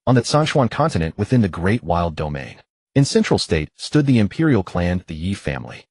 on the Cangxuan Continent within the Great Wild Domain. In central state stood the Imperial clan, the Yi family.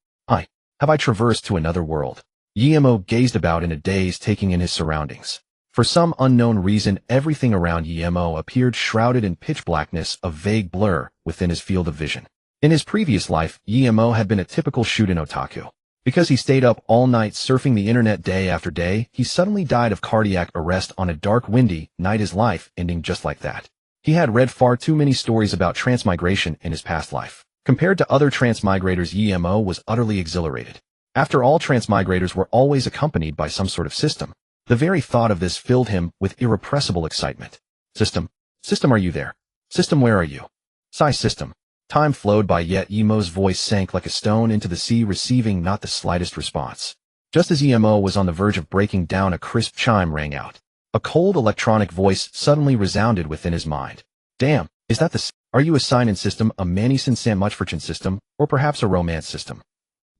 Have I traversed to another world? Yimo gazed about in a daze, taking in his surroundings. For some unknown reason, everything around Yimo appeared shrouded in pitch blackness, a vague blur within his field of vision. In his previous life, Yimo had been a typical shuden otaku. Because he stayed up all night surfing the internet day after day, he suddenly died of cardiac arrest on a dark, windy night, his life ending just like that. He had read far too many stories about transmigration in his past life. Compared to other transmigrators, Yimo was utterly exhilarated. After all, transmigrators were always accompanied by some sort of system. The very thought of this filled him with irrepressible excitement. System. System, are you there? System, where are you? Sigh, system. Time flowed by, yet Yimo's voice sank like a stone into the sea, receiving not the slightest response. Just as Yimo was on the verge of breaking down, a crisp chime rang out. A cold electronic voice suddenly resounded within his mind. Damn, is that the... Are you a sign-in system, a Manisan much fortune system, or perhaps a romance system?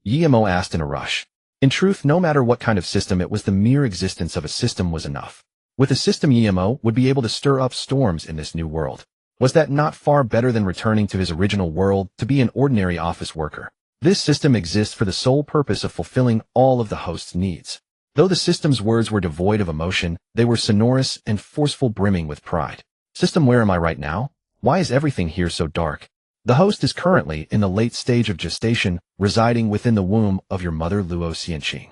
Yimo asked in a rush. In truth, no matter what kind of system it was, the mere existence of a system was enough. With a system, Yimo would be able to stir up storms in this new world. Was that not far better than returning to his original world to be an ordinary office worker? This system exists for the sole purpose of fulfilling all of the host's needs. Though the system's words were devoid of emotion, they were sonorous and forceful, brimming with pride. System, where am I right now? Why is everything here so dark? The host is currently in the late stage of gestation, residing within the womb of your mother, Luo Xianqing.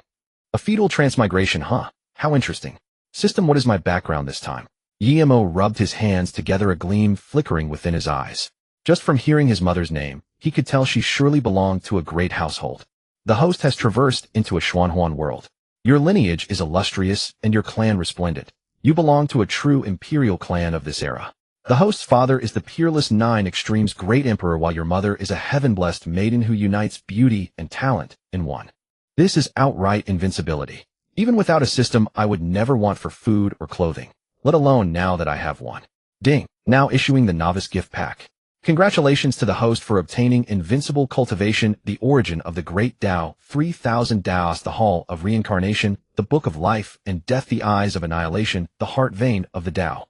A fetal transmigration, huh? How interesting. System, what is my background this time? Yimo rubbed his hands together, a gleam flickering within his eyes. Just from hearing his mother's name, he could tell she surely belonged to a great household. The host has traversed into a Xuanhuan world. Your lineage is illustrious and your clan resplendent. You belong to a true imperial clan of this era. The host's father is the peerless 9 Extremes great emperor, while your mother is a heaven-blessed maiden who unites beauty and talent in one. This is outright invincibility. Even without a system, I would never want for food or clothing, let alone now that I have one. Ding, now issuing the novice gift pack. Congratulations to the host for obtaining Invincible Cultivation, the origin of the Great Dao, 3000 Daos, the Hall of Reincarnation, the Book of Life and Death, the Eyes of Annihilation, the Heart Vein of the Dao.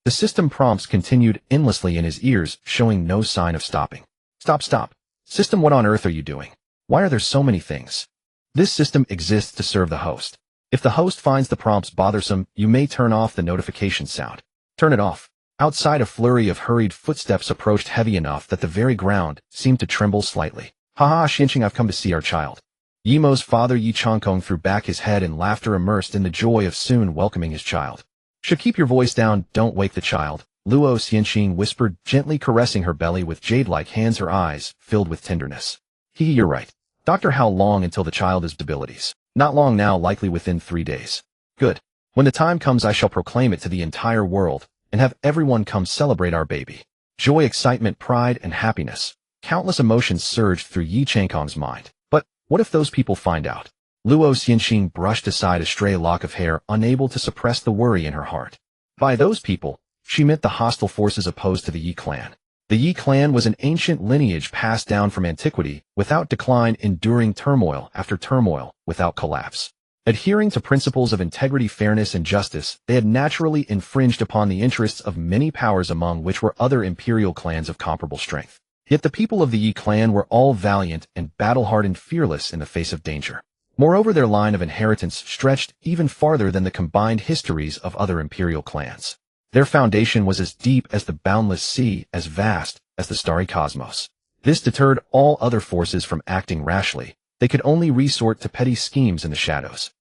The system prompts continued endlessly in his ears, showing no sign of stopping. Stop. System, what on earth are you doing? Why are there so many things? This system exists to serve the host. If the host finds the prompts bothersome, you may turn off the notification sound. Turn it off. Outside, a flurry of hurried footsteps approached, heavy enough that the very ground seemed to tremble slightly. Haha, Xianqing, I've come to see our child. Yimo's father Yi Changkong threw back his head in laughter, immersed in the joy of soon welcoming his child. Should keep your voice down, don't wake the child, Luo Xianqing whispered, gently caressing her belly with jade-like hands, her eyes filled with tenderness. You're right. Doctor, how long until the child has abilities? Not long now, likely within 3 days. Good. When the time comes, I shall proclaim it to the entire world, and have everyone come celebrate our baby. Joy, excitement, pride, and happiness. Countless emotions surged through Yi Changkong's mind. But what if those people find out? Luo Xianqing brushed aside a stray lock of hair, unable to suppress the worry in her heart. By those people, she meant the hostile forces opposed to the Yi clan. The Yi clan was an ancient lineage passed down from antiquity, without decline, enduring turmoil after turmoil, without collapse. Adhering to principles of integrity, fairness, and justice, they had naturally infringed upon the interests of many powers, among which were other imperial clans of comparable strength. Yet the people of the Yi clan were all valiant and battle-hardened, fearless in the face of danger. Moreover, their line of inheritance stretched even farther than the combined histories of other imperial clans. Their foundation was as deep as the boundless sea, as vast as the starry cosmos. This deterred all other forces from acting rashly. They could only resort to petty schemes in the shadows.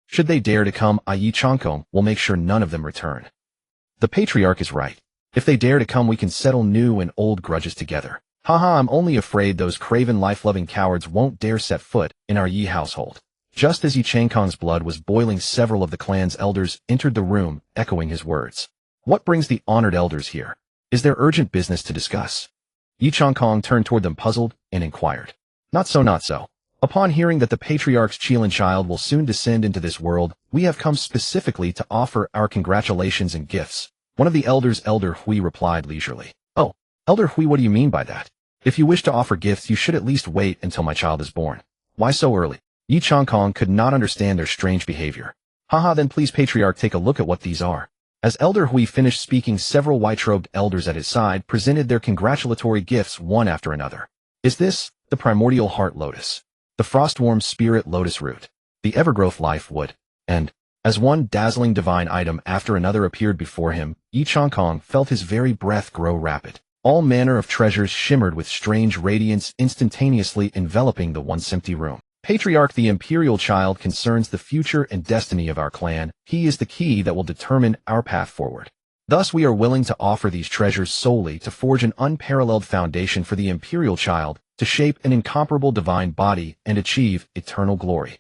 Should they dare to come, Yi Changkong will make sure none of them return. The patriarch is right. If they dare to come, we can settle new and old grudges together. Haha, I'm only afraid those craven, life-loving cowards won't dare set foot in our Yi household. Just as Yi Changkong's blood was boiling, several of the clan's elders entered the room, echoing his words. What brings the honored elders here? Is there urgent business to discuss? Yi Changkong turned toward them, puzzled, and inquired. Not so. Upon hearing that the patriarch's Qilin child will soon descend into this world, we have come specifically to offer our congratulations and gifts. One of the elders, Elder Hui, replied leisurely. Oh, Elder Hui, what do you mean by that? If you wish to offer gifts, you should at least wait until my child is born. Why so early? Yi Changkong could not understand their strange behavior. Haha, then please, patriarch, take a look at what these are. As Elder Hui finished speaking, several white-robed elders at his side presented their congratulatory gifts one after another. Is this the primordial heart lotus, the frostworm spirit lotus root, the evergrowth life wood, and, as one dazzling divine item after another appeared before him, Yi Changkong felt his very breath grow rapid. All manner of treasures shimmered with strange radiance, instantaneously enveloping the once empty room. Patriarch, the Imperial child concerns the future and destiny of our clan. He is the key that will determine our path forward. Thus we are willing to offer these treasures solely to forge an unparalleled foundation for the Imperial child, to shape an incomparable divine body and achieve eternal glory.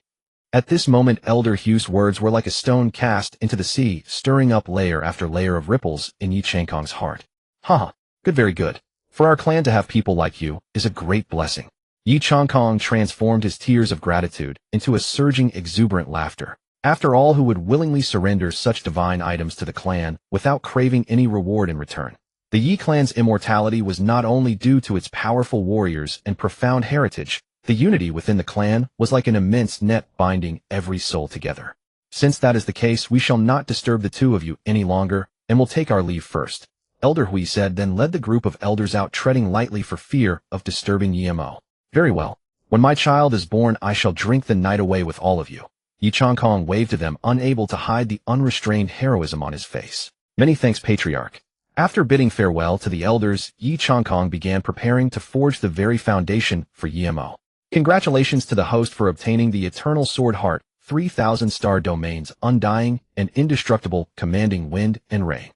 At this moment, Elder Hugh's words were like a stone cast into the sea, stirring up layer after layer of ripples in Yi Changkong's heart. Haha, good, very good. For our clan to have people like you is a great blessing. Yi Changkong transformed his tears of gratitude into a surging, exuberant laughter. After all, who would willingly surrender such divine items to the clan without craving any reward in return? The Yi clan's immortality was not only due to its powerful warriors and profound heritage. The unity within the clan was like an immense net binding every soul together. Since that is the case, we shall not disturb the two of you any longer, and will take our leave first. Elder Hui said, then led the group of elders out, treading lightly for fear of disturbing Yimo. Very well. When my child is born, I shall drink the night away with all of you. Yi Changkong waved to them, unable to hide the unrestrained heroism on his face. Many thanks, Patriarch. After bidding farewell to the elders, Yi Changkong began preparing to forge the very foundation for Yimo. Congratulations to the host for obtaining the Eternal Sword Heart, 3,000 star domains, undying and indestructible, commanding wind and rain.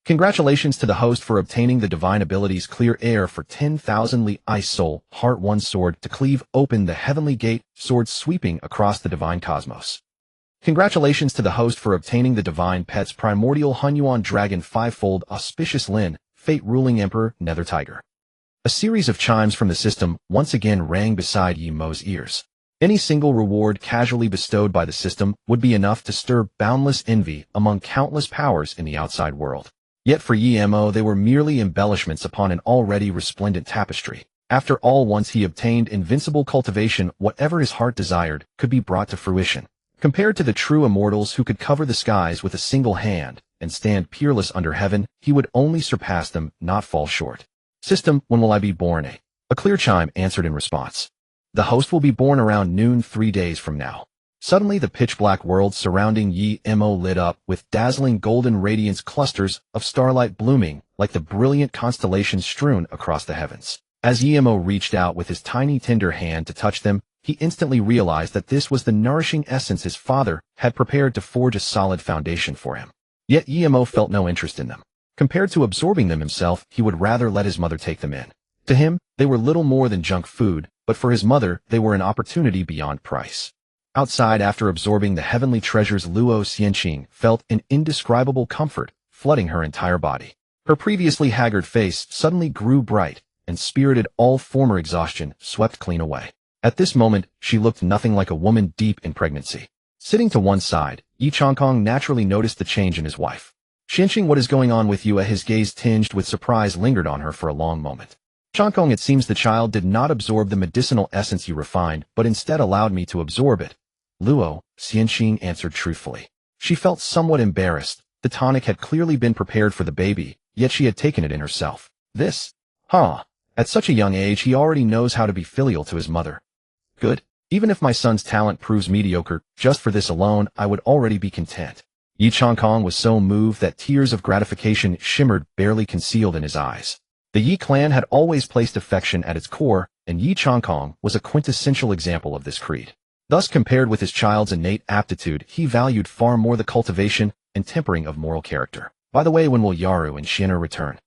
Congratulations to the host for obtaining the divine abilities Clear Air for 10,000 Li Ice Soul, Heart 1 Sword to cleave open the heavenly gate, sword sweeping across the divine cosmos. Congratulations to the host for obtaining the divine pets Primordial Hunyuan Dragon 5-fold, Auspicious Lin, Fate Ruling Emperor, Nether Tiger. A series of chimes from the system once again rang beside Yimo's ears. Any single reward casually bestowed by the system would be enough to stir boundless envy among countless powers in the outside world. Yet for Yimo they were merely embellishments upon an already resplendent tapestry. After all, once he obtained Invincible Cultivation, whatever his heart desired could be brought to fruition. Compared to the true immortals who could cover the skies with a single hand and stand peerless under heaven, he would only surpass them, not fall short. System, when will I be born? A clear chime answered in response. The host will be born around noon 3 days from now. Suddenly the pitch-black world surrounding Yimo lit up with dazzling golden radiance, clusters of starlight blooming like the brilliant constellations strewn across the heavens. As Yimo reached out with his tiny tender hand to touch them, he instantly realized that this was the nourishing essence his father had prepared to forge a solid foundation for him. Yet Yimo felt no interest in them. Compared to absorbing them himself, he would rather let his mother take them in. To him, they were little more than junk food, but for his mother, they were an opportunity beyond price. Outside, after absorbing the heavenly treasures, Luo Xianqing felt an indescribable comfort flooding her entire body. Her previously haggard face suddenly grew bright, and spirited, all former exhaustion swept clean away. At this moment, she looked nothing like a woman deep in pregnancy. Sitting to one side, Yi Changkong naturally noticed the change in his wife. Xianqing, what is going on with you? His gaze tinged with surprise lingered on her for a long moment. Changkong, it seems the child did not absorb the medicinal essence you refined, but instead allowed me to absorb it. Luo Xianqing answered truthfully. She felt somewhat embarrassed. The tonic had clearly been prepared for the baby, yet she had taken it in herself. This? At such a young age, he already knows how to be filial to his mother. Good. Even if my son's talent proves mediocre, just for this alone, I would already be content. Yi Changkong was so moved that tears of gratification shimmered, barely concealed in his eyes. The Yi clan had always placed affection at its core, and Yi Changkong was a quintessential example of this creed. Thus, compared with his child's innate aptitude, he valued far more the cultivation and tempering of moral character. By the way, when will Yaru and Xian'er return?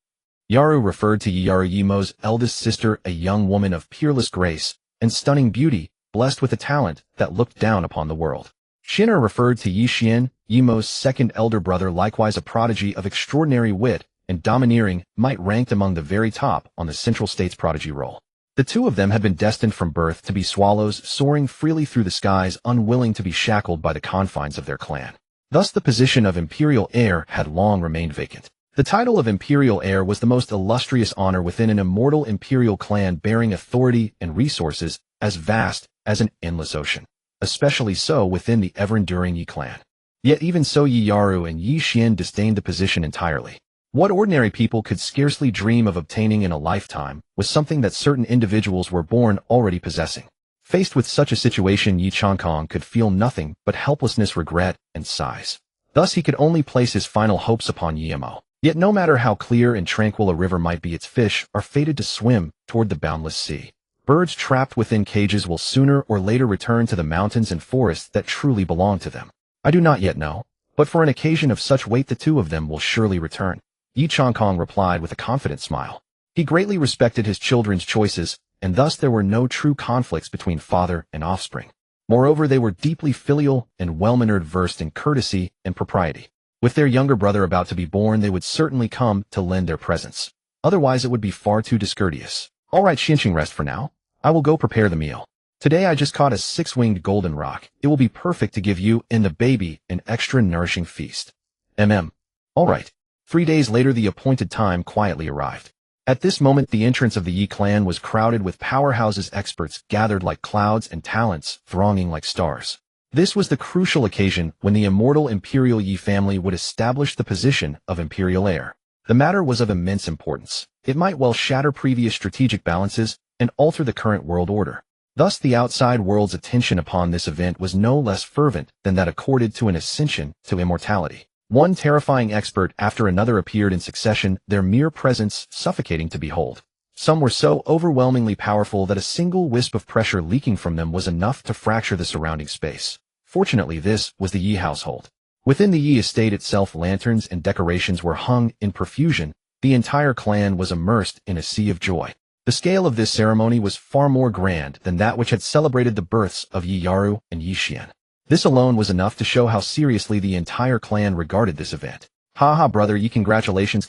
Yaru referred to Yaru, Yimo's eldest sister, a young woman of peerless grace and stunning beauty, blessed with a talent that looked down upon the world. Xian'er referred to Yi Xian, Yimo's second elder brother, likewise a prodigy of extraordinary wit and domineering might, ranked among the very top on the Central State's prodigy roll. The two of them had been destined from birth to be swallows, soaring freely through the skies, unwilling to be shackled by the confines of their clan. Thus the position of Imperial heir had long remained vacant. The title of Imperial heir was the most illustrious honor within an immortal Imperial clan, bearing authority and resources as vast as an endless ocean, especially so within the ever-enduring Yi clan. Yet even so Yi Yaru and Yi Xian disdained the position entirely. What ordinary people could scarcely dream of obtaining in a lifetime was something that certain individuals were born already possessing. Faced with such a situation, Yi Changkong could feel nothing but helplessness, regret, and sighs. Thus he could only place his final hopes upon Yimo. Yet no matter how clear and tranquil a river might be, its fish are fated to swim toward the boundless sea. Birds trapped within cages will sooner or later return to the mountains and forests that truly belong to them. I do not yet know, but for an occasion of such weight the two of them will surely return. Yi Changkong replied with a confident smile. He greatly respected his children's choices, and thus there were no true conflicts between father and offspring. Moreover, they were deeply filial and well-mannered, versed in courtesy and propriety. With their younger brother about to be born, they would certainly come to lend their presence. Otherwise, it would be far too discourteous. All right, Xinqing, rest for now. I will go prepare the meal. Today I just caught a 6-winged golden roc. It will be perfect to give you and the baby an extra nourishing feast. All right. 3 days later, the appointed time quietly arrived. At this moment, the entrance of the Yi clan was crowded with powerhouses, experts gathered like clouds, and talents thronging like stars. This was the crucial occasion when the immortal Imperial Yi family would establish the position of Imperial heir. The matter was of immense importance. It might well shatter previous strategic balances and alter the current world order. Thus, the outside world's attention upon this event was no less fervent than that accorded to an ascension to immortality. One terrifying expert after another appeared in succession, their mere presence suffocating to behold. Some were so overwhelmingly powerful that a single wisp of pressure leaking from them was enough to fracture the surrounding space. Fortunately, this was the Yi household. Within the Yi estate itself, lanterns and decorations were hung in profusion. The entire clan was immersed in a sea of joy. The scale of this ceremony was far more grand than that which had celebrated the births of Yi Yaru and Yi Xian. This alone was enough to show how seriously the entire clan regarded this event. Ha, brother Yi, congratulations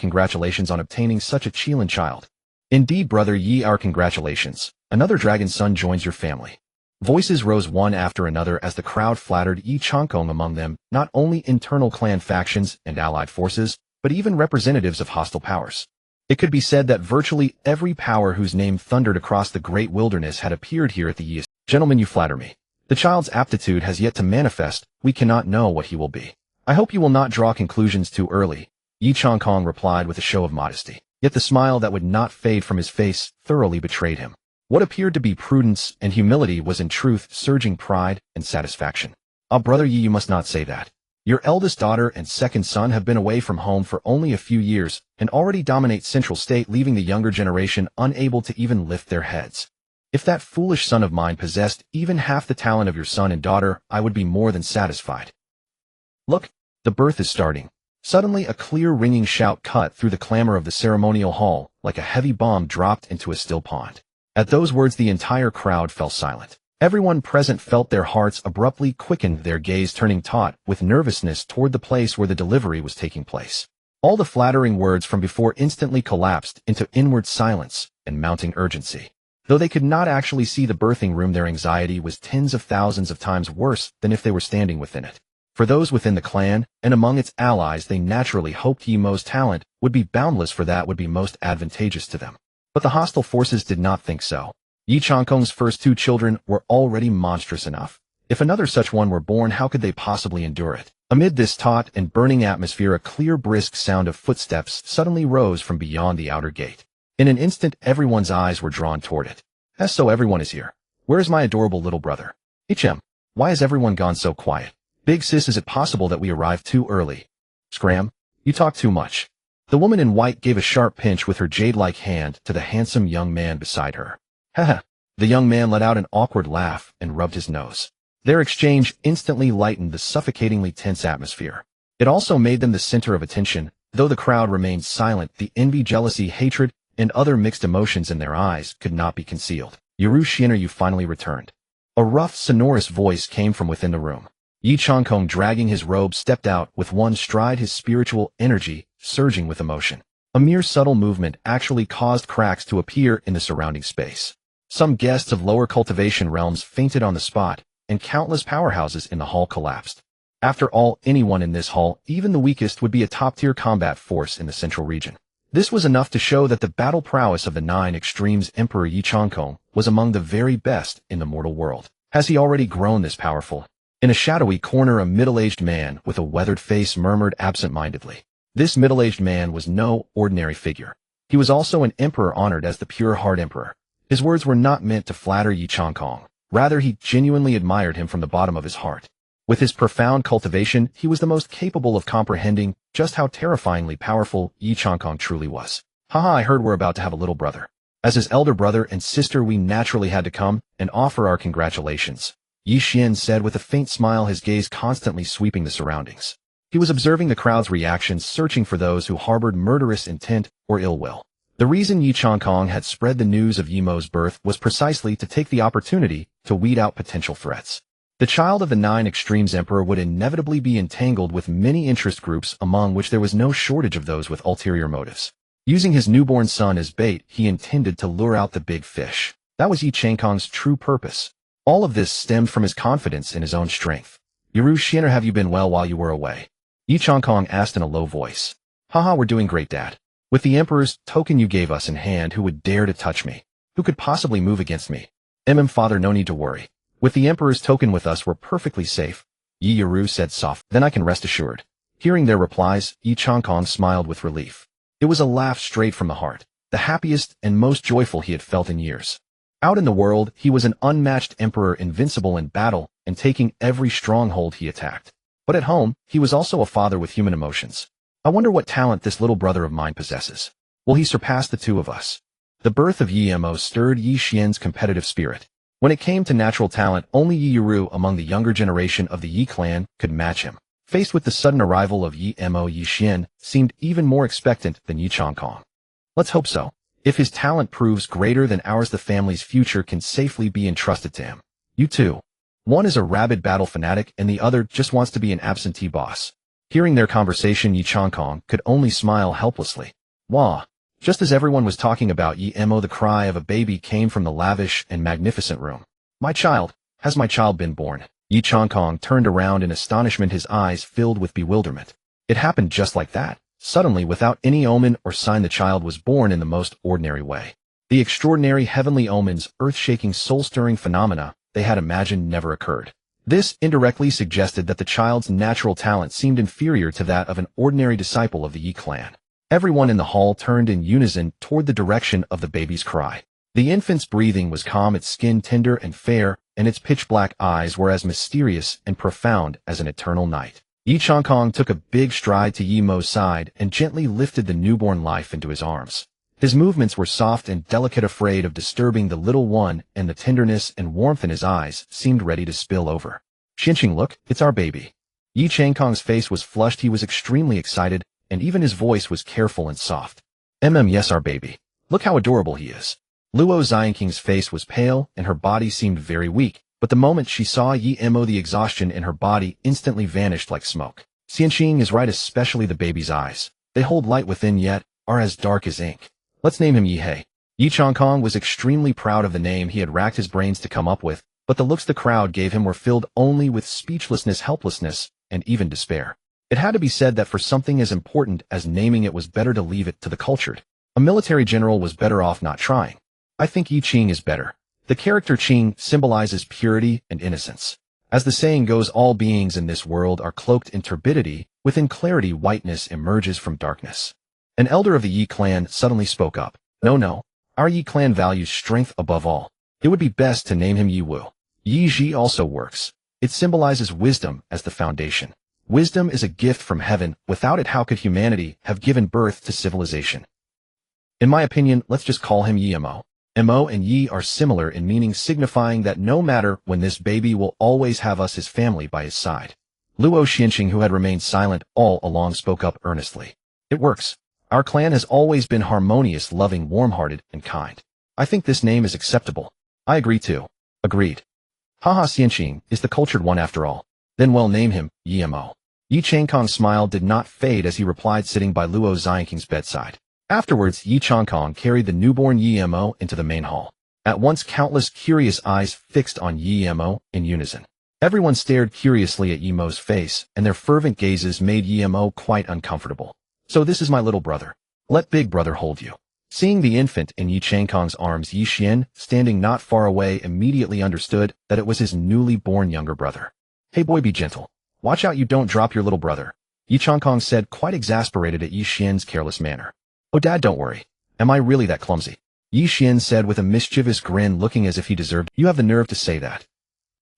on obtaining such a Qilin child. Indeed, brother Yi, our congratulations. Another dragon son joins your family. Voices rose one after another as the crowd flattered Yi Changkong, among them not only internal clan factions and allied forces, but even representatives of hostile powers. It could be said that virtually every power whose name thundered across the great wilderness had appeared here at the Yi. Gentlemen, you flatter me. The child's aptitude has yet to manifest. We cannot know what he will be. I hope you will not draw conclusions too early. Yi Changkong replied with a show of modesty. Yet the smile that would not fade from his face thoroughly betrayed him. What appeared to be prudence and humility was in truth surging pride and satisfaction. Ah, brother Yi, you must not say that. Your eldest daughter and second son have been away from home for only a few years and already dominate Central State, leaving the younger generation unable to even lift their heads. If that foolish son of mine possessed even half the talent of your son and daughter, I would be more than satisfied. Look, the birth is starting. Suddenly, a clear ringing shout cut through the clamor of the ceremonial hall, like a heavy bomb dropped into a still pond. At those words, the entire crowd fell silent. Everyone present felt their hearts abruptly quicken, their gaze turning taut with nervousness toward the place where the delivery was taking place. All the flattering words from before instantly collapsed into inward silence and mounting urgency. Though they could not actually see the birthing room, their anxiety was tens of thousands of times worse than if they were standing within it. For those within the clan and among its allies, they naturally hoped Yimo's talent would be boundless, for that would be most advantageous to them. But the hostile forces did not think so. Yi Changkong's first 2 children were already monstrous enough. If another such one were born, how could they possibly endure it? Amid this taut and burning atmosphere, a clear, brisk sound of footsteps suddenly rose from beyond the outer gate. In an instant, everyone's eyes were drawn toward it. So everyone is here. Where is my adorable little brother? Why has everyone gone so quiet? Big sis, is it possible that we arrived too early? Scram, you talk too much. The woman in white gave a sharp pinch with her jade-like hand to the handsome young man beside her. Haha. The young man let out an awkward laugh and rubbed his nose. Their exchange instantly lightened the suffocatingly tense atmosphere. It also made them the center of attention. Though the crowd remained silent, the envy, jealousy, hatred, and other mixed emotions in their eyes could not be concealed. Yaru Xianer, you finally returned. A rough, sonorous voice came from within the room. Yi Changkong, dragging his robe, stepped out with one stride, his spiritual energy surging with emotion. A mere subtle movement actually caused cracks to appear in the surrounding space. Some guests of lower cultivation realms fainted on the spot, and countless powerhouses in the hall collapsed. After all, anyone in this hall, even the weakest, would be a top-tier combat force in the central region. This was enough to show that the battle prowess of the 9 Extremes Emperor Yi Changkong was among the very best in the mortal world. Has he already grown this powerful? In a shadowy corner, a middle-aged man with a weathered face murmured absent-mindedly. This middle-aged man was no ordinary figure. He was also an emperor honored as the pure heart emperor. His words were not meant to flatter Yi Changkong. Rather, he genuinely admired him from the bottom of his heart. With his profound cultivation, he was the most capable of comprehending just how terrifyingly powerful Yi Changkong truly was. Haha, I heard we're about to have a little brother. As his elder brother and sister, we naturally had to come and offer our congratulations. Yi Xian said with a faint smile, his gaze constantly sweeping the surroundings. He was observing the crowd's reactions, searching for those who harbored murderous intent or ill will. The reason Yi Changkong had spread the news of Yi Mo's birth was precisely to take the opportunity to weed out potential threats. The child of the Nine Extremes Emperor would inevitably be entangled with many interest groups, among which there was no shortage of those with ulterior motives. Using his newborn son as bait, he intended to lure out the big fish. That was Yi Changkong's true purpose. All of this stemmed from his confidence in his own strength. Yiru Xian, have you been well while you were away? Yi Changkong asked in a low voice. Haha, we're doing great, Dad. With the Emperor's token you gave us in hand, who would dare to touch me? Who could possibly move against me? Father, no need to worry. With the Emperor's token with us, we're perfectly safe. Yi Yiru said softly. Then I can rest assured. Hearing their replies, Yi Changkong smiled with relief. It was a laugh straight from the heart, the happiest and most joyful he had felt in years. Out in the world, he was an unmatched emperor, invincible in battle and taking every stronghold he attacked. But at home, he was also a father with human emotions. I wonder what talent this little brother of mine possesses. Will he surpass the two of us? The birth of Yi Mo stirred Yi Xian's competitive spirit. When it came to natural talent, only Yi Yiru among the younger generation of the Yi clan could match him. Faced with the sudden arrival of Yi Mo, Yi Xian seemed even more expectant than Yi Changkong. Let's hope so. If his talent proves greater than ours, the family's future can safely be entrusted to him. You two. One is a rabid battle fanatic and the other just wants to be an absentee boss. Hearing their conversation, Yi Changkong could only smile helplessly. Wah! Just as everyone was talking about Yi Mo, the cry of a baby came from the lavish and magnificent room. My child, has my child been born? Yi Changkong turned around in astonishment, his eyes filled with bewilderment. It happened just like that. Suddenly, without any omen or sign, the child was born in the most ordinary way. The extraordinary heavenly omens, earth-shaking, soul-stirring phenomena they had imagined never occurred. This indirectly suggested that the child's natural talent seemed inferior to that of an ordinary disciple of the Yi clan. Everyone in the hall turned in unison toward the direction of the baby's cry. The infant's breathing was calm, its skin tender and fair, and its pitch-black eyes were as mysterious and profound as an eternal night. Yi Changkong took a big stride to Yi Mo's side and gently lifted the newborn life into his arms. His movements were soft and delicate, afraid of disturbing the little one, and the tenderness and warmth in his eyes seemed ready to spill over. Xinqing, look, it's our baby. Yi Changkong's face was flushed, he was extremely excited, and even his voice was careful and soft. Yes, our baby. Look how adorable he is. Luo Xianking's face was pale, and her body seemed very weak, but the moment she saw Yi Mo, the exhaustion in her body instantly vanished like smoke. Xianqing is right, especially the baby's eyes. They hold light within, yet are as dark as ink. Let's name him Yi He. Yi Changkong was extremely proud of the name he had racked his brains to come up with, but the looks the crowd gave him were filled only with speechlessness, helplessness, and even despair. It had to be said that for something as important as naming it was better to leave it to the cultured. A military general was better off not trying. I think Yi Qing is better. The character Qing symbolizes purity and innocence. As the saying goes, all beings in this world are cloaked in turbidity, within clarity whiteness emerges from darkness. An elder of the Yi clan suddenly spoke up. No, our Yi clan values strength above all. It would be best to name him Yi Wu. Yi Ji also works. It symbolizes wisdom as the foundation. Wisdom is a gift from heaven. Without it, how could humanity have given birth to civilization? In my opinion, let's just call him Yi Mo. Mo and Yi are similar in meaning, signifying that no matter when, this baby will always have us, his family, by his side. Luo Xianqing, who had remained silent all along, spoke up earnestly. It works. Our clan has always been harmonious, loving, warm-hearted, and kind. I think this name is acceptable. I agree too. Agreed. Haha, Xianqing is the cultured one after all. Then we'll name him Yi Mo. Yi Changkong's smile did not fade as he replied, sitting by Luo Xianqing's bedside. Afterwards, Yi Changkong carried the newborn Yi Mo into the main hall. At once, countless curious eyes fixed on Yi Mo in unison. Everyone stared curiously at Yi Mo's face, and their fervent gazes made Yi Mo quite uncomfortable. So this is my little brother. Let big brother hold you. Seeing the infant in Yi Changkong's arms, Yi Xian, standing not far away, immediately understood that it was his newly born younger brother. Hey boy, be gentle. Watch out you don't drop your little brother, Yi Changkong said, quite exasperated at Yi Xian's careless manner. Oh dad, don't worry. Am I really that clumsy? Yi Xian said with a mischievous grin, looking as if he deserved. You have the nerve to say that.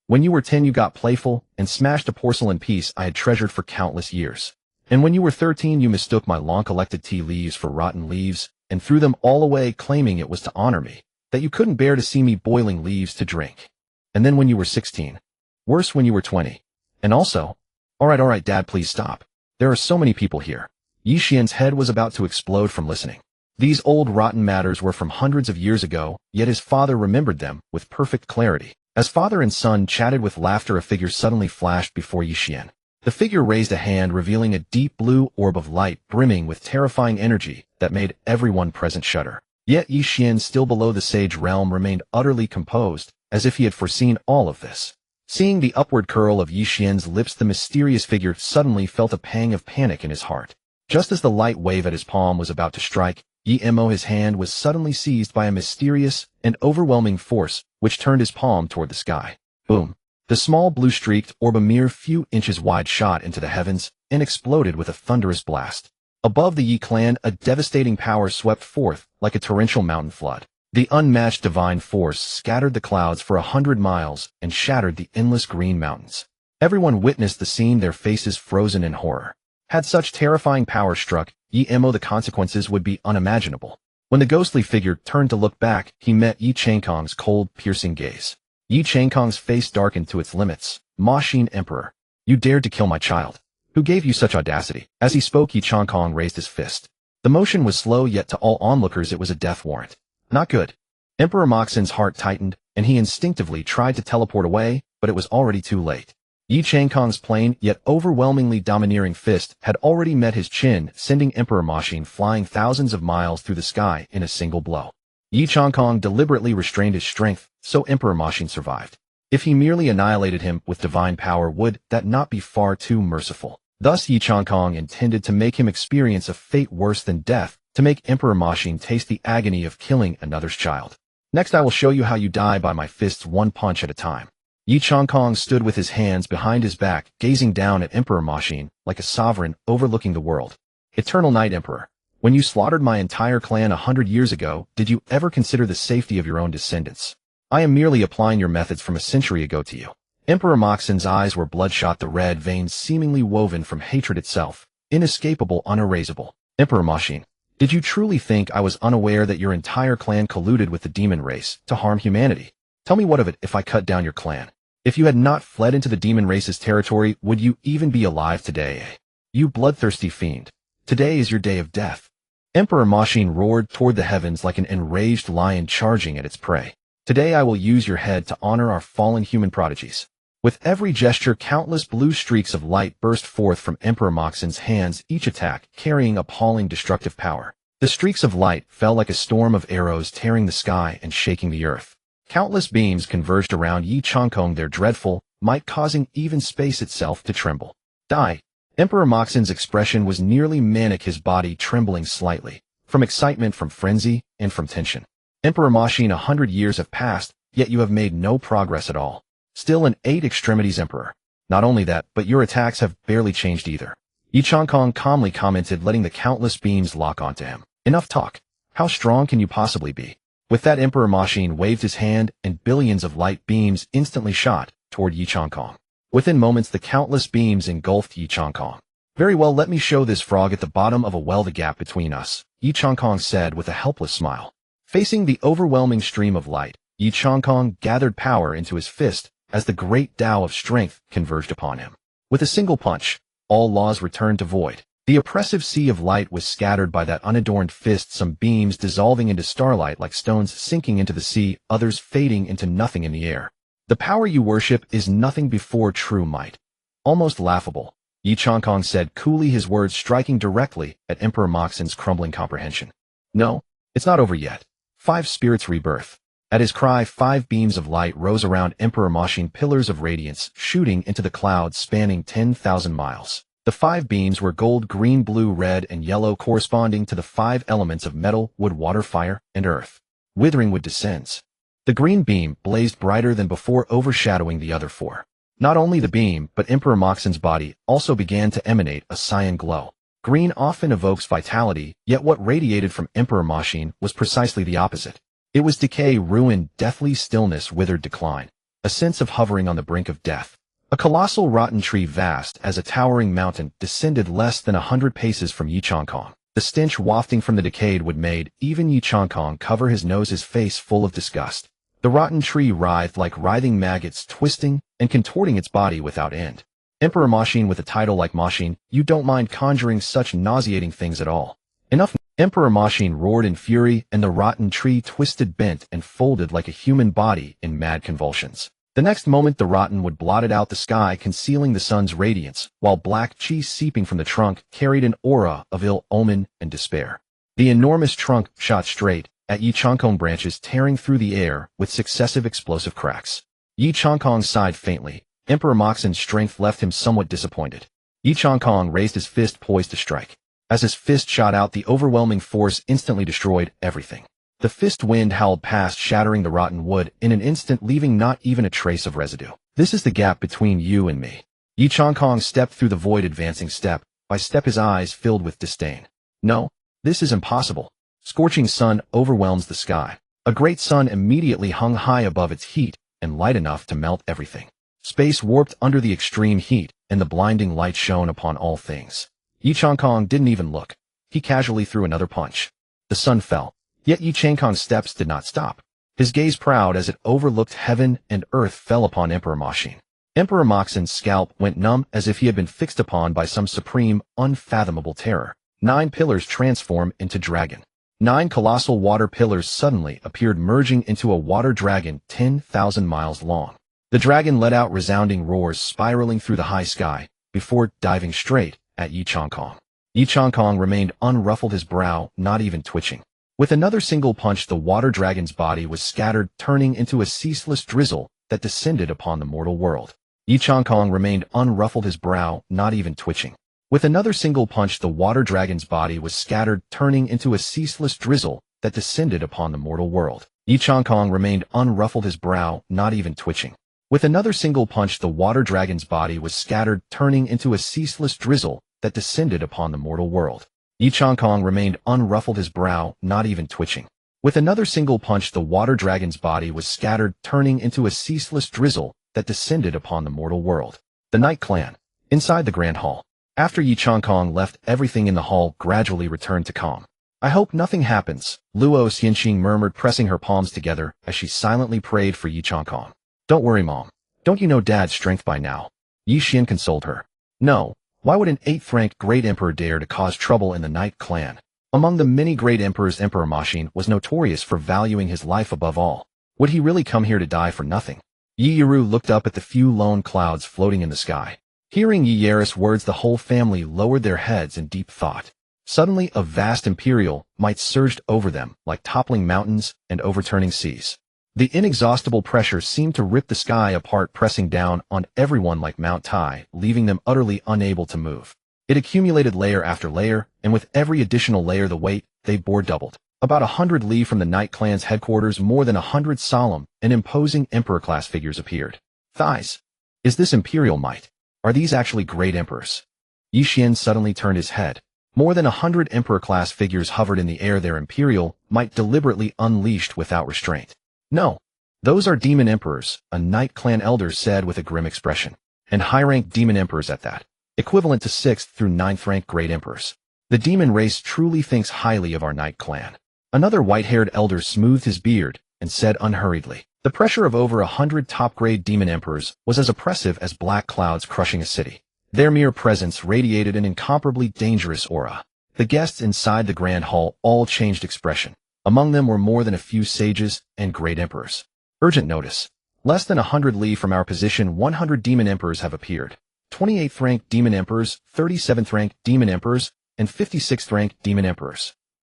When you were 10 you got playful and smashed a porcelain piece I had treasured for countless years. And when you were 13 you mistook my long-collected tea leaves for rotten leaves and threw them all away, claiming it was to honor me, that you couldn't bear to see me boiling leaves to drink. And then when you were 16. Worse, when you were 20. And also, all right, dad, please stop. There are so many people here. Yi Xian's head was about to explode from listening. These old rotten matters were from hundreds of years ago, yet his father remembered them with perfect clarity. As father and son chatted with laughter, a figure suddenly flashed before Yi Xian. The figure raised a hand, revealing a deep blue orb of light brimming with terrifying energy that made everyone present shudder. Yet Yi Xian, still below the sage realm, remained utterly composed, as if he had foreseen all of this. Seeing the upward curl of Yi Xian's lips, the mysterious figure suddenly felt a pang of panic in his heart. Just as the light wave at his palm was about to strike, his hand was suddenly seized by a mysterious and overwhelming force, which turned his palm toward the sky. Boom! The small blue-streaked orb, a mere few inches wide, shot into the heavens and exploded with a thunderous blast. Above the Yi clan, a devastating power swept forth like a torrential mountain flood. The unmatched divine force scattered the clouds for 100 miles and shattered the endless green mountains. Everyone witnessed the scene, their faces frozen in horror. Had such terrifying power struck the consequences would be unimaginable. When the ghostly figure turned to look back, he met Yi Changkong's cold, piercing gaze. Yi Changkong's face darkened to its limits. Ma Xin Emperor, you dared to kill my child. Who gave you such audacity? As he spoke, Yi Changkong raised his fist. The motion was slow, yet to all onlookers it was a death warrant. Not good. Emperor Ma Xin's heart tightened, and he instinctively tried to teleport away, but it was already too late. Yi Changkong's plain yet overwhelmingly domineering fist had already met his chin, sending Emperor Ma Xin flying thousands of miles through the sky in a single blow. Yi Changkong deliberately restrained his strength, so Emperor Ma Xin survived. If he merely annihilated him with divine power, would that not be far too merciful? Thus Yi Changkong intended to make him experience a fate worse than death, to make Emperor Ma Xin taste the agony of killing another's child. Next I will show you how you die by my fists, one punch at a time. Yi Changkong stood with his hands behind his back, gazing down at Emperor Ma Xin like a sovereign overlooking the world. Eternal Night Emperor, when you slaughtered my entire clan 100 years ago, did you ever consider the safety of your own descendants? I am merely applying your methods from a century ago to you. Emperor Ma Xin's eyes were bloodshot, the red veins seemingly woven from hatred itself, inescapable, unerasable. Emperor Ma Xin, did you truly think I was unaware that your entire clan colluded with the demon race to harm humanity? Tell me, what of it if I cut down your clan? If you had not fled into the demon race's territory, would you even be alive today? You bloodthirsty fiend. Today is your day of death. Emperor Ma Xin roared toward the heavens like an enraged lion charging at its prey. Today I will use your head to honor our fallen human prodigies. With every gesture, countless blue streaks of light burst forth from Emperor Ma Xin's hands, each attack carrying appalling destructive power. The streaks of light fell like a storm of arrows, tearing the sky and shaking the earth. Countless beams converged around Yi Changkong, their dreadful might causing even space itself to tremble. Die! Emperor Ma Xin's expression was nearly manic, his body trembling slightly, from excitement, from frenzy, and from tension. Emperor Ma Xin, 100 years have passed, yet you have made no progress at all. Still an 8 extremities emperor. Not only that, but your attacks have barely changed either. Yi Changkong calmly commented, letting the countless beams lock onto him. Enough talk. How strong can you possibly be? With that, Emperor Ma Xin waved his hand, and billions of light beams instantly shot toward Yi Changkong. Within moments, the countless beams engulfed Yi Changkong. Very well, let me show this frog at the bottom of a well the gap between us, Yi Changkong said with a helpless smile. Facing the overwhelming stream of light, Yi Changkong gathered power into his fist as the Great Dao of strength converged upon him. With a single punch, all laws returned to void. The oppressive sea of light was scattered by that unadorned fist, some beams dissolving into starlight like stones sinking into the sea, others fading into nothing in the air. The power you worship is nothing before true might. Almost laughable, Yi Changkong said coolly, his words striking directly at Emperor Ma Xin's crumbling comprehension. No, it's not over yet. 5 spirits rebirth. At his cry, 5 beams of light rose around Emperor Ma Xin, pillars of radiance, shooting into the clouds spanning 10,000 miles. The 5 beams were gold, green, blue, red, and yellow, corresponding to the 5 elements of metal, wood, water, fire, and earth. Withering wood descends. The green beam blazed brighter than before, overshadowing the other 4. Not only the beam, but Emperor Moxon's body also began to emanate a cyan glow. Green often evokes vitality, yet what radiated from Emperor Moxon was precisely the opposite. It was decay, ruin, deathly stillness, withered decline. A sense of hovering on the brink of death. A colossal rotten tree vast as a towering mountain descended less than 100 paces from Yi Changkong. The stench wafting from the decayed wood made even Yi Changkong cover his nose, his face full of disgust. The rotten tree writhed like writhing maggots, twisting and contorting its body without end. Emperor Moxon, with a title like Moxon, you don't mind conjuring such nauseating things at all. Enough. Emperor Moxon roared in fury, and the rotten tree twisted, bent, and folded like a human body in mad convulsions. The next moment the rotten wood blotted out the sky, concealing the sun's radiance, while black chi seeping from the trunk carried an aura of ill omen and despair. The enormous trunk shot straight at Yi Changkong, branches tearing through the air with successive explosive cracks. Yi Changkong sighed faintly. Emperor Moxon's strength left him somewhat disappointed. Yi Changkong raised his fist, poised to strike. As his fist shot out, the overwhelming force instantly destroyed everything. The fist wind howled past, shattering the rotten wood in an instant, leaving not even a trace of residue. This is the gap between you and me. Yi Changkong stepped through the void, advancing step by step, his eyes filled with disdain. No, this is impossible. Scorching sun overwhelms the sky. A great sun immediately hung high above its heat and light enough to melt everything. Space warped under the extreme heat, and the blinding light shone upon all things. Yi Changkong didn't even look. He casually threw another punch. The sun fell. Yet Yi Changkong's steps did not stop. His gaze, proud as it overlooked heaven and earth, fell upon Emperor Moxon. Emperor Moxon's scalp went numb as if he had been fixed upon by some supreme, unfathomable terror. 9 pillars transformed into dragon. 9 colossal water pillars suddenly appeared, merging into a water dragon 10,000 miles long. The dragon let out resounding roars, spiraling through the high sky, before diving straight at Yi Changkong. Yi Changkong remained unruffled, his brow not even twitching. With another single punch, the water dragon's body was scattered, turning into a ceaseless drizzle that descended upon the mortal world. Yi Changkong remained unruffled, his brow not even twitching. With another single punch, the water dragon's body was scattered, turning into a ceaseless drizzle that descended upon the mortal world. Yi Changkong remained unruffled, his brow not even twitching. With another single punch, the water dragon's body was scattered, turning into a ceaseless drizzle that descended upon the mortal world. Yi Changkong remained unruffled, his brow not even twitching. With another single punch, the water dragon's body was scattered, turning into a ceaseless drizzle that descended upon the mortal world. The Night Clan. Inside the Grand Hall. After Yi Changkong left, everything in the hall gradually returned to calm. I hope nothing happens, Luo Xianqing murmured, pressing her palms together as she silently prayed for Yi Changkong. Don't worry, Mom. Don't you know Dad's strength by now? Yi Xian consoled her. No. Why would an 8th-ranked great emperor dare to cause trouble in the Night Clan? Among the many great emperors, Emperor Moxon was notorious for valuing his life above all. Would he really come here to die for nothing? Yi Yiru looked up at the few lone clouds floating in the sky. Hearing Yi Yaris' words, the whole family lowered their heads in deep thought. Suddenly, a vast Imperial might surged over them like toppling mountains and overturning seas. The inexhaustible pressure seemed to rip the sky apart, pressing down on everyone like Mount Tai, leaving them utterly unable to move. It accumulated layer after layer, and with every additional layer the weight they bore doubled. About 100 li from the Night Clan's headquarters, more than 100 solemn and imposing emperor-class figures appeared. Thighs. Is this Imperial might? Are these actually great emperors? Yi Xian suddenly turned his head. More than 100 emperor-class figures hovered in the air, their Imperial might deliberately unleashed without restraint. No. Those are demon emperors, a Night Clan elder said with a grim expression. And high-ranked demon emperors at that. Equivalent to 6th through 9th rank great emperors. The demon race truly thinks highly of our Night Clan. Another white-haired elder smoothed his beard and said unhurriedly. The pressure of over 100 top-grade demon emperors was as oppressive as black clouds crushing a city. Their mere presence radiated an incomparably dangerous aura. The guests inside the grand hall all changed expression. Among them were more than a few sages and great emperors. Urgent notice. Less than 100 li from our position, 100 demon emperors have appeared. 28th rank demon emperors, 37th rank demon emperors, and 56th rank demon emperors.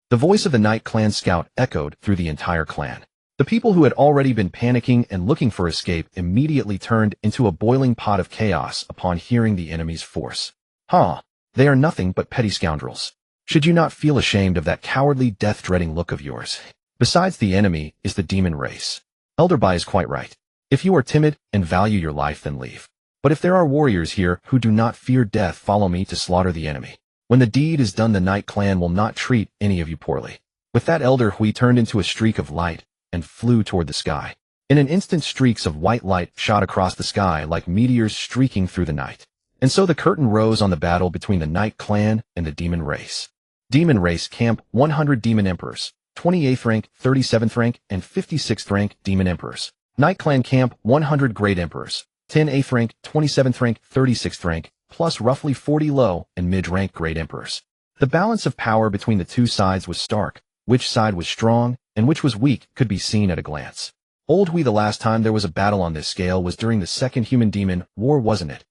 The voice of the Night Clan scout echoed through the entire clan. The people who had already been panicking and looking for escape immediately turned into a boiling pot of chaos upon hearing the enemy's force. They are nothing but petty scoundrels. Should you not feel ashamed of that cowardly, death-dreading look of yours? Besides, the enemy is the demon race. Elder Bai is quite right. If you are timid and value your life, then leave. But if there are warriors here who do not fear death, follow me to slaughter the enemy. When the deed is done, the Night Clan will not treat any of you poorly." With that, Elder Hui turned into a streak of light and flew toward the sky. In an instant, streaks of white light shot across the sky like meteors streaking through the night. And so the curtain rose on the battle between the Night Clan and the Demon Race. Demon Race Camp: 100 Demon Emperors, 28th rank, 37th rank, and 56th rank Demon Emperors. Night Clan Camp: 100 Great Emperors, 10 8th rank, 27th rank, 36th rank, plus roughly 40 low and mid-rank Great Emperors. The balance of power between the two sides was stark. Which side was strong and which was weak could be seen at a glance. Old Hui, the last time there was a battle on this scale was during the Second Human-Demon War, wasn't it?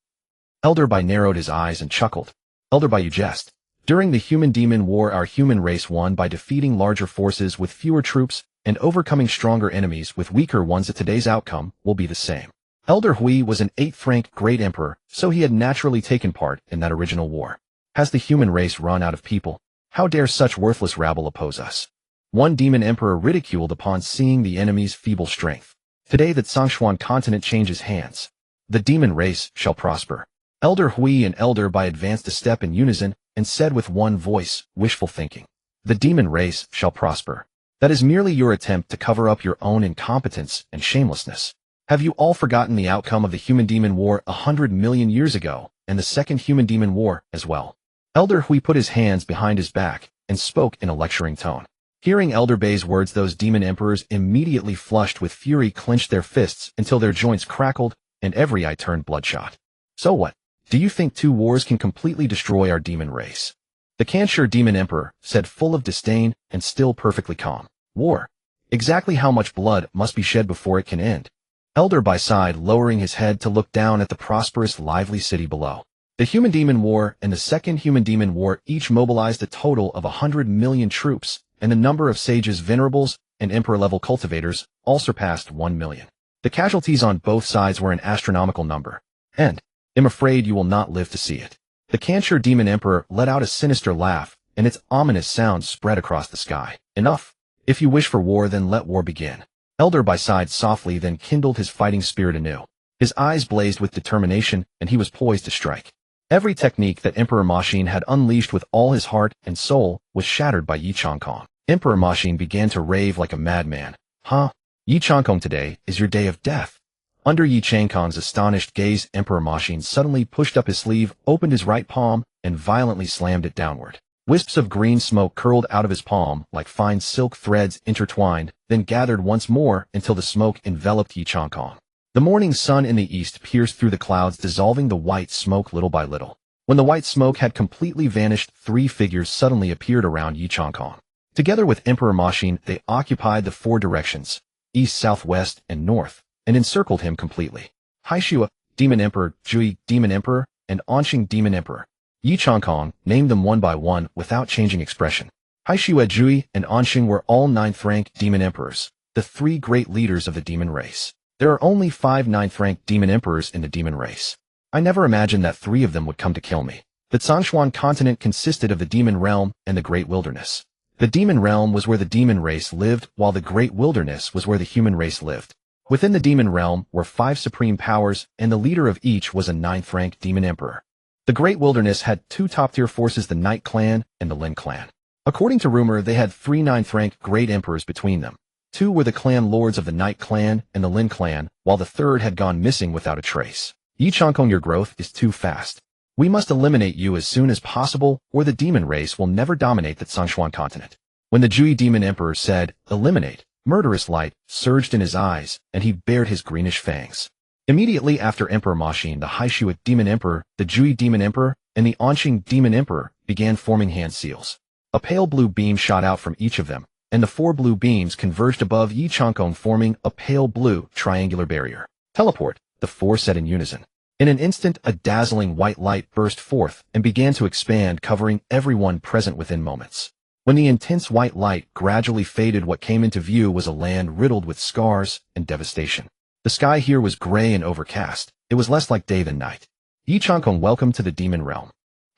Elder Bai narrowed his eyes and chuckled. Elder Bai, you jest. During the Human-Demon War, our human race won by defeating larger forces with fewer troops and overcoming stronger enemies with weaker ones. Today's outcome will be the same. Elder Hui was an 8th rank Great Emperor, so he had naturally taken part in that original war. Has the human race run out of people? How dare such worthless rabble oppose us? One Demon Emperor ridiculed upon seeing the enemy's feeble strength. Today the Cangxuan Continent changes hands. The demon race shall prosper. Elder Hui and Elder Bai advanced a step in unison and said with one voice, wishful thinking. The demon race shall prosper. That is merely your attempt to cover up your own incompetence and shamelessness. Have you all forgotten the outcome of the Human-Demon War 100 million years ago, and the Second Human-Demon War as well? Elder Hui put his hands behind his back and spoke in a lecturing tone. Hearing Elder Bai's words, those demon emperors immediately flushed with fury, clenched their fists until their joints crackled and every eye turned bloodshot. So what? Do you think 2 wars can completely destroy our demon race? The Cangxuan Demon Emperor said, full of disdain and still perfectly calm. War? Exactly how much blood must be shed before it can end? Elder Bai sighed, lowering his head to look down at the prosperous, lively city below. The Human-Demon War and the Second Human-Demon War each mobilized a total of 100 million troops, and the number of sages, venerables, and emperor-level cultivators all surpassed 1 million. The casualties on both sides were an astronomical number, and I'm afraid you will not live to see it. The Cangxuan Demon Emperor let out a sinister laugh, and its ominous sound spread across the sky. Enough. If you wish for war, then let war begin. Elder Bai sighed softly, then kindled his fighting spirit anew. His eyes blazed with determination, and he was poised to strike. Every technique that Emperor Machine had unleashed with all his heart and soul was shattered by Yi Changkong. Emperor Machine began to rave like a madman. Huh? Yi Changkong, today is your day of death. Under Yi Changkong's astonished gaze, Emperor Machine suddenly pushed up his sleeve, opened his right palm, and violently slammed it downward. Wisps of green smoke curled out of his palm like fine silk threads intertwined, then gathered once more until the smoke enveloped Yi Changkong. The morning sun in the east pierced through the clouds, dissolving the white smoke little by little. When the white smoke had completely vanished, 3 figures suddenly appeared around Yi Changkong. Together with Emperor Machine, they occupied the 4 directions, east, south, west, and north, and encircled him completely. Haishua, Demon Emperor, Jui, Demon Emperor, and Anqing, Demon Emperor. Yi Changkong named them one by one without changing expression. Haishua, Jui, and Anqing were all 9th rank Demon Emperors, the 3 great leaders of the demon race. There are only 5 9th-rank demon emperors in the demon race. I never imagined that 3 of them would come to kill me. The Cangxuan Continent consisted of the demon realm and the great wilderness. The demon realm was where the demon race lived, while the great wilderness was where the human race lived. Within the demon realm were 5 supreme powers, and the leader of each was a 9th-rank demon emperor. The great wilderness had 2 top-tier forces, the Night Clan and the Lin Clan. According to rumor, they had 3 9th-rank great emperors between them. 2 were the clan lords of the Night Clan and the Lin Clan, while the 3rd had gone missing without a trace. Yi Changkong, your growth is too fast. We must eliminate you as soon as possible, or the demon race will never dominate the Cangxuan Continent. When the Jui Demon Emperor said, eliminate, murderous light surged in his eyes, and he bared his greenish fangs. Immediately after Emperor Machine, the Haishua Demon Emperor, the Jui Demon Emperor, and the Anqing Demon Emperor began forming hand seals. A pale blue beam shot out from each of them, and the 4 blue beams converged above Yi Changkong, forming a pale blue triangular barrier. Teleport, the 4 said in unison. In an instant, a dazzling white light burst forth and began to expand, covering everyone present within moments. When the intense white light gradually faded, what came into view was a land riddled with scars and devastation. The sky here was gray and overcast. It was less like day than night. Yi Changkong, welcome to the demon realm.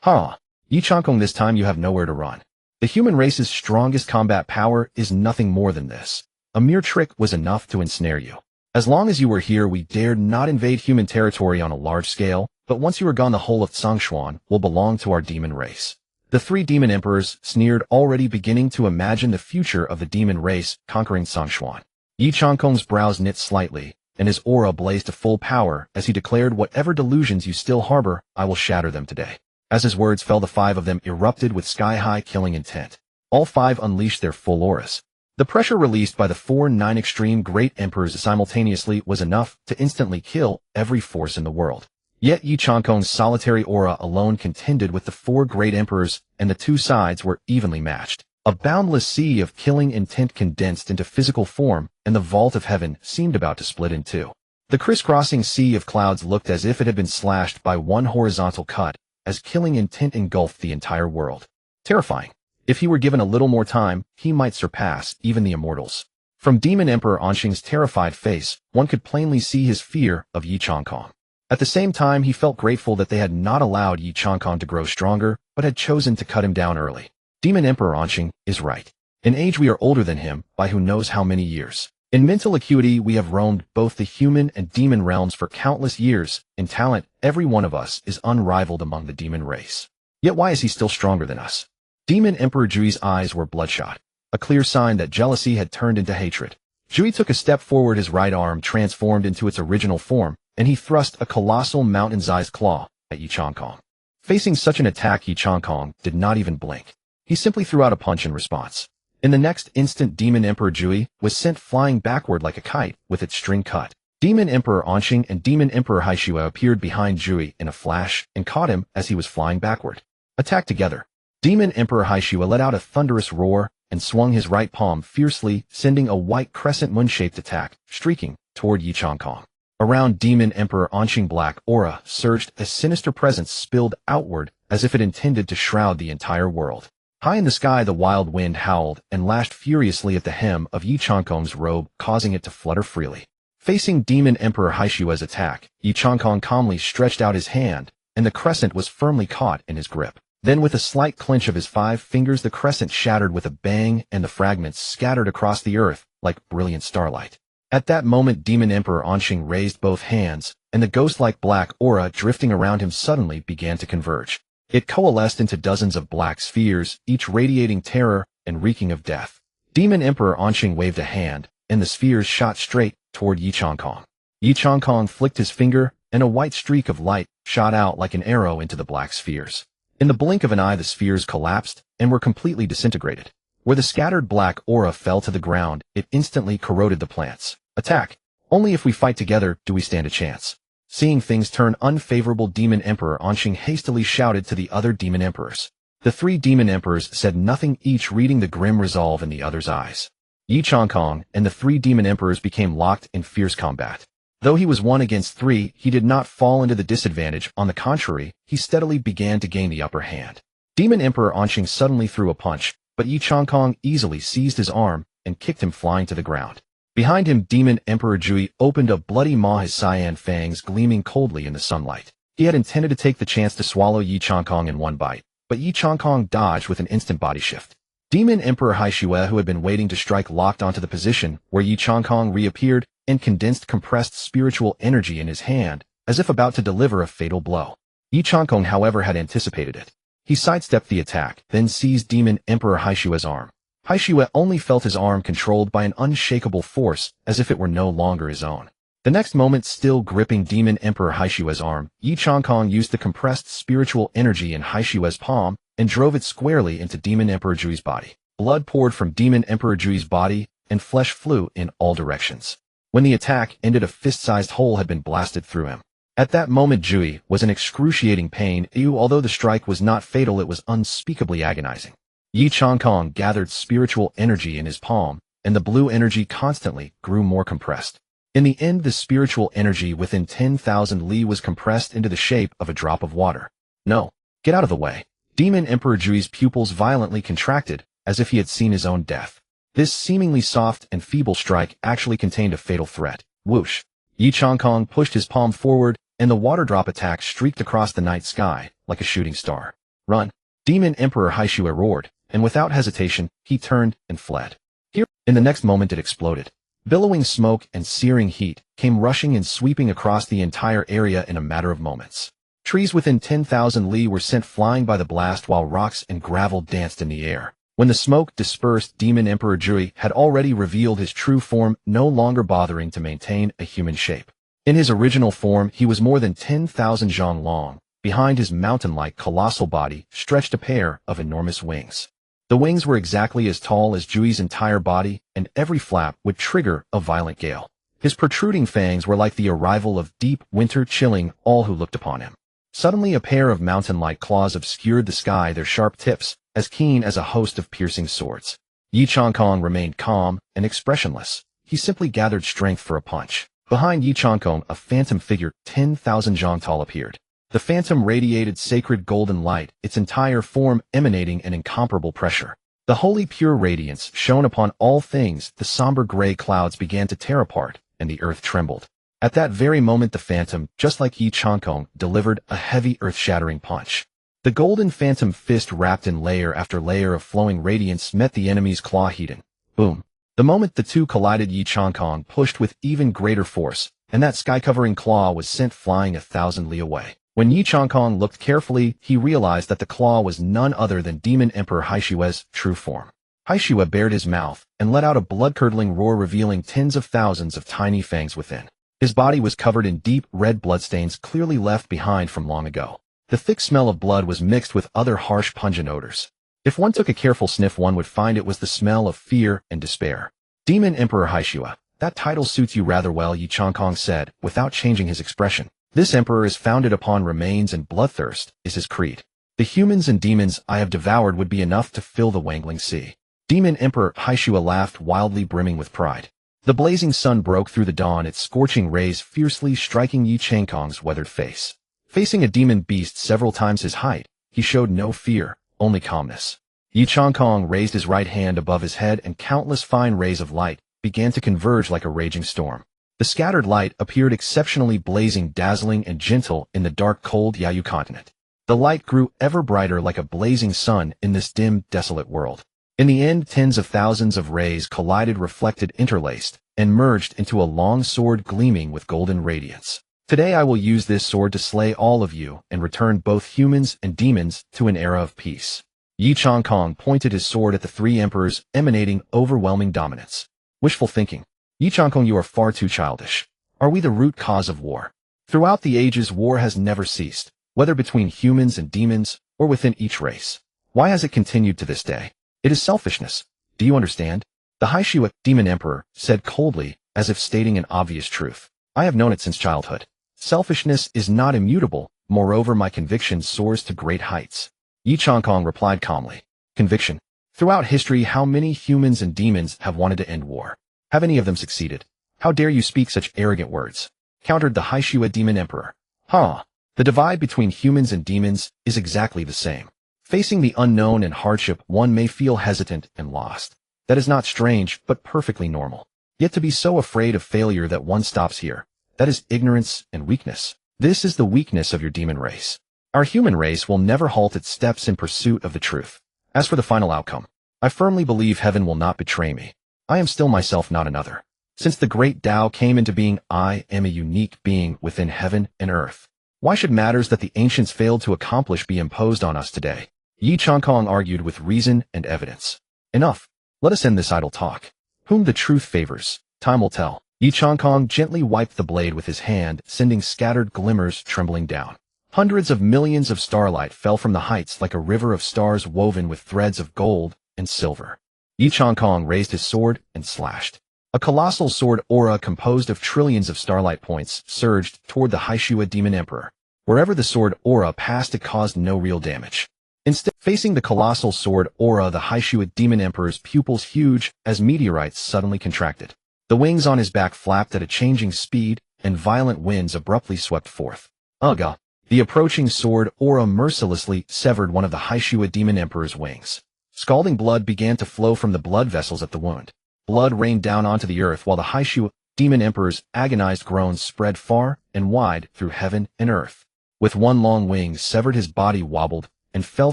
Huh. Yi Changkong, this time you have nowhere to run. The human race's strongest combat power is nothing more than this. A mere trick was enough to ensnare you. As long as you were here, we dared not invade human territory on a large scale, but once you are gone, the whole of Cangxuan will belong to our demon race. The three demon emperors sneered, already beginning to imagine the future of the demon race conquering Cangxuan. Yi Changkong's brows knit slightly, and his aura blazed to full power as he declared, "Whatever delusions you still harbor, I will shatter them today." As his words fell, the five of them erupted with sky-high killing intent. All five unleashed their full auras. The pressure released by the 4-9 extreme great emperors simultaneously was enough to instantly kill every force in the world. Yet Yi Changkong's solitary aura alone contended with the 4 great emperors, and the 2 sides were evenly matched. A boundless sea of killing intent condensed into physical form, and the vault of heaven seemed about to split in two. The crisscrossing sea of clouds looked as if it had been slashed by one horizontal cut, as killing intent engulfed the entire world. Terrifying. If he were given a little more time, he might surpass even the immortals. From Demon Emperor Anxing's terrified face, one could plainly see his fear of Yi Changkong. At the same time, he felt grateful that they had not allowed Yi Changkong to grow stronger, but had chosen to cut him down early. Demon Emperor Anxing is right. In age we are older than him, by who knows how many years. In mental acuity we have roamed both the human and demon realms for countless years. In talent, every one of us is unrivaled among the demon race. Yet why is he still stronger than us? Demon Emperor Jui's eyes were bloodshot, a clear sign that jealousy had turned into hatred. Jui took a step forward, his right arm transformed into its original form, and he thrust a colossal mountain-sized claw at Yi Changkong. Facing such an attack, Yi Changkong did not even blink. He simply threw out a punch in response. In the next instant, Demon Emperor Jui was sent flying backward like a kite with its string cut. Demon Emperor Anxing and Demon Emperor Haishua appeared behind Jui in a flash and caught him as he was flying backward. Attacked together. Demon Emperor Haishua let out a thunderous roar and swung his right palm fiercely, sending a white crescent moon-shaped attack streaking toward Yi Changkong. Around Demon Emperor Anxing, black aura surged, a sinister presence spilled outward as if it intended to shroud the entire world. High in the sky, the wild wind howled and lashed furiously at the hem of Yi Changkong's robe, causing it to flutter freely. Facing Demon Emperor Haishua's attack, Yi Changkong calmly stretched out his hand, and the crescent was firmly caught in his grip. Then with a slight clench of his 5 fingers, the crescent shattered with a bang, and the fragments scattered across the earth like brilliant starlight. At that moment, Demon Emperor Anxing raised both hands, and the ghost-like black aura drifting around him suddenly began to converge. It coalesced into dozens of black spheres, each radiating terror and reeking of death. Demon Emperor Anxing waved a hand, and the spheres shot straight toward Yi Changkong. Yi Changkong flicked his finger, and a white streak of light shot out like an arrow into the black spheres. In the blink of an eye, the spheres collapsed and were completely disintegrated. Where the scattered black aura fell to the ground, it instantly corroded the plants. Attack! Only if we fight together do we stand a chance. Seeing things turn unfavorable, Demon Emperor Anxing hastily shouted to the other demon emperors. The 3 demon emperors said nothing, each reading the grim resolve in the other's eyes. Yi Changkong and the 3 demon emperors became locked in fierce combat. Though he was 1 against 3, he did not fall into the disadvantage. On the contrary, he steadily began to gain the upper hand. Demon Emperor Anxing suddenly threw a punch, but Yi Changkong easily seized his arm and kicked him flying to the ground. Behind him, Demon Emperor Jui opened a bloody maw, his cyan fangs gleaming coldly in the sunlight. He had intended to take the chance to swallow Yi Changkong in one bite, but Yi Changkong dodged with an instant body shift. Demon Emperor Haishue, who had been waiting to strike, locked onto the position where Yi Changkong reappeared and condensed compressed spiritual energy in his hand, as if about to deliver a fatal blow. Yi Changkong, however, had anticipated it. He sidestepped the attack, then seized Demon Emperor Haishue's arm. Haishue only felt his arm controlled by an unshakable force, as if it were no longer his own. The next moment, still gripping Demon Emperor Haishue's arm, Yi Changkong used the compressed spiritual energy in Haishue's palm and drove it squarely into Demon Emperor Jui's body. Blood poured from Demon Emperor Jui's body, and flesh flew in all directions. When the attack ended, a fist-sized hole had been blasted through him. At that moment, Jui was in excruciating pain. Although the strike was not fatal, it was unspeakably agonizing. Yi Changkong gathered spiritual energy in his palm, and the blue energy constantly grew more compressed. In the end, the spiritual energy within 10,000 li was compressed into the shape of a drop of water. No, get out of the way. Demon Emperor Jui's pupils violently contracted, as if he had seen his own death. This seemingly soft and feeble strike actually contained a fatal threat. Whoosh! Yi Changkong pushed his palm forward, and the water drop attack streaked across the night sky like a shooting star. Run! Demon Emperor Haishue roared, and without hesitation, he turned and fled. Here, in the next moment, it exploded. Billowing smoke and searing heat came rushing and sweeping across the entire area in a matter of moments. Trees within 10,000 li were sent flying by the blast while rocks and gravel danced in the air. When the smoke dispersed, Demon Emperor Jui had already revealed his true form, no longer bothering to maintain a human shape. In his original form, he was more than 10,000 zhang long. Behind his mountain-like colossal body stretched a pair of enormous wings. The wings were exactly as tall as Jui's entire body, and every flap would trigger a violent gale. His protruding fangs were like the arrival of deep winter, chilling all who looked upon him. Suddenly a pair of mountain-like claws obscured the sky, their sharp tips as keen as a host of piercing swords. Yi Changkong remained calm and expressionless. He simply gathered strength for a punch. Behind Yi Changkong, a phantom figure 10,000 zhang tall appeared. The phantom radiated sacred golden light, its entire form emanating an incomparable pressure. The holy pure radiance shone upon all things. The somber gray clouds began to tear apart, and the earth trembled. At that very moment the phantom, just like Yi Changkong, delivered a heavy earth-shattering punch. The golden phantom fist wrapped in layer after layer of flowing radiance met the enemy's claw heated. Boom. The moment the two collided, Yi Changkong pushed with even greater force, and that sky-covering claw was sent flying 1,000 li away. When Yi Changkong looked carefully, he realized that the claw was none other than Demon Emperor Haishue's true form. Haishue bared his mouth and let out a blood-curdling roar, revealing tens of thousands of tiny fangs within. His body was covered in deep red bloodstains clearly left behind from long ago. The thick smell of blood was mixed with other harsh pungent odors. If one took a careful sniff, one would find it was the smell of fear and despair. Demon Emperor Haishue, that title suits you rather well, Yi Changkong said, without changing his expression. This emperor is founded upon remains, and bloodthirst is his creed. The humans and demons I have devoured would be enough to fill the Wangling Sea. Demon Emperor Haishue laughed wildly, brimming with pride. The blazing sun broke through the dawn, its scorching rays fiercely striking Yi Changkong's weathered face. Facing a demon beast several times his height, he showed no fear, only calmness. Yi Changkong raised his right hand above his head, and countless fine rays of light began to converge like a raging storm. The scattered light appeared exceptionally blazing, dazzling, and gentle in the dark, cold Yayu continent. The light grew ever brighter like a blazing sun in this dim, desolate world. In the end, tens of thousands of rays collided, reflected, interlaced, and merged into a long sword gleaming with golden radiance. Today I will use this sword to slay all of you and return both humans and demons to an era of peace. Yi Changkong pointed his sword at the three emperors, emanating overwhelming dominance. Wishful thinking. Yi Changkong, you are far too childish. Are we the root cause of war? Throughout the ages, war has never ceased, whether between humans and demons or within each race. Why has it continued to this day? It is selfishness. Do you understand? The Haishue Demon Emperor said coldly, as if stating an obvious truth. I have known it since childhood. Selfishness is not immutable. Moreover, my conviction soars to great heights. Yi Changkong replied calmly. Conviction. Throughout history, how many humans and demons have wanted to end war? Have any of them succeeded? How dare you speak such arrogant words? Countered the Haishue Demon Emperor. The divide between humans and demons is exactly the same. Facing the unknown and hardship, one may feel hesitant and lost. That is not strange, but perfectly normal. Yet to be so afraid of failure that one stops here, that is ignorance and weakness. This is the weakness of your demon race. Our human race will never halt its steps in pursuit of the truth. As for the final outcome, I firmly believe heaven will not betray me. I am still myself, not another. Since the Great Dao came into being, I am a unique being within heaven and earth. Why should matters that the ancients failed to accomplish be imposed on us today? Yi Changkong argued with reason and evidence. Enough. Let us end this idle talk. Whom the truth favors, time will tell. Yi Changkong gently wiped the blade with his hand, sending scattered glimmers trembling down. Hundreds of millions of starlight fell from the heights like a river of stars woven with threads of gold and silver. Yi Changkong raised his sword and slashed. A colossal sword aura composed of trillions of starlight points surged toward the Haishue Demon Emperor. Wherever the sword aura passed, it caused no real damage. Instead, facing the colossal sword aura, the Haishue Demon Emperor's pupils, huge as meteorites, suddenly contracted. The wings on his back flapped at a changing speed, and violent winds abruptly swept forth. Ugh! The approaching sword aura mercilessly severed one of the Haishue Demon Emperor's wings. Scalding blood began to flow from the blood vessels at the wound. Blood rained down onto the earth while the Haishue Demon Emperor's agonized groans spread far and wide through heaven and earth. With one long wing severed, his body wobbled and fell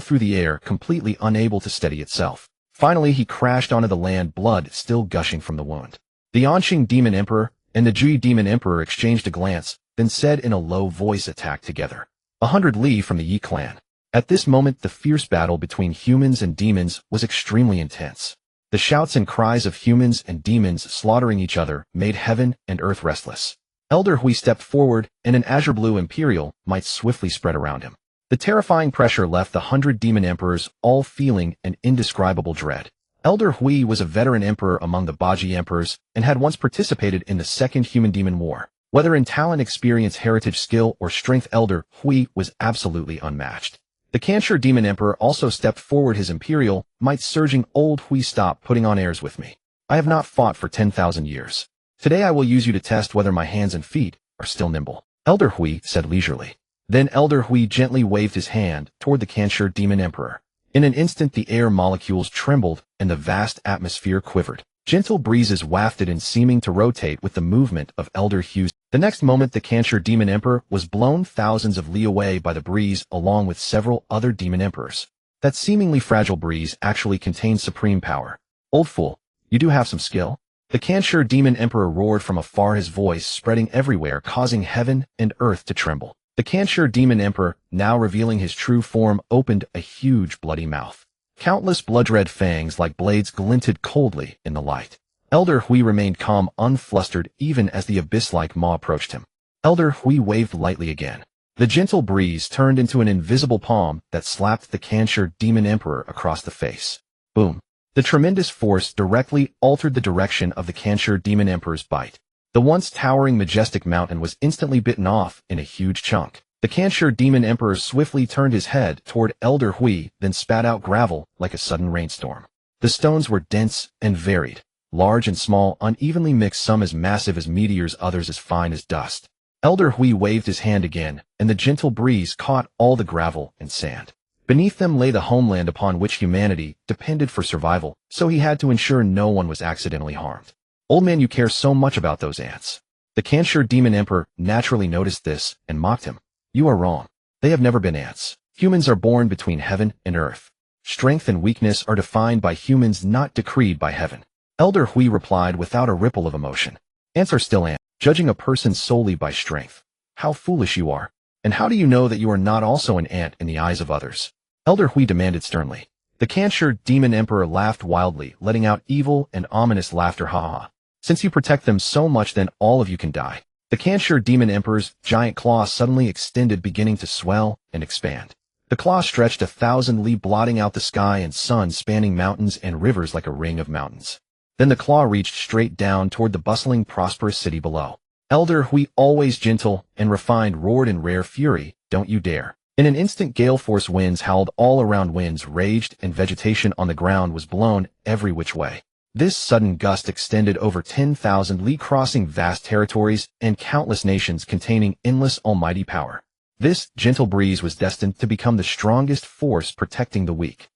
through the air, completely unable to steady itself. Finally, he crashed onto the land, blood still gushing from the wound. The Anqing Demon Emperor and the Jui Demon Emperor exchanged a glance, then said in a low voice, attack together. 100 li from the Yi clan. At this moment, the fierce battle between humans and demons was extremely intense. The shouts and cries of humans and demons slaughtering each other made heaven and earth restless. Elder Hui stepped forward, and an azure blue Imperial might swiftly spread around him. The terrifying pressure left the 100 demon emperors all feeling an indescribable dread. Elder Hui was a veteran emperor among the Baji emperors and had once participated in the Second Human-Demon War. Whether in talent, experience, heritage, skill, or strength, Elder Hui was absolutely unmatched. The Cangxuan Demon Emperor also stepped forward, his Imperial might surging. Old Hui, stop putting on airs with me. I have not fought for 10,000 years. Today I will use you to test whether my hands and feet are still nimble. Elder Hui said leisurely. Then Elder Hui gently waved his hand toward the Cangxuan Demon Emperor. In an instant the air molecules trembled and the vast atmosphere quivered. Gentle breezes wafted in, seeming to rotate with the movement of Elder Hui's. The next moment the Cangxuan Demon Emperor was blown thousands of li away by the breeze along with several other demon emperors. That seemingly fragile breeze actually contained supreme power. Old fool, you do have some skill? The Cangxuan Demon Emperor roared from afar, his voice spreading everywhere, causing heaven and earth to tremble. The Cangxuan Demon Emperor, now revealing his true form, opened a huge bloody mouth. Countless blood-red fangs like blades glinted coldly in the light. Elder Hui remained calm, unflustered, even as the abyss-like maw approached him. Elder Hui waved lightly again. The gentle breeze turned into an invisible palm that slapped the Cangxuan Demon Emperor across the face. Boom. The tremendous force directly altered the direction of the Cangxuan Demon Emperor's bite. The once towering majestic mountain was instantly bitten off in a huge chunk. The Cangxuan Demon Emperor swiftly turned his head toward Elder Hui, then spat out gravel like a sudden rainstorm. The stones were dense and varied, large and small, unevenly mixed, some as massive as meteors, others as fine as dust. Elder Hui waved his hand again, and the gentle breeze caught all the gravel and sand. Beneath them lay the homeland upon which humanity depended for survival, so he had to ensure no one was accidentally harmed. Old man, you care so much about those ants. The Cangxuan Demon Emperor naturally noticed this and mocked him. You are wrong. They have never been ants. Humans are born between heaven and earth. Strength and weakness are defined by humans, not decreed by heaven. Elder Hui replied without a ripple of emotion. Ants are still ants, judging a person solely by strength. How foolish you are. And how do you know that you are not also an ant in the eyes of others? Elder Hui demanded sternly. The Cangxuan Demon Emperor laughed wildly, letting out evil and ominous laughter. Ha ha. Since you protect them so much, then all of you can die. The Cangxuan Demon Emperor's giant claw suddenly extended, beginning to swell and expand. The claw stretched 1,000 li, blotting out the sky and sun, spanning mountains and rivers like a ring of mountains. Then the claw reached straight down toward the bustling, prosperous city below. Elder Hui, always gentle and refined, roared in rare fury, don't you dare. In an instant, gale-force winds howled all around, winds raged, and vegetation on the ground was blown every which way. This sudden gust extended over 10,000 li, crossing vast territories and countless nations, containing endless almighty power. This gentle breeze was destined to become the strongest force protecting the weak.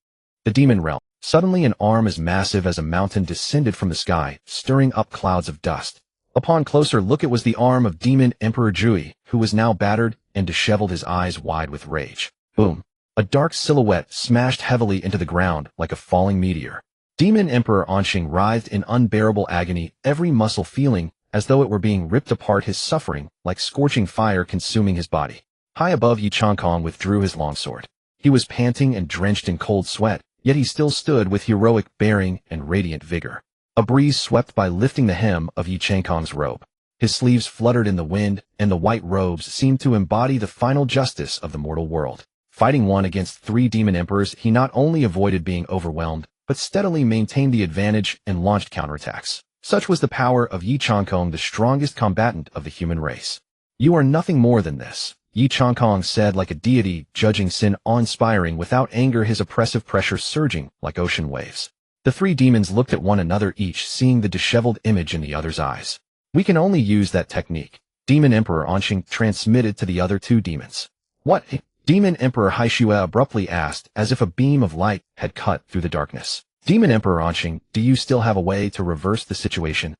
The demon realm. Suddenly an arm as massive as a mountain descended from the sky, stirring up clouds of dust. Upon closer look, it was the arm of Demon Emperor Jui, who was now battered and disheveled, his eyes wide with rage. Boom. A dark silhouette smashed heavily into the ground like a falling meteor. Demon Emperor Anqing writhed in unbearable agony, every muscle feeling as though it were being ripped apart, his suffering like scorching fire consuming his body. High above, Yi Changkong withdrew his longsword. He was panting and drenched in cold sweat, yet he still stood with heroic bearing and radiant vigor. A breeze swept by, lifting the hem of Yi Changkong's robe. His sleeves fluttered in the wind, and the white robes seemed to embody the final justice of the mortal world. Fighting one against 3 demon emperors, he not only avoided being overwhelmed, but steadily maintained the advantage and launched counterattacks. Such was the power of Yi Changkong, the strongest combatant of the human race. You are nothing more than this, Yi Changkong said like a deity, judging sin, awe-inspiring without anger, his oppressive pressure surging like ocean waves. The 3 demons looked at one another, each seeing the disheveled image in the other's eyes. We can only use that technique, Demon Emperor Anqing transmitted to the other 2 demons. What? Demon Emperor Haishue abruptly asked, as if a beam of light had cut through the darkness. Demon Emperor Anqing, do you still have a way to reverse the situation?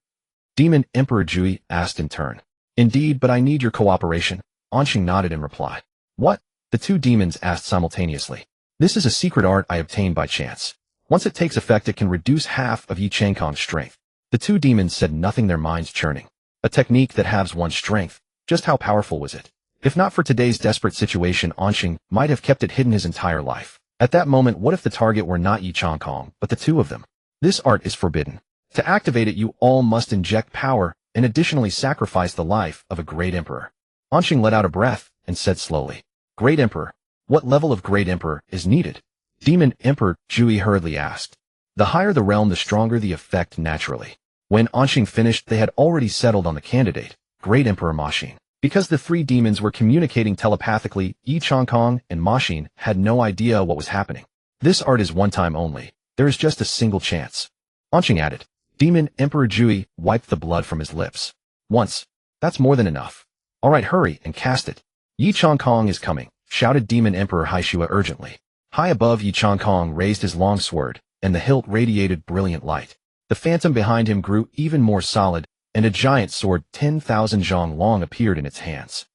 Demon Emperor Jui asked in turn. Indeed, but I need your cooperation. Anqing nodded in reply. What? The 2 demons asked simultaneously. This is a secret art I obtained by chance. Once it takes effect, it can reduce half of Yi Changkong's strength. The two demons said nothing, their minds churning. A technique that halves one's strength. Just how powerful was it? If not for today's desperate situation, Anqing might have kept it hidden his entire life. At that moment, what if the target were not Yi Changkong, but the two of them? This art is forbidden. To activate it, you all must inject power and additionally sacrifice the life of a great emperor. Anqing let out a breath and said slowly, Great Emperor, what level of Great Emperor is needed? Demon Emperor Jui hurriedly asked. The higher the realm, the stronger the effect naturally. When Anqing finished, they had already settled on the candidate, Great Emperor Ma Xin. Because the three demons were communicating telepathically, Yi Changkong and Ma Xin had no idea what was happening. This art is one time only. There is just a single chance. Anqing added. Demon Emperor Jui wiped the blood from his lips. Once. That's more than enough. All right, hurry and cast it. Yi Changkong is coming, shouted Demon Emperor Haishua urgently. High above, Yi Changkong raised his long sword, and the hilt radiated brilliant light. The phantom behind him grew even more solid, and a giant sword 10,000 zhang long appeared in its hands.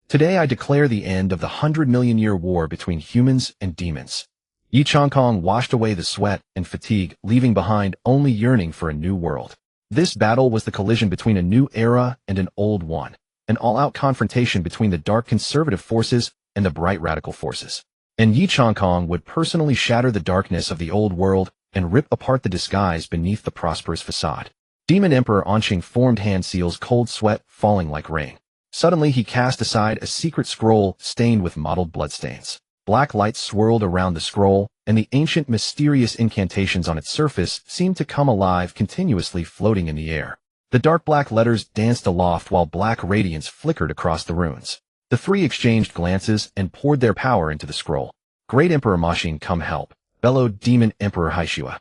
Today I declare the end of the 100-million-year war between humans and demons. Yi Changkong washed away the sweat and fatigue, leaving behind only yearning for a new world. This battle was the collision between a new era and an old one, an all-out confrontation between the dark conservative forces and the bright radical forces. And Yi Changkong would personally shatter the darkness of the old world and rip apart the disguise beneath the prosperous facade. Demon Emperor Anqing formed hand seals, cold sweat falling like rain. Suddenly he cast aside a secret scroll stained with mottled bloodstains. Black light swirled around the scroll, and the ancient mysterious incantations on its surface seemed to come alive, continuously floating in the air. The dark black letters danced aloft while black radiance flickered across the runes. The three exchanged glances and poured their power into the scroll. Great Emperor Ma Xin, come help, bellowed Demon Emperor Haishua.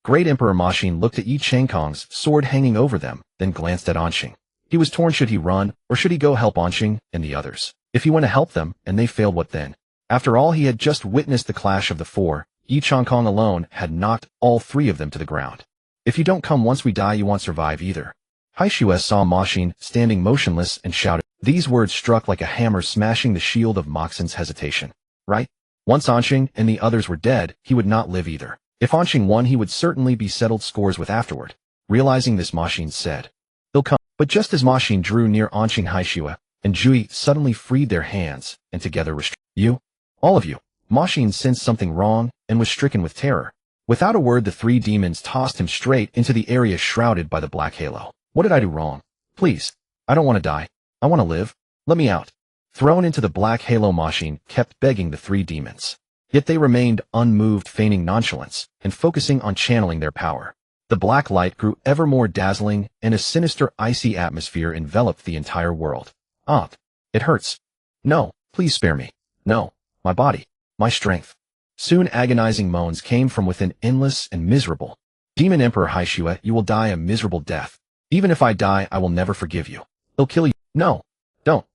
Great Emperor Ma Xin looked at Yi Changkong's sword hanging over them, then glanced at Anqing. He was torn. Should he run, or should he go help Anqing and the others? If he went to help them, and they failed, what then? After all, he had just witnessed the clash of the four. Yi Changkong alone had knocked all three of them to the ground. If you don't come once we die, you won't survive either. Haishua saw Ma Xin standing motionless and shouted. These words struck like a hammer, smashing the shield of Ma Xin's hesitation. Right? Once Anqing and the others were dead, he would not live either. If Anqing won, he would certainly be settled scores with afterward. Realizing this, Ma Xin said, They'll come. But just as Ma Xin drew near, Anqing, Haishua, and Jui suddenly freed their hands, and together restrained. You? All of you. Ma Xin sensed something wrong, and was stricken with terror. Without a word, the three demons tossed him straight into the area shrouded by the black halo. What did I do wrong? Please. I don't want to die. I want to live. Let me out. Thrown into the black halo, Ma Xin kept begging the three demons. Yet they remained unmoved, feigning nonchalance, and focusing on channeling their power. The black light grew ever more dazzling, and a sinister, icy atmosphere enveloped the entire world. It hurts. No, please spare me. No, my body, my strength. Soon agonizing moans came from within, endless and miserable. Demon Emperor Haishua, you will die a miserable death. Even if I die, I will never forgive you. They'll kill you. No, don't.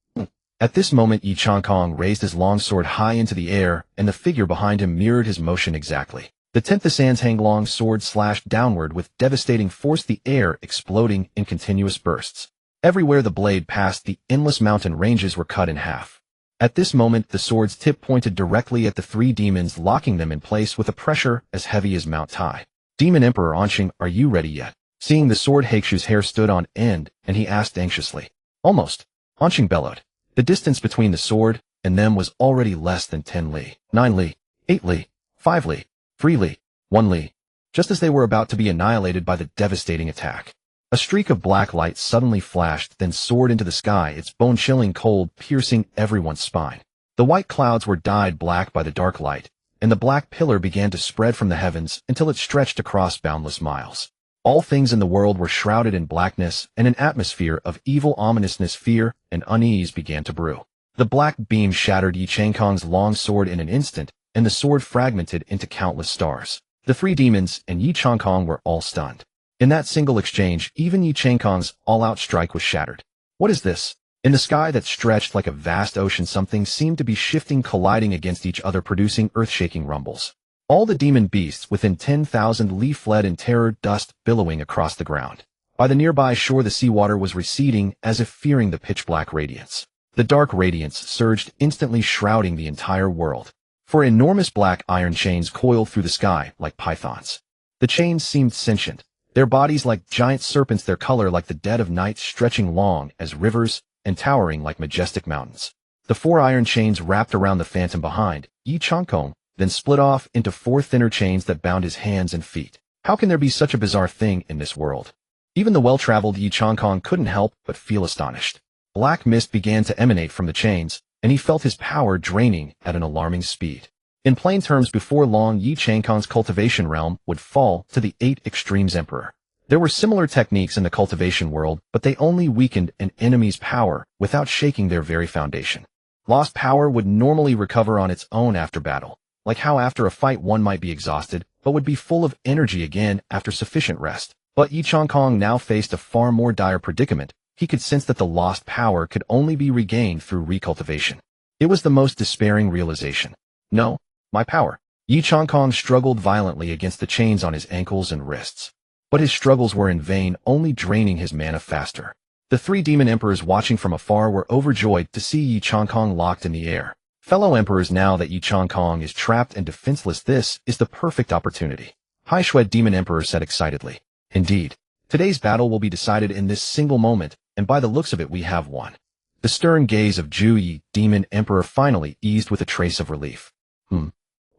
At this moment, Yi Changkong raised his long sword high into the air, and the figure behind him mirrored his motion exactly. The 10th San's Hanglong sword slashed downward with devastating force, the air exploding in continuous bursts. Everywhere the blade passed, the endless mountain ranges were cut in half. At this moment, the sword's tip pointed directly at the three demons, locking them in place with a pressure as heavy as Mount Tai. Demon Emperor Anqing, are you ready yet? Seeing the sword, Haishu's hair stood on end, and he asked anxiously. Almost. Anqing bellowed. The distance between the sword and them was already less than 10 li, 9 li, 8 li, 5 li, 3 li, 1 li. Just as they were about to be annihilated by the devastating attack, a streak of black light suddenly flashed, then soared into the sky, its bone-chilling cold piercing everyone's spine. The white clouds were dyed black by the dark light, and the black pillar began to spread from the heavens until it stretched across boundless miles. All things in the world were shrouded in blackness, and an atmosphere of evil ominousness, fear, and unease began to brew. The black beam shattered Yi Changkong's long sword in an instant, and the sword fragmented into countless stars. The three demons and Yi Changkong were all stunned. In that single exchange, even Yi Changkong's all-out strike was shattered. What is this? In the sky that stretched like a vast ocean, something seemed to be shifting, colliding against each other, producing earth-shaking rumbles. All the demon beasts within 10,000 li fled in terror, dust billowing across the ground. By the nearby shore, the seawater was receding as if fearing the pitch-black radiance. The dark radiance surged, instantly shrouding the entire world. For enormous black iron chains coiled through the sky like pythons. The chains seemed sentient, Their bodies like giant serpents, their color like the dead of night, stretching long as rivers and towering like majestic mountains. The 4 iron chains wrapped around the phantom behind Yi Changkong, then split off into 4 thinner chains that bound his hands and feet. How can there be such a bizarre thing in this world? Even the well-traveled Yi Changkong couldn't help but feel astonished. Black mist began to emanate from the chains, and he felt his power draining at an alarming speed. In plain terms, before long, Yi Changkong's cultivation realm would fall to the 8 Extremes Emperor. There were similar techniques in the cultivation world, but they only weakened an enemy's power without shaking their very foundation. Lost power would normally recover on its own after battle, like how after a fight one might be exhausted, but would be full of energy again after sufficient rest. But Yi Changkong now faced a far more dire predicament. He could sense that the lost power could only be regained through recultivation. It was the most despairing realization. No, my power. Yi Changkong struggled violently against the chains on his ankles and wrists. But his struggles were in vain, only draining his mana faster. The 3 demon emperors watching from afar were overjoyed to see Yi Changkong locked in the air. Fellow emperors, now that Yi Changkong is trapped and defenseless, this is the perfect opportunity. Hai Shui demon emperor said excitedly. Indeed, today's battle will be decided in this single moment, and by the looks of it we have won. The stern gaze of Zhu Yi, demon emperor, finally eased with a trace of relief.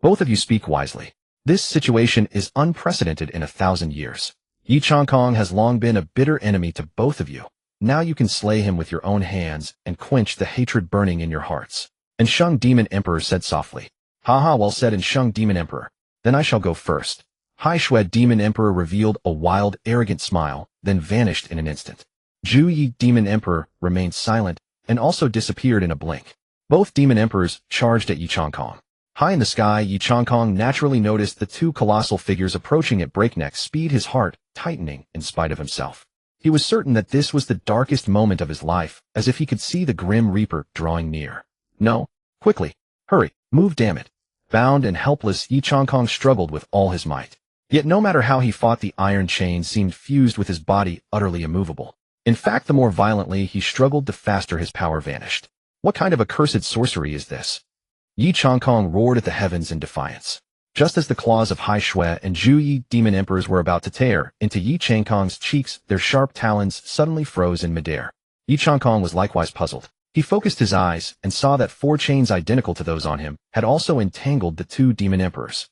Both of you speak wisely. This situation is unprecedented in 1,000 years. Yi Changkong has long been a bitter enemy to both of you. Now you can slay him with your own hands and quench the hatred burning in your hearts. And Sheng demon emperor said softly. Haha, well said. And Sheng demon emperor. Then I shall go first. Hai Shui demon emperor revealed a wild, arrogant smile, then vanished in an instant. Zhu Yi demon emperor remained silent and also disappeared in a blink. Both demon emperors charged at Yi Changkong. High in the sky, Yi Changkong naturally noticed the 2 colossal figures approaching at breakneck speed, his heart tightening in spite of himself. He was certain that this was the darkest moment of his life, as if he could see the grim reaper drawing near. No, quickly, hurry, move, damn it. Bound and helpless, Yi Changkong struggled with all his might. Yet no matter how he fought, the iron chain seemed fused with his body, utterly immovable. In fact, the more violently he struggled, the faster his power vanished. What kind of accursed sorcery is this? Yi Changkong roared at the heavens in defiance. Just as the claws of Hai Shui and Zhu Yi demon emperors were about to tear into Yi Changkong's cheeks, their sharp talons suddenly froze in midair. Yi Changkong was likewise puzzled. He focused his eyes and saw that 4 chains identical to those on him had also entangled the 2 demon emperors.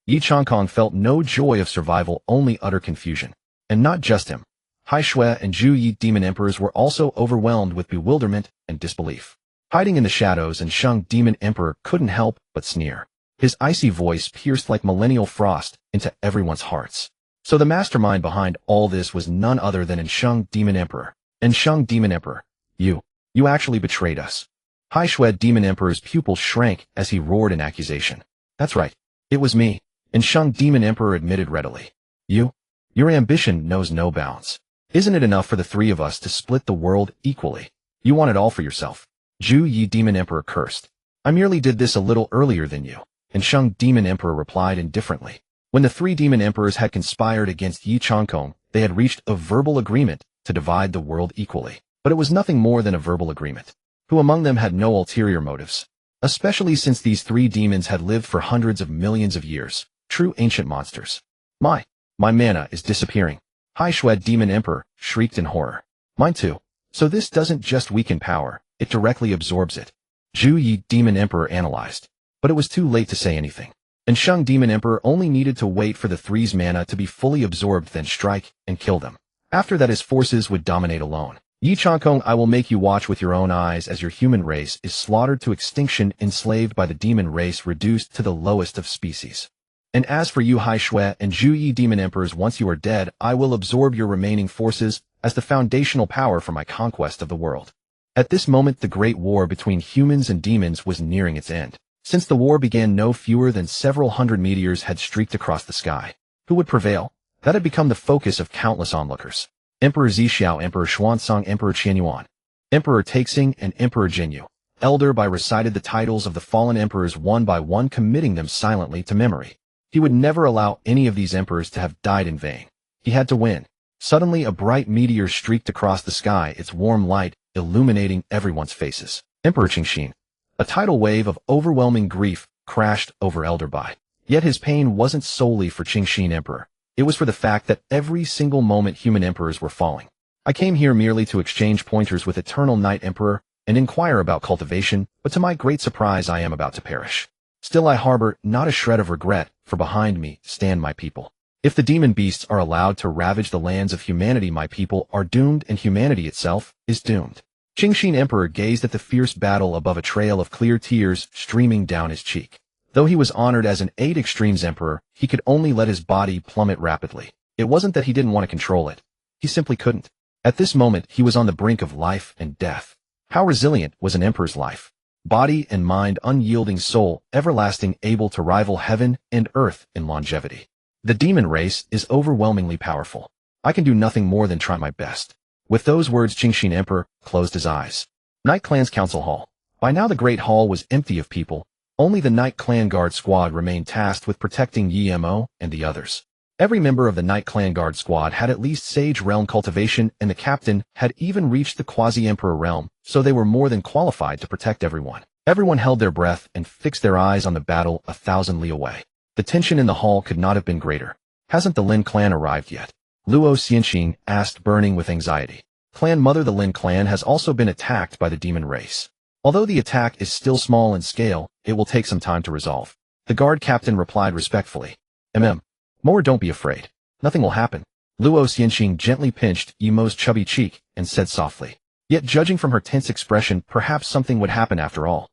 Yi Changkong felt no joy of survival, only utter confusion. And not just him. Hai Shui and Zhu Yi demon emperors were also overwhelmed with bewilderment and disbelief. Hiding in the shadows, and Sheng demon emperor couldn't help but sneer. His icy voice pierced like millennial frost into everyone's hearts. So the mastermind behind all this was none other than Sheng demon emperor. And Sheng demon emperor, you actually betrayed us. Hai Shui demon emperor's pupils shrank as he roared in accusation. That's right, it was me. And Sheng demon emperor admitted readily. Your ambition knows no bounds. Isn't it enough for the 3 of us to split the world equally? You want it all for yourself. Zhu Yi demon emperor cursed. I merely did this a little earlier than you. And Sheng demon emperor replied indifferently. When the 3 demon emperors had conspired against Yi Changkong, they had reached a verbal agreement to divide the world equally. But it was nothing more than a verbal agreement. Who among them had no ulterior motives? Especially since these 3 demons had lived for hundreds of millions of years. True ancient monsters. My mana is disappearing. Hai Shui demon emperor shrieked in horror. Mine too. So this doesn't just weaken power, it directly absorbs it. Zhu Yi demon emperor analyzed. But it was too late to say anything. And Sheng demon emperor only needed to wait for the 3's mana to be fully absorbed, then strike and kill them. After that, his forces would dominate alone. Yi Changkong, I will make you watch with your own eyes as your human race is slaughtered to extinction, enslaved by the demon race, reduced to the lowest of species. And as for you, Hai Shui and Zhu Yi demon emperors, once you are dead, I will absorb your remaining forces as the foundational power for my conquest of the world. At this moment, the great war between humans and demons was nearing its end. Since the war began, no fewer than several hundred meteors had streaked across the sky. Who would prevail? That had become the focus of countless onlookers. Emperor Zixiao, Emperor Xuanzang, Emperor Qianyuan, Emperor Taixing, and Emperor Jinyu. Elder Bai recited the titles of the fallen emperors one by one, committing them silently to memory. He would never allow any of these emperors to have died in vain. He had to win. Suddenly, a bright meteor streaked across the sky, its warm light illuminating everyone's faces. Emperor Qingxin. A tidal wave of overwhelming grief crashed over Elder Bai. Yet his pain wasn't solely for Qingxin Emperor. It was for the fact that every single moment human emperors were falling. I came here merely to exchange pointers with Eternal Night Emperor and inquire about cultivation, but to my great surprise I am about to perish. Still I harbor not a shred of regret, for behind me stand my people. If the demon beasts are allowed to ravage the lands of humanity, my people are doomed and humanity itself is doomed. Cangxuan Emperor gazed at the fierce battle above, a trail of clear tears streaming down his cheek. Though he was honored as an 8 Extremes Emperor, he could only let his body plummet rapidly. It wasn't that he didn't want to control it. He simply couldn't. At this moment, he was on the brink of life and death. How resilient was an emperor's life? Body and mind, unyielding soul, everlasting, able to rival heaven and earth in longevity. The demon race is overwhelmingly powerful. I can do nothing more than try my best. With those words, Cangxuan Emperor closed his eyes. Night Clan's Council Hall. By now the Great Hall was empty of people. Only the Night Clan Guard Squad remained tasked with protecting Yemo and the others. Every member of the Night Clan Guard Squad had at least Sage Realm cultivation, and the captain had even reached the Quasi-Emperor realm, so they were more than qualified to protect everyone. Everyone held their breath and fixed their eyes on the battle 1,000 li away. The tension in the hall could not have been greater. Hasn't the Lin clan arrived yet? Luo Xianxing asked, burning with anxiety. Clan Mother, the Lin clan has also been attacked by the demon race. Although the attack is still small in scale, it will take some time to resolve. The guard captain replied respectfully. Moer, don't be afraid. Nothing will happen. Luo Xianxing gently pinched Yemo's chubby cheek and said softly. Yet judging from her tense expression, perhaps something would happen after all.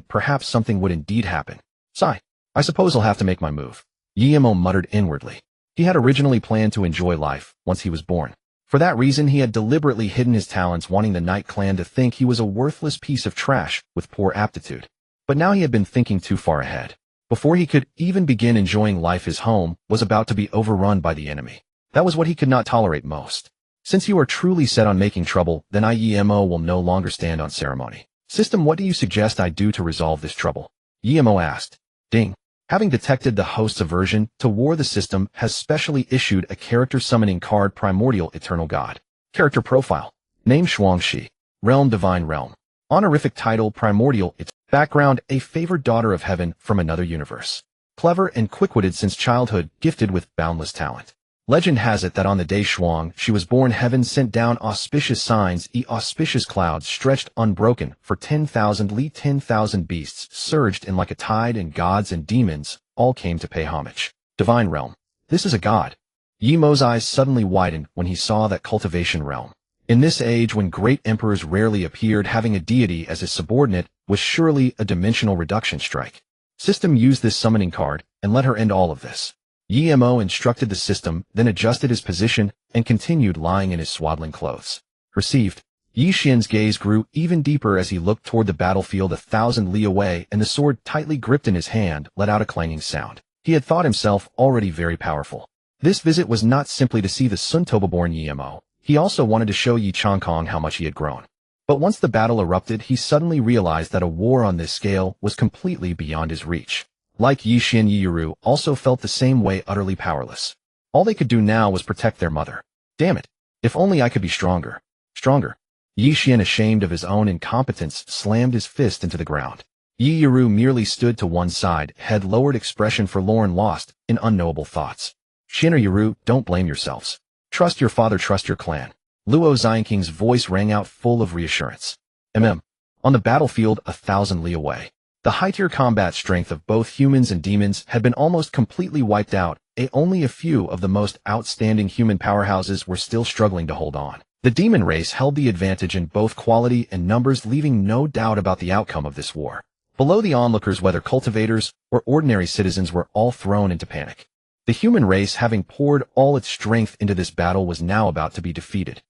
Perhaps something would indeed happen. Sigh. I suppose I'll have to make my move. Yemo muttered inwardly. He had originally planned to enjoy life once he was born. For that reason, he had deliberately hidden his talents, wanting the Night Clan to think he was a worthless piece of trash with poor aptitude. But now he had been thinking too far ahead. Before he could even begin enjoying life, his home was about to be overrun by the enemy. That was what he could not tolerate most. Since you are truly set on making trouble, then Yemo will no longer stand on ceremony. System, what do you suggest I do to resolve this trouble? Yemo asked. Ding. Having detected the host's aversion to war, the system has specially issued a character summoning card, Primordial Eternal God. Character profile. Name Shuangxi. Realm Divine Realm. Honorific title Primordial. Background, a favored daughter of heaven from another universe. Clever and quick-witted since childhood, gifted with boundless talent. Legend has it that on the day she was born, heaven sent down auspicious signs, auspicious clouds stretched unbroken for 10,000 li. 10,000 beasts surged in like a tide, and gods and demons all came to pay homage. Divine realm. This is a god. Yemo's eyes suddenly widened when he saw that cultivation realm. In this age when great emperors rarely appeared, having a deity as his subordinate was surely a dimensional reduction strike. System, used this summoning card and let her end all of this. Yemo instructed the system, then adjusted his position and continued lying in his swaddling clothes. Received. Yi Xian's gaze grew even deeper as he looked toward the battlefield 1,000 li away, and the sword tightly gripped in his hand let out a clanging sound. He had thought himself already very powerful. This visit was not simply to see the Suntoba-born Yemo. He also wanted to show Yi Changkong how much he had grown. But once the battle erupted, he suddenly realized that a war on this scale was completely beyond his reach. Like Yi Xian, Yi Yiru also felt the same way, utterly powerless. All they could do now was protect their mother. Damn it. If only I could be stronger. Stronger. Yi Xian, ashamed of his own incompetence, slammed his fist into the ground. Yi Yiru merely stood to one side, head lowered, expression forlorn, lost in unknowable thoughts. Xian or Yiru, don't blame yourselves. Trust your father, trust your clan. Luo Xianking's voice rang out full of reassurance. On the battlefield 1,000 li away. The high-tier combat strength of both humans and demons had been almost completely wiped out. Only a few of the most outstanding human powerhouses were still struggling to hold on. The demon race held the advantage in both quality and numbers, leaving no doubt about the outcome of this war. Below, the onlookers, whether cultivators or ordinary citizens, were all thrown into panic. The human race, having poured all its strength into this battle, was now about to be defeated.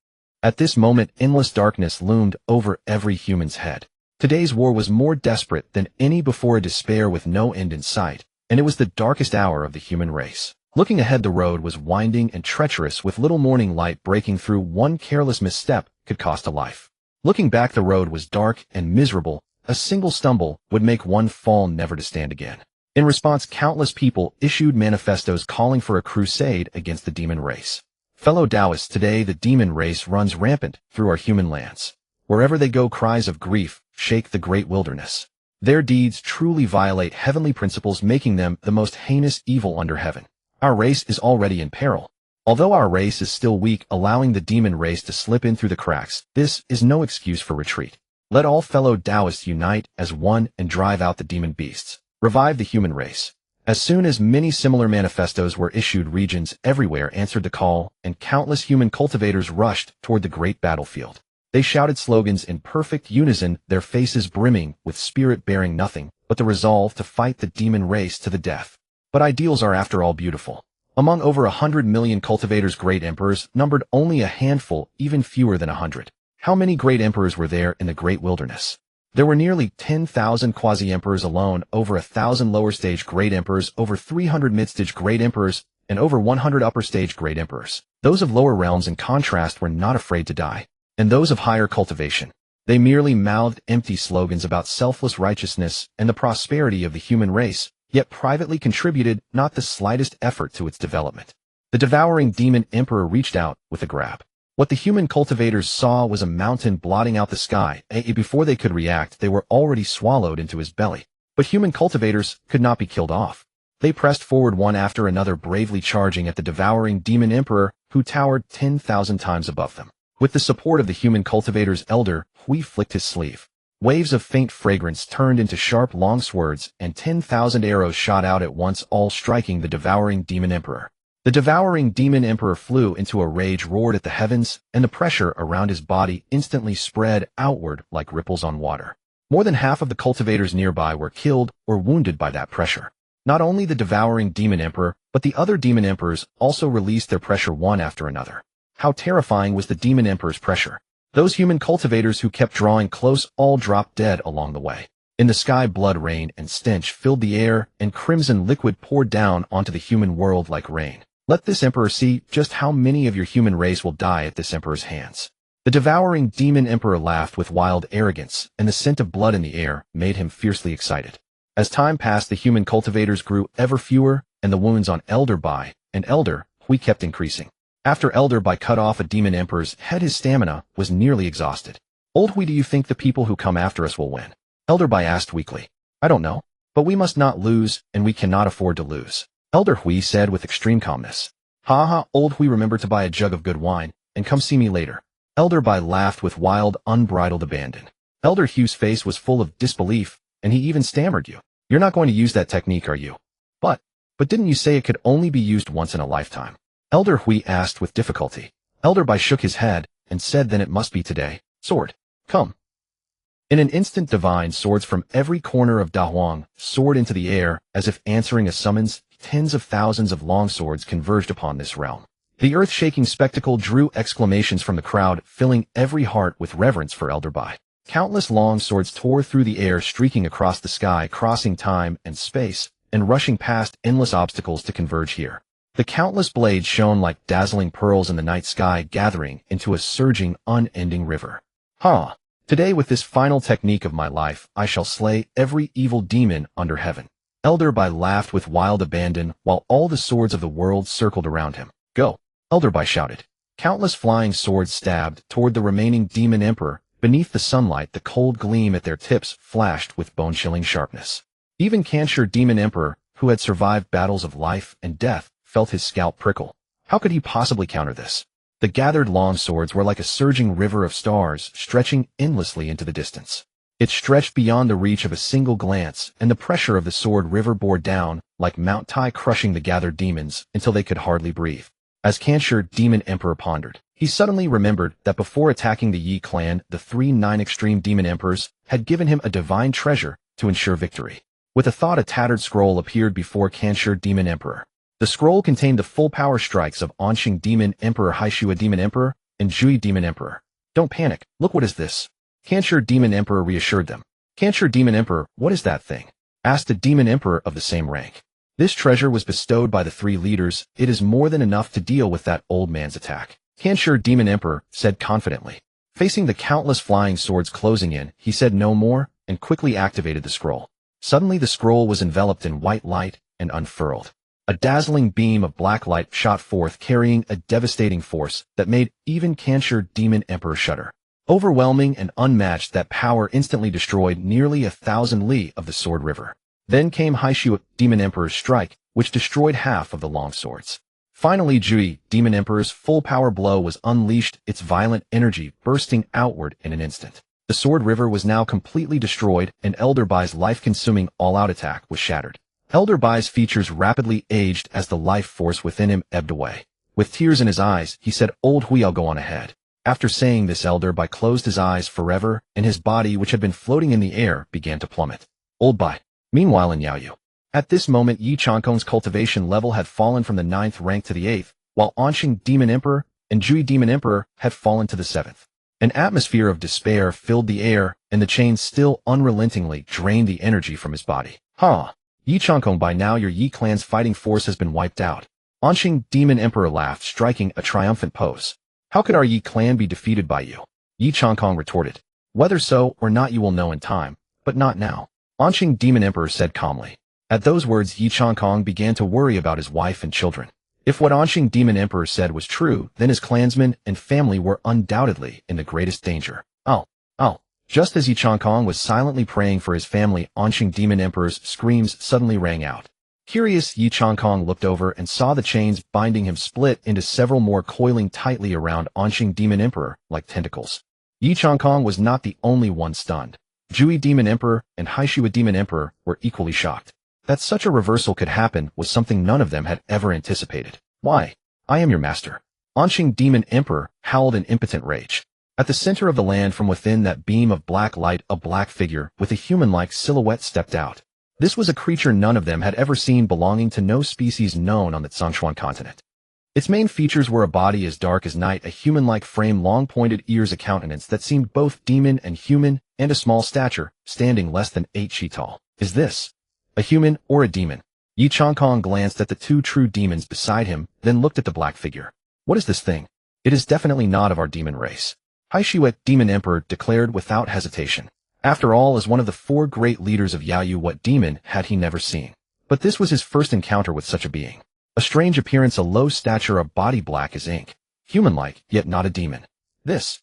At this moment, endless darkness loomed over every human's head. Today's war was more desperate than any before, a despair with no end in sight, and it was the darkest hour of the human race. Looking ahead, the road was winding and treacherous, with little morning light breaking through. One careless misstep could cost a life. Looking back, the road was dark and miserable. A single stumble would make one fall never to stand again. In response, countless people issued manifestos calling for a crusade against the demon race. Fellow Taoists, today the demon race runs rampant through our human lands. Wherever they go, cries of grief shake the great wilderness. Their deeds truly violate heavenly principles, making them the most heinous evil under heaven. Our race is already in peril. Although our race is still weak, allowing the demon race to slip in through the cracks, this is no excuse for retreat. Let all fellow Taoists unite as one and drive out the demon beasts. Revive the human race. As soon as many similar manifestos were issued, regions everywhere answered the call, and countless human cultivators rushed toward the great battlefield. They shouted slogans in perfect unison, their faces brimming with spirit bearing nothing but the resolve to fight the demon race to the death. But ideals are after all beautiful. Among over 100 million cultivators, great emperors numbered only a handful, even fewer than 100. How many great emperors were there in the great wilderness? There were nearly 10,000 quasi-emperors alone, over 1,000 lower-stage great emperors, over 300 mid-stage great emperors, and over 100 upper-stage great emperors. Those of lower realms, in contrast, were not afraid to die. And those of higher cultivation, they merely mouthed empty slogans about selfless righteousness and the prosperity of the human race, yet privately contributed not the slightest effort to its development. The devouring demon emperor reached out with a grab. What the human cultivators saw was a mountain blotting out the sky, and before they could react, they were already swallowed into his belly. But human cultivators could not be killed off. They pressed forward one after another, bravely charging at the devouring demon emperor, who towered 10,000 times above them. With the support of the human cultivator's elder, Hui flicked his sleeve. Waves of faint fragrance turned into sharp long swords, and 10,000 arrows shot out at once, all striking the devouring demon emperor. The devouring demon emperor flew into a rage, roared at the heavens, and the pressure around his body instantly spread outward like ripples on water. More than half of the cultivators nearby were killed or wounded by that pressure. Not only the devouring demon emperor, but the other demon emperors also released their pressure one after another. How terrifying was the demon emperor's pressure! Those human cultivators who kept drawing close all dropped dead along the way. In the sky, blood, rain, and stench filled the air, and crimson liquid poured down onto the human world like rain. Let this emperor see just how many of your human race will die at this emperor's hands. The devouring demon emperor laughed with wild arrogance, and the scent of blood in the air made him fiercely excited. As time passed, the human cultivators grew ever fewer, and the wounds on Elder Bai and Elder Hui kept increasing. After Elder Bai cut off a demon emperor's head, his stamina was nearly exhausted. Old Hui, do you think the people who come after us will win? Elder Bai asked weakly. I don't know, but we must not lose, and we cannot afford to lose. Elder Hui said with extreme calmness. Ha ha, Old Hui, remember to buy a jug of good wine, and come see me later. Elder Bai laughed with wild, unbridled abandon. Elder Hu's face was full of disbelief, and he even stammered. You're not going to use that technique, are you? But didn't you say it could only be used once in a lifetime? Elder Hui asked with difficulty. Elder Bai shook his head and said, then it must be today. Sword, come. In an instant, divine swords from every corner of Dahuang soared into the air as if answering a summons. Tens of thousands of long swords converged upon this realm. The earth-shaking spectacle drew exclamations from the crowd, filling every heart with reverence for Elder Bai. Countless long swords tore through the air, streaking across the sky, crossing time and space, and rushing past endless obstacles to converge here. The countless blades shone like dazzling pearls in the night sky, gathering into a surging, unending river. Today, with this final technique of my life, I shall slay every evil demon under heaven. Elder Bai laughed with wild abandon, while all the swords of the world circled around him. Go! Elder Bai shouted. Countless flying swords stabbed toward the remaining demon emperor. Beneath the sunlight, the cold gleam at their tips flashed with bone-chilling sharpness. Even Cangxuan demon emperor, who had survived battles of life and death, felt his scalp prickle. How could he possibly counter this? The gathered long swords were like a surging river of stars, stretching endlessly into the distance. It stretched beyond the reach of a single glance, and the pressure of the sword river bore down, like Mount Tai, crushing the gathered demons until they could hardly breathe. As Cangxuan demon emperor pondered, he suddenly remembered that before attacking the Yi clan, the 3-9 extreme demon emperors had given him a divine treasure to ensure victory. With a thought, a tattered scroll appeared before Cangxuan demon emperor. The scroll contained the full power strikes of Anqing demon emperor, Haishua demon emperor, and Zhui demon emperor. Don't panic, look, what is this? Cangxuan demon emperor reassured them. Cangxuan demon emperor, what is that thing? Asked the demon emperor of the same rank. This treasure was bestowed by the 3 leaders. It is more than enough to deal with that old man's attack. Cangxuan demon emperor said confidently. Facing the countless flying swords closing in, he said no more and quickly activated the scroll. Suddenly the scroll was enveloped in white light and unfurled. A dazzling beam of black light shot forth, carrying a devastating force that made even Cangxuan demon emperor shudder. Overwhelming and unmatched, that power instantly destroyed nearly 1,000 li of the sword river. Then came Haishu, Demon Emperor's strike, which destroyed half of the long swords. Finally, Jui, Demon Emperor's full power blow was unleashed, its violent energy bursting outward in an instant. The sword river was now completely destroyed, and Elder Bai's life-consuming all-out attack was shattered. Elder Bai's features rapidly aged as the life force within him ebbed away. With tears in his eyes, he said, "Old Hui, I'll go on ahead." After saying this, Elder Bai closed his eyes forever, and his body, which had been floating in the air, began to plummet. Old Bai. Meanwhile in Yaoyu. At this moment, Yi Changkong's cultivation level had fallen from the 9th rank to the 8th, while Anqing Demon Emperor and Jui Demon Emperor had fallen to the 7th. An atmosphere of despair filled the air, and the chains still unrelentingly drained the energy from his body. Yi Changkong, by now your Yi clan's fighting force has been wiped out. Anqing Demon Emperor laughed, striking a triumphant pose. How could our Yi clan be defeated by you? Yi Changkong retorted. Whether so or not you will know in time, but not now. Anqing Demon Emperor said calmly. At those words, Yi Changkong began to worry about his wife and children. If what Anqing Demon Emperor said was true, then his clansmen and family were undoubtedly in the greatest danger. Just as Yi Changkong was silently praying for his family, Anqing Demon Emperor's screams suddenly rang out. Curious, Yi Changkong looked over and saw the chains binding him split into several more, coiling tightly around Anqing Demon Emperor like tentacles. Yi Changkong was not the only one stunned. Jui Demon Emperor and Haishu Demon Emperor were equally shocked. That such a reversal could happen was something none of them had ever anticipated. Why? I am your master. Anqing Demon Emperor howled in impotent rage. At the center of the land, from within that beam of black light, a black figure with a human-like silhouette stepped out. This was a creature none of them had ever seen, belonging to no species known on the Cangxuan Continent. Its main features were a body as dark as night, a human-like frame, long pointed ears, a countenance that seemed both demon and human, and a small stature, standing less than 8 feet tall. Is this a human or a demon? Yi Changkong glanced at the 2 true demons beside him, then looked at the black figure. What is this thing? It is definitely not of our demon race. Haishu Demon Emperor declared without hesitation. After all, as one of the 4 great leaders of Yaoyu, what demon had he never seen? But this was his first encounter with such a being. A strange appearance, a low stature, a body black as ink. Human-like, yet not a demon. This.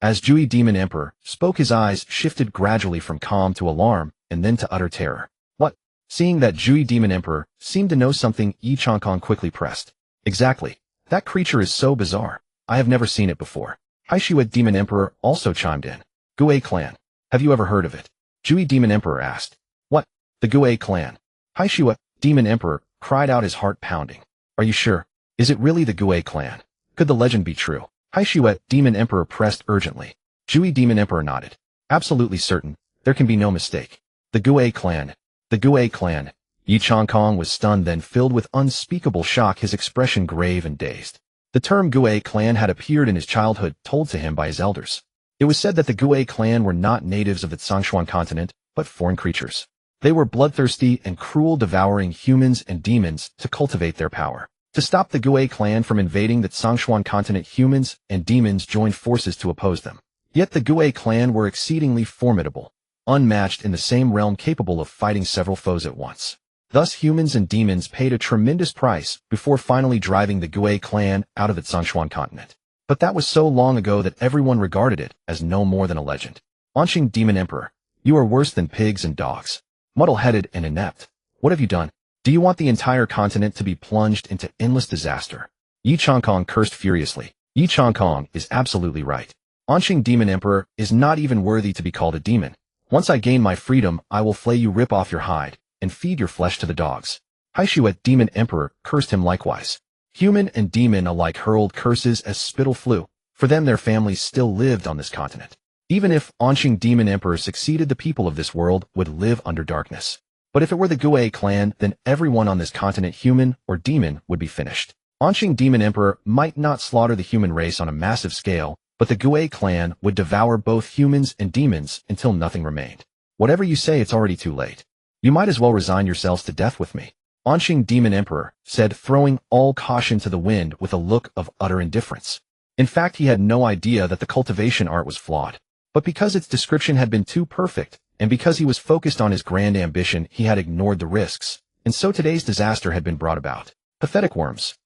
As Jui Demon Emperor spoke, his eyes shifted gradually from calm to alarm, and then to utter terror. What? Seeing that Jui Demon Emperor seemed to know something, Yi Changkong quickly pressed. Exactly. That creature is so bizarre. I have never seen it before. Haishu Demon Emperor also chimed in. Gue clan. Have you ever heard of it? Jui Demon Emperor asked. What? The Gue clan? Haishu Demon Emperor cried out, his heart pounding. Are you sure? Is it really the Gue clan? Could the legend be true? Haishu Demon Emperor pressed urgently. Jui Demon Emperor nodded. Absolutely certain. There can be no mistake. The Gue clan. The Gue clan. Yi Changkong was stunned, then filled with unspeakable shock, his expression grave and dazed. The term Gue clan had appeared in his childhood, told to him by his elders. It was said that the Gue clan were not natives of the Cangxuan Continent, but foreign creatures. They were bloodthirsty and cruel, devouring humans and demons to cultivate their power. To stop the Gue clan from invading the Cangxuan Continent, humans and demons joined forces to oppose them. Yet the Gue clan were exceedingly formidable, unmatched in the same realm, capable of fighting several foes at once. Thus humans and demons paid a tremendous price before finally driving the Gue clan out of the Cangxuan Continent. But that was so long ago that everyone regarded it as no more than a legend. Anqing Demon Emperor, you are worse than pigs and dogs. Muddle-headed and inept. What have you done? Do you want the entire continent to be plunged into endless disaster? Yi Changkong cursed furiously. Yi Changkong is absolutely right. Anqing Demon Emperor is not even worthy to be called a demon. Once I gain my freedom, I will flay you, rip off your hide, and feed your flesh to the dogs. Haishu Demon Emperor cursed him likewise. Human and demon alike hurled curses as spittle flew. For them, their families still lived on this continent. Even if Anqing Demon Emperor succeeded, the people of this world would live under darkness. But if it were the Gue clan, then everyone on this continent, human or demon, would be finished. Anqing Demon Emperor might not slaughter the human race on a massive scale, but the Gue clan would devour both humans and demons until nothing remained. Whatever you say, it's already too late. You might as well resign yourselves to death with me. Anqing Demon Emperor said, throwing all caution to the wind with a look of utter indifference. In fact, he had no idea that the cultivation art was flawed. But because its description had been too perfect, and because he was focused on his grand ambition, he had ignored the risks, and so today's disaster had been brought about. Pathetic worms.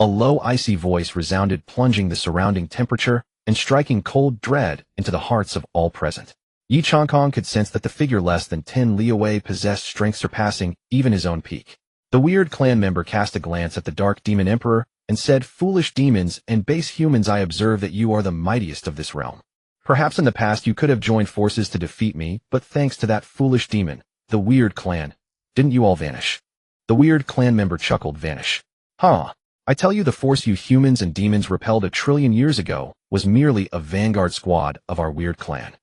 A low, icy voice resounded, plunging the surrounding temperature and striking cold dread into the hearts of all present. Yi Changkong could sense that the figure less than 10 li away possessed strength surpassing even his own peak. The weird clan member cast a glance at the Dark Demon Emperor and said, "Foolish demons and base humans, I observe that you are the mightiest of this realm. Perhaps in the past you could have joined forces to defeat me, but thanks to that foolish demon, the weird clan, didn't you all vanish?" The weird clan member chuckled. "Vanish? Huh. I tell you, the force you humans and demons repelled 1,000,000,000,000 years ago was merely a vanguard squad of our weird clan.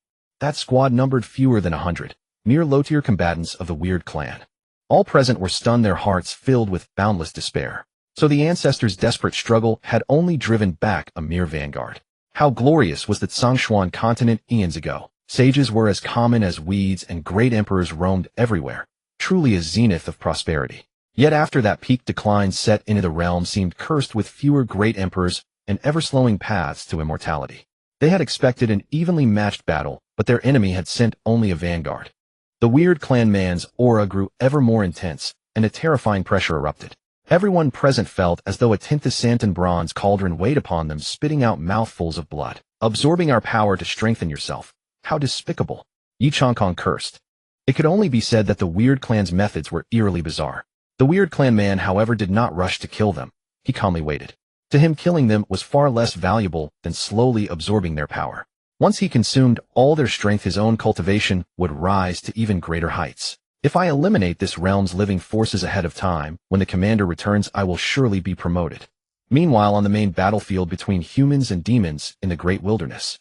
That squad numbered fewer than 100, mere low-tier combatants of the weird clan. All present were stunned, their hearts filled with boundless despair. So the ancestors' desperate struggle had only driven back a mere vanguard. How glorious was that Cangxuan Continent eons ago. Sages were as common as weeds and great emperors roamed everywhere, truly a zenith of prosperity. Yet after that peak, decline set into the realm seemed cursed with fewer great emperors and ever-slowing paths to immortality. They had expected an evenly matched battle, but their enemy had sent only a vanguard. The weird clan man's aura grew ever more intense, and a terrifying pressure erupted. Everyone present felt as though a Tinthasanthan bronze cauldron weighed upon them, spitting out mouthfuls of blood. "Absorbing our power to strengthen yourself. How despicable," Yi Changkong cursed. It could only be said that the weird clan's methods were eerily bizarre. The weird clan man, however, did not rush to kill them. He calmly waited. To him, killing them was far less valuable than slowly absorbing their power. Once he consumed all their strength, his own cultivation would rise to even greater heights. "If I eliminate this realm's living forces ahead of time, when the commander returns, I will surely be promoted." Meanwhile, on the main battlefield between humans and demons in the great wilderness,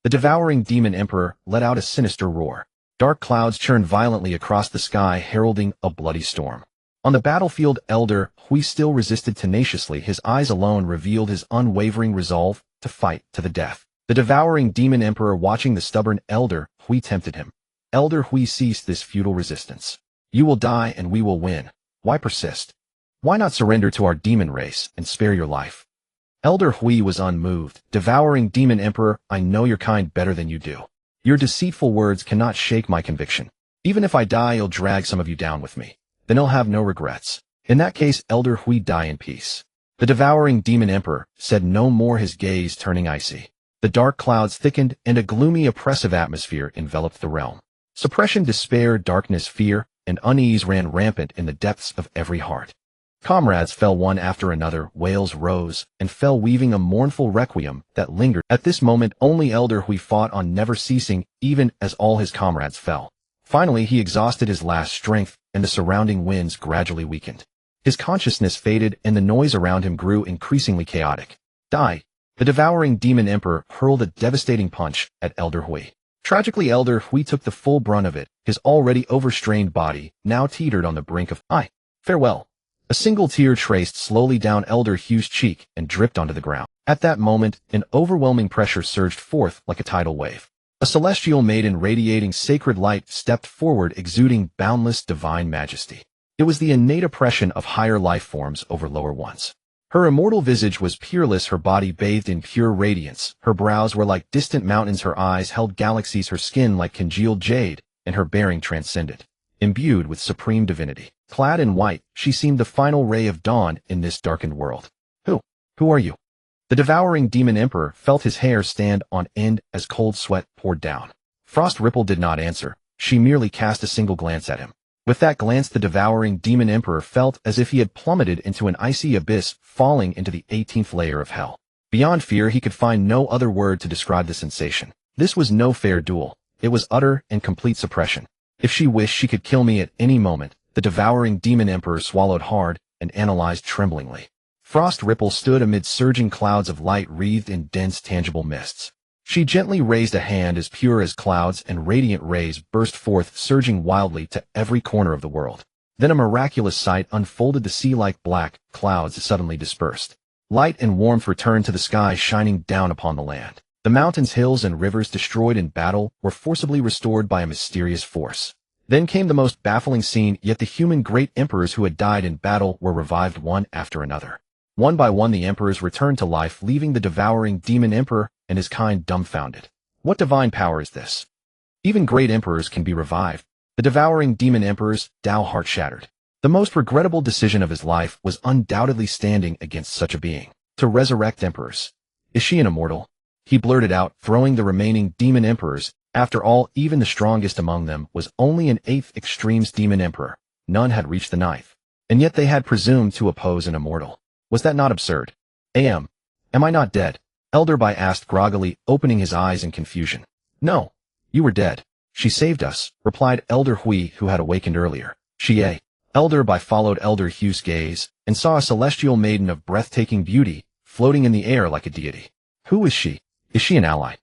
the devouring demon emperor let out a sinister roar. Dark clouds churned violently across the sky, heralding a bloody storm. On the battlefield, Elder Hui still resisted tenaciously. His eyes alone revealed his unwavering resolve to fight to the death. The devouring demon emperor, watching the stubborn Elder Hui, tempted him. Elder Hui ceased this futile resistance. "You will die and we will win. Why persist? Why not surrender to our demon race and spare your life?" Elder Hui was unmoved. "Devouring demon emperor, I know your kind better than you do. Your deceitful words cannot shake my conviction. Even if I die, you'll drag some of you down with me. Then I'll have no regrets. In that case, Elder Hui, die in peace." The devouring demon emperor said no more, his gaze turning icy. The dark clouds thickened and a gloomy, oppressive atmosphere enveloped the realm. Suppression, despair, darkness, fear, and unease ran rampant in the depths of every heart. Comrades fell one after another, wails rose and fell, weaving a mournful requiem that lingered. At this moment, only Elder Hui fought on, never ceasing, even as all his comrades fell. Finally, he exhausted his last strength, and the surrounding winds gradually weakened. His consciousness faded, and the noise around him grew increasingly chaotic. "Die!" The devouring demon emperor hurled a devastating punch at Elder Hui. Tragically, Elder Hui took the full brunt of it. His already overstrained body now teetered on the brink of farewell. A single tear traced slowly down Elder Hui's cheek and dripped onto the ground. At that moment, an overwhelming pressure surged forth like a tidal wave. A celestial maiden radiating sacred light stepped forward, exuding boundless divine majesty. It was the innate oppression of higher life forms over lower ones. Her immortal visage was peerless, her body bathed in pure radiance. Her brows were like distant mountains, her eyes held galaxies, her skin like congealed jade, and her bearing transcendent, imbued with supreme divinity. Clad in white, she seemed the final ray of dawn in this darkened world. Who are you?" The devouring demon emperor felt his hair stand on end as cold sweat poured down. Frost Ripple did not answer. She merely cast a single glance at him. With that glance, the devouring demon emperor felt as if he had plummeted into an icy abyss, falling into the 18th layer of hell. Beyond fear, he could find no other word to describe the sensation. This was no fair duel. It was utter and complete suppression. If she wished, she could kill me at any moment. The devouring demon emperor swallowed hard and analyzed tremblingly. Frost Ripple stood amid surging clouds of light wreathed in dense, tangible mists. She gently raised a hand as pure as clouds, and radiant rays burst forth, surging wildly to every corner of the world. Then a miraculous sight unfolded. The sea-like black clouds suddenly dispersed. Light and warmth returned to the sky, shining down upon the land. The mountains, hills, and rivers destroyed in battle were forcibly restored by a mysterious force. Then came the most baffling scene, yet the human great emperors who had died in battle were revived one after another. One by one, the emperors returned to life, leaving the devouring demon emperor and his kind dumbfounded. What divine power is this? Even great emperors can be revived. The devouring demon emperor's Dao heart shattered. The most regrettable decision of his life was undoubtedly standing against such a being. To resurrect emperors. Is she an immortal? He blurted out, throwing the remaining demon emperors After all, even the strongest among them was only an 8th extremes demon emperor. None had reached the 9th. And yet they had presumed to oppose an immortal. Was that not absurd? Am I not dead? Elder Bai asked groggily, opening his eyes in confusion. No. You were dead. She saved us, replied Elder Hui, who had awakened earlier. Elder Bai followed Elder Hu's gaze, and saw a celestial maiden of breathtaking beauty, floating in the air like a deity. Who is she? Is she an ally?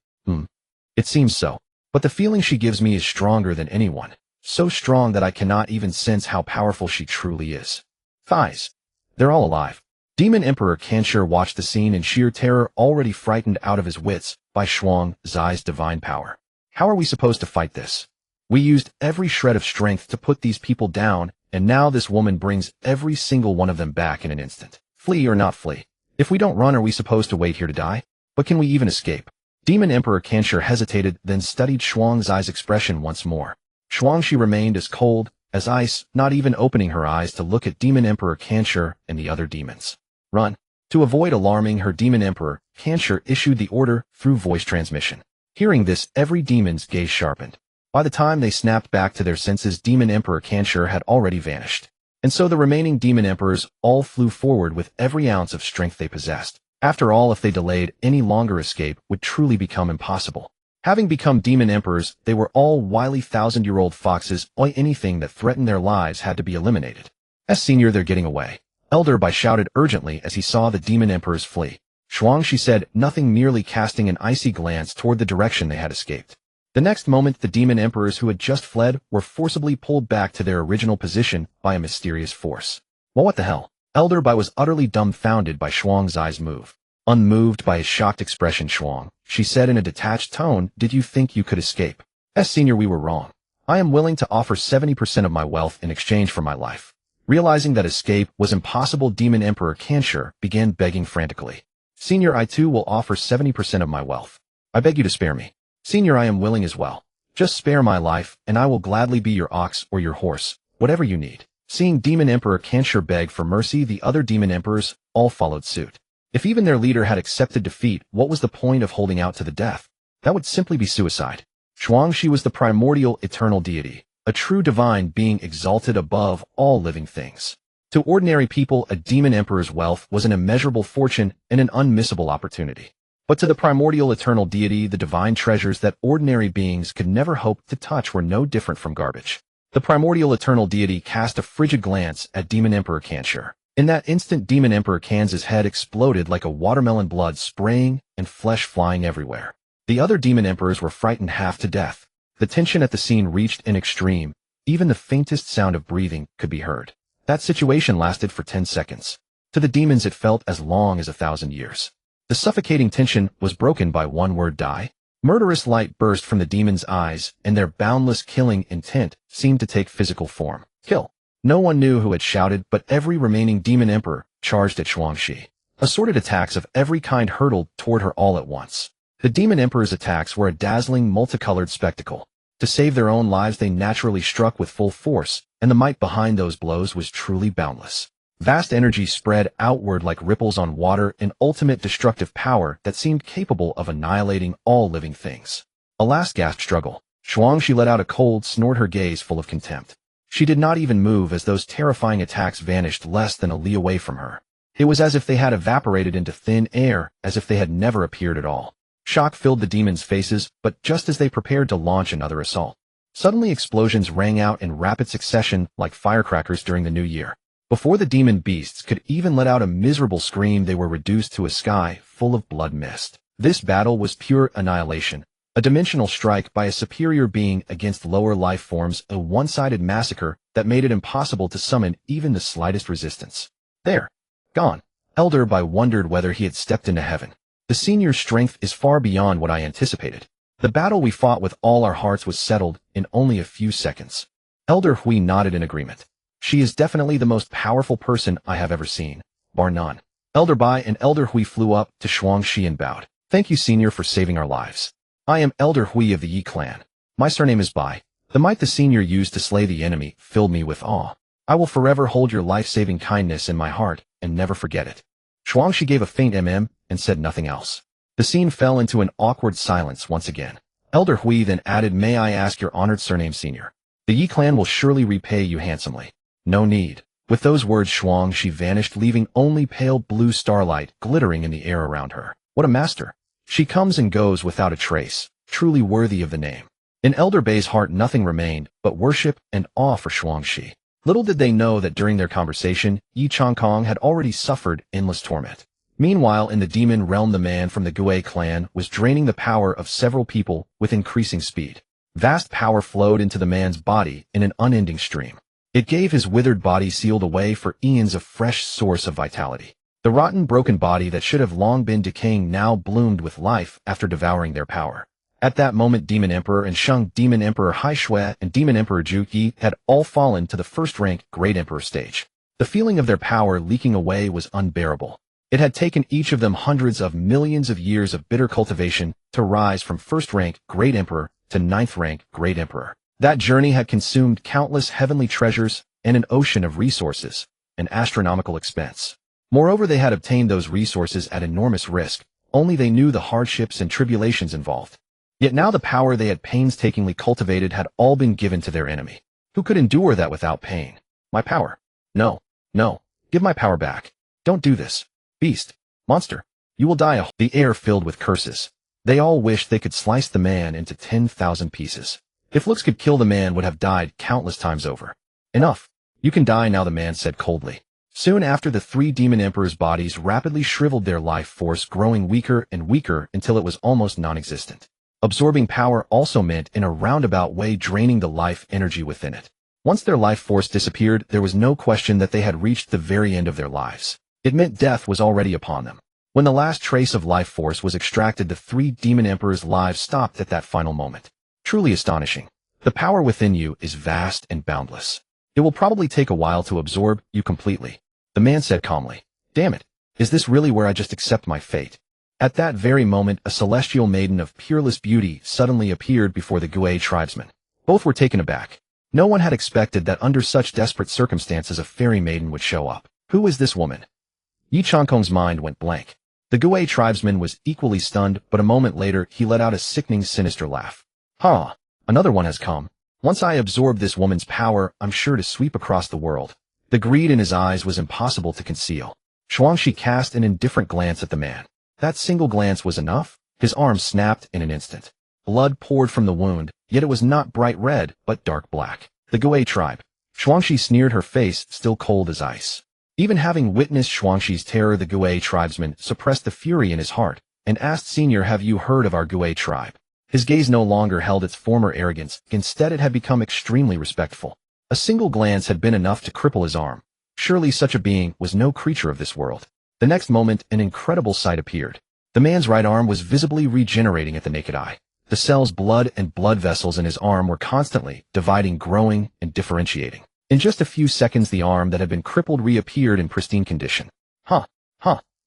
It seems so. But the feeling she gives me is stronger than anyone. So strong that I cannot even sense how powerful she truly is. Thighs. They're all alive. Demon Emperor Cangxuan watched the scene in sheer terror, already frightened out of his wits by Shuang Zai's divine power. How are we supposed to fight this? We used every shred of strength to put these people down, and now this woman brings every single one of them back in an instant. Flee or not flee? If we don't run, are we supposed to wait here to die? But can we even escape? Demon Emperor Cangxuan hesitated, then studied Shuang Zai's expression once more. She remained as cold as ice, not even opening her eyes to look at Demon Emperor Cangxuan and the other demons. Run. To avoid alarming her Demon Emperor, Cangxuan issued the order through voice transmission. Hearing this, every demon's gaze sharpened. By the time they snapped back to their senses, Demon Emperor Cangxuan had already vanished. And so the remaining demon emperors all flew forward with every ounce of strength they possessed. After all, if they delayed, any longer escape would truly become impossible. Having become demon emperors, they were all wily 1,000-year-old foxes. Anything that threatened their lives had to be eliminated. As senior, they're getting away. Elder Bai shouted urgently as he saw the demon emperors flee. Shuang, she said, nothing, merely casting an icy glance toward the direction they had escaped. The next moment, the demon emperors who had just fled were forcibly pulled back to their original position by a mysterious force. Well, what the hell? Elder Bai was utterly dumbfounded by Shuang Zai's move. Unmoved by his shocked expression, Shuang, she said in a detached tone, did you think you could escape? As senior, we were wrong. I am willing to offer 70% of my wealth in exchange for my life. Realizing that escape was impossible, Demon Emperor Cangxuan began begging frantically. Senior, I too will offer 70% of my wealth. I beg you to spare me. Senior, I am willing as well. Just spare my life, and I will gladly be your ox or your horse, whatever you need. Seeing Demon Emperor Cangxuan beg for mercy, the other demon emperors all followed suit. If even their leader had accepted defeat, what was the point of holding out to the death? That would simply be suicide. Shuang, she was the primordial eternal deity, a true divine being exalted above all living things. To ordinary people, a demon emperor's wealth was an immeasurable fortune and an unmissable opportunity. But to the primordial eternal deity, the divine treasures that ordinary beings could never hope to touch were no different from garbage. The primordial eternal deity cast a frigid glance at Demon Emperor Cangxuan. In that instant, Demon Emperor Cangxuan's head exploded like a watermelon, blood spraying and flesh flying everywhere. The other demon emperors were frightened half to death. The tension at the scene reached an extreme. Even the faintest sound of breathing could be heard. That situation lasted for 10 seconds. To the demons, it felt as long as 1,000 years. The suffocating tension was broken by one word: die. Murderous light burst from the demons' eyes, and their boundless killing intent seemed to take physical form. Kill. No one knew who had shouted, but every remaining demon emperor charged at Shuangxi. Assorted attacks of every kind hurtled toward her all at once. The demon emperor's attacks were a dazzling, multicolored spectacle. To save their own lives, they naturally struck with full force, and the might behind those blows was truly boundless. Vast energy spread outward like ripples on water, an ultimate destructive power that seemed capable of annihilating all living things. A last gasp struggle. Shuangxi let out a cold snort, her gaze full of contempt. She did not even move as those terrifying attacks vanished less than a li away from her. It was as if they had evaporated into thin air, as if they had never appeared at all. Shock filled the demons' faces, but just as they prepared to launch another assault, suddenly explosions rang out in rapid succession like firecrackers during the new year. Before the demon beasts could even let out a miserable scream, they were reduced to a sky full of blood mist. This battle was pure annihilation. A dimensional strike by a superior being against lower life forms, a one-sided massacre that made it impossible to summon even the slightest resistance. There. Gone. Elder Bai wondered whether he had stepped into heaven. The senior's strength is far beyond what I anticipated. The battle we fought with all our hearts was settled in only a few seconds. Elder Hui nodded in agreement. She is definitely the most powerful person I have ever seen, bar none. Elder Bai and Elder Hui flew up to Shuangxi and bowed. Thank you, senior, for saving our lives. I am Elder Hui of the Yi clan. My surname is Bai. The might the senior used to slay the enemy filled me with awe. I will forever hold your life-saving kindness in my heart and never forget it. Shuangxi gave a faint and said nothing else. The scene fell into an awkward silence once again. Elder Hui then added, "May I ask your honored surname, senior? The Yi clan will surely repay you handsomely." "No need." With those words, She vanished, leaving only pale blue starlight glittering in the air around her. What a master! She comes and goes without a trace, truly worthy of the name. In Elder Bei's heart nothing remained but worship and awe for Shi. Little did they know that during their conversation, Yi Changkong had already suffered endless torment. Meanwhile, in the demon realm, the man from the Gui clan was draining the power of several people with increasing speed. Vast power flowed into the man's body in an unending stream. It gave his withered body sealed away for eons a fresh source of vitality. The rotten, broken body that should have long been decaying now bloomed with life after devouring their power. At that moment, Demon Emperor and Sheng, Demon Emperor Hai Shui, and Demon Emperor Zhu Yi had all fallen to the first-rank Great Emperor stage. The feeling of their power leaking away was unbearable. It had taken each of them hundreds of millions of years of bitter cultivation to rise from first-rank Great Emperor to ninth-rank Great Emperor. That journey had consumed countless heavenly treasures and an ocean of resources, an astronomical expense. Moreover, they had obtained those resources at enormous risk, only they knew the hardships and tribulations involved. Yet now the power they had painstakingly cultivated had all been given to their enemy. Who could endure that without pain? My power. No, no, give my power back. Don't do this. Beast, monster, you will die. The air filled with curses. They all wished they could slice the man into 10,000 pieces. If looks could kill, the man would have died countless times over. Enough. You can die now, the man said coldly. Soon after, the three demon emperors' bodies rapidly shriveled, their life force growing weaker and weaker until it was almost non-existent. Absorbing power also meant, in a roundabout way, draining the life energy within it. Once their life force disappeared, there was no question that they had reached the very end of their lives. It meant death was already upon them. When the last trace of life force was extracted, the three demon emperors' lives stopped at that final moment. Truly astonishing. The power within you is vast and boundless. It will probably take a while to absorb you completely. The man said calmly. Damn it. Is this really where I just accept my fate? At that very moment, a celestial maiden of peerless beauty suddenly appeared before the Gui tribesmen. Both were taken aback. No one had expected that under such desperate circumstances a fairy maiden would show up. Who is this woman? Yi Changkong's mind went blank. The Gui tribesman was equally stunned, but a moment later he let out a sickening, sinister laugh. Ha! Another one has come. Once I absorb this woman's power, I'm sure to sweep across the world. The greed in his eyes was impossible to conceal. Shi cast an indifferent glance at the man. That single glance was enough. His arm snapped in an instant. Blood poured from the wound, yet it was not bright red, but dark black. The Gui tribe. Shi sneered, her face still cold as ice. Even having witnessed Shuangshi's terror, the Gui tribesman suppressed the fury in his heart and asked, Senior, have you heard of our Gui tribe? His gaze no longer held its former arrogance. Instead, it had become extremely respectful. A single glance had been enough to cripple his arm. Surely such a being was no creature of this world. The next moment, an incredible sight appeared. The man's right arm was visibly regenerating at the naked eye. The cells, blood and blood vessels in his arm were constantly dividing, growing, and differentiating. In just a few seconds, the arm that had been crippled reappeared in pristine condition.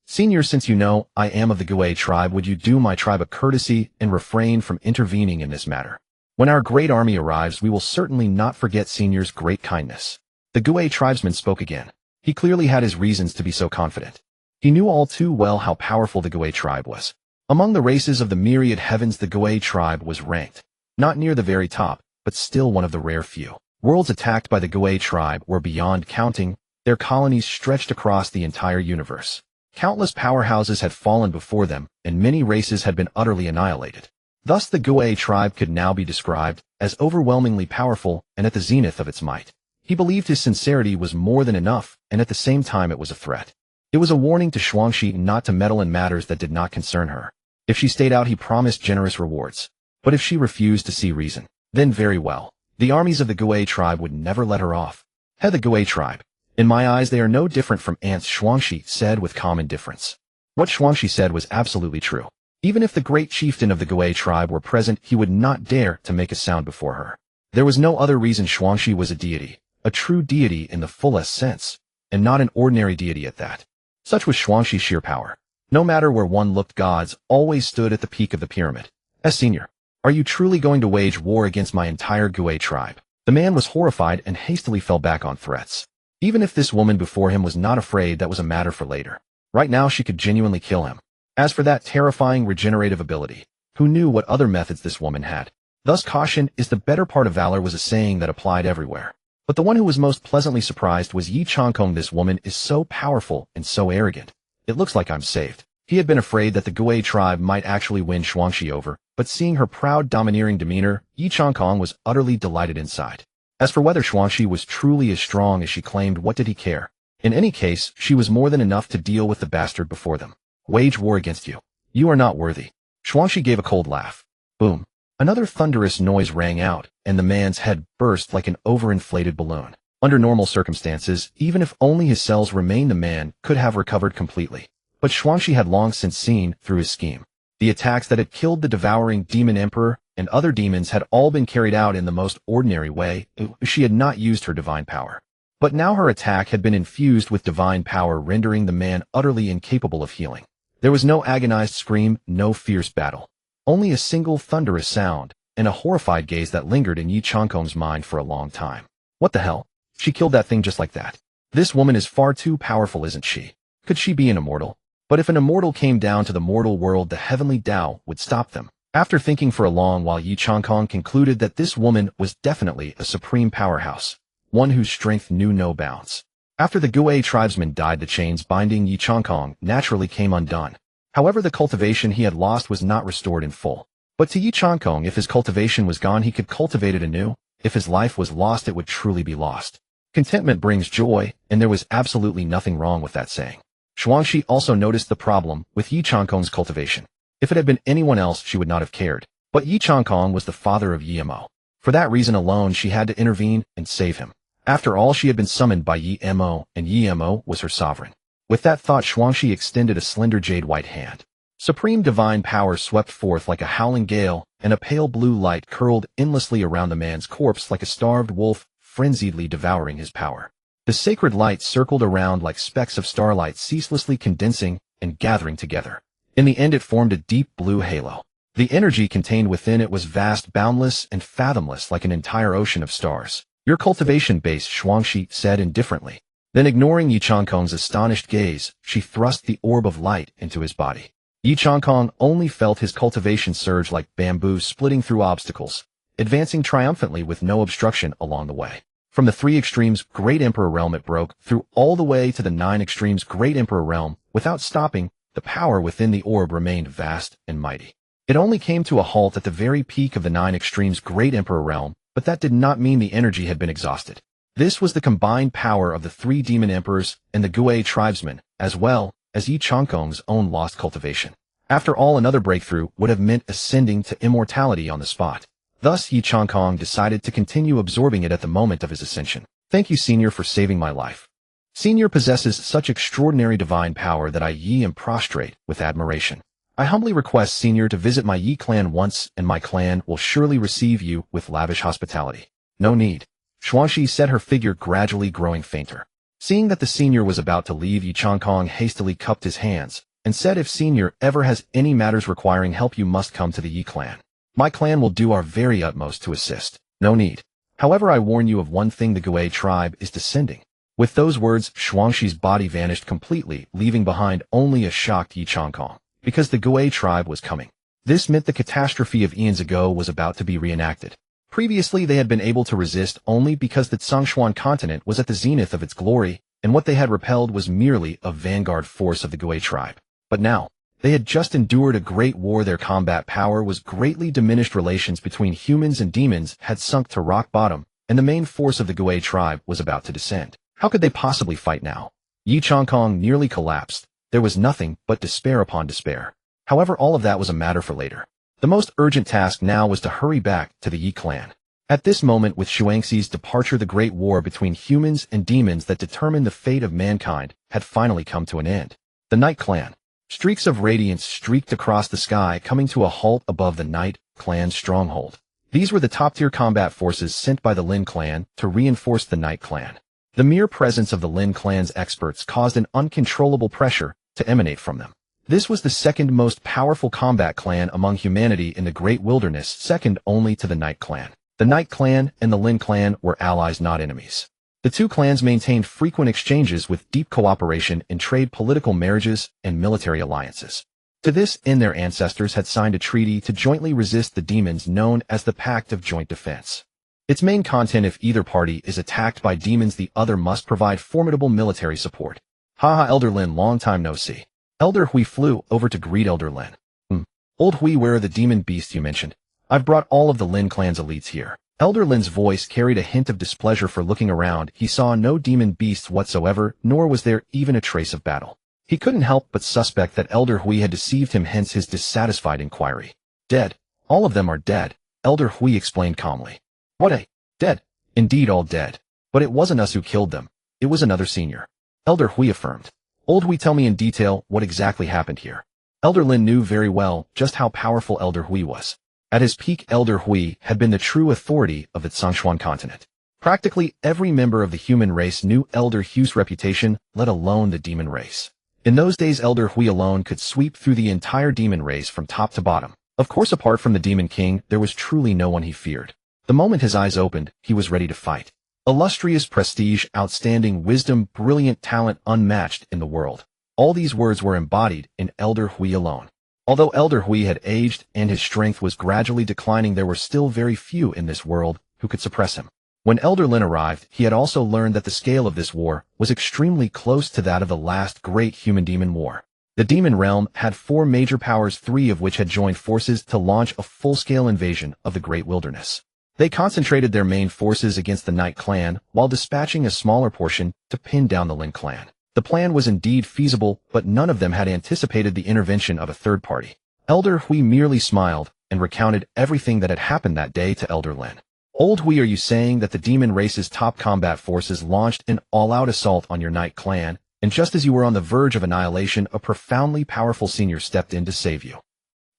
Senior, since you know I am of the Gui tribe, would you do my tribe a courtesy and refrain from intervening in this matter? When our great army arrives, we will certainly not forget Senior's great kindness. The Gui tribesman spoke again. He clearly had his reasons to be so confident. He knew all too well how powerful the Gui tribe was. Among the races of the myriad heavens, the Gui tribe was ranked. Not near the very top, but still one of the rare few. Worlds attacked by the Gui tribe were beyond counting. Their colonies stretched across the entire universe. Countless powerhouses had fallen before them, and many races had been utterly annihilated. Thus the Gui tribe could now be described as overwhelmingly powerful and at the zenith of its might. He believed his sincerity was more than enough, and at the same time it was a threat. It was a warning to Shi not to meddle in matters that did not concern her. If she stayed out, he promised generous rewards. But if she refused to see reason, then very well. The armies of the Gui tribe would never let her off. Head the Gui tribe. In my eyes, they are no different from ants, Shi said with calm indifference. What Shi said was absolutely true. Even if the great chieftain of the Gui tribe were present, he would not dare to make a sound before her. There was no other reason. Shi was a deity, a true deity in the fullest sense, and not an ordinary deity at that. Such was Shuangshi's sheer power. No matter where one looked, gods always stood at the peak of the pyramid. Senior, are you truly going to wage war against my entire Gui tribe? The man was horrified and hastily fell back on threats. Even if this woman before him was not afraid, that was a matter for later. Right now she could genuinely kill him. As for that terrifying regenerative ability, Who knew what other methods this woman had? Thus caution is the better part of valor was a saying that applied everywhere. But the one who was most pleasantly surprised was Yi Changkong. This woman is so powerful and so arrogant. It looks like I'm saved. He had been afraid that the Gui tribe might actually win Shuangxi over, but seeing her proud, domineering demeanor, Yi Changkong was utterly delighted inside. As for whether Shuangxi was truly as strong as she claimed, what did he care? In any case, she was more than enough to deal with the bastard before them. Wage war against you. You are not worthy. Shuangxi gave a cold laugh. Boom. Another thunderous noise rang out, and the man's head burst like an overinflated balloon. Under normal circumstances, even if only his cells remained, the man could have recovered completely. But Shuangxi had long since seen through his scheme. The attacks that had killed the devouring demon emperor and other demons had all been carried out in the most ordinary way. She had not used her divine power. But now her attack had been infused with divine power, rendering the man utterly incapable of healing. There was no agonized scream, no fierce battle. Only a single thunderous sound, and a horrified gaze that lingered in Yi Changkong's mind for a long time. What the hell? She killed that thing just like that. This woman is far too powerful, isn't she? Could she be an immortal? But if an immortal came down to the mortal world, the heavenly Dao would stop them. After thinking for a long while, Yi Changkong concluded that this woman was definitely a supreme powerhouse, one whose strength knew no bounds. After the Gui tribesmen died, the chains binding Yi Changkong naturally came undone. However, the cultivation he had lost was not restored in full. But to Yi Changkong, if his cultivation was gone, he could cultivate it anew. If his life was lost, it would truly be lost. Contentment brings joy, and there was absolutely nothing wrong with that saying. Shuangxi also noticed the problem with Yi Changkong's cultivation. If it had been anyone else, she would not have cared. But Yi Changkong was the father of Yi Mo. For that reason alone, she had to intervene and save him. After all, she had been summoned by Yi Mo, and Yi Mo was her sovereign. With that thought, Shuangxi extended a slender jade-white hand. Supreme divine power swept forth like a howling gale, and a pale blue light curled endlessly around the man's corpse like a starved wolf, frenziedly devouring his power. The sacred light circled around like specks of starlight, ceaselessly condensing and gathering together. In the end, it formed a deep blue halo. The energy contained within it was vast, boundless, and fathomless, like an entire ocean of stars. Your cultivation base, Shuangxi said indifferently. Then, ignoring Yi Changkong's astonished gaze, she thrust the orb of light into his body. Yi Changkong only felt his cultivation surge like bamboo splitting through obstacles, advancing triumphantly with no obstruction along the way. From the 3 extremes Great Emperor Realm, it broke through all the way to the 9 extremes Great Emperor Realm. Without stopping, the power within the orb remained vast and mighty. It only came to a halt at the very peak of the 9 extremes Great Emperor Realm, but that did not mean the energy had been exhausted. This was the combined power of the 3 demon emperors and the Gui tribesmen, as well as Yi Changkong's own lost cultivation. After all, another breakthrough would have meant ascending to immortality on the spot. Thus, Yi Changkong decided to continue absorbing it at the moment of his ascension. Thank you, Senior, for saving my life. Senior possesses such extraordinary divine power that I am prostrate with admiration. I humbly request Senior to visit my Yi clan once, and my clan will surely receive you with lavish hospitality. No need. Shuangxi said, her figure gradually growing fainter. Seeing that the Senior was about to leave, Yi Changkong hastily cupped his hands and said, if Senior ever has any matters requiring help, you must come to the Yi clan. My clan will do our very utmost to assist. No need. However, I warn you of one thing, the Gui tribe is descending. With those words, Shuangxi's body vanished completely, leaving behind only a shocked Yi Changkong. Because the Gui tribe was coming. This meant the catastrophe of eons ago was about to be reenacted. Previously, they had been able to resist only because the Cangxuan Continent was at the zenith of its glory, and what they had repelled was merely a vanguard force of the Gui tribe. But now, they had just endured a great war. Their combat power was greatly diminished. Relations between humans and demons had sunk to rock bottom, and the main force of the Gui tribe was about to descend. How could they possibly fight now? Yi Changkong nearly collapsed. There was nothing but despair upon despair. However, all of that was a matter for later. The most urgent task now was to hurry back to the Yi clan. At this moment, with Shuangxi's departure, the great war between humans and demons that determined the fate of mankind had finally come to an end. The Night Clan. Streaks of radiance streaked across the sky, coming to a halt above the Night Clan's stronghold. These were the top-tier combat forces sent by the Lin clan to reinforce the Night Clan. The mere presence of the Lin clan's experts caused an uncontrollable pressure to emanate from them. This was the second most powerful combat clan among humanity in the Great Wilderness, second only to the Night Clan. The Night Clan and the Lin clan were allies, not enemies. The two clans maintained frequent exchanges with deep cooperation in trade, political marriages, and military alliances. To this end, their ancestors had signed a treaty to jointly resist the demons known as the Pact of Joint Defense. Its main content: if either party is attacked by demons, the other must provide formidable military support. Haha, Elder Lin, long time no see. Elder Hui flew over to greet Elder Lin. Old Hui, where are the demon beasts you mentioned? I've brought all of the Lin clan's elites here. Elder Lin's voice carried a hint of displeasure, for looking around, he saw no demon beasts whatsoever, nor was there even a trace of battle. He couldn't help but suspect that Elder Hui had deceived him, hence his dissatisfied inquiry. Dead. All of them are dead, Elder Hui explained calmly. What? Dead? Indeed, all dead. But it wasn't us who killed them. It was another senior. Elder Hui affirmed. Old Hui, tell me in detail what exactly happened here. Elder Lin knew very well just how powerful Elder Hui was. At his peak, Elder Hui had been the true authority of the Cangxuan Continent. Practically every member of the human race knew Elder Hui's reputation, let alone the demon race. In those days, Elder Hui alone could sweep through the entire demon race from top to bottom. Of course, apart from the Demon King, there was truly no one he feared. The moment his eyes opened, he was ready to fight. Illustrious prestige, outstanding wisdom, brilliant talent, unmatched in the world. All these words were embodied in Elder Hui alone. Although Elder Hui had aged and his strength was gradually declining, there were still very few in this world who could suppress him. When Elder Lin arrived, he had also learned that the scale of this war was extremely close to that of the last great human-demon war. The demon realm had 4 major powers, 3 of which had joined forces to launch a full-scale invasion of the great wilderness. They concentrated their main forces against the Night Clan, while dispatching a smaller portion to pin down the Lin Clan. The plan was indeed feasible, but none of them had anticipated the intervention of a third party. Elder Hui merely smiled and recounted everything that had happened that day to Elder Lin. Old Hui, are you saying that the demon race's top combat forces launched an all-out assault on your Night Clan, and just as you were on the verge of annihilation, a profoundly powerful senior stepped in to save you?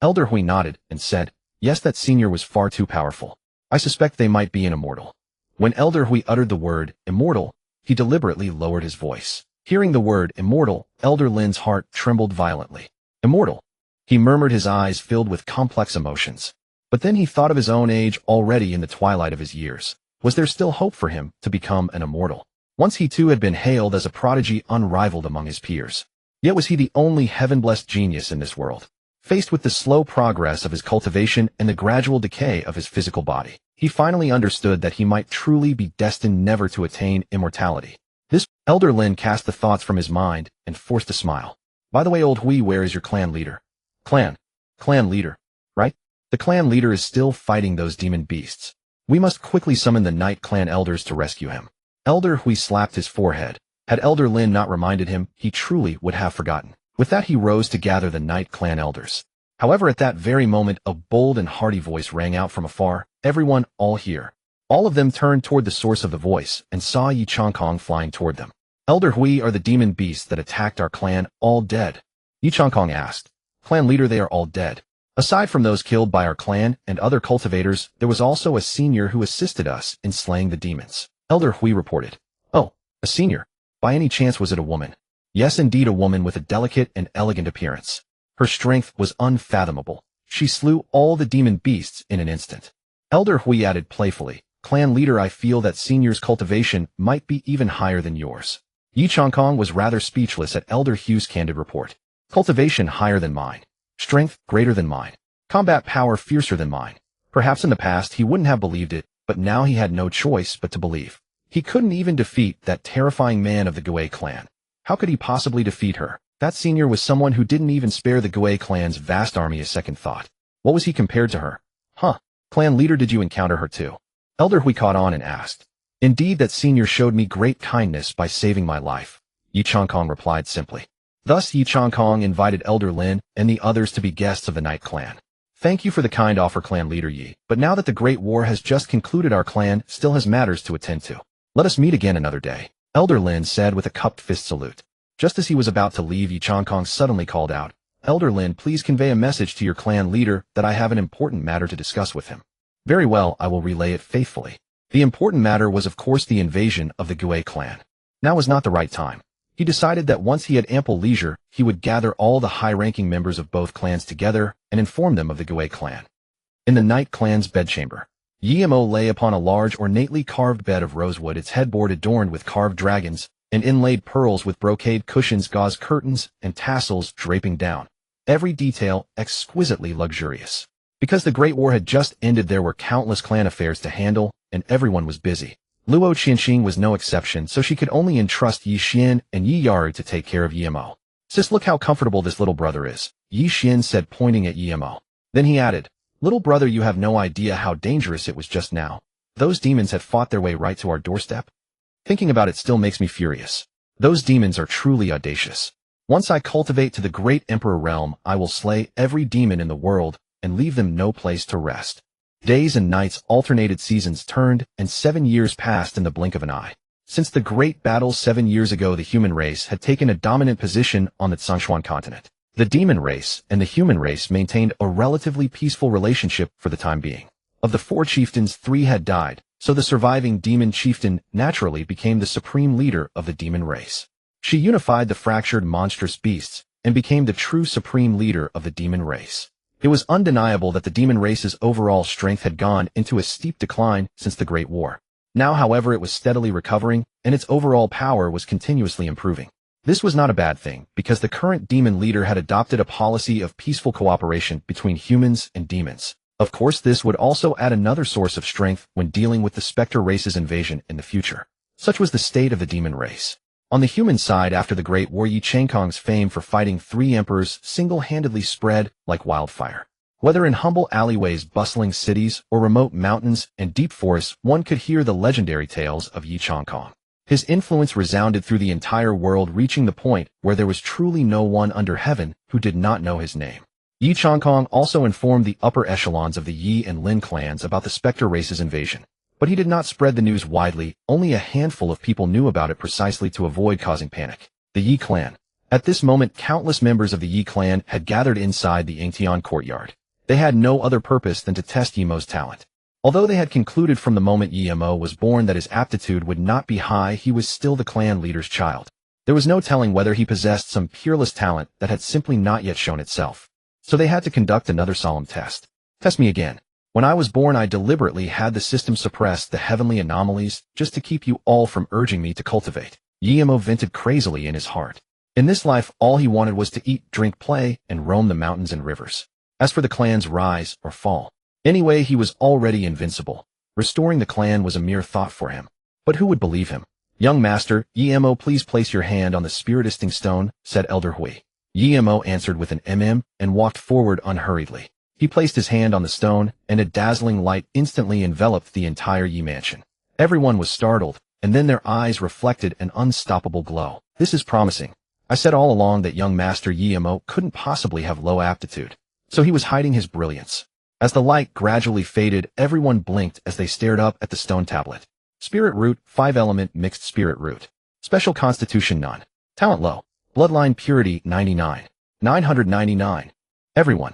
Elder Hui nodded and said, yes, that senior was far too powerful. I suspect they might be an immortal. When Elder Hui uttered the word immortal, he deliberately lowered his voice. Hearing the word immortal, Elder Lin's heart trembled violently. Immortal? He murmured, his eyes filled with complex emotions. But then he thought of his own age, already in the twilight of his years. Was there still hope for him to become an immortal? Once he too had been hailed as a prodigy unrivaled among his peers. Yet was he the only heaven-blessed genius in this world? Faced with the slow progress of his cultivation and the gradual decay of his physical body, he finally understood that he might truly be destined never to attain immortality. This Elder Lin cast the thoughts from his mind and forced a smile. By the way, Old Hui, where is your clan leader? Clan leader, right? The clan leader is still fighting those demon beasts. We must quickly summon the Night Clan elders to rescue him. Elder Hui slapped his forehead. Had Elder Lin not reminded him, he truly would have forgotten. With that, he rose to gather the Night Clan elders. However, at that very moment, a bold and hearty voice rang out from afar. Everyone, all here. All of them turned toward the source of the voice and saw Yi Changkong flying toward them. Elder Hui, are the demon beasts that attacked our clan all dead? Yi Changkong asked. Clan leader, they are all dead. Aside from those killed by our clan and other cultivators, there was also a senior who assisted us in slaying the demons. Elder Hui reported. Oh, a senior. By any chance was it a woman? Yes, indeed, a woman with a delicate and elegant appearance. Her strength was unfathomable. She slew all the demon beasts in an instant. Elder Hui added playfully. Clan leader, I feel that senior's cultivation might be even higher than yours. Yi Changkong was rather speechless at Elder Hui's candid report. Cultivation higher than mine. Strength greater than mine. Combat power fiercer than mine. Perhaps in the past he wouldn't have believed it, but now he had no choice but to believe. He couldn't even defeat that terrifying man of the Gui clan. How could he possibly defeat her? That senior was someone who didn't even spare the Gui clan's vast army a second thought. What was he compared to her? Huh. Clan leader, did you encounter her too? Elder Hui caught on and asked. Indeed, that senior showed me great kindness by saving my life, Yi Changkong replied simply. Thus Yi Changkong invited Elder Lin and the others to be guests of the Night Clan. Thank you for the kind offer, Clan leader Yi, but now that the Great War has just concluded, our clan still has matters to attend to. Let us meet again another day, Elder Lin said with a cupped fist salute. Just as he was about to leave, Yi Changkong suddenly called out, Elder Lin, please convey a message to your clan leader that I have an important matter to discuss with him. Very well, I will relay it faithfully. The important matter was of course the invasion of the Gui clan. Now was not the right time. He decided that once he had ample leisure, he would gather all the high-ranking members of both clans together and inform them of the Gui clan. In the Night Clan's bedchamber, Yimo lay upon a large ornately carved bed of rosewood, its headboard adorned with carved dragons and inlaid pearls with brocade cushions, gauze curtains, and tassels draping down. every detail exquisitely luxurious. Because the Great War had just ended, there were countless clan affairs to handle, and everyone was busy. Luo Qianxing was no exception, so she could only entrust Yi Xian and Yi Yaru to take care of Yimo. "Sis, look how comfortable this little brother is," Yi Xian said, pointing at Yimo. Then he added, "Little brother, you have no idea how dangerous it was just now. Those demons had fought their way right to our doorstep. Thinking about it still makes me furious. Those demons are truly audacious. Once I cultivate to the great emperor realm, I will slay every demon in the world and leave them no place to rest." Days and nights alternated, seasons turned, and 7 years passed in the blink of an eye. Since the great battle 7 years ago, the human race had taken a dominant position on the Cangxuan Continent. The demon race and the human race maintained a relatively peaceful relationship for the time being. Of the 4 chieftains, 3 had died, so the surviving demon chieftain naturally became the supreme leader of the demon race. She unified the fractured monstrous beasts and became the true supreme leader of the demon race. It was undeniable that the demon race's overall strength had gone into a steep decline since the Great War. Now, however, it was steadily recovering, and its overall power was continuously improving. This was not a bad thing, because the current demon leader had adopted a policy of peaceful cooperation between humans and demons. Of course, this would also add another source of strength when dealing with the Spectre race's invasion in the future. Such was the state of the demon race. On the human side, after the Great War, Yi Changkong's fame for fighting 3 emperors single-handedly spread like wildfire. Whether in humble alleyways, bustling cities, or remote mountains and deep forests, one could hear the legendary tales of Yi Changkong. His influence resounded through the entire world, reaching the point where there was truly no one under heaven who did not know his name. Yi Changkong also informed the upper echelons of the Yi and Lin clans about the Spectre race's invasion. But he did not spread the news widely. Only a handful of people knew about it, precisely to avoid causing panic. The Yi clan. At this moment, countless members of the Yi clan had gathered inside the Yingtian courtyard. They had no other purpose than to test Yimo's talent. Although they had concluded from the moment Yimo was born that his aptitude would not be high, he was still the clan leader's child. There was no telling whether he possessed some peerless talent that had simply not yet shown itself. So they had to conduct another solemn test. "Test me again. When I was born, I deliberately had the system suppress the heavenly anomalies just to keep you all from urging me to cultivate." Yimo vented crazily in his heart. In this life, all he wanted was to eat, drink, play, and roam the mountains and rivers. As for the clan's rise or fall, anyway, he was already invincible. Restoring the clan was a mere thought for him. But who would believe him? "Young master, Yimo, please place your hand on the spiritisting stone," said Elder Hui. Yimo answered with an and walked forward unhurriedly. He placed his hand on the stone, and a dazzling light instantly enveloped the entire Yi mansion. Everyone was startled, and then their eyes reflected an unstoppable glow. "This is promising. I said all along that young master Yimo couldn't possibly have low aptitude. So he was hiding his brilliance." As the light gradually faded, everyone blinked as they stared up at the stone tablet. Spirit root, 5-element mixed spirit root. Special constitution none. Talent low. Bloodline purity 99. 999. Everyone.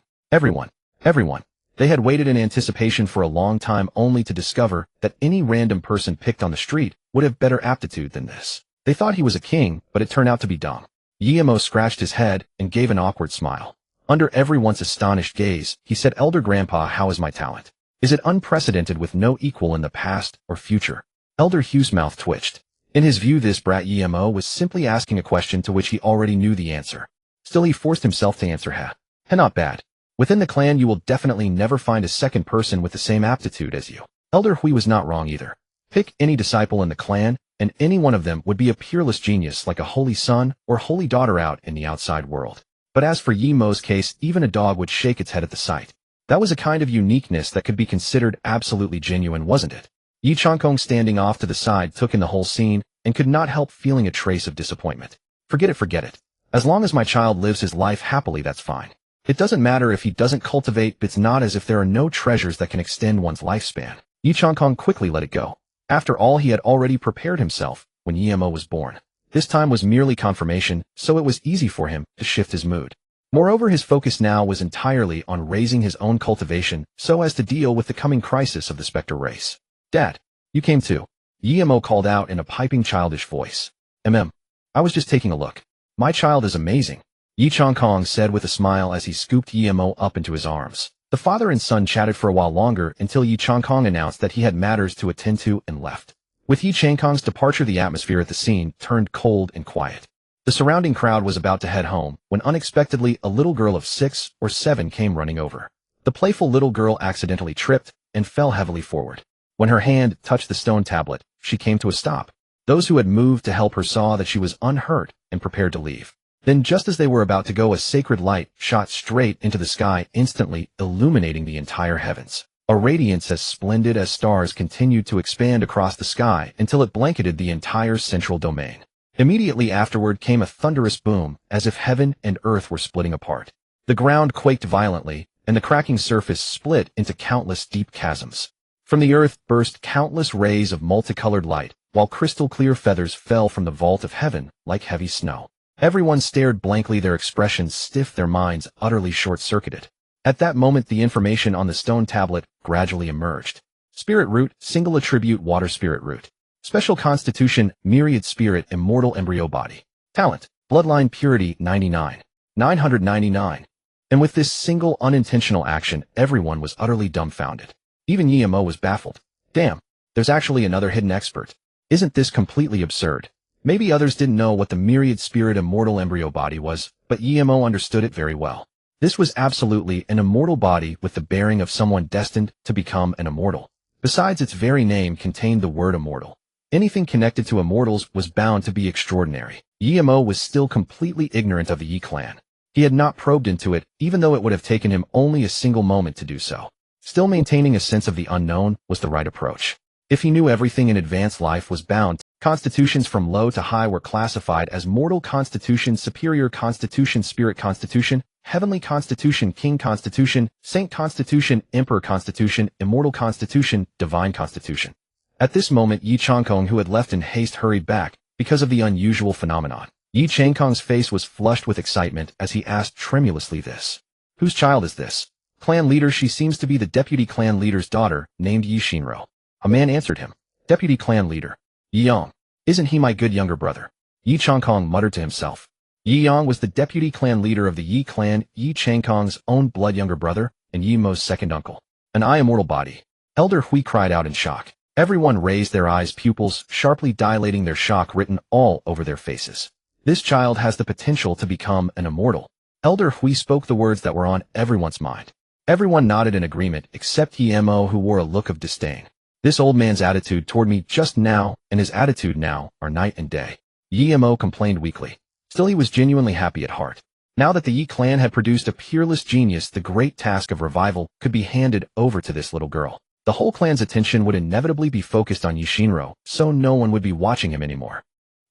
They had waited in anticipation for a long time, only to discover that any random person picked on the street would have better aptitude than this. They thought he was a king, but it turned out to be dumb. Yimo scratched his head and gave an awkward smile. Under everyone's astonished gaze, he said, "Elder Grandpa, how is my talent? Is it unprecedented with no equal in the past or future?" Elder Hugh's mouth twitched. In his view, this brat Yimo was simply asking a question to which he already knew the answer. Still, he forced himself to answer, Not bad. Within the clan, you will definitely never find a second person with the same aptitude as you." Elder Hui was not wrong either. Pick any disciple in the clan, and any one of them would be a peerless genius, like a holy son or holy daughter out in the outside world. But as for Yimo's case, even a dog would shake its head at the sight. That was a kind of uniqueness that could be considered absolutely genuine, wasn't it? Yi Changkong, standing off to the side, took in the whole scene and could not help feeling a trace of disappointment. Forget it. As long as my child lives his life happily, that's fine. It doesn't matter if he doesn't cultivate. It's not as if there are no treasures that can extend one's lifespan. Yi Changkong quickly let it go. After all, he had already prepared himself when Yimo was born. This time was merely confirmation, so it was easy for him to shift his mood. Moreover, his focus now was entirely on raising his own cultivation so as to deal with the coming crisis of the Spectre race. "Dad, you came too," Yimo called out in a piping, childish voice. I was just taking a look. My child is amazing," Yi Changkong said with a smile as he scooped Yimo up into his arms. The father and son chatted for a while longer until Yi Changkong announced that he had matters to attend to and left. With Yi Changkong's departure, the atmosphere at the scene turned cold and quiet. The surrounding crowd was about to head home when unexpectedly a little girl of 6 or 7 came running over. The playful little girl accidentally tripped and fell heavily forward. When her hand touched the stone tablet, she came to a stop. Those who had moved to help her saw that she was unhurt and prepared to leave. Then just as they were about to go, a sacred light shot straight into the sky, instantly illuminating the entire heavens. A radiance as splendid as stars continued to expand across the sky until it blanketed the entire central domain. Immediately afterward came a thunderous boom, as if heaven and earth were splitting apart. The ground quaked violently, and the cracking surface split into countless deep chasms. From the earth burst countless rays of multicolored light, while crystal-clear feathers fell from the vault of heaven like heavy snow. Everyone stared blankly, their expressions stiff, their minds utterly short-circuited. At that moment, the information on the stone tablet gradually emerged. Spirit root, single attribute, water spirit root. Special constitution, myriad spirit, immortal embryo body. Talent, bloodline purity, 99. 999. And with this single unintentional action, everyone was utterly dumbfounded. Even Yemo was baffled. Damn, there's actually another hidden expert. Isn't this completely absurd? Maybe others didn't know what the myriad spirit immortal embryo body was, but Yemo understood it very well. This was absolutely an immortal body with the bearing of someone destined to become an immortal. Besides, its very name contained the word immortal. Anything connected to immortals was bound to be extraordinary. Yemo was still completely ignorant of the Yi clan. He had not probed into it, even though it would have taken him only a single moment to do so. Still, maintaining a sense of the unknown was the right approach. If he knew everything in advance, life was bound. Constitutions from low to high were classified as mortal constitution, superior constitution, spirit constitution, heavenly constitution, king constitution, saint constitution, emperor constitution, immortal constitution, divine constitution. At this moment, Yi Changkong, who had left in haste, hurried back because of the unusual phenomenon. Yi Changkong's face was flushed with excitement as he asked tremulously, "This? Whose child is this?" "Clan leader, she seems to be the deputy clan leader's daughter, named Yi Shinro." A man answered him. "Deputy clan leader? Yi Yang. Isn't he my good younger brother?" Yi Changkong muttered to himself. Yi Yang was the deputy clan leader of the Yi clan, Yi Changkong's own blood younger brother, and Yi Mo's second uncle. An immortal body. Elder Hui cried out in shock. Everyone raised their eyes, pupils sharply dilating, their shock written all over their faces. This child has the potential to become an immortal. Elder Hui spoke the words that were on everyone's mind. Everyone nodded in agreement except Yemo, who wore a look of disdain. This old man's attitude toward me just now and his attitude now are night and day. Yemo complained weakly. Still, he was genuinely happy at heart. Now that the Yi clan had produced a peerless genius, the great task of revival could be handed over to this little girl. The whole clan's attention would inevitably be focused on Yi Shinro, so no one would be watching him anymore.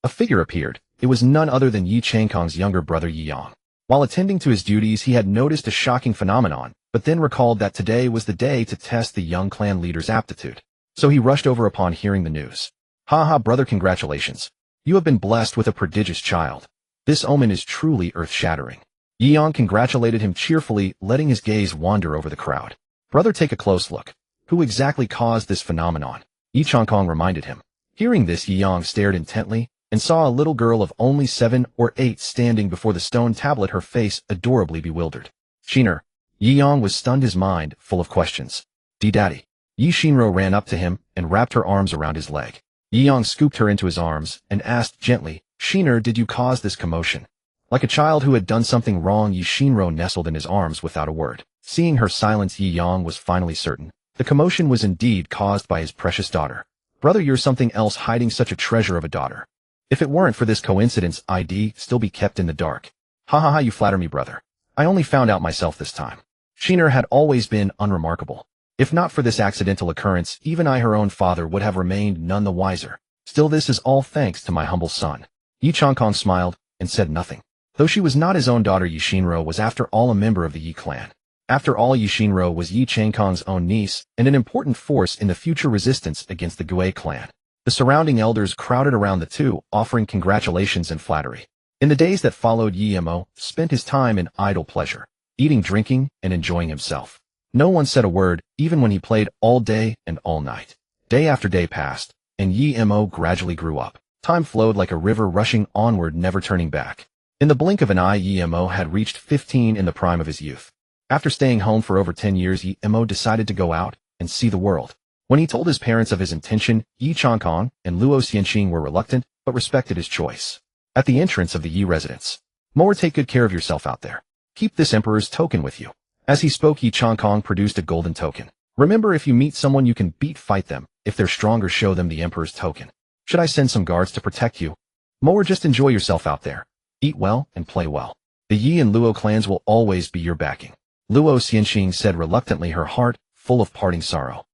A figure appeared. It was none other than Yi Changkong's younger brother Yi Yang. While attending to his duties, he had noticed a shocking phenomenon, but then recalled that today was the day to test the young clan leader's aptitude. So he rushed over upon hearing the news. "Ha ha, brother, congratulations. You have been blessed with a prodigious child. This omen is truly earth-shattering." Yi Yang congratulated him cheerfully, letting his gaze wander over the crowd. "Brother, take a close look. Who exactly caused this phenomenon?" Yi Changkong reminded him. Hearing this, Yi Yang stared intently and saw a little girl of only 7 or 8 standing before the stone tablet, her face adorably bewildered. "Shiner." Yi Yang was stunned, his mind full of questions. "Daddy." Yi Shinro ran up to him and wrapped her arms around his leg. Yi Yang scooped her into his arms and asked gently, "Shiner, did you cause this commotion?" Like a child who had done something wrong, Yi Shinro nestled in his arms without a word. Seeing her silence, Yi Yang was finally certain. The commotion was indeed caused by his precious daughter. "Brother, you're something else, hiding such a treasure of a daughter. If it weren't for this coincidence, I'd still be kept in the dark." "Ha ha ha, you flatter me, brother. I only found out myself this time." Shiner had always been unremarkable. If not for this accidental occurrence, even I, her own father, would have remained none the wiser. Still, this is all thanks to my humble son. Yi Changkong smiled and said nothing. Though she was not his own daughter, Yi Shinro was after all a member of the Yi clan. After all, Yi Shinro was Yi Changkong's own niece and an important force in the future resistance against the Gui clan. The surrounding elders crowded around the two, offering congratulations and flattery. In the days that followed, Yemo spent his time in idle pleasure, eating, drinking, and enjoying himself. No one said a word, even when he played all day and all night. Day after day passed, and Yemo gradually grew up. Time flowed like a river, rushing onward, never turning back. In the blink of an eye, Yemo had reached 15 in the prime of his youth. After staying home for over 10 years, Yemo decided to go out and see the world. When he told his parents of his intention, Yi Changkong and Luo Xianqing were reluctant, but respected his choice. at the entrance of the Yi residence. Moore, take good care of yourself out there. Keep this emperor's token with you. As he spoke, Yi Changkong produced a golden token. Remember, if you meet someone you can beat, fight them. If they're stronger, show them the emperor's token. Should I send some guards to protect you? Moore, just enjoy yourself out there. Eat well and play well. The Yi and Luo clans will always be your backing. Luo Xianxing said reluctantly, her heart full of parting sorrow.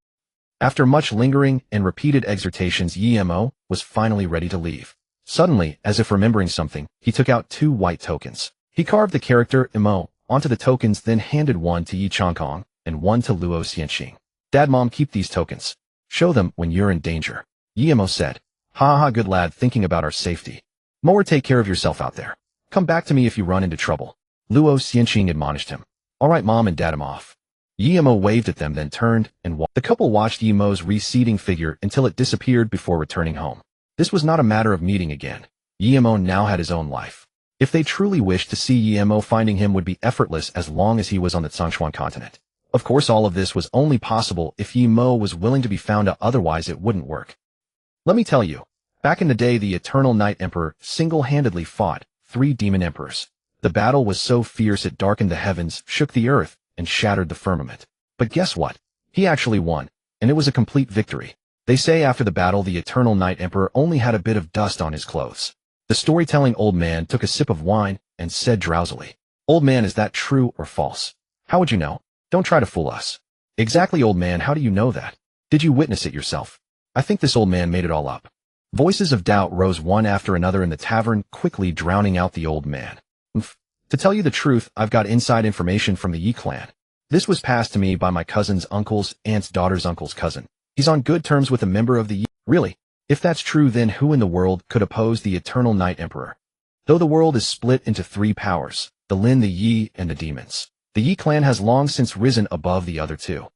After much lingering and repeated exhortations, Yi Mo was finally ready to leave. Suddenly, as if remembering something, he took out 2 white tokens. He carved the character Mo onto the tokens, then handed one to Yi Changkong and one to Luo Xianxing. Dad, Mom, keep these tokens. Show them when you're in danger. Yi Mo said. Ha ha, good lad, thinking about our safety. Moore, take care of yourself out there. Come back to me if you run into trouble. Luo Xianxing admonished him. All right, Mom and Dad, I'm off. Yi Mo waved at them, then turned and walked. The couple watched Yi Mo's receding figure until it disappeared before returning home. This was not a matter of meeting again. Yi Mo now had his own life. If they truly wished to see Yi Mo, finding him would be effortless as long as he was on the Cangxuan Continent. Of course, all of this was only possible if Yi Mo was willing to be found out, otherwise it wouldn't work. Let me tell you, back in the day, the Eternal Night Emperor single-handedly fought 3 demon emperors. The battle was so fierce it darkened the heavens, shook the earth, and shattered the firmament. But guess what? He actually won, and it was a complete victory. They say after the battle, the Eternal Night Emperor only had a bit of dust on his clothes. The storytelling old man took a sip of wine and said drowsily, Old man, is that true or false? How would you know? Don't try to fool us. Exactly, old man, how do you know that? Did you witness it yourself? I think this old man made it all up. Voices of doubt rose one after another in the tavern, quickly drowning out the old man. To tell you the truth, I've got inside information from the Yi clan. This was passed to me by my cousin's uncle's aunt's daughter's uncle's cousin. He's on good terms with a member of the Yi. Really? If that's true, then who in the world could oppose the Eternal Night Emperor? Though the world is split into 3 powers, the Lin, the Yi, and the demons, the Yi clan has long since risen above the other 2.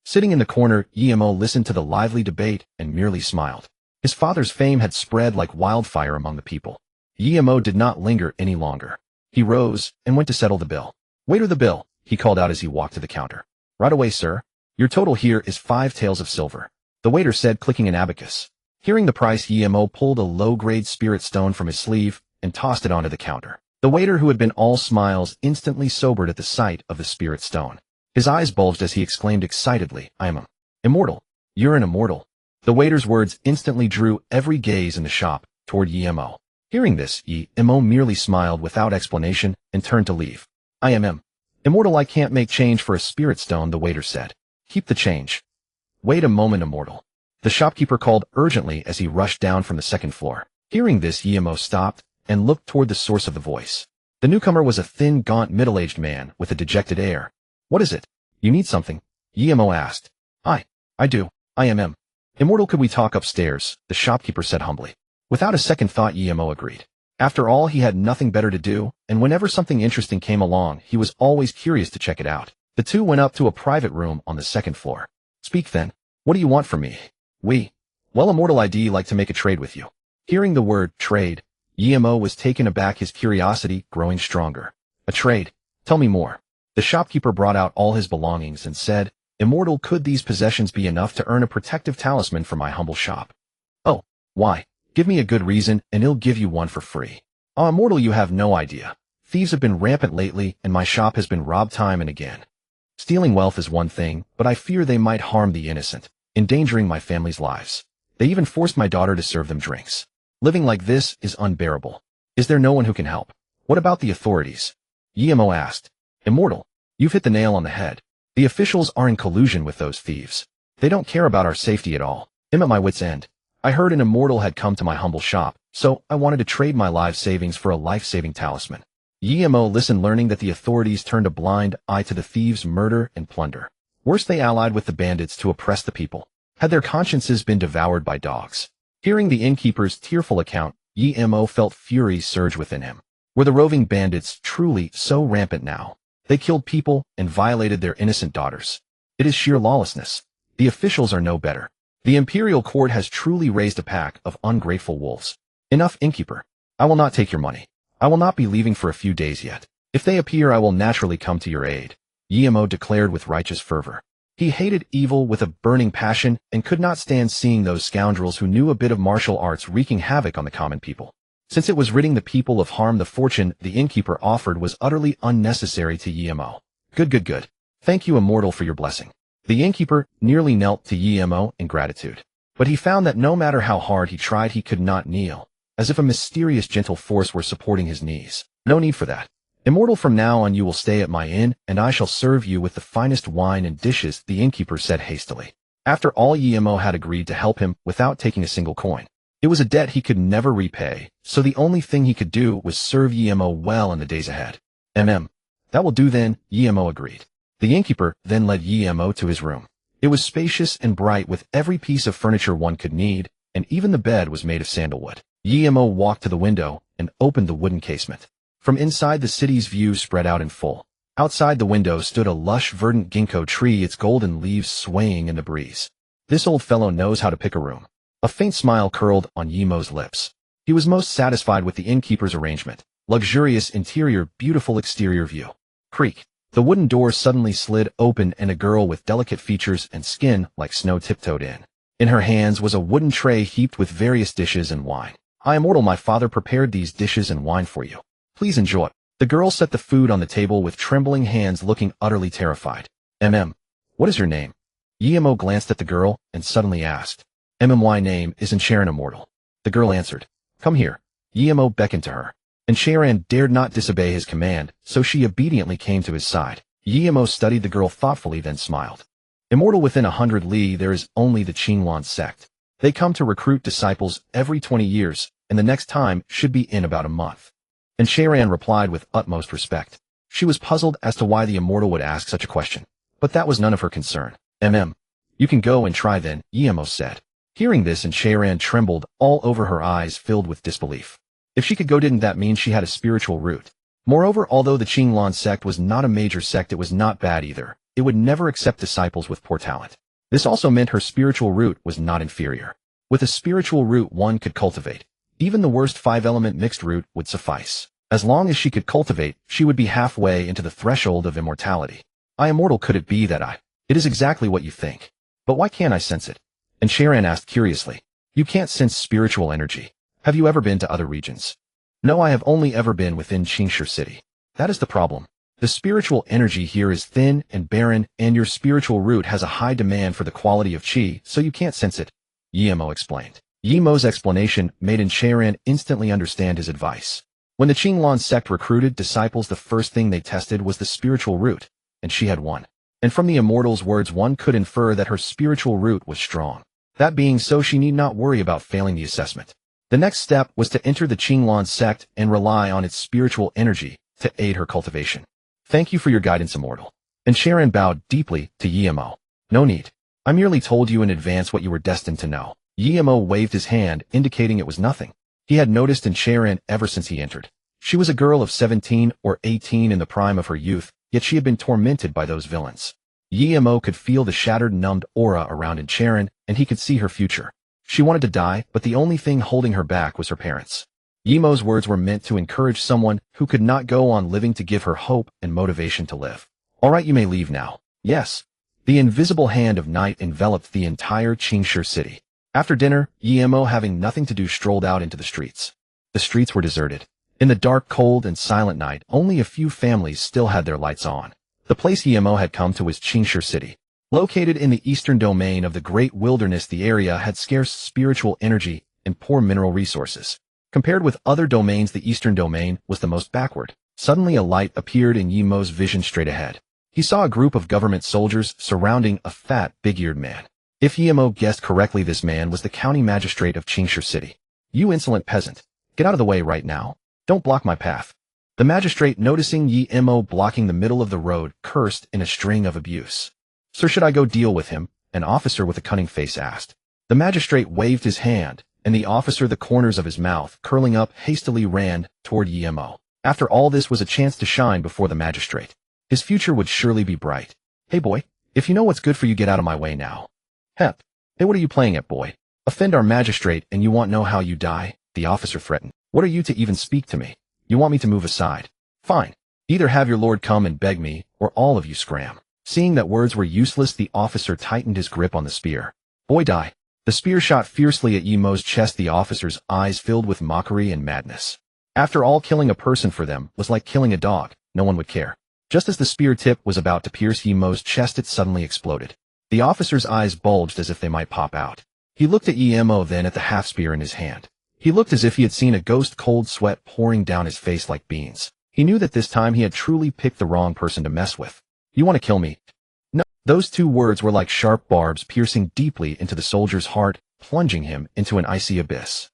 Sitting in the corner, Yi Mo listened to the lively debate and merely smiled. His father's fame had spread like wildfire among the people. Yi Mo did not linger any longer. He rose and went to settle the bill. Waiter, the bill, he called out as he walked to the counter. Right away, sir. Your total here is 5 taels of silver, the waiter said, clicking an abacus. Hearing the price, Yi Mo pulled a low-grade spirit stone from his sleeve and tossed it onto the counter. The waiter, who had been all smiles, instantly sobered at the sight of the spirit stone. His eyes bulged as he exclaimed excitedly, I am immortal. You're an immortal. The waiter's words instantly drew every gaze in the shop toward Yi Mo. Hearing this, Yi Mo merely smiled without explanation and turned to leave. I am immortal. I can't make change for a spirit stone, the waiter said. Keep the change. Wait a moment, immortal. The shopkeeper called urgently as he rushed down from the 2nd floor. Hearing this, Yi Mo stopped and looked toward the source of the voice. The newcomer was a thin, gaunt, middle-aged man with a dejected air. What is it? You need something? Yi Mo asked. I do. I am immortal. Could we talk upstairs? The shopkeeper said humbly. Without a second thought, Yi Mo agreed. After all, he had nothing better to do, and whenever something interesting came along, he was always curious to check it out. The 2 went up to a private room on the 2nd floor. Speak then. What do you want from me? Well, immortal, I'd like to make a trade with you. Hearing the word trade, Yi Mo was taken aback, his curiosity growing stronger. A trade? Tell me more. The shopkeeper brought out all his belongings and said, Immortal, could these possessions be enough to earn a protective talisman for my humble shop? Oh, why? Give me a good reason, and he'll give you one for free. Oh, immortal, you have no idea. Thieves have been rampant lately, and my shop has been robbed time and again. Stealing wealth is one thing, but I fear they might harm the innocent, endangering my family's lives. They even forced my daughter to serve them drinks. Living like this is unbearable. Is there no one who can help? What about the authorities? Yi Mo asked. Immortal, you've hit the nail on the head. The officials are in collusion with those thieves. They don't care about our safety at all. I'm at my wit's end. I heard an immortal had come to my humble shop, so I wanted to trade my life savings for a life-saving talisman. Yi Mo listened, learning that the authorities turned a blind eye to the thieves' murder and plunder. Worse, they allied with the bandits to oppress the people. Had their consciences been devoured by dogs? Hearing the innkeeper's tearful account, Yi Mo felt fury surge within him. Were the roving bandits truly so rampant now? They killed people and violated their innocent daughters. It is sheer lawlessness. The officials are no better. The Imperial court has truly raised a pack of ungrateful wolves. Enough, innkeeper. I will not take your money. I will not be leaving for a few days yet. If they appear, I will naturally come to your aid, Yi Mo declared with righteous fervor. He hated evil with a burning passion and could not stand seeing those scoundrels who knew a bit of martial arts wreaking havoc on the common people. Since it was ridding the people of harm, the fortune the innkeeper offered was utterly unnecessary to Yemo. Good. Thank you, Immortal, for your blessing. The innkeeper nearly knelt to Yemo in gratitude. But he found that no matter how hard he tried, he could not kneel, as if a mysterious gentle force were supporting his knees. No need for that. Immortal, from now on you will stay at my inn, and I shall serve you with the finest wine and dishes, the innkeeper said hastily. After all, Yemo had agreed to help him without taking a single coin. It was a debt he could never repay, so the only thing he could do was serve Yemo well in the days ahead. That will do then, Yemo agreed. The innkeeper then led Yemo to his room. It was spacious and bright with every piece of furniture one could need, and even the bed was made of sandalwood. Yemo walked to the window and opened the wooden casement. From inside, the city's view spread out in full. Outside the window stood a lush verdant ginkgo tree, its golden leaves swaying in the breeze. This old fellow knows how to pick a room. A faint smile curled on Yemo's lips. He was most satisfied with the innkeeper's arrangement. Luxurious interior, beautiful exterior view. Creak. The wooden door suddenly slid open and a girl with delicate features and skin like snow tiptoed in. In her hands was a wooden tray heaped with various dishes and wine. I, Immortal, my father prepared these dishes and wine for you. Please enjoy. The girl set the food on the table with trembling hands, looking utterly terrified. What is your name? Yemo glanced at the girl and suddenly asked. My name is Cangxuan, Immortal. The girl answered. Come here. Yemo beckoned to her. Cangxuan dared not disobey his command, so she obediently came to his side. Yemo studied the girl thoughtfully, then smiled. Immortal, within 100 li there is only the Cangxuan sect. They come to recruit disciples every 20 years, and the next time should be in about a month. Cangxuan replied with utmost respect. She was puzzled as to why the Immortal would ask such a question, but that was none of her concern. You can go and try then, Yemo said. Hearing this, Cangxuan trembled, all over, her eyes filled with disbelief. If she could go, didn't that mean she had a spiritual root? Moreover, although the Cangxuan sect was not a major sect, it was not bad either. It would never accept disciples with poor talent. This also meant her spiritual root was not inferior. With a spiritual root one could cultivate. Even the worst 5-element mixed root would suffice. As long as she could cultivate, she would be halfway into the threshold of immortality. I, Immortal, could it be that It is exactly what you think. But why can't I sense it? Cangxuan asked curiously. You can't sense spiritual energy. Have you ever been to other regions? No, I have only ever been within Cangxuan City. That is the problem. The spiritual energy here is thin and barren, and your spiritual root has a high demand for the quality of qi, so you can't sense it, Yemo explained. Yemo's explanation made Cangxuan instantly understand his advice. When the Cangxuan sect recruited disciples, the first thing they tested was the spiritual root, and she had one. And from the Immortal's words one could infer that her spiritual root was strong. That being so, she need not worry about failing the assessment. The next step was to enter the Cangxuan sect and rely on its spiritual energy to aid her cultivation. Thank you for your guidance, Immortal. Cangxuan bowed deeply to Yemo. No need. I merely told you in advance what you were destined to know. Yemo waved his hand, indicating it was nothing. He had noticed Cangxuan ever since he entered. She was a girl of 17 or 18 in the prime of her youth, yet she had been tormented by those villains. Yemo could feel the shattered, numbed aura around Cangxuan, and he could see her future. She wanted to die, but the only thing holding her back was her parents. Yemo's words were meant to encourage someone who could not go on living, to give her hope and motivation to live. All right, you may leave now. Yes. The invisible hand of night enveloped the entire Cangxuan city. After dinner, Yemo, having nothing to do, strolled out into the streets. The streets were deserted. In the dark, cold, and silent night, only a few families still had their lights on. The place Yemo had come to was Cangxuan City. Located in the eastern domain of the Great Wilderness, the area had scarce spiritual energy and poor mineral resources. Compared with other domains, the eastern domain was the most backward. Suddenly a light appeared in Yemo's vision straight ahead. He saw a group of government soldiers surrounding a fat, big-eared man. If Yemo guessed correctly, this man was the county magistrate of Cangxuan City. You insolent peasant. Get out of the way right now. Don't block my path. The magistrate, noticing Yemo blocking the middle of the road, cursed in a string of abuse. Sir, should I go deal with him? An officer with a cunning face asked. The magistrate waved his hand, and the officer, the corners of his mouth curling up, hastily ran toward Yemo. After all, this was a chance to shine before the magistrate. His future would surely be bright. Hey boy, if you know what's good for you, get out of my way now. Hep. Hey, what are you playing at, boy? Offend our magistrate and you want know how you die? The officer threatened. What are you to even speak to me? You want me to move aside? Fine. Either have your lord come and beg me, or all of you scram. Seeing that words were useless, the officer tightened his grip on the spear. Boy, die. The spear shot fiercely at Yemo's chest, the officer's eyes filled with mockery and madness. After all, killing a person for them was like killing a dog. No one would care. Just as the spear tip was about to pierce Yemo's chest, it suddenly exploded. The officer's eyes bulged as if they might pop out. He looked at Yemo, then at the half-spear in his hand. He looked as if he had seen a ghost, cold sweat pouring down his face like beans. He knew that this time he had truly picked the wrong person to mess with. You want to kill me? No. Those two words were like sharp barbs piercing deeply into the soldier's heart, plunging him into an icy abyss.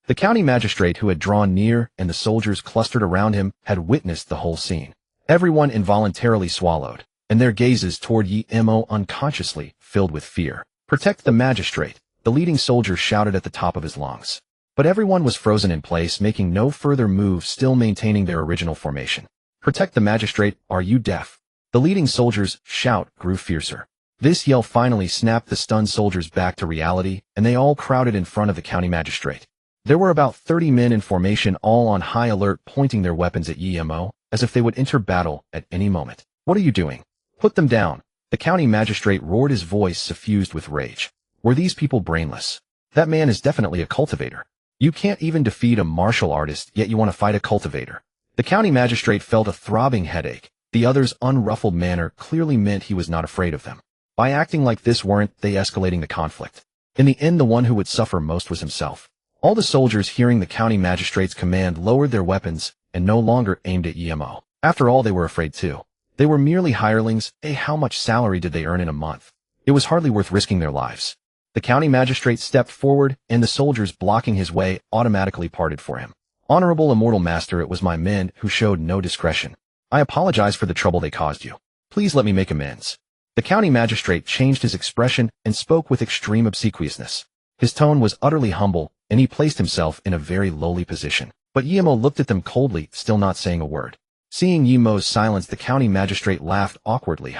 The county magistrate, who had drawn near and the soldiers clustered around him, had witnessed the whole scene. Everyone involuntarily swallowed, and their gazes toward Yemo unconsciously filled with fear. Protect the magistrate, the leading soldier shouted at the top of his lungs. But everyone was frozen in place, making no further moves, still maintaining their original formation. Protect the magistrate, are you deaf? The leading soldier's shout grew fiercer. This yell finally snapped the stunned soldiers back to reality, and they all crowded in front of the county magistrate. There were about 30 men in formation, all on high alert, pointing their weapons at Yemo, as if they would enter battle at any moment. What are you doing? Put them down. The county magistrate roared, his voice suffused with rage. Were these people brainless? That man is definitely a cultivator. You can't even defeat a martial artist, yet you want to fight a cultivator. The county magistrate felt a throbbing headache. The other's unruffled manner clearly meant he was not afraid of them. By acting like this, weren't they escalating the conflict? In the end, the one who would suffer most was himself. All the soldiers, hearing the county magistrate's command, lowered their weapons and no longer aimed at Yemo. After all, they were afraid too. They were merely hirelings. How much salary did they earn in a month? It was hardly worth risking their lives. The county magistrate stepped forward, and the soldiers blocking his way automatically parted for him. Honorable Immortal Master, it was my men who showed no discretion. I apologize for the trouble they caused you. Please let me make amends. The county magistrate changed his expression and spoke with extreme obsequiousness. His tone was utterly humble, and he placed himself in a very lowly position. But Yemo looked at them coldly, still not saying a word. Seeing Yemo's silence, the county magistrate laughed awkwardly.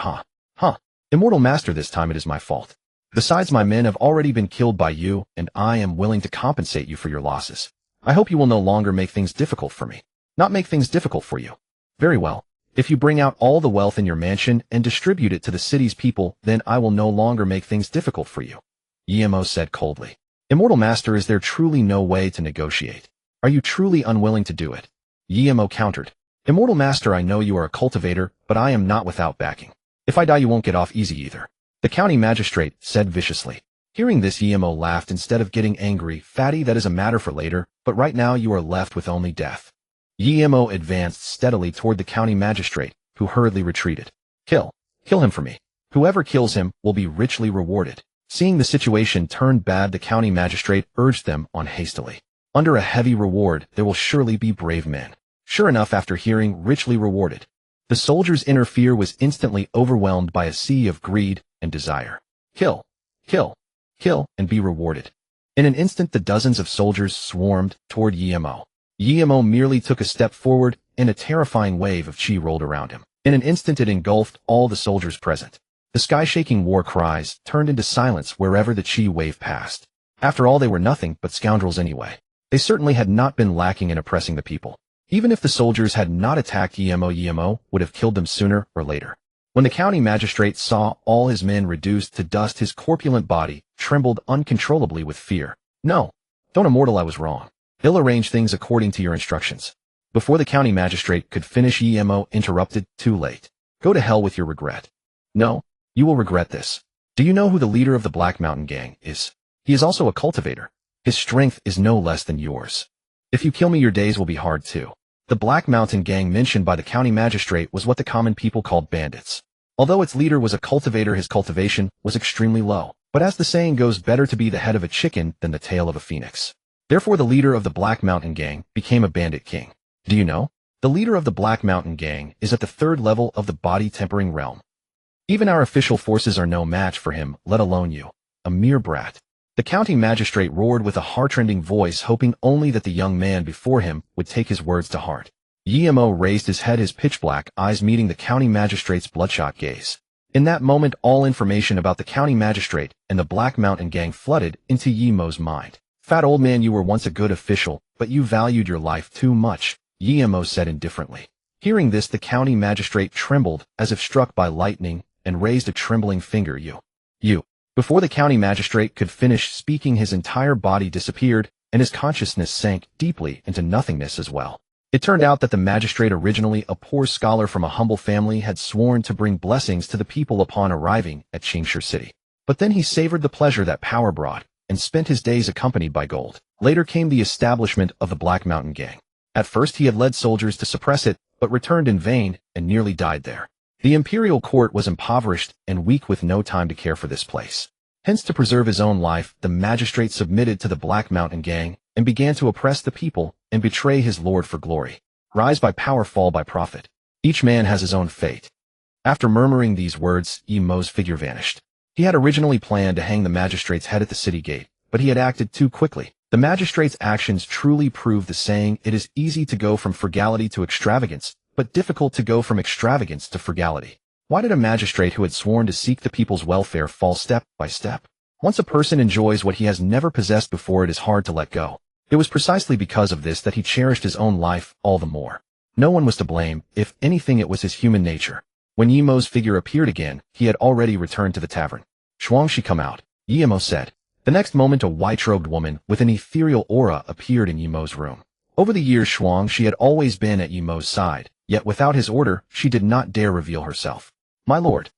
Immortal Master, this time it is my fault. Besides, my men have already been killed by you, and I am willing to compensate you for your losses. I hope you will no longer make things difficult for me. Not make things difficult for you. Very well. If you bring out all the wealth in your mansion and distribute it to the city's people, then I will no longer make things difficult for you. Yemo said coldly. Immortal Master, is there truly no way to negotiate? Are you truly unwilling to do it? Yemo countered. Immortal Master, I know you are a cultivator, but I am not without backing. If I die, you won't get off easy either. The county magistrate said viciously. Hearing this, Yemo laughed instead of getting angry. Fatty, that is a matter for later, but right now you are left with only death. Yemo advanced steadily toward the county magistrate, who hurriedly retreated. Kill him for me. Whoever kills him will be richly rewarded. Seeing the situation turned bad, the county magistrate urged them on hastily. Under a heavy reward, there will surely be brave men. Sure enough, after hearing richly rewarded, the soldier's inner fear was instantly overwhelmed by a sea of greed and desire. Kill, and be rewarded. In an instant, the dozens of soldiers swarmed toward Yemo. Yemo merely took a step forward, and a terrifying wave of chi rolled around him. In an instant, it engulfed all the soldiers present. The sky-shaking war cries turned into silence wherever the chi wave passed. After all, they were nothing but scoundrels anyway. They certainly had not been lacking in oppressing the people. Even if the soldiers had not attacked Yemo would have killed them sooner or later. When the county magistrate saw all his men reduced to dust, his corpulent body trembled uncontrollably with fear. No, don't, Immortal, I was wrong. They'll arrange things according to your instructions. Before the county magistrate could finish, Yemo interrupted. Too late. Go to hell with your regret. No, you will regret this. Do you know who the leader of the Black Mountain Gang is? He is also a cultivator. His strength is no less than yours. If you kill me, your days will be hard too. The Black Mountain Gang mentioned by the county magistrate was what the common people called bandits. Although its leader was a cultivator, his cultivation was extremely low. But as the saying goes, better to be the head of a chicken than the tail of a phoenix. Therefore, the leader of the Black Mountain Gang became a bandit king. Do you know? The leader of the Black Mountain Gang is at the 3rd level of the body tempering realm. Even our official forces are no match for him, let alone you. A mere brat. The county magistrate roared with a heartrending voice, hoping only that the young man before him would take his words to heart. Yemo raised his head, his pitch-black eyes meeting the county magistrate's bloodshot gaze. In that moment, all information about the county magistrate and the Black Mountain Gang flooded into Yemo's mind. Fat old man, you were once a good official, but you valued your life too much, Yemo said indifferently. Hearing this, the county magistrate trembled as if struck by lightning and raised a trembling finger. Before the county magistrate could finish speaking, his entire body disappeared, and his consciousness sank deeply into nothingness as well. It turned out that the magistrate, originally a poor scholar from a humble family, had sworn to bring blessings to the people upon arriving at Cangxuan City. But then he savored the pleasure that power brought, and spent his days accompanied by gold. Later came the establishment of the Black Mountain Gang. At first he had led soldiers to suppress it, but returned in vain, and nearly died there. The imperial court was impoverished and weak, with no time to care for this place. Hence, to preserve his own life, the magistrate submitted to the Black Mountain Gang, and began to oppress the people and betray his lord for glory. Rise by power, fall by profit. Each man has his own fate. After murmuring these words, Yi Mo's figure vanished. He had originally planned to hang the magistrate's head at the city gate, but he had acted too quickly. The magistrate's actions truly prove the saying, it is easy to go from frugality to extravagance, but difficult to go from extravagance to frugality. Why did a magistrate who had sworn to seek the people's welfare fall step by step? Once a person enjoys what he has never possessed before, it is hard to let go. It was precisely because of this that he cherished his own life all the more. No one was to blame. If anything, it was his human nature. When Yi Mo's figure appeared again, he had already returned to the tavern. "Shuangshi, come out," Yi Mo said. The next moment, a white-robed woman with an ethereal aura appeared in Yi Mo's room. Over the years, Shuangshi had always been at Yi Mo's side, yet without his order, she did not dare reveal herself. "My lord,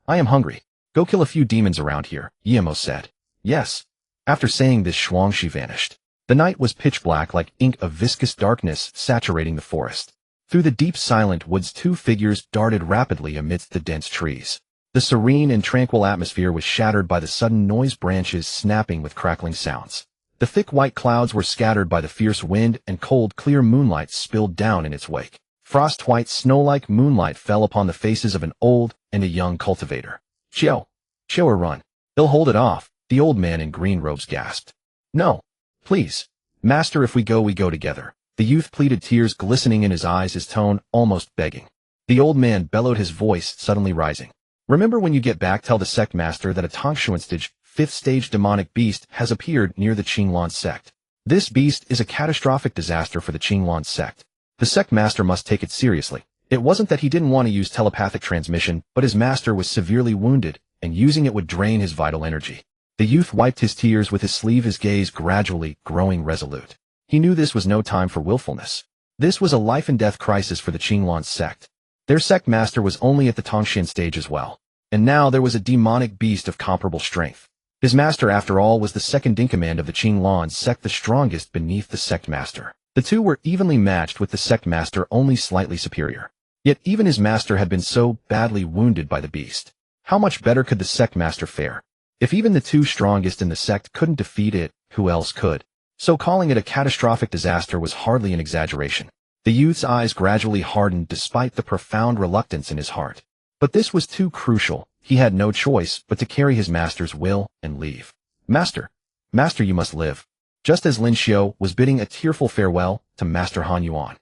I am hungry. Go kill a few demons around here," Yi Mo said. "Yes." After saying this, Shuangshi vanished. The night was pitch black, like ink, of viscous darkness saturating the forest. Through the deep silent woods, two figures darted rapidly amidst the dense trees. The serene and tranquil atmosphere was shattered by the sudden noise, branches snapping with crackling sounds. The thick white clouds were scattered by the fierce wind, and cold, clear moonlight spilled down in its wake. Frost-white, snow-like moonlight fell upon the faces of an old and a young cultivator. Show her run. They'll hold it off," the old man in green robes gasped. "No, please, master, if we go together," the youth pleaded, tears glistening in his eyes, his tone almost begging. The old man bellowed, his voice suddenly rising. "Remember, when you get back, tell the sect master that a Cangxuan stage, 5th stage demonic beast has appeared near the Qinglan sect. This beast is a catastrophic disaster for the Qinglan sect. The sect master must take it seriously. It wasn't that he didn't want to use telepathic transmission, but his master was severely wounded, and using it would drain his vital energy." The youth wiped his tears with his sleeve, his gaze gradually growing resolute. He knew this was no time for willfulness. This was a life-and-death crisis for the Qinglan sect. Their sect master was only at the Tongxian stage as well, and now there was a demonic beast of comparable strength. His master, after all, was the second-in-command of the Qinglan sect, the strongest beneath the sect master. The two were evenly matched, with the sect master only slightly superior. Yet even his master had been so badly wounded by the beast. How much better could the sect master fare? If even the two strongest in the sect couldn't defeat it, who else could? So calling it a catastrophic disaster was hardly an exaggeration. The youth's eyes gradually hardened despite the profound reluctance in his heart. But this was too crucial. He had no choice but to carry his master's will and leave. Master, you must live." Just as Lin Xiu was bidding a tearful farewell to Master Han Yuan,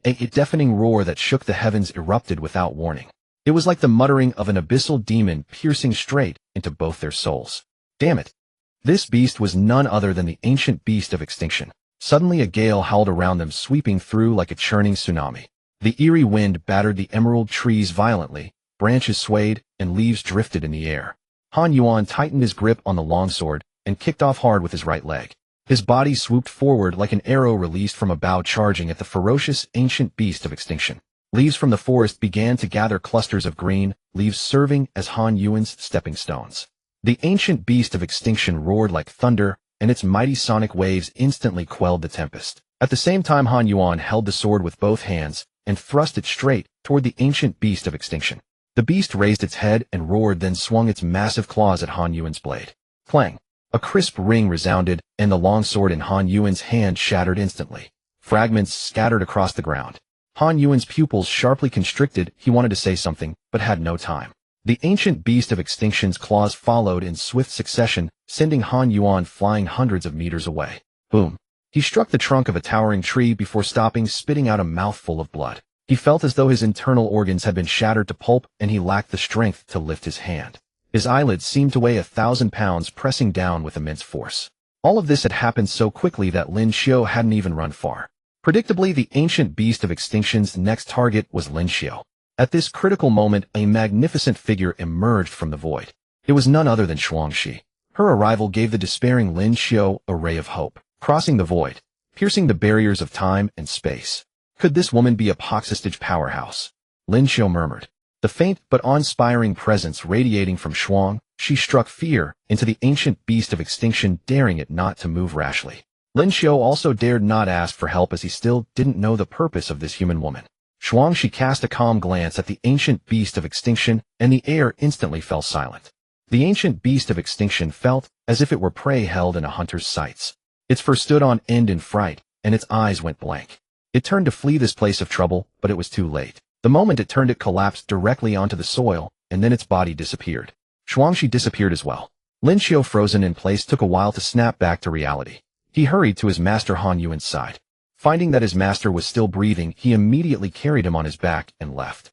a deafening roar that shook the heavens erupted without warning. It was like the muttering of an abyssal demon, piercing straight into both their souls. Damn it! This beast was none other than the ancient beast of extinction. Suddenly a gale howled around them, sweeping through like a churning tsunami. The eerie wind battered the emerald trees violently, branches swayed, and leaves drifted in the air. Han Yuan tightened his grip on the longsword and kicked off hard with his right leg. His body swooped forward like an arrow released from a bow, charging at the ferocious ancient beast of extinction. Leaves from the forest began to gather, clusters of green leaves serving as Han Yuan's stepping stones. The ancient beast of extinction roared like thunder, and its mighty sonic waves instantly quelled the tempest. At the same time, Han Yuan held the sword with both hands and thrust it straight toward the ancient beast of extinction. The beast raised its head and roared, then swung its massive claws at Han Yuan's blade. Clang! A crisp ring resounded, and the longsword in Han Yuan's hand shattered instantly. Fragments scattered across the ground. Han Yuan's pupils sharply constricted. He wanted to say something, but had no time. The ancient beast of extinction's claws followed in swift succession, sending Han Yuan flying hundreds of meters away. Boom! He struck the trunk of a towering tree before stopping, spitting out a mouthful of blood. He felt as though his internal organs had been shattered to pulp, and he lacked the strength to lift his hand. His eyelids seemed to weigh 1,000 pounds, pressing down with immense force. All of this had happened so quickly that Lin Xiu hadn't even run far. Predictably, the ancient beast of extinction's next target was Lin Xiu. At this critical moment, a magnificent figure emerged from the void. It was none other than Shuangxi. Her arrival gave the despairing Lin Xiu a ray of hope, crossing the void, piercing the barriers of time and space. Could this woman be a poxistage powerhouse? Lin Xiu murmured. The faint but awe-inspiring presence radiating from Shuang, she struck fear into the ancient beast of extinction, daring it not to move rashly. Lin Xiu also dared not ask for help as he still didn't know the purpose of this human woman. Shuang, she cast a calm glance at the ancient beast of extinction, and the air instantly fell silent. The ancient beast of extinction felt as if it were prey held in a hunter's sights. Its fur stood on end in fright, and its eyes went blank. It turned to flee this place of trouble, but it was too late. The moment it turned, it collapsed directly onto the soil, and then its body disappeared. Shuangxi disappeared as well. Lin Xiu, frozen in place, took a while to snap back to reality. He hurried to his master Han Yuan's side. Finding that his master was still breathing, he immediately carried him on his back and left.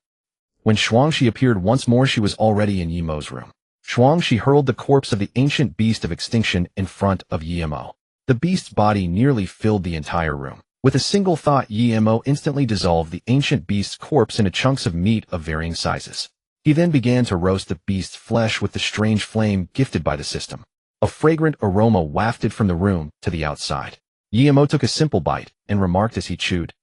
When Shuangxi appeared once more, she was already in Yi Mo's room. Shuangxi hurled the corpse of the ancient beast of extinction in front of Yi Mo. The beast's body nearly filled the entire room. With a single thought, Yi Mo instantly dissolved the ancient beast's corpse into chunks of meat of varying sizes. He then began to roast the beast's flesh with the strange flame gifted by the system. A fragrant aroma wafted from the room to the outside. Yi Mo took a simple bite and remarked as he chewed,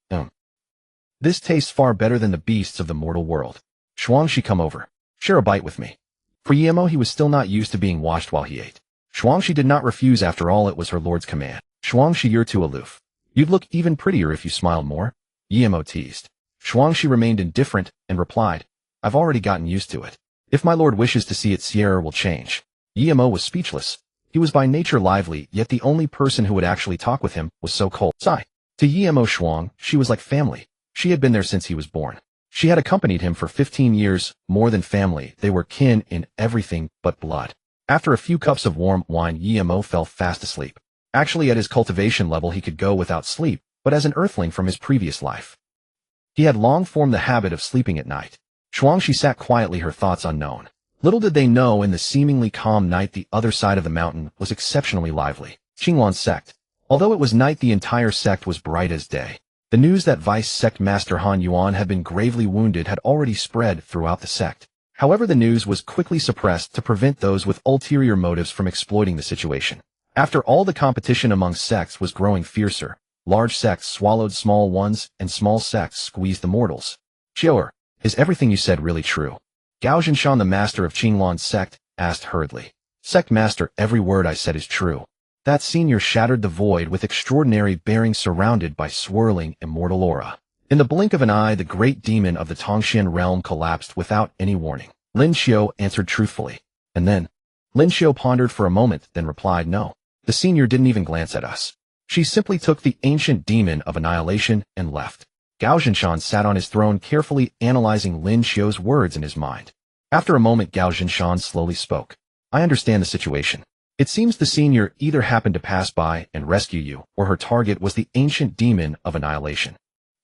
"This tastes far better than the beasts of the mortal world. Shuangxi, come over. Share a bite with me." For Yi Mo, he was still not used to being watched while he ate. Shuangxi did not refuse. After all, it was her lord's command. "Shuangxi, you're too aloof. You'd look even prettier if you smiled more," Yi Mo teased. Shuangxi remained indifferent and replied, "I've already gotten used to it. If my lord wishes to see it, Sierra will change." Yi Mo was speechless. He was by nature lively, yet the only person who would actually talk with him was so cold. Sigh. To Yi Mo, Shuang, she was like family. She had been there since he was born. She had accompanied him for 15 years, more than family. They were kin in everything but blood. After a few cups of warm wine, Yi Mo fell fast asleep. Actually, at his cultivation level, he could go without sleep, but as an earthling from his previous life, he had long formed the habit of sleeping at night. Shuangxi sat quietly, her thoughts unknown. Little did they know, in the seemingly calm night, the other side of the mountain was exceptionally lively. Qingluan sect. Although it was night, the entire sect was bright as day. The news that Vice Sect Master Han Yuan had been gravely wounded had already spread throughout the sect. However, the news was quickly suppressed to prevent those with ulterior motives from exploiting the situation. After all, the competition among sects was growing fiercer. Large sects swallowed small ones, and small sects squeezed the mortals. "Xiu'er, is everything you said really true?" Gao Zhinshan, the master of Qingluan's sect, asked hurriedly. "Sect master, every word I said is true." That senior shattered the void with extraordinary bearing, surrounded by swirling immortal aura. In the blink of an eye, the great demon of the Tongxian realm collapsed without any warning. Lin Xiu answered truthfully. And then, Lin Xiu pondered for a moment, then replied, "No. The senior didn't even glance at us. She simply took the ancient demon of annihilation and left." Gao Zhinshan sat on his throne, carefully analyzing Lin Xiu's words in his mind. After a moment, Gao Zhinshan slowly spoke. "I understand the situation. It seems the senior either happened to pass by and rescue you, or her target was the ancient demon of annihilation.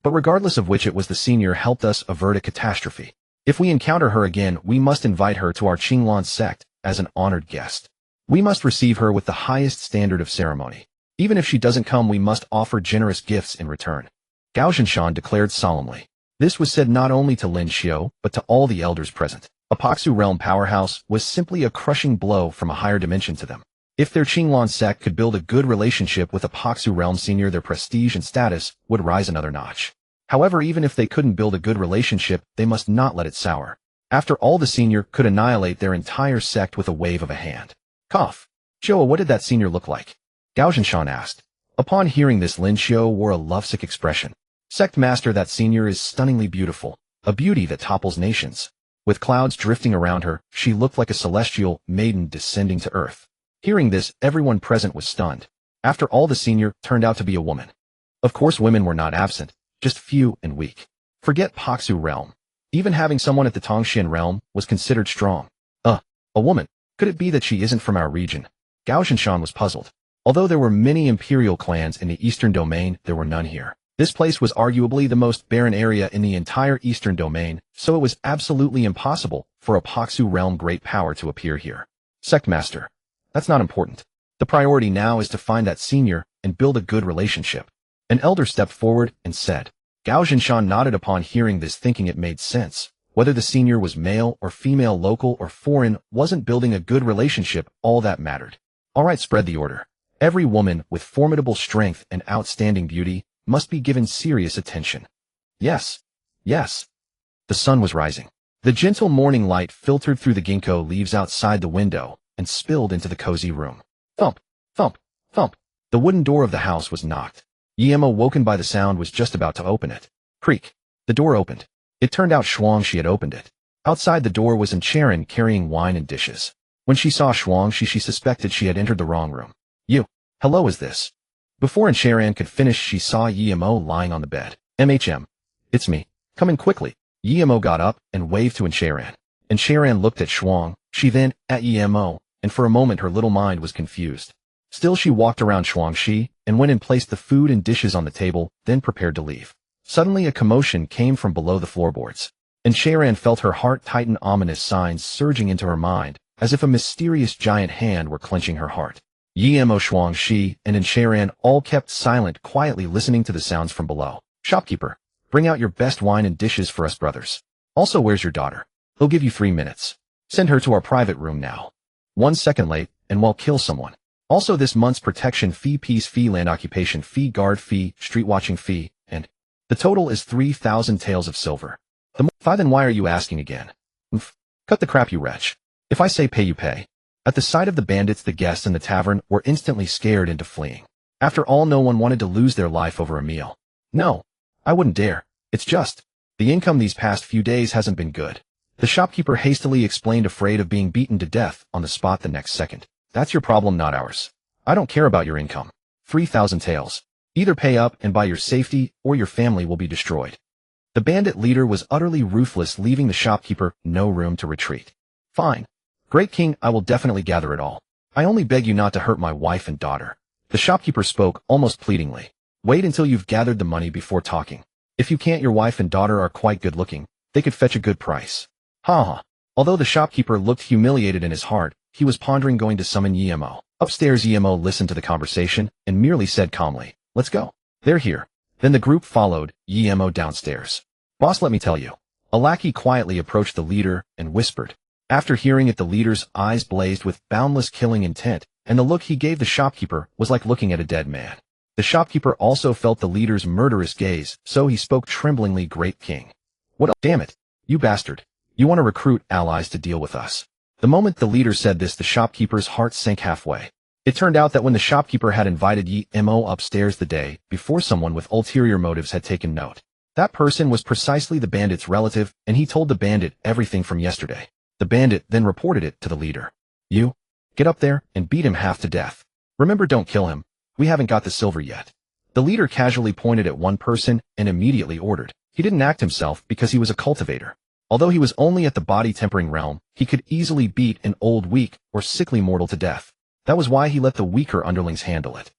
But regardless of which it was, the senior helped us avert a catastrophe. If we encounter her again, we must invite her to our Qingluan sect as an honored guest. We must receive her with the highest standard of ceremony. Even if she doesn't come, we must offer generous gifts in return." Gao Zhinshan declared solemnly. This was said not only to Lin Xiu, but to all the elders present. A Paxu realm powerhouse was simply a crushing blow from a higher dimension to them. If their Qingluan sect could build a good relationship with a Paxu realm senior, their prestige and status would rise another notch. However, even if they couldn't build a good relationship, they must not let it sour. After all, the senior could annihilate their entire sect with a wave of a hand. Cough. "Xiu, what did that senior look like?" Gao Zhinshan asked. Upon hearing this, Lin Xiu wore a lovesick expression. "Sect master, that senior is stunningly beautiful, a beauty that topples nations. With clouds drifting around her, she looked like a celestial maiden descending to earth." Hearing this, everyone present was stunned. After all, the senior turned out to be a woman. Of course, women were not absent, just few and weak. Forget Paxu realm. Even having someone at the Tongxian realm was considered strong. A woman. Could it be that she isn't from our region? Gao Zhinshan was puzzled. Although there were many Imperial clans in the Eastern Domain, there were none here. This place was arguably the most barren area in the entire Eastern Domain, so it was absolutely impossible for a Paxu realm great power to appear here. Sect master. That's not important. The priority now is to find that senior and build a good relationship. An elder stepped forward and said. Gao Zhinshan nodded upon hearing this, thinking it made sense. Whether the senior was male or female, local or foreign, wasn't building a good relationship all that mattered. All right, spread the order. Every woman with formidable strength and outstanding beauty must be given serious attention. Yes. Yes. The sun was rising. The gentle morning light filtered through the ginkgo leaves outside the window and spilled into the cozy room. Thump, thump, thump. The wooden door of the house was knocked. Yemo, woken by the sound, was just about to open it. Creak. The door opened. It turned out Shuangshi had opened it. Outside the door was Incharan carrying wine and dishes. When she saw Shuangshi, she suspected she had entered the wrong room. You. Hello, is this? Before Incharan could finish, she saw Yemo lying on the bed. MHM. It's me. Come in quickly. Yemo got up and waved to Incharan. Incharan looked at Shuang, she then at Yemo, and for a moment her little mind was confused. Still, she walked around Shuangshi and went and placed the food and dishes on the table, then prepared to leave. Suddenly a commotion came from below the floorboards. Incharan felt her heart tighten, ominous signs surging into her mind, as if a mysterious giant hand were clenching her heart. Yemo, Shuangshi, and Incharan all kept silent, quietly listening to the sounds from below. Shopkeeper, bring out your best wine and dishes for us brothers. Also, where's your daughter? He'll give you 3 minutes. Send her to our private room now. 1 second late, and we'll kill someone. Also, this month's protection fee, peace fee, land occupation fee, guard fee, street watching fee, and the total is 3,000 taels of silver. The more, then why are you asking again? Cut the crap, you wretch. If I say pay, you pay. At the sight of the bandits, the guests in the tavern were instantly scared into fleeing. After all, no one wanted to lose their life over a meal. No, I wouldn't dare. It's just, the income these past few days hasn't been good. The shopkeeper hastily explained, afraid of being beaten to death on the spot the next second. That's your problem, not ours. I don't care about your income. 3,000 taels. Either pay up and buy your safety, or your family will be destroyed. The bandit leader was utterly ruthless, leaving the shopkeeper no room to retreat. Fine. Great King, I will definitely gather it all. I only beg you not to hurt my wife and daughter. The shopkeeper spoke almost pleadingly. Wait until you've gathered the money before talking. If you can't, your wife and daughter are quite good looking. They could fetch a good price. Ha ha. Although the shopkeeper looked humiliated in his heart, he was pondering going to summon Yemo. Upstairs, Yemo listened to the conversation and merely said calmly, let's go. They're here. Then the group followed Yemo downstairs. Boss, let me tell you. A lackey quietly approached the leader and whispered. After hearing it, the leader's eyes blazed with boundless killing intent, and the look he gave the shopkeeper was like looking at a dead man. The shopkeeper also felt the leader's murderous gaze, so he spoke tremblingly, Great King. What? Damn it, you bastard. You want to recruit allies to deal with us. The moment the leader said this, the shopkeeper's heart sank halfway. It turned out that when the shopkeeper had invited Yemo upstairs the day before, someone with ulterior motives had taken note. That person was precisely the bandit's relative, and he told the bandit everything from yesterday. The bandit then reported it to the leader. You, get up there and beat him half to death. Remember, don't kill him. We haven't got the silver yet. The leader casually pointed at one person and immediately ordered. He didn't act himself because he was a cultivator. Although he was only at the body tempering realm, he could easily beat an old, weak, or sickly mortal to death. That was why he let the weaker underlings handle it.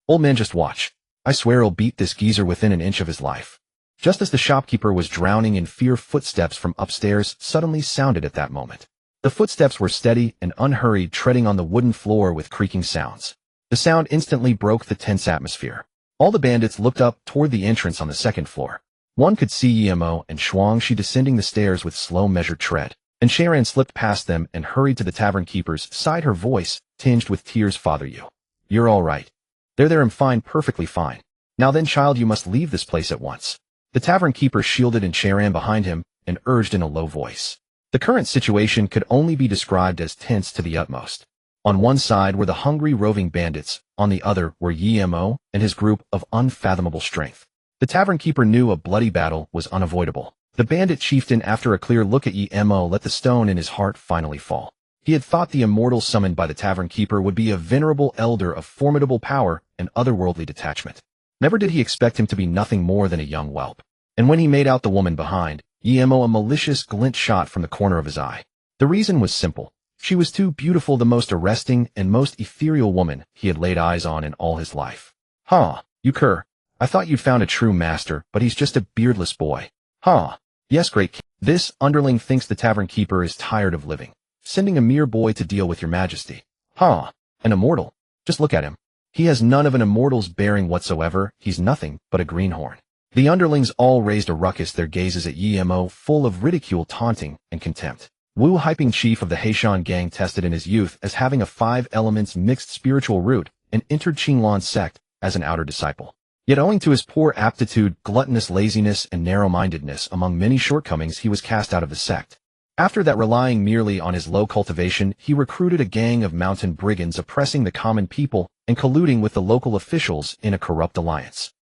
Old man, just watch. I swear he'll beat this geezer within an inch of his life. Just as the shopkeeper was drowning in fear, footsteps from upstairs suddenly sounded at that moment. The footsteps were steady and unhurried, treading on the wooden floor with creaking sounds. The sound instantly broke the tense atmosphere. All the bandits looked up toward the entrance on the second floor. One could see Yemo and Shuangshi descending the stairs with slow, measured tread. And Sharan slipped past them and hurried to the tavern keeper's side, her voice tinged with tears. Father, you're all right. There, I'm fine, perfectly fine. Now then, child, you must leave this place at once. The tavern keeper shielded Sharan behind him and urged in a low voice. The current situation could only be described as tense to the utmost. On one side were the hungry, roving bandits, on the other were Yemo and his group of unfathomable strength. The tavern keeper knew a bloody battle was unavoidable. The bandit chieftain, after a clear look at Yemo, let the stone in his heart finally fall. He had thought the immortal summoned by the tavern keeper would be a venerable elder of formidable power and otherworldly detachment. Never did he expect him to be nothing more than a young whelp. And when he made out the woman behind Yemo, a malicious glint shot from the corner of his eye. The reason was simple. She was too beautiful, the most arresting and most ethereal woman he had laid eyes on in all his life. You cur. I thought you'd found a true master, but he's just a beardless boy. Yes, Great King. This underling thinks the tavern keeper is tired of living, sending a mere boy to deal with your majesty. An immortal. Just look at him. He has none of an immortal's bearing whatsoever. He's nothing but a greenhorn. The underlings all raised a ruckus, their gazes at Yemo full of ridicule, taunting, and contempt. Wu Haiping, chief of the Heishan gang, tested in his youth as having a 5 elements mixed spiritual root and entered Qinglan sect as an outer disciple. Yet owing to his poor aptitude, gluttonous laziness, and narrow-mindedness, among many shortcomings, he was cast out of the sect. After that, relying merely on his low cultivation, he recruited a gang of mountain brigands oppressing the common people and colluding with the local officials in a corrupt alliance.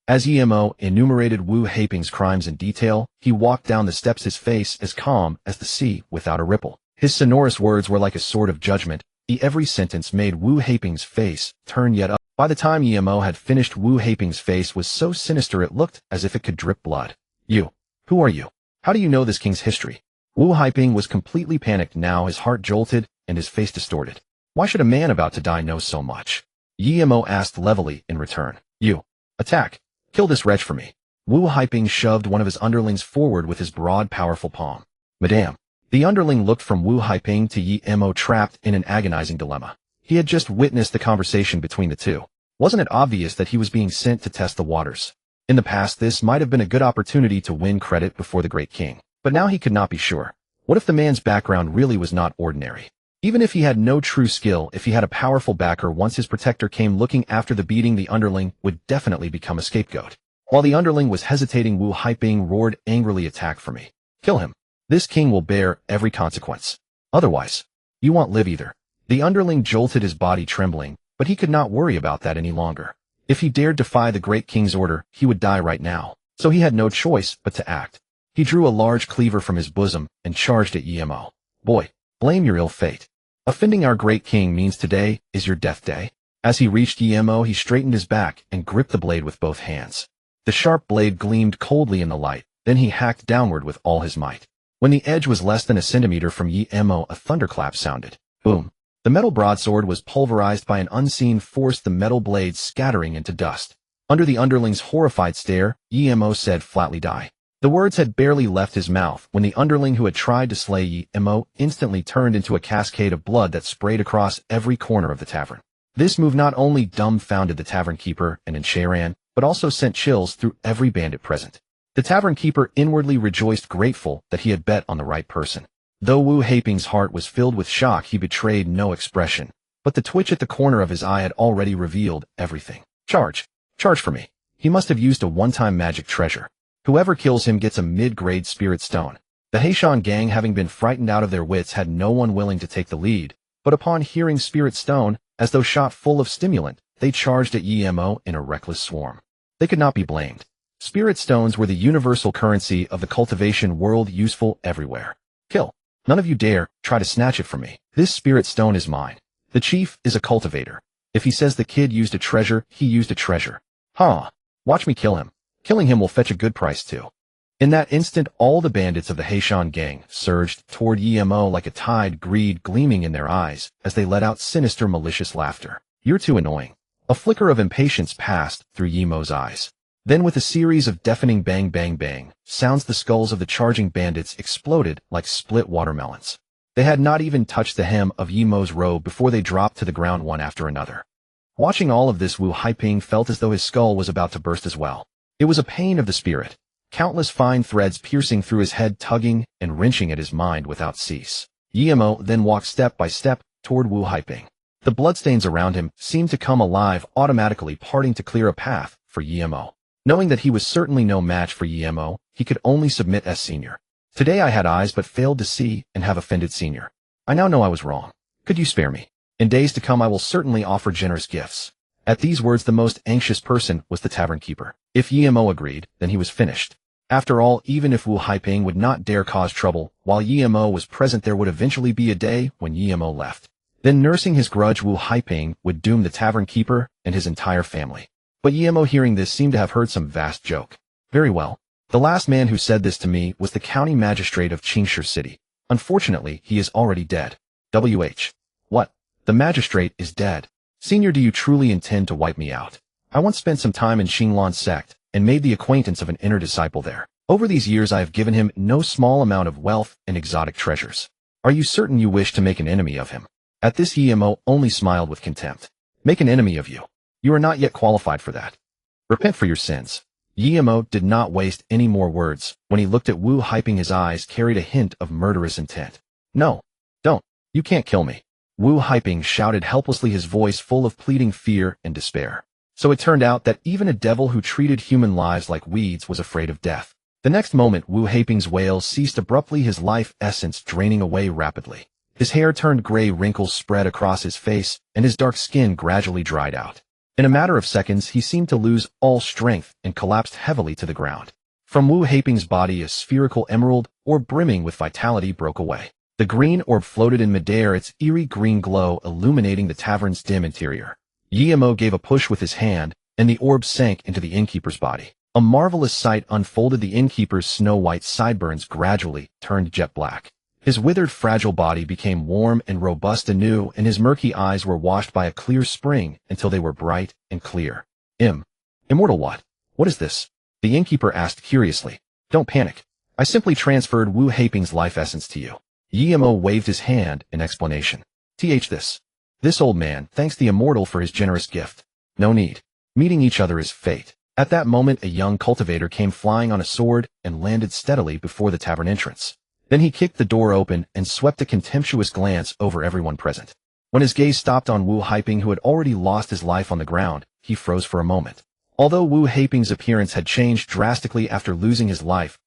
As Yemo enumerated Wu Haiping's crimes in detail, he walked down the steps, his face as calm as the sea without a ripple. His sonorous words were like a sword of judgment. Every sentence made Wu Haiping's face turn yet up. By the time Yemo had finished, Wu Haiping's face was so sinister it looked as if it could drip blood. "You. Who are you? How do you know this king's history?" Wu Haiping was completely panicked now, his heart jolted and his face distorted. "Why should a man about to die know so much?" Yemo asked levelly in return. "You. Attack. Kill this wretch for me." Wu Haiping shoved one of his underlings forward with his broad, powerful palm. "Madame." The underling looked from Wu Haiping to Yemo, trapped in an agonizing dilemma. He had just witnessed the conversation between the two. Wasn't it obvious that he was being sent to test the waters? In the past, this might have been a good opportunity to win credit before the great king. But now he could not be sure. What if the man's background really was not ordinary? Even if he had no true skill, if he had a powerful backer, once his protector came looking after the beating, the underling would definitely become a scapegoat. While the underling was hesitating, Wu Haiping roared angrily, "Attack for me. Kill him. This king will bear every consequence. Otherwise, you won't live either." The underling jolted, his body trembling, but he could not worry about that any longer. If he dared defy the great king's order, he would die right now. So he had no choice but to act. He drew a large cleaver from his bosom and charged at Yemo. "Boy, blame your ill fate. Offending our great king means today is your death day." As he reached Yemo, he straightened his back and gripped the blade with both hands. The sharp blade gleamed coldly in the light, then he hacked downward with all his might. When the edge was less than a centimeter from Yemo, a thunderclap sounded. Boom. The metal broadsword was pulverized by an unseen force, the metal blade scattering into dust. Under the underling's horrified stare, Yemo said flatly, "Die." The words had barely left his mouth when the underling who had tried to slay Yemo instantly turned into a cascade of blood that sprayed across every corner of the tavern. This move not only dumbfounded the tavern keeper and Incheran, but also sent chills through every bandit present. The tavern keeper inwardly rejoiced, grateful that he had bet on the right person. Though Wu Haiping's heart was filled with shock, he betrayed no expression, but the twitch at the corner of his eye had already revealed everything. "Charge. Charge for me." He must have used a one-time magic treasure. Whoever kills him gets a mid-grade spirit stone. The Heishan gang, having been frightened out of their wits, had no one willing to take the lead, but upon hearing spirit stone, as though shot full of stimulant, they charged at Yemo in a reckless swarm. They could not be blamed. Spirit stones were the universal currency of the cultivation world, useful everywhere. "Kill. None of you dare try to snatch it from me. This spirit stone is mine." The chief is a cultivator. If he says the kid used a treasure, he used a treasure. Huh. Watch me kill him. Killing him will fetch a good price too. In that instant, all the bandits of the Heishan gang surged toward Yemo like a tide, greed gleaming in their eyes as they let out sinister, malicious laughter. "You're too annoying." A flicker of impatience passed through Yemo's eyes. Then, with a series of deafening bang bang bang sounds, the skulls of the charging bandits exploded like split watermelons. They had not even touched the hem of Yemo's robe before they dropped to the ground one after another. Watching all of this, Wu Haiping felt as though his skull was about to burst as well. It was a pain of the spirit, countless fine threads piercing through his head, tugging and wrenching at his mind without cease. Yemo then walked step by step toward Wu Haiping. The bloodstains around him seemed to come alive, automatically parting to clear a path for Yemo. Knowing that he was certainly no match for Yemo, he could only submit as senior. "Today I had eyes but failed to see and have offended senior. I now know I was wrong. Could you spare me? In days to come I will certainly offer generous gifts." At these words, the most anxious person was the tavern keeper. If Yemo agreed, then he was finished. After all, even if Wu Haiping would not dare cause trouble, while Yemo was present, there would eventually be a day when Yemo left. Then, nursing his grudge, Wu Haiping would doom the tavern keeper and his entire family. But Yemo, hearing this, seemed to have heard some vast joke. "Very well. The last man who said this to me was the county magistrate of Qingshi City. Unfortunately, he is already dead." "WH. What? The magistrate is dead? Senior, do you truly intend to wipe me out? I once spent some time in Qinglan sect and made the acquaintance of an inner disciple there. Over these years I have given him no small amount of wealth and exotic treasures. Are you certain you wish to make an enemy of him?" At this, Yemo only smiled with contempt. "Make an enemy of you? You are not yet qualified for that. Repent for your sins." Guillermo did not waste any more words. When he looked at Wu Haiping, his eyes carried a hint of murderous intent. No, don't. You can't kill me. Wu Haiping shouted helplessly, his voice full of pleading fear and despair. So it turned out that even a devil who treated human lives like weeds was afraid of death. The next moment, Wu Haiping's wail ceased abruptly, his life essence draining away rapidly. His hair turned gray, wrinkles spread across his face, and his dark skin gradually dried out. In a matter of seconds, he seemed to lose all strength and collapsed heavily to the ground. From Wu Haiping's body, a spherical emerald orb brimming with vitality broke away. The green orb floated in midair, its eerie green glow illuminating the tavern's dim interior. Guillermo gave a push with his hand, and the orb sank into the innkeeper's body. A marvelous sight unfolded. The innkeeper's snow-white sideburns gradually turned jet black. His withered, fragile body became warm and robust anew, and his murky eyes were washed by a clear spring until they were bright and clear. Immortal what? What is this? The innkeeper asked curiously. Don't panic. I simply transferred Wu Haiping's life essence to you. Guillermo waved his hand in explanation. This old man thanks the immortal for his generous gift. No need. Meeting each other is fate. At that moment, a young cultivator came flying on a sword and landed steadily before the tavern entrance. Then he kicked the door open and swept a contemptuous glance over everyone present. When his gaze stopped on Wu Haiping, who had already lost his life on the ground, he froze for a moment. Although Wu Haiping's appearance had changed drastically after losing his life,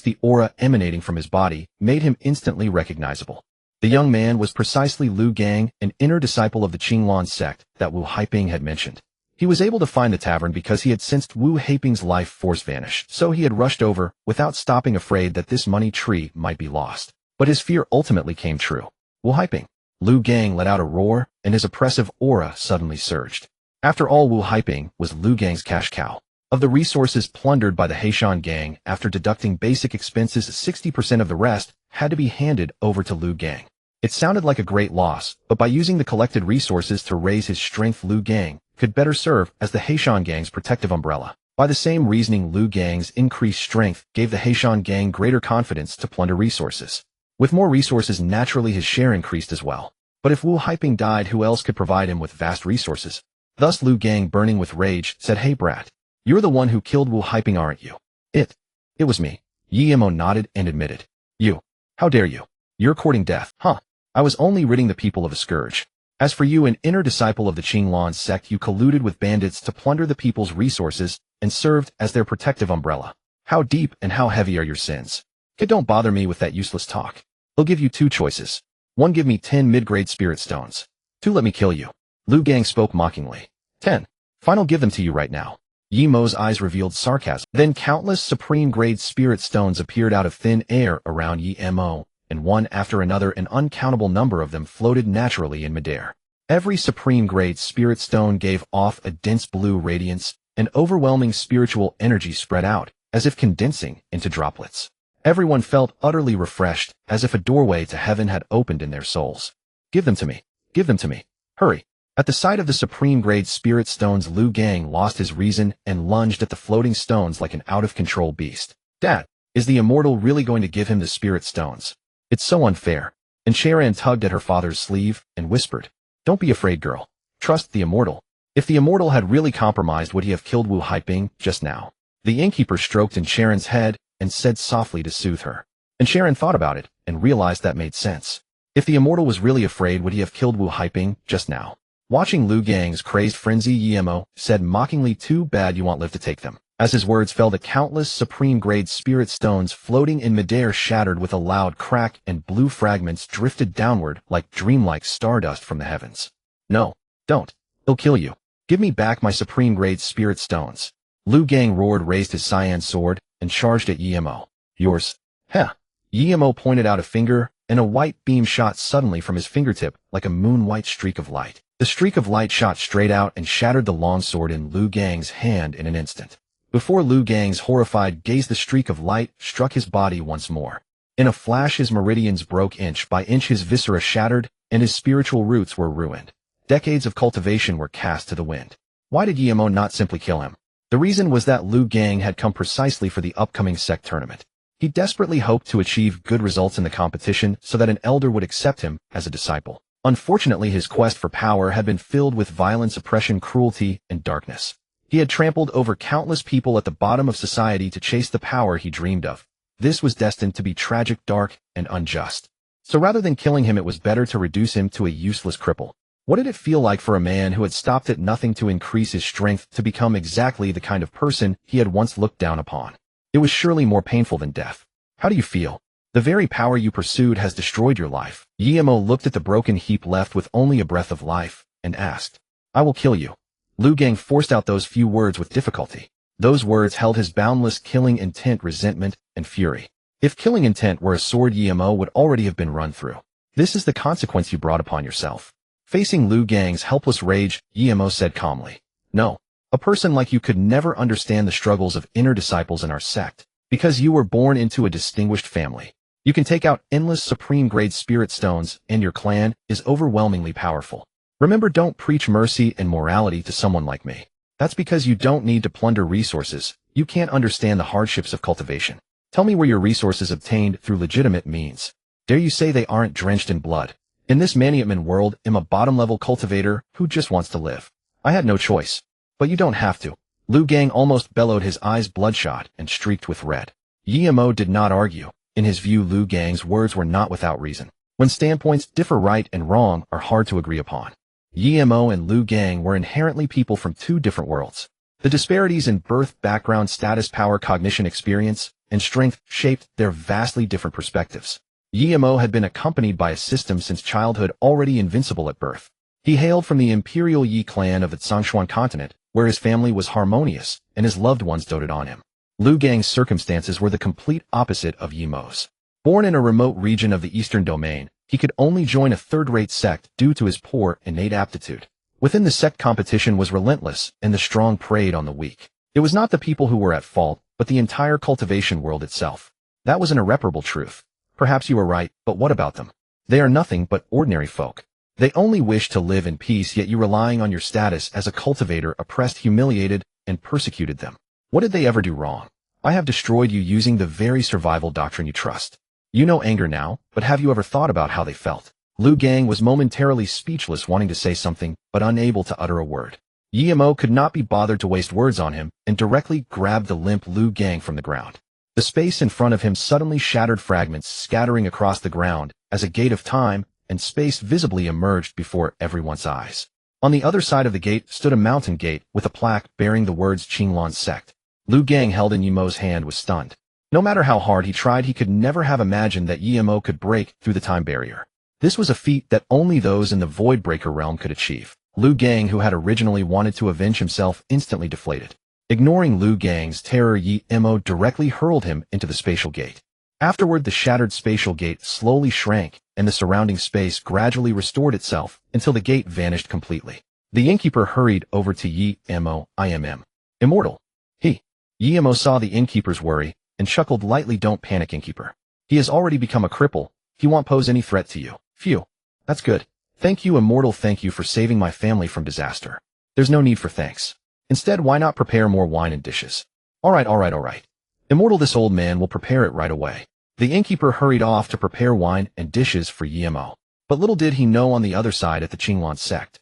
the aura emanating from his body made him instantly recognizable. The young man was precisely Lu Gang, an inner disciple of the Cangxuan sect that Wu Haiping had mentioned. He was able to find the tavern because he had sensed Wu Haiping's life force vanish, so he had rushed over without stopping, afraid that this money tree might be lost. But his fear ultimately came true. Wu Haiping. Lu Gang let out a roar, and his oppressive aura suddenly surged. After all, Wu Haiping was Lu Gang's cash cow. Of the resources plundered by the Heishan gang, after deducting basic expenses, 60% of the rest had to be handed over to Lu Gang. It sounded like a great loss, but by using the collected resources to raise his strength, Lu Gang could better serve as the Heishan gang's protective umbrella. By the same reasoning, Lu Gang's increased strength gave the Heishan gang greater confidence to plunder resources. With more resources, naturally his share increased as well. But if Wu Haiping died, who else could provide him with vast resources? Thus Lu Gang, burning with rage, said, "Hey brat, you're the one who killed Wu Haiping, aren't you?" It was me. Guillermo nodded and admitted. You. How dare you? You're courting death, huh? I was only ridding the people of a scourge. As for you, an inner disciple of the Cangxuan sect, you colluded with bandits to plunder the people's resources and served as their protective umbrella. How deep and how heavy are your sins? Kid, don't bother me with that useless talk. I'll give you two choices. 1, give me 10 mid-grade spirit stones. 2, let me kill you. Lu Gang spoke mockingly. 10. Fine, I'll give them to you right now. Guillermo's eyes revealed sarcasm. Then countless supreme-grade spirit stones appeared out of thin air around Guillermo, and one after another an uncountable number of them floated naturally in midair. Every supreme-grade spirit stone gave off a dense blue radiance, and overwhelming spiritual energy spread out, as if condensing into droplets. Everyone felt utterly refreshed, as if a doorway to heaven had opened in their souls. Give them to me. Give them to me. Hurry. At the sight of the supreme-grade spirit stones, Lu Gang lost his reason and lunged at the floating stones like an out-of-control beast. Dad, is the immortal really going to give him the spirit stones? It's so unfair. And Sharon tugged at her father's sleeve and whispered, "Don't be afraid, girl. Trust the immortal." If the immortal had really compromised, would he have killed Wu Haiping just now? The innkeeper stroked in Sharon's head and said softly to soothe her. And Sharon thought about it and realized that made sense. If the immortal was really afraid, would he have killed Wu Haiping just now? Watching Lu Gang's crazed frenzy, Guillermo said mockingly, "Too bad you won't live to take them." As his words fell, the countless supreme-grade spirit stones floating in midair shattered with a loud crack, and blue fragments drifted downward like dreamlike stardust from the heavens. "No, don't. He'll kill you. Give me back my supreme-grade spirit stones." Lu Gang roared, raised his cyan sword, and charged at Guillermo. "Yours." "Heh." Guillermo pointed out a finger, and a white beam shot suddenly from his fingertip like a moon-white streak of light. The streak of light shot straight out and shattered the long sword in Lu Gang's hand in an instant. Before Lu Gang's horrified gaze, the streak of light struck his body once more. In a flash, his meridians broke inch by inch, his viscera shattered, and his spiritual roots were ruined. Decades of cultivation were cast to the wind. Why did Guillermo not simply kill him? The reason was that Lu Gang had come precisely for the upcoming sect tournament. He desperately hoped to achieve good results in the competition so that an elder would accept him as a disciple. Unfortunately, his quest for power had been filled with violence, oppression, cruelty, and darkness. He had trampled over countless people at the bottom of society to chase the power he dreamed of. This was destined to be tragic, dark, and unjust. So rather than killing him, it was better to reduce him to a useless cripple. What did it feel like for a man who had stopped at nothing to increase his strength to become exactly the kind of person he had once looked down upon? It was surely more painful than death. How do you feel? The very power you pursued has destroyed your life. Yimo looked at the broken heap left with only a breath of life, and asked, I will kill you. Lu Gang forced out those few words with difficulty. Those words held his boundless killing intent, resentment, and fury. If killing intent were a sword, Yimo would already have been run through. This is the consequence you brought upon yourself. Facing Lu Gang's helpless rage, Yimo said calmly, No, a person like you could never understand the struggles of inner disciples in our sect, because you were born into a distinguished family. You can take out endless supreme-grade spirit stones, and your clan is overwhelmingly powerful. Remember, don't preach mercy and morality to someone like me. That's because you don't need to plunder resources. You can't understand the hardships of cultivation. Tell me where your resources obtained through legitimate means. Dare you say they aren't drenched in blood? In this Maniatman world, I'm a bottom-level cultivator who just wants to live. I had no choice. But you don't have to. Lu Gang almost bellowed, his eyes bloodshot and streaked with red. Yimo did not argue. In his view, Lu Gang's words were not without reason. When standpoints differ, right and wrong are hard to agree upon. Yimo and Lu Gang were inherently people from two different worlds. The disparities in birth, background, status, power, cognition, experience, and strength shaped their vastly different perspectives. Yimo had been accompanied by a system since childhood, already invincible at birth. He hailed from the Imperial Yi clan of the Cangxuan Continent, where his family was harmonious and his loved ones doted on him. Lu Gang's circumstances were the complete opposite of Yimo's. Born in a remote region of the Eastern Domain, he could only join a third-rate sect due to his poor innate aptitude. Within the sect, competition was relentless, and the strong preyed on the weak. It was not the people who were at fault, but the entire cultivation world itself. That was an irreparable truth. Perhaps you are right, but what about them? They are nothing but ordinary folk. They only wish to live in peace, yet you, relying on your status as a cultivator, oppressed, humiliated, and persecuted them. What did they ever do wrong? I have destroyed you using the very survival doctrine you trust. You know anger now, but have you ever thought about how they felt? Lu Gang was momentarily speechless, wanting to say something, but unable to utter a word. Yimo could not be bothered to waste words on him, and directly grabbed the limp Lu Gang from the ground. The space in front of him suddenly shattered, fragments scattering across the ground, as a gate of time and space visibly emerged before everyone's eyes. On the other side of the gate stood a mountain gate with a plaque bearing the words Cangxuan Sect. Lu Gang, held in Yimo's hand, was stunned. No matter how hard he tried, he could never have imagined that Yimo could break through the time barrier. This was a feat that only those in the Voidbreaker realm could achieve. Lu Gang, who had originally wanted to avenge himself, instantly deflated. Ignoring Lu Gang's terror, Yimo directly hurled him into the spatial gate. Afterward, the shattered spatial gate slowly shrank, and the surrounding space gradually restored itself until the gate vanished completely. The innkeeper hurried over to Yimo. Immortal. Yimo saw the innkeeper's worry and chuckled lightly. Don't panic, innkeeper. He has already become a cripple. He won't pose any threat to you. Phew. That's good. Thank you, Immortal. Thank you for saving my family from disaster. There's no need for thanks. Instead, why not prepare more wine and dishes? All right. Immortal, this old man will prepare it right away. The innkeeper hurried off to prepare wine and dishes for Yimo. But little did he know, on the other side at the Cangxuan sect.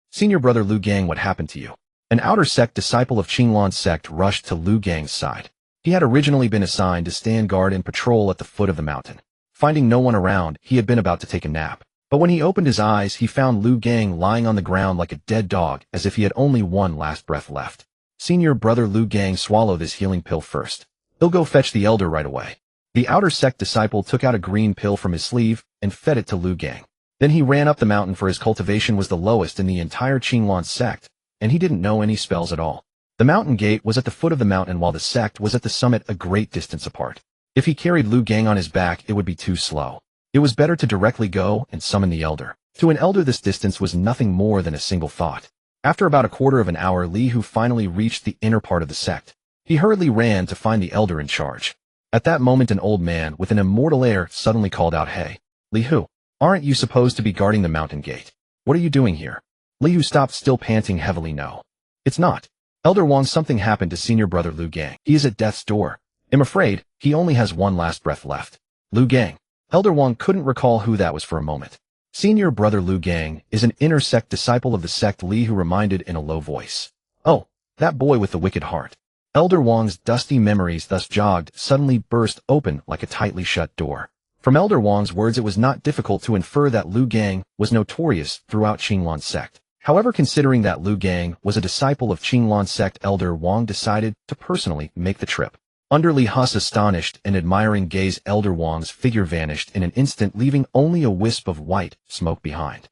Senior brother Lu Gang, what happened to you? An outer sect disciple of Cangxuan sect rushed to Lu Gang's side. He had originally been assigned to stand guard and patrol at the foot of the mountain. Finding no one around, he had been about to take a nap. But when he opened his eyes, he found Lu Gang lying on the ground like a dead dog, as if he had only one last breath left. Senior brother Lu Gang, swallow this healing pill first. He'll go fetch the elder right away. The outer sect disciple took out a green pill from his sleeve and fed it to Lu Gang. Then he ran up the mountain, for his cultivation was the lowest in the entire Cangxuan sect, and he didn't know any spells at all. The mountain gate was at the foot of the mountain, while the sect was at the summit, a great distance apart. If he carried Lu Gang on his back, it would be too slow. It was better to directly go and summon the elder. To an elder, this distance was nothing more than a single thought. After about a quarter of an hour, Li Hu finally reached the inner part of the sect. He hurriedly ran to find the elder in charge. At that moment, an old man with an immortal air suddenly called out, "Hey, Li Hu, aren't you supposed to be guarding the mountain gate? What are you doing here?" Li Hu stopped, still panting heavily. "No, it's not. Elder Wang, something happened to senior brother Lu Gang. He is at death's door. I'm afraid he only has one last breath left." Lu Gang. Elder Wang couldn't recall who that was for a moment. Senior brother Lu Gang is an inner sect disciple of the sect, Li Hu reminded in a low voice. "Oh, That boy with the wicked heart. Elder Wang's dusty memories thus jogged suddenly burst open like a tightly shut door. From Elder Wang's words it was not difficult to infer that Lu Gang was notorious throughout Qinglan's sect. However, considering that Lu Gang was a disciple of Qinglan's sect, Elder Wang decided to personally make the trip. Under Li Hu's astonished and admiring gaze, Elder Wang's figure vanished in an instant, leaving only a wisp of white smoke behind.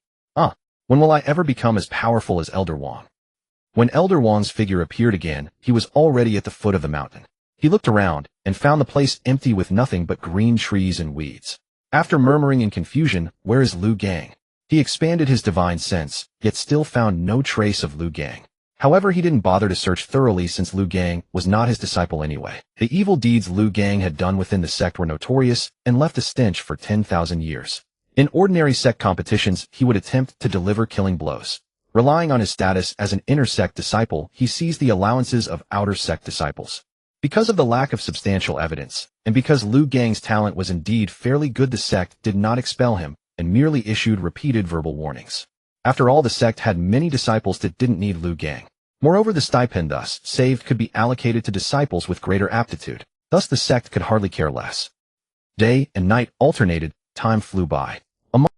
When will I ever become as powerful as Elder Wang? When Elder Wang's figure appeared again, he was already at the foot of the mountain. He looked around and found the place empty with nothing but green trees and weeds. After murmuring in confusion, "Where is Lu Gang?" he expanded his divine sense, yet still found no trace of Lu Gang. However, he didn't bother to search thoroughly since Lu Gang was not his disciple anyway. The evil deeds Lu Gang had done within the sect were notorious and left a stench for 10,000 years. In ordinary sect competitions, he would attempt to deliver killing blows. Relying on his status as an inner sect disciple, he seized the allowances of outer sect disciples. Because of the lack of substantial evidence, and because Lu Gang's talent was indeed fairly good, the sect did not expel him and merely issued repeated verbal warnings. After all, the sect had many disciples that didn't need Lu Gang. Moreover, the stipend thus saved could be allocated to disciples with greater aptitude. Thus the sect could hardly care less. Day and night alternated, time flew by.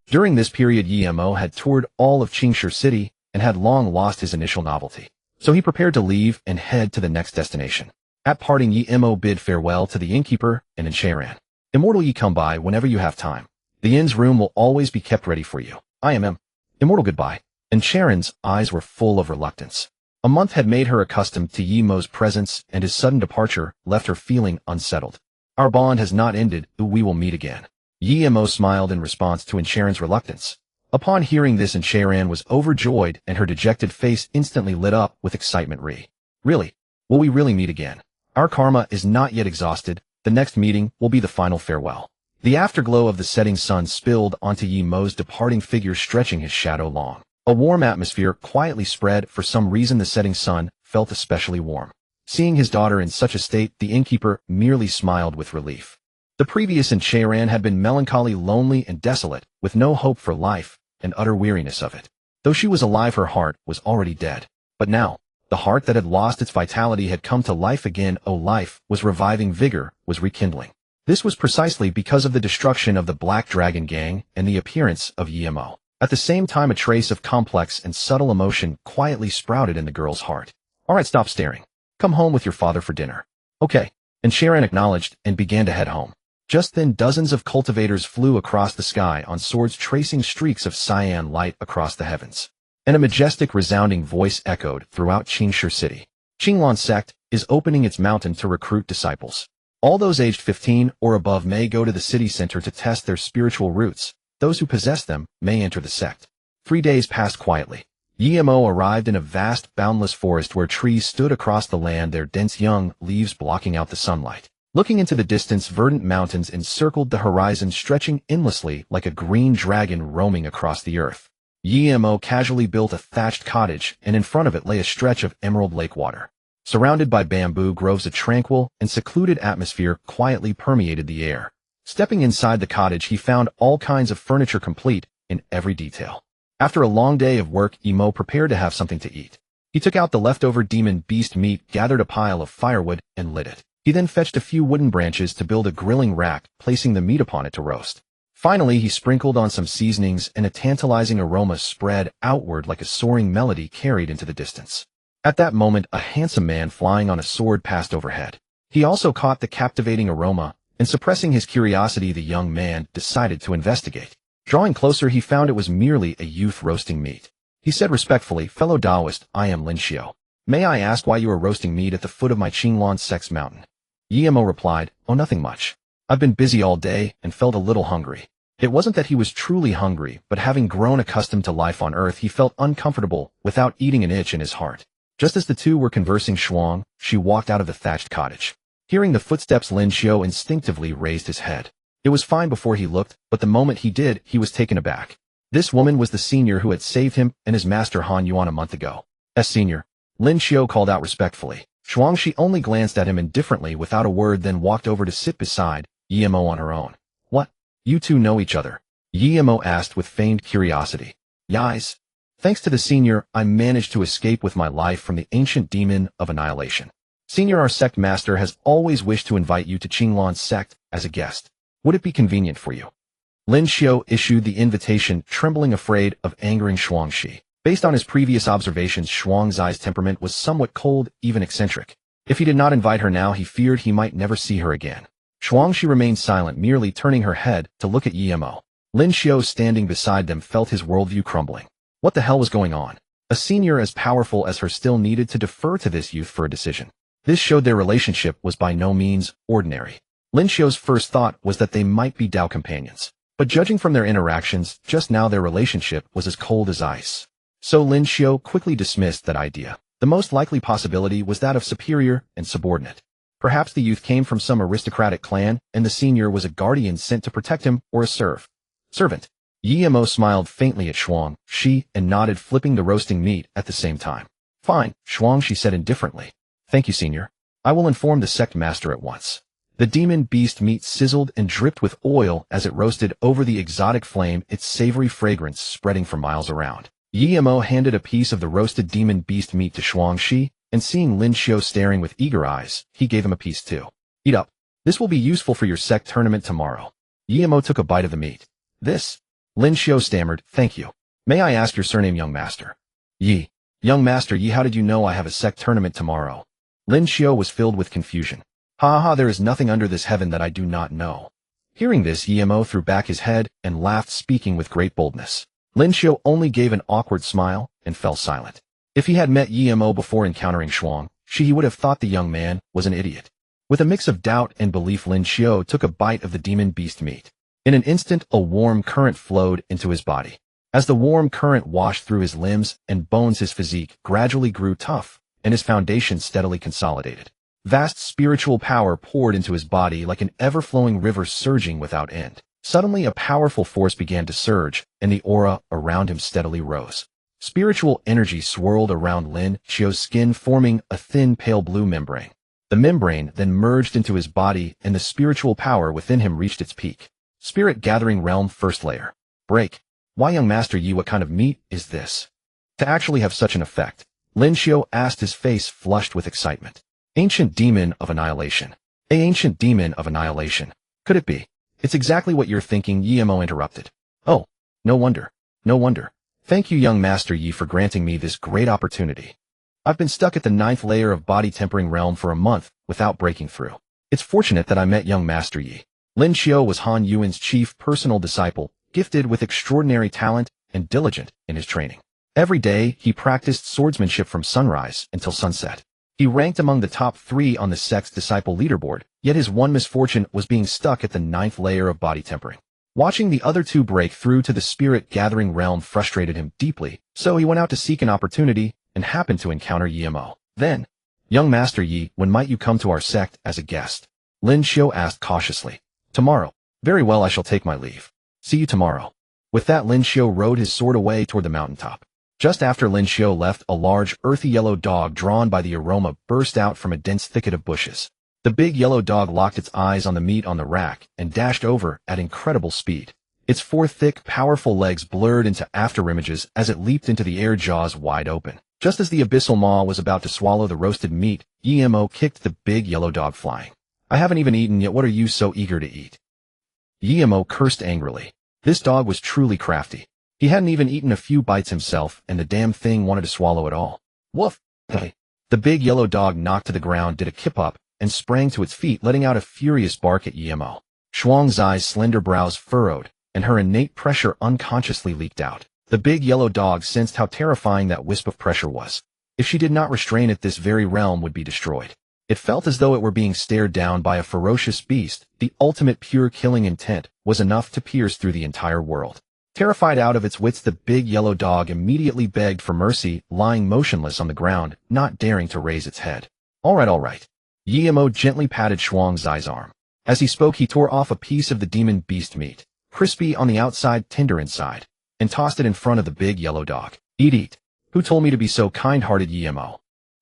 During this period, Yemo had toured all of Qingshi City and had long lost his initial novelty. So he prepared to leave and head to the next destination. At parting, Yemo bid farewell to the innkeeper and Enchairan. "Immortal, ye come by whenever you have time. The inn's room will always be kept ready for you. I am Immortal, goodbye." Enchairan's eyes were full of reluctance. A month had made her accustomed to Yemo's presence, and his sudden departure left her feeling unsettled. "Our bond has not ended, we will meet again." Yemo smiled in response to Enchairan's reluctance. Upon hearing this, Enchairan was overjoyed, and her dejected face instantly lit up with excitement. Really? Will we really meet again? Our karma is not yet exhausted. The next meeting will be the final farewell. The afterglow of the setting sun spilled onto Yemo's departing figure, stretching his shadow long. A warm atmosphere quietly spread. For some reason, the setting sun felt especially warm. Seeing his daughter in such a state, the innkeeper merely smiled with relief. The previous Enchairan had been melancholy, lonely, and desolate, with no hope for life and utter weariness of it. Though she was alive, her heart was already dead. But now, the heart that had lost its vitality had come to life again. Life was reviving, vigor was rekindling. This was precisely because of the destruction of the Black Dragon Gang and the appearance of Yemo. At the same time, a trace of complex and subtle emotion quietly sprouted in the girl's heart. "All right, stop staring. Come home with your father for dinner." "Okay." Enchairan acknowledged and began to head home. Just then, dozens of cultivators flew across the sky on swords, tracing streaks of cyan light across the heavens. And a majestic, resounding voice echoed throughout Qingshi City. "Qinglan sect is opening its mountain to recruit disciples. All those aged 15 or above may go to the city center to test their spiritual roots. Those who possess them may enter the sect." 3 days passed quietly. Yemo arrived in a vast, boundless forest where trees stood across the land, their dense young leaves blocking out the sunlight. Looking into the distance, verdant mountains encircled the horizon, stretching endlessly like a green dragon roaming across the earth. Yemo casually built a thatched cottage, and in front of it lay a stretch of emerald lake water. Surrounded by bamboo groves, a tranquil and secluded atmosphere quietly permeated the air. Stepping inside the cottage, he found all kinds of furniture complete in every detail. After a long day of work, Yemo prepared to have something to eat. He took out the leftover demon beast meat, gathered a pile of firewood, and lit it. He then fetched a few wooden branches to build a grilling rack, placing the meat upon it to roast. Finally, he sprinkled on some seasonings, and a tantalizing aroma spread outward like a soaring melody carried into the distance. At that moment, a handsome man flying on a sword passed overhead. He also caught the captivating aroma, and suppressing his curiosity, the young man decided to investigate. Drawing closer, he found it was merely a youth roasting meat. He said respectfully, "Fellow Taoist, I am Lin Xiao. May I ask why you are roasting meat at the foot of my Qinglan sect's mountain?" Yemo replied, "Oh, nothing much. I've been busy all day and felt a little hungry." It wasn't that he was truly hungry, but having grown accustomed to life on Earth, he felt uncomfortable without eating an itch in his heart. Just as the two were conversing, Shuang, she walked out of the thatched cottage. Hearing the footsteps, Lin Xiao instinctively raised his head. It was fine before he looked, but the moment he did, he was taken aback. This woman was the senior who had saved him and his master Han Yuan a month ago. "As senior," Lin Xiao called out respectfully. Shuang, she only glanced at him indifferently without a word, then walked over to sit beside Yemo on her own. "What? You two know each other?" Yemo asked with feigned curiosity. "Yes. Thanks to the senior, I managed to escape with my life from the ancient demon of annihilation. Senior, our sect master has always wished to invite you to Qinglan's sect as a guest. Would it be convenient for you? Lin Xiu issued the invitation, trembling, afraid of angering Shuangxi. Based on his previous observations, Shuangxi's temperament was somewhat cold, even eccentric. If he did not invite her now, he feared he might never see her again. Shuangxi remained silent, merely turning her head to look at Yimo. Lin Xiu, standing beside them, felt his worldview crumbling. What the hell was going on? A senior as powerful as her still needed to defer to this youth for a decision. This showed their relationship was by no means ordinary. Lin Xiu's first thought was that they might be Dao companions. But judging from their interactions, just now their relationship was as cold as ice. So Lin Xiu quickly dismissed that idea. The most likely possibility was that of superior and subordinate. Perhaps the youth came from some aristocratic clan, and the senior was a guardian sent to protect him, or a servant. Yimo smiled faintly at Shuangxi and nodded, flipping the roasting meat at the same time. Fine, Shuangxi said indifferently. Thank you, senior. I will inform the sect master at once. The demon beast meat sizzled and dripped with oil as it roasted over the exotic flame, its savory fragrance spreading for miles around. Yimo handed a piece of the roasted demon beast meat to Shuangxi, and seeing Lin Xiu staring with eager eyes, he gave him a piece too. Eat up. This will be useful for your sect tournament tomorrow. Yimo took a bite of the meat. This? Lin Xiu stammered, thank you. May I ask your surname, young master? Yi. Young master Yi, how did you know I have a sect tournament tomorrow? Lin Xiu was filled with confusion. Ha ha, there is nothing under this heaven that I do not know. Hearing this, Yimo threw back his head and laughed, speaking with great boldness. Lin Xiu only gave an awkward smile and fell silent. If he had met Yimo before encountering Shuangxi, he would have thought the young man was an idiot. With a mix of doubt and belief, Lin Xiu took a bite of the demon beast meat. In an instant, a warm current flowed into his body. As the warm current washed through his limbs and bones, his physique gradually grew tough, and his foundation steadily consolidated. Vast spiritual power poured into his body like an ever-flowing river surging without end. Suddenly, a powerful force began to surge, and the aura around him steadily rose. Spiritual energy swirled around Lin Xiu's skin, forming a thin, pale blue membrane. The membrane then merged into his body, and the spiritual power within him reached its peak. Spirit Gathering Realm, first layer. Break. Why, young master Yi, what kind of meat is this? To actually have such an effect, Lin Xiu asked, his face flushed with excitement. Ancient demon of annihilation. Ancient demon of annihilation. Could it be? It's exactly what you're thinking, Yimo interrupted. Oh, no wonder. No wonder. Thank you, young master Yi, for granting me this great opportunity. I've been stuck at the 9th layer of body tempering realm for a month without breaking through. It's fortunate that I met young master Yi. Lin Xiu was Han Yuan's chief personal disciple, gifted with extraordinary talent and diligent in his training. Every day, he practiced swordsmanship from sunrise until sunset. He ranked among the top 3 on the sect's disciple leaderboard, yet his one misfortune was being stuck at the 9th layer of body tempering. Watching the other 2 break through to the spirit gathering realm frustrated him deeply, so he went out to seek an opportunity and happened to encounter Yimo. Then, young master Yi, when might you come to our sect as a guest? Lin Xiu asked cautiously. Tomorrow. Very well, I shall take my leave. See you tomorrow. With that, Lin Xiu rode his sword away toward the mountaintop. Just after Lin Xiu left, a large, earthy yellow dog drawn by the aroma burst out from a dense thicket of bushes. The big yellow dog locked its eyes on the meat on the rack and dashed over at incredible speed. Its 4 thick, powerful legs blurred into afterimages as it leaped into the air, jaws wide open. Just as the abyssal maw was about to swallow the roasted meat, Yimo kicked the big yellow dog flying. I haven't even eaten yet, what are you so eager to eat? Yimo cursed angrily. This dog was truly crafty. He hadn't even eaten a few bites himself, and the damn thing wanted to swallow it all. Woof! The big yellow dog knocked to the ground, did a kip-up, and sprang to its feet, letting out a furious bark at Yimo. Shuangxi's slender brows furrowed, and her innate pressure unconsciously leaked out. The big yellow dog sensed how terrifying that wisp of pressure was. If she did not restrain it, this very realm would be destroyed. It felt as though it were being stared down by a ferocious beast. The ultimate pure killing intent was enough to pierce through the entire world. Terrified out of its wits, the big yellow dog immediately begged for mercy, lying motionless on the ground, not daring to raise its head. All right. Yimo gently patted Shuangxi's arm. As he spoke, he tore off a piece of the demon beast meat, crispy on the outside, tender inside, and tossed it in front of the big yellow dog. Eat. Who told me to be so kind-hearted, Yimo?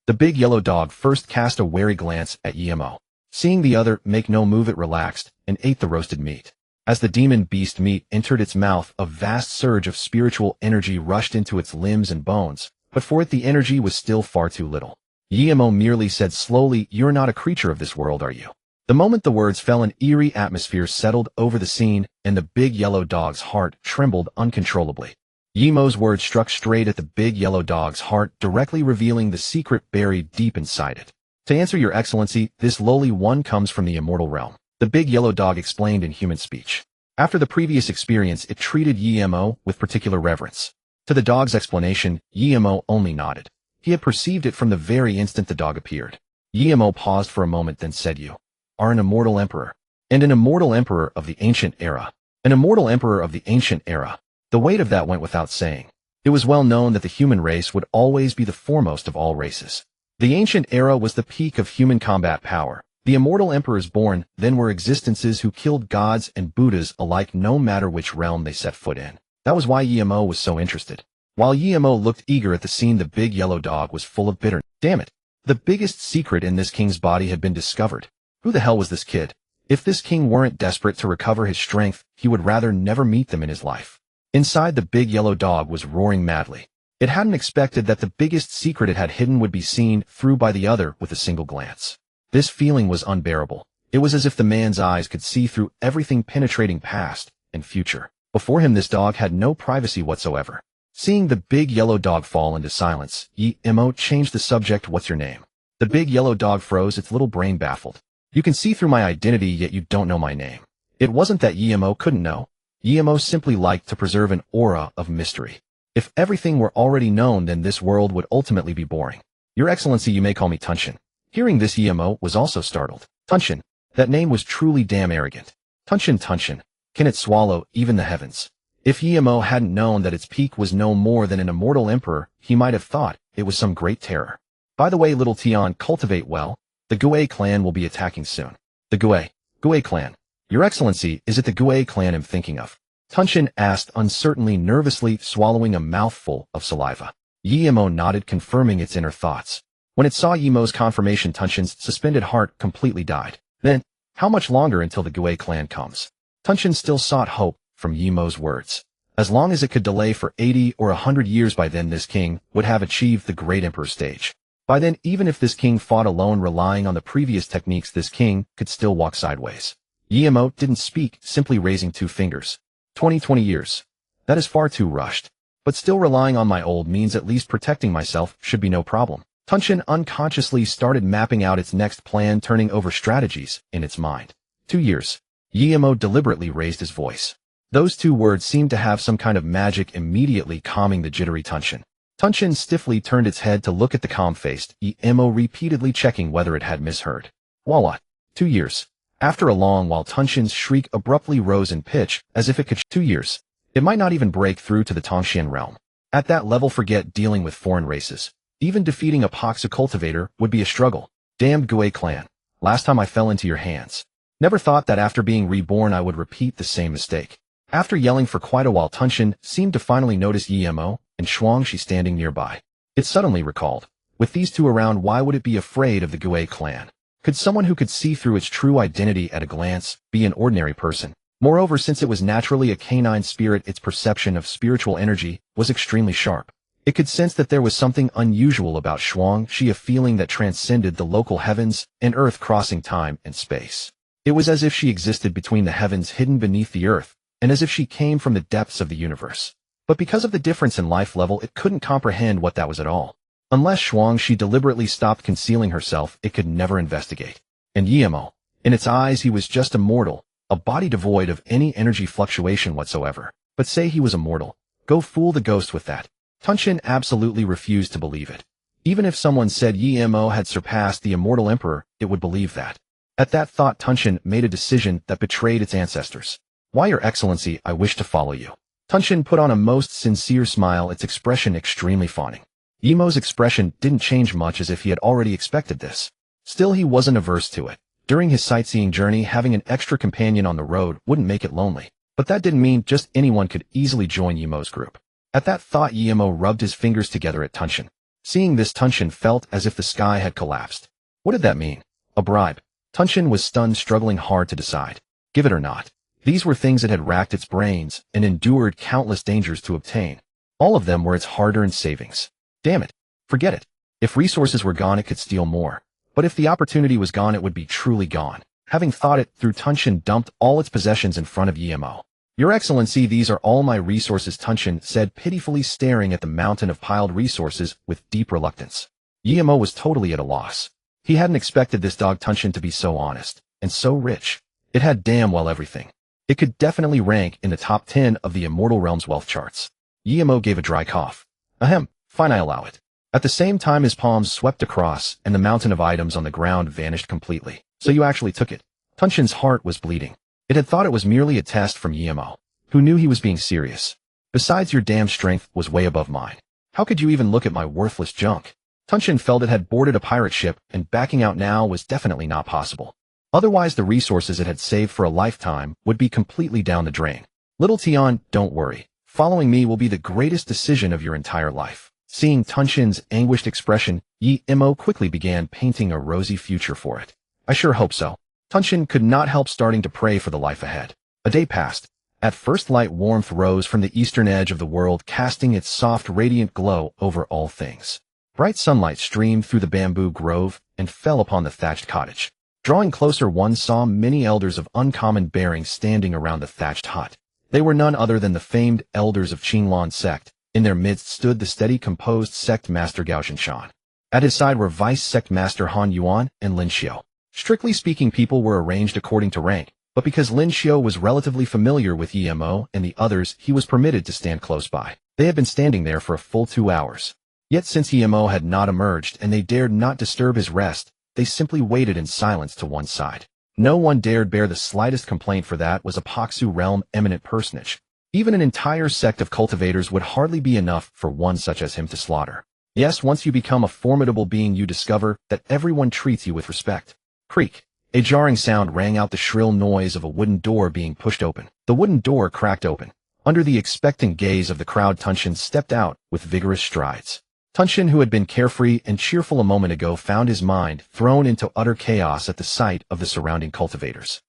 The big yellow dog first cast a wary glance at Yimo. Seeing the other make no move, it relaxed and ate the roasted meat. As the demon beast meat entered its mouth, a vast surge of spiritual energy rushed into its limbs and bones, but for it the energy was still far too little. Yemo merely said slowly, "You're not a creature of this world, are you?" The moment the words fell, an eerie atmosphere settled over the scene, and the big yellow dog's heart trembled uncontrollably. Yemo's words struck straight at the big yellow dog's heart, directly revealing the secret buried deep inside it. "To answer your excellency, this lowly one comes from the immortal realm," the big yellow dog explained in human speech. After the previous experience, it treated Yemo with particular reverence. To the dog's explanation, Yemo only nodded. He had perceived it from the very instant the dog appeared. Yemo paused for a moment, then said, "You are an immortal emperor, and an immortal emperor of the ancient era. An immortal emperor of the ancient era." The weight of that went without saying. It was well known that the human race would always be the foremost of all races. The ancient era was the peak of human combat power. The immortal emperors born then were existences who killed gods and Buddhas alike, no matter which realm they set foot in. That was why Yemo was so interested. While Yemo looked eager at the scene, the big yellow dog was full of bitterness. Damn it. The biggest secret in this king's body had been discovered. Who the hell was this kid? If this king weren't desperate to recover his strength, he would rather never meet them in his life. Inside, the big yellow dog was roaring madly. It hadn't expected that the biggest secret it had hidden would be seen through by the other with a single glance. This feeling was unbearable. It was as if the man's eyes could see through everything, penetrating past and future. Before him, this dog had no privacy whatsoever. Seeing the big yellow dog fall into silence, Yemo changed the subject. "What's your name?" The big yellow dog froze, its little brain baffled. "You can see through my identity, yet you don't know my name." It wasn't that Yemo couldn't know. Yemo simply liked to preserve an aura of mystery. If everything were already known, then this world would ultimately be boring. "Your Excellency, you may call me Cangxuan." Hearing this, Yemo was also startled. Cangxuan. That name was truly damn arrogant. Cangxuan. Can it swallow even the heavens? If Yemo hadn't known that its peak was no more than an immortal emperor, he might have thought it was some great terror. "By the way, little Tian, cultivate well. The Gue clan will be attacking soon." "The Gue clan. Your Excellency, is it the Gue clan I'm thinking of?" Cangxuan asked uncertainly, nervously swallowing a mouthful of saliva. Yemo nodded, confirming its inner thoughts. When it saw Yemo's confirmation, Cangxuan's suspended heart completely died. Then, how much longer until the Gue clan comes? Cangxuan still sought hope from Yemo's words. As long as it could delay for 80 or 100 years, by then this king would have achieved the great emperor stage. By then, even if this king fought alone relying on the previous techniques, this king could still walk sideways. Yemo didn't speak, simply raising 2 fingers. 20 years. That is far too rushed. But still, relying on my old means, at least protecting myself, should be no problem. Cangxuan unconsciously started mapping out its next plan, turning over strategies in its mind. 2 years. Yemo deliberately raised his voice. Those 2 words seemed to have some kind of magic, immediately calming the jittery Cangxuan. Cangxuan stiffly turned its head to look at the calm-faced Yemo, repeatedly checking whether it had misheard. Voila. 2 years. After a long while, Cangxuan's shriek abruptly rose in pitch, as if it could 2 years. It might not even break through to the Tongxian realm. At that level, forget dealing with foreign races. Even defeating a Poxu cultivator would be a struggle. Damned Gue clan. Last time I fell into your hands. Never thought that after being reborn I would repeat the same mistake. After yelling for quite a while, Cangxuan seemed to finally notice Yemo and Shuangshi standing nearby. It suddenly recalled. With these 2 around, why would it be afraid of the Gue clan? Could someone who could see through its true identity at a glance be an ordinary person? Moreover, since it was naturally a canine spirit, its perception of spiritual energy was extremely sharp. It could sense that there was something unusual about Shuangshi, a feeling that transcended the local heavens and earth, crossing time and space. It was as if she existed between the heavens, hidden beneath the earth, and as if she came from the depths of the universe. But because of the difference in life level, it couldn't comprehend what that was at all. Unless Shuangshi deliberately stopped concealing herself, it could never investigate. And Yemo, in its eyes, he was just a mortal, a body devoid of any energy fluctuation whatsoever. But say he was immortal. Go fool the ghost with that. Cangxuan absolutely refused to believe it. Even if someone said Yemo had surpassed the immortal emperor, it would believe that. At that thought, Cangxuan made a decision that betrayed its ancestors. "Why, Your Excellency, I wish to follow you." Cangxuan put on a most sincere smile, its expression extremely fawning. Yemo's expression didn't change much, as if he had already expected this. Still, he wasn't averse to it. During his sightseeing journey, having an extra companion on the road wouldn't make it lonely. But that didn't mean just anyone could easily join Yemo's group. At that thought, Yemo rubbed his fingers together at Cangxuan. Seeing this, Cangxuan felt as if the sky had collapsed. What did that mean? A bribe? Cangxuan was stunned, struggling hard to decide. Give it or not. These were things it had racked its brains and endured countless dangers to obtain. All of them were its hard-earned savings. Damn it. Forget it. If resources were gone, it could steal more. But if the opportunity was gone, it would be truly gone. Having thought it through, Tunshin dumped all its possessions in front of Yemo. Your Excellency, these are all my resources, Tunshin said, pitifully staring at the mountain of piled resources with deep reluctance. Yemo was totally at a loss. He hadn't expected this dog Tunshin to be so honest, and so rich. It had damn well everything. It could definitely rank in the top 10 of the Immortal Realm's wealth charts. Yemo gave a dry cough. Ahem, fine, I allow it. At the same time, his palms swept across, and the mountain of items on the ground vanished completely. So you actually took it. Tunshin's heart was bleeding. It had thought it was merely a test from Yemo, who knew he was being serious. Besides, your damn strength was way above mine. How could you even look at my worthless junk? Tunshin felt it had boarded a pirate ship, and backing out now was definitely not possible. Otherwise, the resources it had saved for a lifetime would be completely down the drain. Little Tian, don't worry. Following me will be the greatest decision of your entire life. Seeing Tunshin's anguished expression, Yemo quickly began painting a rosy future for it. I sure hope so. Tunshin could not help starting to pray for the life ahead. A day passed. At first, light warmth rose from the eastern edge of the world, casting its soft, radiant glow over all things. Bright sunlight streamed through the bamboo grove and fell upon the thatched cottage. Drawing closer, one saw many elders of uncommon bearing standing around the thatched hut. They were none other than the famed elders of Cangxuan sect. In their midst stood the steady, composed sect master Gao Zhinshan. At his side were vice sect master Han Yuan and Lin Xiu. Strictly speaking, people were arranged according to rank, but because Lin Xiu was relatively familiar with Yemo and the others, he was permitted to stand close by. They had been standing there for a full 2 hours. Yet since Yemo had not emerged and they dared not disturb his rest, they simply waited in silence to one side. No one dared bear the slightest complaint, for that was a Paksu realm eminent personage. Even an entire sect of cultivators would hardly be enough for one such as him to slaughter. Yes, once you become a formidable being, you discover that everyone treats you with respect. Creak. A jarring sound rang out, the shrill noise of a wooden door being pushed open. The wooden door cracked open. Under the expectant gaze of the crowd, Tunshin stepped out with vigorous strides. Tunshin, who had been carefree and cheerful a moment ago, found his mind thrown into utter chaos at the sight of the surrounding cultivators.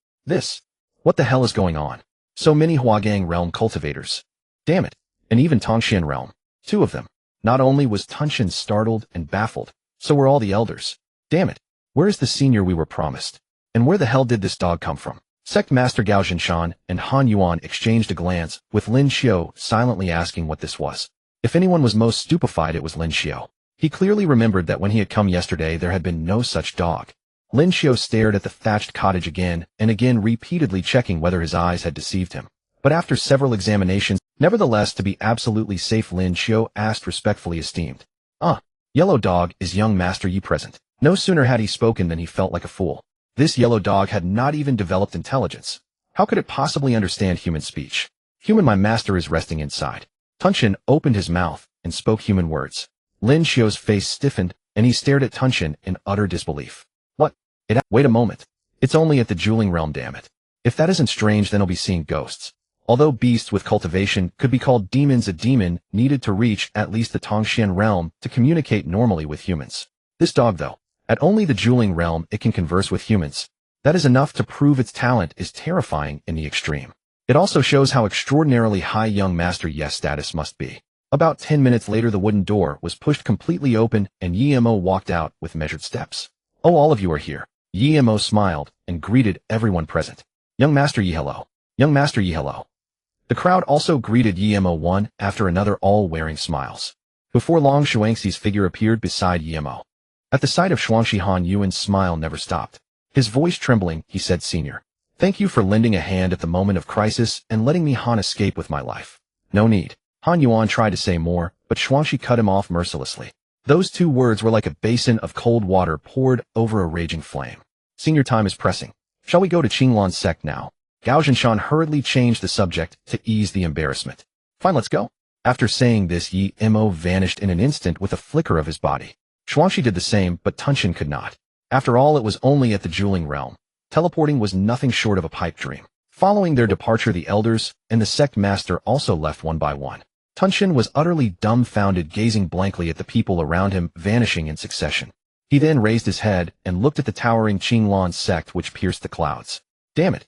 What the hell is going on? So many Huagang realm cultivators. Damn it. And even Tongxian realm. 2 of them. Not only was Tunshin startled and baffled, so were all the elders. Damn it. Where is the senior we were promised? And where the hell did this dog come from? Sect Master Gao Zhinshan and Han Yuan exchanged a glance, with Lin Xiu silently asking what this was. If anyone was most stupefied, it was Lin Xiu. He clearly remembered that when he had come yesterday, there had been no such dog. Lin Xiu stared at the thatched cottage again and again, repeatedly checking whether his eyes had deceived him. But after several examinations, nevertheless, to be absolutely safe, Lin Xiu asked respectfully, esteemed. Yellow dog, is young master Yi present? No sooner had he spoken than he felt like a fool. This yellow dog had not even developed intelligence. How could it possibly understand human speech? Human, my master is resting inside. Tunshin opened his mouth and spoke human words. Lin Xiu's face stiffened, and he stared at Tunshin in utter disbelief. What? Wait a moment. It's only at the Dueling Realm, damn it. If that isn't strange, then I'll be seeing ghosts. Although beasts with cultivation could be called demons, a demon needed to reach at least the Tongxian realm to communicate normally with humans. This dog, though, at only the Dueling Realm it can converse with humans. That is enough to prove its talent is terrifying in the extreme. It also shows how extraordinarily high young Master Yi's status must be. About 10 minutes later, the wooden door was pushed completely open and Yemo walked out with measured steps. Oh, all of you are here. Yemo smiled and greeted everyone present. Young Master Yi, hello. Young Master Yi, hello. The crowd also greeted Yemo one after another, all wearing smiles. Before long, Xuanxi's figure appeared beside Yemo. At the sight of Xuanxi, Han Yuan's smile never stopped. His voice trembling, he said, Senior, thank you for lending a hand at the moment of crisis and letting me Han escape with my life. No need. Han Yuan tried to say more, but Xuanxi cut him off mercilessly. Those 2 words were like a basin of cold water poured over a raging flame. Senior, time is pressing. Shall we go to Cangxuan sect now? Gao Zhinshan hurriedly changed the subject to ease the embarrassment. Fine, let's go. After saying this, Yemo vanished in an instant with a flicker of his body. Xuanxi did the same, but Tunshin could not. After all, it was only at the Dueling Realm. Teleporting was nothing short of a pipe dream. Following their departure, the elders and the sect master also left one by one. Tunshin was utterly dumbfounded, gazing blankly at the people around him vanishing in succession. He then raised his head and looked at the towering Cangxuan sect which pierced the clouds. Damn it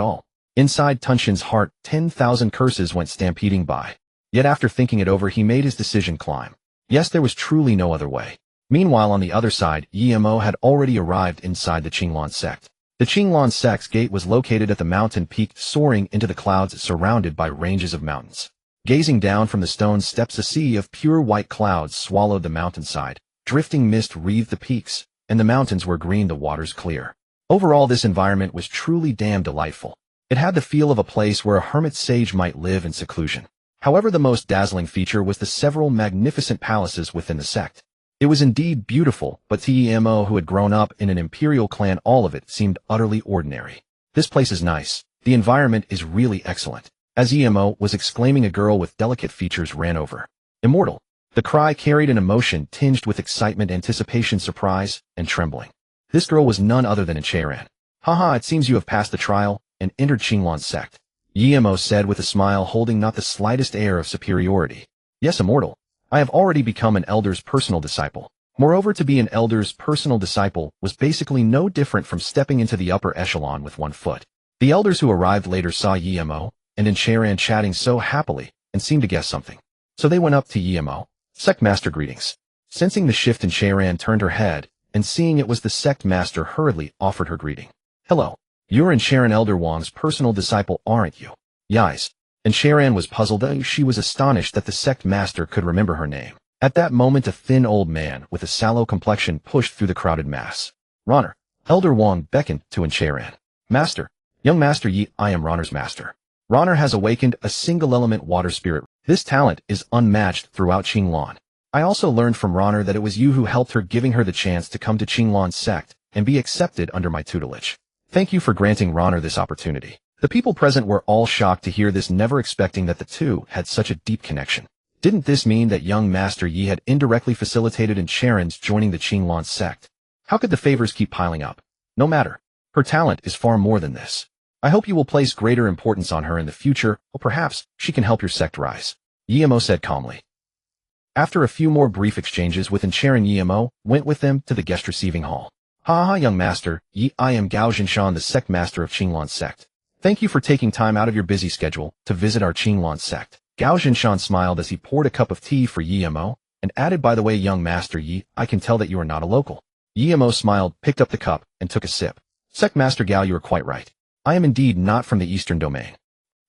all. Inside Tunshin's heart, 10,000 curses went stampeding by. Yet after thinking it over, he made his decision climb. Yes, there was truly no other way. Meanwhile, on the other side, Yimo had already arrived inside the Qinglan sect. The Qinglan sect's gate was located at the mountain peak, soaring into the clouds, surrounded by ranges of mountains. Gazing down from the stone steps, a sea of pure white clouds swallowed the mountainside. Drifting mist wreathed the peaks, and the mountains were green, the waters clear. Overall, this environment was truly damn delightful. It had the feel of a place where a hermit sage might live in seclusion. However, the most dazzling feature was the several magnificent palaces within the sect. It was indeed beautiful, but to Yimo, who had grown up in an imperial clan, all of it seemed utterly ordinary. This place is nice. The environment is really excellent. As Yimo was exclaiming, a girl with delicate features ran over. Immortal. The cry carried an emotion tinged with excitement, anticipation, surprise, and trembling. This girl was none other than Incharan. Haha, it seems you have passed the trial and entered Qinglan's sect, Yimo said with a smile, holding not the slightest air of superiority. Yes, Immortal. I have already become an elder's personal disciple. Moreover, to be an elder's personal disciple was basically no different from stepping into the upper echelon with one foot. The elders who arrived later saw Yimo and Incharan chatting so happily and seemed to guess something. So they went up to Yimo. Sect Master, greetings. Sensing the shift, Incharan turned her head, and seeing it was the sect master, hurriedly offered her greeting. Hello. You're Incharan, Elder Wang's personal disciple, aren't you? Yes. Incharan was puzzled, though she was astonished that the sect master could remember her name. At that moment, a thin old man with a sallow complexion pushed through the crowded mass. Ronner. Elder Wang beckoned to Incharan. Master. Young Master Yi, I am Ronner's master. Ronner has awakened a single-element water spirit. This talent is unmatched throughout Qinglan. I also learned from Ronner that it was you who helped her, giving her the chance to come to Qinglan's sect and be accepted under my tutelage. Thank you for granting Ronner this opportunity. The people present were all shocked to hear this, never expecting that the two had such a deep connection. Didn't this mean that young Master Yi had indirectly facilitated Incharan's joining the Qinglan sect? How could the favors keep piling up? No matter. Her talent is far more than this. I hope you will place greater importance on her in the future, or perhaps she can help your sect rise, Yimo said calmly. After a few more brief exchanges with Incharan, Yimo went with them to the guest receiving hall. Ha, young master, Yi, I am Gao Jinshan, the sect master of Qinglan sect. Thank you for taking time out of your busy schedule to visit our Qinglan sect. Gao Jinshan smiled as he poured a cup of tea for Yimo, and added, by the way, young master Yi, I can tell that you are not a local. Yimo smiled, picked up the cup, and took a sip. Sect master Gao, you are quite right. I am indeed not from the eastern domain.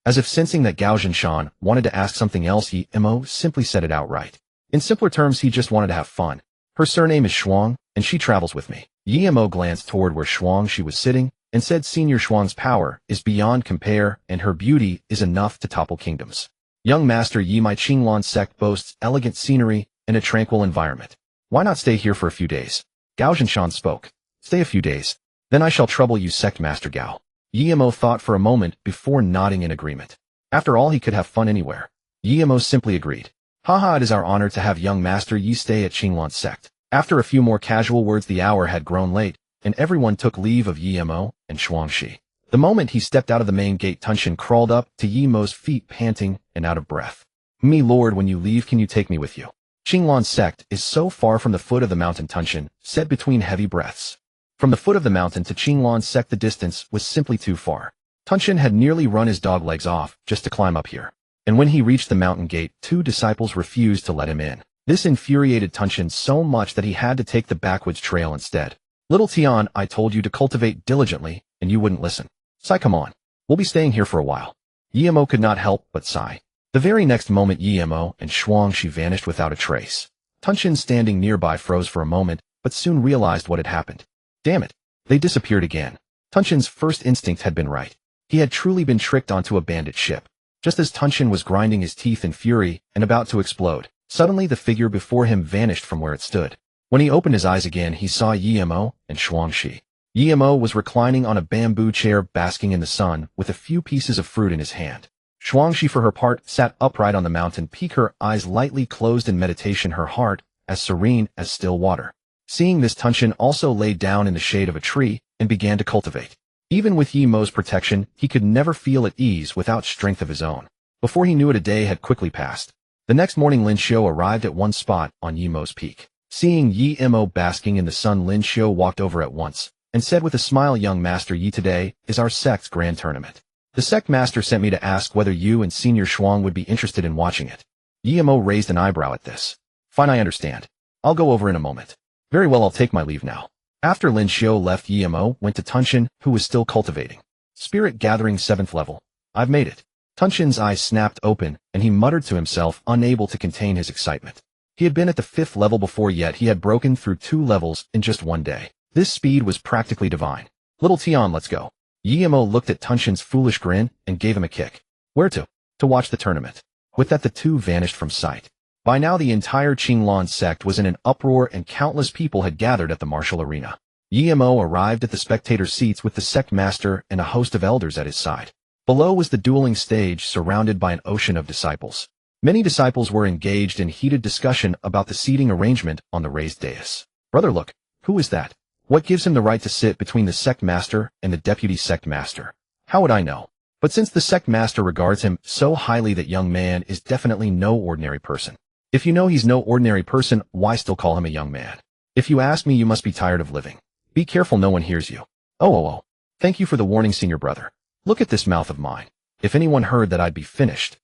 As if sensing that Gao Jinshan wanted to ask something else, Yimo simply said it outright. In simpler terms, he just wanted to have fun. Her surname is Shuang, and she travels with me. Yimo glanced toward where Shuang she was sitting, and said, Senior Shuang's power is beyond compare, and her beauty is enough to topple kingdoms. Young Master Yi, my Qinglan sect boasts elegant scenery and a tranquil environment. Why not stay here for a few days? Gao Jinshan spoke. Stay a few days. Then I shall trouble you, Sect Master Gao. Yimo thought for a moment before nodding in agreement. After all, he could have fun anywhere. Yimo simply agreed. Haha, it is our honor to have young Master Yi stay at Qinglan sect. After a few more casual words, the hour had grown late, and everyone took leave of Yimo and Shuangxi. The moment he stepped out of the main gate, Tunshin crawled up to Yimo's feet, panting and out of breath. Me lord, when you leave, can you take me with you? Qinglan sect is so far from the foot of the mountain, Tunshin said between heavy breaths. From the foot of the mountain to Qinglan sect, the distance was simply too far. Tunshin had nearly run his dog legs off just to climb up here. And when he reached the mountain gate, two disciples refused to let him in. This infuriated Tunshin so much that he had to take the backwoods trail instead. Little Tian, I told you to cultivate diligently, and you wouldn't listen. Sai, come on. We'll be staying here for a while. Yimo could not help but sigh. The very next moment, Yimo and Shuangxi vanished without a trace. Tunshin, standing nearby, froze for a moment, but soon realized what had happened. Damn it. They disappeared again. Tunshin's first instinct had been right. He had truly been tricked onto a bandit ship. Just as Tunshin was grinding his teeth in fury and about to explode, suddenly the figure before him vanished from where it stood. When he opened his eyes again, he saw Yimo and Shuangxi. Yimo was reclining on a bamboo chair, basking in the sun, with a few pieces of fruit in his hand. Shuangxi, for her part, sat upright on the mountain peak, her eyes lightly closed in meditation, her heart as serene as still water. Seeing this, Tunshin also lay down in the shade of a tree and began to cultivate. Even with Yimo's protection, he could never feel at ease without strength of his own. Before he knew it, a day had quickly passed. The next morning, Lin Xiu arrived at one spot on Yimo's peak. Seeing Yimo basking in the sun, Lin Xiu walked over at once and said with a smile, Young Master Yi, today is our sect's grand tournament. The sect master sent me to ask whether you and Senior Shuang would be interested in watching it. Yimo raised an eyebrow at this. Fine, I understand. I'll go over in a moment. Very well, I'll take my leave now. After Lin Xiu left, Yimo went to Tunshin, who was still cultivating. Spirit gathering 7th level. I've made it. Tunshin's eyes snapped open, and he muttered to himself, unable to contain his excitement. He had been at the 5th level before, yet he had broken through 2 levels in just one day. This speed was practically divine. Little Tian, let's go. Yimo looked at Tunshin's foolish grin and gave him a kick. Where to? To watch the tournament. With that, the two vanished from sight. By now the entire Qinglan sect was in an uproar and countless people had gathered at the martial arena. Yimo arrived at the spectator seats with the sect master and a host of elders at his side. Below was the dueling stage, surrounded by an ocean of disciples. Many disciples were engaged in heated discussion about the seating arrangement on the raised dais. Brother, look, who is that? What gives him the right to sit between the sect master and the deputy sect master? How would I know? But since the sect master regards him so highly, that young man is definitely no ordinary person. If you know he's no ordinary person, why still call him a young man? If you ask me, you must be tired of living. Be careful no one hears you. Oh. Thank you for the warning, senior brother. Look at this mouth of mine. If anyone heard that, I'd be finished.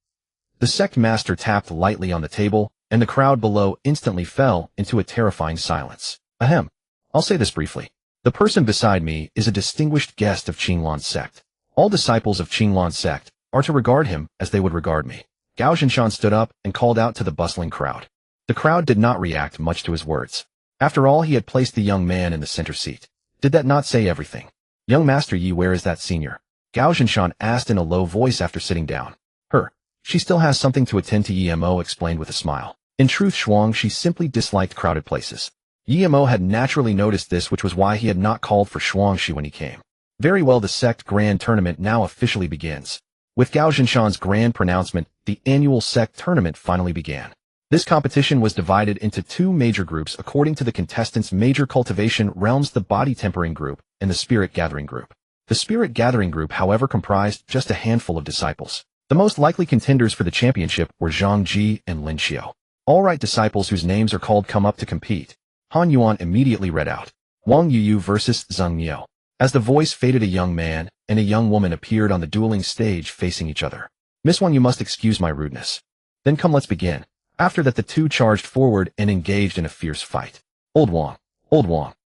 The sect master tapped lightly on the table, and the crowd below instantly fell into a terrifying silence. Ahem. I'll say this briefly. The person beside me is a distinguished guest of Qinglan sect. All disciples of Qinglan sect are to regard him as they would regard me. Gao Zhinshan stood up and called out to the bustling crowd. The crowd did not react much to his words. After all, he had placed the young man in the center seat. Did that not say everything? Young Master Yi, where is that senior? Gao Zhinshan asked in a low voice after sitting down. Her. She still has something to attend to, Yimo explained with a smile. In truth, Shuang, she simply disliked crowded places. Yimo had naturally noticed this, which was why he had not called for Shuangshi when he came. Very well, the sect grand tournament now officially begins. With Gao Zhinshan's grand pronouncement, the annual sect tournament finally began. This competition was divided into 2 major groups according to the contestants' major cultivation realms, the body tempering group and the spirit gathering group. The spirit gathering group, however, comprised just a handful of disciples. The most likely contenders for the championship were Zhang Ji and Lin Xiu. All right, disciples whose names are called, come up to compete. Han Yuan immediately read out. Wang Yuyu versus Zheng Niu. As the voice faded, a young man and a young woman appeared on the dueling stage facing each other. Miss Wang, you must excuse my rudeness. Then come, let's begin. After that, the two charged forward and engaged in a fierce fight. Old Wang,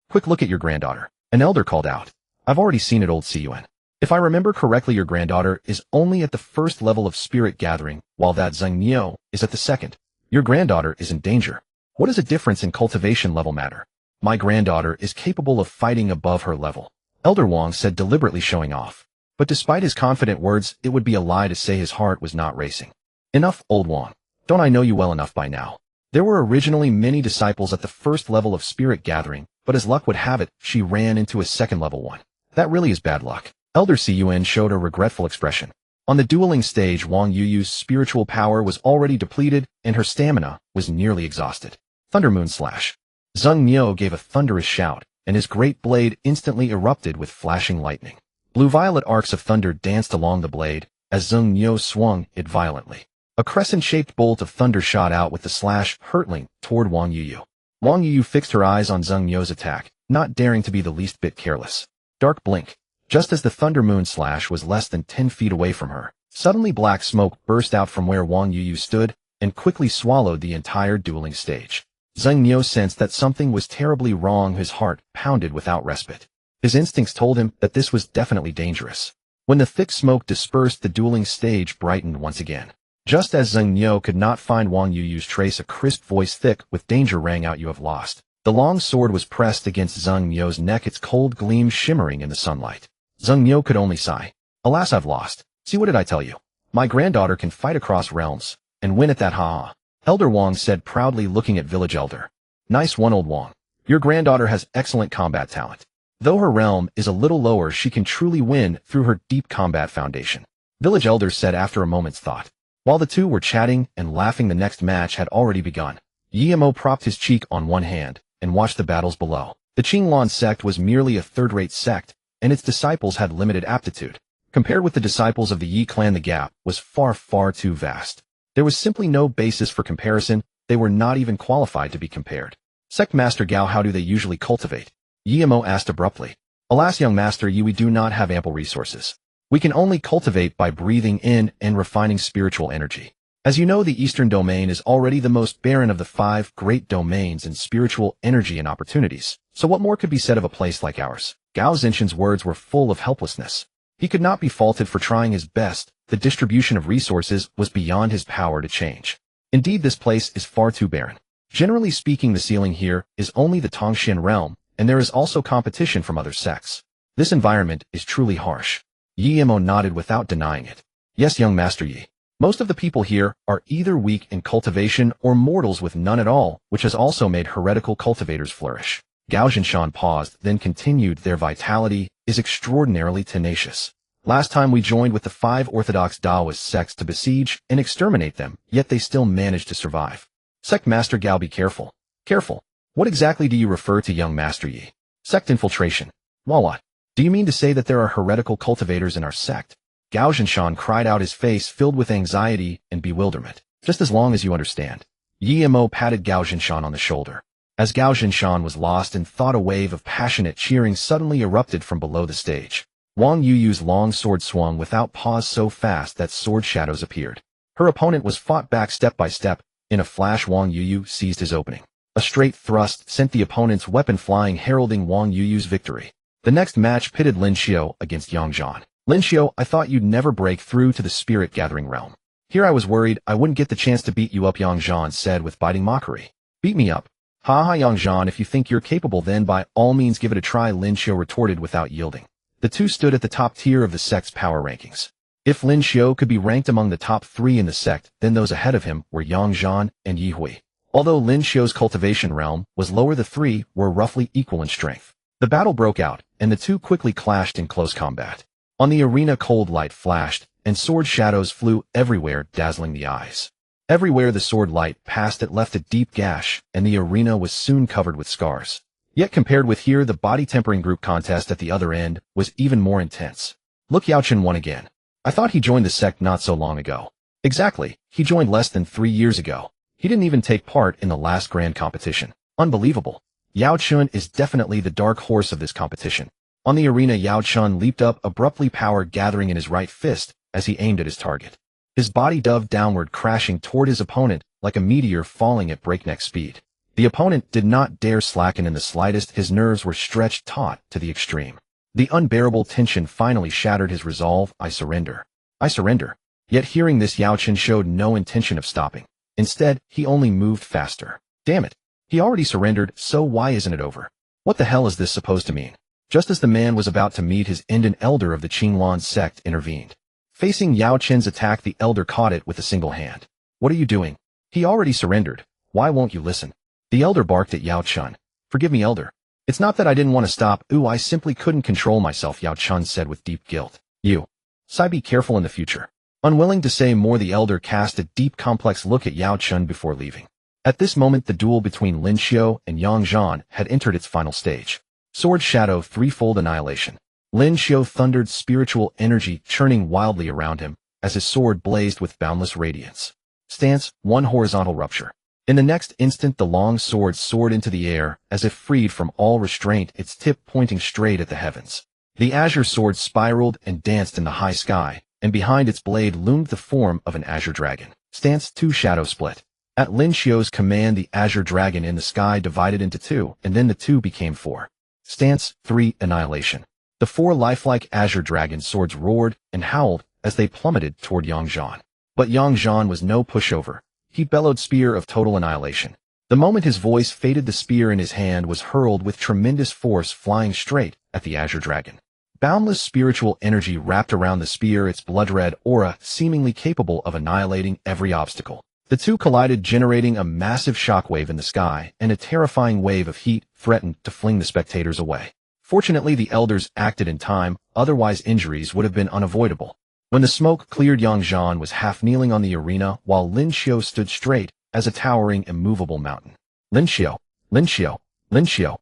quick look at your granddaughter. An elder called out. I've already seen it, old Ciyuan. If I remember correctly, your granddaughter is only at the 1st level of spirit gathering, while that Zheng Niu is at the 2nd. Your granddaughter is in danger. What does a difference in cultivation level matter? My granddaughter is capable of fighting above her level. Elder Wang said, deliberately showing off. But despite his confident words, it would be a lie to say his heart was not racing. Enough, old Wang. Don't I know you well enough by now? There were originally many disciples at the 1st level of spirit gathering, but as luck would have it, she ran into a 2nd level one. That really is bad luck. Elder Ciyuan showed a regretful expression. On the dueling stage, Wang Yuyu's spiritual power was already depleted, and her stamina was nearly exhausted. Thunder Moon Slash. Zheng Niu gave a thunderous shout, and his great blade instantly erupted with flashing lightning. Blue-violet arcs of thunder danced along the blade, as Zheng Niu swung it violently. A crescent-shaped bolt of thunder shot out with the slash, hurtling toward Wang Yuyu. Wang Yuyu fixed her eyes on Zheng Niu's attack, not daring to be the least bit careless. Dark blink. Just as the Thunder Moon Slash was less than 10 feet away from her, suddenly black smoke burst out from where Wang Yuyu stood and quickly swallowed the entire dueling stage. Zheng Niu sensed that something was terribly wrong. His heart pounded without respite. His instincts told him that this was definitely dangerous. When the thick smoke dispersed, the dueling stage brightened once again. Just as Zheng Niu could not find Wang Yuyu's trace, a crisp voice thick with danger rang out, "You have lost." The long sword was pressed against Zheng Niu's neck, its cold gleam shimmering in the sunlight. Zheng Niu could only sigh. Alas, I've lost. See, what did I tell you? My granddaughter can fight across realms and win at that, ha. Elder Wang said proudly, looking at village elder. Nice one, old Wang. Your granddaughter has excellent combat talent. Though her realm is a little lower, she can truly win through her deep combat foundation. Village elder said after a moment's thought. While the two were chatting and laughing, the next match had already begun. Yimo propped his cheek on one hand and watched the battles below. The Qinglan sect was merely a third-rate sect, and its disciples had limited aptitude. Compared with the disciples of the Yi clan, the gap was far, far too vast. There was simply no basis for comparison. They were not even qualified to be compared. Sect Master Gao, how do they usually cultivate? Yimo asked abruptly. Alas, young Master Yi, we do not have ample resources. We can only cultivate by breathing in and refining spiritual energy. As you know, the Eastern Domain is already the most barren of the 5 great domains in spiritual energy and opportunities. So what more could be said of a place like ours? Gao Xinshan's words were full of helplessness. He could not be faulted for trying his best. The distribution of resources was beyond his power to change. Indeed, this place is far too barren. Generally speaking, the ceiling here is only the Tongxian realm, and there is also competition from other sects. This environment is truly harsh. Yi Mo nodded without denying it. Yes, young Master Yi. Most of the people here are either weak in cultivation or mortals with none at all, which has also made heretical cultivators flourish. Gao Xinshan paused, then continued, their vitality is extraordinarily tenacious. Last time we joined with the 5 orthodox Taoist sects to besiege and exterminate them, yet they still managed to survive. Sect Master Gao, be careful. Careful. What exactly do you refer to, young Master Yi? Sect infiltration. What? Do you mean to say that there are heretical cultivators in our sect? Gao Xinshan cried out, his face filled with anxiety and bewilderment. Just as long as you understand. Yi Mo patted Gao Xinshan on the shoulder. As Gao Xinshan was lost in thought, a wave of passionate cheering suddenly erupted from below the stage. Wang Yuyu's long sword swung without pause so fast that sword shadows appeared. Her opponent was fought back step by step. In a flash, Wang Yuyu seized his opening. A straight thrust sent the opponent's weapon flying, heralding Wang Yuyu's victory. The next match pitted Lin Xiao against Yang Zhan. Lin Xiao, I thought you'd never break through to the spirit-gathering realm. Here I was worried I wouldn't get the chance to beat you up, Yang Zhan said with biting mockery. Beat me up? Ha ha, Yang Zhan, if you think you're capable, then by all means give it a try, Lin Xiao retorted without yielding. The two stood at the top tier of the sect's power rankings. If Lin Xiao could be ranked among the top 3 in the sect, then those ahead of him were Yang Zhan and Yi Hui. Although Lin Xiao's cultivation realm was lower, the 3 were roughly equal in strength. The battle broke out, and the two quickly clashed in close combat. On the arena, cold light flashed, and sword shadows flew everywhere, dazzling the eyes. Everywhere the sword light passed, it left a deep gash, and the arena was soon covered with scars. Yet compared with here, the body tempering group contest at the other end was even more intense. Look, Yao Chen won again. I thought he joined the sect not so long ago. Exactly, he joined less than 3 years ago. He didn't even take part in the last grand competition. Unbelievable. Yao Chen is definitely the dark horse of this competition. On the arena, Yao Chen leaped up abruptly, power gathering in his right fist as he aimed at his target. His body dove downward, crashing toward his opponent like a meteor falling at breakneck speed. The opponent did not dare slacken in the slightest. His nerves were stretched taut to the extreme. The unbearable tension finally shattered his resolve. I surrender. I surrender. Yet hearing this, Yao Chen showed no intention of stopping. Instead, he only moved faster. Damn it. He already surrendered, so why isn't it over? What the hell is this supposed to mean? Just as the man was about to meet his end, an elder of the Qingluan sect intervened. Facing Yao Chen's attack, the elder caught it with a single hand. What are you doing? He already surrendered. Why won't you listen? The elder barked at Yao Chen. Forgive me, elder. It's not that I didn't want to stop. I simply couldn't control myself, Yao Chen said with deep guilt. You. Sai, be careful in the future. Unwilling to say more, the elder cast a deep, complex look at Yao Chen before leaving. At this moment, the duel between Lin Xiao and Yang Zhan had entered its final stage. Sword Shadow, threefold annihilation. Lin Xiao thundered, spiritual energy churning wildly around him as his sword blazed with boundless radiance. Stance, 1 horizontal rupture. In the next instant, the long sword soared into the air as if freed from all restraint, its tip pointing straight at the heavens. The azure sword spiraled and danced in the high sky, and behind its blade loomed the form of an azure dragon. Stance, 2 shadow split. At Lin Xiao's command, the azure dragon in the sky divided into 2, and then the 2 became 4. Stance, 3 annihilation. The 4 lifelike azure dragon swords roared and howled as they plummeted toward Yang Zhan. But Yang Zhan was no pushover. He bellowed, spear of total annihilation. The moment his voice faded, the spear in his hand was hurled with tremendous force, flying straight at the azure dragon. Boundless spiritual energy wrapped around the spear, its blood-red aura seemingly capable of annihilating every obstacle. The two collided, generating a massive shockwave in the sky, and a terrifying wave of heat threatened to fling the spectators away. Fortunately, the elders acted in time, otherwise injuries would have been unavoidable. When the smoke cleared, Yang Zhan was half kneeling on the arena, while Lin Xiao stood straight as a towering, immovable mountain. Lin Xiao! Lin Xiao! Lin Xiao!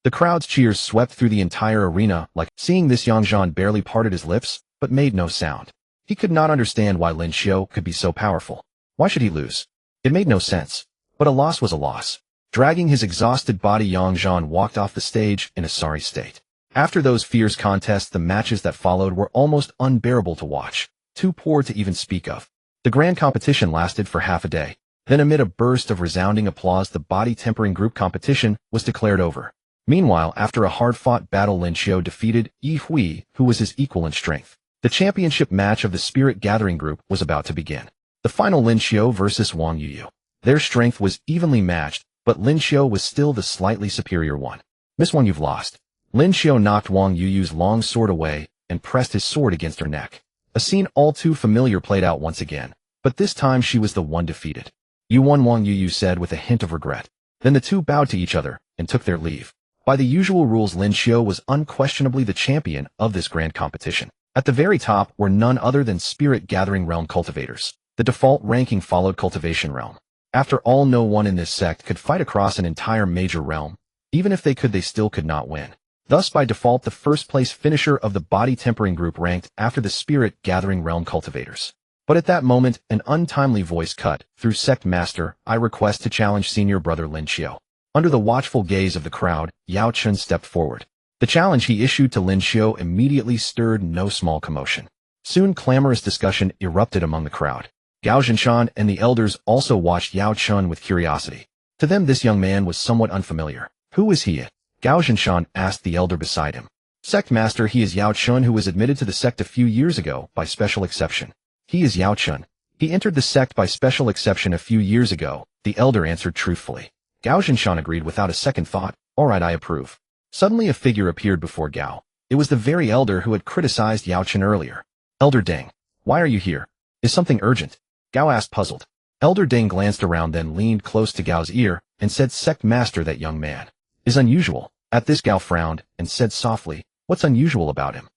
The crowd's cheers swept through the entire arena. Seeing this, Yang Zhan barely parted his lips, but made no sound. He could not understand why Lin Xiao could be so powerful. Why should he lose? It made no sense. But a loss was a loss. Dragging his exhausted body, Yang Zhan walked off the stage in a sorry state. After those fierce contests, the matches that followed were almost unbearable to watch, too poor to even speak of. The grand competition lasted for half a day. Then amid a burst of resounding applause, the body-tempering group competition was declared over. Meanwhile, after a hard-fought battle, Lin Xiu defeated Yi Hui, who was his equal in strength. The championship match of the Spirit Gathering group was about to begin. The final Lin Xiu versus Wang Yuyu. Their strength was evenly matched, but Lin Xiu was still the slightly superior one. Miss Wang, you've lost. Lin Xiu knocked Wang Yuyu's long sword away and pressed his sword against her neck. A scene all too familiar played out once again, but this time she was the one defeated. You won, Wang Yuyu said with a hint of regret. Then the two bowed to each other and took their leave. By the usual rules, Lin Xiu was unquestionably the champion of this grand competition. At the very top were none other than Spirit Gathering Realm cultivators. The default ranking followed Cultivation Realm. After all, no one in this sect could fight across an entire major realm. Even if they could, they still could not win. Thus, by default, the first-place finisher of the body-tempering group ranked after the Spirit Gathering Realm cultivators. But at that moment, an untimely voice cut through Sect Master, I request to challenge senior brother Lin Xiu. Under the watchful gaze of the crowd, Yao Chun stepped forward. The challenge he issued to Lin Xiu immediately stirred no small commotion. Soon clamorous discussion erupted among the crowd. Gao Zhinshan and the elders also watched Yao Chun with curiosity. To them, this young man was somewhat unfamiliar. Who is he? Gao Zhinshan asked the elder beside him. Sect Master, he is Yao Chun, who was admitted to the sect a few years ago by special exception. He is Yao Chun. He entered the sect by special exception a few years ago, the elder answered truthfully. Gao Zhinshan agreed without a second thought. All right, I approve. Suddenly a figure appeared before Gao. It was the very elder who had criticized Yao Chun earlier. Elder Deng, why are you here? Is something urgent? Gao asked, puzzled. Elder Deng glanced around, then leaned close to Gao's ear and said, Sect Master, that young man is unusual. At this, Gao frowned and said softly, what's unusual about him?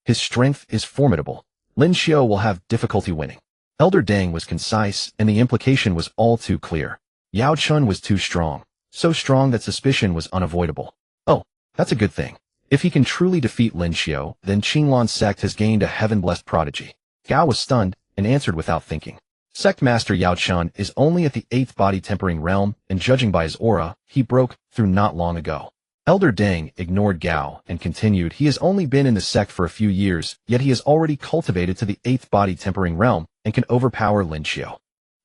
His strength is formidable. Lin Xiu will have difficulty winning. Elder Deng was concise, and the implication was all too clear. Yao Chun was too strong. So strong that suspicion was unavoidable. Oh, that's a good thing. If he can truly defeat Lin Xiu, then Qinglan's sect has gained a heaven-blessed prodigy. Gao was stunned and answered without thinking. Sect Master Yao Chun is only at the 8th body-tempering realm, and judging by his aura, he broke through not long ago. Elder Deng ignored Gao and continued, he has only been in the sect for a few years, yet he has already cultivated to the 8th body-tempering realm and can overpower Lin Xiu.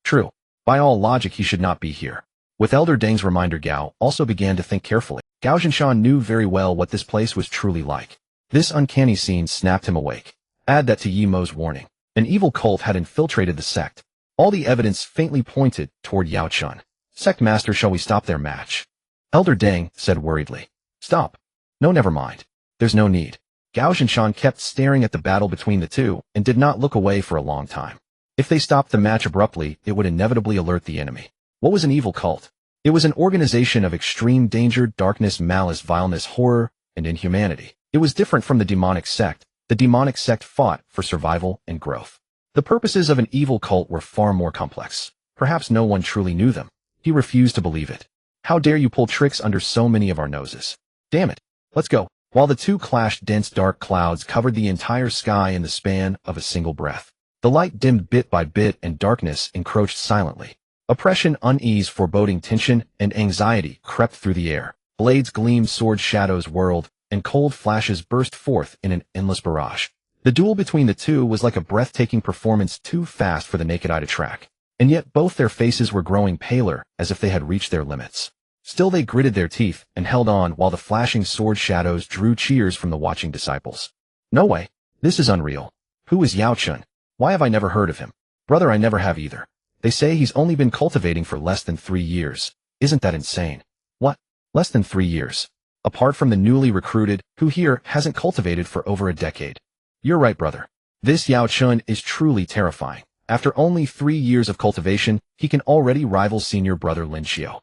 True. By all logic, he should not be here. With Elder Deng's reminder, Gao also began to think carefully. Gao Zhinshan knew very well what this place was truly like. This uncanny scene snapped him awake. Add that to Yi Mo's warning. An evil cult had infiltrated the sect. All the evidence faintly pointed toward Yao Chun. Sect Master, shall we stop their match? Elder Deng said worriedly. Stop. No, never mind. There's no need. Gao Zhinshan kept staring at the battle between the two and did not look away for a long time. If they stopped the match abruptly, it would inevitably alert the enemy. What was an evil cult? It was an organization of extreme danger, darkness, malice, vileness, horror, and inhumanity. It was different from the demonic sect. The demonic sect fought for survival and growth. The purposes of an evil cult were far more complex. Perhaps no one truly knew them. He refused to believe it. How dare you pull tricks under so many of our noses? Damn it. Let's go. While the two clashed, dense dark clouds covered the entire sky in the span of a single breath. The light dimmed bit by bit and darkness encroached silently. Oppression, unease, foreboding, tension, and anxiety crept through the air. Blades gleamed, sword shadows whirled, and cold flashes burst forth in an endless barrage. The duel between the two was like a breathtaking performance too fast for the naked eye to track. And yet both their faces were growing paler, as if they had reached their limits. Still they gritted their teeth and held on while the flashing sword shadows drew cheers from the watching disciples. No way. This is unreal. Who is Yao Chun? Why have I never heard of him? Brother, I never have either. They say he's only been cultivating for less than 3 years. Isn't that insane? What? Less than 3 years? Apart from the newly recruited, who here hasn't cultivated for over a decade. You're right, brother. This Yao Chun is truly terrifying. After only 3 years of cultivation, he can already rival senior brother Lin Xiu.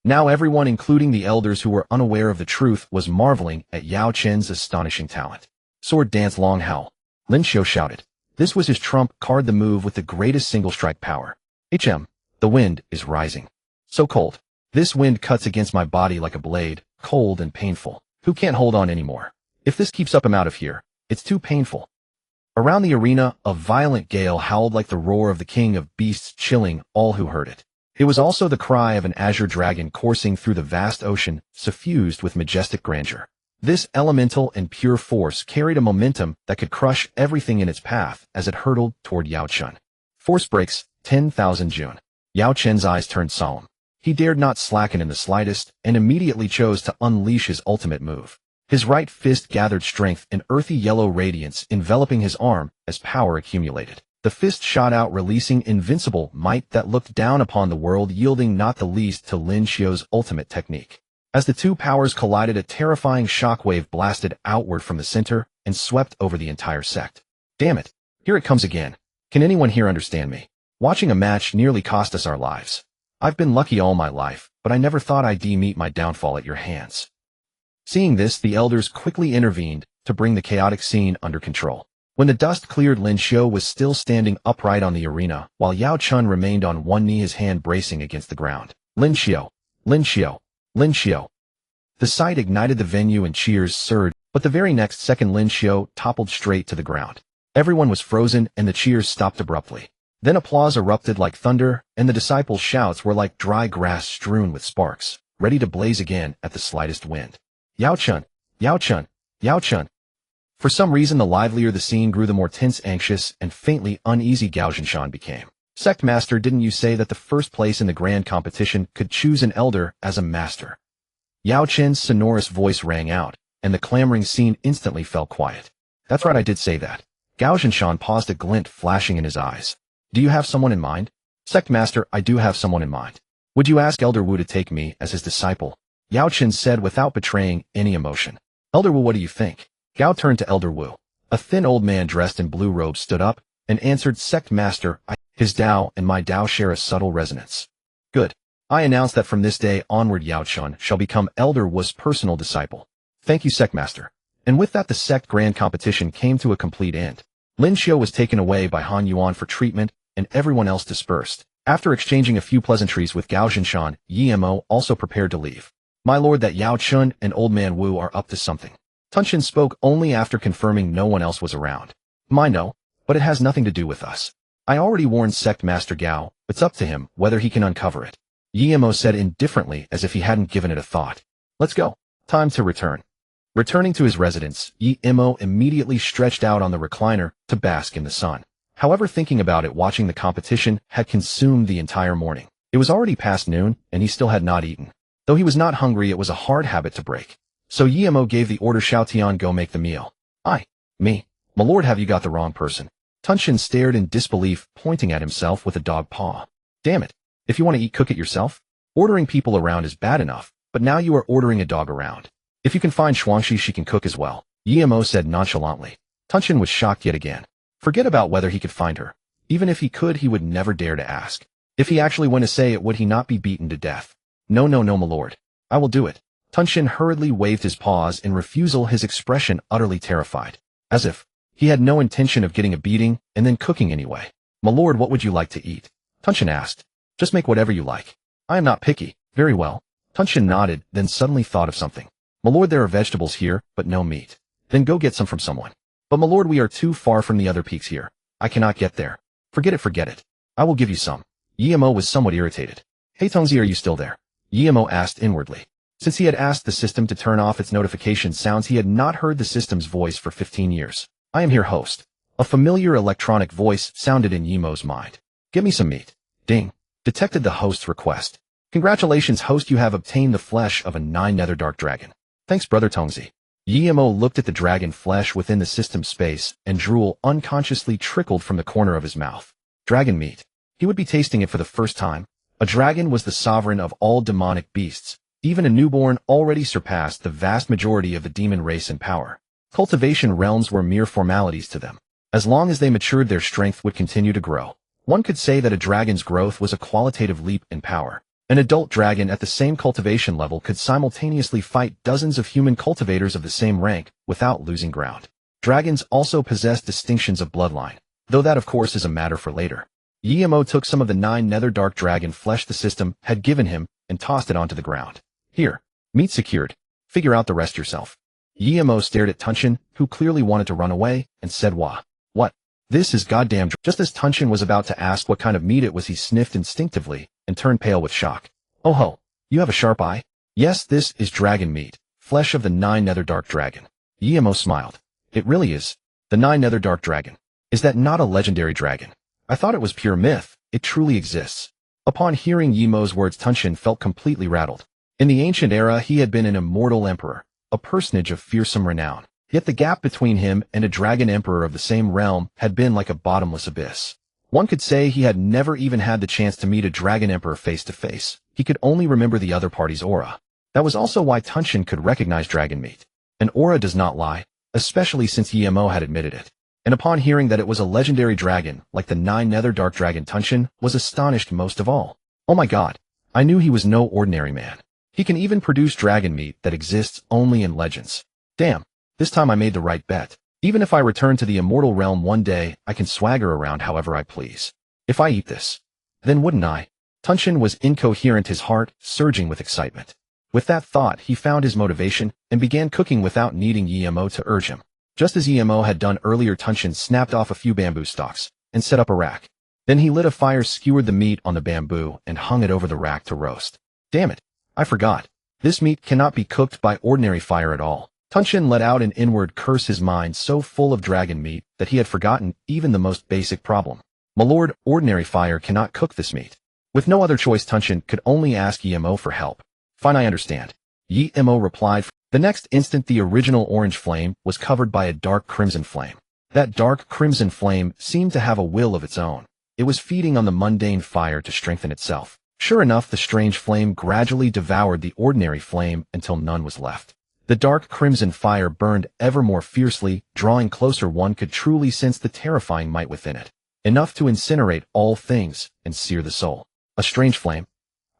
Now everyone, including the elders who were unaware of the truth, was marveling at Yao Chun's astonishing talent. Sword dance, long howl. Lin Xiu shouted. This was his trump card, the move with the greatest single strike power. The wind is rising. So cold. This wind cuts against my body like a blade, cold and painful. Who can't hold on anymore? If this keeps up, I'm out of here. It's too painful. Around the arena, a violent gale howled like the roar of the king of beasts, chilling all who heard it. It was also the cry of an azure dragon coursing through the vast ocean, suffused with majestic grandeur. This elemental and pure force carried a momentum that could crush everything in its path as it hurtled toward Yao Chen. Force breaks, 10,000 June. Yao Chen's eyes turned solemn. He dared not slacken in the slightest and immediately chose to unleash his ultimate move. His right fist gathered strength, an earthy yellow radiance enveloping his arm as power accumulated. The fist shot out, releasing invincible might that looked down upon the world, yielding not the least to Lin Xiu's ultimate technique. As the two powers collided, a terrifying shockwave blasted outward from the center and swept over the entire sect. Damn it! Here it comes again. Can anyone here understand me? Watching a match nearly cost us our lives. I've been lucky all my life, but I never thought I'd meet my downfall at your hands. Seeing this, the elders quickly intervened to bring the chaotic scene under control. When the dust cleared, Lin Xiu was still standing upright on the arena, while Yao Chen remained on one knee, his hand bracing against the ground. Lin Xiu! Lin Xiu! Lin Xiu! The sight ignited the venue and cheers surged, but the very next second Lin Xiu toppled straight to the ground. Everyone was frozen and the cheers stopped abruptly. Then applause erupted like thunder, and the disciples' shouts were like dry grass strewn with sparks, ready to blaze again at the slightest wind. Yao Chen! Yao Chen! Yao Chen! For some reason, the livelier the scene grew, the more tense, anxious, and faintly uneasy Cangxuan became. Sect Master, didn't you say that the first place in the grand competition could choose an elder as a master? Yao Chen's sonorous voice rang out, and the clamoring scene instantly fell quiet. That's right, I did say that. Cangxuan paused, a glint flashing in his eyes. Do you have someone in mind? Sect Master, I do have someone in mind. Would you ask Elder Wu to take me as his disciple? Yao Chen said without betraying any emotion. Elder Wu, what do you think? Gao turned to Elder Wu. A thin old man dressed in blue robes stood up and answered, Sect Master, his Dao and my Dao share a subtle resonance. Good. I announce that from this day onward Yao Chen shall become Elder Wu's personal disciple. Thank you, Sect Master. And with that, the sect grand competition came to a complete end. Lin Xiu was taken away by Han Yuan for treatment, and everyone else dispersed. After exchanging a few pleasantries with Cangxuan, Yi Mo also prepared to leave. My lord, that Yao Chen and Old Man Wu are up to something. Tunchen spoke only after confirming no one else was around. I know, but it has nothing to do with us. I already warned Sect Master Gao. It's up to him whether he can uncover it. Yi Mo said indifferently, as if he hadn't given it a thought. Let's go. Time to return. Returning to his residence, Yi Mo immediately stretched out on the recliner to bask in the sun. However, thinking about it, watching the competition had consumed the entire morning. It was already past noon, and he still had not eaten. Though he was not hungry, it was a hard habit to break. So Yi Mo gave the order, Xiao Tian, go make the meal. Me. My lord, have you got the wrong person? Tunchen stared in disbelief, pointing at himself with a dog paw. Damn it. If you want to eat, cook it yourself. Ordering people around is bad enough, but now you are ordering a dog around. If you can find Shuangxi, she can cook as well, Yi Mo said nonchalantly. Tunchen was shocked yet again. Forget about whether he could find her. Even if he could, he would never dare to ask. If he actually went to say it, would he not be beaten to death? No, my lord. I will do it. Tunchen hurriedly waved his paws in refusal, his expression utterly terrified. As if he had no intention of getting a beating and then cooking anyway. My lord, what would you like to eat? Tunchen asked. Just make whatever you like. I am not picky. Very well. Tunchen nodded, then suddenly thought of something. My lord, there are vegetables here, but no meat. Then go get some from someone. But my lord, we are too far from the other peaks here. I cannot get there. Forget it. I will give you some. Yi Mo was somewhat irritated. Hey Tongzi, are you still there? Yi Mo asked inwardly. Since he had asked the system to turn off its notification sounds, he had not heard the system's voice for 15 years. I am here, host. A familiar electronic voice sounded in Yi Mo's mind. Get me some meat. Ding. Detected the host's request. Congratulations, host, you have obtained the flesh of a 9 nether dark dragon. Thanks, brother Tongzi. Yi Mo looked at the dragon flesh within the system space, and drool unconsciously trickled from the corner of his mouth. Dragon meat. He would be tasting it for the first time. A dragon was the sovereign of all demonic beasts. Even a newborn already surpassed the vast majority of the demon race in power. Cultivation realms were mere formalities to them. As long as they matured, their strength would continue to grow. One could say that a dragon's growth was a qualitative leap in power. An adult dragon at the same cultivation level could simultaneously fight dozens of human cultivators of the same rank without losing ground. Dragons also possess distinctions of bloodline, though that of course is a matter for later. Yi Mo took some of the 9 nether dark dragon flesh the system had given him and tossed it onto the ground. Here, meat secured. Figure out the rest yourself. Yi Mo stared at Tunchen, who clearly wanted to run away, and said, Wah. What? This is goddamn. Just as Tunchen was about to ask what kind of meat it was, he sniffed instinctively and turned pale with shock. Oh ho, you have a sharp eye? Yes, this is dragon meat. flesh of the nine-nether dark dragon. Yemo smiled. It really is. The nine-nether dark dragon. Is that not a legendary dragon? I thought it was pure myth. It truly exists. Upon hearing Yemo's words, Tunxin felt completely rattled. In the ancient era, he had been an immortal emperor, a personage of fearsome renown. Yet the gap between him and a dragon emperor of the same realm had been like a bottomless abyss. One could say he had never even had the chance to meet a dragon emperor face to face. He could only remember the other party's aura. That was also why Tunxin could recognize dragon meat. An aura does not lie, especially since Yemo had admitted it. And upon hearing that it was a legendary dragon, like the nine-nether dark dragon, Tunxin was astonished most of all. Oh my god, I knew he was no ordinary man. He can even produce dragon meat that exists only in legends. Damn, this time I made the right bet. Even if I return to the immortal realm one day, I can swagger around however I please. If I eat this, then wouldn't I? Tunxin was incoherent, his heart surging with excitement. With that thought, he found his motivation and began cooking without needing Yemo to urge him. Just as Yemo had done earlier, Tunxin snapped off a few bamboo stalks and set up a rack. Then he lit a fire, skewered the meat on the bamboo, and hung it over the rack to roast. Damn it, I forgot. This meat cannot be cooked by ordinary fire at all. Tunxin let out an inward curse, his mind so full of dragon meat that he had forgotten even the most basic problem. My lord, ordinary fire cannot cook this meat. With no other choice, Tunxin could only ask Yemo for help. Fine, I understand. Yemo replied. The next instant, the original orange flame was covered by a dark crimson flame. That dark crimson flame seemed to have a will of its own. It was feeding on the mundane fire to strengthen itself. Sure enough, the strange flame gradually devoured the ordinary flame until none was left. The dark crimson fire burned ever more fiercely, drawing closer. One could truly sense the terrifying might within it. Enough to incinerate all things and sear the soul. A strange flame?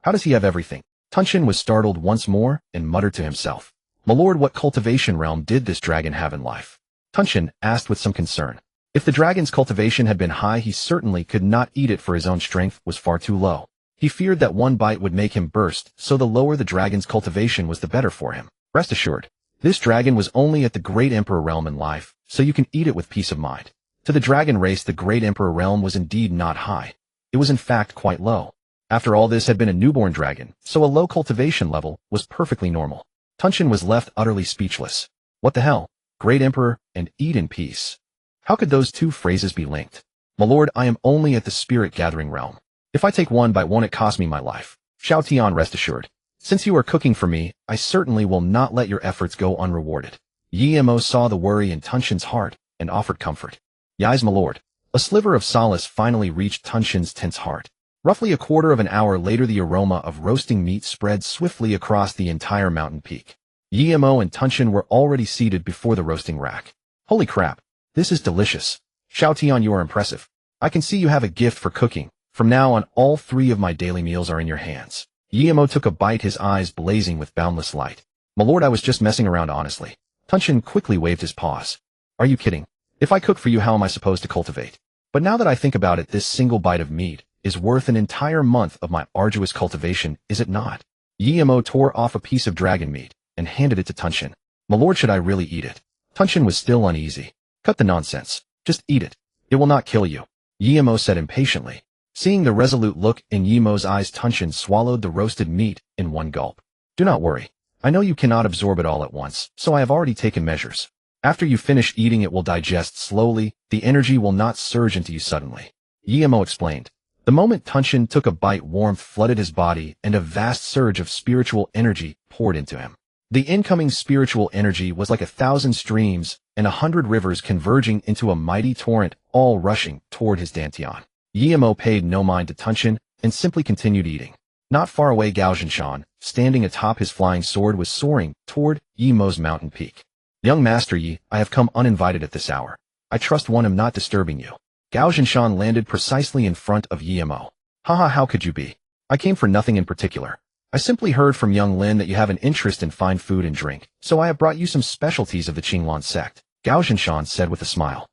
How does he have everything? Tunxin was startled once more and muttered to himself. My lord, what cultivation realm did this dragon have in life? Tunxin asked with some concern. If the dragon's cultivation had been high, he certainly could not eat it, for his own strength was far too low. He feared that one bite would make him burst, so the lower the dragon's cultivation was, the better for him. Rest assured, this dragon was only at the Great Emperor realm in life, so you can eat it with peace of mind. To the dragon race, the Great Emperor realm was indeed not high. It was in fact quite low. After all, this had been a newborn dragon, so a low cultivation level was perfectly normal. Tunxin was left utterly speechless. What the hell? Great Emperor and eat in peace. How could those two phrases be linked? My lord, I am only at the spirit gathering realm. If I take one bite, won't it cost me my life? Xiao Tian, rest assured. Since you are cooking for me, I certainly will not let your efforts go unrewarded. Yemo saw the worry in Tunxin's heart and offered comfort. Yes, my lord. A sliver of solace finally reached Tunxin's tense heart. Roughly a quarter of an hour later, the aroma of roasting meat spread swiftly across the entire mountain peak. Yemo and Tunxin were already seated before the roasting rack. Holy crap, this is delicious. Xiao Tian, you are impressive. I can see you have a gift for cooking. From now on, all three of my daily meals are in your hands. Yemo took a bite, his eyes blazing with boundless light. My lord, I was just messing around, honestly. Tunxin quickly waved his paws. Are you kidding? If I cook for you, how am I supposed to cultivate? But now that I think about it, this single bite of meat is worth an entire month of my arduous cultivation, is it not? Yemo tore off a piece of dragon meat and handed it to Tunxin. My lord, should I really eat it? Tunxin was still uneasy. Cut the nonsense. Just eat it. It will not kill you, Yemo said impatiently. Seeing the resolute look in Yemo's eyes, Tunxin swallowed the roasted meat in one gulp. Do not worry. I know you cannot absorb it all at once, so I have already taken measures. After you finish eating, it will digest slowly. The energy will not surge into you suddenly, Yemo explained. The moment Tunxin took a bite, warmth flooded his body and a vast surge of spiritual energy poured into him. The incoming spiritual energy was like 1,000 streams and 100 rivers converging into a mighty torrent, all rushing toward his dantian. Yemo paid no mind to Tunxin and simply continued eating. Not far away, Cangxuan, standing atop his flying sword, was soaring toward Yemo's mountain peak. Young Master Yi, I have come uninvited at this hour. I trust one am not disturbing you. Cangxuan landed precisely in front of Yemo. Haha, how could you be? I came for nothing in particular. I simply heard from young Lin that you have an interest in fine food and drink, so I have brought you some specialties of the Qinglan sect, Cangxuan said with a smile.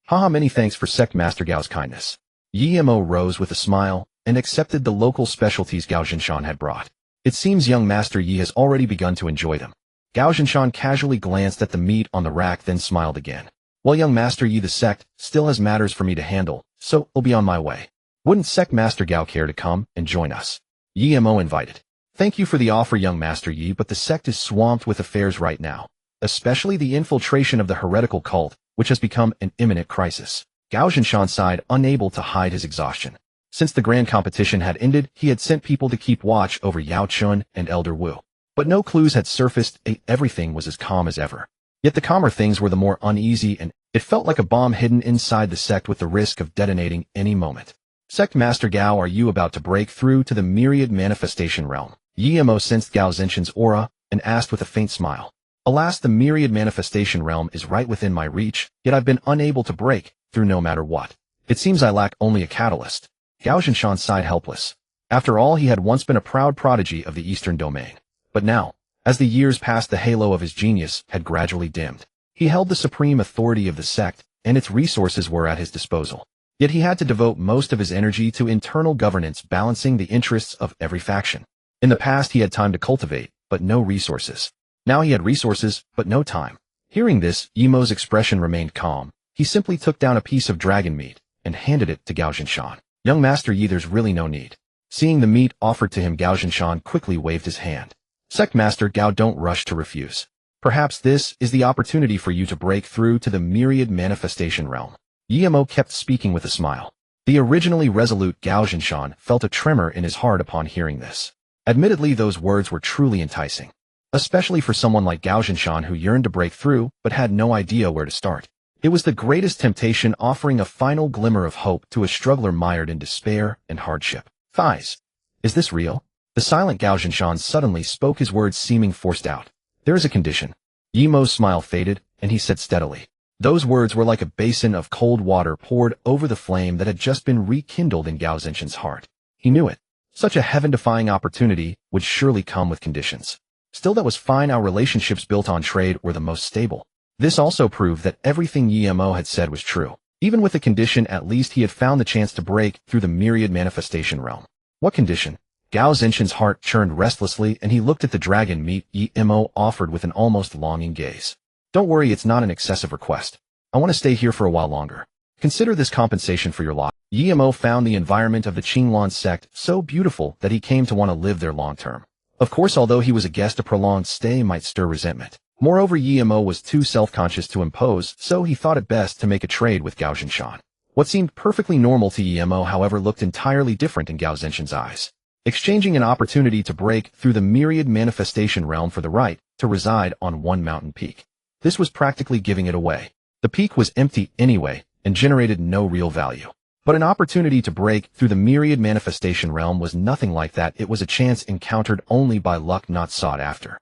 Haha, many thanks for Sect Master Gao's kindness. Yemo rose with a smile and accepted the local specialties Cangxuan had brought. It seems young Master Yi has already begun to enjoy them. Cangxuan casually glanced at the meat on the rack, then smiled again. Well, young Master Yi, the sect still has matters for me to handle, so I'll be on my way. Wouldn't Sect Master Gao care to come and join us? Yemo invited. Thank you for the offer, young Master Yi, but the sect is swamped with affairs right now, especially the infiltration of the heretical cult, which has become an imminent crisis. Gao Zhinshan sighed, unable to hide his exhaustion. Since the grand competition had ended, he had sent people to keep watch over Yao Chun and Elder Wu. But no clues had surfaced, everything was as calm as ever. Yet the calmer things were the more uneasy, and it felt like a bomb hidden inside the sect with the risk of detonating any moment. Sect Master Gao, are you about to break through to the myriad manifestation realm? Yi sensed Gao Zenshan's aura and asked with a faint smile. Alas, the myriad manifestation realm is right within my reach, yet I've been unable to break through no matter what. It seems I lack only a catalyst. Gao Zhinshan sighed, helpless. After all, he had once been a proud prodigy of the Eastern domain. But now, as the years passed, the halo of his genius had gradually dimmed. He held the supreme authority of the sect, and its resources were at his disposal. Yet he had to devote most of his energy to internal governance, balancing the interests of every faction. In the past, he had time to cultivate, but no resources. Now he had resources, but no time. Hearing this, Yimo's expression remained calm. He simply took down a piece of dragon meat and handed it to Gao Zhinshan. Young Master Yi, there's really no need. Seeing the meat offered to him, Gao Zhinshan quickly waved his hand. Sect Master Gao, don't rush to refuse. Perhaps this is the opportunity for you to break through to the myriad manifestation realm. Yimo kept speaking with a smile. The originally resolute Gao Zhinshan felt a tremor in his heart upon hearing this. Admittedly, those words were truly enticing, especially for someone like Gao Zhinshan who yearned to break through but had no idea where to start. It was the greatest temptation, offering a final glimmer of hope to a struggler mired in despair and hardship. Thighs. Is this real? The silent Gao Zhinshan suddenly spoke, his words seeming forced out. There is a condition. Yimo's smile faded, and he said steadily. Those words were like a basin of cold water poured over the flame that had just been rekindled in Gao Zenshan's heart. He knew it. Such a heaven-defying opportunity would surely come with conditions. Still, that was fine. Our relationships built on trade were the most stable. This also proved that everything Yimo had said was true. Even with the condition, at least he had found the chance to break through the myriad manifestation realm. What condition? Gao Zenshan's heart churned restlessly, and he looked at the dragon meat Yimo offered with an almost longing gaze. Don't worry, it's not an excessive request. I want to stay here for a while longer. Consider this compensation for your lot. Yimo found the environment of the Cangxuan sect so beautiful that he came to want to live there long term. Of course, although he was a guest, a prolonged stay might stir resentment. Moreover, Yimo was too self-conscious to impose, so he thought it best to make a trade with Gao Zhinshan. What seemed perfectly normal to Yimo, however, looked entirely different in Gao Zenshan's eyes. Exchanging an opportunity to break through the myriad manifestation realm for the right to reside on one mountain peak. This was practically giving it away. The peak was empty anyway and generated no real value. But an opportunity to break through the myriad manifestation realm was nothing like that. It was a chance encountered only by luck, not sought after.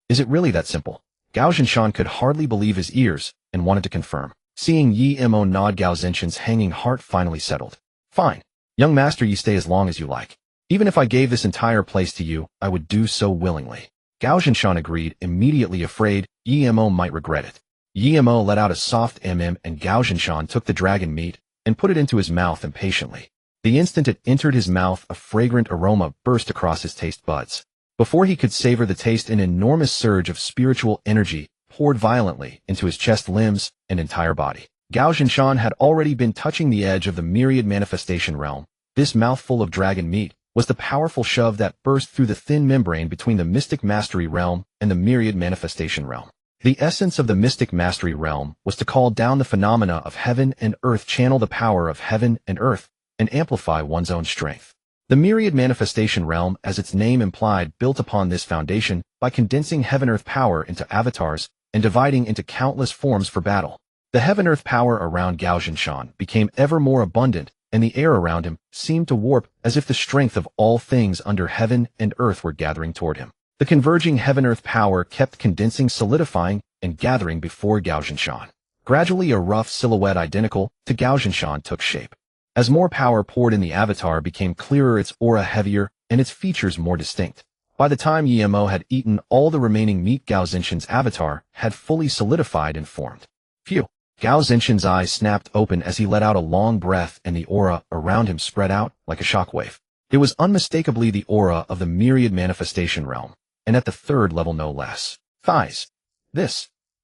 Is it really that simple? Gao Zhinshan could hardly believe his ears and wanted to confirm. Seeing Yimo nod, Gao Zenshan's hanging heart finally settled. Fine. Young Master, you stay as long as you like. Even if I gave this entire place to you, I would do so willingly. Gao Zhinshan agreed, immediately afraid Yimo might regret it. Yimo let out a soft and Gao Zhinshan took the dragon meat and put it into his mouth impatiently. The instant it entered his mouth, a fragrant aroma burst across his taste buds. Before he could savor the taste, an enormous surge of spiritual energy poured violently into his chest, limbs, and entire body. Gao Zhinshan had already been touching the edge of the myriad manifestation realm. This mouthful of dragon meat was the powerful shove that burst through the thin membrane between the mystic mastery realm and the myriad manifestation realm. The essence of the mystic mastery realm was to call down the phenomena of heaven and earth, channel the power of heaven and earth, and amplify one's own strength. The myriad manifestation realm, as its name implied, built upon this foundation by condensing heaven-earth power into avatars and dividing into countless forms for battle. The heaven-earth power around Gao Zhinshan became ever more abundant, and the air around him seemed to warp as if the strength of all things under heaven and earth were gathering toward him. The converging heaven-earth power kept condensing, solidifying, and gathering before Gao Zhinshan. Gradually, a rough silhouette identical to Gao Zhinshan took shape. As more power poured in, the avatar became clearer, its aura heavier, and its features more distinct. By the time Yimo had eaten all the remaining meat, Gao Zenshan's avatar had fully solidified and formed. Phew! Gao Zenshan's eyes snapped open as he let out a long breath, and the aura around him spread out like a shockwave. It was unmistakably the aura of the myriad manifestation realm, and at the third level no less. Thighs.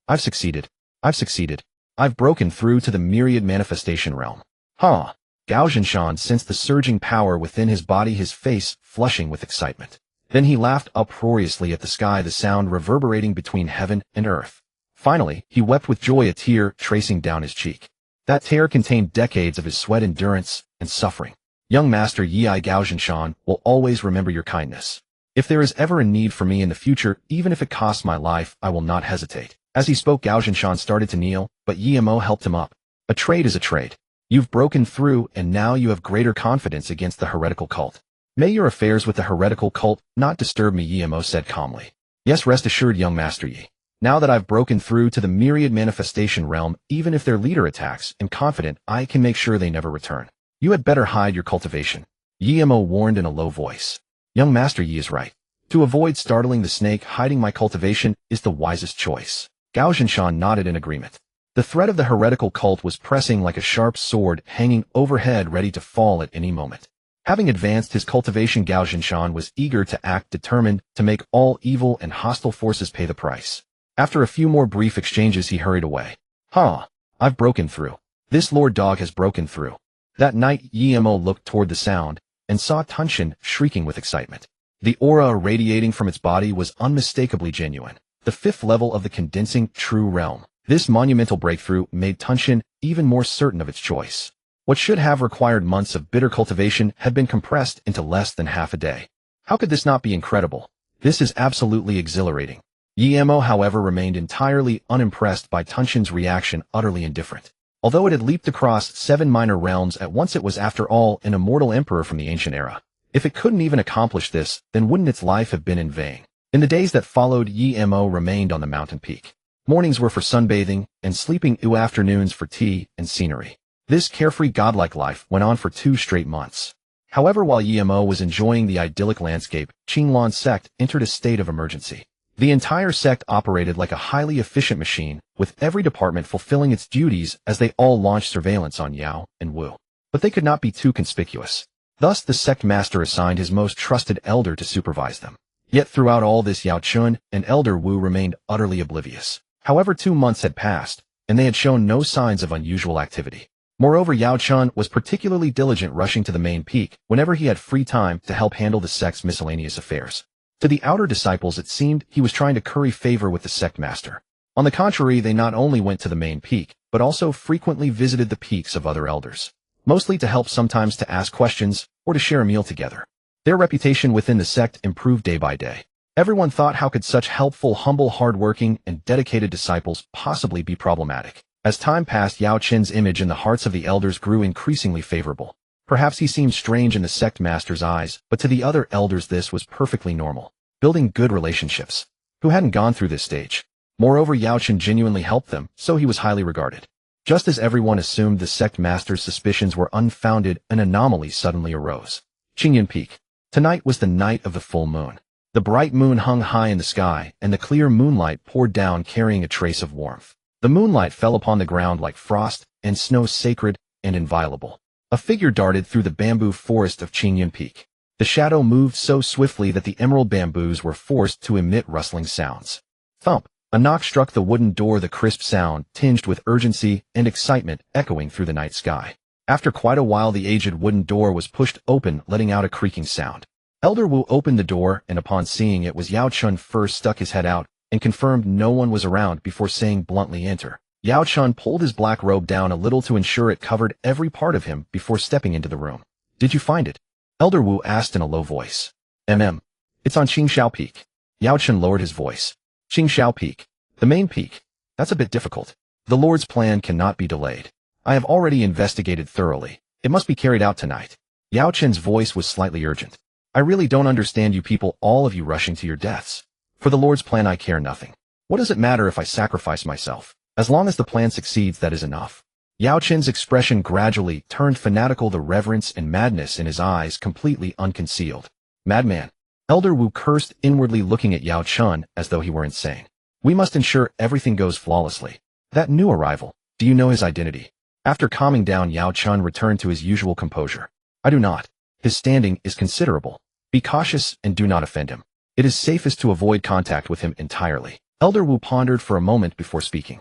I've succeeded. I've broken through to the myriad manifestation realm. Huh. Gao Zhinshan sensed the surging power within his body, his face flushing with excitement. Then he laughed uproariously at the sky, the sound reverberating between heaven and earth. Finally, he wept with joy, a tear tracing down his cheek. That tear contained decades of his sweat, endurance, and suffering. Young Master Yi Gaoxinshan will always remember your kindness. If there is ever a need for me in the future, even if it costs my life, I will not hesitate. As he spoke, Gaoxinshan started to kneel, but Yimo helped him up. A trade is a trade. You've broken through, and now you have greater confidence against the heretical cult. May your affairs with the heretical cult not disturb me, Yimo said calmly. Yes, rest assured, young Master Yi. Now that I've broken through to the myriad manifestation realm, even if their leader attacks, I'm confident I can make sure they never return. You had better hide your cultivation. Yimo warned in a low voice. Young Master Yi is right. To avoid startling the snake, hiding my cultivation is the wisest choice. Gaoxinshan nodded in agreement. The threat of the heretical cult was pressing like a sharp sword, hanging overhead, ready to fall at any moment. Having advanced his cultivation, Gaoxinshan was eager to act, determined to make all evil and hostile forces pay the price. After a few more brief exchanges, he hurried away. I've broken through. This Lord Dog has broken through. That night, Yimo looked toward the sound and saw Tunshin shrieking with excitement. The aura irradiating from its body was unmistakably genuine, the fifth level of the condensing true realm. This monumental breakthrough made Tunshin even more certain of its choice. What should have required months of bitter cultivation had been compressed into less than half a day. How could this not be incredible? This is absolutely exhilarating. Yimo, however, remained entirely unimpressed by Tunshin's reaction, utterly indifferent. Although it had leaped across 7 minor realms at once, it was after all an immortal emperor from the ancient era. If it couldn't even accomplish this, then wouldn't its life have been in vain? In the days that followed, Yimo remained on the mountain peak. Mornings were for sunbathing, and sleeping, afternoons for tea and scenery. This carefree godlike life went on for 2 straight months. However, while Yimo was enjoying the idyllic landscape, Qinglan's sect entered a state of emergency. The entire sect operated like a highly efficient machine, with every department fulfilling its duties as they all launched surveillance on Yao and Wu. But they could not be too conspicuous. Thus, the sect master assigned his most trusted elder to supervise them. Yet throughout all this, Yao Chun and Elder Wu remained utterly oblivious. However, 2 months had passed, and they had shown no signs of unusual activity. Moreover, Yao Chun was particularly diligent, rushing to the main peak whenever he had free time to help handle the sect's miscellaneous affairs. To the outer disciples, it seemed he was trying to curry favor with the sect master. On the contrary, they not only went to the main peak, but also frequently visited the peaks of other elders, mostly to help, sometimes to ask questions, or to share a meal together. Their reputation within the sect improved day by day. Everyone thought, how could such helpful, humble, hardworking, and dedicated disciples possibly be problematic? As time passed, Yao Chen's image in the hearts of the elders grew increasingly favorable. Perhaps he seemed strange in the sect master's eyes, but to the other elders this was perfectly normal. Building good relationships. Who hadn't gone through this stage? Moreover, Yao Chen genuinely helped them, so he was highly regarded. Just as everyone assumed the sect master's suspicions were unfounded, an anomaly suddenly arose. Qingyan Peak. Tonight was the night of the full moon. The bright moon hung high in the sky, and the clear moonlight poured down, carrying a trace of warmth. The moonlight fell upon the ground like frost and snow, sacred and inviolable. A figure darted through the bamboo forest of Qingyan Peak. The shadow moved so swiftly that the emerald bamboos were forced to emit rustling sounds. Thump! A knock struck the wooden door, the crisp sound, tinged with urgency and excitement, echoing through the night sky. After quite a while, the aged wooden door was pushed open, letting out a creaking sound. Elder Wu opened the door, and upon seeing it was Yao Chun, first stuck his head out and confirmed no one was around before saying bluntly, "Enter." Yao Chun pulled his black robe down a little to ensure it covered every part of him before stepping into the room. "Did you find it?" Elder Wu asked in a low voice. It's on Qingxiao Peak." Yao Chun lowered his voice. "Qingxiao Peak. The main peak. That's a bit difficult. The Lord's plan cannot be delayed. I have already investigated thoroughly. It must be carried out tonight." Yao Chen's voice was slightly urgent. "I really don't understand you people, all of you rushing to your deaths. For the Lord's plan I care nothing. What does it matter if I sacrifice myself? As long as the plan succeeds, that is enough." Yao Chen's expression gradually turned fanatical, the reverence and madness in his eyes completely unconcealed. "Madman." Elder Wu cursed inwardly, looking at Yao Chun as though he were insane. "We must ensure everything goes flawlessly. That new arrival, do you know his identity?" After calming down, Yao Chun returned to his usual composure. "I do not. His standing is considerable. Be cautious and do not offend him. It is safest to avoid contact with him entirely." Elder Wu pondered for a moment before speaking.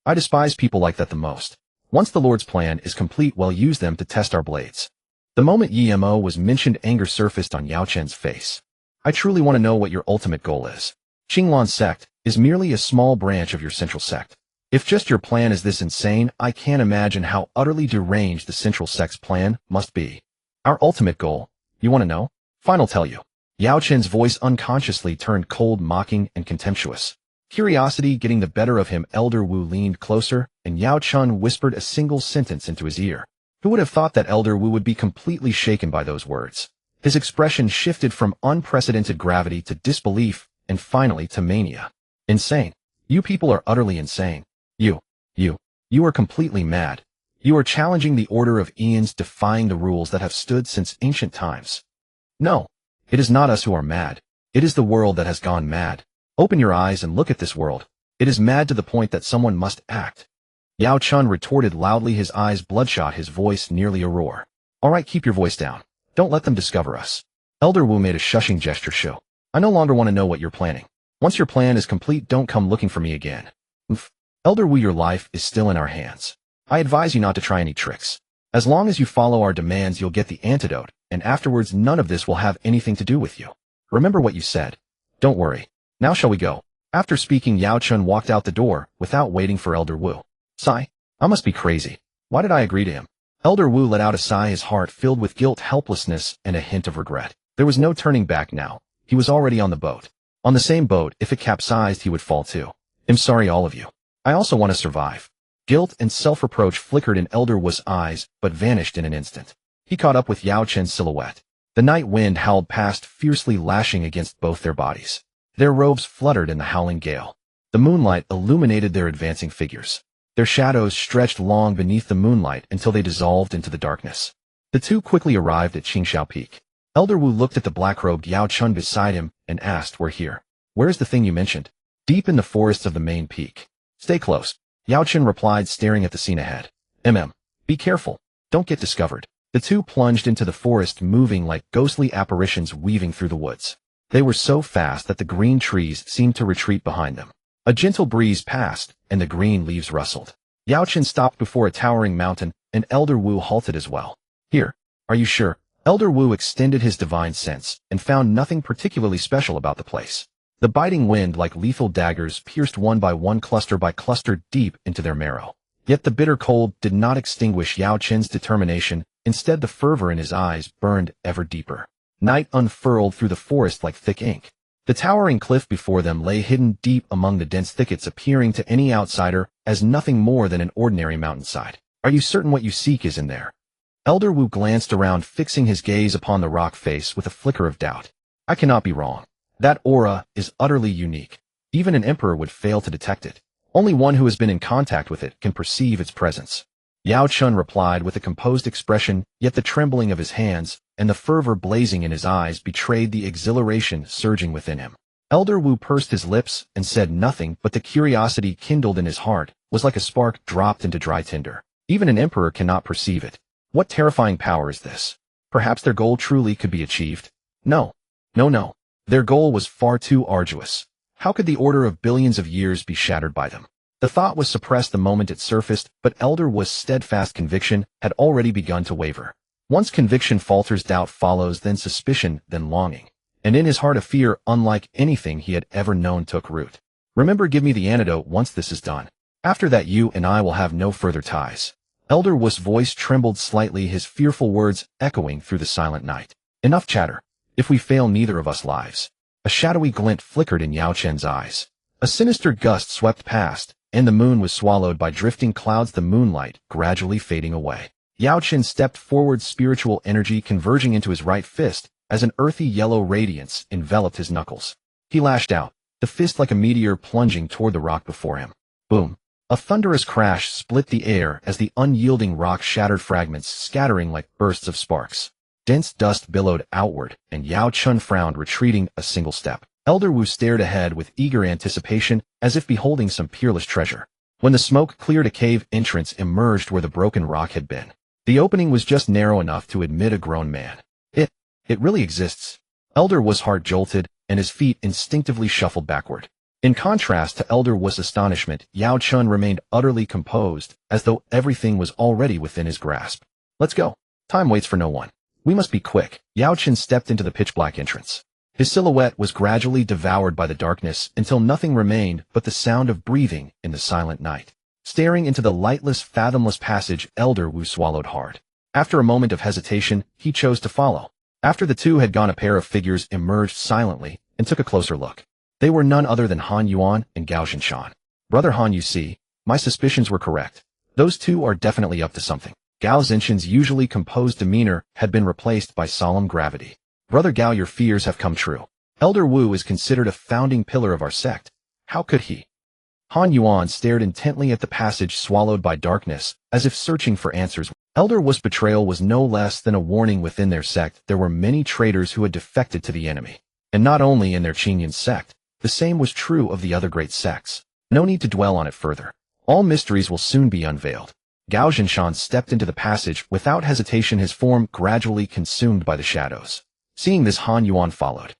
I despise people like that the most. Once the Lord's plan is complete, we'll use them to test our blades." The moment Yimo was mentioned, anger surfaced on Yao Chen's face. I truly want to know what your ultimate goal is. Cangxuan sect is merely a small branch of your central sect. If just your plan is this insane, I can't imagine how utterly deranged the central sect's plan must be. Our ultimate goal, you want to know? Fine, I'll tell you. Yao Chen's voice unconsciously turned cold, mocking, and contemptuous. Curiosity getting the better of him, Elder Wu leaned closer, and Yao Chen whispered a single sentence into his ear. Who would have thought that Elder Wu would be completely shaken by those words? His expression shifted from unprecedented gravity to disbelief, and finally to mania. Insane. You people are utterly insane. You are completely mad. You are challenging the order of eons, defying the rules that have stood since ancient times. No, it is not us who are mad. It is the world that has gone mad. Open your eyes and look at this world. It is mad to the point that someone must act. Yao Chen retorted loudly, his eyes bloodshot, his voice nearly a roar. All right, keep your voice down. Don't let them discover us. Elder Wu made a shushing gesture. Shoo. I no longer want to know what you're planning. Once your plan is complete, don't come looking for me again. Elder Wu, your life is still in our hands. I advise you not to try any tricks. As long as you follow our demands, you'll get the antidote, and afterwards none of this will have anything to do with you. Remember what you said. Don't worry. Now shall we go? After speaking, Yao Chen walked out the door, without waiting for Elder Wu. Sigh. I must be crazy. Why did I agree to him? Elder Wu let out a sigh, his heart filled with guilt, helplessness, and a hint of regret. There was no turning back now. He was already on the boat. On the same boat, if it capsized, he would fall too. I'm sorry, all of you. I also want to survive. Guilt and self-reproach flickered in Elder Wu's eyes, but vanished in an instant. He caught up with Yao Chen's silhouette. The night wind howled past, fiercely lashing against both their bodies. Their robes fluttered in the howling gale. The moonlight illuminated their advancing figures. Their shadows stretched long beneath the moonlight until they dissolved into the darkness. The two quickly arrived at Qingxiao Peak. Elder Wu looked at the black-robed Yao Chen beside him and asked, "We're here. Where's the thing you mentioned?" "Deep in the forests of the main peak. Stay close," Yao Chen replied, staring at the scene ahead. Be careful. Don't get discovered." The two plunged into the forest, moving like ghostly apparitions weaving through the woods. They were so fast that the green trees seemed to retreat behind them. A gentle breeze passed, and the green leaves rustled. Yao Chen stopped before a towering mountain, and Elder Wu halted as well. "Here. Are you sure?" Elder Wu extended his divine sense, and found nothing particularly special about the place. The biting wind, like lethal daggers, pierced one by one, cluster by cluster, deep into their marrow. Yet the bitter cold did not extinguish Yao Chen's determination. Instead, the fervor in his eyes burned ever deeper. Night unfurled through the forest like thick ink. The towering cliff before them lay hidden deep among the dense thickets, appearing to any outsider as nothing more than an ordinary mountainside. "Are you certain what you seek is in there?" Elder Wu glanced around, fixing his gaze upon the rock face with a flicker of doubt. "I cannot be wrong. That aura is utterly unique. Even an emperor would fail to detect it. Only one who has been in contact with it can perceive its presence." Yao Chen replied with a composed expression, yet the trembling of his hands and the fervor blazing in his eyes betrayed the exhilaration surging within him. Elder Wu pursed his lips and said nothing, but the curiosity kindled in his heart was like a spark dropped into dry tinder. Even an emperor cannot perceive it. What terrifying power is this? Perhaps their goal truly could be achieved? No. Their goal was far too arduous. How could the order of billions of years be shattered by them? The thought was suppressed the moment it surfaced, but Elder Wu's steadfast conviction had already begun to waver. Once conviction falters, doubt follows, then suspicion, then longing. And in his heart a fear unlike anything he had ever known took root. "Remember, give me the antidote once this is done. After that you and I will have no further ties." Elder Wu's voice trembled slightly, his fearful words echoing through the silent night. "Enough chatter. If we fail, neither of us lives." A shadowy glint flickered in Yao Chen's eyes. A sinister gust swept past, and the moon was swallowed by drifting clouds, the moonlight gradually fading away. Yao Chen stepped forward, spiritual energy converging into his right fist as an earthy yellow radiance enveloped his knuckles. He lashed out, the fist like a meteor plunging toward the rock before him. Boom! A thunderous crash split the air as the unyielding rock shattered, fragments scattering like bursts of sparks. Dense dust billowed outward, and Yao Chen frowned, retreating a single step. Elder Wu stared ahead with eager anticipation, as if beholding some peerless treasure. When the smoke cleared, a cave entrance emerged where the broken rock had been. The opening was just narrow enough to admit a grown man. It really exists." Elder Wu's heart jolted, and his feet instinctively shuffled backward. In contrast to Elder Wu's astonishment, Yao Chen remained utterly composed, as though everything was already within his grasp. "Let's go. Time waits for no one. We must be quick." Yao Chen stepped into the pitch-black entrance. His silhouette was gradually devoured by the darkness until nothing remained but the sound of breathing in the silent night. Staring into the lightless, fathomless passage, Elder Wu swallowed hard. After a moment of hesitation, he chose to follow. After the two had gone, a pair of figures emerged silently and took a closer look. They were none other than Han Yuan and Gao Zhinshan. Brother Han, you see, my suspicions were correct. Those two are definitely up to something. Gao Zhinshan's usually composed demeanor had been replaced by solemn gravity. Brother Gao, your fears have come true. Elder Wu is considered a founding pillar of our sect. How could he? Han Yuan stared intently at the passage, swallowed by darkness, as if searching for answers. Elder Wu's betrayal was no less than a warning. Within their sect, there were many traitors who had defected to the enemy. And not only in their Qingyan sect, the same was true of the other great sects. No need to dwell on it further. All mysteries will soon be unveiled. Gao Zhinshan stepped into the passage without hesitation, his form gradually consumed by the shadows. Seeing this, Han Yuan followed.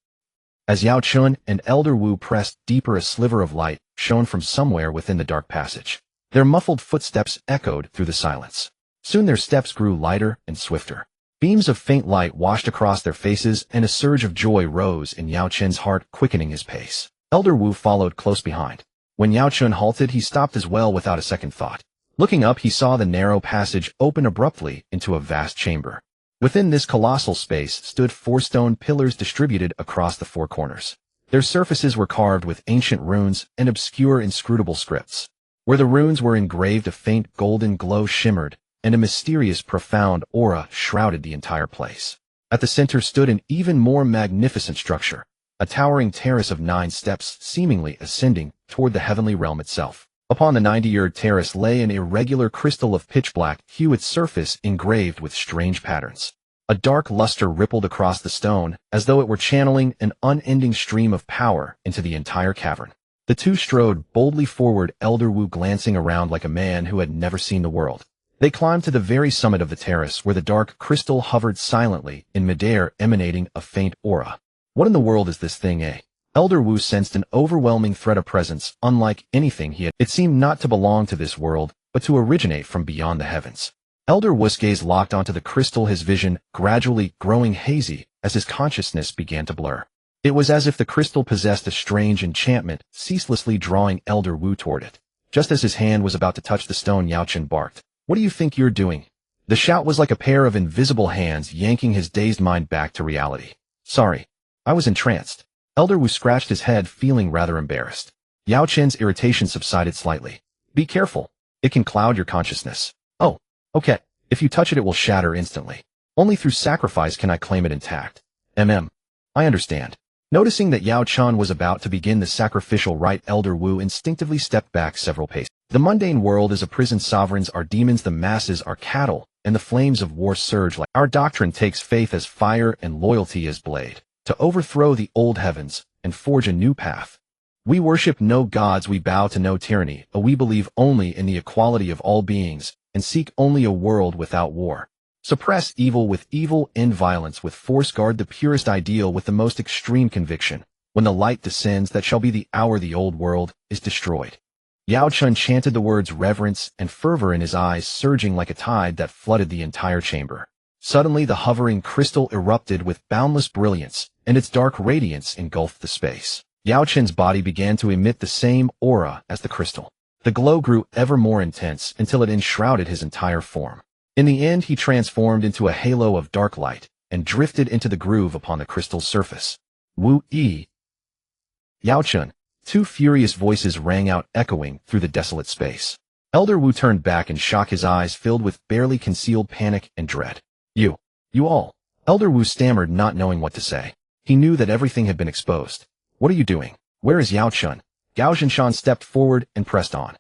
As Yao Chun and Elder Wu pressed deeper, a sliver of light shone from somewhere within the dark passage. Their muffled footsteps echoed through the silence. Soon their steps grew lighter and swifter. Beams of faint light washed across their faces, and a surge of joy rose in Yao Chun's heart, quickening his pace. Elder Wu followed close behind. When Yao Chun halted, he stopped as well without a second thought. Looking up, he saw the narrow passage open abruptly into a vast chamber. Within this colossal space stood 4 stone pillars distributed across the 4 corners. Their surfaces were carved with ancient runes and obscure inscrutable scripts. Where the runes were engraved, a faint golden glow shimmered, and a mysterious, profound aura shrouded the entire place. At the center stood an even more magnificent structure, a towering terrace of 9 steps seemingly ascending toward the heavenly realm itself. Upon the 90-yard terrace lay an irregular crystal of pitch-black hue, its surface engraved with strange patterns. A dark luster rippled across the stone, as though it were channeling an unending stream of power into the entire cavern. The two strode boldly forward, Elder Wu glancing around like a man who had never seen the world. They climbed to the very summit of the terrace, where the dark crystal hovered silently in midair, emanating a faint aura. What in the world is this thing, eh? Elder Wu sensed an overwhelming threat of presence, unlike anything he had. It seemed not to belong to this world, but to originate from beyond the heavens. Elder Wu's gaze locked onto the crystal, his vision gradually growing hazy as his consciousness began to blur. It was as if the crystal possessed a strange enchantment, ceaselessly drawing Elder Wu toward it. Just as his hand was about to touch the stone, Yao Chun barked, "What do you think you're doing?" The shout was like a pair of invisible hands yanking his dazed mind back to reality. "Sorry, I was entranced." Elder Wu scratched his head, feeling rather embarrassed. Yao Chen's irritation subsided slightly. "Be careful. It can cloud your consciousness." "Oh, okay. If you touch it, it will shatter instantly. Only through sacrifice can I claim it intact." I understand." Noticing that Yao Chun was about to begin the sacrificial rite, Elder Wu instinctively stepped back several paces. The mundane world is a prison. Sovereigns are demons, the masses are cattle, and the flames of war surge like. Our doctrine takes faith as fire and loyalty as blade, to overthrow the old heavens and forge a new path. We worship no gods, we bow to no tyranny, we believe only in the equality of all beings, and seek only a world without war. Suppress evil with evil, end violence with force, guard the purest ideal with the most extreme conviction. When the light descends, that shall be the hour the old world is destroyed. Yao Chun chanted the words, reverence and fervor in his eyes surging like a tide that flooded the entire chamber. Suddenly the hovering crystal erupted with boundless brilliance, and its dark radiance engulfed the space. Yao Chun's body began to emit the same aura as the crystal. The glow grew ever more intense until it enshrouded his entire form. In the end, he transformed into a halo of dark light and drifted into the groove upon the crystal's surface. Wu-yi! Yao Chun! 2 furious voices rang out, echoing through the desolate space. Elder Wu turned back in shock, his eyes filled with barely concealed panic and dread. You all. Elder Wu stammered, not knowing what to say. He knew that everything had been exposed. What are you doing? Where is Yao Chun? Gao Zhinshan stepped forward and pressed on.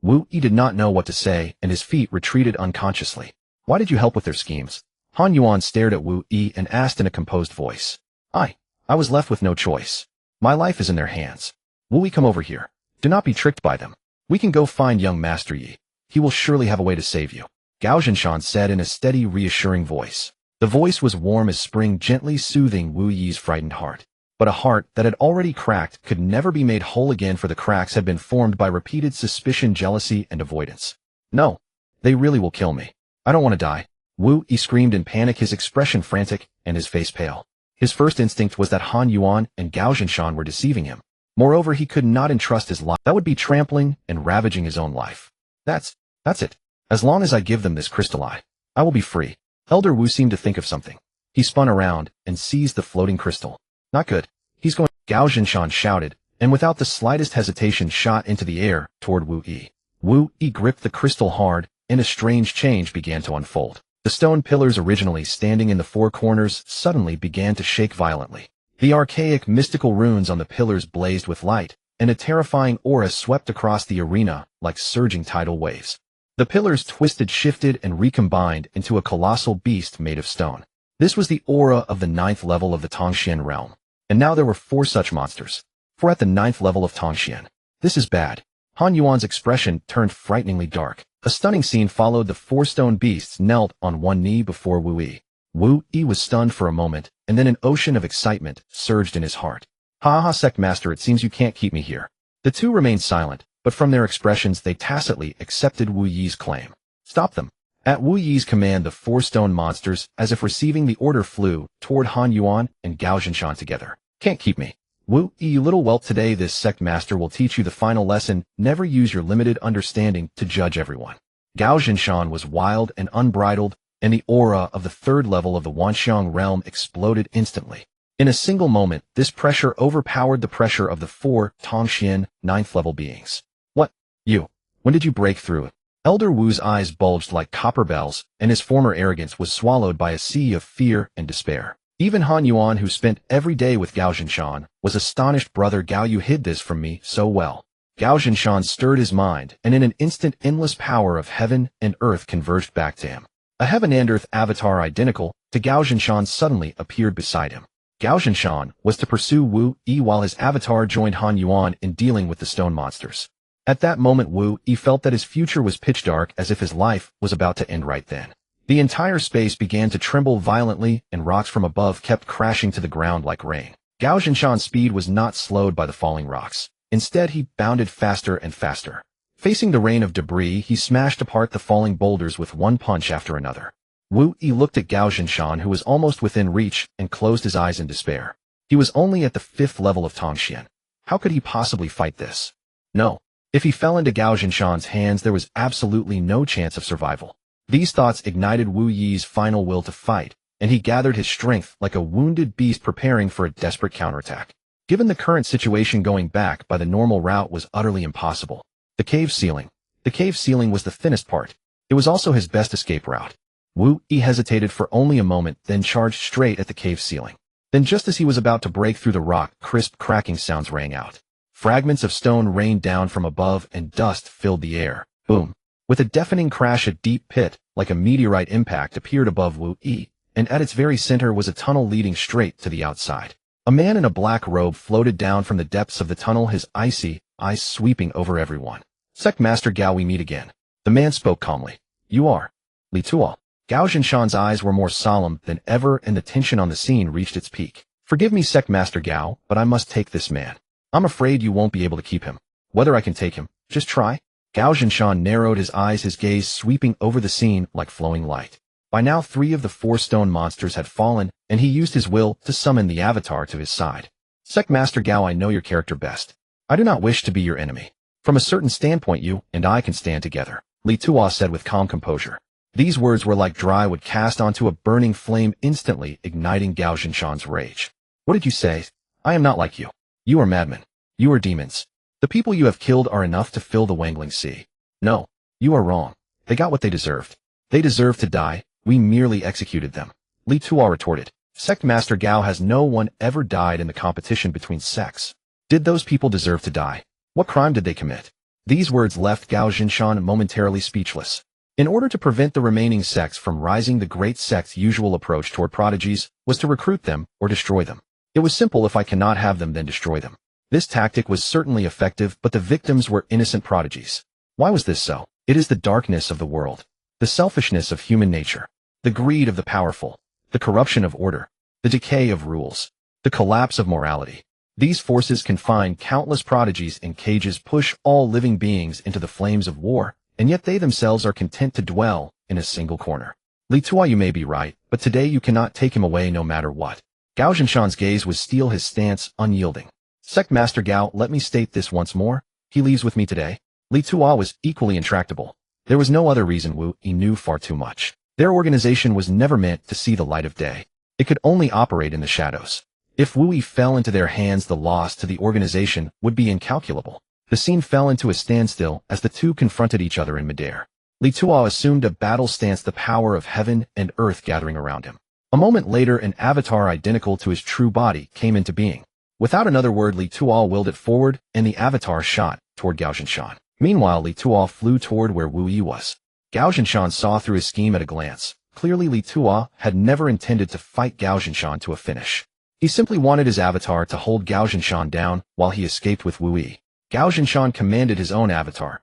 Wu-yi did not know what to say, and his feet retreated unconsciously. Why did you help with their schemes? Han Yuan stared at Wu-yi and asked in a composed voice. I was left with no choice. My life is in their hands. Wu-yi, come over here. Do not be tricked by them. We can go find young Master Yi. He will surely have a way to save you. Gao Zhinshan said in a steady, reassuring voice. The voice was warm as spring, gently soothing Wu-yi's frightened heart. But a heart that had already cracked could never be made whole again, for the cracks had been formed by repeated suspicion, jealousy, and avoidance. No, they really will kill me. I don't want to die. Wu-yi screamed in panic, his expression frantic and his face pale. His first instinct was that Han Yuan and Gao Zhinshan were deceiving him. Moreover, he could not entrust his life. That would be trampling and ravaging his own life. That's it. As long as I give them this crystal eye, I will be free. Elder Wu seemed to think of something. He spun around and seized the floating crystal. Not good. He's going. Gao Zhinshan shouted, and without the slightest hesitation shot into the air toward Wu Yi. Wu Yi gripped the crystal hard, and a strange change began to unfold. The stone pillars originally standing in the four corners suddenly began to shake violently. The archaic mystical runes on the pillars blazed with light, and a terrifying aura swept across the arena like surging tidal waves. The pillars twisted, shifted, and recombined into a colossal beast made of stone. This was the aura of the 9th level of the Tongxian realm. And now there were 4 such monsters. 4 at the 9th level of Tongxian. This is bad. Han Yuan's expression turned frighteningly dark. A stunning scene followed. The 4 stone beasts knelt on one knee before Wu Yi. Wu Yi was stunned for a moment, and then an ocean of excitement surged in his heart. Ha ha, Sect Master, it seems you can't keep me here. The 2 remained silent, but from their expressions they tacitly accepted Wu Yi's claim. Stop them. At Wu Yi's command, the 4 stone monsters, as if receiving the order, flew toward Han Yuan and Gao Zhinshan together. Can't keep me. Wu Yi, you little whelp, today this Sect Master will teach you the final lesson: never use your limited understanding to judge everyone. Gao Zhinshan was wild and unbridled, and the aura of the 3rd level of the Wanxiang realm exploded instantly. In a single moment, this pressure overpowered the pressure of the 4 Tongxian 9th level beings. What? You? When did you break through? Elder Wu's eyes bulged like copper bells, and his former arrogance was swallowed by a sea of fear and despair. Even Han Yuan, who spent every day with Gao Zhinshan, was astonished. Brother Gao, you hid this from me so well. Gao Zhinshan stirred his mind, and in an instant endless power of heaven and earth converged back to him. A heaven and earth avatar identical to Gao Zhinshan suddenly appeared beside him. Gao Zhinshan was to pursue Wu Yi while his avatar joined Han Yuan in dealing with the stone monsters. At that moment, Wu Yi felt that his future was pitch dark, as if his life was about to end right then. The entire space began to tremble violently, and rocks from above kept crashing to the ground like rain. Gao Zhinshan's speed was not slowed by the falling rocks. Instead, he bounded faster and faster. Facing the rain of debris, he smashed apart the falling boulders with one punch after another. Wu Yi looked at Gao Zhinshan, who was almost within reach, and closed his eyes in despair. He was only at the 5th level of Tongxian. How could he possibly fight this? No. If he fell into Gao Zhinshan's hands, there was absolutely no chance of survival. These thoughts ignited Wu Yi's final will to fight, and he gathered his strength like a wounded beast preparing for a desperate counterattack. Given the current situation, going back by the normal route was utterly impossible. The cave ceiling. The cave ceiling was the thinnest part. It was also his best escape route. Wu Yi hesitated for only a moment, then charged straight at the cave ceiling. Then just as he was about to break through the rock, crisp cracking sounds rang out. Fragments of stone rained down from above, and dust filled the air. Boom. With a deafening crash, a deep pit, like a meteorite impact, appeared above Wu Yi, and at its very center was a tunnel leading straight to the outside. A man in a black robe floated down from the depths of the tunnel, his icy eyes sweeping over everyone. Sect Master Gao, we meet again. The man spoke calmly. You are Li Tuo. Gao Zhinshan's eyes were more solemn than ever, and the tension on the scene reached its peak. Forgive me, Sect Master Gao, but I must take this man. I'm afraid you won't be able to keep him. Whether I can take him, just try. Gao Zhinshan narrowed his eyes, his gaze sweeping over the scene like flowing light. By now 3 of the 4 stone monsters had fallen, and he used his will to summon the avatar to his side. Sect Master Gao, I know your character best. I do not wish to be your enemy. From a certain standpoint, you and I can stand together, Li Tuo said with calm composure. These words were like dry wood cast onto a burning flame, instantly igniting Gao Zhinshan's rage. What did you say? I am not like you. You are madmen. You are demons. The people you have killed are enough to fill the Wangling Sea. No, you are wrong. They got what they deserved. They deserved to die. We merely executed them. Li Tuo retorted. Sect Master Gao, has no one ever died in the competition between sects? Did those people deserve to die? What crime did they commit? These words left Gao Zhinshan momentarily speechless. In order to prevent the remaining sects from rising, the great sect's usual approach toward prodigies was to recruit them or destroy them. It was simple: if I cannot have them, then destroy them. This tactic was certainly effective, but the victims were innocent prodigies. Why was this so? It is the darkness of the world, the selfishness of human nature, the greed of the powerful, the corruption of order, the decay of rules, the collapse of morality. These forces confine countless prodigies in cages, push all living beings into the flames of war, and yet they themselves are content to dwell in a single corner. Li Tuo, you may be right, but today you cannot take him away no matter what. Gao Zhinshan's gaze was steel, his stance unyielding. Sect Master Gao, let me state this once more. He leaves with me today. Li Tuo was equally intractable. There was no other reason. Wu Yi knew far too much. Their organization was never meant to see the light of day. It could only operate in the shadows. If Wu Yi fell into their hands, the loss to the organization would be incalculable. The scene fell into a standstill as the two confronted each other in midair. Li Tuo assumed a battle stance, the power of heaven and earth gathering around him. A moment later, an avatar identical to his true body came into being. Without another word, Li Tuo willed it forward, and the avatar shot toward Gao Zhinshan. Meanwhile, Li Tuo flew toward where Wu Yi was. Gao Zhinshan saw through his scheme at a glance. Clearly, Li Tuo had never intended to fight Gao Zhinshan to a finish. He simply wanted his avatar to hold Gao Zhinshan down while he escaped with Wu Yi. Gao Zhinshan commanded his own avatar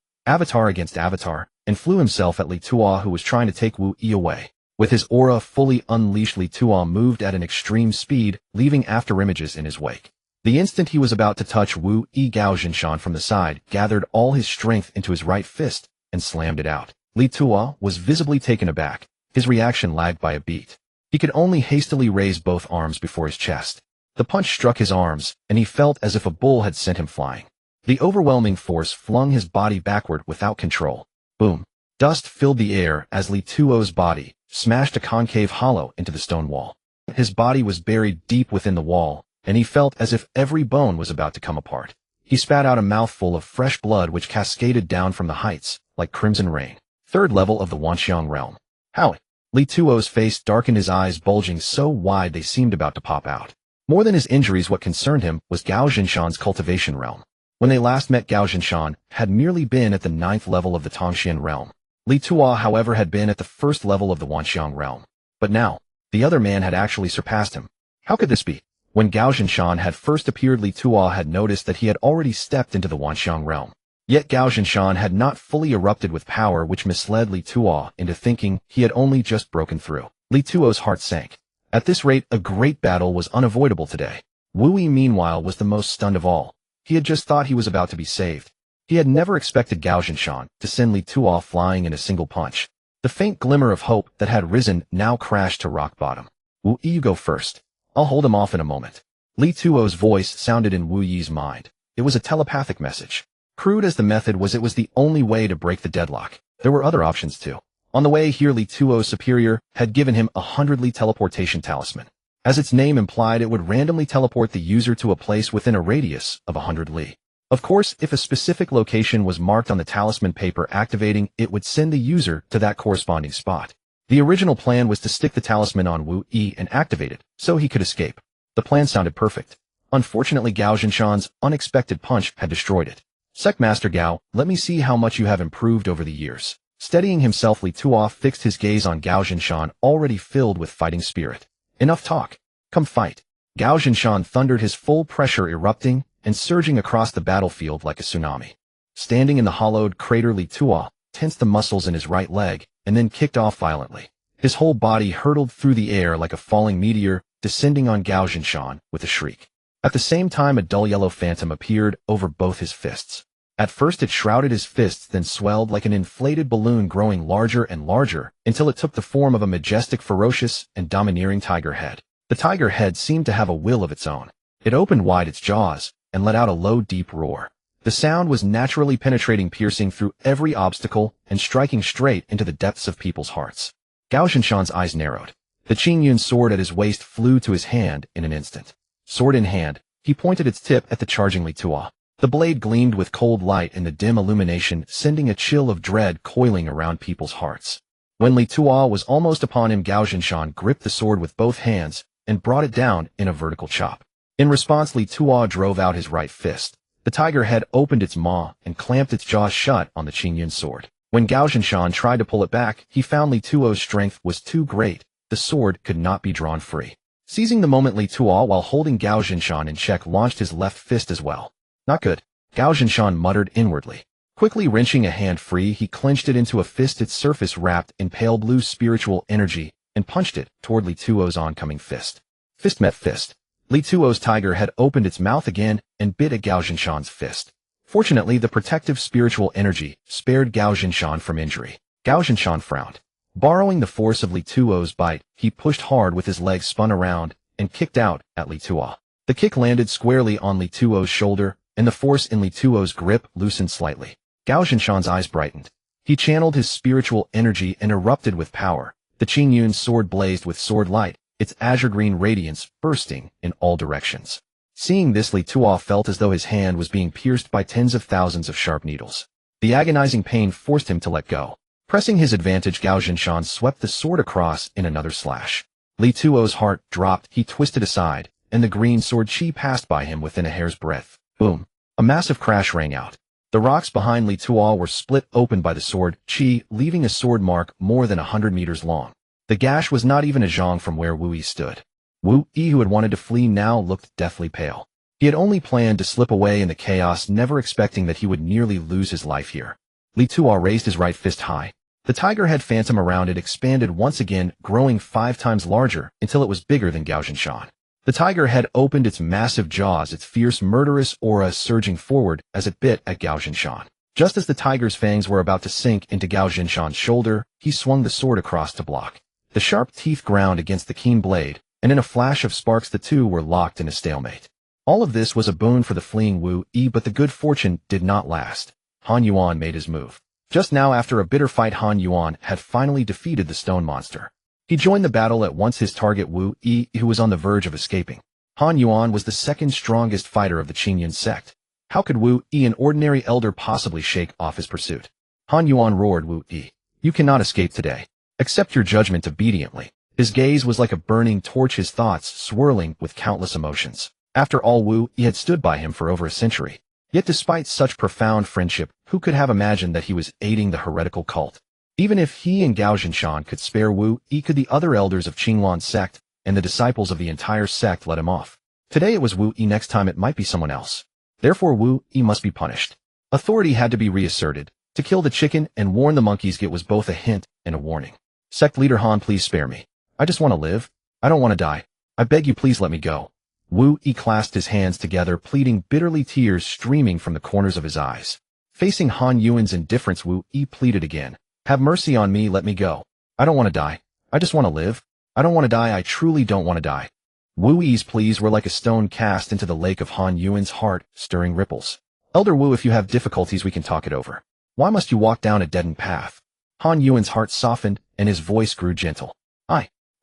against avatar, and flew himself at Li Tuo, who was trying to take Wu Yi away. With his aura fully unleashed, Li Tuo moved at an extreme speed, leaving afterimages in his wake. The instant he was about to touch Wu Yi, Gao Zhinshan from the side gathered all his strength into his right fist and slammed it out. Li Tuo was visibly taken aback. His reaction lagged by a beat. He could only hastily raise both arms before his chest. The punch struck his arms, and he felt as if a bull had sent him flying. The overwhelming force flung his body backward without control. Boom. Dust filled the air as Li Tuo's body smashed a concave hollow into the stone wall. His body was buried deep within the wall, and he felt as if every bone was about to come apart. He spat out a mouthful of fresh blood which cascaded down from the heights like crimson rain. Third level of the Wanxiang realm. How? Li Tuo's face darkened, his eyes bulging so wide they seemed about to pop out. More than his injuries, what concerned him was Gao Zhinshan's cultivation realm. When they last met, Gao Zhinshan had merely been at the 9th level of the Tongxian realm. Li Tuo, however, had been at the 1st level of the Wanxiang realm. But now, the other man had actually surpassed him. How could this be? When Gao Zhinshan had first appeared, Li Tuo had noticed that he had already stepped into the Wanxiang realm. Yet Gao Zhinshan had not fully erupted with power, which misled Li Tuo into thinking he had only just broken through. Li Tuo's heart sank. At this rate, a great battle was unavoidable today. Wu Yi, meanwhile, was the most stunned of all. He had just thought he was about to be saved. He had never expected Gao Zhinshan to send Li Tuo flying in a single punch. The faint glimmer of hope that had risen now crashed to rock bottom. Wu Yi, you go first. I'll hold him off in a moment. Li Tuo's voice sounded in Wu Yi's mind. It was a telepathic message. Crude as the method was, it was the only way to break the deadlock. There were other options too. On the way here, Li Tuo's superior had given him a 100-li teleportation talisman. As its name implied, it would randomly teleport the user to a place within a radius of 100 li. Of course, if a specific location was marked on the talisman paper, activating it would send the user to that corresponding spot. The original plan was to stick the talisman on Wu Yi and activate it, so he could escape. The plan sounded perfect. Unfortunately, Gao Zhinshan's unexpected punch had destroyed it. Sect Master Gao, let me see how much you have improved over the years. Steadying himself, Li Tuo fixed his gaze on Gao Zhinshan, already filled with fighting spirit. Enough talk. Come fight. Gao Zhinshan thundered, his full pressure erupting and surging across the battlefield like a tsunami. Standing in the hollowed crater, Li Tuo tensed the muscles in his right leg and then kicked off violently. His whole body hurtled through the air like a falling meteor, descending on Gao Zhinshan with a shriek. At the same time, a dull yellow phantom appeared over both his fists. At first it shrouded his fists, then swelled like an inflated balloon, growing larger and larger until it took the form of a majestic, ferocious, and domineering tiger head. The tiger head seemed to have a will of its own. It opened wide its jaws and let out a low, deep roar. The sound was naturally penetrating, piercing through every obstacle and striking straight into the depths of people's hearts. Gao Zhinshan's eyes narrowed. The Qingyun sword at his waist flew to his hand in an instant. Sword in hand, he pointed its tip at the charging Li Tuo. The blade gleamed with cold light in the dim illumination, sending a chill of dread coiling around people's hearts. When Li Tuo was almost upon him, Gao Zhinshan gripped the sword with both hands and brought it down in a vertical chop. In response, Li Tuo drove out his right fist. The tiger head opened its maw and clamped its jaws shut on the Qingyun sword. When Gao Zhinshan tried to pull it back, he found Li Tuo's strength was too great. The sword could not be drawn free. Seizing the moment, Li Tuo, while holding Gao Zhinshan in check, launched his left fist as well. Not good. Gao Zhinshan muttered inwardly. Quickly wrenching a hand free, he clenched it into a fist, its surface wrapped in pale blue spiritual energy, and punched it toward Li Tuo's oncoming fist. Fist met fist. Li Tuo's tiger head opened its mouth again and bit at Gao Zhinshan's fist. Fortunately, the protective spiritual energy spared Gao Zhinshan from injury. Gao Zhinshan frowned. Borrowing the force of Li Tuo's bite, he pushed hard with his legs, spun around, and kicked out at Li Tuo. The kick landed squarely on Li Tuo's shoulder, and the force in Li Tuo's grip loosened slightly. Gao Zhinshan's eyes brightened. He channeled his spiritual energy and erupted with power. The Qingyun's sword blazed with sword light, its azure-green radiance bursting in all directions. Seeing this, Li Tuo felt as though his hand was being pierced by tens of thousands of sharp needles. The agonizing pain forced him to let go. Pressing his advantage, Gao Zhinshan swept the sword across in another slash. Li Tuo's heart dropped, he twisted aside, and the green sword qi passed by him within a hair's breadth. Boom! A massive crash rang out. The rocks behind Li Tuo were split open by the sword qi, leaving a sword mark more than 100 meters long. The gash was not even a zhang from where Wu Yi stood. Wu Yi, who had wanted to flee, now looked deathly pale. He had only planned to slip away in the chaos, never expecting that he would nearly lose his life here. Li Tuo raised his right fist high. The tiger head phantom around it expanded once again, growing 5 times larger until it was bigger than Gao Zhinshan. The tiger head opened its massive jaws, its fierce, murderous aura surging forward as it bit at Gao Zhinshan. Just as the tiger's fangs were about to sink into Gao Zhinshan's shoulder, he swung the sword across to block. The sharp teeth ground against the keen blade, and in a flash of sparks the two were locked in a stalemate. All of this was a boon for the fleeing Wu Yi, but the good fortune did not last. Han Yuan made his move. Just now, after a bitter fight, Han Yuan had finally defeated the stone monster. He joined the battle at once, his target Wu Yi, who was on the verge of escaping. Han Yuan was the second strongest fighter of the Qingyun sect. How could Wu Yi, an ordinary elder, possibly shake off his pursuit? Han Yuan roared, "Wu Yi, you cannot escape today. Accept your judgment obediently." His gaze was like a burning torch, his thoughts swirling with countless emotions. After all, Wu Yi had stood by him for over a century. Yet despite such profound friendship, who could have imagined that he was aiding the heretical cult? Even if he and Gao Zhinshan could spare Wu Yi, could the other elders of Qingluan sect and the disciples of the entire sect let him off? Today it was Wu Yi, next time it might be someone else. Therefore Wu Yi must be punished. Authority had to be reasserted. To kill the chicken and warn the monkeys, it was both a hint and a warning. Sect leader Han, please spare me. I just want to live. I don't want to die. I beg you, please let me go. Wu Yi clasped his hands together, pleading bitterly, tears streaming from the corners of his eyes. Facing Han Yuan's indifference, Wu Yi pleaded again. Have mercy on me, let me go. I don't want to die. I just want to live. I don't want to die, I truly don't want to die. Wu Yi's pleas were like a stone cast into the lake of Han Yuan's heart, stirring ripples. Elder Wu, if you have difficulties, we can talk it over. Why must you walk down a deadened path? Han Yuan's heart softened, and his voice grew gentle.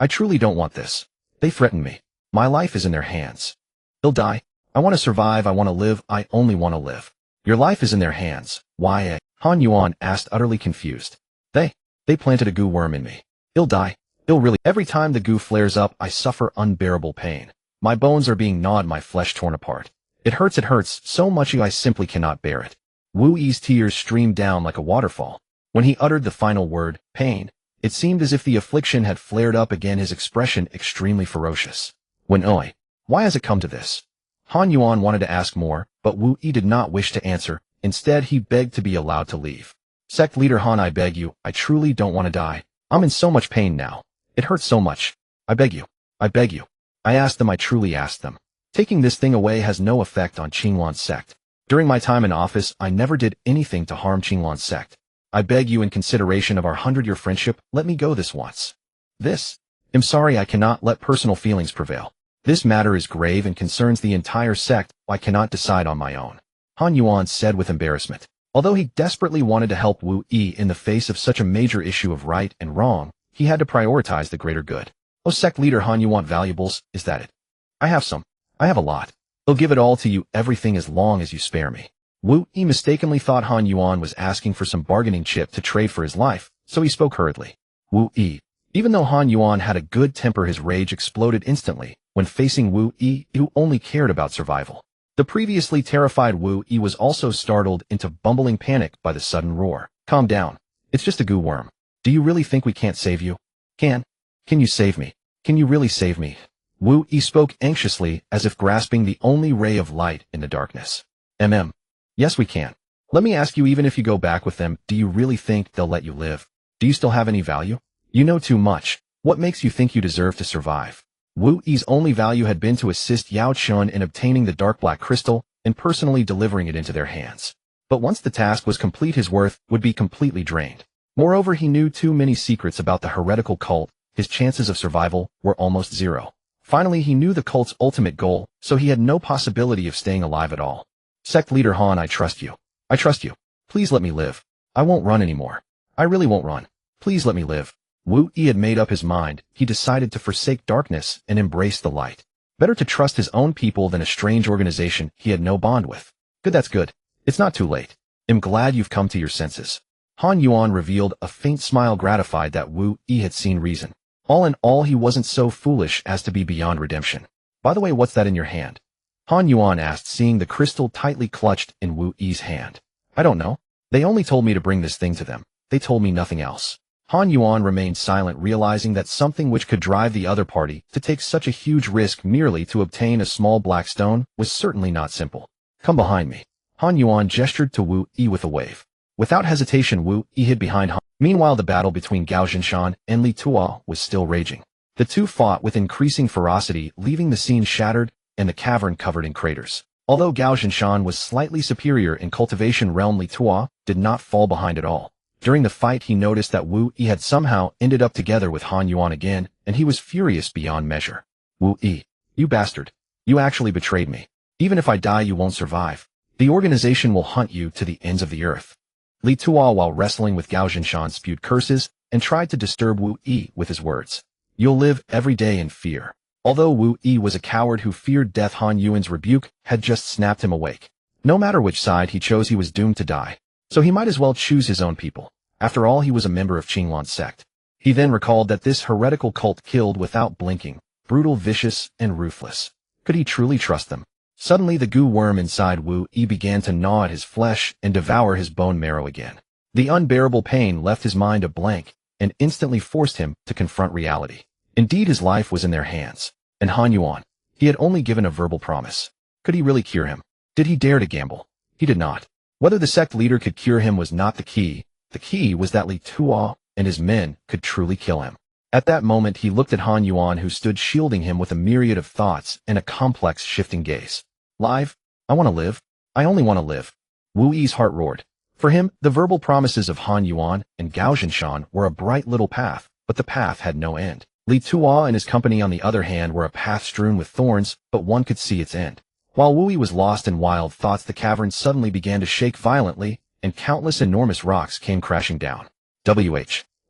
I truly don't want this. They threaten me. My life is in their hands. They'll die. I want to survive, I want to live, I only want to live. Your life is in their hands. Why? Han Yuan asked, utterly confused. They planted a goo worm in me. He'll die. He'll really. Every time the goo flares up, I suffer unbearable pain. My bones are being gnawed, my flesh torn apart. It hurts so much I simply cannot bear it. Wu Yi's tears streamed down like a waterfall. When he uttered the final word, pain, it seemed as if the affliction had flared up again, his expression extremely ferocious. Why has it come to this? Han Yuan wanted to ask more, but Wu Yi did not wish to answer. Instead, he begged to be allowed to leave. Sect leader Han, I beg you, I truly don't want to die. I'm in so much pain now. It hurts so much. I beg you. I beg you. I asked them, I truly asked them. Taking this thing away has no effect on Qingluan sect. During my time in office, I never did anything to harm Qingluan sect. I beg you, in consideration of our 100-year friendship, let me go this once. I'm sorry, I cannot let personal feelings prevail. This matter is grave and concerns the entire sect. I cannot decide on my own. Han Yuan said with embarrassment. Although he desperately wanted to help Wu Yi in the face of such a major issue of right and wrong, he had to prioritize the greater good. Oh, sect leader Han, you want valuables, is that it? I have some. I have a lot. I'll give it all to you, everything, as long as you spare me. Wu Yi mistakenly thought Han Yuan was asking for some bargaining chip to trade for his life, so he spoke hurriedly. Wu Yi. Even though Han Yuan had a good temper, his rage exploded instantly when facing Wu Yi, who only cared about survival. The previously terrified Wu Yi was also startled into bumbling panic by the sudden roar. Calm down. It's just a goo worm. Do you really think we can't save you? Can you save me? Can you really save me? Wu Yi spoke anxiously, as if grasping the only ray of light in the darkness. Yes, we can. Let me ask you, even if you go back with them, do you really think they'll let you live? Do you still have any value? You know too much. What makes you think you deserve to survive? Wu Yi's only value had been to assist Yao Chun in obtaining the dark black crystal and personally delivering it into their hands. But once the task was complete, his worth would be completely drained. Moreover, he knew too many secrets about the heretical cult. His chances of survival were almost zero. Finally, he knew the cult's ultimate goal, so he had no possibility of staying alive at all. Sect leader Han, I trust you. I trust you. Please let me live. I won't run anymore. I really won't run. Please let me live. Wu Yi had made up his mind. He decided to forsake darkness and embrace the light. Better to trust his own people than a strange organization he had no bond with. Good, that's good. It's not too late. I'm glad you've come to your senses. Han Yuan revealed a faint smile, gratified that Wu Yi had seen reason. All in all, he wasn't so foolish as to be beyond redemption. By the way, what's that in your hand? Han Yuan asked, seeing the crystal tightly clutched in Wu Yi's hand. I don't know. They only told me to bring this thing to them. They told me nothing else. Han Yuan remained silent, realizing that something which could drive the other party to take such a huge risk merely to obtain a small black stone was certainly not simple. Come behind me. Han Yuan gestured to Wu Yi with a wave. Without hesitation, Wu Yi hid behind Han. Meanwhile, the battle between Gao Zhinshan and Li Tuo was still raging. The two fought with increasing ferocity, leaving the scene shattered and the cavern covered in craters. Although Gao Zhinshan was slightly superior in cultivation realm, Li Tuo did not fall behind at all. During the fight, he noticed that Wu Yi had somehow ended up together with Han Yuan again, and he was furious beyond measure. Wu Yi, you bastard. You actually betrayed me. Even if I die, you won't survive. The organization will hunt you to the ends of the earth. Li Tuo, while wrestling with Gao Zhinshan, spewed curses and tried to disturb Wu Yi with his words. You'll live every day in fear. Although Wu Yi was a coward who feared death, Han Yuan's rebuke had just snapped him awake. No matter which side he chose, he was doomed to die. So he might as well choose his own people. After all, he was a member of Cangxuan's sect. He then recalled that this heretical cult killed without blinking, brutal, vicious, and ruthless. Could he truly trust them? Suddenly, the goo worm inside Wu Yi began to gnaw at his flesh and devour his bone marrow again. The unbearable pain left his mind a blank and instantly forced him to confront reality. Indeed, his life was in their hands. And Han Yuan, he had only given a verbal promise. Could he really cure him? Did he dare to gamble? He did not. Whether the sect leader could cure him was not the key. The key was that Li Tuo and his men could truly kill him. At that moment, he looked at Han Yuan, who stood shielding him with a myriad of thoughts and a complex, shifting gaze. Live? I want to live. I only want to live. Wu Yi's heart roared. For him, the verbal promises of Han Yuan and Gao Zhinshan were a bright little path, but the path had no end. Li Tuo and his company, on the other hand, were a path strewn with thorns, but one could see its end. While Wu Yi was lost in wild thoughts, the cavern suddenly began to shake violently, and countless enormous rocks came crashing down.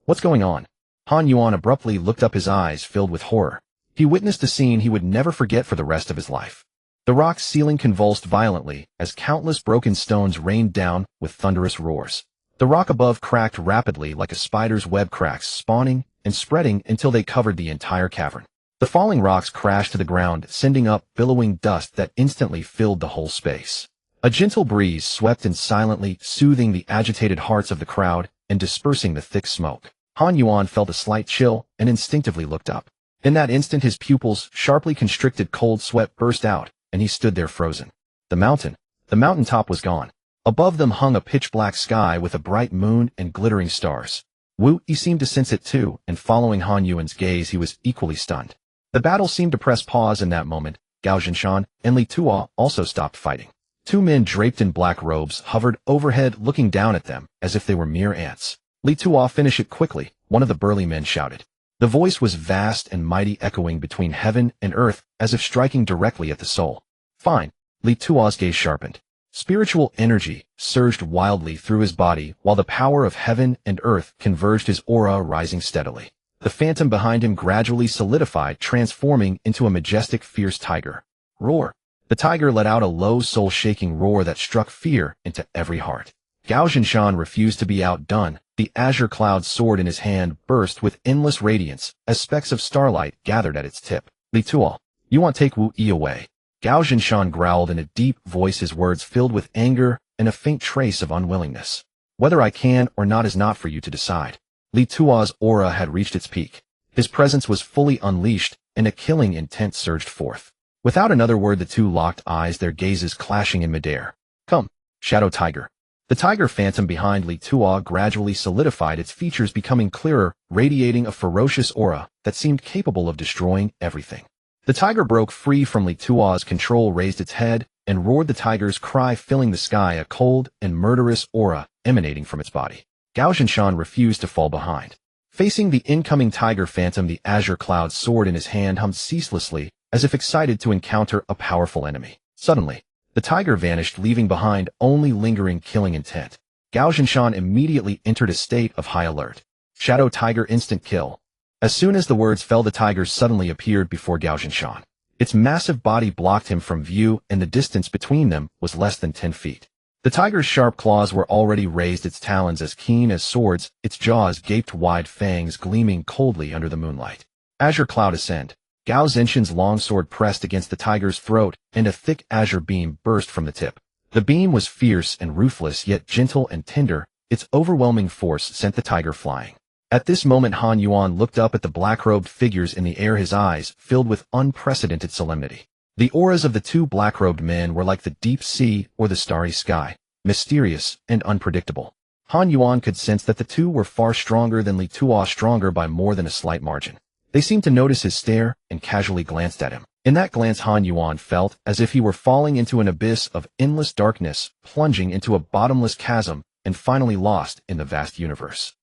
What's going on? Han Yuan abruptly looked up, his eyes filled with horror. He witnessed a scene he would never forget for the rest of his life. The rock ceiling convulsed violently as countless broken stones rained down with thunderous roars. The rock above cracked rapidly like a spider's web, cracks spawning and spreading until they covered the entire cavern. The falling rocks crashed to the ground, sending up billowing dust that instantly filled the whole space. A gentle breeze swept in, silently soothing the agitated hearts of the crowd and dispersing the thick smoke. Han Yuan felt a slight chill and instinctively looked up. In that instant, his pupils, sharply constricted, cold sweat burst out, and he stood there frozen. The mountaintop was gone. Above them hung a pitch-black sky with a bright moon and glittering stars. Wu Yi seemed to sense it too, and following Han Yuan's gaze, he was equally stunned. The battle seemed to press pause in that moment. Gao Zhinshan and Li Tuo also stopped fighting. Two men draped in black robes hovered overhead, looking down at them as if they were mere ants. Li Tuo, finish it quickly, one of the burly men shouted. The voice was vast and mighty, echoing between heaven and earth as if striking directly at the soul. Fine. Li Tuo's gaze sharpened. Spiritual energy surged wildly through his body, while the power of heaven and earth converged, his aura rising steadily. The phantom behind him gradually solidified, transforming into a majestic, fierce tiger. Roar. The tiger let out a low, soul-shaking roar that struck fear into every heart. Gao Zhinshan refused to be outdone. The azure cloud sword in his hand burst with endless radiance as specks of starlight gathered at its tip. Li Tuo, you want to take Wu Yi away? Gao Zhinshan growled in a deep voice, his words filled with anger and a faint trace of unwillingness. Whether I can or not is not for you to decide. Li Tuo's aura had reached its peak. His presence was fully unleashed, and a killing intent surged forth. Without another word, the two locked eyes, their gazes clashing in midair. Come, Shadow Tiger. The tiger phantom behind Li Tuo gradually solidified, its features becoming clearer, radiating a ferocious aura that seemed capable of destroying everything. The tiger broke free from Li Tuo's control, raised its head, and roared, the tiger's cry filling the sky, a cold and murderous aura emanating from its body. Gao Zhinshan refused to fall behind. Facing the incoming tiger phantom, the azure cloud sword in his hand hummed ceaselessly, as if excited to encounter a powerful enemy. Suddenly, the tiger vanished, leaving behind only lingering killing intent. Gao Zhinshan immediately entered a state of high alert. Shadow tiger, instant kill. As soon as the words fell, the tiger suddenly appeared before Gao Zhinshan. Its massive body blocked him from view, and the distance between them was less than 10 feet. The tiger's sharp claws were already raised, its talons as keen as swords, its jaws gaped wide, fangs gleaming coldly under the moonlight. Azure cloud ascend. Gao Zhinshan's long sword pressed against the tiger's throat, and a thick azure beam burst from the tip. The beam was fierce and ruthless, yet gentle and tender. Its overwhelming force sent the tiger flying. At this moment, Han Yuan looked up at the black-robed figures in the air, his eyes filled with unprecedented solemnity. The auras of the two black-robed men were like the deep sea or the starry sky, mysterious and unpredictable. Han Yuan could sense that the two were far stronger than Li Tuo, stronger by more than a slight margin. They seemed to notice his stare and casually glanced at him. In that glance, Han Yuan felt as if he were falling into an abyss of endless darkness, plunging into a bottomless chasm, and finally lost in the vast universe.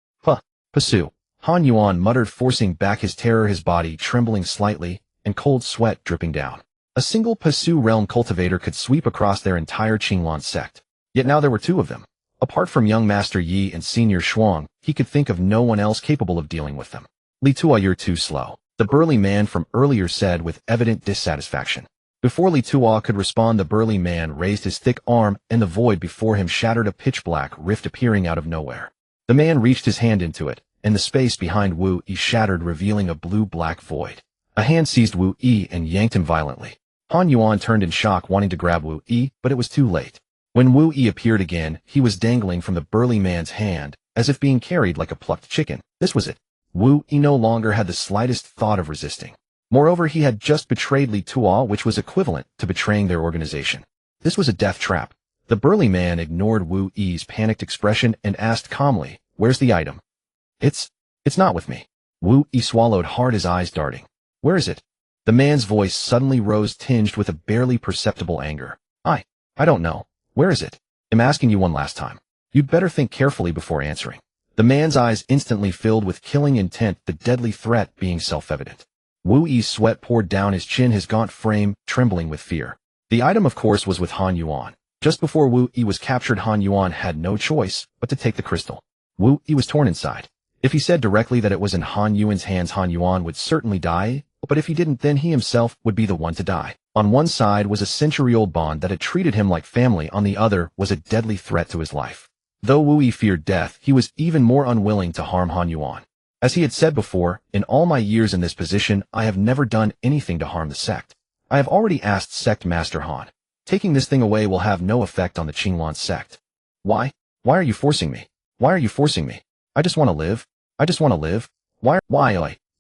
Pursue. Han Yuan muttered, forcing back his terror, his body trembling slightly, and cold sweat dripping down. A single Pursue realm cultivator could sweep across their entire Qinglan sect. Yet now there were two of them. Apart from young Master Yi and Senior Shuang, he could think of no one else capable of dealing with them. Li Tuo, you're too slow, the burly man from earlier said with evident dissatisfaction. Before Li Tuo could respond, the burly man raised his thick arm, and the void before him shattered, a pitch-black rift appearing out of nowhere. The man reached his hand into it, and the space behind Wu Yi shattered, revealing a blue-black void. A hand seized Wu Yi and yanked him violently. Han Yuan turned in shock, wanting to grab Wu Yi, but it was too late. When Wu Yi appeared again, he was dangling from the burly man's hand, as if being carried like a plucked chicken. This was it. Wu Yi no longer had the slightest thought of resisting. Moreover, he had just betrayed Li Tuo, which was equivalent to betraying their organization. This was a death trap. The burly man ignored Wu Yi's panicked expression and asked calmly, "Where's the item?" It's not with me." Wu Yi swallowed hard, his eyes darting. "Where is it?" The man's voice suddenly rose, tinged with a barely perceptible anger. I don't know. Where is it? I'm asking you one last time. You'd better think carefully before answering." The man's eyes instantly filled with killing intent, the deadly threat being self-evident. Wu Yi's sweat poured down his chin, his gaunt frame trembling with fear. The item, of course, was with Han Yuan. Just before Wu Yi was captured, Han Yuan had no choice but to take the crystal. Wu Yi was torn inside. If he said directly that it was in Han Yuan's hands, Han Yuan would certainly die, but if he didn't, then he himself would be the one to die. On one side was a century-old bond that had treated him like family, on the other was a deadly threat to his life. Though Wu Yi feared death, he was even more unwilling to harm Han Yuan. As he had said before, in all my years in this position, I have never done anything to harm the sect. I have already asked Sect Master Han. Taking this thing away will have no effect on the Qinglan sect. Why? Why are you forcing me? Why are you forcing me? I just want to live. I just want to live. Why?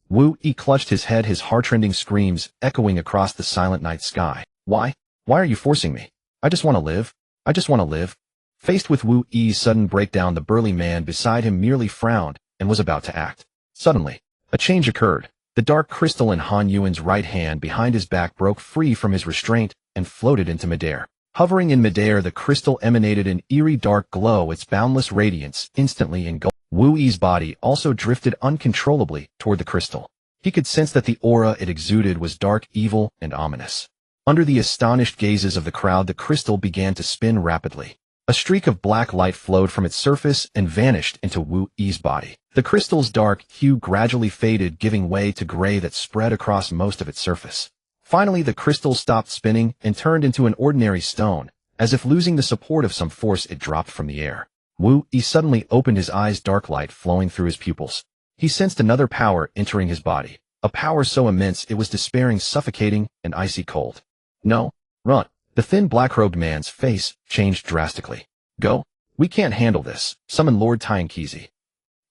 Wu Yi clutched his head, his heart-rending screams echoing across the silent night sky. Why are you forcing me? I just want to live. I just want to live. Faced with Wu Yi's sudden breakdown, the burly man beside him merely frowned and was about to act. Suddenly, a change occurred. The dark crystal in Han Yuan's right hand behind his back broke free from his restraint and floated into midair. Hovering in midair, the crystal emanated an eerie dark glow, its boundless radiance instantly engulfed. Wu Yi's body also drifted uncontrollably toward the crystal. He could sense that the aura it exuded was dark, evil, and ominous. Under the astonished gazes of the crowd, the crystal began to spin rapidly. A streak of black light flowed from its surface and vanished into Wu Yi's body. The crystal's dark hue gradually faded, giving way to gray that spread across most of its surface. Finally, the crystal stopped spinning and turned into an ordinary stone. As if losing the support of some force, it dropped from the air. Wu Yi suddenly opened his eyes, dark light flowing through his pupils. He sensed another power entering his body, a power so immense it was despairing, suffocating, and icy cold. "No, run." The thin black-robed man's face changed drastically. "Go. We can't handle this. Summon Lord Tianqizi."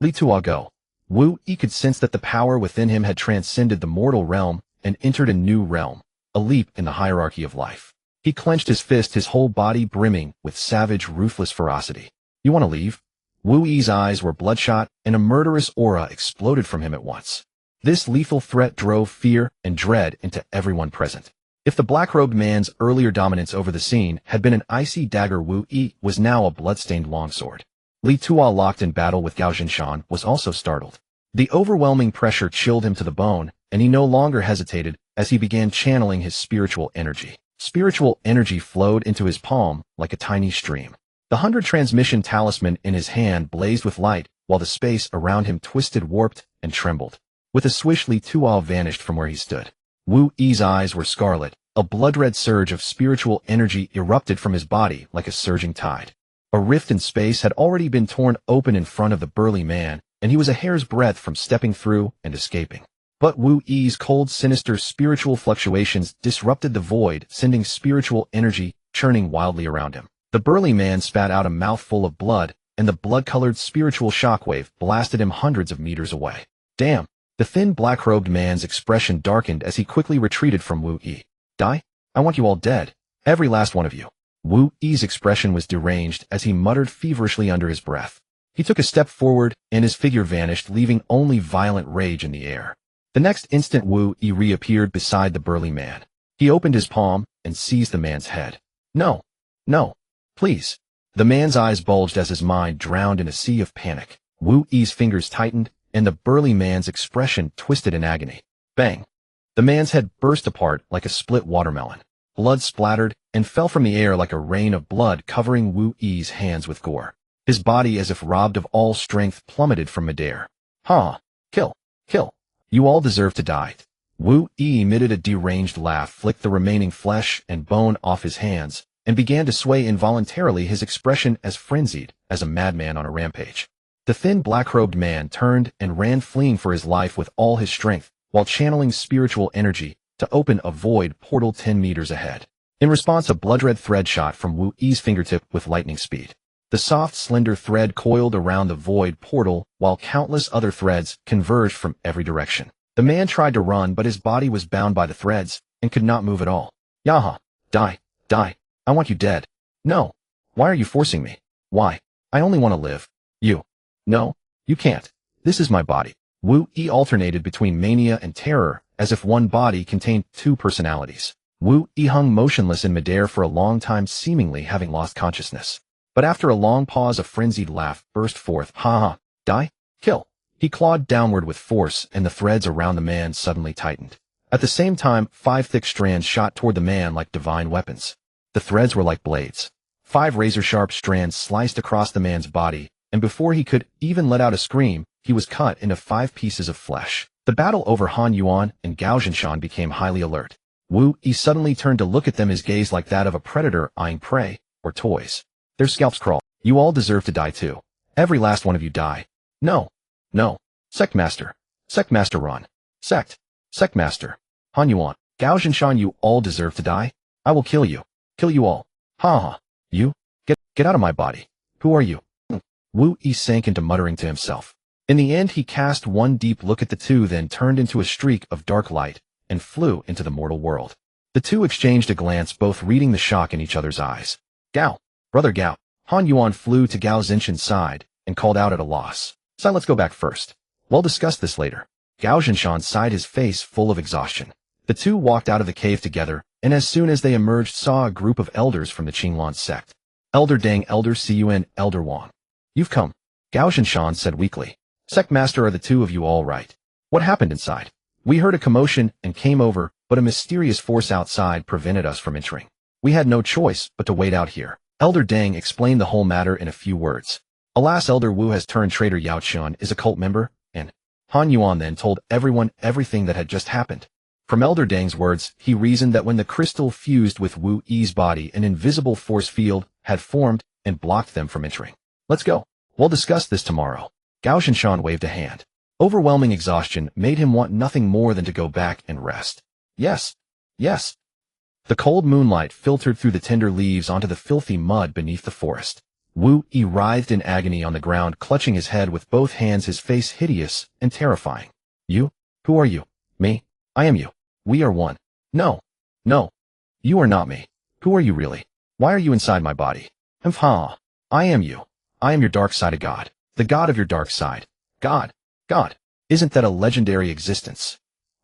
Li Tuo, go. Wu Yi could sense that the power within him had transcended the mortal realm and entered a new realm, a leap in the hierarchy of life. He clenched his fist, his whole body brimming with savage, ruthless ferocity. "You want to leave?" Wu Yi's eyes were bloodshot, and a murderous aura exploded from him at once. This lethal threat drove fear and dread into everyone present. If the black-robed man's earlier dominance over the scene had been an icy dagger, Wu Yi was now a blood-stained longsword. Li Tuo, locked in battle with Gao Zhinshan, was also startled. The overwhelming pressure chilled him to the bone, and he no longer hesitated as he began channeling his spiritual energy. Spiritual energy flowed into his palm like a tiny stream. The 100 transmission talisman in his hand blazed with light, while the space around him twisted, warped, and trembled. With a swish, Li Tuo vanished from where he stood. Wu Yi's eyes were scarlet. A blood-red surge of spiritual energy erupted from his body like a surging tide. A rift in space had already been torn open in front of the burly man, and he was a hair's breadth from stepping through and escaping. But Wu Yi's cold, sinister spiritual fluctuations disrupted the void, sending spiritual energy churning wildly around him. The burly man spat out a mouthful of blood, and the blood-colored spiritual shockwave blasted him hundreds of meters away. Damn! The thin, black-robed man's expression darkened as he quickly retreated from Wu Yi. Die? I want you all dead. Every last one of you. Wu Yi's expression was deranged as he muttered feverishly under his breath. He took a step forward, and his figure vanished, leaving only violent rage in the air. The next instant, Wu Yi reappeared beside the burly man. He opened his palm and seized the man's head. No. No. Please. The man's eyes bulged as his mind drowned in a sea of panic. Wu Yi's fingers tightened, and the burly man's expression twisted in agony. Bang! The man's head burst apart like a split watermelon. Blood splattered and fell from the air like a rain of blood, covering Wu Yi's hands with gore. His body, as if robbed of all strength, plummeted from midair. Ha! Kill! Kill! You all deserve to die. Wu Yi emitted a deranged laugh, flicked the remaining flesh and bone off his hands, and began to sway involuntarily, his expression as frenzied as a madman on a rampage. The thin, black-robed man turned and ran, fleeing for his life with all his strength, while channeling spiritual energy to open a void portal 10 meters ahead. In response, a blood-red thread shot from Wu Yi's fingertip with lightning speed. The soft, slender thread coiled around the void portal, while countless other threads converged from every direction. The man tried to run, but his body was bound by the threads and could not move at all. Yaha! Die! Die! I want you dead. No! Why are you forcing me? Why? I only want to live. You. No, you can't. This is my body. Wu Yi alternated between mania and terror, as if one body contained two personalities. Wu Yi hung motionless in midair for a long time, seemingly having lost consciousness. But after a long pause, a frenzied laugh burst forth. Ha ha! Die? Kill! He clawed downward with force, and the threads around the man suddenly tightened. At the same time, 5 thick strands shot toward the man like divine weapons. The threads were like blades. 5 razor-sharp strands sliced across the man's body, and before he could even let out a scream, he was cut into 5 pieces of flesh. The battle over Han Yuan and Gao Zhinshan became highly alert. Wu Yi suddenly turned to look at them, his gaze like that of a predator eyeing prey or toys. Their scalps crawl. You all deserve to die too. Every last one of you die. No. No. Sectmaster. Sectmaster, run. Sectmaster. Han Yuan. Gao Zhinshan, you all deserve to die. I will kill you. Kill you all. Ha ha. You? Get out of my body. Who are you? Wu Yi sank into muttering to himself. In the end, he cast one deep look at the two, then turned into a streak of dark light and flew into the mortal world. The two exchanged a glance, both reading the shock in each other's eyes. Gao. Brother Gao. Han Yuan flew to Gao Zhinshan's side and called out at a loss. So let's go back first. We'll discuss this later. Gao Zhinshan sighed, his face full of exhaustion. The two walked out of the cave together, and as soon as they emerged, saw a group of elders from the Qinglan sect. Elder Deng, Elder Cun, Elder Wang. You've come. Gao Zhinshan said weakly. Sectmaster, are the two of you all right? What happened inside? We heard a commotion and came over, but a mysterious force outside prevented us from entering. We had no choice but to wait out here. Elder Deng explained the whole matter in a few words. Alas, Elder Wu has turned traitor. Yao Chun is a cult member, and Han Yuan then told everyone everything that had just happened. From Elder Deng's words, he reasoned that when the crystal fused with Wu Yi's body, an invisible force field had formed and blocked them from entering. Let's go. We'll discuss this tomorrow. Gao Zhinshan waved a hand. Overwhelming exhaustion made him want nothing more than to go back and rest. Yes. Yes. The cold moonlight filtered through the tender leaves onto the filthy mud beneath the forest. Wu Yi writhed in agony on the ground, clutching his head with both hands, his face hideous and terrifying. You? Who are you? Me? I am you. We are one. No. No. You are not me. Who are you really? Why are you inside my body? Ha. I am you. I am your dark side of God. The God of your dark side. God. God. Isn't that a legendary existence?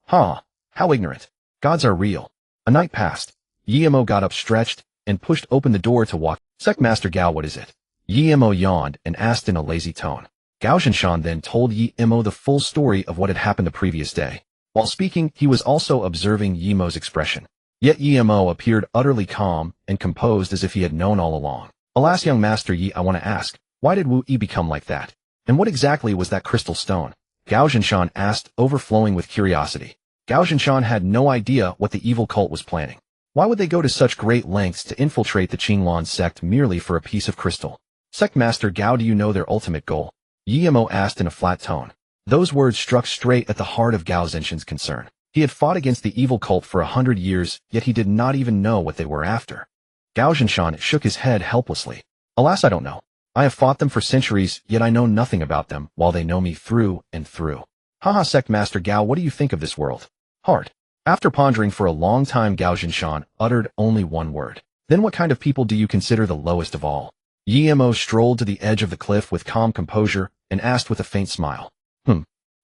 Ha. How ignorant. Gods are real. A night passed. Yimo got up, stretched, and pushed open the door to walk. Sectmaster Gao, what is it? Yimo yawned and asked in a lazy tone. Gao Zhinshan then told Yi Mo the full story of what had happened the previous day. While speaking, he was also observing Yi Mo's expression. Yet Yi Mo appeared utterly calm and composed as if he had known all along. Alas, young Master Yi, I want to ask, why did Wu Yi become like that? And what exactly was that crystal stone? Gao Zhinshan asked, overflowing with curiosity. Gao Zhinshan had no idea what the evil cult was planning. Why would they go to such great lengths to infiltrate the Qingluan sect merely for a piece of crystal? Sect Master Gao, do you know their ultimate goal? Yi Mo asked in a flat tone. Those words struck straight at the heart of Gao Zhinshan's concern. He had fought against the evil cult for 100 years, yet he did not even know what they were after. Gao Zhinshan shook his head helplessly. Alas, I don't know. I have fought them for centuries, yet I know nothing about them, while they know me through and through. Haha, Sect Master Gao, what do you think of this world? Hard. After pondering for a long time, Gao Zhinshan uttered only one word. Then what kind of people do you consider the lowest of all? Yi Mo strolled to the edge of the cliff with calm composure and asked with a faint smile.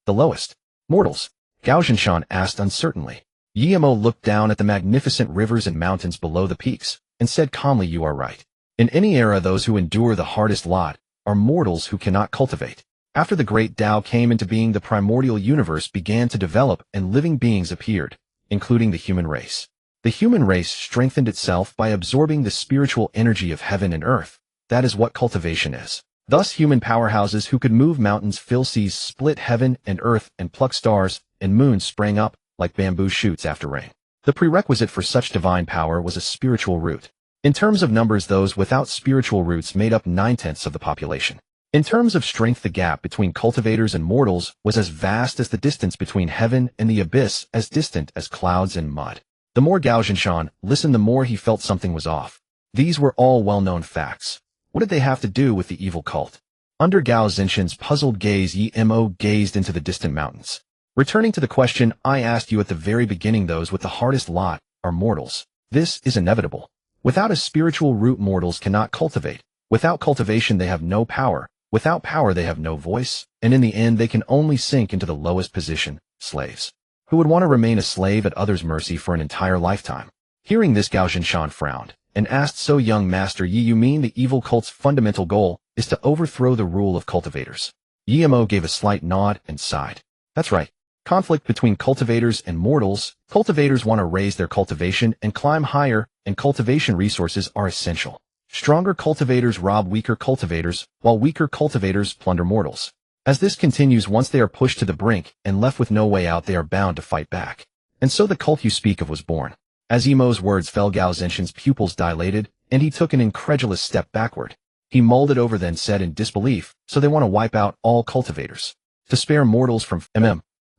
The lowest. Mortals. Gao Zhinshan asked uncertainly. Yi Mo looked down at the magnificent rivers and mountains below the peaks and said calmly, you are right. In any era, those who endure the hardest lot are mortals who cannot cultivate. After the Great Dao came into being, the primordial universe began to develop and living beings appeared, including the human race. The human race strengthened itself by absorbing the spiritual energy of heaven and earth. That is what cultivation is. Thus, human powerhouses who could move mountains, fill seas, split heaven and earth, and pluck stars and moons sprang up like bamboo shoots after rain. The prerequisite for such divine power was a spiritual root. In terms of numbers, those without spiritual roots made up 9/10 of the population. In terms of strength, the gap between cultivators and mortals was as vast as the distance between heaven and the abyss, as distant as clouds and mud. The more Gao Zhinshan listened, the more he felt something was off. These were all well-known facts. What did they have to do with the evil cult? Under Gao Zhinshan's puzzled gaze, Yi Mo gazed into the distant mountains. Returning to the question I asked you at the very beginning, those with the hardest lot are mortals. This is inevitable. Without a spiritual root, mortals cannot cultivate. Without cultivation, they have no power. Without power, they have no voice. And in the end, they can only sink into the lowest position, slaves. Who would want to remain a slave at others' mercy for an entire lifetime? Hearing this, Gao Zhinshan frowned and asked, so young Master Yi, you mean the evil cult's fundamental goal is to overthrow the rule of cultivators? Yi Mo gave a slight nod and sighed. That's right. Conflict between cultivators and mortals. Cultivators want to raise their cultivation and climb higher, and cultivation resources are essential. Stronger cultivators rob weaker cultivators, while weaker cultivators plunder mortals. As this continues, once they are pushed to the brink and left with no way out, they are bound to fight back. And so the cult you speak of was born. As Yi Mo's words fell, Gao Zhinshan's pupils dilated, and he took an incredulous step backward. He mulled it over, then said in disbelief, so they want to wipe out all cultivators to spare mortals from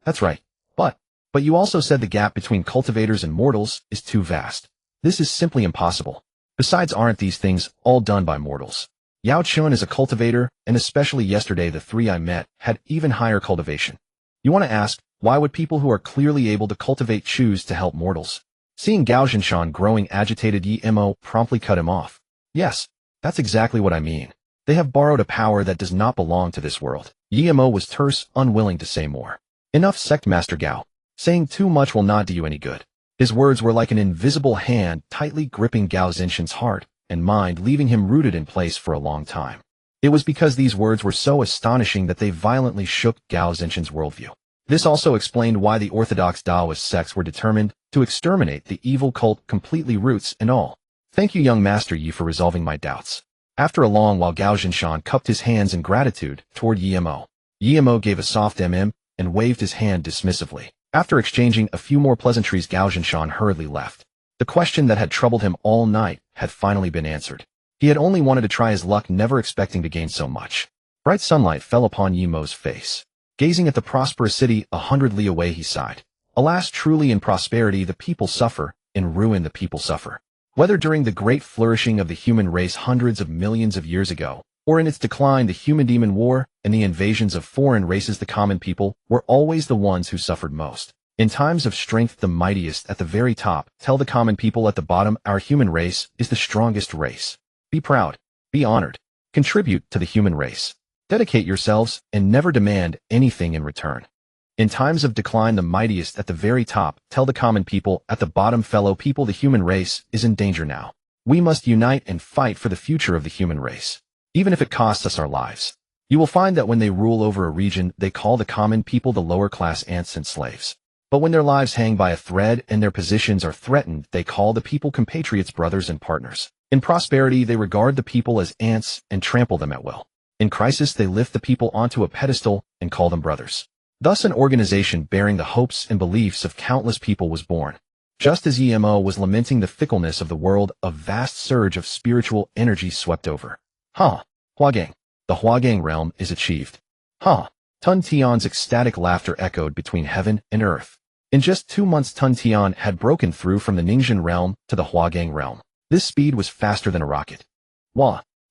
That's right. But you also said the gap between cultivators and mortals is too vast. This is simply impossible. Besides, aren't these things all done by mortals? Yao Chun is a cultivator, and especially yesterday the three I met had even higher cultivation. You want to ask, why would people who are clearly able to cultivate choose to help mortals? Seeing Gao Zhinshan growing agitated, Yi Mo promptly cut him off. Yes, that's exactly what I mean. They have borrowed a power that does not belong to this world. Yi Mo was terse, unwilling to say more. Enough, Sect Master Gao. Saying too much will not do you any good. His words were like an invisible hand tightly gripping Gao Zhinshan's heart and mind, leaving him rooted in place for a long time. It was because these words were so astonishing that they violently shook Gao Zhinshan's worldview. This also explained why the orthodox Taoist sects were determined to exterminate the evil cult completely, roots and all. Thank you, young Master Yi, for resolving my doubts. After a long while, Gao Zhinshan cupped his hands in gratitude toward Yi Mo. Yi Mo gave a soft and waved his hand dismissively. After exchanging a few more pleasantries, Gao Zhinshan hurriedly left. The question that had troubled him all night had finally been answered. He had only wanted to try his luck, never expecting to gain so much. Bright sunlight fell upon Yi Mo's face. Gazing at the prosperous city 100 li away, he sighed. Alas, truly in prosperity the people suffer, in ruin the people suffer. Whether during the great flourishing of the human race hundreds of millions of years ago, or in its decline, the human-demon war and the invasions of foreign races, the common people were always the ones who suffered most. In times of strength, the mightiest at the very top tell the common people at the bottom, our human race is the strongest race. Be proud, be honored, contribute to the human race. Dedicate yourselves and never demand anything in return. In times of decline, the mightiest at the very top tell the common people at the bottom, fellow people, the human race is in danger now. We must unite and fight for the future of the human race, even if it costs us our lives. You will find that when they rule over a region, they call the common people the lower class ants and slaves. But when their lives hang by a thread and their positions are threatened, they call the people compatriots, brothers and partners. In prosperity, they regard the people as ants and trample them at will. In crisis, they lift the people onto a pedestal and call them brothers. Thus, an organization bearing the hopes and beliefs of countless people was born. Just as EMO was lamenting the fickleness of the world, a vast surge of spiritual energy swept over. Huagang. The Huagang realm is achieved. Tun Tian's ecstatic laughter echoed between heaven and earth. In just 2 months, Tun Tian had broken through from the Ningxian realm to the Huagang realm. This speed was faster than a rocket.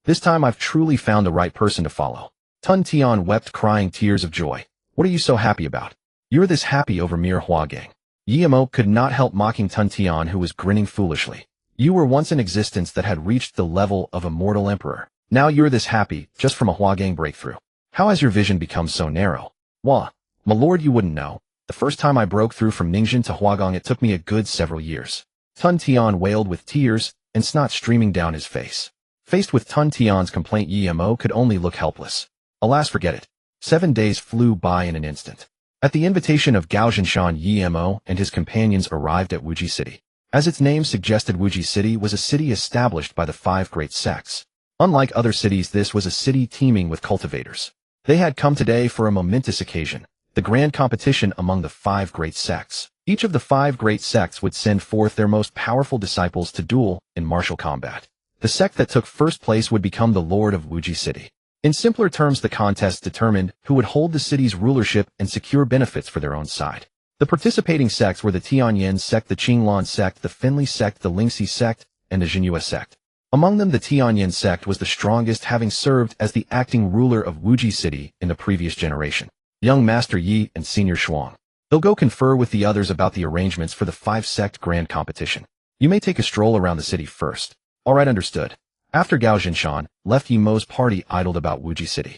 This time I've truly found the right person to follow. Tun Tian wept, crying tears of joy. What are you so happy about? You're this happy over mere Huagang. Yemo could not help mocking Tun Tian, who was grinning foolishly. You were once an existence that had reached the level of a mortal emperor. Now you're this happy, just from a Huagang breakthrough. How has your vision become so narrow? My lord, you wouldn't know. The first time I broke through from Ningxian to Huagang, it took me a good several years. Tun Tian wailed with tears and snot streaming down his face. Faced with Tun Tian's complaint, Yemo could only look helpless. Alas, forget it. 7 days flew by in an instant. At the invitation of Gao Zhinshan, Yemo and his companions arrived at Wuji City. As its name suggested, Wuji City was a city established by the 5 great sects. Unlike other cities, this was a city teeming with cultivators. They had come today for a momentous occasion, the grand competition among the 5 great sects. Each of the 5 great sects would send forth their most powerful disciples to duel in martial combat. The sect that took first place would become the Lord of Wuji City. In simpler terms, the contest determined who would hold the city's rulership and secure benefits for their own side. The participating sects were the Tianyan sect, the Qinglan sect, the Finli sect, the Lingxi sect, and the Jinhua sect. Among them, the Tianyan sect was the strongest, having served as the acting ruler of Wuji City in the previous generation. Young Master Yi and Senior Shuang. They'll go confer with the others about the arrangements for the 5-sect grand competition. You may take a stroll around the city first. Alright, understood. After Gao Zhinshan left, Yemo's party idled about Wuji City.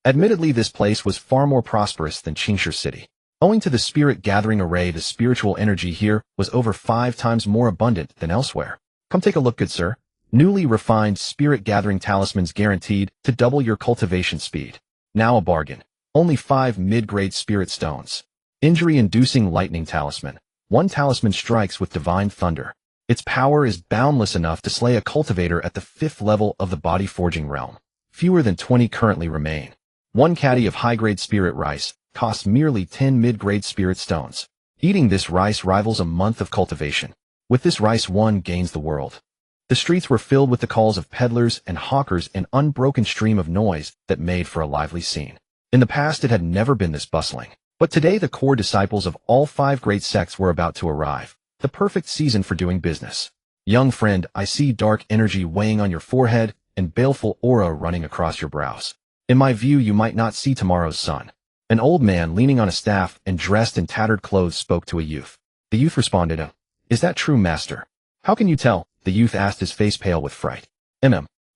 Admittedly, this place was far more prosperous than Qingshi City. Owing to the spirit gathering array, the spiritual energy here was over 5 times more abundant than elsewhere. Come take a look, good sir. Newly refined spirit gathering talismans guaranteed to double your cultivation speed. Now a bargain. Only 5 mid-grade spirit stones. Injury-inducing lightning talisman. 1 talisman strikes with divine thunder. Its power is boundless enough to slay a cultivator at the 5th level of the body forging realm. Fewer than 20 currently remain. 1 caddy of high-grade spirit rice costs merely 10 mid-grade spirit stones. Eating this rice rivals a month of cultivation. With this rice, one gains the world. The streets were filled with the calls of peddlers and hawkers, an unbroken stream of noise that made for a lively scene. In the past, it had never been this bustling. But today, the core disciples of all 5 great sects were about to arrive. The perfect season for doing business. Young friend, I see dark energy weighing on your forehead and baleful aura running across your brows. In my view, you might not see tomorrow's sun. An old man leaning on a staff and dressed in tattered clothes spoke to a youth. The youth responded, Is that true, master? How can you tell? The youth asked, his face pale with fright.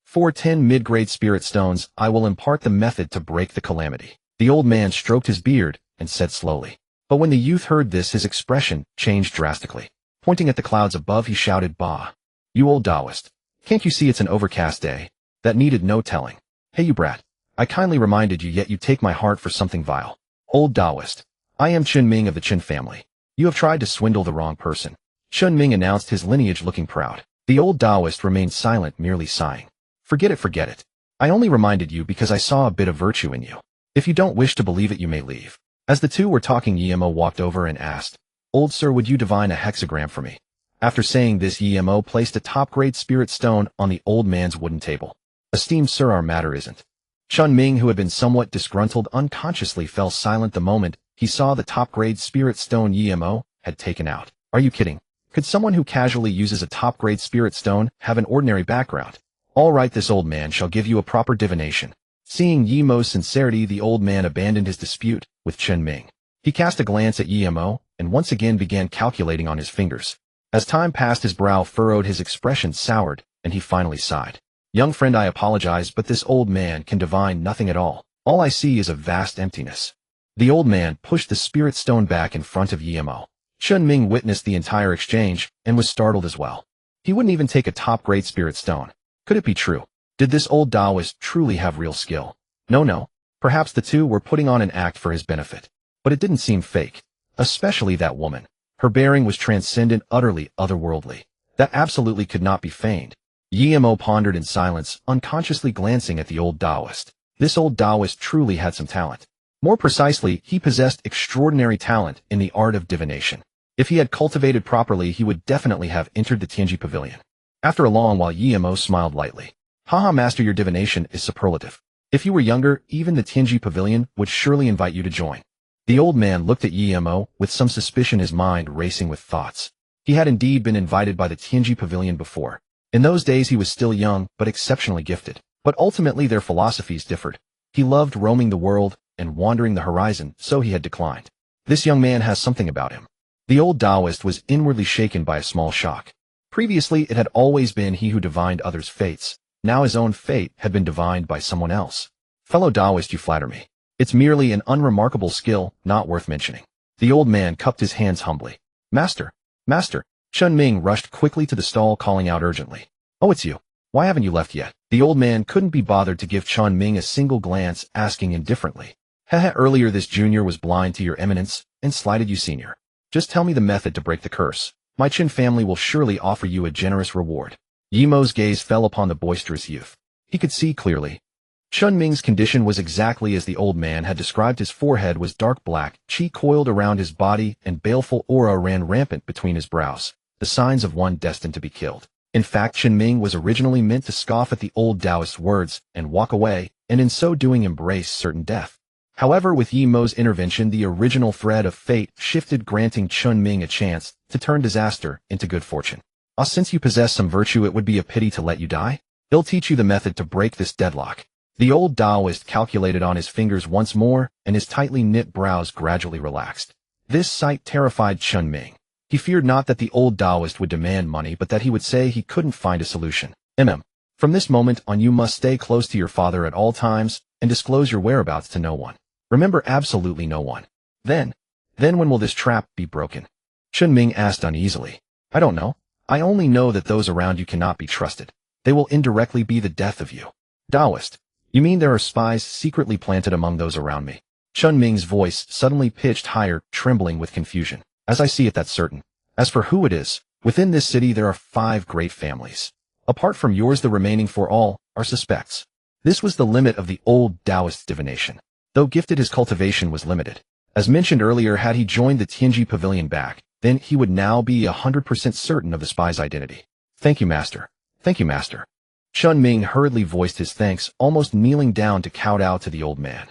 For 10 mid-grade spirit stones, I will impart the method to break the calamity. The old man stroked his beard and said slowly. But when the youth heard this, his expression changed drastically. Pointing at the clouds above, he shouted, Bah! You old Taoist. Can't you see it's an overcast day? That needed no telling. Hey, you brat. I kindly reminded you, yet you take my heart for something vile. Old Taoist. I am Chun Ming of the Chun family. You have tried to swindle the wrong person. Chun Ming announced, his lineage looking proud. The old Taoist remained silent, merely sighing. Forget it. I only reminded you because I saw a bit of virtue in you. If you don't wish to believe it, you may leave. As the two were talking, Yemo walked over and asked, Old sir, would you divine a hexagram for me? After saying this, Yemo placed a top-grade spirit stone on the old man's wooden table. Esteemed sir, our matter isn't. Chun Ming, who had been somewhat disgruntled, unconsciously fell silent the moment he saw the top-grade spirit stone Yemo had taken out. Are you kidding? Could someone who casually uses a top-grade spirit stone have an ordinary background? All right, this old man shall give you a proper divination. Seeing Yemo's sincerity, the old man abandoned his dispute with Chun Ming. He cast a glance at Yemo and once again began calculating on his fingers. As time passed, his brow furrowed, his expression soured, and he finally sighed. Young friend, I apologize, but this old man can divine nothing at all. All I see is a vast emptiness. The old man pushed the spirit stone back in front of Yemo. Chun Ming witnessed the entire exchange and was startled as well. He wouldn't even take a top-grade spirit stone. Could it be true? Did this old Taoist truly have real skill? No. Perhaps the two were putting on an act for his benefit. But it didn't seem fake. Especially that woman. Her bearing was transcendent, utterly otherworldly. That absolutely could not be feigned. Yemo pondered in silence, unconsciously glancing at the old Taoist. This old Taoist truly had some talent. More precisely, he possessed extraordinary talent in the art of divination. If he had cultivated properly, he would definitely have entered the Tianji Pavilion. After a long while, Yemo smiled lightly. Haha, master, your divination is superlative. If you were younger, even the Tianji Pavilion would surely invite you to join. The old man looked at Yemo with some suspicion, his mind racing with thoughts. He had indeed been invited by the Tianji Pavilion before. In those days he was still young, but exceptionally gifted. But ultimately their philosophies differed. He loved roaming the world and wandering the horizon, so he had declined. This young man has something about him. The old Taoist was inwardly shaken by a small shock. Previously it had always been he who divined others' fates. Now his own fate had been divined by someone else. Fellow Taoist, you flatter me. It's merely an unremarkable skill, not worth mentioning. The old man cupped his hands humbly. Master, master. Chun Ming rushed quickly to the stall, calling out urgently. Oh, it's you. Why haven't you left yet? The old man couldn't be bothered to give Chun Ming a single glance, asking indifferently. Haha, earlier this junior was blind to your eminence and slighted you senior. Just tell me the method to break the curse. My Chin family will surely offer you a generous reward. Yemo's gaze fell upon the boisterous youth. He could see clearly. Chun Ming's condition was exactly as the old man had described. His forehead was dark black, chi coiled around his body, and baleful aura ran rampant between his brows, the signs of one destined to be killed. In fact, Chun Ming was originally meant to scoff at the old Taoist's words and walk away, and in so doing embrace certain death. However, with Yemo's intervention, the original thread of fate shifted, granting Chun Ming a chance to turn disaster into good fortune. Since you possess some virtue, it would be a pity to let you die. He'll teach you the method to break this deadlock. The old Taoist calculated on his fingers once more, and his tightly knit brows gradually relaxed. This sight terrified Chun Ming. He feared not that the old Taoist would demand money, but that he would say he couldn't find a solution. From this moment on, you must stay close to your father at all times and disclose your whereabouts to no one. Remember, absolutely no one. Then when will this trap be broken? Chun Ming asked uneasily. I don't know. I only know that those around you cannot be trusted. They will indirectly be the death of you. Taoist, you mean there are spies secretly planted among those around me? Chun Ming's voice suddenly pitched higher, trembling with confusion. As I see it, that's certain. As for who it is, within this city there are 5 great families. Apart from yours, the remaining 4 all are suspects. This was the limit of the old Taoist's divination. Though gifted, his cultivation was limited. As mentioned earlier, had he joined the Tianji Pavilion back, then he would now be 100% certain of the spy's identity. Thank you, master. Thank you, master. Chun Ming hurriedly voiced his thanks, almost kneeling down to kowtow to the old man.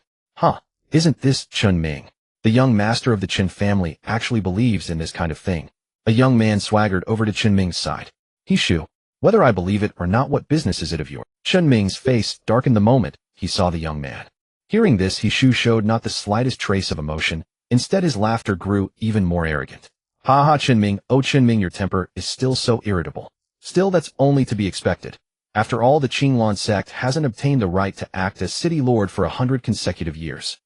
Isn't this Chun Ming? The young master of the Qin family actually believes in this kind of thing. A young man swaggered over to Chun Ming's side. He Shu, whether I believe it or not, what business is it of yours? Chun Ming's face darkened the moment he saw the young man. Hearing this, he Shu showed not the slightest trace of emotion. Instead, his laughter grew even more arrogant. Ha ha, Chun Ming, oh Chun Ming, your temper is still so irritable. Still, that's only to be expected. After all, the Qinglan sect hasn't obtained the right to act as city lord for 100 consecutive years.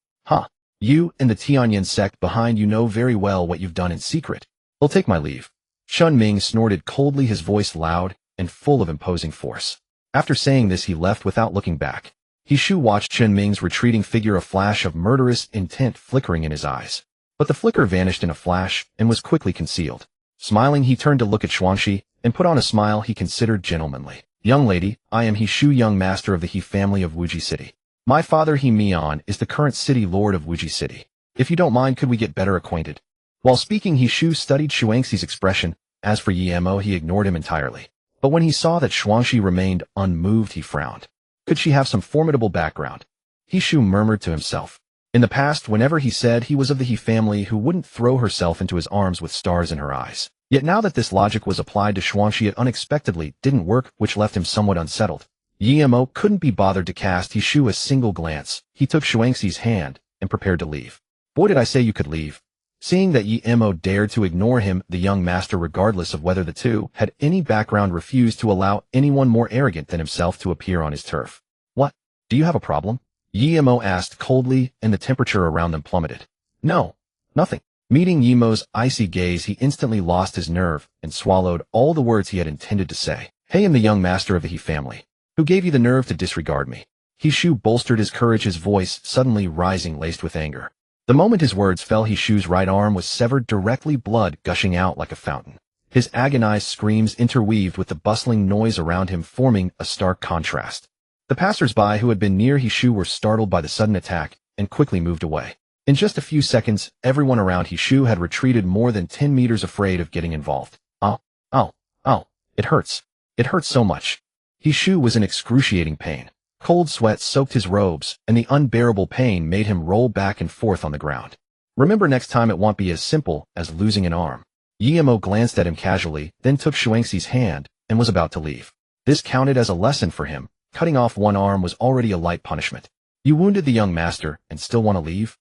You and the Tianyan sect behind you know very well what you've done in secret. I'll take my leave. Chun Ming snorted coldly, his voice loud and full of imposing force. After saying this, he left without looking back. He Shu watched Chun Ming's retreating figure, a flash of murderous intent flickering in his eyes. But the flicker vanished in a flash and was quickly concealed. Smiling, he turned to look at Xuanxi and put on a smile he considered gentlemanly. Young lady, I am He Shu, young master of the He family of Wuji City. My father He Mian is the current city lord of Wuji City. If you don't mind, could we get better acquainted? While speaking, He Shu studied Xuanxi's expression. As for Yemo, he ignored him entirely. But when he saw that Xuanxi remained unmoved, he frowned. Could she have some formidable background? He Shu murmured to himself. In the past, whenever he said he was of the He family, who wouldn't throw herself into his arms with stars in her eyes. Yet now that this logic was applied to Xuanxi, it unexpectedly didn't work, which left him somewhat unsettled. Yemo couldn't be bothered to cast He Shu a single glance. He took Xuanxi's hand and prepared to leave. Boy, did I say you could leave. Seeing that Yemo dared to ignore him, the young master, regardless of whether the two had any background, refused to allow anyone more arrogant than himself to appear on his turf. What? Do you have a problem? Yemo asked coldly, and the temperature around them plummeted. No, nothing. Meeting Yemo's icy gaze, he instantly lost his nerve and swallowed all the words he had intended to say. Hey, I'm the young master of the He family. Who gave you the nerve to disregard me? He Shu bolstered his courage, his voice suddenly rising, laced with anger. The moment his words fell, He Shu's right arm was severed directly, blood gushing out like a fountain. His agonized screams interweaved with the bustling noise around him, forming a stark contrast. The passers-by who had been near He Shu were startled by the sudden attack and quickly moved away. In just a few seconds, everyone around He Shu had retreated more than 10 meters, afraid of getting involved. Ow, ow, ow, it hurts. It hurts so much. He Shu was in excruciating pain. Cold sweat soaked his robes, and the unbearable pain made him roll back and forth on the ground. Remember, next time it won't be as simple as losing an arm. Yimo glanced at him casually, then took Shuangxi's hand and was about to leave. This counted as a lesson for him. Cutting off one arm was already a light punishment. You wounded the young master and still want to leave?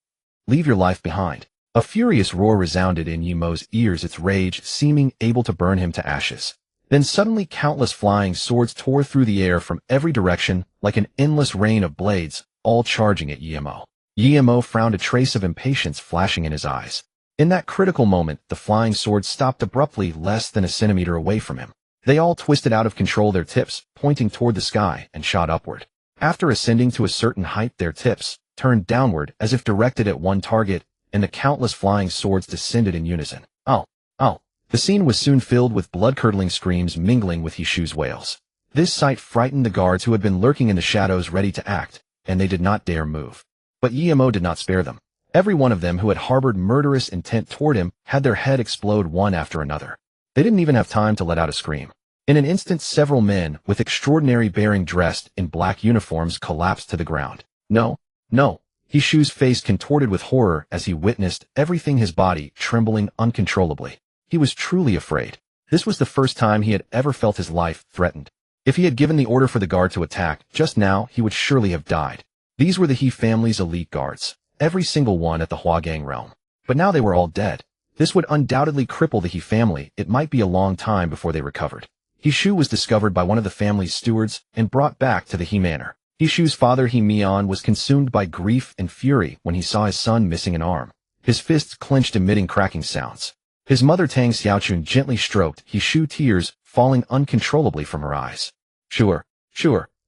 Leave your life behind. A furious roar resounded in Yimo's ears, its rage seeming able to burn him to ashes. Then suddenly countless flying swords tore through the air from every direction like an endless rain of blades, all charging at Yimo. Yimo frowned, a trace of impatience flashing in his eyes. In that critical moment, the flying swords stopped abruptly, less than a centimeter away from him. They all twisted out of control, their tips pointing toward the sky, and shot upward. After ascending to a certain height, their tips turned downward as if directed at one target, and the countless flying swords descended in unison. Ow! Ow! The scene was soon filled with blood-curdling screams mingling with He Shu's wails. This sight frightened the guards who had been lurking in the shadows, ready to act, and they did not dare move. But Yimo did not spare them. Every one of them who had harbored murderous intent toward him had their head explode one after another. They didn't even have time to let out a scream. In an instant, several men with extraordinary bearing, dressed in black uniforms, collapsed to the ground. No, no. He Shu's face contorted with horror as he witnessed everything, his body trembling uncontrollably. He was truly afraid. This was the first time he had ever felt his life threatened. If he had given the order for the guard to attack just now, he would surely have died. These were the He family's elite guards, every single one at the Huagang realm. But now they were all dead. This would undoubtedly cripple the He family. It might be a long time before they recovered. He Shu was discovered by one of the family's stewards and brought back to the He manor. He Shu's father, He Mian, was consumed by grief and fury when he saw his son missing an arm. His fists clenched, emitting cracking sounds. His mother Tang Xiaochun gently stroked He Shu, tears falling uncontrollably from her eyes. Sure.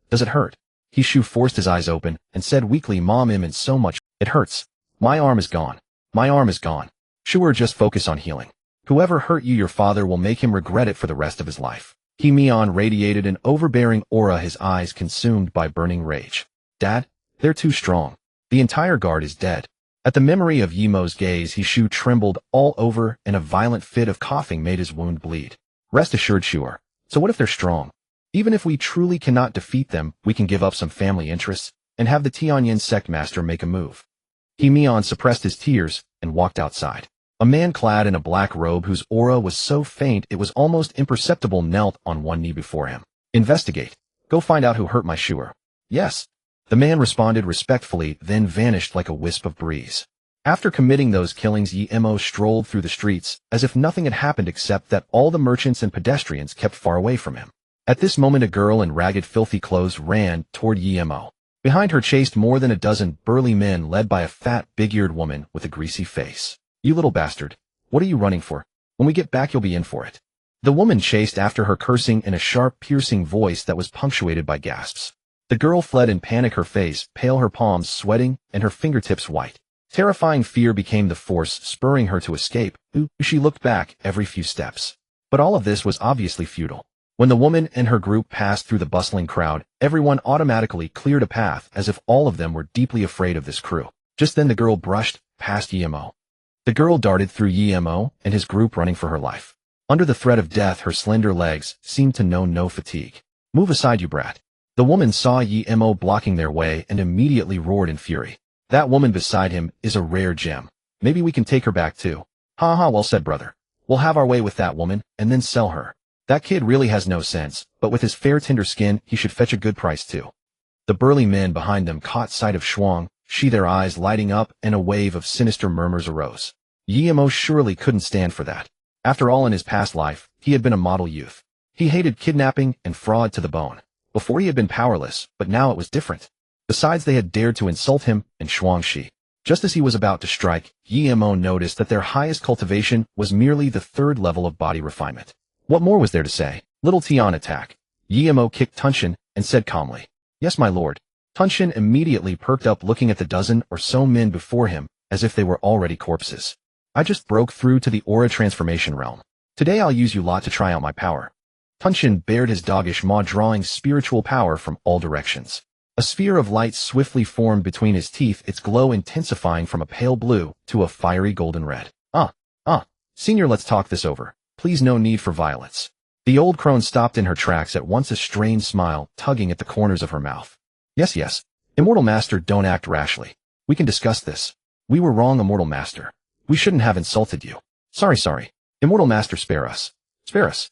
Does it hurt? He Shu forced his eyes open and said weakly, Mom, in so much. It hurts. My arm is gone. My arm is gone. Sure, just focus on healing. Whoever hurt you, your father will make him regret it for the rest of his life. He Mian radiated an overbearing aura, his eyes consumed by burning rage. Dad, they're too strong. The entire guard is dead. At the memory of Yimo's gaze, He Shu trembled all over, and a violent fit of coughing made his wound bleed. Rest assured, sure. So what if they're strong? Even if we truly cannot defeat them, we can give up some family interests and have the Tianyin sect master make a move. He Mian suppressed his tears and walked outside. A man clad in a black robe whose aura was so faint it was almost imperceptible knelt on one knee before him. Investigate. Go find out who hurt my Shuer. Yes. The man responded respectfully, then vanished like a wisp of breeze. After committing those killings, Yimo strolled through the streets as if nothing had happened, except that all the merchants and pedestrians kept far away from him. At this moment, a girl in ragged, filthy clothes ran toward Yimo. Behind her chased more than a dozen burly men, led by a fat, big-eared woman with a greasy face. You little bastard. What are you running for? When we get back, you'll be in for it. The woman chased after her, cursing in a sharp, piercing voice that was punctuated by gasps. The girl fled in panic, her face pale, her palms sweating, and her fingertips white. Terrifying fear became the force spurring her to escape. She looked back every few steps. But all of this was obviously futile. When the woman and her group passed through the bustling crowd, everyone automatically cleared a path, as if all of them were deeply afraid of this crew. Just then the girl brushed past Yimo. The girl darted through Yimo and his group, running for her life. Under the threat of death, her slender legs seemed to know no fatigue. Move aside, you brat. The woman saw Yimo blocking their way and immediately roared in fury. That woman beside him is a rare gem. Maybe we can take her back too. Ha ha, well said, brother. We'll have our way with that woman and then sell her. That kid really has no sense, but with his fair, tender skin, he should fetch a good price too. The burly men behind them caught sight of Shuang, their eyes lighting up, and a wave of sinister murmurs arose. Yimo surely couldn't stand for that. After all, in his past life, he had been a model youth. He hated kidnapping and fraud to the bone. Before, he had been powerless, but now it was different. Besides, they had dared to insult him and Shuangxi. Just as he was about to strike, Yimo noticed that their highest cultivation was merely the 3rd level of body refinement. What more was there to say? Little Tian, attack. Yimo kicked Tunshin and said calmly, Yes, my lord. Tunxin immediately perked up, looking at the dozen or so men before him as if they were already corpses. I just broke through to the aura transformation realm. Today I'll use you lot to try out my power. Tunxin bared his doggish maw, drawing spiritual power from all directions. A sphere of light swiftly formed between his teeth, its glow intensifying from a pale blue to a fiery golden red. Senior, let's talk this over. Please, no need for violence. The old crone stopped in her tracks at once, a strained smile tugging at the corners of her mouth. Yes. Immortal Master, don't act rashly. We can discuss this. We were wrong, Immortal Master. We shouldn't have insulted you. Sorry. Immortal Master, spare us. Spare us.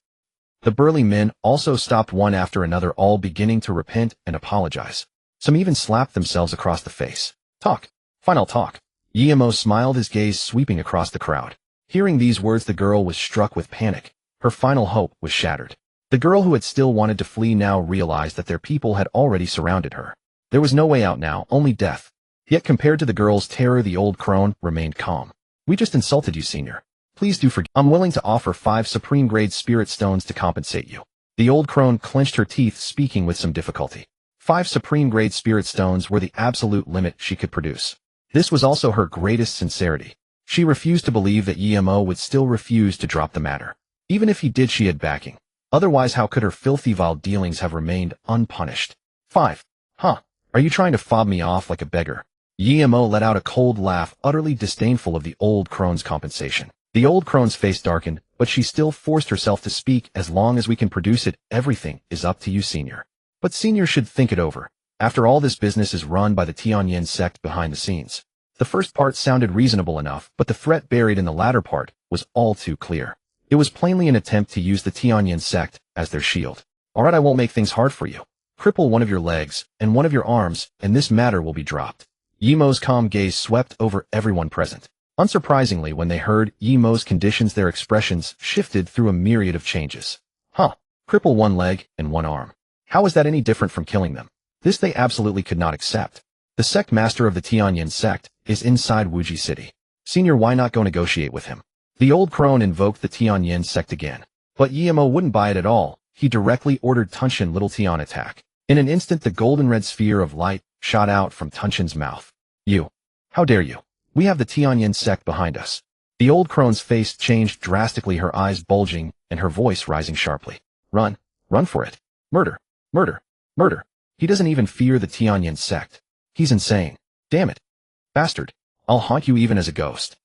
The burly men also stopped one after another, all beginning to repent and apologize. Some even slapped themselves across the face. Talk. Fine, I'll talk. Yimo smiled, his gaze sweeping across the crowd. Hearing these words, the girl was struck with panic. Her final hope was shattered. The girl who had still wanted to flee now realized that their people had already surrounded her. There was no way out now, only death. Yet compared to the girl's terror, the old crone remained calm. We just insulted you, Senior. Please do forgive. I'm willing to offer 5 supreme-grade spirit stones to compensate you. The old crone clenched her teeth, speaking with some difficulty. 5 supreme-grade spirit stones were the absolute limit she could produce. This was also her greatest sincerity. She refused to believe that Yimo would still refuse to drop the matter. Even if he did, she had backing. Otherwise, how could her filthy, vile dealings have remained unpunished? 5. Are you trying to fob me off like a beggar? Yimo let out a cold laugh, utterly disdainful of the old crone's compensation. The old crone's face darkened, but she still forced herself to speak. As long as we can produce it, everything is up to you, Senior. But Senior should think it over. After all, this business is run by the Tianyin sect behind the scenes. The first part sounded reasonable enough, but the threat buried in the latter part was all too clear. It was plainly an attempt to use the Tianyin sect as their shield. Alright, I won't make things hard for you. Cripple one of your legs and one of your arms, and this matter will be dropped. Yimo's calm gaze swept over everyone present. Unsurprisingly, when they heard Yimo's conditions, their expressions shifted through a myriad of changes. Cripple one leg and one arm. How is that any different from killing them? This they absolutely could not accept. The sect master of the Tianyin sect is inside Wuji City. Senior, why not go negotiate with him? The old crone invoked the Tianyin sect again. But Yimo wouldn't buy it at all. He directly ordered Tunxin Little Tian attack. In an instant, the golden red sphere of light shot out from Tunxin's mouth. You! How dare you! We have the Tianyin sect behind us. The old crone's face changed drastically, her eyes bulging and her voice rising sharply. Run for it. Murder. He doesn't even fear the Tianyin sect. He's insane. Damn it. Bastard. I'll haunt you even as a ghost.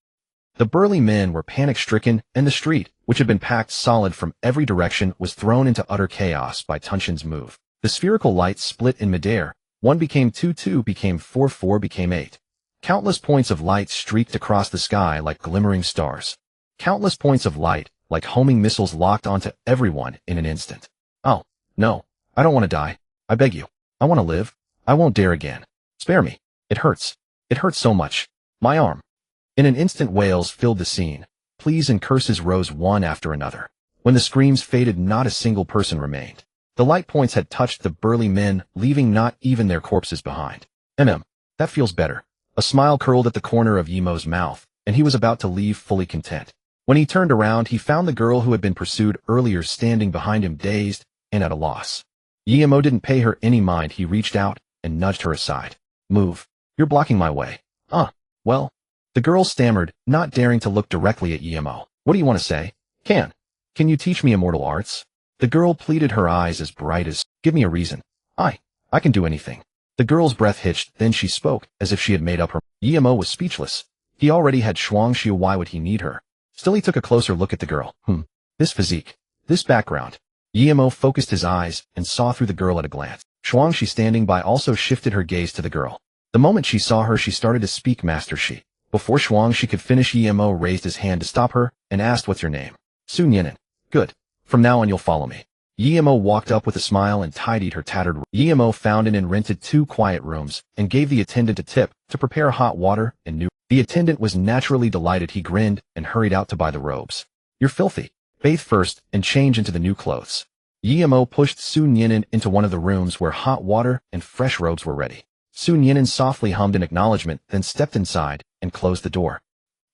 The burly men were panic-stricken, and the street, which had been packed solid from every direction, was thrown into utter chaos by Tunxin's move. The spherical light split in midair. 1 became 2, 2 became 4, 4 became 8. Countless points of light streaked across the sky like glimmering stars. Countless points of light, like homing missiles, locked onto everyone in an instant. Oh, no. I don't want to die. I beg you. I want to live. I won't dare again. Spare me. It hurts. It hurts so much. My arm. In an instant, wails filled the scene. Pleas and curses rose one after another. When the screams faded, not a single person remained. The light points had touched the burly men, leaving not even their corpses behind. That feels better. A smile curled at the corner of Yimo's mouth, and he was about to leave fully content. When he turned around, he found the girl who had been pursued earlier standing behind him, dazed and at a loss. Yimo didn't pay her any mind. He reached out and nudged her aside. Move. You're blocking my way. Well. The girl stammered, not daring to look directly at Yimo. What do you want to say? Can you teach me immortal arts? The girl pleaded, her eyes as bright as, give me a reason. I can do anything. The girl's breath hitched, then she spoke, as if she had made up her. Yimo was speechless. He already had Shuangxi, why would he need her? Still, he took a closer look at the girl. This physique. This background. Yimo focused his eyes and saw through the girl at a glance. Shuangxi, standing by, also shifted her gaze to the girl. The moment she saw her, she started to speak, Master Shi. Before Shuangxi could finish, Yimo raised his hand to stop her and asked, what's your name? Sun Yinan. Good. From now on, you'll follow me. Yimo walked up with a smile and tidied her tattered robe. Yimo found and rented 2 quiet rooms and gave the attendant a tip to prepare hot water and new. The attendant was naturally delighted. He grinned and hurried out to buy the robes. You're filthy. Bathe first and change into the new clothes. Yimo pushed Sun Yinan into one of the rooms where hot water and fresh robes were ready. Sun Yinan softly hummed in acknowledgement, then stepped inside and closed the door.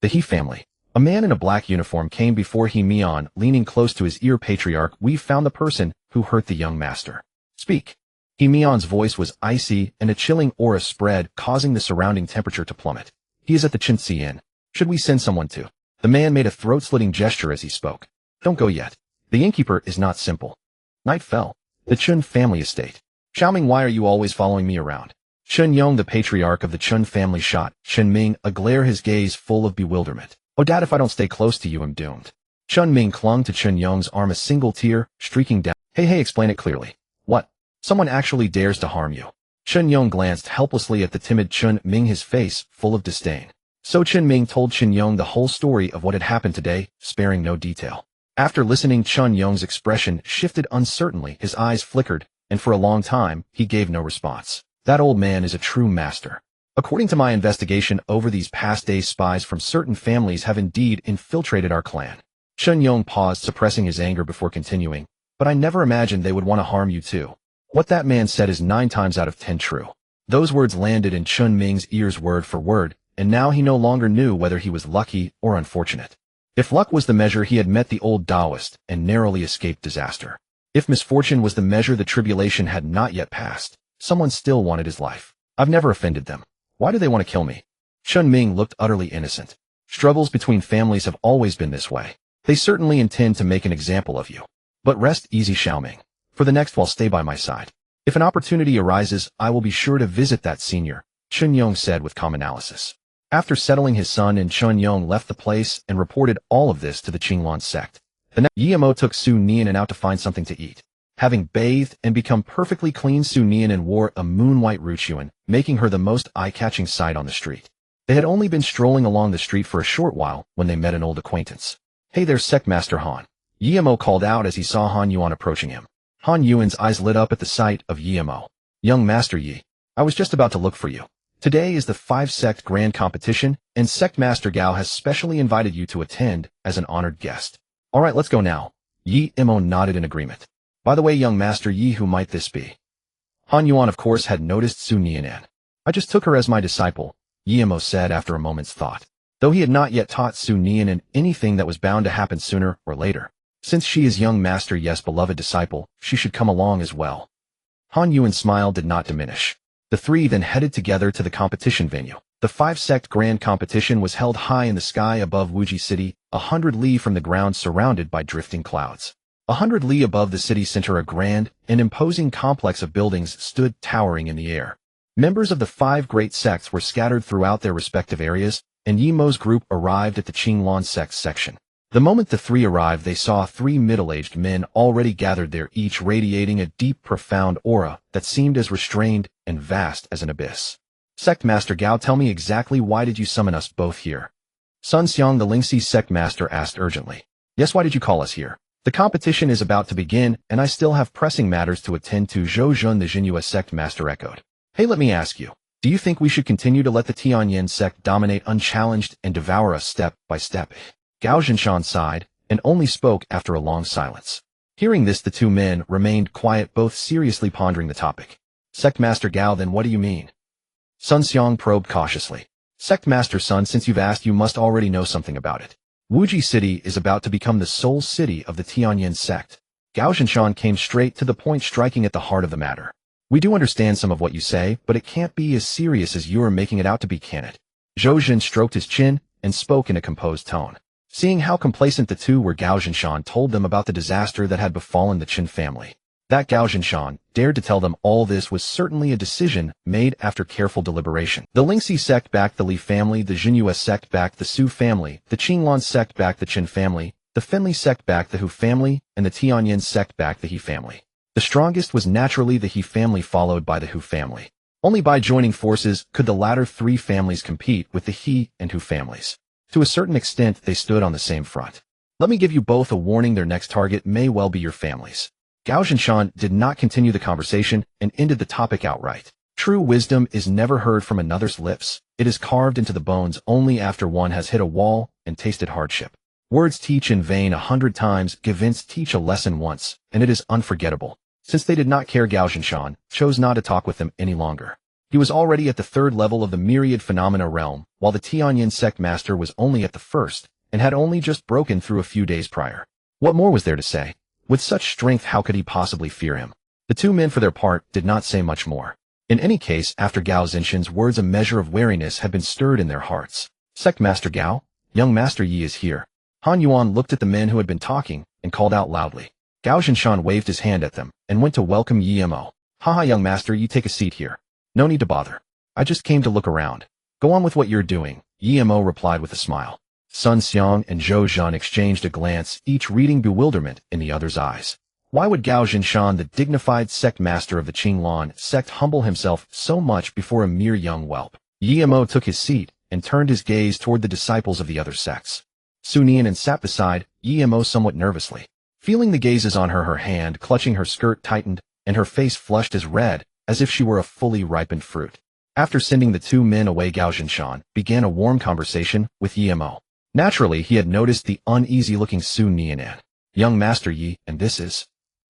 The He family. A man in a black uniform came before He Mian, leaning close to his ear. Patriarch, we've found the person who hurt the young master. Speak. He Mion's voice was icy, and a chilling aura spread, causing the surrounding temperature to plummet. He is at the Chinxi Inn. Should we send someone to? The man made a throat-slitting gesture as he spoke. Don't go yet. The innkeeper is not simple. Night fell. The Chun family estate. Xiaoming, why are you always following me around? Chen Yong, the patriarch of the Chun family, shot Chen Ming a glare, his gaze full of bewilderment. Oh dad, if I don't stay close to you, I'm doomed. Chen Ming clung to Chen Yong's arm, a single tear streaking down. Hey, explain it clearly. What? Someone actually dares to harm you. Chen Yong glanced helplessly at the timid Chen Ming, his face full of disdain. So Chen Ming told Chen Yong the whole story of what had happened today, sparing no detail. After listening, Chen Yong's expression shifted uncertainly, his eyes flickered, and for a long time, he gave no response. That old man is a true master. According to my investigation over these past days, spies from certain families have indeed infiltrated our clan. Chen Yong paused, suppressing his anger before continuing, but I never imagined they would want to harm you too. What that man said is 9 times out of 10 true. Those words landed in Chen Ming's ears word for word, and now he no longer knew whether he was lucky or unfortunate. If luck was the measure, he had met the old Taoist and narrowly escaped disaster. If misfortune was the measure, the tribulation had not yet passed. Someone still wanted his life. I've never offended them. Why do they want to kill me? Chen Ming looked utterly innocent. Struggles between families have always been this way. They certainly intend to make an example of you. But rest easy, Xiaoming. For the next while, stay by my side. If an opportunity arises, I will be sure to visit that senior, Chen Yong said with calm analysis. After settling his son in, Chen Yong left the place and reported all of this to the Qinglan sect. The next, Yimo took Su Nian out to find something to eat. Having bathed and become perfectly clean, Su Nian wore a moon-white ruchuan, making her the most eye-catching sight on the street. They had only been strolling along the street for a short while when they met an old acquaintance. Hey there, Sectmaster Han. Yimo called out as he saw Han Yuan approaching him. Han Yuan's eyes lit up at the sight of Yimo. Young Master Yi, I was just about to look for you. Today is the 5-sect grand competition, and Sectmaster Gao has specially invited you to attend as an honored guest. All right, let's go now. Yi Imo nodded in agreement. By the way, young Master Yi, who might this be? Han Yuan, of course, had noticed Su Nian. I just took her as my disciple, Yi Imo said after a moment's thought. Though he had not yet taught Su Nian anything that was bound to happen sooner or later. Since she is young Master Yi's beloved disciple, she should come along as well. Han Yuan's smile did not diminish. The three then headed together to the competition venue. The 5-sect grand competition was held high in the sky above Wuji City, 100 li from the ground, surrounded by drifting clouds. 100 li above the city center, a grand and imposing complex of buildings stood towering in the air. Members of the 5 great sects were scattered throughout their respective areas, and Yimo's group arrived at the Qinglan sect section. The moment the three arrived, they saw 3 middle-aged men already gathered there, each radiating a deep, profound aura that seemed as restrained and vast as an abyss. Sectmaster Gao, tell me exactly, why did you summon us both here? Sun Xiang, the Lingxi sectmaster, asked urgently. Yes, why did you call us here? The competition is about to begin, and I still have pressing matters to attend to, Zhou Jun, the Jinhua sectmaster, echoed. Hey, let me ask you. Do you think we should continue to let the Tianyan sect dominate unchallenged and devour us step by step? Gao Zhinshan sighed, and only spoke after a long silence. Hearing this, the 2 men remained quiet, both seriously pondering the topic. Sectmaster Gao, then what do you mean? Sun Xiang probed cautiously. Sectmaster Sun, since you've asked, you must already know something about it. Wuji City is about to become the sole city of the Tianyan sect. Gao Zhinshan came straight to the point, striking at the heart of the matter. We do understand some of what you say, but it can't be as serious as you're making it out to be, can it? Zhou Jun stroked his chin and spoke in a composed tone. Seeing how complacent the two were, Gao Zhinshan told them about the disaster that had befallen the Qin family. That Gao Zhinshan dared to tell them all this was certainly a decision made after careful deliberation. The Lingxi sect backed the Li family, the Jinhua sect backed the Su family, the Qinglan sect backed the Qin family, the Fenli sect backed the Hu family, and the Tianyan sect backed the He family. The strongest was naturally the He family, followed by the Hu family. Only by joining forces could the latter 3 families compete with the He and Hu families. To a certain extent, they stood on the same front. Let me give you both a warning, their next target may well be your families. Gao Zhinshan did not continue the conversation and ended the topic outright. True wisdom is never heard from another's lips. It is carved into the bones only after one has hit a wall and tasted hardship. Words teach in vain 100 times, events teach a lesson once, and it is unforgettable. Since they did not care, Gao Zhinshan chose not to talk with them any longer. He was already at the 3rd level of the myriad phenomena realm, while the Tianyan sect master was only at the 1st, and had only just broken through a few days prior. What more was there to say? With such strength, how could he possibly fear him? The two men, for their part, did not say much more. In any case, after Gao Zinshan's words, a measure of wariness had been stirred in their hearts. Sect Master Gao, young Master Yi is here. Han Yuan looked at the men who had been talking and called out loudly. Gao Zinshan waved his hand at them and went to welcome Yi Mo. Haha, young master, you take a seat here. No need to bother. I just came to look around. Go on with what you're doing, Yi Mo replied with a smile. Sun Xiang and Zhou Zhan exchanged a glance, each reading bewilderment in the other's eyes. Why would Gao Zinshan, the dignified sect master of the Qinglan sect, humble himself so much before a mere young whelp? Yi Mo took his seat and turned his gaze toward the disciples of the other sects. Su Nian sat beside Yi Mo somewhat nervously. Feeling the gazes on her hand clutching her skirt tightened, and her face flushed as red as if she were a fully ripened fruit. After sending the two men away, Gao Zinshan began a warm conversation with Yi Mo. Naturally, he had noticed the uneasy-looking Su Nian. Young Master Yi, and this is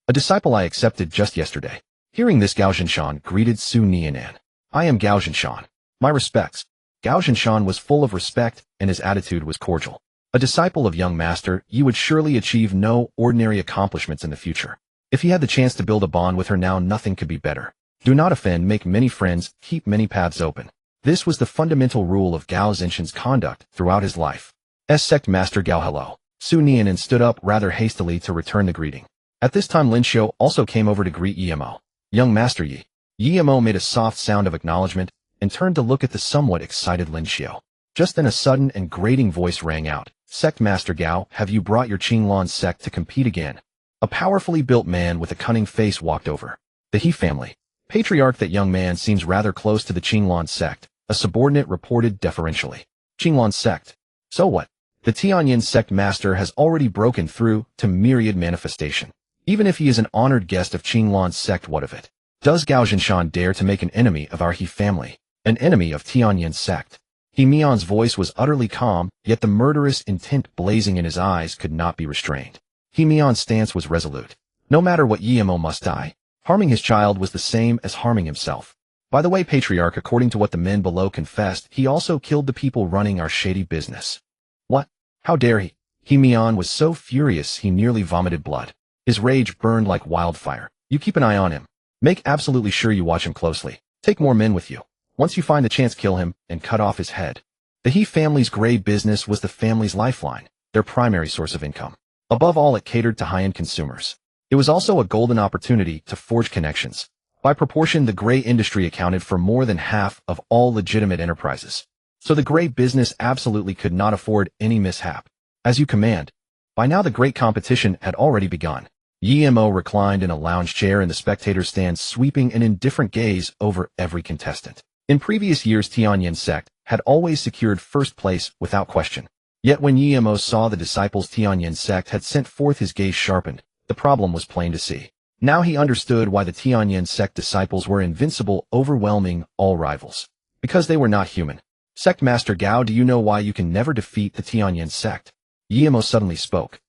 a disciple I accepted just yesterday. Hearing this, Gao Zinshan greeted Su Nian. I am Gao Zinshan. My respects. Gao Zinshan was full of respect, and his attitude was cordial. A disciple of young Master Yi would surely achieve no ordinary accomplishments in the future. If he had the chance to build a bond with her now, nothing could be better. Do not offend, make many friends, keep many paths open. This was the fundamental rule of Gao Zinshan's conduct throughout his life. Sect Master Gao, hello. Su Nian stood up rather hastily to return the greeting. At this time, Lin Xiu also came over to greet Yi Mo. Young Master Yi. Yi Mo made a soft sound of acknowledgement and turned to look at the somewhat excited Lin Xiu. Just then a sudden and grating voice rang out. Sect Master Gao, have you brought your Qinglan sect to compete again? A powerfully built man with a cunning face walked over. The He family. Patriarch, that young man seems rather close to the Qinglan sect, a subordinate reported deferentially. Qinglan sect. So what? The Tianyin sect master has already broken through to myriad manifestation. Even if he is an honored guest of Qinglan sect, what of it? Does Gao Zinshan dare to make an enemy of our He family? An enemy of Tianyin sect? He Mian's voice was utterly calm, yet the murderous intent blazing in his eyes could not be restrained. He Mian's stance was resolute. No matter what, Yi Mo must die. Harming his child was the same as harming himself. By the way, Patriarch, according to what the men below confessed, he also killed the people running our shady business. What? How dare he? He Mian was so furious he nearly vomited blood. His rage burned like wildfire. You keep an eye on him. Make absolutely sure you watch him closely. Take more men with you. Once you find the chance, kill him and cut off his head. The He family's gray business was the family's lifeline, their primary source of income. Above all, it catered to high-end consumers. It was also a golden opportunity to forge connections. By proportion, the gray industry accounted for more than half of all legitimate enterprises. So the gray business absolutely could not afford any mishap. As you command. By now the great competition had already begun. Yi Mo reclined in a lounge chair in the spectator stand, sweeping an indifferent gaze over every contestant. In previous years, Tianyin sect had always secured first place without question. Yet when Yi Mo saw the disciples Tianyin sect had sent forth, his gaze sharpened. The problem was plain to see. Now he understood why the Tianyin sect disciples were invincible, overwhelming all rivals. Because they were not human. Sect Master Gao, do you know why you can never defeat the Tianyin sect? Yi Mo suddenly spoke.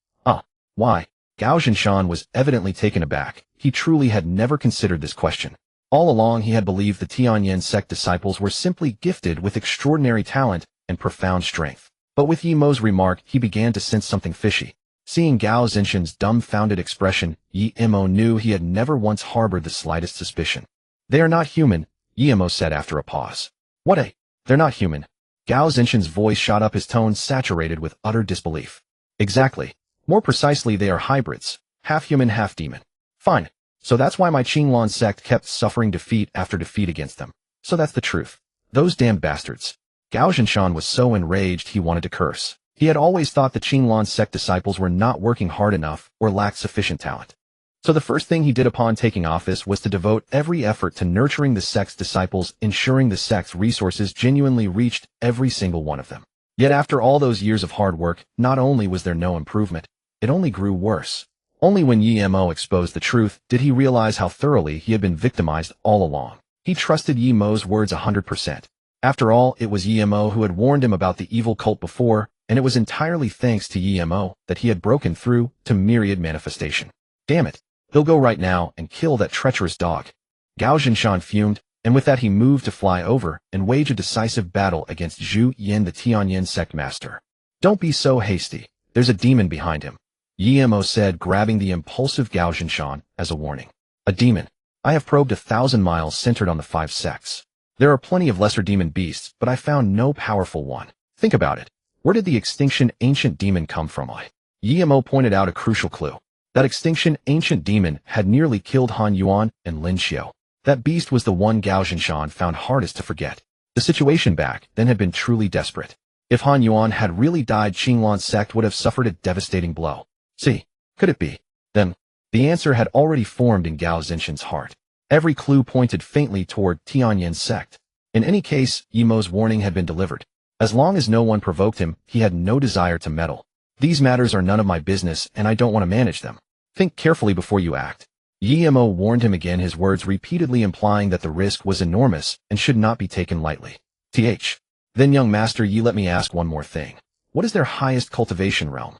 Why? Gao Zinshan was evidently taken aback. He truly had never considered this question. All along he had believed the Tianyin sect disciples were simply gifted with extraordinary talent and profound strength. But with Yi Mo's remark, he began to sense something fishy. Seeing Gao Zinshan's dumbfounded expression, Yi Mo knew he had never once harbored the slightest suspicion. They are not human, Yi Mo said after a pause. What? They're not human. Gao Zinshan's voice shot up, his tone saturated with utter disbelief. Exactly. More precisely, they are hybrids, half human, half demon. Fine. So that's why my Qinglan sect kept suffering defeat after defeat against them. So that's the truth. Those damned bastards. Gao Zinshan was so enraged he wanted to curse. He had always thought the Qinglan sect disciples were not working hard enough or lacked sufficient talent. So the first thing he did upon taking office was to devote every effort to nurturing the sect's disciples, ensuring the sect's resources genuinely reached every single one of them. Yet after all those years of hard work, not only was there no improvement, it only grew worse. Only when Yi Mo exposed the truth did he realize how thoroughly he had been victimized all along. He trusted Yi Mo's words 100%. After all, it was Yi Mo who had warned him about the evil cult before, and it was entirely thanks to Yi Mo that he had broken through to myriad manifestation. Damn it. He'll go right now and kill that treacherous dog. Gao Zinshan fumed, and with that he moved to fly over and wage a decisive battle against Zhu Yin, the Tianyin sect master. Don't be so hasty. There's a demon behind him, Yi Mo said, grabbing the impulsive Gao Zinshan as a warning. A demon. I have probed 1,000 miles centered on the 5 sects. There are plenty of lesser demon beasts, but I found no powerful one. Think about it. Where did the extinction ancient demon come from? Yimo pointed out a crucial clue. That extinction ancient demon had nearly killed Han Yuan and Lin Xiu. That beast was the one Gao Zhinshan found hardest to forget. The situation back then had been truly desperate. If Han Yuan had really died, Qinglan's sect would have suffered a devastating blow. See, could it be? Then, the answer had already formed in Gao Zhinshan's heart. Every clue pointed faintly toward Tianyan's sect. In any case, Yimo's warning had been delivered. As long as no one provoked him, he had no desire to meddle. These matters are none of my business, and I don't want to manage them. Think carefully before you act. Yimo warned him again, his words repeatedly implying that the risk was enormous and should not be taken lightly. Then young master Yi, let me ask one more thing. What is their highest cultivation realm?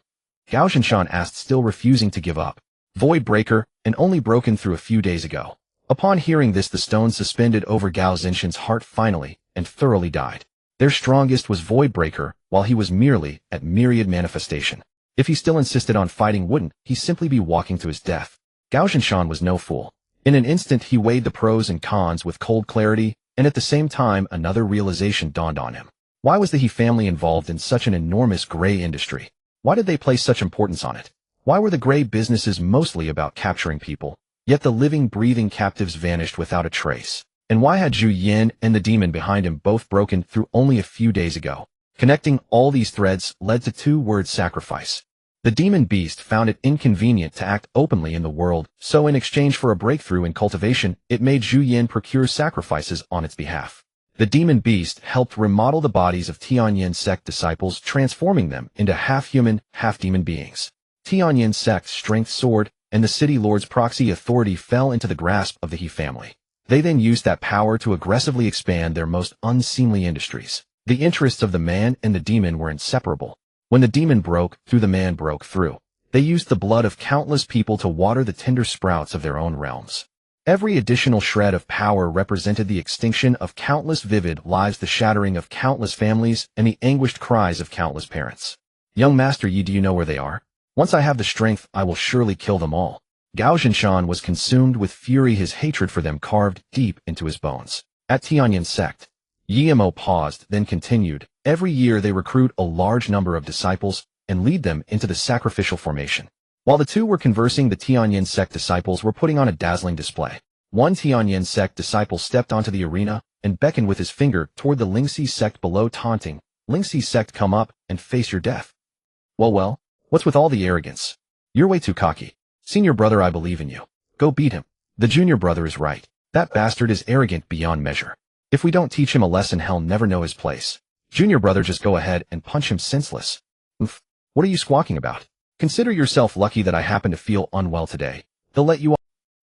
Gao Zhinshan asked, still refusing to give up. Void Breaker, and only broken through a few days ago. Upon hearing this, the stone suspended over Gao Zhinshan's heart finally, and thoroughly died. Their strongest was Void Breaker, while he was merely at myriad manifestation. If he still insisted on fighting, wouldn't he simply be walking to his death? Gao Zhinshan was no fool. In an instant he weighed the pros and cons with cold clarity, and at the same time another realization dawned on him. Why was the He family involved in such an enormous gray industry? Why did they place such importance on it? Why were the gray businesses mostly about capturing people, yet the living, breathing captives vanished without a trace? And why had Zhu Yin and the demon behind him both broken through only a few days ago? Connecting all these threads led to two words: sacrifice. The demon beast found it inconvenient to act openly in the world, so in exchange for a breakthrough in cultivation, it made Zhu Yin procure sacrifices on its behalf. The demon beast helped remodel the bodies of Tianyan sect disciples, transforming them into half-human, half-demon beings. Tianyan sect's strength soared, and the city lord's proxy authority fell into the grasp of the He family. They then used that power to aggressively expand their most unseemly industries. The interests of the man and the demon were inseparable. When the demon broke through, the man broke through. They used the blood of countless people to water the tender sprouts of their own realms. Every additional shred of power represented the extinction of countless vivid lives, the shattering of countless families, and the anguished cries of countless parents. Young Master Yi, do you know where they are? Once I have the strength, I will surely kill them all. Gao Zhinshan was consumed with fury, his hatred for them carved deep into his bones. At Tianyan sect, Yimo paused, then continued. Every year they recruit a large number of disciples and lead them into the sacrificial formation. While the two were conversing, the Tianyan sect disciples were putting on a dazzling display. One Tianyan sect disciple stepped onto the arena and beckoned with his finger toward the Lingxi sect below, taunting, "Lingxi sect, come up and face your death." Well, what's with all the arrogance? You're way too cocky. Senior brother, I believe in you. Go beat him. The junior brother is right. That bastard is arrogant beyond measure. If we don't teach him a lesson, he'll never know his place. Junior brother, just go ahead and punch him senseless. Oof. What are you squawking about? Consider yourself lucky that I happen to feel unwell today. They'll let you off.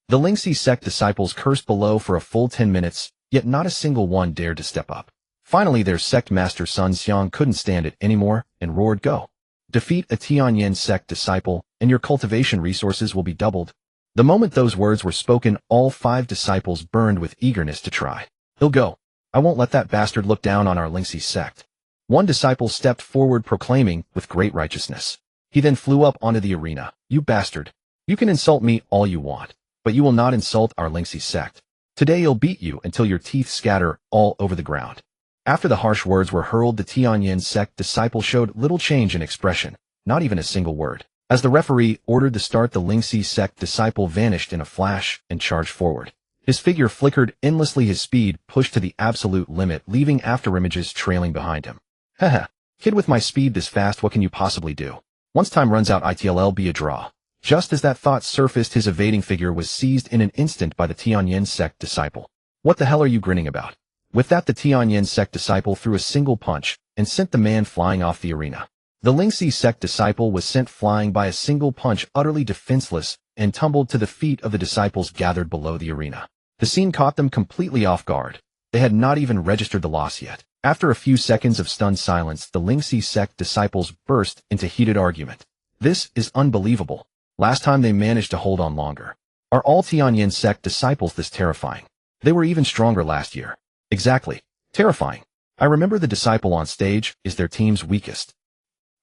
The Lingxi sect disciples cursed below for a full 10 minutes, yet not a single one dared to step up. Finally, their sect master Sun Xiang couldn't stand it anymore and roared, "Go! Defeat a Tianyan sect disciple, and your cultivation resources will be doubled." The moment those words were spoken, all 5 disciples burned with eagerness to try. "He'll go. I won't let that bastard look down on our Lingxi sect." One disciple stepped forward, proclaiming, with great righteousness. He then flew up onto the arena. "You bastard. You can insult me all you want, but you will not insult our Lingxi sect. Today he'll beat you until your teeth scatter all over the ground." After the harsh words were hurled, the Tianyan sect disciple showed little change in expression, not even a single word. As the referee ordered the start, the Lingxi sect disciple vanished in a flash and charged forward. His figure flickered endlessly, his speed pushed to the absolute limit, leaving afterimages trailing behind him. Haha, kid, with my speed this fast, what can you possibly do? Once time runs out, it'll be a draw. Just as that thought surfaced, his evading figure was seized in an instant by the Tianyan sect disciple. "What the hell are you grinning about?" With that, the Tianyan sect disciple threw a single punch and sent the man flying off the arena. The Lingxi sect disciple was sent flying by a single punch, utterly defenseless, and tumbled to the feet of the disciples gathered below the arena. The scene caught them completely off guard. They had not even registered the loss yet. After a few seconds of stunned silence, the Lingxi sect disciples burst into heated argument. "This is unbelievable. Last time they managed to hold on longer. Are all Tianyan sect disciples this terrifying? They were even stronger last year." "Exactly. Terrifying. I remember the disciple on stage is their team's weakest."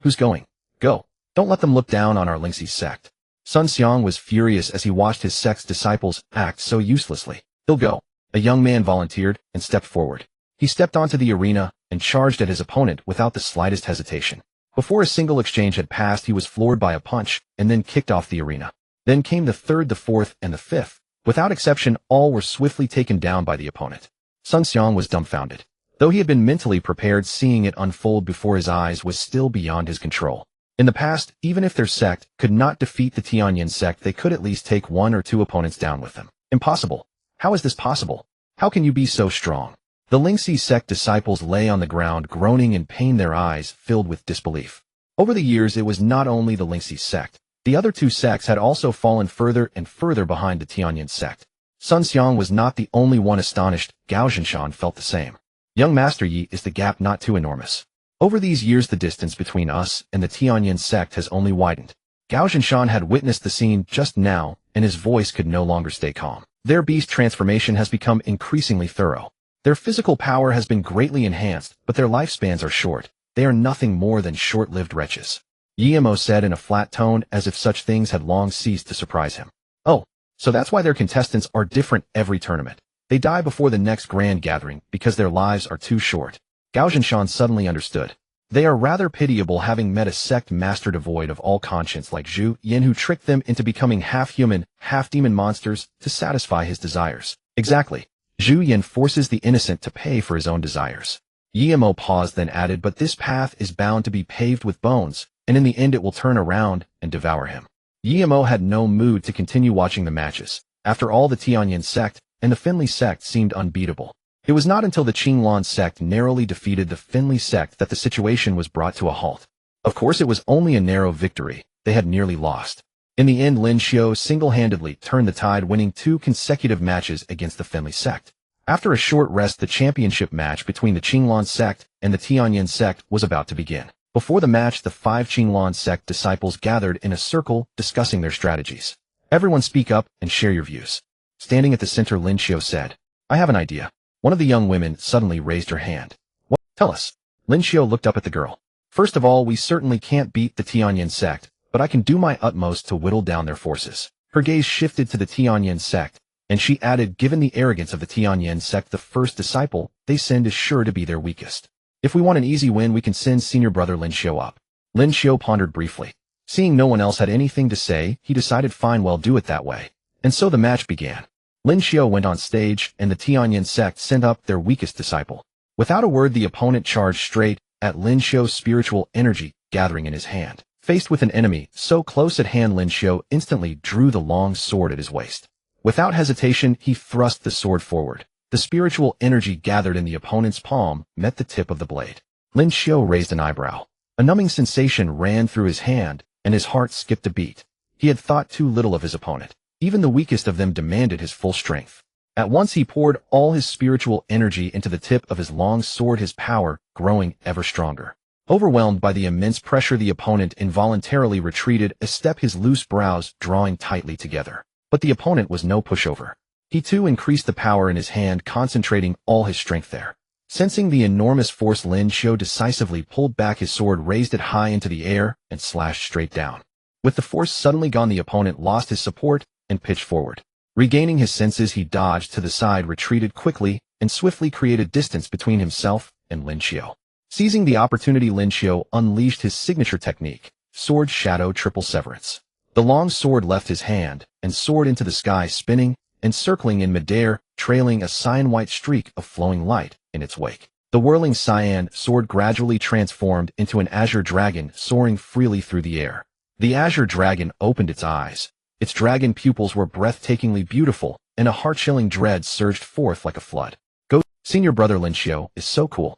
"Who's going? Go. Don't let them look down on our Lingxi sect." Sun Xiang was furious as he watched his sect's disciples act so uselessly. "He'll go." A young man volunteered and stepped forward. He stepped onto the arena and charged at his opponent without the slightest hesitation. Before a single exchange had passed, he was floored by a punch and then kicked off the arena. Then came the third, the fourth, and the fifth. Without exception, all were swiftly taken down by the opponent. Sun Xiang was dumbfounded. Though he had been mentally prepared, seeing it unfold before his eyes was still beyond his control. In the past, even if their sect could not defeat the Tianyin sect, they could at least take one or two opponents down with them. Impossible. How is this possible? How can you be so strong? The Lingxi sect disciples lay on the ground, groaning in pain, their eyes filled with disbelief. Over the years, it was not only the Lingxi sect. The other two sects had also fallen further and further behind the Tianyin sect. Sun Xiang was not the only one astonished. Gao Zhinshan felt the same. "Young Master Yi, is the gap not too enormous? Over these years, the distance between us and the Tianyin sect has only widened." Gao Zhinshan had witnessed the scene just now, and his voice could no longer stay calm. "Their beast transformation has become increasingly thorough. Their physical power has been greatly enhanced, but their lifespans are short. They are nothing more than short-lived wretches," Yimo said in a flat tone, as if such things had long ceased to surprise him. "Oh, so that's why their contestants are different every tournament. They die before the next grand gathering because their lives are too short." Gao Zhinshan suddenly understood. They are rather pitiable, having met a sect master devoid of all conscience like Zhu Yin, who tricked them into becoming half-human, half-demon monsters to satisfy his desires. Exactly. Zhu Yin forces the innocent to pay for his own desires. Yimo paused, then added, "But this path is bound to be paved with bones, and in the end it will turn around and devour him." Yimo had no mood to continue watching the matches. After all, the Tianyin sect and the Finley sect seemed unbeatable. It was not until the Qinglan sect narrowly defeated the Finley sect that the situation was brought to a halt. Of course, it was only a narrow victory. They had nearly lost. In the end, Lin Xiu single-handedly turned the tide, winning 2 consecutive matches against the Finley sect. After a short rest, the championship match between the Qinglan sect and the Tianyin sect was about to begin. Before the match, the 5 Qinglan sect disciples gathered in a circle, discussing their strategies. "Everyone speak up and share your views." Standing at the center, Lin Xiu said, "I have an idea." One of the young women suddenly raised her hand. "What? Tell us." Lin Xiu looked up at the girl. "First of all, we certainly can't beat the Tianyin sect, but I can do my utmost to whittle down their forces." Her gaze shifted to the Tianyin sect, and she added, "Given the arrogance of the Tianyin sect, the first disciple they send is sure to be their weakest. If we want an easy win, we can send senior brother Lin Xiu up." Lin Xiu pondered briefly. Seeing no one else had anything to say, he decided, fine, well, do it that way. And so the match began. Lin Xiu went on stage, and the Tianyin sect sent up their weakest disciple. Without a word, the opponent charged straight at Lin Xiu's spiritual energy gathering in his hand. Faced with an enemy so close at hand, Lin Xiu instantly drew the long sword at his waist. Without hesitation, he thrust the sword forward. The spiritual energy gathered in the opponent's palm met the tip of the blade. Lin Xiu raised an eyebrow. A numbing sensation ran through his hand, and his heart skipped a beat. He had thought too little of his opponent. Even the weakest of them demanded his full strength. At once he poured all his spiritual energy into the tip of his long sword, his power growing ever stronger. Overwhelmed by the immense pressure, the opponent involuntarily retreated a step, his loose brows drawing tightly together. But the opponent was no pushover. He too increased the power in his hand, concentrating all his strength there. Sensing the enormous force, Lin Xiu decisively pulled back his sword, raised it high into the air, and slashed straight down. With the force suddenly gone, the opponent lost his support and pitched forward. Regaining his senses, he dodged to the side, retreated quickly, and swiftly created distance between himself and Lin Xiu. Seizing the opportunity, Lin Xiu unleashed his signature technique, Sword Shadow Triple Severance. The long sword left his hand and soared into the sky, spinning and circling in midair, trailing a cyan-white streak of flowing light in its wake. The whirling cyan sword gradually transformed into an azure dragon, soaring freely through the air. The azure dragon opened its eyes. Its dragon pupils were breathtakingly beautiful, and a heart-chilling dread surged forth like a flood. "Go, senior brother Lin Xiu is so cool."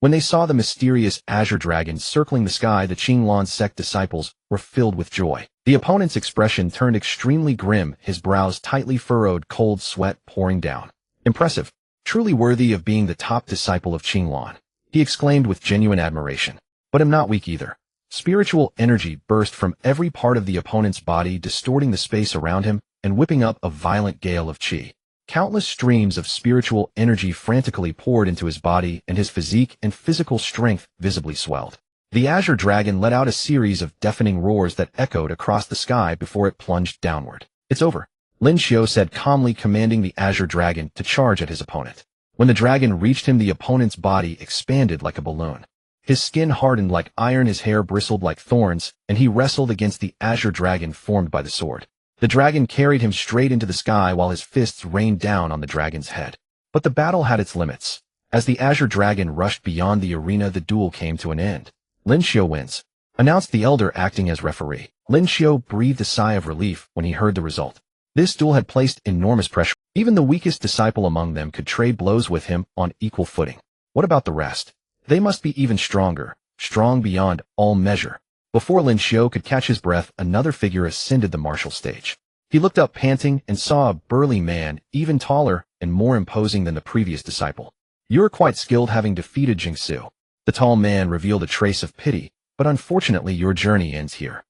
When they saw the mysterious azure dragon circling the sky, the Qinglan sect disciples were filled with joy. The opponent's expression turned extremely grim, his brows tightly furrowed, cold sweat pouring down. "Impressive. Truly worthy of being the top disciple of Qinglan," he exclaimed with genuine admiration. "But I'm not weak either." Spiritual energy burst from every part of the opponent's body, distorting the space around him and whipping up a violent gale of qi. Countless streams of spiritual energy frantically poured into his body, and his physique and physical strength visibly swelled. The azure dragon let out a series of deafening roars that echoed across the sky before it plunged downward. It's over, Lin Xiao said calmly, commanding the azure dragon to charge at his opponent. When the dragon reached him, the opponent's body expanded like a balloon. His skin hardened like iron, his hair bristled like thorns, and he wrestled against the azure dragon formed by the sword. The dragon carried him straight into the sky while his fists rained down on the dragon's head. But the battle had its limits. As the azure dragon rushed beyond the arena, the duel came to an end. Lin Xiao wins, announced the elder acting as referee. Lin Xiao breathed a sigh of relief when he heard the result. This duel had placed enormous pressure. Even the weakest disciple among them could trade blows with him on equal footing. What about the rest? They must be even stronger, strong beyond all measure. Before Lin Xiao could catch his breath, another figure ascended the martial stage. He looked up panting and saw a burly man, even taller and more imposing than the previous disciple. You're quite skilled, having defeated Jingsu. The tall man revealed a trace of pity, but unfortunately your journey ends here.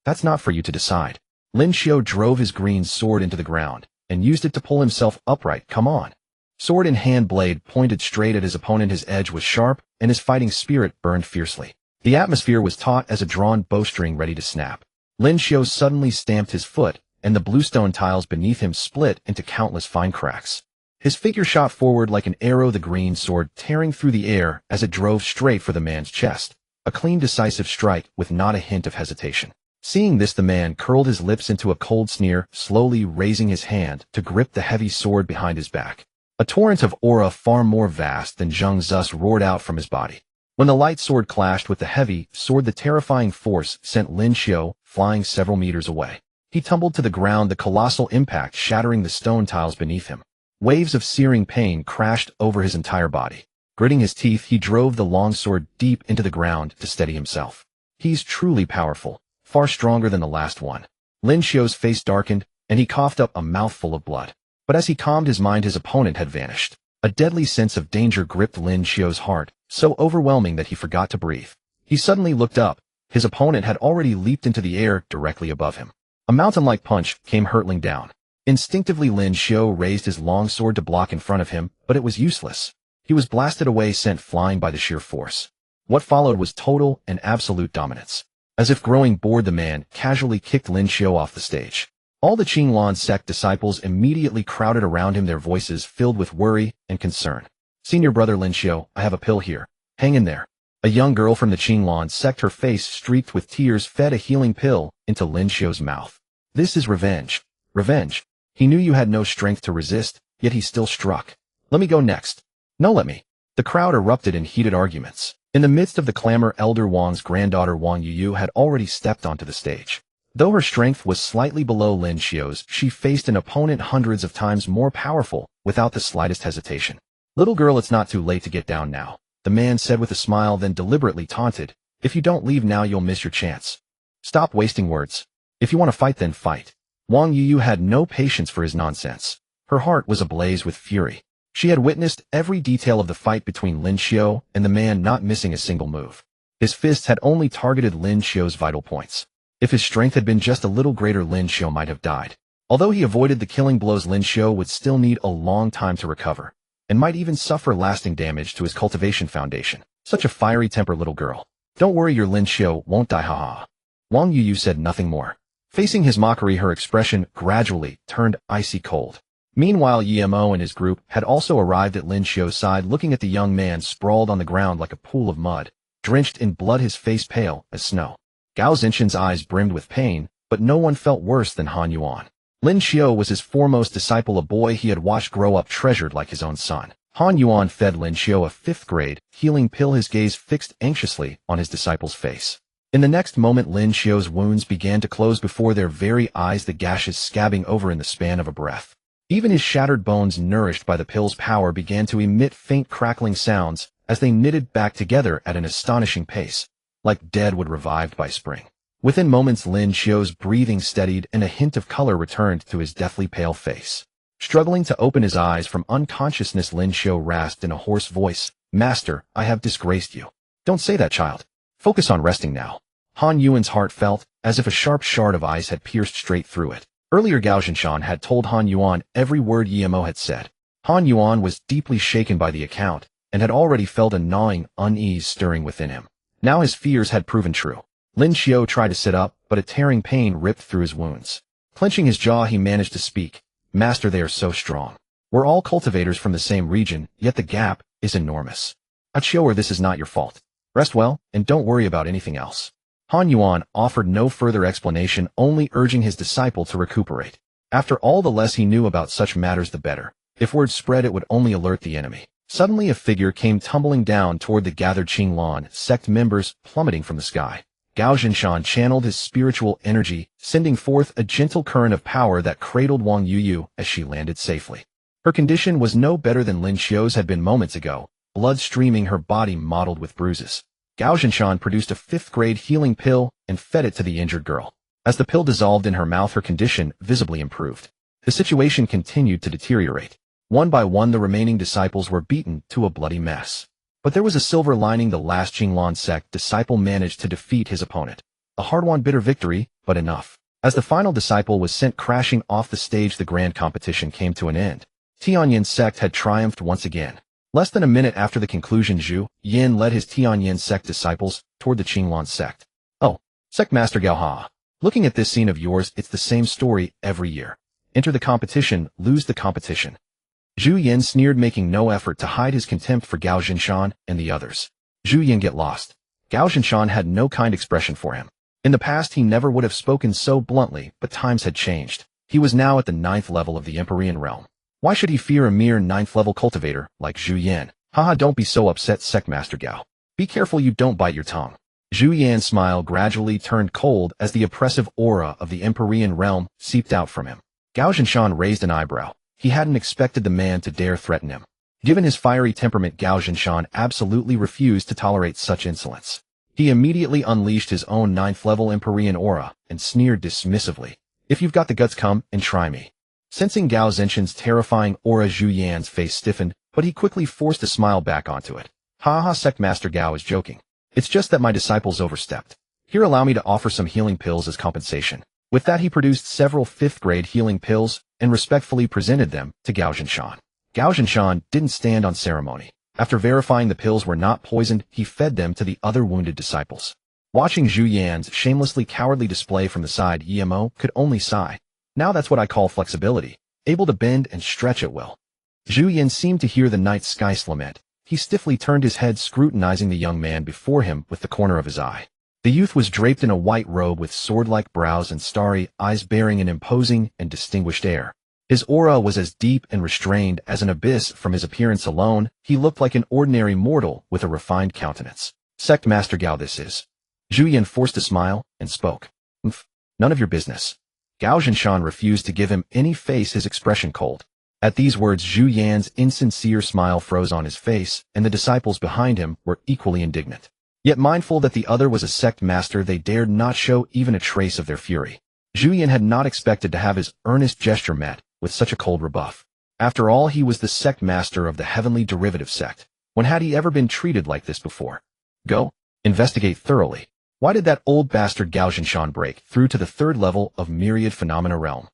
That's not for you to decide. Lin Xiao drove his green sword into the ground and used it to pull himself upright. Come on. Sword in hand, blade pointed straight at his opponent. His edge was sharp, and his fighting spirit burned fiercely. The atmosphere was taut as a drawn bowstring ready to snap. Lin Xiao suddenly stamped his foot, and the bluestone tiles beneath him split into countless fine cracks. His figure shot forward like an arrow, the green sword tearing through the air as it drove straight for the man's chest. A clean, decisive strike with not a hint of hesitation. Seeing this, the man curled his lips into a cold sneer, slowly raising his hand to grip the heavy sword behind his back. A torrent of aura far more vast than Zheng Zu's roared out from his body. When the light sword clashed with the heavy sword, the terrifying force sent Lin Xiao flying several meters away. He tumbled to the ground, the colossal impact shattering the stone tiles beneath him. Waves of searing pain crashed over his entire body. Gritting his teeth, he drove the long sword deep into the ground to steady himself. He's truly powerful, far stronger than the last one. Lin Xiao's face darkened, and he coughed up a mouthful of blood. But as he calmed his mind, his opponent had vanished. A deadly sense of danger gripped Lin Xiao's heart, so overwhelming that he forgot to breathe. He suddenly looked up. His opponent had already leaped into the air directly above him. A mountain-like punch came hurtling down. Instinctively, Lin Xiao raised his long sword to block in front of him, but it was useless. He was blasted away, sent flying by the sheer force. What followed was total and absolute dominance. As if growing bored, the man casually kicked Lin Xiao off the stage. All the Qinglan sect disciples immediately crowded around him, their voices filled with worry and concern. Senior brother Lin Xiao, I have a pill here. Hang in there. A young girl from the Qinglan sect, her face streaked with tears, fed a healing pill into Lin Xiao's mouth. This is revenge. Revenge. He knew you had no strength to resist, yet he still struck. Let me go next. No, let me. The crowd erupted in heated arguments. In the midst of the clamor, Elder Wang's granddaughter Wang Yuyu had already stepped onto the stage. Though her strength was slightly below Lin Xiao's, she faced an opponent hundreds of times more powerful without the slightest hesitation. Little girl, it's not too late to get down now, the man said with a smile, then deliberately taunted. If you don't leave now, you'll miss your chance. Stop wasting words. If you want to fight, then fight. Wang Yuyu had no patience for his nonsense. Her heart was ablaze with fury. She had witnessed every detail of the fight between Lin Xiao and the man, not missing a single move. His fists had only targeted Lin Xiao's vital points. If his strength had been just a little greater, Lin Xiao might have died. Although he avoided the killing blows, Lin Xiao would still need a long time to recover, and might even suffer lasting damage to his cultivation foundation. Such a fiery temper little girl. Don't worry, your Lin Xiao won't die, haha. Wang Yuyu said nothing more. Facing his mockery, her expression gradually turned icy cold. Meanwhile, Yemo and his group had also arrived at Lin Xiao's side, looking at the young man sprawled on the ground like a pool of mud, drenched in blood, his face pale as snow. Gao Zinshan's eyes brimmed with pain, but no one felt worse than Han Yuan. Lin Xiao was his foremost disciple, a boy he had watched grow up, treasured like his own son. Han Yuan fed Lin Xiao a 5th grade healing pill, his gaze fixed anxiously on his disciple's face. In the next moment, Lin Xiao's wounds began to close before their very eyes, the gashes scabbing over in the span of a breath. Even his shattered bones, nourished by the pill's power, began to emit faint crackling sounds as they knitted back together at an astonishing pace, like dead wood revived by spring. Within moments, Lin Xiao's breathing steadied and a hint of color returned to his deathly pale face. Struggling to open his eyes from unconsciousness, Lin Xiao rasped in a hoarse voice, Master, I have disgraced you. Don't say that, child. Focus on resting now. Han Yuan's heart felt as if a sharp shard of ice had pierced straight through it. Earlier, Gao Zinshan had told Han Yuan every word Yemo had said. Han Yuan was deeply shaken by the account and had already felt a gnawing unease stirring within him. Now his fears had proven true. Lin Xiao tried to sit up, but a tearing pain ripped through his wounds. Clenching his jaw, he managed to speak. Master, they are so strong. We're all cultivators from the same region, yet the gap is enormous. I'd show her this is not your fault. Rest well, and don't worry about anything else. Han Yuan offered no further explanation, only urging his disciple to recuperate. After all, the less he knew about such matters the better. If word spread, it would only alert the enemy. Suddenly a figure came tumbling down toward the gathered Qinglan sect members, plummeting from the sky. Gao Zhinshan channeled his spiritual energy, sending forth a gentle current of power that cradled Wang Yuyu as she landed safely. Her condition was no better than Lin Xiao's had been moments ago, blood streaming, her body mottled with bruises. Gao Zhinshan produced a 5th-grade healing pill and fed it to the injured girl. As the pill dissolved in her mouth, her condition visibly improved. The situation continued to deteriorate. One by one, the remaining disciples were beaten to a bloody mess. But there was a silver lining. The last Qinglan sect disciple managed to defeat his opponent. A hard-won bitter victory, but enough. As the final disciple was sent crashing off the stage, the grand competition came to an end. Tianyin sect had triumphed once again. Less than a minute after the conclusion, Zhu Yin led his Tianyin sect disciples toward the Qinglan sect. Oh, Sect Master Gao Ha. Looking at this scene of yours, it's the same story every year. Enter the competition, lose the competition. Zhu Yin sneered, making no effort to hide his contempt for Gao Zhinshan and the others. Zhu Yin, get lost. Gao Zhinshan had no kind expression for him. In the past, he never would have spoken so bluntly, but times had changed. He was now at the 9th level of the Imperial realm. Why should he fear a mere 9th-level cultivator like Zhu Yin? Haha, don't be so upset, Sect Master Gao. Be careful you don't bite your tongue. Zhu Yan's smile gradually turned cold as the oppressive aura of the Imperial realm seeped out from him. Gao Zhinshan raised an eyebrow. He hadn't expected the man to dare threaten him. Given his fiery temperament, Gao Zhinshan absolutely refused to tolerate such insolence. He immediately unleashed his own 9th-level Imperial aura and sneered dismissively. If you've got the guts, come and try me. Sensing Gao Zhinshan's terrifying aura, Zhu Yan's face stiffened, but he quickly forced a smile back onto it. Ha, Sect Master Gao is joking. It's just that my disciples overstepped. Here, allow me to offer some healing pills as compensation. With that, he produced several 5th-grade healing pills and respectfully presented them to Gao Zhinshan. Gao Zhinshan didn't stand on ceremony. After verifying the pills were not poisoned, he fed them to the other wounded disciples. Watching Zhu Yan's shamelessly cowardly display from the side, Emo could only sigh. Now that's what I call flexibility, able to bend and stretch at will. Zhu Yan seemed to hear the night sky lament. He stiffly turned his head, scrutinizing the young man before him with the corner of his eye. The youth was draped in a white robe with sword-like brows and starry eyes, bearing an imposing and distinguished air. His aura was as deep and restrained as an abyss. From his appearance alone, he looked like an ordinary mortal with a refined countenance. Sect Master Gao, this is. Zhu Yan forced a smile and spoke. None of your business. Gao Zhinshan refused to give him any face, his expression cold. At these words, Zhu Yan's insincere smile froze on his face, and the disciples behind him were equally indignant. Yet mindful that the other was a sect master, they dared not show even a trace of their fury. Zhu Yan had not expected to have his earnest gesture met with such a cold rebuff. After all, he was the sect master of the heavenly derivative sect. When had he ever been treated like this before? Go. Investigate thoroughly. Why did that old bastard Gao Zhinshan break through to the 3rd level of myriad phenomena realm?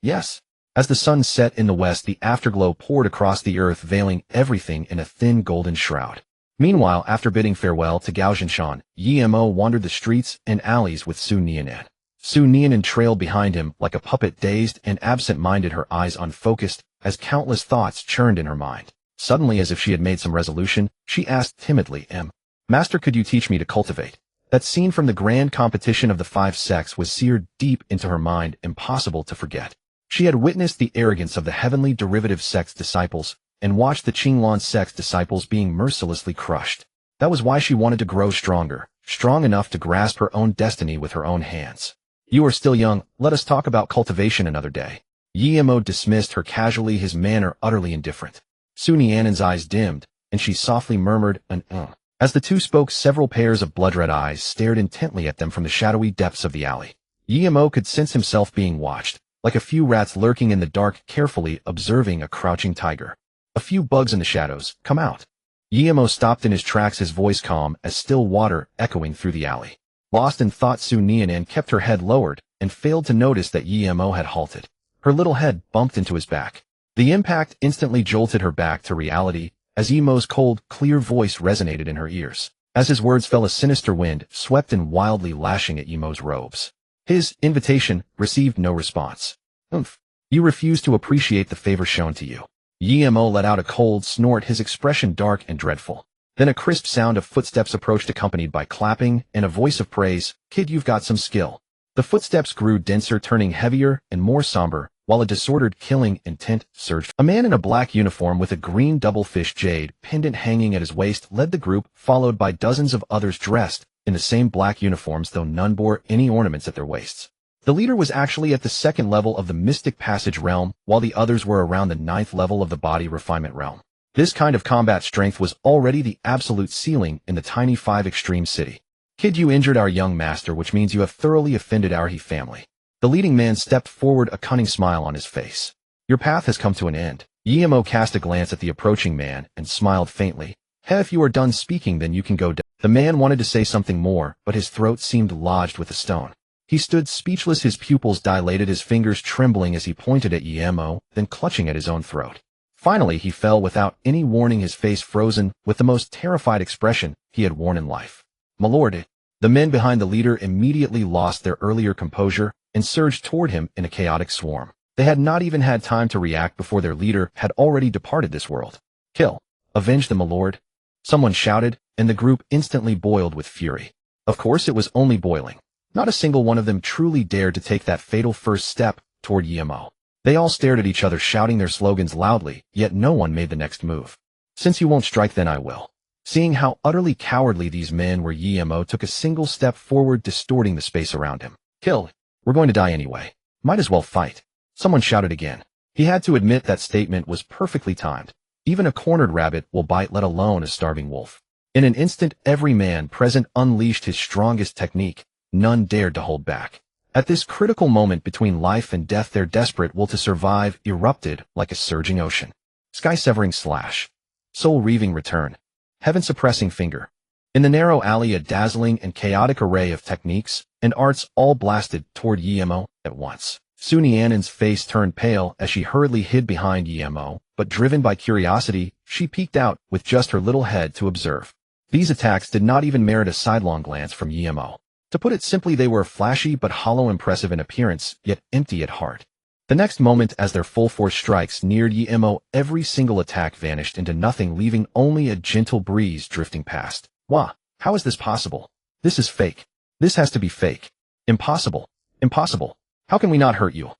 Yes. As the sun set in the west, the afterglow poured across the earth, veiling everything in a thin golden shroud. Meanwhile, after bidding farewell to Gao Zhinshan, Emo wandered the streets and alleys with Su Nianan. Su Nianan trailed behind him like a puppet, dazed and absent-minded, her eyes unfocused as countless thoughts churned in her mind. Suddenly, as if she had made some resolution, she asked timidly, Master, could you teach me to cultivate? That scene from the grand competition of the 5 sects was seared deep into her mind, impossible to forget. She had witnessed the arrogance of the heavenly derivative sect's disciples and watched the Qinglan sect's disciples being mercilessly crushed. That was why she wanted to grow stronger, strong enough to grasp her own destiny with her own hands. You are still young, let us talk about cultivation another day. Emo dismissed her casually, his manner utterly indifferent. Su Nianan's eyes dimmed, and she softly murmured an As the two spoke, several pairs of blood-red eyes stared intently at them from the shadowy depths of the alley. Emo could sense himself being watched, like a few rats lurking in the dark, carefully observing a crouching tiger. A few bugs in the shadows, come out. Emo stopped in his tracks, his voice calm as still water echoing through the alley. Lost in thought, Su Nianan kept her head lowered and failed to notice that Emo had halted. Her little head bumped into his back. The impact instantly jolted her back to reality as Emo's cold, clear voice resonated in her ears. As his words fell, a sinister wind swept in, wildly lashing at Yemo's robes. His invitation received no response. Oomph. You refuse to appreciate the favor shown to you. Yemo let out a cold snort, his expression dark and dreadful. Then a crisp sound of footsteps approached, accompanied by clapping and a voice of praise. Kid, you've got some skill. The footsteps grew denser, turning heavier and more somber, while a disordered, killing intent surged. A man in a black uniform with a green double-fish jade pendant hanging at his waist led the group, followed by dozens of others dressed in the same black uniforms, though none bore any ornaments at their waists. The leader was actually at the 2nd level of the Mystic Passage realm, while the others were around the 9th level of the Body Refinement realm. This kind of combat strength was already the absolute ceiling in the tiny 5 Extreme City. Kid, you injured our young master, which means you have thoroughly offended our he family. The leading man stepped forward, a cunning smile on his face. Your path has come to an end. Yemo cast a glance at the approaching man and smiled faintly. Hey, if you are done speaking, then you can go down. The man wanted to say something more, but his throat seemed lodged with a stone. He stood speechless, his pupils dilated, his fingers trembling as he pointed at Yemo, then clutching at his own throat. Finally, he fell without any warning, his face frozen with the most terrified expression he had worn in life. My lord, the men behind the leader immediately lost their earlier composure and surged toward him in a chaotic swarm. They had not even had time to react before their leader had already departed this world. Kill. Avenge them, my lord. Someone shouted, and the group instantly boiled with fury. Of course, it was only boiling. Not a single one of them truly dared to take that fatal first step toward Yemo. They all stared at each other, shouting their slogans loudly, yet no one made the next move. Since you won't strike, then I will. Seeing how utterly cowardly these men were, Yemo took a single step forward, distorting the space around him. Kill. We're going to die anyway. Might as well fight. Someone shouted again. He had to admit that statement was perfectly timed. Even a cornered rabbit will bite, let alone a starving wolf. In an instant, every man present unleashed his strongest technique. None dared to hold back. At this critical moment between life and death, their desperate will to survive erupted like a surging ocean. Sky-severing slash. Soul-reaving return. Heaven-suppressing finger. In the narrow alley, a dazzling and chaotic array of techniques and arts all blasted toward Yemo at once. Su Nianen's face turned pale as she hurriedly hid behind Yemo, but driven by curiosity, she peeked out with just her little head to observe. These attacks did not even merit a sidelong glance from Yemo. To put it simply, they were flashy but hollow, impressive in appearance, yet empty at heart. The next moment, as their full-force strikes neared Yemo, every single attack vanished into nothing, leaving only a gentle breeze drifting past. Wah! How is this possible? This is fake. This has to be fake. Impossible. Impossible. How can we not hurt you?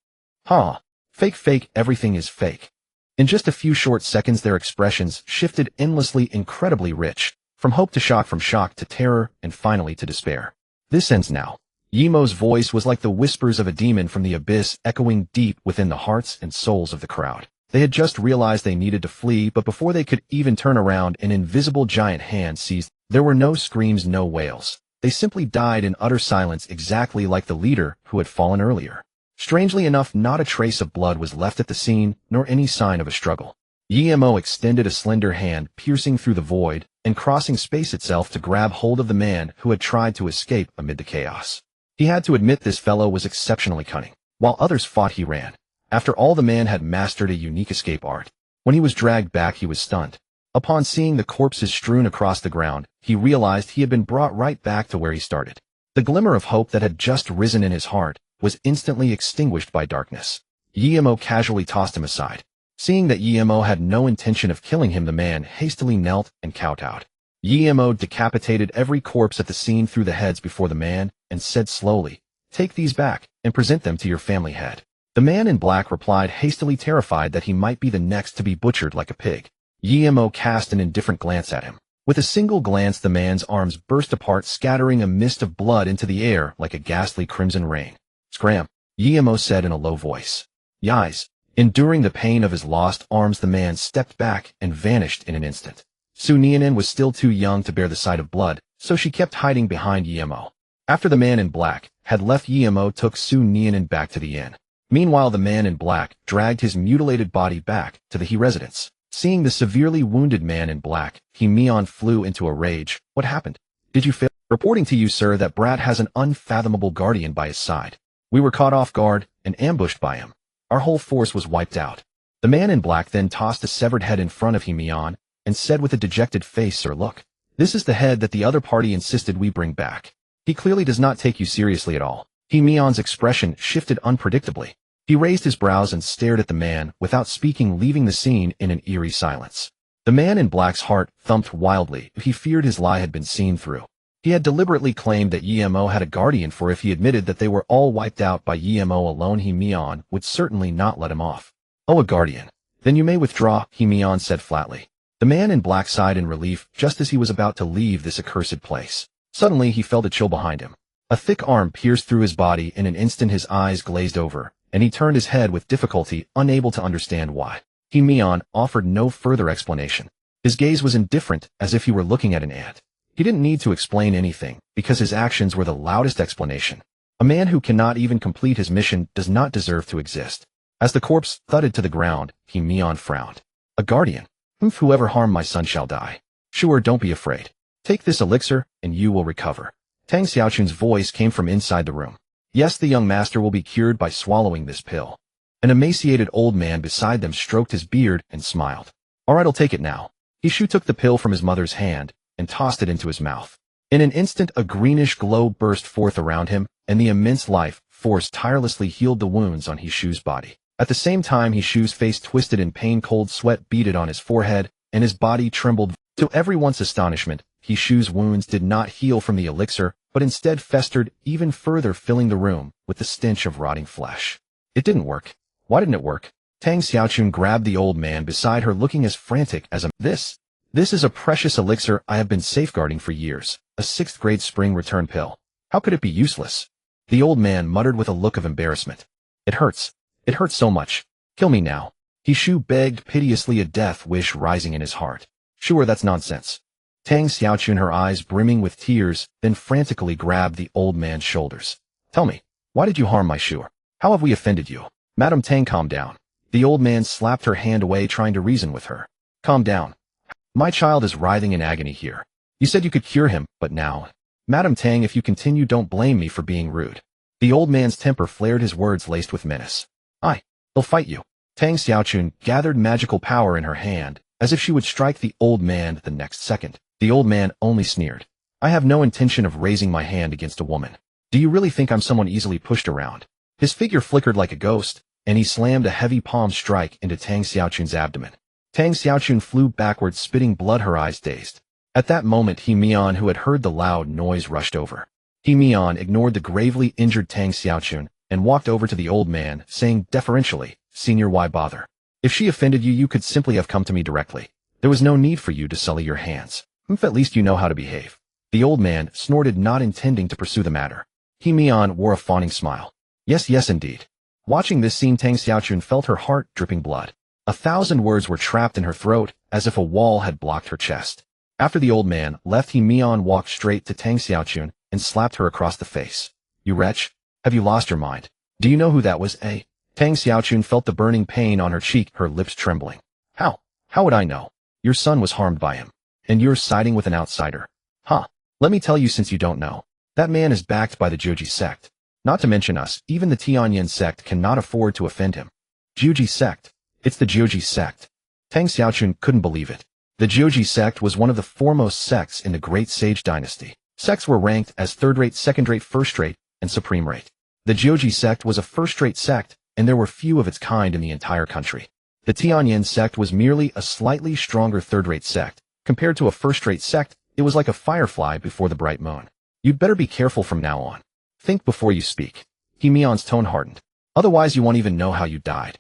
Huh. Fake, fake, everything is fake. In just a few short seconds, their expressions shifted endlessly, incredibly rich, from hope to shock, from shock to terror, and finally to despair. This ends now. Yemo's voice was like the whispers of a demon from the abyss, echoing deep within the hearts and souls of the crowd. They had just realized they needed to flee, but before they could even turn around, an invisible giant hand seized. There were no screams, no wails. They simply died in utter silence, exactly like the leader who had fallen earlier. Strangely enough, not a trace of blood was left at the scene, nor any sign of a struggle. Yemo extended a slender hand, piercing through the void and crossing space itself to grab hold of the man who had tried to escape amid the chaos. He had to admit this fellow was exceptionally cunning. While others fought, he ran. After all, the man had mastered a unique escape art. When he was dragged back, he was stunned. Upon seeing the corpses strewn across the ground, he realized he had been brought right back to where he started. The glimmer of hope that had just risen in his heart was instantly extinguished by darkness. Yemo casually tossed him aside. Seeing that Yemo had no intention of killing him, the man hastily knelt and kowtowed. Yemo decapitated every corpse at the scene, threw the heads before the man, and said slowly, "Take these back and present them to your family head." The man in black replied, hastily, terrified that he might be the next to be butchered like a pig. Yemo cast an indifferent glance at him. With a single glance, the man's arms burst apart, scattering a mist of blood into the air like a ghastly crimson rain. "Scram," Yemo said in a low voice. "Yais." Enduring the pain of his lost arms, the man stepped back and vanished in an instant. Su Nianen was still too young to bear the sight of blood, so she kept hiding behind Yemo. After the man in black had left, Yemo took Su Nianen back to the inn. Meanwhile, the man in black dragged his mutilated body back to the he residence. Seeing the severely wounded man in black, Mion flew into a rage. "What happened? Did you fail?" "Reporting to you, sir, that brat has an unfathomable guardian by his side. We were caught off guard and ambushed by him. Our whole force was wiped out." The man in black then tossed a severed head in front of Mion and said with a dejected face, "Sir, look. This is the head that the other party insisted we bring back. He clearly does not take you seriously at all. He Mion's expression shifted unpredictably. He raised his brows and stared at the man without speaking, leaving the scene in an eerie silence. The man in black's heart thumped wildly. He feared his lie had been seen through. He had deliberately claimed that Yemo had a guardian, for if he admitted that they were all wiped out by Yemo alone, he Mion would certainly not let him off. Oh, a guardian. Then you may withdraw, he Mion said flatly. The man in black sighed in relief just as he was about to leave this accursed place. Suddenly he felt a chill behind him. A thick arm pierced through his body. In an instant his eyes glazed over, and he turned his head with difficulty, unable to understand why. He Mion offered no further explanation. His gaze was indifferent, as if he were looking at an ant. He didn't need to explain anything, because his actions were the loudest explanation. A man who cannot even complete his mission does not deserve to exist. As the corpse thudded to the ground, He Mion frowned. A guardian? Whoever harmed my son shall die. Sure, don't be afraid. Take this elixir, and you will recover. Tang Xiaochun's voice came from inside the room. Yes, the young master will be cured by swallowing this pill. An emaciated old man beside them stroked his beard and smiled. All right, I'll take it now. He took the pill from his mother's hand and tossed it into his mouth. In an instant, a greenish glow burst forth around him, and the immense life force tirelessly healed the wounds on Hishu's body. At the same time, Hishu's face twisted in pain, cold sweat beaded on his forehead, and his body trembled. To everyone's astonishment, Hishu's wounds did not heal from the elixir, but instead festered even further, filling the room with the stench of rotting flesh. It didn't work. Why didn't it work? Tang Xiaochun grabbed the old man beside her, looking as frantic as a This is a precious elixir I have been safeguarding for years, a 6th grade spring return pill. How could it be useless? The old man muttered with a look of embarrassment. It hurts. It hurts so much. Kill me now. Hishu begged piteously, a death wish rising in his heart. Sure, that's nonsense. Tang Xiaochun, her eyes brimming with tears, then frantically grabbed the old man's shoulders. Tell me, why did you harm my Shure? How have we offended you? Madam Tang, calm down. The old man slapped her hand away, trying to reason with her. Calm down. My child is writhing in agony here. You said you could cure him, but now... Madam Tang, if you continue, don't blame me for being rude. The old man's temper flared, his words laced with menace. He'll fight you. Tang Xiaochun gathered magical power in her hand, as if she would strike the old man the next second. The old man only sneered. I have no intention of raising my hand against a woman. Do you really think I'm someone easily pushed around? His figure flickered like a ghost, and he slammed a heavy palm strike into Tang Xiaochun's abdomen. Tang Xiaochun flew backwards, spitting blood, her eyes dazed. At that moment, He Mion, who had heard the loud noise, rushed over. He Mion ignored the gravely injured Tang Xiaochun and walked over to the old man, saying deferentially, Senior, why bother? If she offended you, you could simply have come to me directly. There was no need for you to sully your hands. At least you know how to behave. The old man snorted, not intending to pursue the matter. He Mion wore a fawning smile. Yes, indeed. Watching this scene, Tang Xiaochun felt her heart dripping blood. 1,000 words were trapped in her throat, as if a wall had blocked her chest. After the old man left, He Mion walked straight to Tang Xiaochun and slapped her across the face. You wretch! Have you lost your mind? Do you know who that was, eh? Tang Xiaochun felt the burning pain on her cheek, her lips trembling. How? How would I know? Your son was harmed by him. And you're siding with an outsider. Let me tell you, since you don't know. That man is backed by the Joji sect. Not to mention us, even the Tianyan sect cannot afford to offend him. Joji sect. It's the Joji sect. Tang Xiaochun couldn't believe it. The Joji sect was one of the foremost sects in the Great Sage Dynasty. Sects were ranked as third-rate, second-rate, first-rate, and supreme-rate. The Joji sect was a first-rate sect, and there were few of its kind in the entire country. The Tianyan sect was merely a slightly stronger third-rate sect. Compared to a first-rate sect, it was like a firefly before the bright moon. You'd better be careful from now on. Think before you speak. He Mion's tone hardened. Otherwise you won't even know how you died.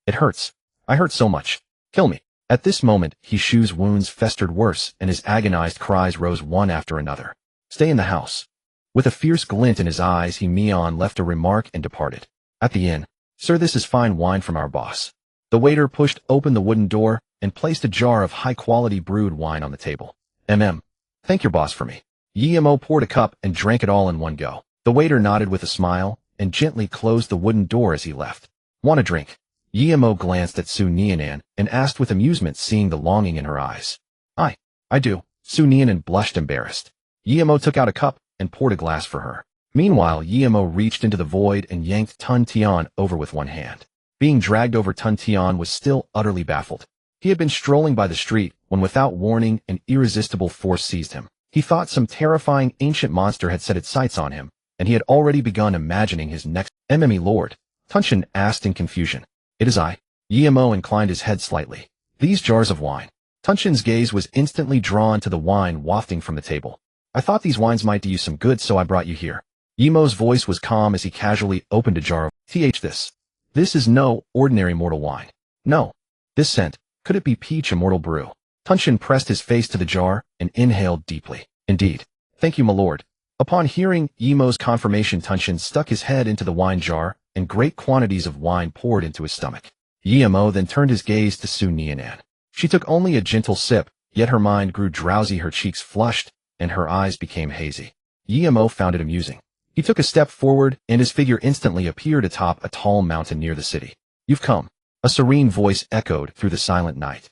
It hurts. I hurt so much. Kill me. At this moment, Hishu's wounds festered worse, and his agonized cries rose one after another. Stay in the house. With a fierce glint in his eyes, He Mion left a remark and departed. At the inn, Sir, this is fine wine from our boss. The waiter pushed open the wooden door and placed a jar of high-quality brewed wine on the table. Thank your boss for me. Yemo poured a cup and drank it all in one go. The waiter nodded with a smile and gently closed the wooden door as he left. Want a drink? Yemo glanced at Su Nianan and asked with amusement, seeing the longing in her eyes. I do. Su Nianan blushed, embarrassed. Yemo took out a cup and poured a glass for her. Meanwhile, Yemo reached into the void and yanked Tun Tian over with one hand. Being dragged over, Tun Tian was still utterly baffled. He had been strolling by the street when without warning an irresistible force seized him. He thought some terrifying ancient monster had set its sights on him, and he had already begun imagining his next enemy. Lord, Tunchen asked in confusion. It is I. Yimo inclined his head slightly. These jars of wine. Tunchen's gaze was instantly drawn to the wine wafting from the table. I thought these wines might do you some good, so I brought you here. Yimo's voice was calm as he casually opened a jar of this. This is no ordinary mortal wine. No. This scent, could it be peach immortal brew? Tunchen pressed his face to the jar and inhaled deeply. Indeed. Thank you, my lord. Upon hearing Yimo's confirmation, Tunchen stuck his head into the wine jar, and great quantities of wine poured into his stomach. Yimo then turned his gaze to Su Nianan. She took only a gentle sip, yet her mind grew drowsy, her cheeks flushed, and her eyes became hazy. Yimo found it amusing. He took a step forward, and his figure instantly appeared atop a tall mountain near the city. You've come. A serene voice echoed through the silent night.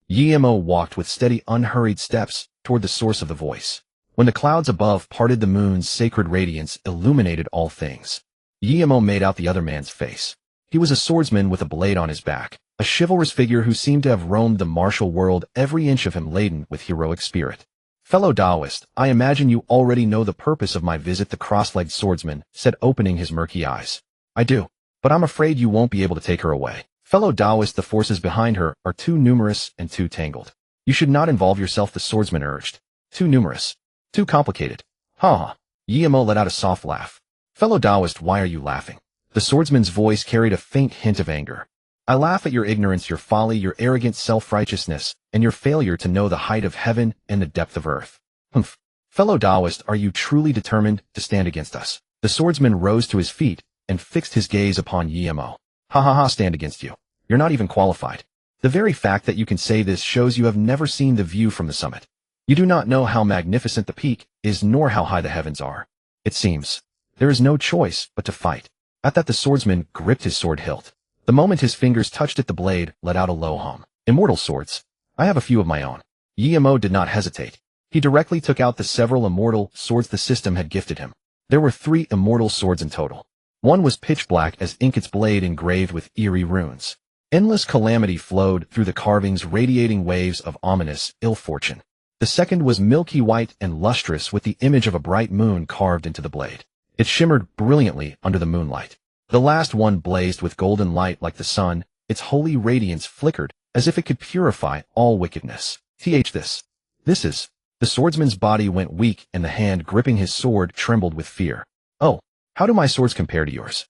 Yimo walked with steady, unhurried steps toward the source of the voice. When the clouds above parted, the moon's sacred radiance illuminated all things. Yimo made out the other man's face. He was a swordsman with a blade on his back, a chivalrous figure who seemed to have roamed the martial world, every inch of him laden with heroic spirit. Fellow Taoist, I imagine you already know the purpose of my visit, the cross-legged swordsman said, opening his murky eyes. I do, but I'm afraid you won't be able to take her away. Fellow Taoist, the forces behind her are too numerous and too tangled. You should not involve yourself, the swordsman urged. Too numerous. Too complicated. Ha. Yimo let out a soft laugh. Fellow Taoist, why are you laughing? The swordsman's voice carried a faint hint of anger. I laugh at your ignorance, your folly, your arrogant self-righteousness, and your failure to know the height of heaven and the depth of earth. Humph. Fellow Taoist, are you truly determined to stand against us? The swordsman rose to his feet and fixed his gaze upon Yimo. Ha, stand against you. You're not even qualified. The very fact that you can say this shows you have never seen the view from the summit. You do not know how magnificent the peak is, nor how high the heavens are. It seems there is no choice but to fight. At that, the swordsman gripped his sword hilt. The moment his fingers touched it, the blade let out a low hum. Immortal swords. I have a few of my own. Yimo did not hesitate. He directly took out the several immortal swords the system had gifted him. There were 3 immortal swords in total. One was pitch black as ink, its blade engraved with eerie runes. Endless calamity flowed through the carvings, radiating waves of ominous ill fortune. The second was milky white and lustrous, with the image of a bright moon carved into the blade. It shimmered brilliantly under the moonlight. The last one blazed with golden light like the sun. Its holy radiance flickered as if it could purify all wickedness. This is. The swordsman's body went weak, and the hand gripping his sword trembled with fear. Oh, how do my swords compare to yours?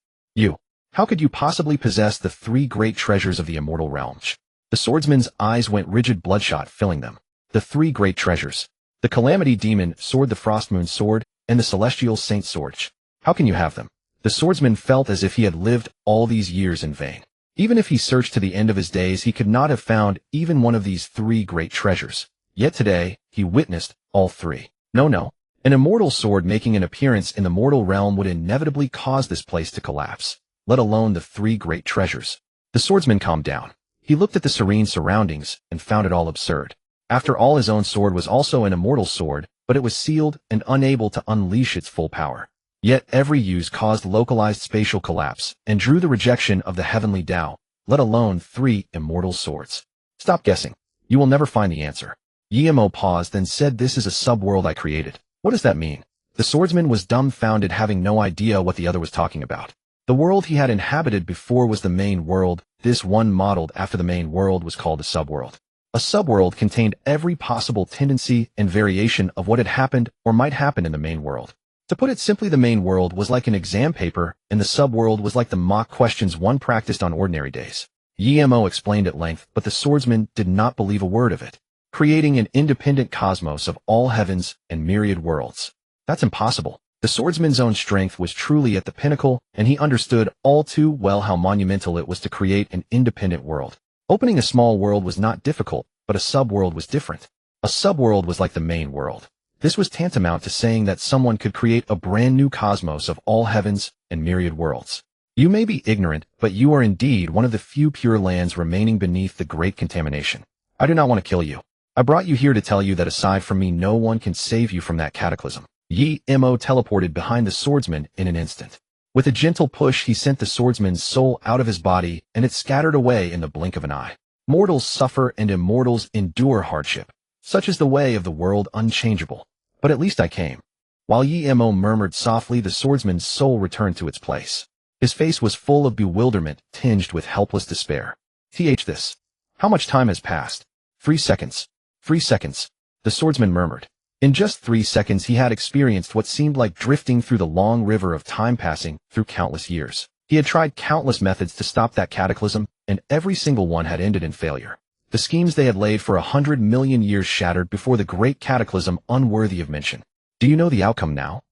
How could you possibly possess the 3 great treasures of the immortal realms? The swordsman's eyes went rigid, bloodshot filling them. The 3 great treasures. The Calamity Demon sword, the Frostmoon sword, and the Celestial Saint sword. How can you have them? The swordsman felt as if he had lived all these years in vain. Even if he searched to the end of his days, he could not have found even one of these 3 great treasures. Yet today, he witnessed all 3. No. An immortal sword making an appearance in the mortal realm would inevitably cause this place to collapse, let alone the 3 great treasures. The swordsman calmed down. He looked at the serene surroundings and found it all absurd. After all, his own sword was also an immortal sword, but it was sealed and unable to unleash its full power. Yet every use caused localized spatial collapse and drew the rejection of the heavenly Dao, let alone 3 immortal swords. Stop guessing. You will never find the answer. Yimo paused, then said, this is a subworld I created. What does that mean? The swordsman was dumbfounded, having no idea what the other was talking about. The world he had inhabited before was the main world. This one modeled after the main world was called a subworld. A subworld contained every possible tendency and variation of what had happened or might happen in the main world. To put it simply, the main world was like an exam paper, and the subworld was like the mock questions one practiced on ordinary days. Yimo explained at length, but the swordsman did not believe a word of it. Creating an independent cosmos of all heavens and myriad worlds. That's impossible. The swordsman's own strength was truly at the pinnacle, and he understood all too well how monumental it was to create an independent world. Opening a small world was not difficult, but a subworld was different. A subworld was like the main world. This was tantamount to saying that someone could create a brand new cosmos of all heavens and myriad worlds. You may be ignorant, but you are indeed one of the few pure lands remaining beneath the great contamination. I do not want to kill you. I brought you here to tell you that aside from me, no one can save you from that cataclysm. Yimo teleported behind the swordsman in an instant. With a gentle push, he sent the swordsman's soul out of his body, and it scattered away in the blink of an eye. Mortals suffer and immortals endure hardship. Such is the way of the world unchangeable. But at least I came. While Emo murmured softly, the swordsman's soul returned to its place. His face was full of bewilderment, tinged with helpless despair. This. How much time has passed? 3 seconds. 3 seconds. The swordsman murmured. In just 3 seconds he had experienced what seemed like drifting through the long river of time passing through countless years. He had tried countless methods to stop that cataclysm, and every single one had ended in failure. The schemes they had laid for 100 million years shattered before the great cataclysm, unworthy of mention. Do you know the outcome now?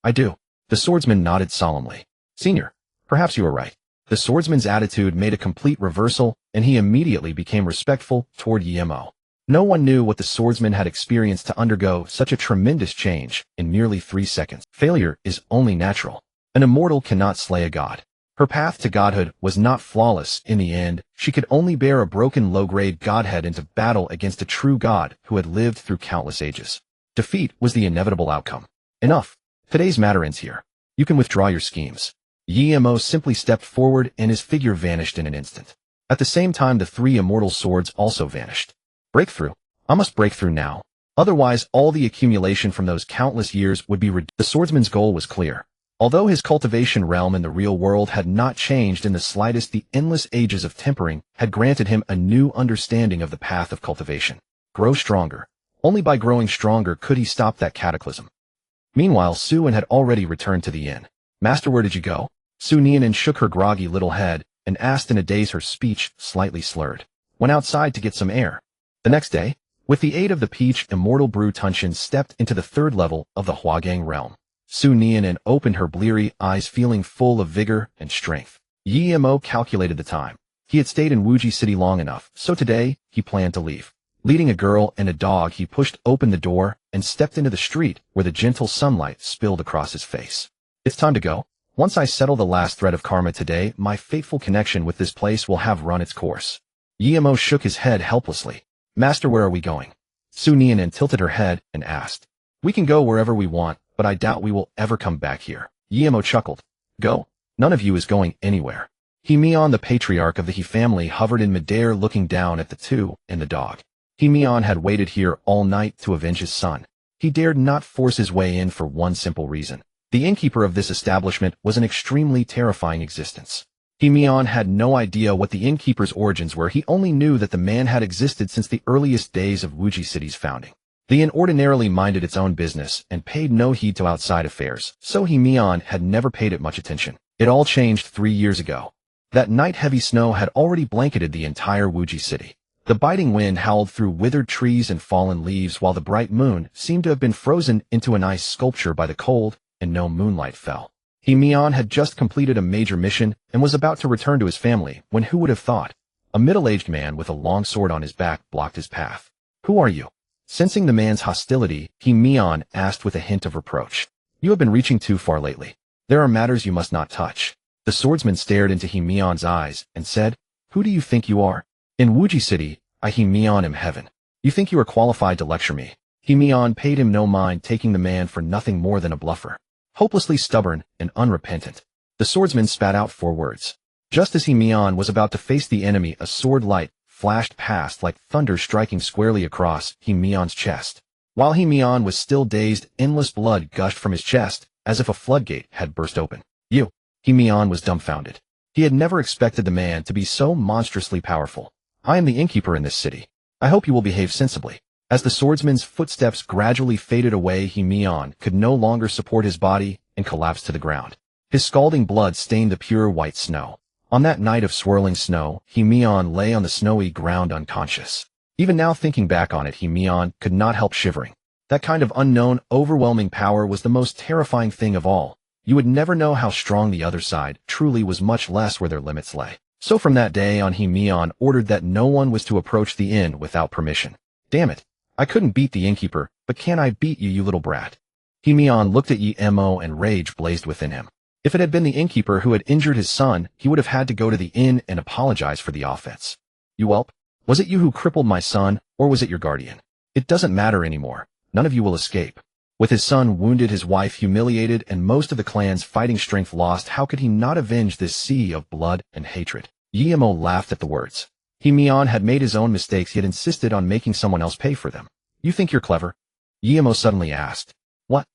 I do. The swordsman nodded solemnly. Senior, perhaps you are right. The swordsman's attitude made a complete reversal, and he immediately became respectful toward Emo. No one knew what the swordsman had experienced to undergo such a tremendous change in merely 3 seconds. Failure is only natural. An immortal cannot slay a god. Her path to godhood was not flawless. In the end, she could only bear a broken low-grade godhead into battle against a true god who had lived through countless ages. Defeat was the inevitable outcome. Enough. Today's matter ends here. You can withdraw your schemes. Emo simply stepped forward and his figure vanished in an instant. At the same time, the 3 immortal swords also vanished. Breakthrough. I must break through now. Otherwise, all the accumulation from those countless years would be The swordsman's goal was clear. Although his cultivation realm in the real world had not changed in the slightest, the endless ages of tempering had granted him a new understanding of the path of cultivation. Grow stronger. Only by growing stronger could he stop that cataclysm. Meanwhile, Su-Yin had already returned to the inn. Master, where did you go? Su-Yin shook her groggy little head and asked in a daze, her speech slightly slurred. Went outside to get some air. The next day, with the aid of the peach, immortal Brew Tunshin stepped into the 3rd level of the Huagang realm. Su-Yin opened her bleary eyes, feeling full of vigor and strength. Emo calculated the time. He had stayed in Wuji City long enough, so today he planned to leave. Leading a girl and a dog, he pushed open the door and stepped into the street where the gentle sunlight spilled across his face. It's time to go. Once I settle the last thread of karma today, my fateful connection with this place will have run its course. Emo shook his head helplessly. Master, where are we going? Su-Yin tilted her head and asked. We can go wherever we want, but I doubt we will ever come back here. Emo chuckled. Go? None of you is going anywhere. He-Mian, the patriarch of the He family, hovered in midair looking down at the 2 and the dog. He-Mian had waited here all night to avenge his son. He dared not force his way in for one simple reason. The innkeeper of this establishment was an extremely terrifying existence. He-Mian had no idea what the innkeeper's origins were. He only knew that the man had existed since the earliest days of Wuji City's founding. The inn ordinarily minded its own business and paid no heed to outside affairs, so He-Mian had never paid it much attention. It all changed 3 years ago. That night, heavy snow had already blanketed the entire Wuji City. The biting wind howled through withered trees and fallen leaves, while the bright moon seemed to have been frozen into an ice sculpture by the cold, and no moonlight fell. He-Mian had just completed a major mission and was about to return to his family when, who would have thought, a middle-aged man with a long sword on his back blocked his path. Who are you? Sensing the man's hostility, He-Mian asked with a hint of reproach. You have been reaching too far lately. There are matters you must not touch. The swordsman stared into He-Mian's eyes and said, Who do you think you are? In Wuji City, I He-Mian am heaven. You think you are qualified to lecture me? He-Mian paid him no mind, taking the man for nothing more than a bluffer. Hopelessly stubborn and unrepentant. The swordsman spat out 4 words. Just as He-Mian was about to face the enemy, a sword light flashed past like thunder, striking squarely across He-Mian's chest. While He-Mian was still dazed, endless blood gushed from his chest, as if a floodgate had burst open. You! He-Mian was dumbfounded. He had never expected the man to be so monstrously powerful. I am the innkeeper in this city. I hope you will behave sensibly. As the swordsman's footsteps gradually faded away, He-Mian could no longer support his body and collapsed to the ground. His scalding blood stained the pure white snow. On that night of swirling snow, He-Mian lay on the snowy ground unconscious. Even now, thinking back on it, He-Mian could not help shivering. That kind of unknown, overwhelming power was the most terrifying thing of all. You would never know how strong the other side truly was, much less where their limits lay. So from that day on, He-Mian ordered that no one was to approach the inn without permission. Damn it. I couldn't beat the innkeeper, but can I beat you, you little brat? He-Mian looked at Emo and rage blazed within him. If it had been the innkeeper who had injured his son, he would have had to go to the inn and apologize for the offense. You whelp, was it you who crippled my son, or was it your guardian? It doesn't matter anymore. None of you will escape. With his son wounded, his wife humiliated, and most of the clan's fighting strength lost, how could he not avenge this sea of blood and hatred? Emo laughed at the words. He Mian had made his own mistakes yet insisted on making someone else pay for them. You think you're clever? Yemo suddenly asked. What?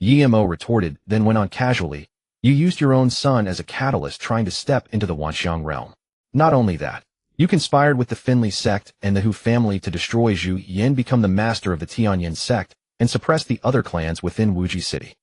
Yemo retorted, then went on casually. You used your own son as a catalyst trying to step into the Wanxiang realm. Not only that, you conspired with the Finley sect and the Hu family to destroy Zhu Yin, become the master of the Tianyin sect, and suppress the other clans within Wuji City.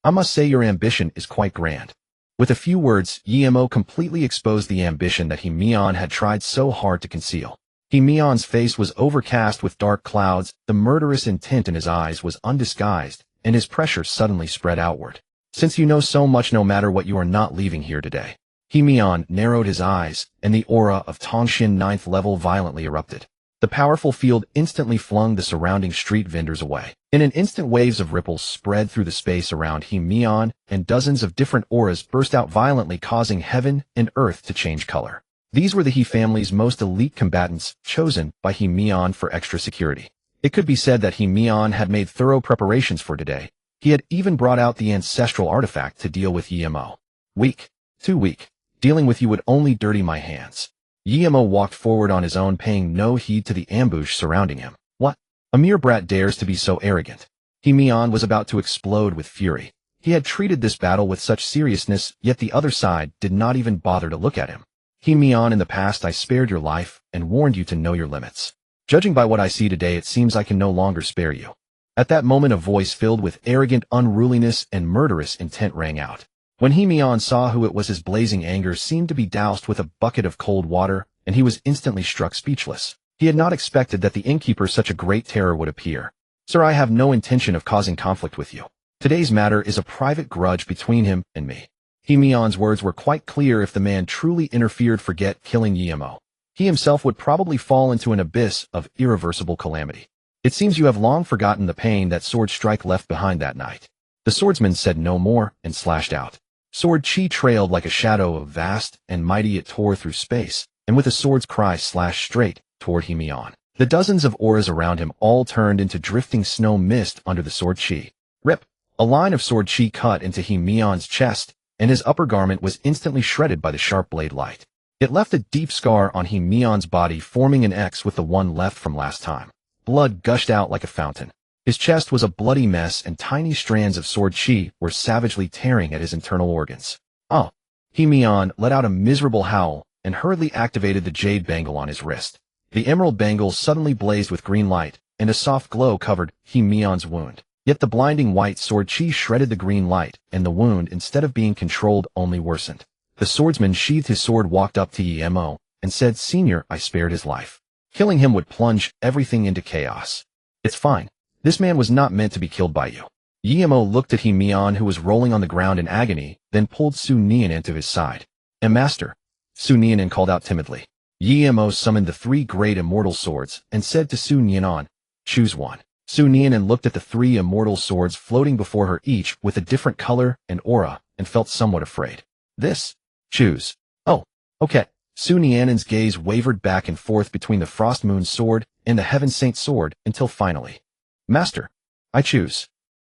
I must say your ambition is quite grand. With a few words, Yemo completely exposed the ambition that He Mian had tried so hard to conceal. He Mian's face was overcast with dark clouds, the murderous intent in his eyes was undisguised, and his pressure suddenly spread outward. Since you know so much, no matter what, you are not leaving here today. He Mian narrowed his eyes, and the aura of Tongshin 9th level violently erupted. The powerful field instantly flung the surrounding street vendors away. In an instant, waves of ripples spread through the space around He Mian, and dozens of different auras burst out violently, causing heaven and earth to change color. These were the He family's most elite combatants, chosen by He Mian for extra security. It could be said that He Mian had made thorough preparations for today. He had even brought out the ancestral artifact to deal with Yemo. Weak. Too weak. Dealing with you would only dirty my hands. Yemo walked forward on his own, paying no heed to the ambush surrounding him. What? A mere brat dares to be so arrogant. He Mian was about to explode with fury. He had treated this battle with such seriousness, yet the other side did not even bother to look at him. He Mian, in the past I spared your life and warned you to know your limits. Judging by what I see today, it seems I can no longer spare you. At that moment, a voice filled with arrogant unruliness and murderous intent rang out. When He Mian saw who it was, his blazing anger seemed to be doused with a bucket of cold water, and he was instantly struck speechless. He had not expected that the innkeeper, such a great terror, would appear. Sir, I have no intention of causing conflict with you. Today's matter is a private grudge between him and me. He Mian's words were quite clear. If the man truly interfered, forget killing Yemo. He himself would probably fall into an abyss of irreversible calamity. It seems you have long forgotten the pain that sword strike left behind that night. The swordsman said no more and slashed out. Sword chi trailed like a shadow, of vast and mighty. It tore through space, and with a sword's cry slashed straight toward He Mian. The dozens of auras around him all turned into drifting snow mist under the sword chi. Rip! A line of sword chi cut into He Mian's chest, and his upper garment was instantly shredded by the sharp blade light. It left a deep scar on He Mian's body, forming an X with the one left from last time. Blood gushed out like a fountain. His chest was a bloody mess, and tiny strands of sword chi were savagely tearing at his internal organs. Oh! He Mian let out a miserable howl and hurriedly activated the jade bangle on his wrist. The emerald bangle suddenly blazed with green light, and a soft glow covered He Mian's wound. Yet the blinding white sword chi shredded the green light, and the wound, instead of being controlled, only worsened. The swordsman sheathed his sword, walked up to Yemo, and said, "Senior, I spared his life. Killing him would plunge everything into chaos. It's fine. This man was not meant to be killed by you." Yemo looked at He Mian, who was rolling on the ground in agony, then pulled Su Nianan to his side. "Master," Su Nianan called out timidly. Yemo summoned the 3 great immortal swords and said to Su Nianan, "Choose one." Su Nianan looked at the 3 immortal swords floating before her, each with a different color and aura, and felt somewhat afraid. "This? Choose." "Oh, okay." Su Nianan's gaze wavered back and forth between the Frost Moon sword and the Heaven Saint sword until finally, "Master, I choose."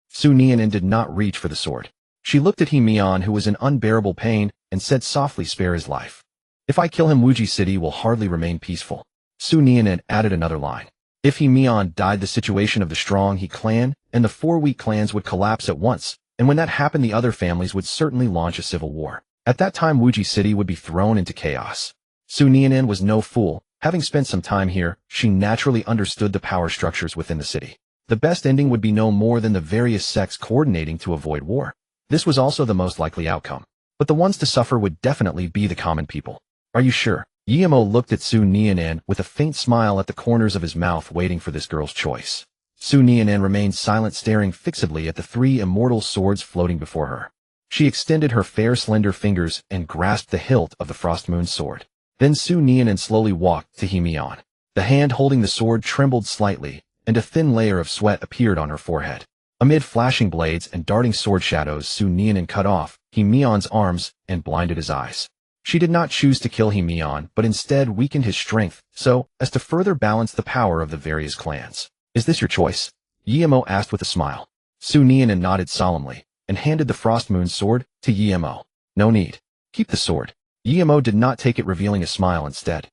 Su Nianan did not reach for the sword. She looked at He Mian, who was in unbearable pain, and said softly, "Spare his life. If I kill him, Wuji City will hardly remain peaceful." Su Nianan added another line. If He Mian died, the situation of the strong He clan and the 4 weak clans would collapse at once, and when that happened, the other families would certainly launch a civil war. At that time, Wuji City would be thrown into chaos. Su Nianan was no fool. Having spent some time here, she naturally understood the power structures within the city. The best ending would be no more than the various sects coordinating to avoid war. This was also the most likely outcome. But the ones to suffer would definitely be the common people. "Are you sure?" Yemo looked at Su Nianan with a faint smile at the corners of his mouth, waiting for this girl's choice. Su Nianan remained silent, staring fixedly at the 3 immortal swords floating before her. She extended her fair, slender fingers and grasped the hilt of the Frost Moon sword. Then Su Nianan slowly walked to He Mian. The hand holding the sword trembled slightly, and a thin layer of sweat appeared on her forehead. Amid flashing blades and darting sword shadows, Su Nianan cut off He Mian's arms and blinded his eyes. She did not choose to kill He Mian, but instead weakened his strength so as to further balance the power of the various clans. "Is this your choice?" Yemo asked with a smile. Su Nianan nodded solemnly and handed the Frost Moon sword to Yemo. "No need. Keep the sword." Yemo did not take it, revealing a smile instead.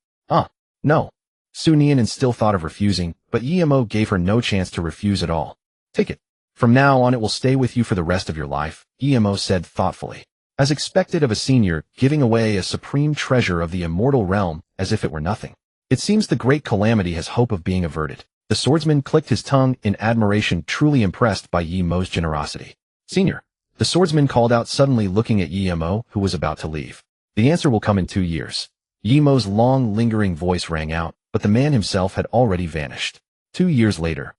No. Su Nianan still thought of refusing, but Yemo gave her no chance to refuse at all. Take it. From now on it will stay with you for the rest of your life, Yemo said thoughtfully. As expected of a senior, giving away a supreme treasure of the immortal realm as if it were nothing. It seems the great calamity has hope of being averted. The swordsman clicked his tongue in admiration, truly impressed by Yemo's generosity. Senior. The swordsman called out suddenly, looking at Yemo, who was about to leave. The answer will come in 2 years. Yemo's long, lingering voice rang out, but the man himself had already vanished. 2 years later.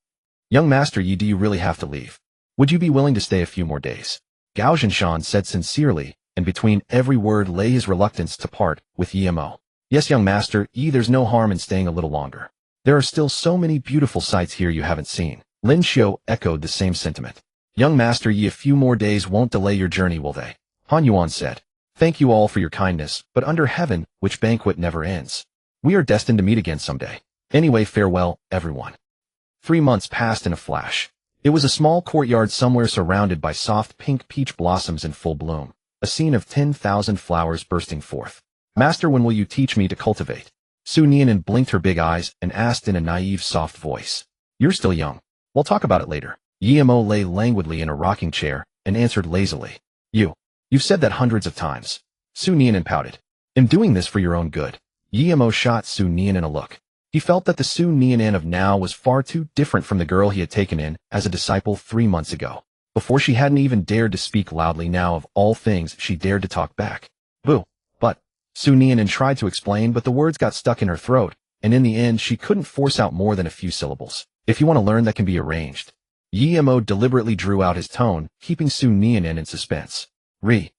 Young Master Yi, do you really have to leave? Would you be willing to stay a few more days? Gao Zhenshan said sincerely, and between every word lay his reluctance to part with Yemo. Yes, young Master Yi, there's no harm in staying a little longer. There are still so many beautiful sights here you haven't seen. Lin Xiu echoed the same sentiment. Young Master Yi, a few more days won't delay your journey, will they? Han Yuan said. Thank you all for your kindness, but under heaven, which banquet never ends. We are destined to meet again someday. Anyway, farewell, everyone. 3 months passed in a flash. It was a small courtyard somewhere surrounded by soft pink peach blossoms in full bloom, a scene of 10,000 flowers bursting forth. Master, when will you teach me to cultivate? Su Nianan blinked her big eyes and asked in a naive, soft voice. You're still young. We'll talk about it later. Yemo lay languidly in a rocking chair and answered lazily. You've said that hundreds of times. Su Nianan pouted. I'm doing this for your own good. Yemo shot Su Nianan a look. He felt that the Su Nianan of now was far too different from the girl he had taken in as a disciple 3 months ago. Before she hadn't even dared to speak loudly, now of all things she dared to talk back. Boo. But Su Nianan tried to explain, but the words got stuck in her throat, and in the end she couldn't force out more than a few syllables. If you want to learn, that can be arranged. Yemo deliberately drew out his tone, keeping Su Nianan in suspense. Really?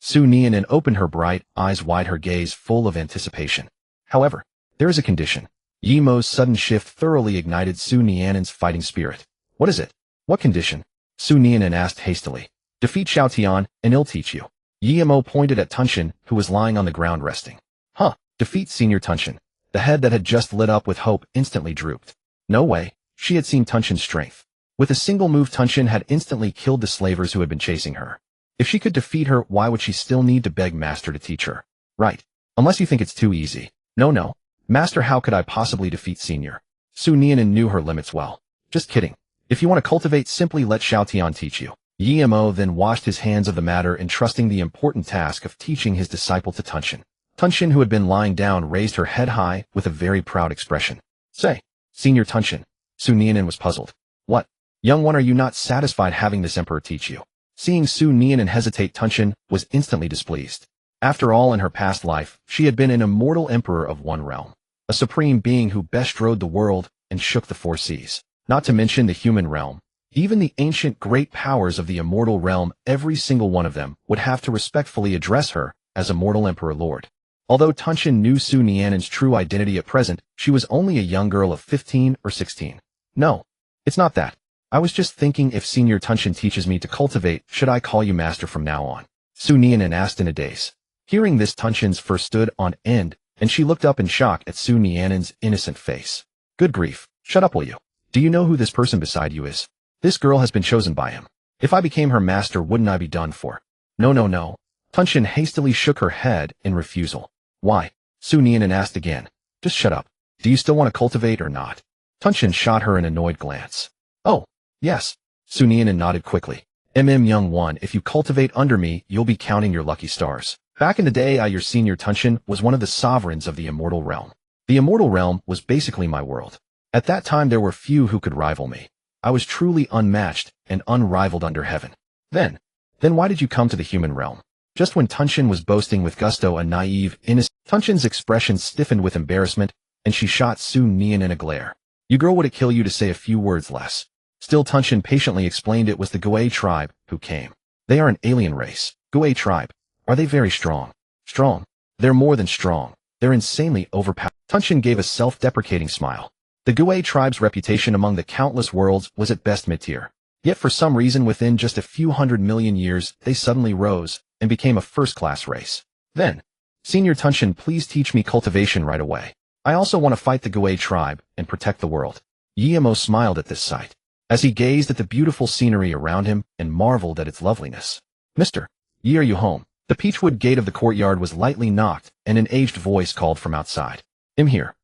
Su Nianan opened her bright eyes wide, her gaze full of anticipation. However, there is a condition. Yemo's sudden shift thoroughly ignited Su Nianan's fighting spirit. What is it? What condition? Su Nianan asked hastily. Defeat Xiao Tian, and he'll teach you. Yemo pointed at Tunshin, who was lying on the ground resting. Huh, defeat Senior Tunshin. The head that had just lit up with hope instantly drooped. No way, she had seen Tunshin's strength. With a single move, Tunshin had instantly killed the slavers who had been chasing her. If she could defeat her, why would she still need to beg Master to teach her? Right. Unless you think it's too easy. No. Master, how could I possibly defeat Senior? Su Nianan knew her limits well. Just kidding. If you want to cultivate, simply let Xiao Tian teach you. Yemo then washed his hands of the matter, entrusting the important task of teaching his disciple to Tunshin. Tunshin, who had been lying down, raised her head high with a very proud expression. Say, Senior Tunshin. Su Nianan was puzzled. What? Young one, are you not satisfied having this emperor teach you? Seeing Su Nianan hesitate, Tunshin was instantly displeased. After all, in her past life, she had been an immortal emperor of one realm, a supreme being who bestrode the world and shook the 4 seas. Not to mention the human realm. Even the ancient great powers of the immortal realm, every single one of them, would have to respectfully address her as Immortal Emperor Lord. Although Tunshin knew Su Nianan's true identity at present, she was only a young girl of 15 or 16. No, it's not that. I was just thinking, if Senior Tunshin teaches me to cultivate, should I call you Master from now on? Su Nianan asked in a daze. Hearing this, Tunshin's fur stood on end, and she looked up in shock at Su Nianan's innocent face. Good grief, shut up, will you? Do you know who this person beside you is? This girl has been chosen by him. If I became her master, wouldn't I be done for? No. Tunshin hastily shook her head in refusal. Why? Su Nianan asked again. Just shut up. Do you still want to cultivate or not? Tunshin shot her an annoyed glance. Oh, yes. Su Nianan nodded quickly. Young one, if you cultivate under me, you'll be counting your lucky stars. Back in the day, your Senior Tunshin was one of the sovereigns of the immortal realm. The immortal realm was basically my world. At that time, there were few who could rival me. I was truly unmatched and unrivaled under heaven. Then why did you come to the human realm? Just when Tunshin was boasting with gusto, a naive, innocent, Tunshin's expression stiffened with embarrassment, and she shot Su Nianan a glare. You girl, would it kill you to say a few words less? Still, Tunshin patiently explained it was the Gui tribe who came. They are an alien race. Gui tribe. Are they very strong? Strong. They're more than strong. They're insanely overpowered. Tunshin gave a self-deprecating smile. The Gui tribe's reputation among the countless worlds was at best mid-tier. Yet for some reason, within just a few 100 million years, they suddenly rose and became a first-class race. Then, Senior Tunshin, please teach me cultivation right away. I also want to fight the Gui tribe and protect the world. Yemo smiled at this sight, as he gazed at the beautiful scenery around him and marveled at its loveliness. Mr. Yi, are you home? The peachwood gate of the courtyard was lightly knocked, and an aged voice called from outside. I'm here.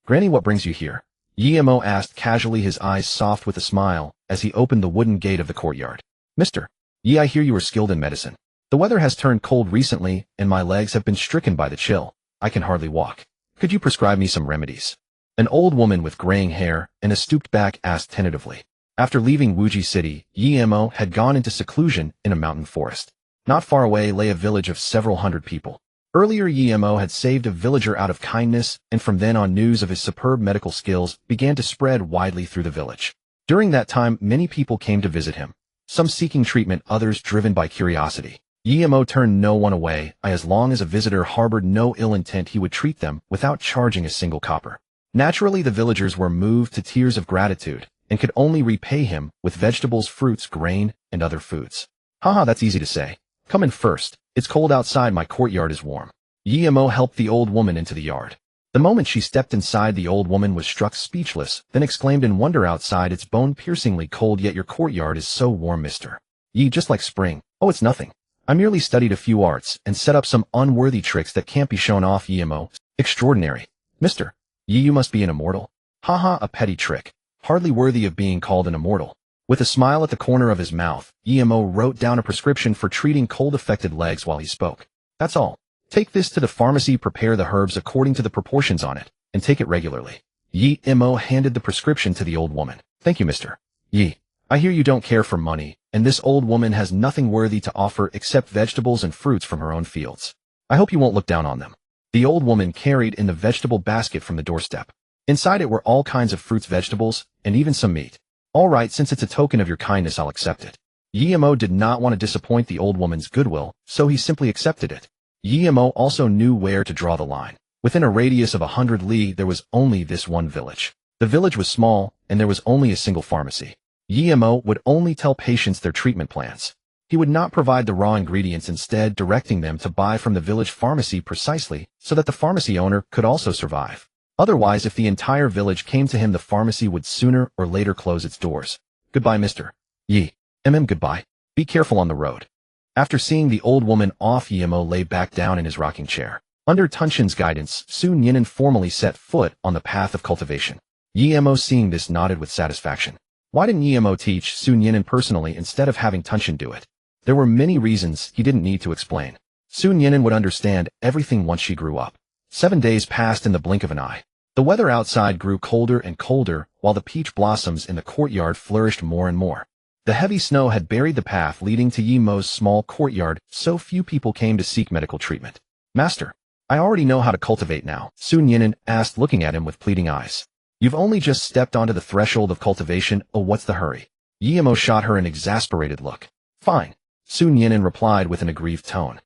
Granny, what brings you here? Yemo asked casually, his eyes soft with a smile, as he opened the wooden gate of the courtyard. Mister. Yi, I hear you are skilled in medicine. The weather has turned cold recently, and my legs have been stricken by the chill. I can hardly walk. Could you prescribe me some remedies? An old woman with graying hair and a stooped back asked tentatively. After leaving Wuji City, Yemo had gone into seclusion in a mountain forest. Not far away lay a village of several hundred people. Earlier, Yemo had saved a villager out of kindness, and from then on news of his superb medical skills began to spread widely through the village. During that time, many people came to visit him, some seeking treatment, others driven by curiosity. Yemo turned no one away, as long as a visitor harbored no ill intent he would treat them without charging a single copper. Naturally, the villagers were moved to tears of gratitude, and could only repay him with vegetables, fruits, grain, and other foods. Haha, that's easy to say. Come in first. It's cold outside, my courtyard is warm. Yemo helped the old woman into the yard. The moment she stepped inside, the old woman was struck speechless, then exclaimed in wonder, outside it's bone-piercingly cold, yet your courtyard is so warm, mister. Yi, just like spring. Oh, it's nothing. I merely studied a few arts and set up some unworthy tricks that can't be shown off. Yemo. Extraordinary. Mister. Yi, you must be an immortal. Haha, a petty trick. Hardly worthy of being called an immortal. With a smile at the corner of his mouth, Yemo wrote down a prescription for treating cold-affected legs while he spoke. That's all. Take this to the pharmacy, prepare the herbs according to the proportions on it, and take it regularly. Yemo handed the prescription to the old woman. Thank you, mister. Yi, I hear you don't care for money, and this old woman has nothing worthy to offer except vegetables and fruits from her own fields. I hope you won't look down on them. The old woman carried in the vegetable basket from the doorstep. Inside it were all kinds of fruits, vegetables, and even some meat. All right, since it's a token of your kindness, I'll accept it. Yemo did not want to disappoint the old woman's goodwill, so he simply accepted it. Yemo also knew where to draw the line. Within a radius of 100 li, there was only this one village. The village was small, and there was only a single pharmacy. Yemo would only tell patients their treatment plans. He would not provide the raw ingredients, instead directing them to buy from the village pharmacy precisely so that the pharmacy owner could also survive. Otherwise, if the entire village came to him, the pharmacy would sooner or later close its doors. Goodbye, mister. Yi. Goodbye. Be careful on the road. After seeing the old woman off, Yemo lay back down in his rocking chair. Under Tunshin's guidance, Sun Yinan formally set foot on the path of cultivation. Yemo, seeing this, nodded with satisfaction. Why didn't Yemo teach Sun Yinan personally instead of having Tunshin do it? There were many reasons he didn't need to explain. Sun Yinan would understand everything once she grew up. 7 days passed in the blink of an eye. The weather outside grew colder and colder, while the peach blossoms in the courtyard flourished more and more. The heavy snow had buried the path leading to Yemo's small courtyard, so few people came to seek medical treatment. Master, I already know how to cultivate now, Sun Yinan asked, looking at him with pleading eyes. You've only just stepped onto the threshold of cultivation, oh what's the hurry? Yemo shot her an exasperated look. Fine, Sun Yinan replied with an aggrieved tone.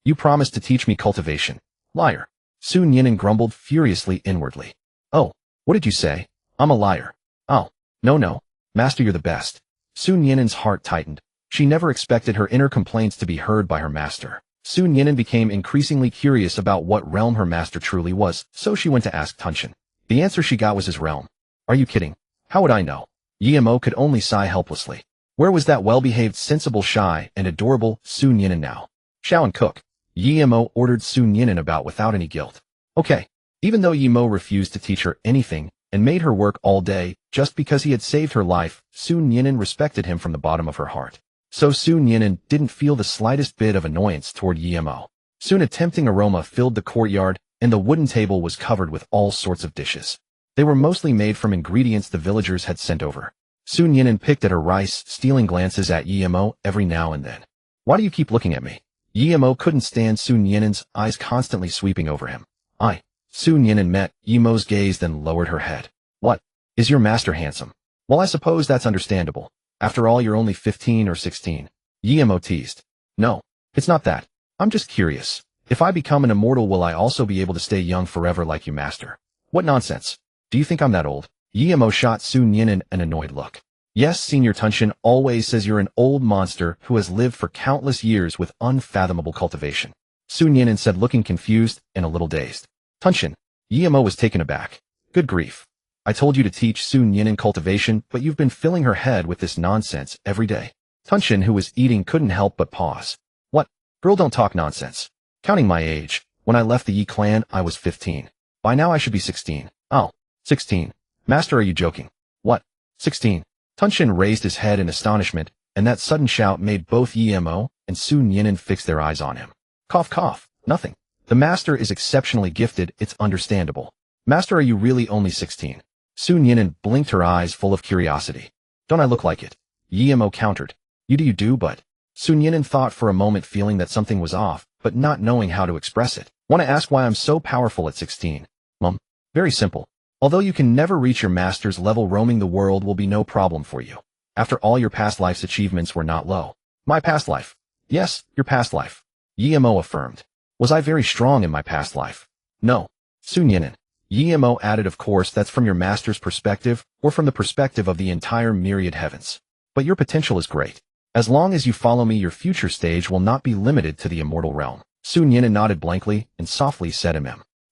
You promised to teach me cultivation. Liar. Sun Yinan grumbled furiously inwardly. Oh, what did you say? I'm a liar. Oh, no, master, you're the best. Sun Yinan's heart tightened. She never expected her inner complaints to be heard by her master. Sun Yinan became increasingly curious about what realm her master truly was, so she went to ask Tunshin. The answer she got was his realm. Are you kidding? How would I know? Yemo could only sigh helplessly. Where was that well-behaved, sensible, shy, and adorable Sun Yinan now? Shao and cook. Yemo ordered Sun Yinan about without any guilt. Okay. Even though Yemo refused to teach her anything and made her work all day just because he had saved her life, Sun Yinan respected him from the bottom of her heart. So Sun Yinan didn't feel the slightest bit of annoyance toward Yemo. Soon a tempting aroma filled the courtyard, and the wooden table was covered with all sorts of dishes. They were mostly made from ingredients the villagers had sent over. Sun Yinan picked at her rice, stealing glances at Yemo every now and then. Why do you keep looking at me? Yemo couldn't stand Sun Yinan's eyes constantly sweeping over him. Sun Yinan met Yemo's gaze, then lowered her head. What? Is your master handsome? Well, I suppose that's understandable. After all, you're only 15 or 16. Yemo teased. No, it's not that. I'm just curious. If I become an immortal, will I also be able to stay young forever like you, master? What nonsense. Do you think I'm that old? Yemo shot Sun Yinan an annoyed look. Yes, Senior Tunshin always says you're an old monster who has lived for countless years with unfathomable cultivation. Sun Yinan said, looking confused and a little dazed. Tunshin. Yemo was taken aback. Good grief. I told you to teach Sun Yinan cultivation, but you've been filling her head with this nonsense every day. Tunshin, who was eating, couldn't help but pause. What? Girl, don't talk nonsense. Counting my age, when I left the Yi clan, I was 15. By now I should be 16. Oh, 16. Master, are you joking? What? 16. Tunxin raised his head in astonishment, and that sudden shout made both Yimo and Su Nianen fix their eyes on him. Cough, cough. Nothing. The master is exceptionally gifted, it's understandable. Master, are you really only 16? Su Nianen blinked her eyes full of curiosity. Don't I look like it? Yimo countered. You do, but... Su Nianen thought for a moment, feeling that something was off, but not knowing how to express it. Want to ask why I'm so powerful at 16? Very simple. Although you can never reach your master's level, roaming the world will be no problem for you. After all, your past life's achievements were not low. My past life? Yes, your past life. Yimo affirmed. Was I very strong in my past life? No. Su Nianen. Yimo added, of course that's from your master's perspective, or from the perspective of the entire myriad heavens. But your potential is great. As long as you follow me, your future stage will not be limited to the immortal realm. Su Nianen nodded blankly and softly said,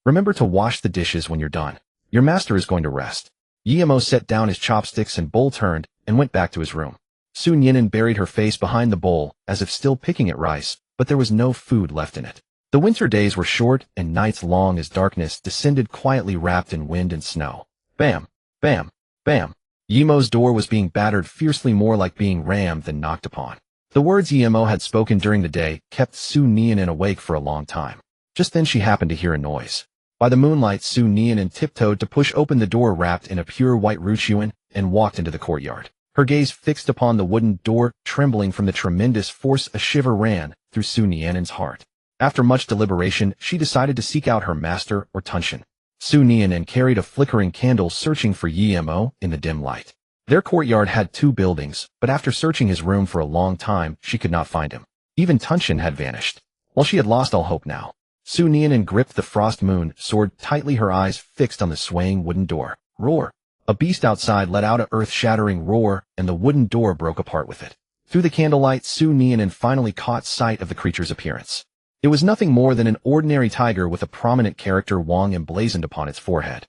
Remember to wash the dishes when you're done. Your master is going to rest. Yimo set down his chopsticks and bowl, turned, and went back to his room. Su Nianen buried her face behind the bowl, as if still picking at rice, but there was no food left in it. The winter days were short and nights long as darkness descended quietly, wrapped in wind and snow. Bam! Bam! Bam! Yimo's door was being battered fiercely, more like being rammed than knocked upon. The words Yimo had spoken during the day kept Su Nianen awake for a long time. Just then she happened to hear a noise. By the moonlight, Su Nianen tiptoed to push open the door wrapped in a pure white ruchuan and walked into the courtyard. Her gaze fixed upon the wooden door, trembling from the tremendous force. A shiver ran through Su Nianen's heart. After much deliberation, she decided to seek out her master, or Tunxin. Su Nianen carried a flickering candle, searching for Yimo in the dim light. Their courtyard had 2 buildings, but after searching his room for a long time, she could not find him. Even Tunxin had vanished. Well, she had lost all hope now. Su Nianen gripped the frost moon sword tightly, her eyes fixed on the swaying wooden door. Roar! A beast outside let out an earth-shattering roar, and the wooden door broke apart with it. Through the candlelight, Su Nianen finally caught sight of the creature's appearance. It was nothing more than an ordinary tiger with a prominent character Wang emblazoned upon its forehead.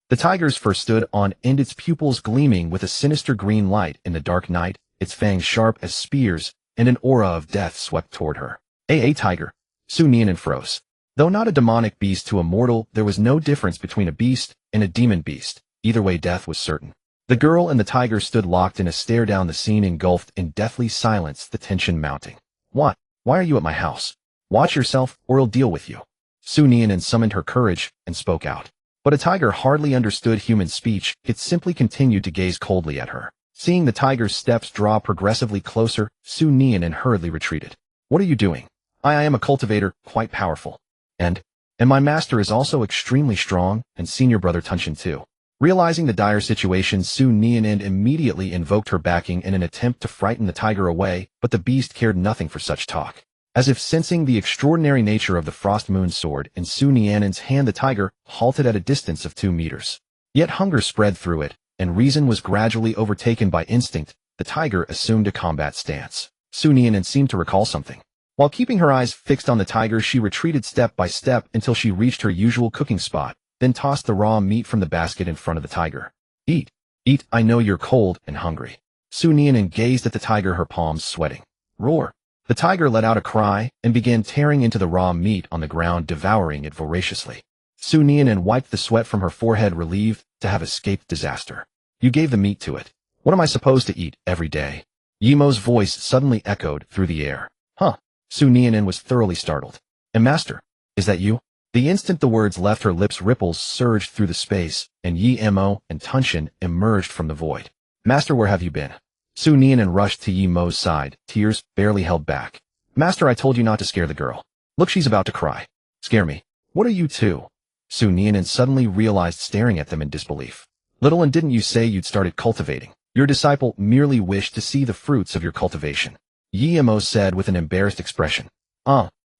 The tiger's fur stood on end, its pupils gleaming with a sinister green light in the dark night, its fangs sharp as spears, and an aura of death swept toward her. A tiger. Su Nianen froze. Though not a demonic beast to a mortal, there was no difference between a beast and a demon beast. Either way, death was certain. The girl and the tiger stood locked in a stare down the scene, engulfed in deathly silence, the tension mounting. What? Why are you at my house? Watch yourself, or I'll deal with you. Su Nianen summoned her courage and spoke out. But a tiger hardly understood human speech. It simply continued to gaze coldly at her. Seeing the tiger's steps draw progressively closer, Su Nianen hurriedly retreated. What are you doing? I am a cultivator, quite powerful. And my master is also extremely strong, and senior brother Tunxin too. Realizing the dire situation, Su Nianen immediately invoked her backing in an attempt to frighten the tiger away, but the beast cared nothing for such talk. As if sensing the extraordinary nature of the frost moon sword in Su Nianen's hand, the tiger halted at a distance of 2 meters. Yet hunger spread through it, and reason was gradually overtaken by instinct. The tiger assumed a combat stance. Su Nianen seemed to recall something. While keeping her eyes fixed on the tiger, she retreated step by step until she reached her usual cooking spot, then tossed the raw meat from the basket in front of the tiger. Eat. Eat, I know you're cold and hungry. Su Nianen gazed at the tiger, her palms sweating. Roar. The tiger let out a cry and began tearing into the raw meat on the ground, devouring it voraciously. Su Nianen wiped the sweat from her forehead, relieved to have escaped disaster. You gave the meat to it. What am I supposed to eat every day? Yimo's voice suddenly echoed through the air. Huh. Su Nianen was thoroughly startled. And master, is that you? The instant the words left her lips, ripples surged through the space, and Yimo and Tunxin emerged from the void. Master, where have you been? Su Nianen rushed to Yimo's side, tears barely held back. Master, I told you not to scare the girl. Look, she's about to cry. Scare me? What are you two? Su Nianen suddenly realized, staring at them in disbelief. Little, and didn't you say you'd started cultivating? Your disciple merely wished to see the fruits of your cultivation. Yimo said with an embarrassed expression.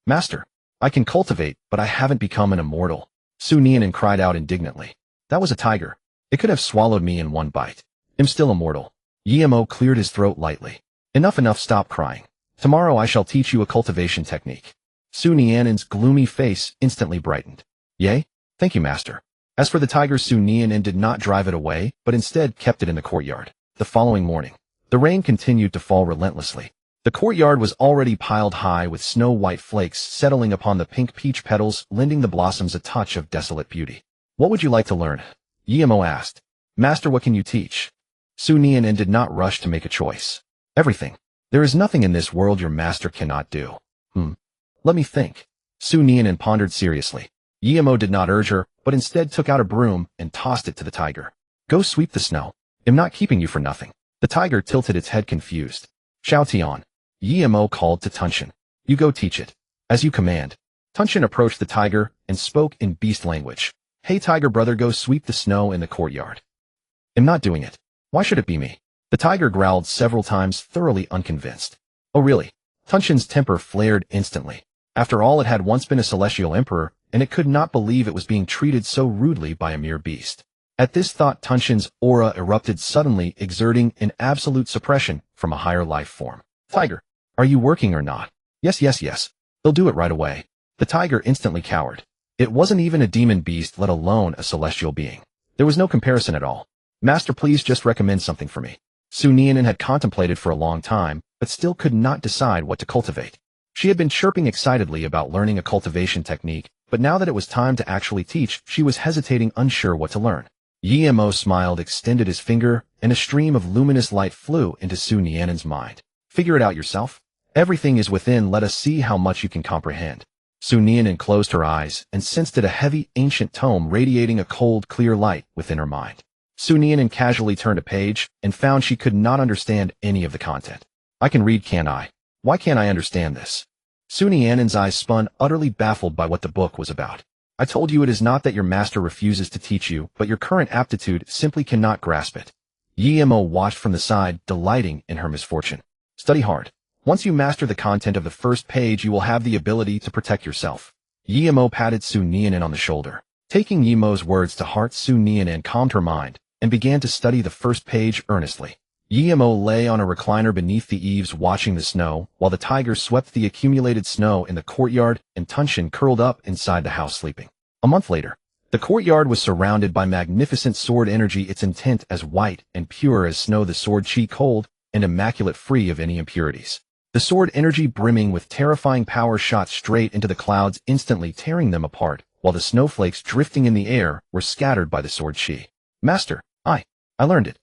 Master, I can cultivate, but I haven't become an immortal. Su Nianen cried out indignantly. That was a tiger. It could have swallowed me in one bite. I'm still immortal. Yimo cleared his throat lightly. Enough, stop crying. Tomorrow I shall teach you a cultivation technique. Su Nianen's gloomy face instantly brightened. Yea? Thank you, master. As for the tiger, Su Nianen did not drive it away, but instead kept it in the courtyard. The following morning, the rain continued to fall relentlessly. The courtyard was already piled high with snow-white flakes settling upon the pink peach petals, lending the blossoms a touch of desolate beauty. What would you like to learn? Yimo asked. Master, what can you teach? Su Nianen did not rush to make a choice. Everything. There is nothing in this world your master cannot do. Let me think. Su Nianen pondered seriously. Yimo did not urge her, but instead took out a broom and tossed it to the tiger. Go sweep the snow. I'm not keeping you for nothing. The tiger tilted its head confused. Xiao Tian. Yimo called to Tunshin. You go teach it. As you command. Tunshin approached the tiger and spoke in beast language. Hey tiger brother, go sweep the snow in the courtyard. I'm not doing it. Why should it be me? The tiger growled several times, thoroughly unconvinced. Oh really? Tunshin's temper flared instantly. After all, it had once been a celestial emperor, and it could not believe it was being treated so rudely by a mere beast. At this thought, Tunshin's aura erupted suddenly, exerting an absolute suppression from a higher life form. Tiger, are you working or not? Yes. They'll do it right away. The tiger instantly cowered. It wasn't even a demon beast, let alone a celestial being. There was no comparison at all. Master, please just recommend something for me. Su Nianen had contemplated for a long time, but still could not decide what to cultivate. She had been chirping excitedly about learning a cultivation technique, but now that it was time to actually teach, she was hesitating, unsure what to learn. Yimo smiled, extended his finger, and a stream of luminous light flew into Su Nianen's mind. Figure it out yourself. Everything is within, let us see how much you can comprehend. Su Nianen closed her eyes and sensed it, a heavy, ancient tome radiating a cold, clear light within her mind. Su Nianen casually turned a page and found she could not understand any of the content. I can read, can't I? Why can't I understand this? Su Nianen's eyes spun, utterly baffled by what the book was about. I told you it is not that your master refuses to teach you, but your current aptitude simply cannot grasp it. Yimo watched from the side, delighting in her misfortune. Study hard. Once you master the content of the first page, you will have the ability to protect yourself. Yimo patted Su Nianen on the shoulder. Taking Yimo's words to heart, Su Nianen calmed her mind and began to study the first page earnestly. Yimo lay on a recliner beneath the eaves watching the snow, while the tiger swept the accumulated snow in the courtyard and Tunshin curled up inside the house sleeping. A month later, the courtyard was surrounded by magnificent sword energy, its intent as white and pure as snow, the sword chi cold and immaculate, free of any impurities. The sword energy, brimming with terrifying power, shot straight into the clouds, instantly tearing them apart, while the snowflakes drifting in the air were scattered by the sword chi. Master, I learned it.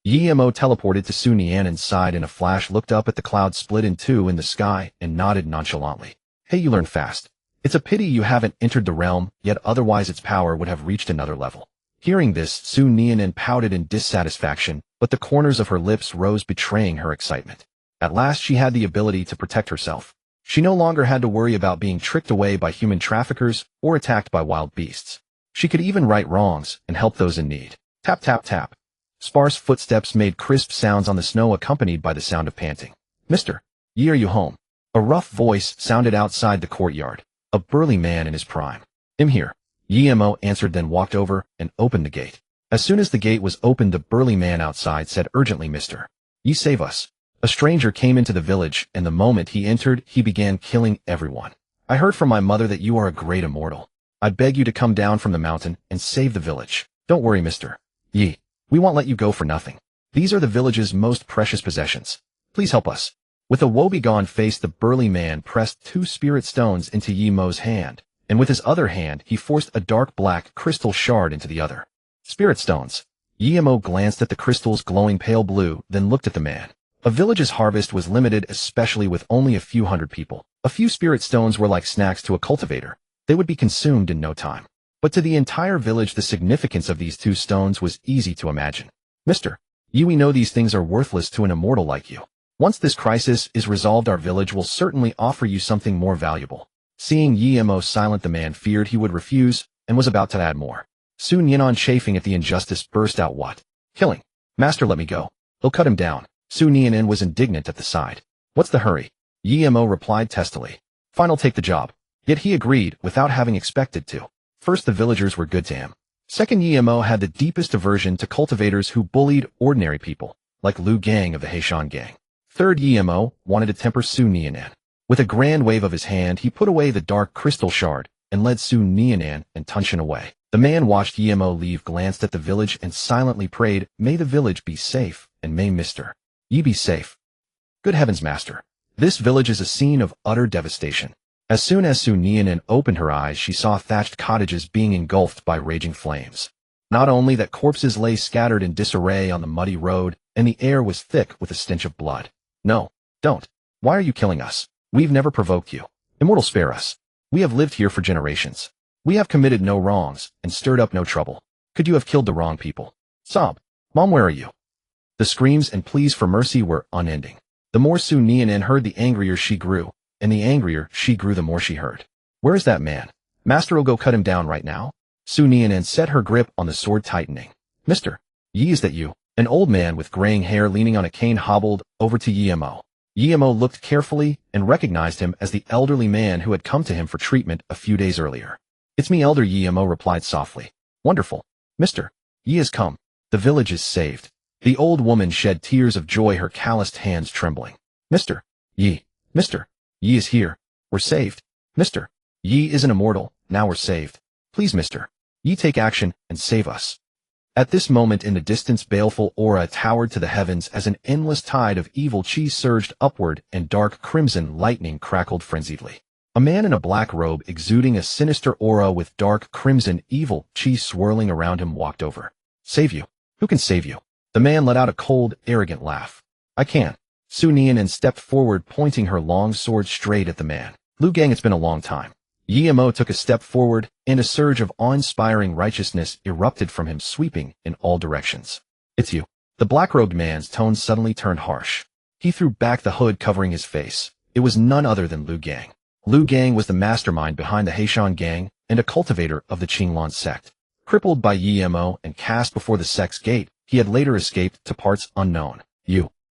Yimo teleported to Su Nianen's side in a flash, looked up at the clouds split in two in the sky, and nodded nonchalantly. Hey, you learned fast. It's a pity you haven't entered the realm yet, otherwise its power would have reached another level. Hearing this, Su Nianen pouted in dissatisfaction, but the corners of her lips rose, betraying her excitement. At last she had the ability to protect herself. She no longer had to worry about being tricked away by human traffickers or attacked by wild beasts. She could even right wrongs and help those in need. Tap, tap, tap. Sparse footsteps made crisp sounds on the snow, accompanied by the sound of panting. Mister, ye, are you home? A rough voice sounded outside the courtyard. A burly man in his prime. I'm here. Yimo answered, then walked over and opened the gate. As soon as the gate was opened, the burly man outside said urgently, Mister, ye save us. A stranger came into the village, and the moment he entered, he began killing everyone. I heard from my mother that you are a great immortal. I beg you to come down from the mountain and save the village. Don't worry, Mister. We won't let you go for nothing. These are the village's most precious possessions. Please help us. With a woebegone face, the burly man pressed 2 spirit stones into Yimo's hand, and with his other hand he forced a dark black crystal shard into the other. Spirit stones. Yimo glanced at the crystals glowing pale blue, then looked at the man. A village's harvest was limited, especially with only a few hundred people. A few spirit stones were like snacks to a cultivator. They would be consumed in no time. But to the entire village, the significance of these 2 stones was easy to imagine. Mister, we know these things are worthless to an immortal like you. Once this crisis is resolved, our village will certainly offer you something more valuable. Seeing Yimo silent, the man feared he would refuse and was about to add more. Su Nianen, chafing at the injustice, burst out, What? Killing? Master, let me go. He'll cut him down. Su Nianen was indignant at the sight. What's the hurry? Yimo replied testily. Fine, I'll take the job. Yet he agreed without having expected to. First, the villagers were good to him. Second, Yimo had the deepest aversion to cultivators who bullied ordinary people, like Lu Gang of the Heishan gang. Third, Yimo wanted to temper Su Nianen. With a grand wave of his hand, he put away the dark crystal shard and led Su Nianen and Tunshin away. The man watched Yimo leave, glanced at the village, and silently prayed, May the village be safe, and may Mister Yi be safe. Good heavens, Master. This village is a scene of utter devastation. As soon as Su Nianan opened her eyes, she saw thatched cottages being engulfed by raging flames. Not only that, corpses lay scattered in disarray on the muddy road, and the air was thick with the stench of blood. No, don't. Why are you killing us? We've never provoked you. Immortal, spare us. We have lived here for generations. We have committed no wrongs and stirred up no trouble. Could you have killed the wrong people? Sob. Mom, where are you? The screams and pleas for mercy were unending. The more Su Nianan heard, the angrier she grew, and the angrier she grew, the more she heard. Where is that man? Master will go cut him down right now. Su Nianan set her grip on the sword, tightening. Mr. Yi, is that you? An old man with graying hair leaning on a cane hobbled over to Yimo. Yimo looked carefully and recognized him as the elderly man who had come to him for treatment a few days earlier. It's me, Elder Yimo replied softly. Wonderful. Mr. Yi has come. The village is saved. The old woman shed tears of joy, her calloused hands trembling. Mr. Yi is here. We're saved. Mr. Yi is an immortal. Now we're saved. Please, Mr. Yi, take action and save us. At this moment in the distance, baleful aura towered to the heavens as an endless tide of evil chi surged upward and dark crimson lightning crackled frenziedly. A man in a black robe exuding a sinister aura with dark crimson evil chi swirling around him walked over. Save you? Who can save you? The man let out a cold, arrogant laugh. I can. Su Nianan stepped forward, pointing her long sword straight at the man. Lu Gang, it's been a long time. Yimo took a step forward, and a surge of awe-inspiring righteousness erupted from him, sweeping in all directions. It's you. The black-robed man's tone suddenly turned harsh. He threw back the hood covering his face. It was none other than Lu Gang. Lu Gang was the mastermind behind the Heishan gang and a cultivator of the Qinglan sect. Crippled by Yimo and cast before the sect's gate, he had later escaped to parts unknown.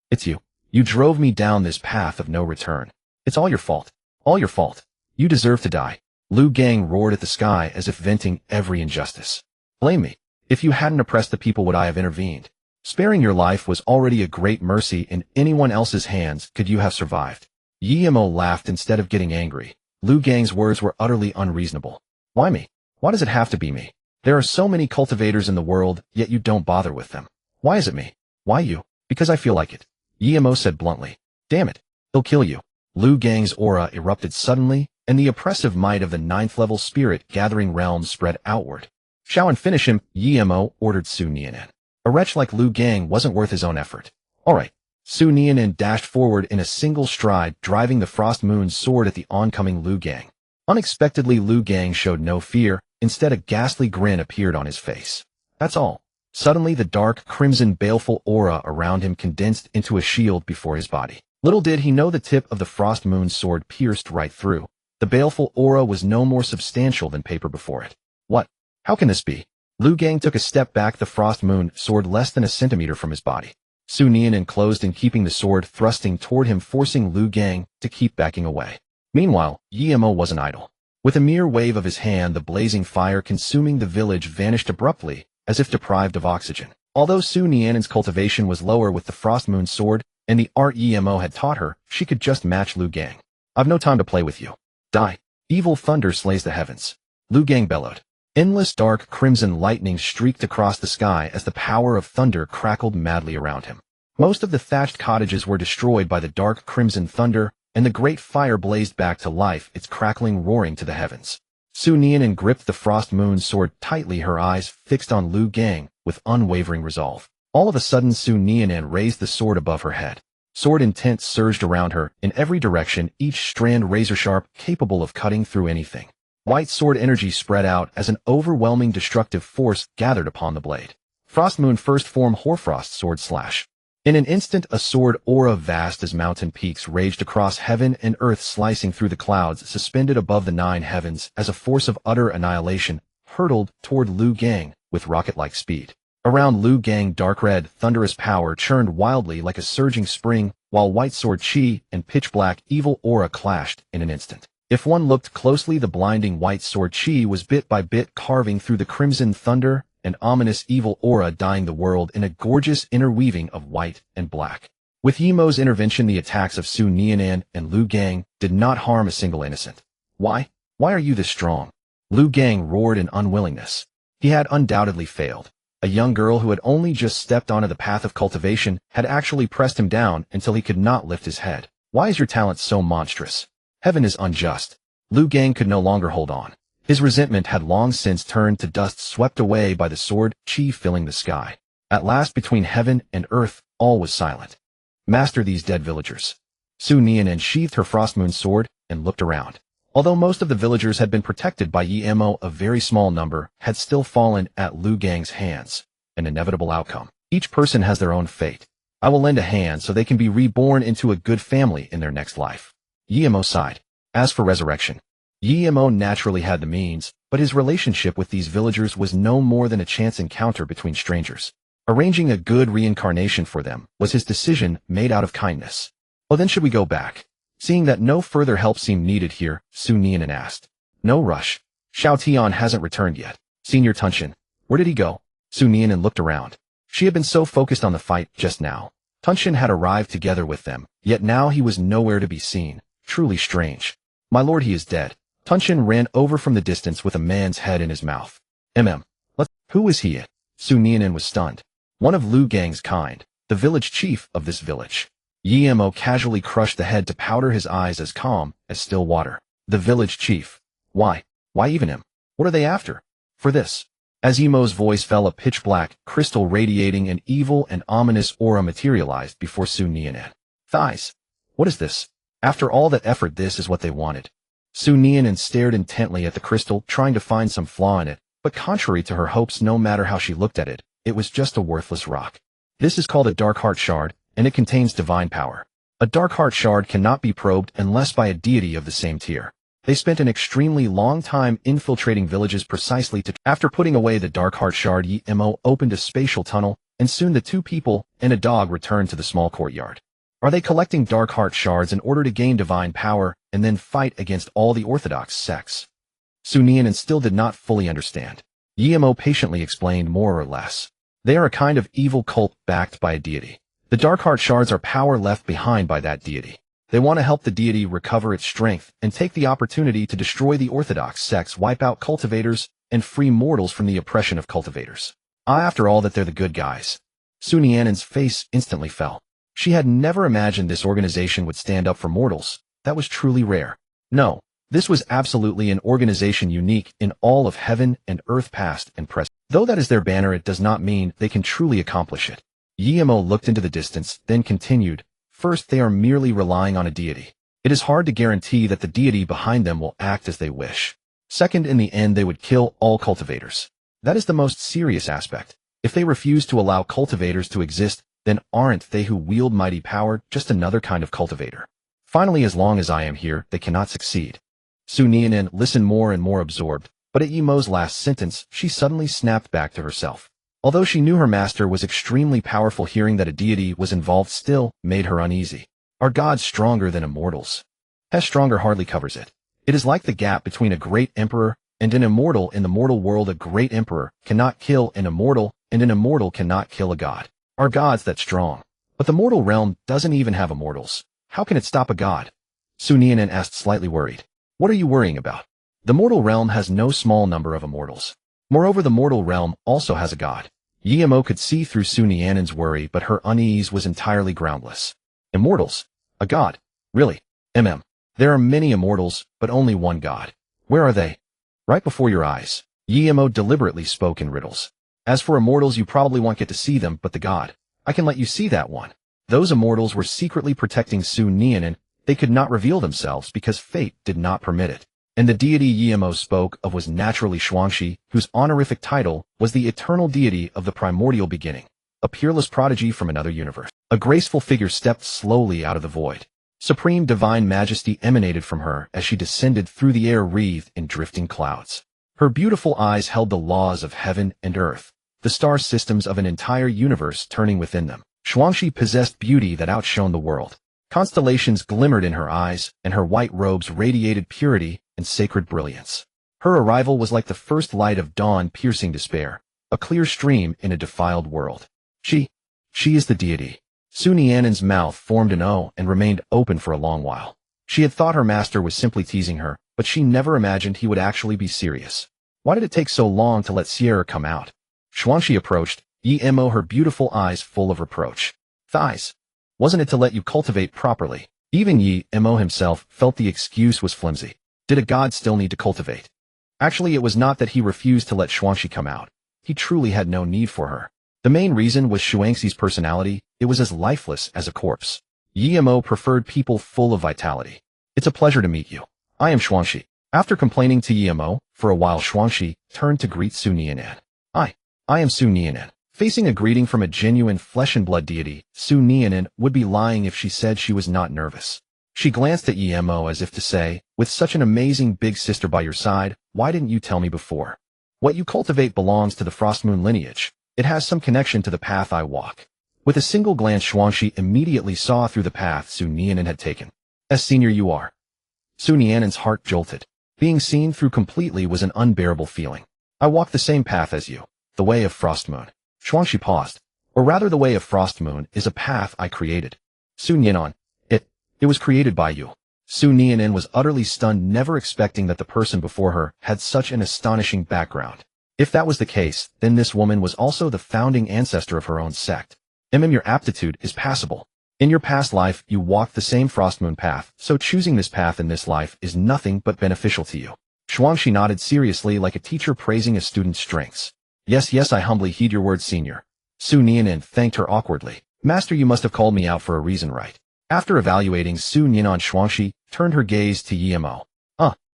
It's you. You drove me down this path of no return. It's all your fault. All your fault. You deserve to die. Lu Gang roared at the sky as if venting every injustice. Blame me. If you hadn't oppressed the people, would I have intervened? Sparing your life was already a great mercy. In anyone else's hands could you have survived. Yimo laughed instead of getting angry. Lu Gang's words were utterly unreasonable. Why me? Why does it have to be me? There are so many cultivators in the world, yet you don't bother with them. Why is it me? Why you? Because I feel like it. Yimo said bluntly. Damn it. He'll kill you. Lu Gang's aura erupted suddenly, and the oppressive might of the ninth-level spirit-gathering realm spread outward. Shall and finish him, Yimo ordered Su Nianan. A wretch like Lu Gang wasn't worth his own effort. All right. Su Nianan dashed forward in a single stride, driving the Frost Moon's sword at the oncoming Lu Gang. Unexpectedly, Lu Gang showed no fear. Instead, a ghastly grin appeared on his face. That's all. Suddenly, the dark, crimson, baleful aura around him condensed into a shield before his body. Little did he know the tip of the Frost Moon's sword pierced right through. The baleful aura was no more substantial than paper before it. What? How can this be? Lu Gang took a step back, the Frost Moon sword less than a centimeter from his body. Su Nianan closed in, keeping the sword thrusting toward him, forcing Lu Gang to keep backing away. Meanwhile, Yimo wasn't idle. With a mere wave of his hand, the blazing fire consuming the village vanished abruptly, as if deprived of oxygen. Although Su Nianan's cultivation was lower with the Frost Moon sword and the art Yimo had taught her, she could just match Lu Gang. I've no time to play with you. Die. Evil thunder slays the heavens. Lu Gang bellowed. Endless dark crimson lightning streaked across the sky as the power of thunder crackled madly around him. Most of the thatched cottages were destroyed by the dark crimson thunder, and the great fire blazed back to life, its crackling roaring to the heavens. Su Nianan gripped the Frost Moon sword tightly, her eyes fixed on Lu Gang with unwavering resolve. All of a sudden, Su Nianan raised the sword above her head. Sword intent surged around her in every direction, each strand razor-sharp, capable of cutting through anything. White sword energy spread out as an overwhelming destructive force gathered upon the blade. Frost Moon first form Hoarfrost sword slash. In an instant, a sword aura vast as mountain peaks raged across heaven and earth, slicing through the clouds suspended above the 9 heavens as a force of utter annihilation hurtled toward Lu Gang with rocket-like speed. Around Lu Gang, dark red, thunderous power churned wildly like a surging spring, while white sword chi and pitch-black evil aura clashed in an instant. If one looked closely, the blinding white sword chi was bit by bit carving through the crimson thunder, and ominous evil aura dyeing the world in a gorgeous interweaving of white and black. With Yimo's intervention, the attacks of Su Nianan and Lu Gang did not harm a single innocent. Why? Why are you this strong? Lu Gang roared in unwillingness. He had undoubtedly failed. A young girl who had only just stepped onto the path of cultivation had actually pressed him down until he could not lift his head. Why is your talent so monstrous? Heaven is unjust. Lu Gang could no longer hold on. His resentment had long since turned to dust swept away by the sword chi filling the sky. At last, between heaven and earth, all was silent. Master these dead villagers. Su Nianen sheathed her Frostmoon sword and looked around. Although most of the villagers had been protected by Yimo, a very small number had still fallen at Lu Gang's hands. An inevitable outcome. Each person has their own fate. I will lend a hand so they can be reborn into a good family in their next life. Yimo sighed. As for resurrection, Yimo naturally had the means, but his relationship with these villagers was no more than a chance encounter between strangers. Arranging a good reincarnation for them was his decision made out of kindness. Well, then should we go back? Seeing that no further help seemed needed here, Su Nianen asked. No rush. Xiao Tian hasn't returned yet. Senior Tunshin, where did he go? Su Nianen looked around. She had been so focused on the fight just now. Tunshin had arrived together with them, yet now he was nowhere to be seen. Truly strange. My lord, he is dead. Tunshin ran over from the distance with a man's head in his mouth. Who is he? Su Nianen was stunned. One of Lu Gang's kind, the village chief of this village. Yimo casually crushed the head to powder his eyes as calm as still water. The village chief. Why? Why even him? What are they after? For this. As Yimo's voice fell, a pitch-black crystal radiating an evil and ominous aura materialized before Su Nianen. Thighs. What is this? After all that effort, this is what they wanted. Su Nianen stared intently at the crystal, trying to find some flaw in it, but contrary to her hopes, no matter how she looked at it, it was just a worthless rock. This is called a Dark Heart Shard, and it contains divine power. A Dark Heart Shard cannot be probed unless by a deity of the same tier. They spent an extremely long time infiltrating villages precisely to... After putting away the Dark Heart Shard, Yimo opened a spatial tunnel, and soon the two people and a dog returned to the small courtyard. Are they collecting Dark Heart Shards in order to gain divine power and then fight against all the orthodox sects? Su Nianen still did not fully understand. Yimo patiently explained more or less. They are a kind of evil cult backed by a deity. The Dark Heart Shards are power left behind by that deity. They want to help the deity recover its strength and take the opportunity to destroy the orthodox sects, wipe out cultivators, and free mortals from the oppression of cultivators. After all, that they're the good guys. Su Nianen's face instantly fell. She had never imagined this organization would stand up for mortals. That was truly rare. No, this was absolutely an organization unique in all of heaven and earth, past and present. Though that is their banner, it does not mean they can truly accomplish it. Yimo looked into the distance, then continued. First, they are merely relying on a deity. It is hard to guarantee that the deity behind them will act as they wish. Second, in the end, they would kill all cultivators. That is the most serious aspect. If they refuse to allow cultivators to exist, then aren't they who wield mighty power just another kind of cultivator? Finally, as long as I am here, they cannot succeed. Su Nianen listened more and more absorbed, but at Yimo's last sentence, she suddenly snapped back to herself. Although she knew her master was extremely powerful, hearing that a deity was involved still made her uneasy. Are gods stronger than immortals? Stronger hardly covers it. It is like the gap between a great emperor and an immortal. In the mortal world, a great emperor cannot kill an immortal, and an immortal cannot kill a god. Are gods that strong? But the mortal realm doesn't even have immortals. How can it stop a god? Su Nianen asked, slightly worried. What are you worrying about? The mortal realm has no small number of immortals. Moreover, the mortal realm also has a god. Yimo could see through Su Nianen's worry, but her unease was entirely groundless. Immortals? A god? Really? There are many immortals, but only one god. Where are they? Right before your eyes. Yimo deliberately spoke in riddles. As for immortals, you probably won't get to see them, but the god, I can let you see that one. Those immortals were secretly protecting Su Nianen. They could not reveal themselves because fate did not permit it. And the deity Yimo spoke of was naturally Shuangxi, whose honorific title was the eternal deity of the primordial beginning, a peerless prodigy from another universe. A graceful figure stepped slowly out of the void. Supreme divine majesty emanated from her as she descended through the air wreathed in drifting clouds. Her beautiful eyes held the laws of heaven and earth, the star systems of an entire universe turning within them. Shuangxi possessed beauty that outshone the world. Constellations glimmered in her eyes, and her white robes radiated purity and sacred brilliance. Her arrival was like the first light of dawn piercing despair, a clear stream in a defiled world. She is the deity. Su Nianen's mouth formed an O and remained open for a long while. She had thought her master was simply teasing her, but she never imagined he would actually be serious. Why did it take so long to let Sierra come out? Shuangxi approached, Yimo, her beautiful eyes full of reproach. Thighs. Wasn't it to let you cultivate properly? Even Yimo himself felt the excuse was flimsy. Did a god still need to cultivate? Actually, it was not that he refused to let Xuanxi come out. He truly had no need for her. The main reason was Xuanxi's personality. It was as lifeless as a corpse. Yimo preferred people full of vitality. It's a pleasure to meet you. I am Xuanxi. After complaining to Yimo, for a while Xuanxi turned to greet Su Nianan. I am Su Nianan. Facing a greeting from a genuine flesh-and-blood deity, Su Nianan would be lying if she said she was not nervous. She glanced at Yimo as if to say, with such an amazing big sister by your side, why didn't you tell me before? What you cultivate belongs to the Frostmoon lineage. It has some connection to the path I walk. With a single glance Xuanxi immediately saw through the path Su Nianan had taken. As senior you are. Su Nianan's heart jolted. Being seen through completely was an unbearable feeling. I walk the same path as you, the way of Frostmoon. Xuanxi paused. Or rather the way of Frostmoon is a path I created. Su Nianan. It was created by you. Su Nianan was utterly stunned, never expecting that the person before her had such an astonishing background. If that was the case, then this woman was also the founding ancestor of her own sect. Your aptitude is passable. In your past life, you walked the same Frostmoon path, so choosing this path in this life is nothing but beneficial to you. Xuanxi nodded seriously like a teacher praising a student's strengths. Yes, I humbly heed your words, senior. Su Nianan thanked her awkwardly. Master, you must have called me out for a reason, right? After evaluating Su Nianan, Xuanxi turned her gaze to Yimo.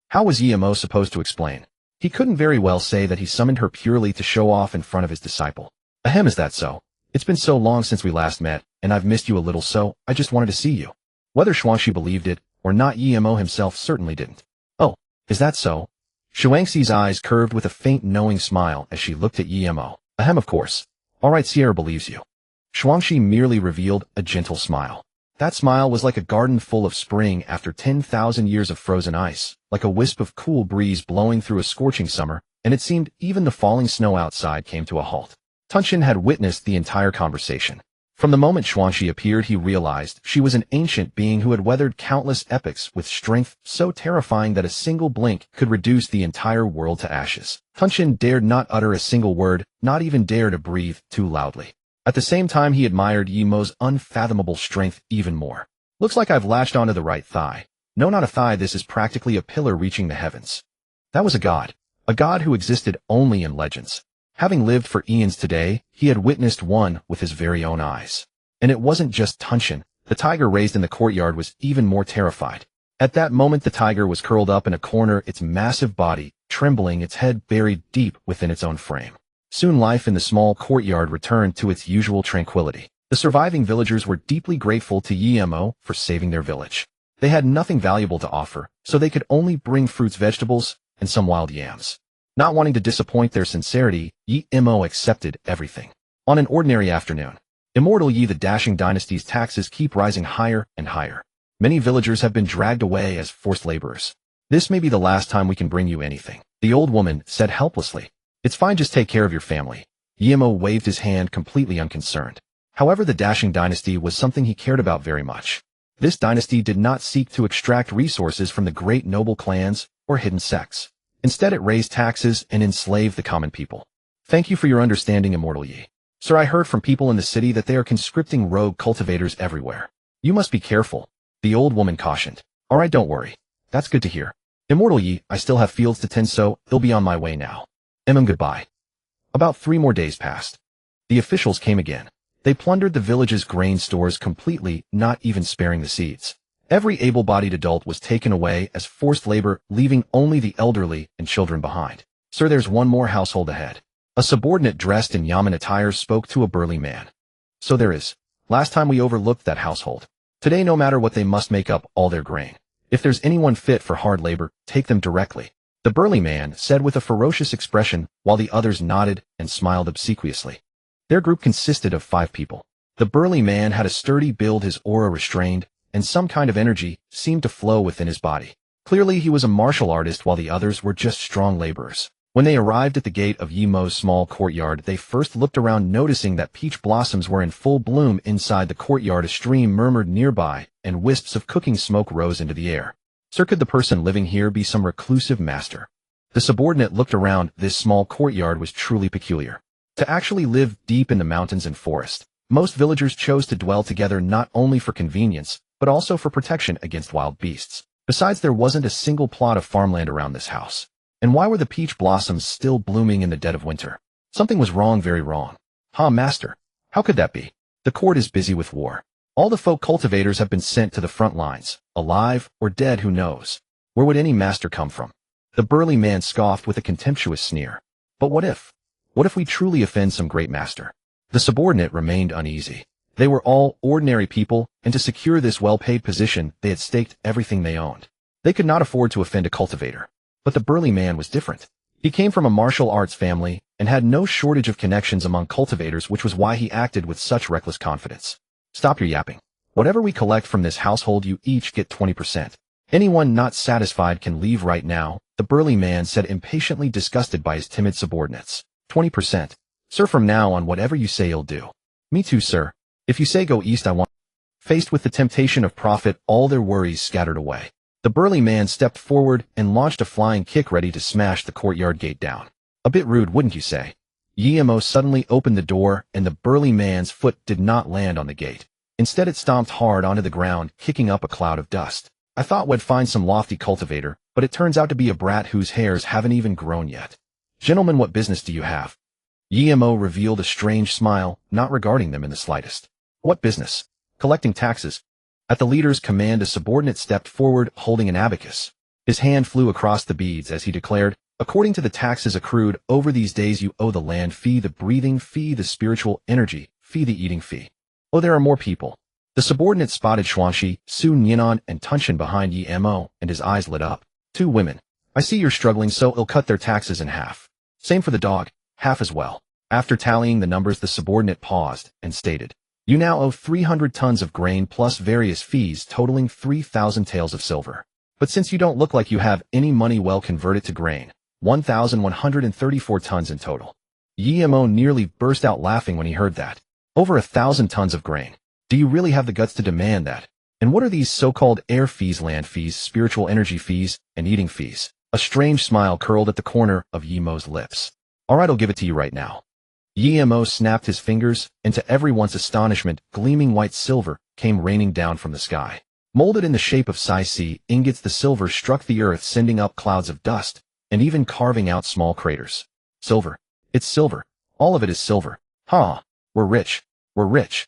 How was Yimo supposed to explain? He couldn't very well say that he summoned her purely to show off in front of his disciple. Ahem, is that so? It's been so long since we last met, and I've missed you a little, so I just wanted to see you. Whether Xuanxi believed it or not, Yimo himself certainly didn't. Oh, is that so? Xuanxi's eyes curved with a faint knowing smile as she looked at Yimo. Ahem, of course. All right, Sierra believes you. Xuanxi merely revealed a gentle smile. That smile was like a garden full of spring after 10,000 years of frozen ice, like a wisp of cool breeze blowing through a scorching summer, and it seemed even the falling snow outside came to a halt. Tunxin had witnessed the entire conversation. From the moment Xuanxi appeared, he realized she was an ancient being who had weathered countless epochs with strength so terrifying that a single blink could reduce the entire world to ashes. Tunxin dared not utter a single word, not even dare to breathe too loudly. At the same time, he admired Yimo's unfathomable strength even more. Looks like I've latched onto the right thigh. No, not a thigh, this is practically a pillar reaching the heavens. That was a god who existed only in legends. Having lived for eons today, he had witnessed one with his very own eyes. And it wasn't just Tunxin. The tiger raised in the courtyard was even more terrified. At that moment, the tiger was curled up in a corner, its massive body trembling, its head buried deep within its own frame. Soon life in the small courtyard returned to its usual tranquility. The surviving villagers were deeply grateful to Yimo for saving their village. They had nothing valuable to offer, so they could only bring fruits, vegetables, and some wild yams. Not wanting to disappoint their sincerity, Yimo accepted everything. On an ordinary afternoon, Immortal Yi, the dashing dynasty's taxes keep rising higher and higher. Many villagers have been dragged away as forced laborers. This may be the last time we can bring you anything, the old woman said helplessly. It's fine, just take care of your family. Yimo waved his hand, completely unconcerned. However, the dashing dynasty was something he cared about very much. This dynasty did not seek to extract resources from the great noble clans or hidden sects. Instead, it raised taxes and enslaved the common people. Thank you for your understanding, Immortal Yi. Sir, I heard from people in the city that they are conscripting rogue cultivators everywhere. You must be careful, the old woman cautioned. All right, don't worry. That's good to hear. Immortal Yi, I still have fields to tend, so I'll be on my way now. Goodbye. About 3 more days passed. The officials came again. They plundered the village's grain stores completely, not even sparing the seeds. Every able-bodied adult was taken away as forced labor, leaving only the elderly and children behind. Sir, there's one more household ahead. A subordinate dressed in yaman attire spoke to a burly man. So there is. Last time we overlooked that household. Today, no matter what, they must make up all their grain. If there's anyone fit for hard labor, take them directly. The burly man said with a ferocious expression, while the others nodded and smiled obsequiously. Their group consisted of 5 people. The burly man had a sturdy build, his aura restrained, and some kind of energy seemed to flow within his body. Clearly, he was a martial artist, while the others were just strong laborers. When they arrived at the gate of Yimo's small courtyard, they first looked around, noticing that peach blossoms were in full bloom inside the courtyard. A stream murmured nearby, and wisps of cooking smoke rose into the air. Sir, could the person living here be some reclusive master? The subordinate looked around. This small courtyard was truly peculiar. To actually live deep in the mountains and forest, most villagers chose to dwell together not only for convenience, but also for protection against wild beasts. Besides, there wasn't a single plot of farmland around this house. And why were the peach blossoms still blooming in the dead of winter? Something was wrong, very wrong. Master. How could that be? The court is busy with war. All the folk cultivators have been sent to the front lines, alive or dead, who knows? Where would any master come from? The burly man scoffed with a contemptuous sneer. But what if? What if we truly offend some great master? The subordinate remained uneasy. They were all ordinary people, and to secure this well-paid position, they had staked everything they owned. They could not afford to offend a cultivator. But the burly man was different. He came from a martial arts family and had no shortage of connections among cultivators, which was why he acted with such reckless confidence. Stop your yapping. Whatever we collect from this household, you each get 20%. Anyone not satisfied can leave right now, the burly man said, impatiently disgusted by his timid subordinates. 20%. Sir, from now on, whatever you say, you'll do. Me too, sir. If you say go east, I want. Faced with the temptation of profit, all their worries scattered away. The burly man stepped forward and launched a flying kick, ready to smash the courtyard gate down. A bit rude, wouldn't you say? Yemo suddenly opened the door, and the burly man's foot did not land on the gate. Instead, it stomped hard onto the ground, kicking up a cloud of dust. I thought we'd find some lofty cultivator, but it turns out to be a brat whose hairs haven't even grown yet. Gentlemen, what business do you have? Yemo revealed a strange smile, not regarding them in the slightest. What business? Collecting taxes. At the leader's command, a subordinate stepped forward, holding an abacus. His hand flew across the beads as he declared, according to the taxes accrued over these days, you owe the land fee, the breathing fee, the spiritual energy fee, the eating fee. Oh, there are more people. The subordinate spotted Xuanxi, Su Nianan, and Tunshin behind Yemo, and his eyes lit up. 2 women. I see you're struggling, so I'll cut their taxes in half. Same for the dog, half as well. After tallying the numbers, the subordinate paused and stated, you now owe 300 tons of grain plus various fees totaling 3,000 taels of silver. But since you don't look like you have any money, well, convert it to grain. 1,134 tons in total. Yemo nearly burst out laughing when he heard that. Over 1,000 tons of grain. Do you really have the guts to demand that? And what are these so-called heir fees, land fees, spiritual energy fees, and eating fees? A strange smile curled at the corner of Yemo's lips. All right, I'll give it to you right now. Yemo snapped his fingers, and to everyone's astonishment, gleaming white silver came raining down from the sky. Molded in the shape of Sai-Si ingots, the silver struck the earth, sending up clouds of dust, and even carving out small craters. Silver. It's silver. All of it is silver. We're rich. We're rich.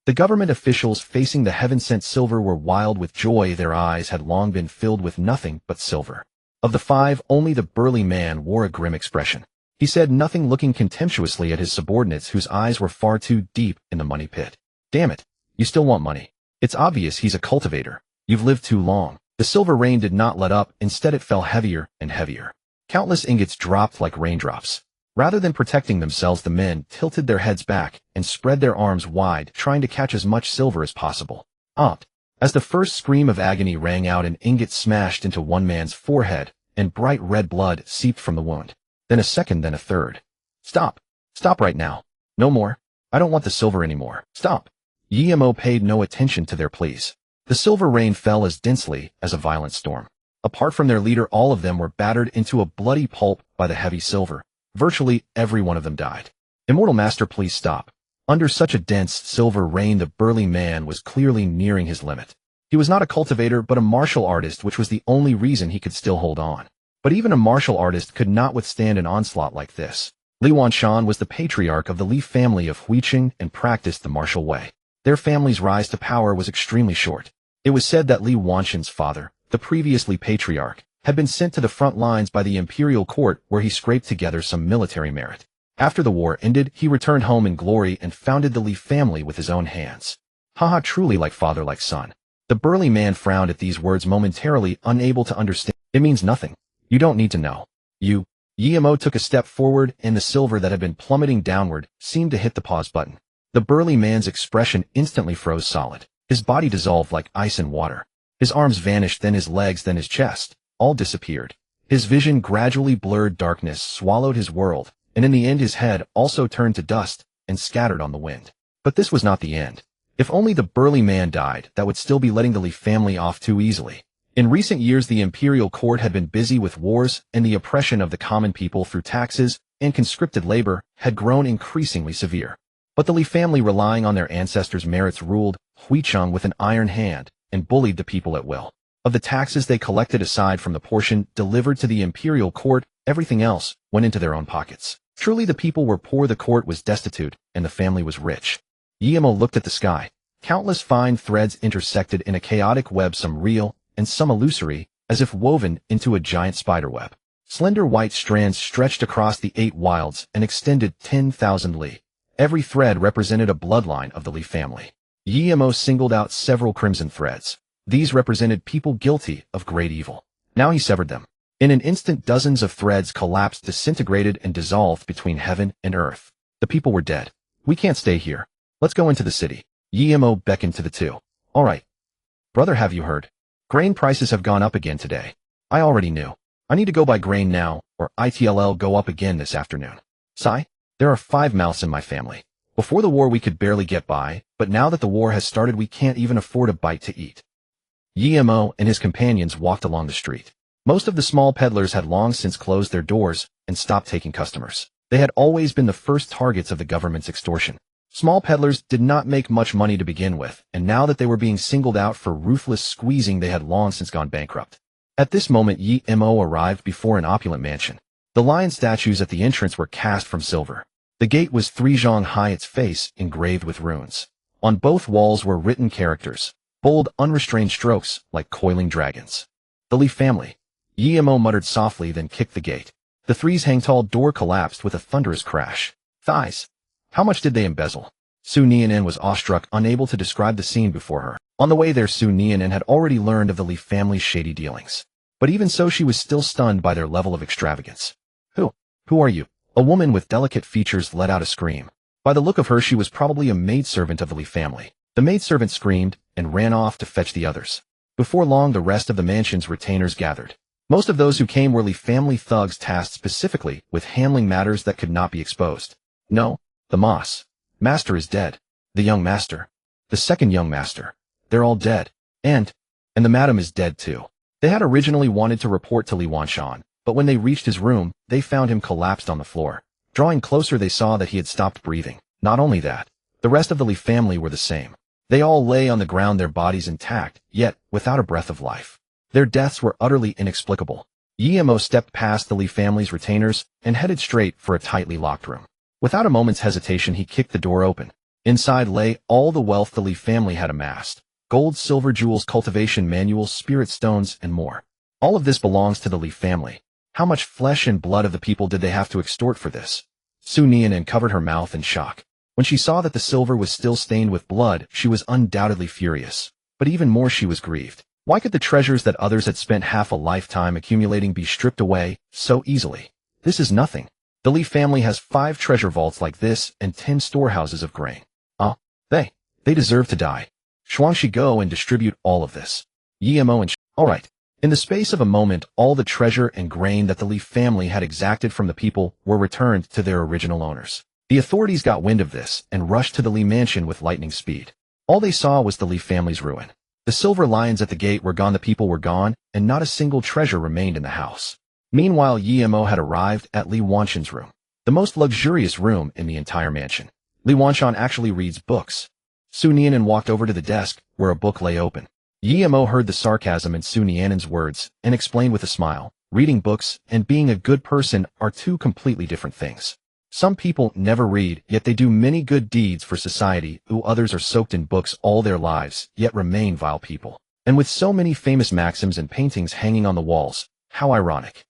The government officials facing the heaven-sent silver were wild with joy. Their eyes had long been filled with nothing but silver. Of the 5, only the burly man wore a grim expression. He said nothing, looking contemptuously at his subordinates whose eyes were far too deep in the money pit. Damn it. You still want money. It's obvious he's a cultivator. You've lived too long. The silver rain did not let up. Instead, it fell heavier and heavier. Countless ingots dropped like raindrops. Rather than protecting themselves, the men tilted their heads back and spread their arms wide, trying to catch as much silver as possible. As the first scream of agony rang out, an ingot smashed into one man's forehead, and bright red blood seeped from the wound. Then a second, then a third. Stop. Stop right now. No more. I don't want the silver anymore. Stop. Yemo paid no attention to their pleas. The silver rain fell as densely as a violent storm. Apart from their leader, all of them were battered into a bloody pulp by the heavy silver. Virtually every one of them died. Immortal Master, please stop. Under such a dense silver rain, the burly man was clearly nearing his limit. He was not a cultivator, but a martial artist, which was the only reason he could still hold on. But even a martial artist could not withstand an onslaught like this. Li Wanshan was the patriarch of the Li family of Huiqing and practiced the martial way. Their family's rise to power was extremely short. It was said that Li Wanshan's father, the previous Li patriarch, had been sent to the front lines by the Imperial court, where he scraped together some military merit. After the war ended, he returned home in glory and founded the Li family with his own hands. Truly like father, like son. The burly man frowned at these words, momentarily unable to understand. It means nothing. You don't need to know. Yemo took a step forward, and the silver that had been plummeting downward seemed to hit the pause button. The burly man's expression instantly froze solid. His body dissolved like ice in water. His arms vanished, then his legs, then his chest. All disappeared. His vision gradually blurred, darkness swallowed his world, and in the end his head also turned to dust and scattered on the wind. But this was not the end. If only the burly man died, that would still be letting the Li family off too easily. In recent years, the Imperial court had been busy with wars, and the oppression of the common people through taxes and conscripted labor had grown increasingly severe. But the Li family, relying on their ancestors' merits, ruled Huicheng with an iron hand and bullied the people at will. Of the taxes they collected aside from the portion delivered to the imperial court, everything else went into their own pockets. Truly the people were poor, the court was destitute, and the family was rich. Guillermo looked at the sky. Countless fine threads intersected in a chaotic web, some real and some illusory, as if woven into a giant spiderweb. Slender white strands stretched across the 8 wilds and extended 10,000 li. Every thread represented a bloodline of the Li family. Guillermo singled out several crimson threads. These represented people guilty of great evil. Now he severed them. In an instant, dozens of threads collapsed, disintegrated, and dissolved between heaven and earth. The people were dead. We can't stay here. Let's go into the city. Guillermo beckoned to the two. All right. Brother, have you heard? Grain prices have gone up again today. I already knew. I need to go buy grain now, or it'll go up again this afternoon. Sigh. There are 5 mouths in my family. Before the war we could barely get by, but now that the war has started we can't even afford a bite to eat. Guillermo and his companions walked along the street. Most of the small peddlers had long since closed their doors and stopped taking customers. They had always been the first targets of the government's extortion. Small peddlers did not make much money to begin with, and now that they were being singled out for ruthless squeezing they had long since gone bankrupt. At this moment Guillermo arrived before an opulent mansion. The lion statues at the entrance were cast from silver. The gate was 3 zhong high, its face engraved with runes. On both walls were written characters, bold, unrestrained strokes like coiling dragons. The Li family. Guillermo muttered softly, then kicked the gate. The 3's hang-tall door collapsed with a thunderous crash. Thighs. How much did they embezzle? Su Nianen was awestruck, unable to describe the scene before her. On the way there, Su Nianen had already learned of the Li family's shady dealings. But even so, she was still stunned by their level of extravagance. Who are you? A woman with delicate features let out a scream. By the look of her, she was probably a maidservant of the Li family. The maidservant screamed and ran off to fetch the others. Before long, the rest of the mansion's retainers gathered. Most of those who came were Li family thugs tasked specifically with handling matters that could not be exposed. No, the master is dead. The young master. The second young master. They're all dead. And the madam is dead too. They had originally wanted to report to Li Wanshan, but when they reached his room, they found him collapsed on the floor. Drawing closer, they saw that he had stopped breathing. Not only that, the rest of the Li family were the same. They all lay on the ground, their bodies intact, yet without a breath of life. Their deaths were utterly inexplicable. Guillermo stepped past the Li family's retainers and headed straight for a tightly locked room. Without a moment's hesitation, he kicked the door open. Inside lay all the wealth the Li family had amassed. Gold, silver, jewels, cultivation manuals, spirit stones, and more. All of this belongs to the Li family. How much flesh and blood of the people did they have to extort for this? Su Nianen covered her mouth in shock. When she saw that the silver was still stained with blood, she was undoubtedly furious. But even more, she was grieved. Why could the treasures that others had spent half a lifetime accumulating be stripped away so easily? This is nothing. The Li family has 5 treasure vaults like this and 10 storehouses of grain. They deserve to die. Shuangshi, go and distribute all of this. Guillermo and all right. In the space of a moment, all the treasure and grain that the Li family had exacted from the people were returned to their original owners. The authorities got wind of this and rushed to the Li mansion with lightning speed. All they saw was the Li family's ruin. The silver lions at the gate were gone, the people were gone, and not a single treasure remained in the house. Meanwhile, Guillermo had arrived at Li Wanshan's room, the most luxurious room in the entire mansion. Li Wanshan actually reads books. Su Nianen walked over to the desk, where a book lay open. Guillermo heard the sarcasm in Su Nianen's words and explained with a smile, reading books and being a good person are 2 completely different things. Some people never read, yet they do many good deeds for society, while others are soaked in books all their lives, yet remain vile people. And with so many famous maxims and paintings hanging on the walls, how ironic.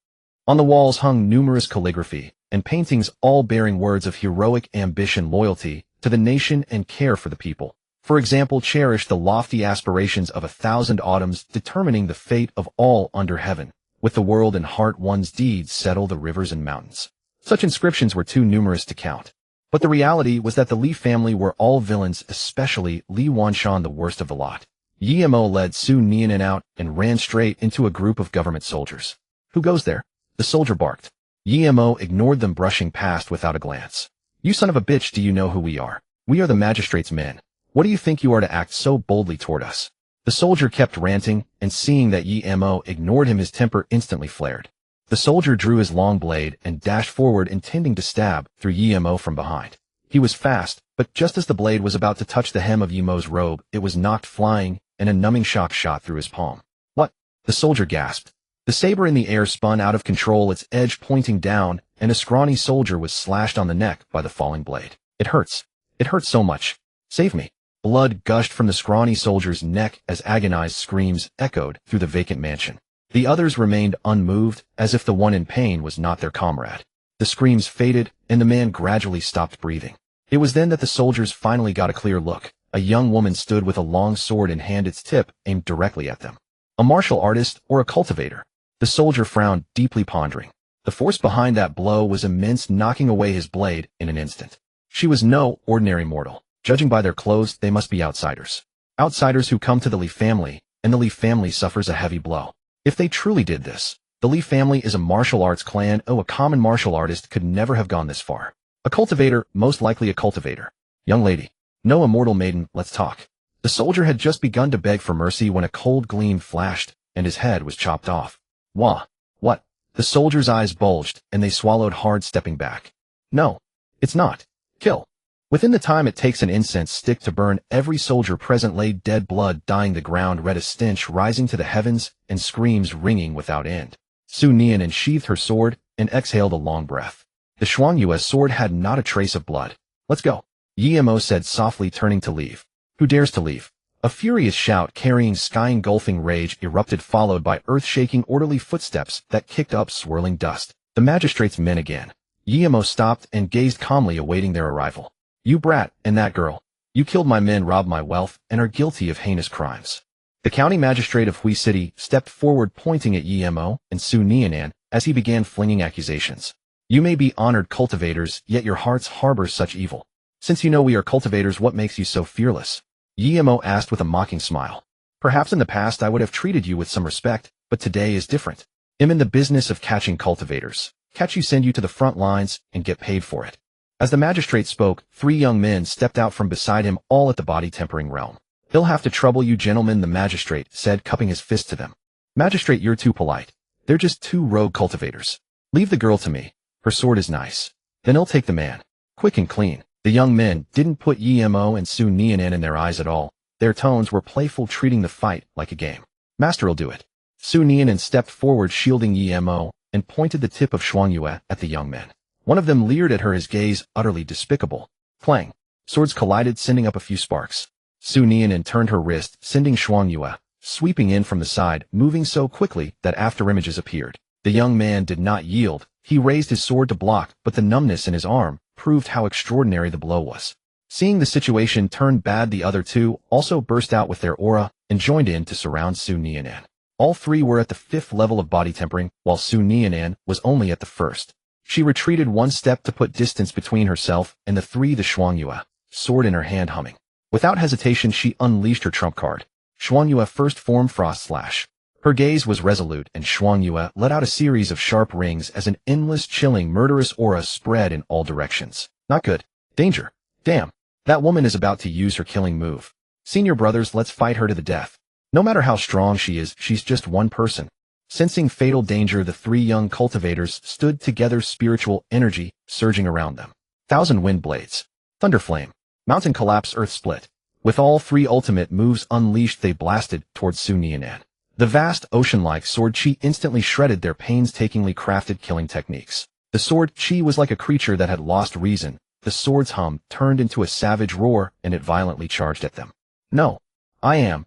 On the walls hung numerous calligraphy and paintings, all bearing words of heroic ambition, loyalty to the nation, and care for the people. For example, cherish the lofty aspirations of 1,000 autumns, determining the fate of all under heaven. With the world in heart, one's deeds settle the rivers and mountains. Such inscriptions were too numerous to count. But the reality was that the Li family were all villains, especially Li Wanshan, the worst of the lot. Guillermo led Su Nianen out and ran straight into a group of government soldiers. Who goes there? The soldier barked. Guillermo ignored them, brushing past without a glance. You son of a bitch, do you know who we are? We are the magistrate's men. What do you think you are to act so boldly toward us? The soldier kept ranting, and seeing that Guillermo ignored him, his temper instantly flared. The soldier drew his long blade and dashed forward, intending to stab through Guillermo from behind. He was fast, but just as the blade was about to touch the hem of Guillermo's robe, it was knocked flying, and a numbing shock shot through his palm. What? The soldier gasped. The saber in the air spun out of control, its edge pointing down, and a scrawny soldier was slashed on the neck by the falling blade. It hurts. It hurts so much. Save me. Blood gushed from the scrawny soldier's neck as agonized screams echoed through the vacant mansion. The others remained unmoved, as if the one in pain was not their comrade. The screams faded, and the man gradually stopped breathing. It was then that the soldiers finally got a clear look. A young woman stood with a long sword in hand, its tip aimed directly at them. A martial artist or a cultivator? The soldier frowned, deeply pondering. The force behind that blow was immense, knocking away his blade in an instant. She was no ordinary mortal. Judging by their clothes, they must be outsiders. Outsiders who come to the Li family, and the Li family suffers a heavy blow. If they truly did this, the Li family is a martial arts clan. Oh, a common martial artist could never have gone this far. A cultivator, most likely a cultivator. Young lady. No, immortal maiden, let's talk. The soldier had just begun to beg for mercy when a cold gleam flashed, and his head was chopped off. Wah. What? The soldier's eyes bulged, and they swallowed hard, stepping back. No. It's not. Kill. Within the time it takes an incense stick to burn, every soldier present lay dead, blood dyeing the ground red, a stench rising to the heavens, and screams ringing without end. Su Nian unsheathed her sword, and exhaled a long breath. The Shuangyue's sword had not a trace of blood. Let's go. Yimo said softly, turning to leave. Who dares to leave? A furious shout carrying sky-engulfing rage erupted, followed by earth-shaking orderly footsteps that kicked up swirling dust. The magistrate's men again. Yimo stopped and gazed calmly, awaiting their arrival. You brat, and that girl. You killed my men, robbed my wealth, and are guilty of heinous crimes. The county magistrate of Hui City stepped forward, pointing at Yimo and Su Nianan as he began flinging accusations. You may be honored cultivators, yet your hearts harbor such evil. Since you know we are cultivators, what makes you so fearless? Yimo asked with a mocking smile. Perhaps in the past I would have treated you with some respect, but today is different. I'm in the business of catching cultivators. Catch you, send you to the front lines, and get paid for it. As the magistrate spoke, 3 young men stepped out from beside him, all at the body-tempering realm. He'll have to trouble you gentlemen, the magistrate said, cupping his fist to them. Magistrate, you're too polite. They're just 2 rogue cultivators. Leave the girl to me. Her sword is nice. Then he'll take the man. Quick and clean. The young men didn't put Yimo and Su Nianan in their eyes at all. Their tones were playful, treating the fight like a game. Master'll do it. Su Nianan stepped forward, shielding Yimo, and pointed the tip of Shuangyue at the young men. One of them leered at her, his gaze utterly despicable. Clang. Swords collided, sending up a few sparks. Su Nianan turned her wrist, sending Shuangyue sweeping in from the side, moving so quickly that afterimages appeared. The young man did not yield. He raised his sword to block, but the numbness in his arm proved how extraordinary the blow was. Seeing the situation turn bad, the other 2 also burst out with their aura and joined in to surround Su Nianan. All 3 were at the 5th level of body tempering, while Su Nianan was only at the 1st. She retreated 1 step to put distance between herself and the 3, the Shuangyue, sword in her hand, humming. Without hesitation, she unleashed her trump card. Shuangyue first form, Frost Slash. Her gaze was resolute, and Shuangyue let out a series of sharp rings as an endless, chilling, murderous aura spread in all directions. Not good. Danger. Damn. That woman is about to use her killing move. Senior brothers, let's fight her to the death. No matter how strong she is, she's just one person. Sensing fatal danger, the 3 young cultivators stood together, spiritual energy surging around them. 1,000 wind blades. Thunderflame. Mountain collapse, earth split. With all 3 ultimate moves unleashed, they blasted towards Su Nianan. The vast ocean-like sword chi instantly shredded their painstakingly crafted killing techniques. The sword chi was like a creature that had lost reason. The sword's hum turned into a savage roar, and it violently charged at them. No. I am.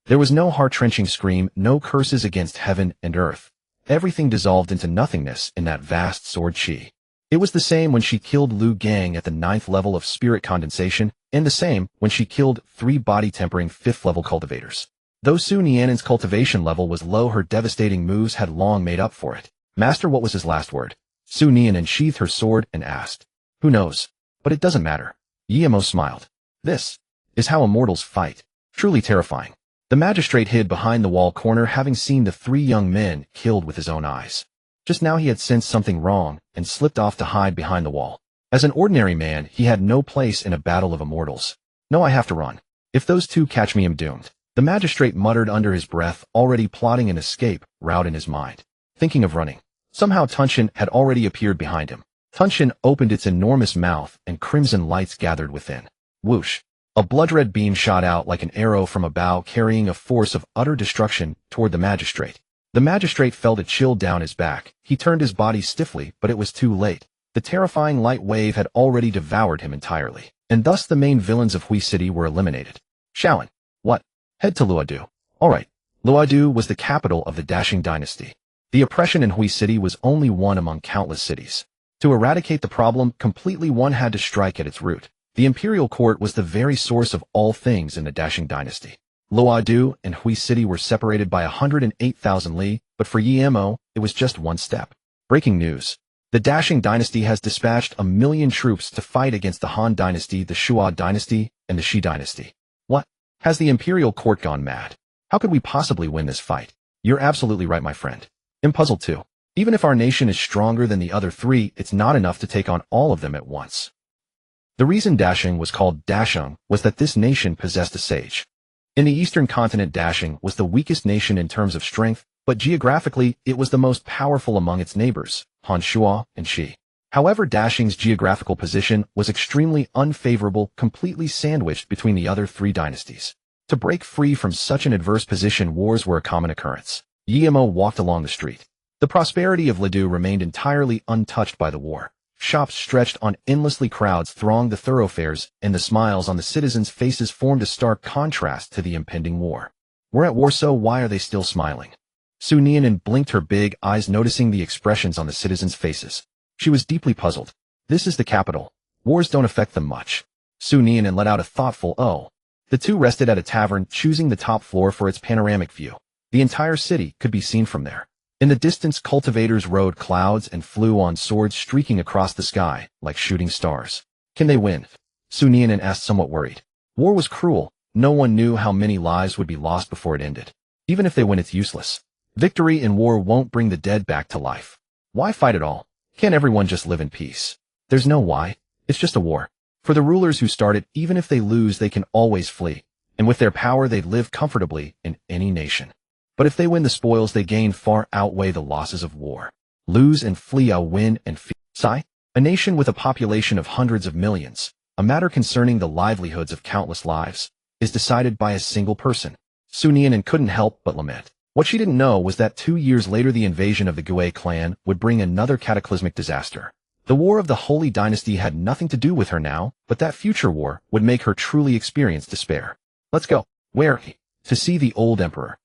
There was no heart-wrenching scream, no curses against heaven and earth. Everything dissolved into nothingness in that vast sword chi. It was the same when she killed Lu Gang at the 9th level of spirit condensation, and the same when she killed 3 body-tempering 5th level cultivators. Though Su Nianan's cultivation level was low, her devastating moves had long made up for it. Master, what was his last word? Su Nianan sheathed her sword and asked. Who knows? But it doesn't matter. Yimo smiled. This is how immortals fight. Truly terrifying. The magistrate hid behind the wall corner, having seen the 3 young men killed with his own eyes. Just now he had sensed something wrong and slipped off to hide behind the wall. As an ordinary man, he had no place in a battle of immortals. No, I have to run. If those 2 catch me, I'm doomed. The magistrate muttered under his breath, already plotting an escape route in his mind. Thinking of running. Somehow Tunshin had already appeared behind him. Tunshin opened its enormous mouth, and crimson lights gathered within. Whoosh! A blood-red beam shot out like an arrow from a bow, carrying a force of utter destruction toward the magistrate. The magistrate felt a chill down his back. He turned his body stiffly, but it was too late. The terrifying light wave had already devoured him entirely, and thus the main villains of Hui City were eliminated. Shaolin. What? Head to Luodu. Alright. Luodu was the capital of the Dashing dynasty. The oppression in Hui City was only one among countless cities. To eradicate the problem completely, one had to strike at its root. The Imperial court was the very source of all things in the Dashing dynasty. Luodu and Hui City were separated by 108,000 li, but for Yimo, it was just one step. Breaking news. The Dashing dynasty has dispatched 1,000,000 troops to fight against the Han dynasty, the Shuo dynasty, and the Shi dynasty. What? Has the Imperial court gone mad? How could we possibly win this fight? You're absolutely right, my friend. I'm puzzled too. Even if our nation is stronger than the other three, it's not enough to take on all of them at once. The reason Dashing was called Dasheng was that this nation possessed a sage. In the eastern continent, Dashing was the weakest nation in terms of strength, but geographically, it was the most powerful among its neighbors, Han, Shuo, and Shi. However, Dashing's geographical position was extremely unfavorable, completely sandwiched between the other three dynasties. To break free from such an adverse position, wars were a common occurrence. Yimo walked along the street. The prosperity of Luodu remained entirely untouched by the war. Shops stretched on endlessly, crowds thronged the thoroughfares, and the smiles on the citizens' faces formed a stark contrast to the impending war. We're at war, so why are they still smiling? Su Nianan blinked her big eyes, noticing the expressions on the citizens' faces. She was deeply puzzled. This is the capital. Wars don't affect them much. Su Nianan let out a thoughtful oh. The two rested at a tavern, choosing the top floor for its panoramic view. The entire city could be seen from there. In the distance, cultivators rode clouds and flew on swords, streaking across the sky like shooting stars. Can they win? Su Nianan asked, somewhat worried. War was cruel. No one knew how many lives would be lost before it ended. Even if they win, it's useless. Victory in war won't bring the dead back to life. Why fight at all? Can't everyone just live in peace? There's no why. It's just a war. For the rulers who start it, even if they lose, they can always flee. And with their power, they'd live comfortably in any nation. But if they win, the spoils they gain far outweigh the losses of war. Lose and flee, I'll win and flee. Sigh. A nation with a population of hundreds of millions, a matter concerning the livelihoods of countless lives, is decided by a single person. Su Nianan couldn't help but lament. What she didn't know was that 2 years later, the invasion of the Gui clan would bring another cataclysmic disaster. The war of the Holy Dynasty had nothing to do with her now, but that future war would make her truly experience despair. Let's go. Where? To see the old emperor.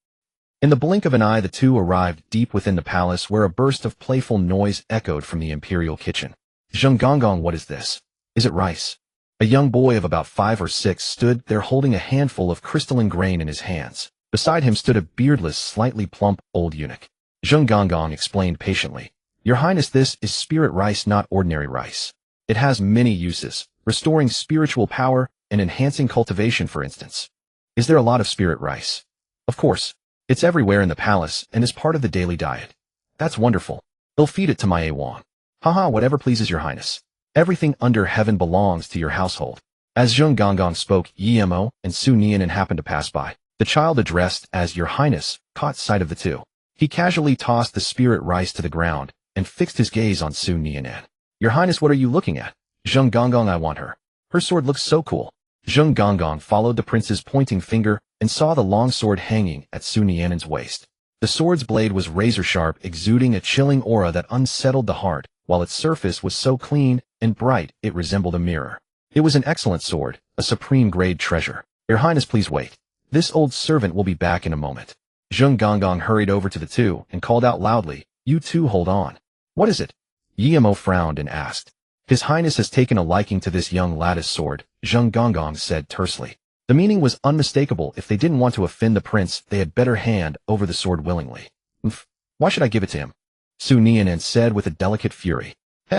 In the blink of an eye, the two arrived deep within the palace, where a burst of playful noise echoed from the Imperial kitchen. Zheng, what is this? Is it rice? A young boy of about 5 or 6 stood there holding a handful of crystalline grain in his hands. Beside him stood a beardless, slightly plump old eunuch. Zheng explained patiently. Your Highness, this is spirit rice, not ordinary rice. It has many uses, restoring spiritual power and enhancing cultivation, for instance. Is there a lot of spirit rice? Of course. It's everywhere in the palace and is part of the daily diet. That's wonderful. They'll feed it to my Awang. Haha, whatever pleases your Highness. Everything under heaven belongs to your household. As Zheng spoke, Yimo and Su Nianan happened to pass by. The child addressed as Your Highness caught sight of the two. He casually tossed the spirit rice to the ground and fixed his gaze on Su Nianan. Your Highness, what are you looking at? Zheng, I want her. Her sword looks so cool. Zheng followed the prince's pointing finger and saw the long sword hanging at Su Nianan's waist. The sword's blade was razor-sharp, exuding a chilling aura that unsettled the heart, while its surface was so clean and bright it resembled a mirror. It was an excellent sword, a supreme-grade treasure. Your Highness, please wait. This old servant will be back in a moment. Zheng hurried over to the two and called out loudly, You two hold on. What is it? Yimo frowned and asked. His Highness has taken a liking to this young lattice sword, Zheng said tersely. The meaning was unmistakable. If they didn't want to offend the prince, they had better hand over the sword willingly. Why should I give it to him? Su Nianan said with a delicate fury.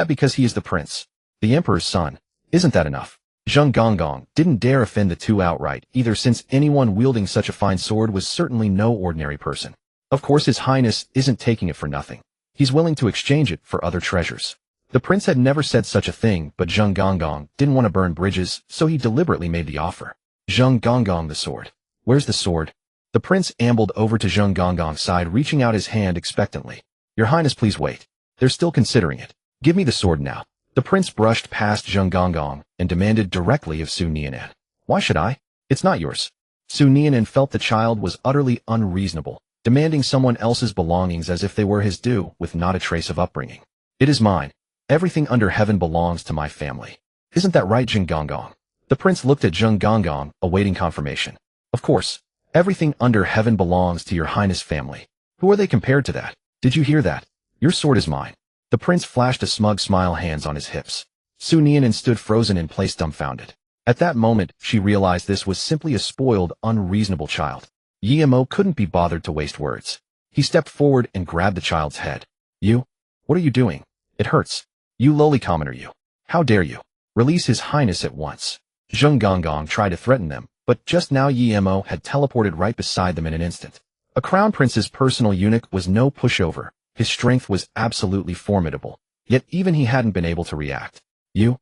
Because he is the prince, the emperor's son. Isn't that enough? Zheng didn't dare offend the two outright, either, since anyone wielding such a fine sword was certainly no ordinary person. Of course, His Highness isn't taking it for nothing. He's willing to exchange it for other treasures. The prince had never said such a thing, but Zheng didn't want to burn bridges, so he deliberately made the offer. Zheng, the sword. Where's the sword? The prince ambled over to Zheng side, reaching out his hand expectantly. Your Highness, please wait. They're still considering it. Give me the sword now. The prince brushed past Zheng and demanded directly of Su Nianan. Why should I? It's not yours. Su Nianan felt the child was utterly unreasonable. demanding someone else's belongings as if they were his due, with not a trace of upbringing. It is mine. Everything under heaven belongs to my family. Isn't that right, Zheng Gonggong? The prince looked at Zheng Gonggong, awaiting confirmation. Of course. Everything under heaven belongs to your highness family. Who are they compared to that? Did you hear that? Your sword is mine. The prince flashed a smug smile, hands on his hips. Su Nianan stood frozen in place, dumbfounded. At that moment, she realized this was simply a spoiled, unreasonable child. Yi Mo couldn't be bothered to waste words. He stepped forward and grabbed the child's head. You? What are you doing? It hurts. You lowly commoner, you. How dare you? Release his highness at once. Zheng Gonggong tried to threaten them, but just now Yi Mo had teleported right beside them in an instant. A crown prince's personal eunuch was no pushover. His strength was absolutely formidable, yet even he hadn't been able to react. You.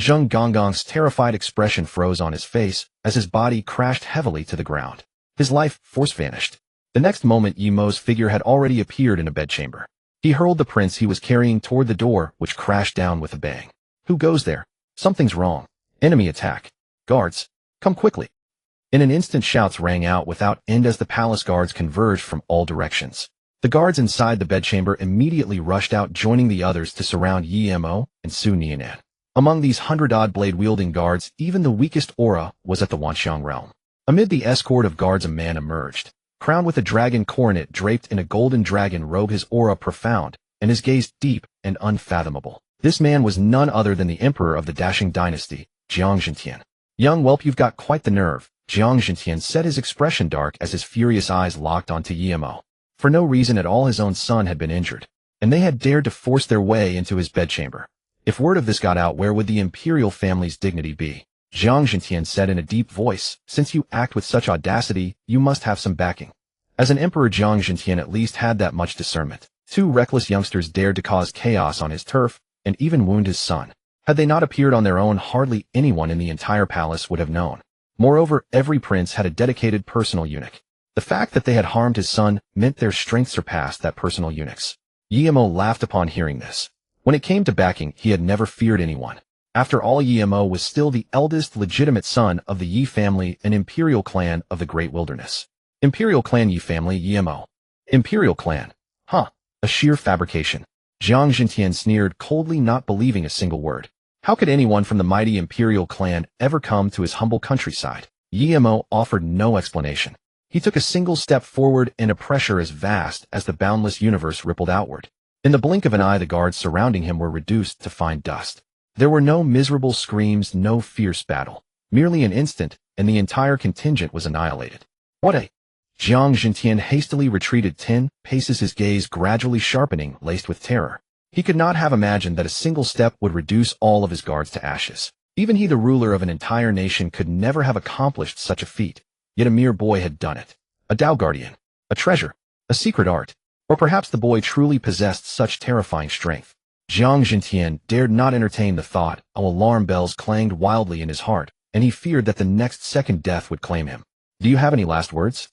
Zheng Gonggong's terrified expression froze on his face as his body crashed heavily to the ground. His life force vanished. The next moment Yi Mo's figure had already appeared in a bedchamber. He hurled the prince he was carrying toward the door, which crashed down with a bang. Who goes there? Something's wrong. Enemy attack. Guards, come quickly. In an instant, shouts rang out without end as the palace guards converged from all directions. The guards inside the bedchamber immediately rushed out, joining the others to surround Yi Mo and Su Nianan. Among these 100-odd blade-wielding guards, even the weakest aura was at the Wanxiang realm. Amid the escort of guards, a man emerged. Crowned with a dragon coronet draped in a golden dragon robe, his aura profound, and his gaze deep and unfathomable. This man was none other than the emperor of the Dashing dynasty, Jiang Zhentian. Young whelp, you've got quite the nerve, Jiang Zhentian said, his expression dark as his furious eyes locked onto Yi Mo. For no reason at all, his own son had been injured, and they had dared to force their way into his bedchamber. If word of this got out, where would the Imperial family's dignity be? Jiang Zhentian said in a deep voice, since you act with such audacity, you must have some backing. As an emperor, Jiang Zhentian at least had that much discernment. Two reckless youngsters dared to cause chaos on his turf and even wound his son. Had they not appeared on their own, hardly anyone in the entire palace would have known. Moreover, every prince had a dedicated personal eunuch. The fact that they had harmed his son meant their strength surpassed that personal eunuch's. Yi Mo laughed upon hearing this. When it came to backing, he had never feared anyone. After all, Yi Mo was still the eldest legitimate son of the Yi family, an imperial clan of the Great Wilderness. Imperial clan, Yi family, Yi Mo. Imperial clan. Huh. A sheer fabrication. Jiang Zhentian sneered coldly, not believing a single word. How could anyone from the mighty Imperial clan ever come to his humble countryside? Yi Mo offered no explanation. He took a single step forward, and a pressure as vast as the boundless universe rippled outward. In the blink of an eye, the guards surrounding him were reduced to fine dust. There were no miserable screams, no fierce battle. Merely an instant, and the entire contingent was annihilated. What a... Jiang Zhentian hastily retreated 10 paces, his gaze gradually sharpening, laced with terror. He could not have imagined that a single step would reduce all of his guards to ashes. Even he, the ruler of an entire nation, could never have accomplished such a feat. Yet a mere boy had done it. A Dao guardian. A treasure. A secret art. Or perhaps the boy truly possessed such terrifying strength. Jiang Zhentian dared not entertain the thought. Alarm bells clanged wildly in his heart, and he feared that the next second death would claim him. Do you have any last words?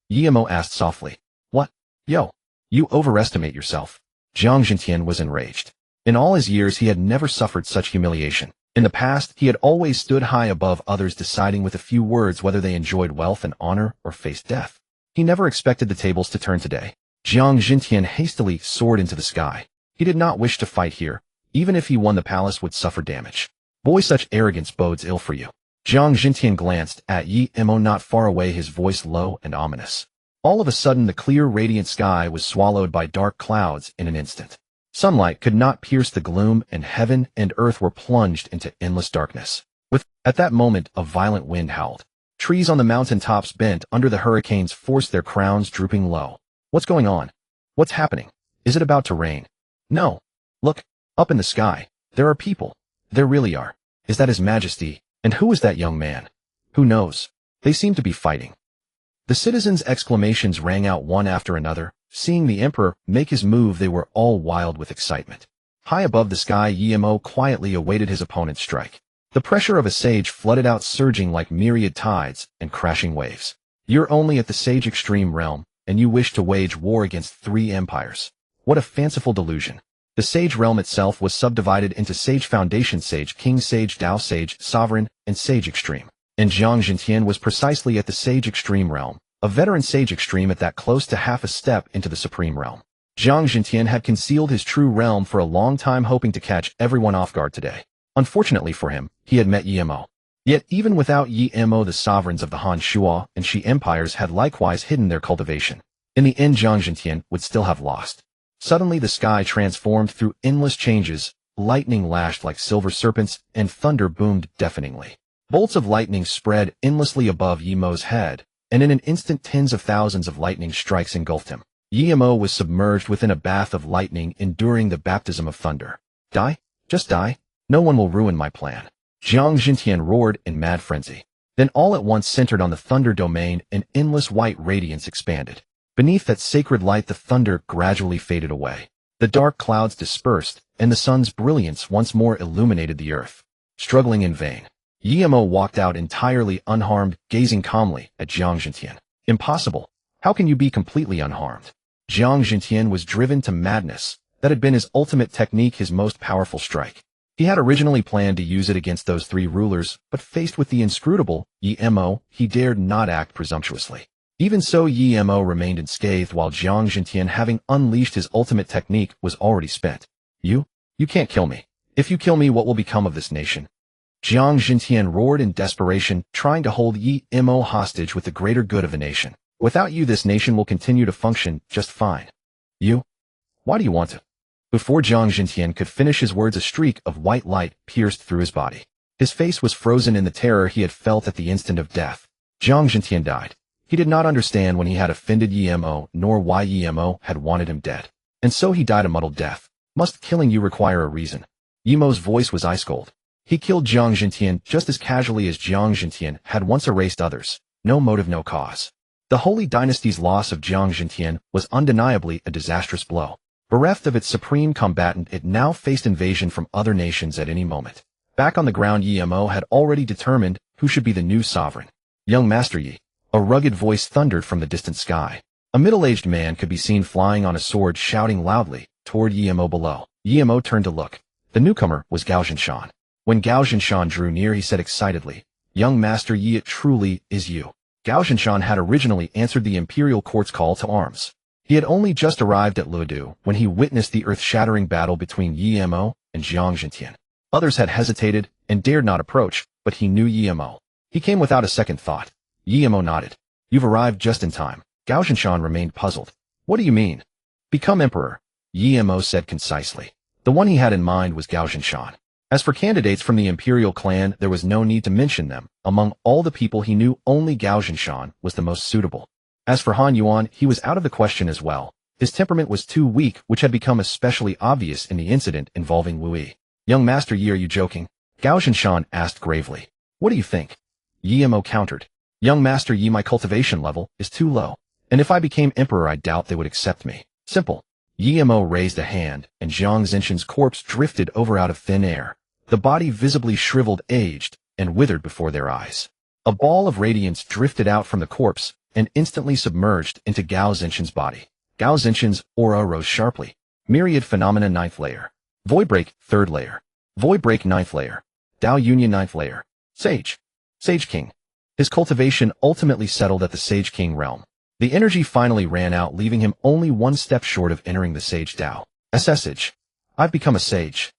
Yi Mo asked softly. What? Yo. You overestimate yourself. Jiang Zhentian was enraged. In all his years, he had never suffered such humiliation. In the past, he had always stood high above others, deciding with a few words whether they enjoyed wealth and honor or faced death. He never expected the tables to turn today. Jiang Zhentian hastily soared into the sky. He did not wish to fight here. Even if he won, the palace would suffer damage. Boy, such arrogance bodes ill for you. Jiang Zhentian glanced at Yi Mo not far away, his voice low and ominous. All of a sudden, the clear, radiant sky was swallowed by dark clouds in an instant. Sunlight could not pierce the gloom, and heaven and earth were plunged into endless darkness. At that moment, a violent wind howled. Trees on the mountain tops bent under the hurricane's force, their crowns drooping low. What's going on? What's happening? Is it about to rain? No. Look, up in the sky. There are people. There really are. Is that His Majesty? And who is that young man? Who knows? They seem to be fighting. The citizens' exclamations rang out one after another. Seeing the emperor make his move, they were all wild with excitement. High above the sky, Yi Mo quietly awaited his opponent's strike. The pressure of a sage flooded out, surging like myriad tides and crashing waves. You're only at the sage extreme realm, and you wish to wage war against 3 empires. What a fanciful delusion. The sage realm itself was subdivided into Sage Foundation, Sage King, Sage Dao, Sage Sovereign, and Sage Extreme. And Jiang Zhentian was precisely at the Sage Extreme realm, a veteran sage extreme at that close to half a step into the supreme realm. Jiang Jintian had concealed his true realm for a long time, hoping to catch everyone off guard today. Unfortunately for him, he had met Yimo. Yet even without Yimo, the sovereigns of the Han Shuo and Shi empires had likewise hidden their cultivation. In the end, Jiang Jintian would still have lost. Suddenly the sky transformed through endless changes, lightning lashed like silver serpents, and thunder boomed deafeningly. Bolts of lightning spread endlessly above Yimo's head, and in an instant tens of thousands of lightning strikes engulfed him. Yimo was submerged within a bath of lightning, enduring the baptism of thunder. Die? Just die? No one will ruin my plan. Jiang Jintian roared in mad frenzy. Then all at once, centered on the thunder domain, an endless white radiance expanded. Beneath that sacred light, the thunder gradually faded away. The dark clouds dispersed, and the sun's brilliance once more illuminated the earth. Struggling in vain, Yimo walked out entirely unharmed, gazing calmly at Jiang Jintian. Impossible. How can you be completely unharmed? Jiang Jintian was driven to madness. That had been his ultimate technique, his most powerful strike. He had originally planned to use it against those three rulers, but faced with the inscrutable Yimo, he dared not act presumptuously. Even so, Yimo remained unscathed, while Jiang Jintian, having unleashed his ultimate technique, was already spent. You can't kill me. If you kill me, what will become of this nation? Jiang Jintian roared in desperation, trying to hold Yimo hostage with the greater good of the nation. Without you, this nation will continue to function just fine. You? Why do you want to? Before Jiang Jintian could finish his words, a streak of white light pierced through his body. His face was frozen in the terror he had felt at the instant of death. Jiang Jintian died. He did not understand when he had offended Yimo, nor why Yimo had wanted him dead. And so he died a muddled death. Must killing you require a reason? Yimo's voice was ice cold. He killed Jiang Jintian just as casually as Jiang Jintian had once erased others. No motive, no cause. The Holy Dynasty's loss of Jiang Jintian was undeniably a disastrous blow. Bereft of its supreme combatant, it now faced invasion from other nations at any moment. Back on the ground, Yimo had already determined who should be the new sovereign. Young Master Yi. A rugged voice thundered from the distant sky. A middle-aged man could be seen flying on a sword, shouting loudly toward Yimo below. Yimo turned to look. The newcomer was Gao Zhinshan. When Gao Zhinshan drew near, he said excitedly, "Young Master Yi, it truly is you." Gao Zhinshan had originally answered the Imperial court's call to arms. He had only just arrived at Luodu when he witnessed the earth-shattering battle between Yimo and Jiang Jintian. Others had hesitated and dared not approach, but he knew Yimo. He came without a second thought. Yimo nodded. "You've arrived just in time." Gao Zhinshan remained puzzled. "What do you mean?" "Become emperor," Yimo said concisely. The one he had in mind was Gao Zhinshan. As for candidates from the Imperial clan, there was no need to mention them. Among all the people he knew, only Gao Zhinshan was the most suitable. As for Han Yuan, he was out of the question as well. His temperament was too weak, which had become especially obvious in the incident involving Wu Yi. "Young Master Yi, are you joking?" Gao Zhinshan asked gravely. "What do you think?" Yimo countered. "Young Master Yi, my cultivation level is too low, and if I became emperor, I doubt they would accept me. Simple." Yimo raised a hand, and Jiang Zinshan's corpse drifted over out of thin air. The body visibly shriveled, aged, and withered before their eyes. A ball of radiance drifted out from the corpse and instantly submerged into Gao Zinshan's body. Gao Zinshan's aura rose sharply. Myriad phenomena, 9th layer. Void break, 3rd layer. Void break, 9th layer. Dao Union, 9th layer. Sage. Sage King. His cultivation ultimately settled at the Sage King realm. The energy finally ran out, leaving him only one step short of entering the Sage Dao. SSH. I've become a sage.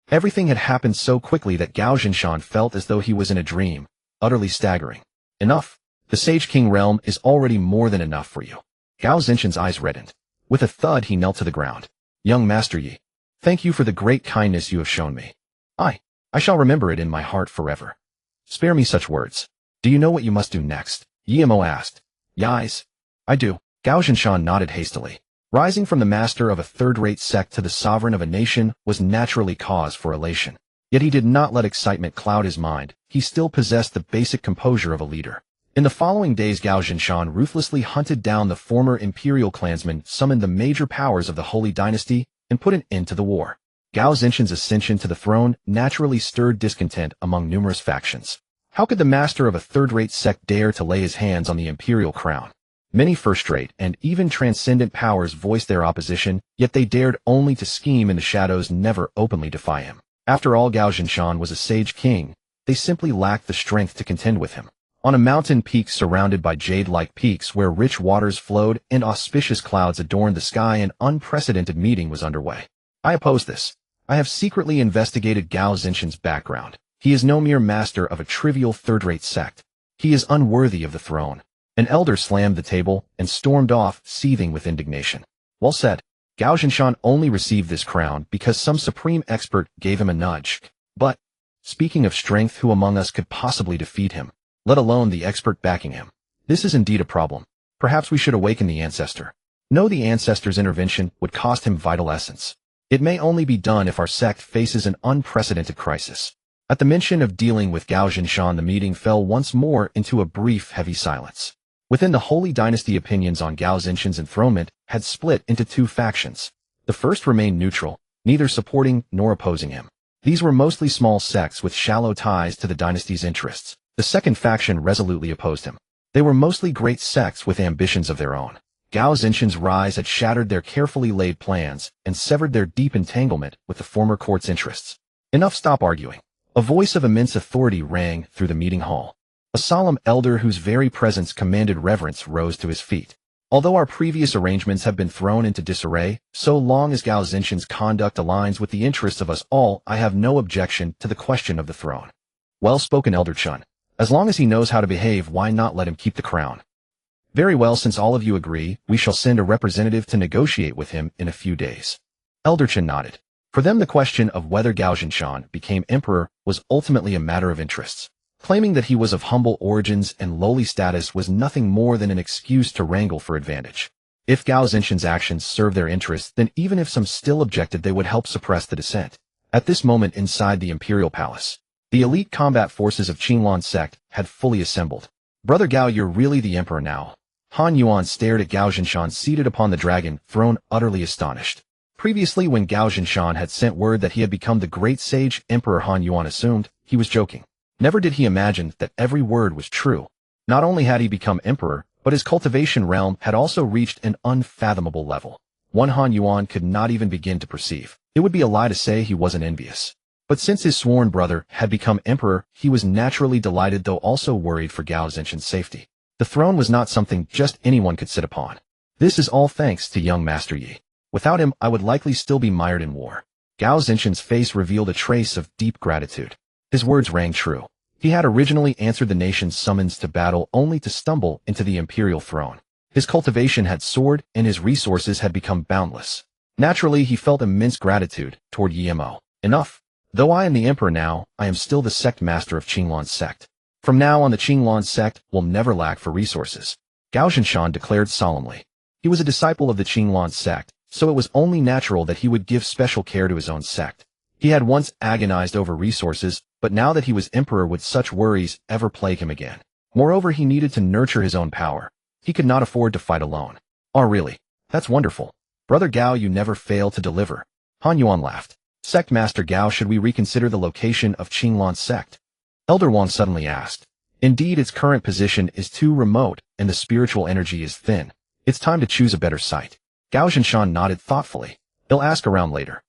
Everything had happened so quickly that Gao Zhinshan felt as though he was in a dream, utterly staggering. Enough. The Sage King realm is already more than enough for you. Gao Zinshan's eyes reddened. With a thud, he knelt to the ground. "Young Master Yi, thank you for the great kindness you have shown me. I shall remember it in my heart forever. Spare me such words. Do you know what you must do next?" Yimo asked. "Yes, I do." Gao Zhinshan nodded hastily. Rising from the master of a third-rate sect to the sovereign of a nation was naturally cause for elation. Yet he did not let excitement cloud his mind. He still possessed the basic composure of a leader. In the following days, Gao Zhinshan ruthlessly hunted down the former Imperial clansmen, summoned the major powers of the Holy Dynasty, and put an end to the war. Gao Zinshan's ascension to the throne naturally stirred discontent among numerous factions. How could the master of a third-rate sect dare to lay his hands on the Imperial crown? Many first-rate and even transcendent powers voiced their opposition, yet they dared only to scheme in the shadows, never openly defy him. After all, Gao Zhinshan was a sage king. They simply lacked the strength to contend with him. On a mountain peak surrounded by jade-like peaks where rich waters flowed and auspicious clouds adorned the sky, an unprecedented meeting was underway. I oppose this. I have secretly investigated Gao Xinshan's background. He is no mere master of a trivial third-rate sect. He is unworthy of the throne. An elder slammed the table and stormed off, seething with indignation. Well said. Gao Xinshan only received this crown because some supreme expert gave him a nudge. But, speaking of strength, who among us could possibly defeat him, let alone the expert backing him? This is indeed a problem. Perhaps we should awaken the ancestor. No, the ancestor's intervention would cost him vital essence. It may only be done if our sect faces an unprecedented crisis. At the mention of dealing with Gao Xinshan, the meeting fell once more into a brief, heavy silence. Within the Holy Dynasty, opinions on Gao Xinshan's enthronement had split into two factions. The first remained neutral, neither supporting nor opposing him. These were mostly small sects with shallow ties to the dynasty's interests. The second faction resolutely opposed him. They were mostly great sects with ambitions of their own. Gao Xinshan's rise had shattered their carefully laid plans and severed their deep entanglement with the former court's interests. Enough, stop arguing. A voice of immense authority rang through the meeting hall. A solemn elder whose very presence commanded reverence rose to his feet. Although our previous arrangements have been thrown into disarray, so long as Gao Xinshan's conduct aligns with the interests of us all, I have no objection to the question of the throne. Well spoken, Elder Chun. As long as he knows how to behave, why not let him keep the crown? Very well, since all of you agree, we shall send a representative to negotiate with him in a few days. Elder Chun nodded. For them, the question of whether Gao Xinshan became emperor was ultimately a matter of interests. Claiming that he was of humble origins and lowly status was nothing more than an excuse to wrangle for advantage. If Gao Xinshan's actions served their interests, then even if some still objected, they would help suppress the dissent. At this moment, inside the Imperial Palace, the elite combat forces of Qinglan sect had fully assembled. Brother Gao, you're really the emperor now. Han Yuan stared at Gao Xinshan seated upon the dragon throne, utterly astonished. Previously, when Gao Xinshan had sent word that he had become the great sage emperor, Han Yuan assumed he was joking. Never did he imagine that every word was true. Not only had he become emperor, but his cultivation realm had also reached an unfathomable level. One Han Yuan could not even begin to perceive. It would be a lie to say he wasn't envious. But since his sworn brother had become emperor, he was naturally delighted, though also worried for Gao Xinshan's safety. The throne was not something just anyone could sit upon. This is all thanks to young Master Yi. Without him, I would likely still be mired in war. Gao Xinshan's face revealed a trace of deep gratitude. His words rang true. He had originally answered the nation's summons to battle only to stumble into the imperial throne. His cultivation had soared and his resources had become boundless. Naturally, he felt immense gratitude toward Yimo. Enough. Though I am the emperor now, I am still the sect master of Qinglan sect. From now on, the Qinglan sect will never lack for resources. Gao Xinshan declared solemnly. He was a disciple of the Qinglan sect, so it was only natural that he would give special care to his own sect. He had once agonized over resources, but now that he was emperor, would such worries ever plague him again? Moreover, he needed to nurture his own power. He could not afford to fight alone. Oh, really? That's wonderful. Brother Gao, you never fail to deliver. Han Yuan laughed. Sect Master Gao, should we reconsider the location of Qinglan sect? Elder Wang suddenly asked. Indeed, its current position is too remote, and the spiritual energy is thin. It's time to choose a better site. Gao Xinshan nodded thoughtfully. He'll ask around later.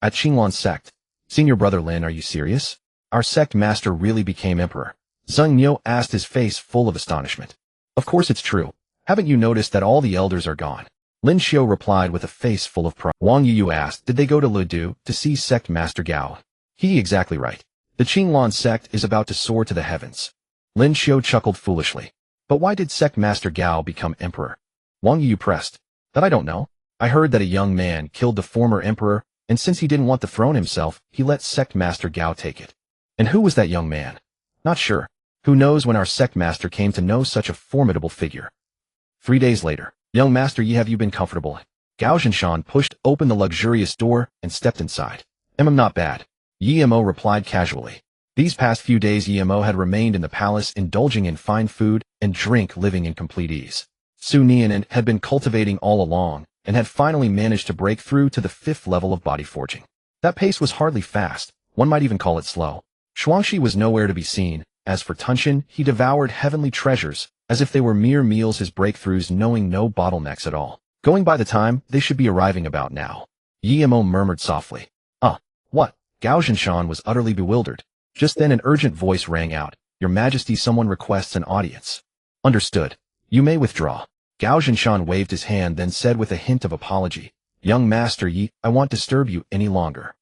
At Qinglan sect. Senior Brother Lin, are you serious? Our sect master really became emperor? Zheng Niu asked, his face full of astonishment. Of course it's true. Haven't you noticed that all the elders are gone? Lin Xiu replied with a face full of pride. Wang Yu asked, did they go to Ledu to see sect master Gao? He exactly right. The Qinglan sect is about to soar to the heavens. Lin Xiu chuckled foolishly. But why did sect master Gao become emperor? Wang Yu pressed. That I don't know. I heard that a young man killed the former emperor, and since he didn't want the throne himself, he let sect master Gao take it. And who was that young man? Not sure. Who knows when our sect master came to know such a formidable figure. 3 days later. Young Master Yi, have you been comfortable? Gao Xinshan pushed open the luxurious door and stepped inside. Not bad. Yimo replied casually. These past few days Yimo had remained in the palace, indulging in fine food and drink, living in complete ease. Su Nian had been cultivating all along, and had finally managed to break through to the 5th level of body forging. That pace was hardly fast, one might even call it slow. Shuangxi was nowhere to be seen. As for Tunshin, he devoured heavenly treasures, as if they were mere meals, his breakthroughs knowing no bottlenecks at all. Going by the time, they should be arriving about now. Yimo murmured softly. What? Gao Xinshan was utterly bewildered. Just then an urgent voice rang out. Your Majesty, someone requests an audience. Understood. You may withdraw. Gao Zhinshan waved his hand, then said with a hint of apology, Young Master Yi, I won't disturb you any longer.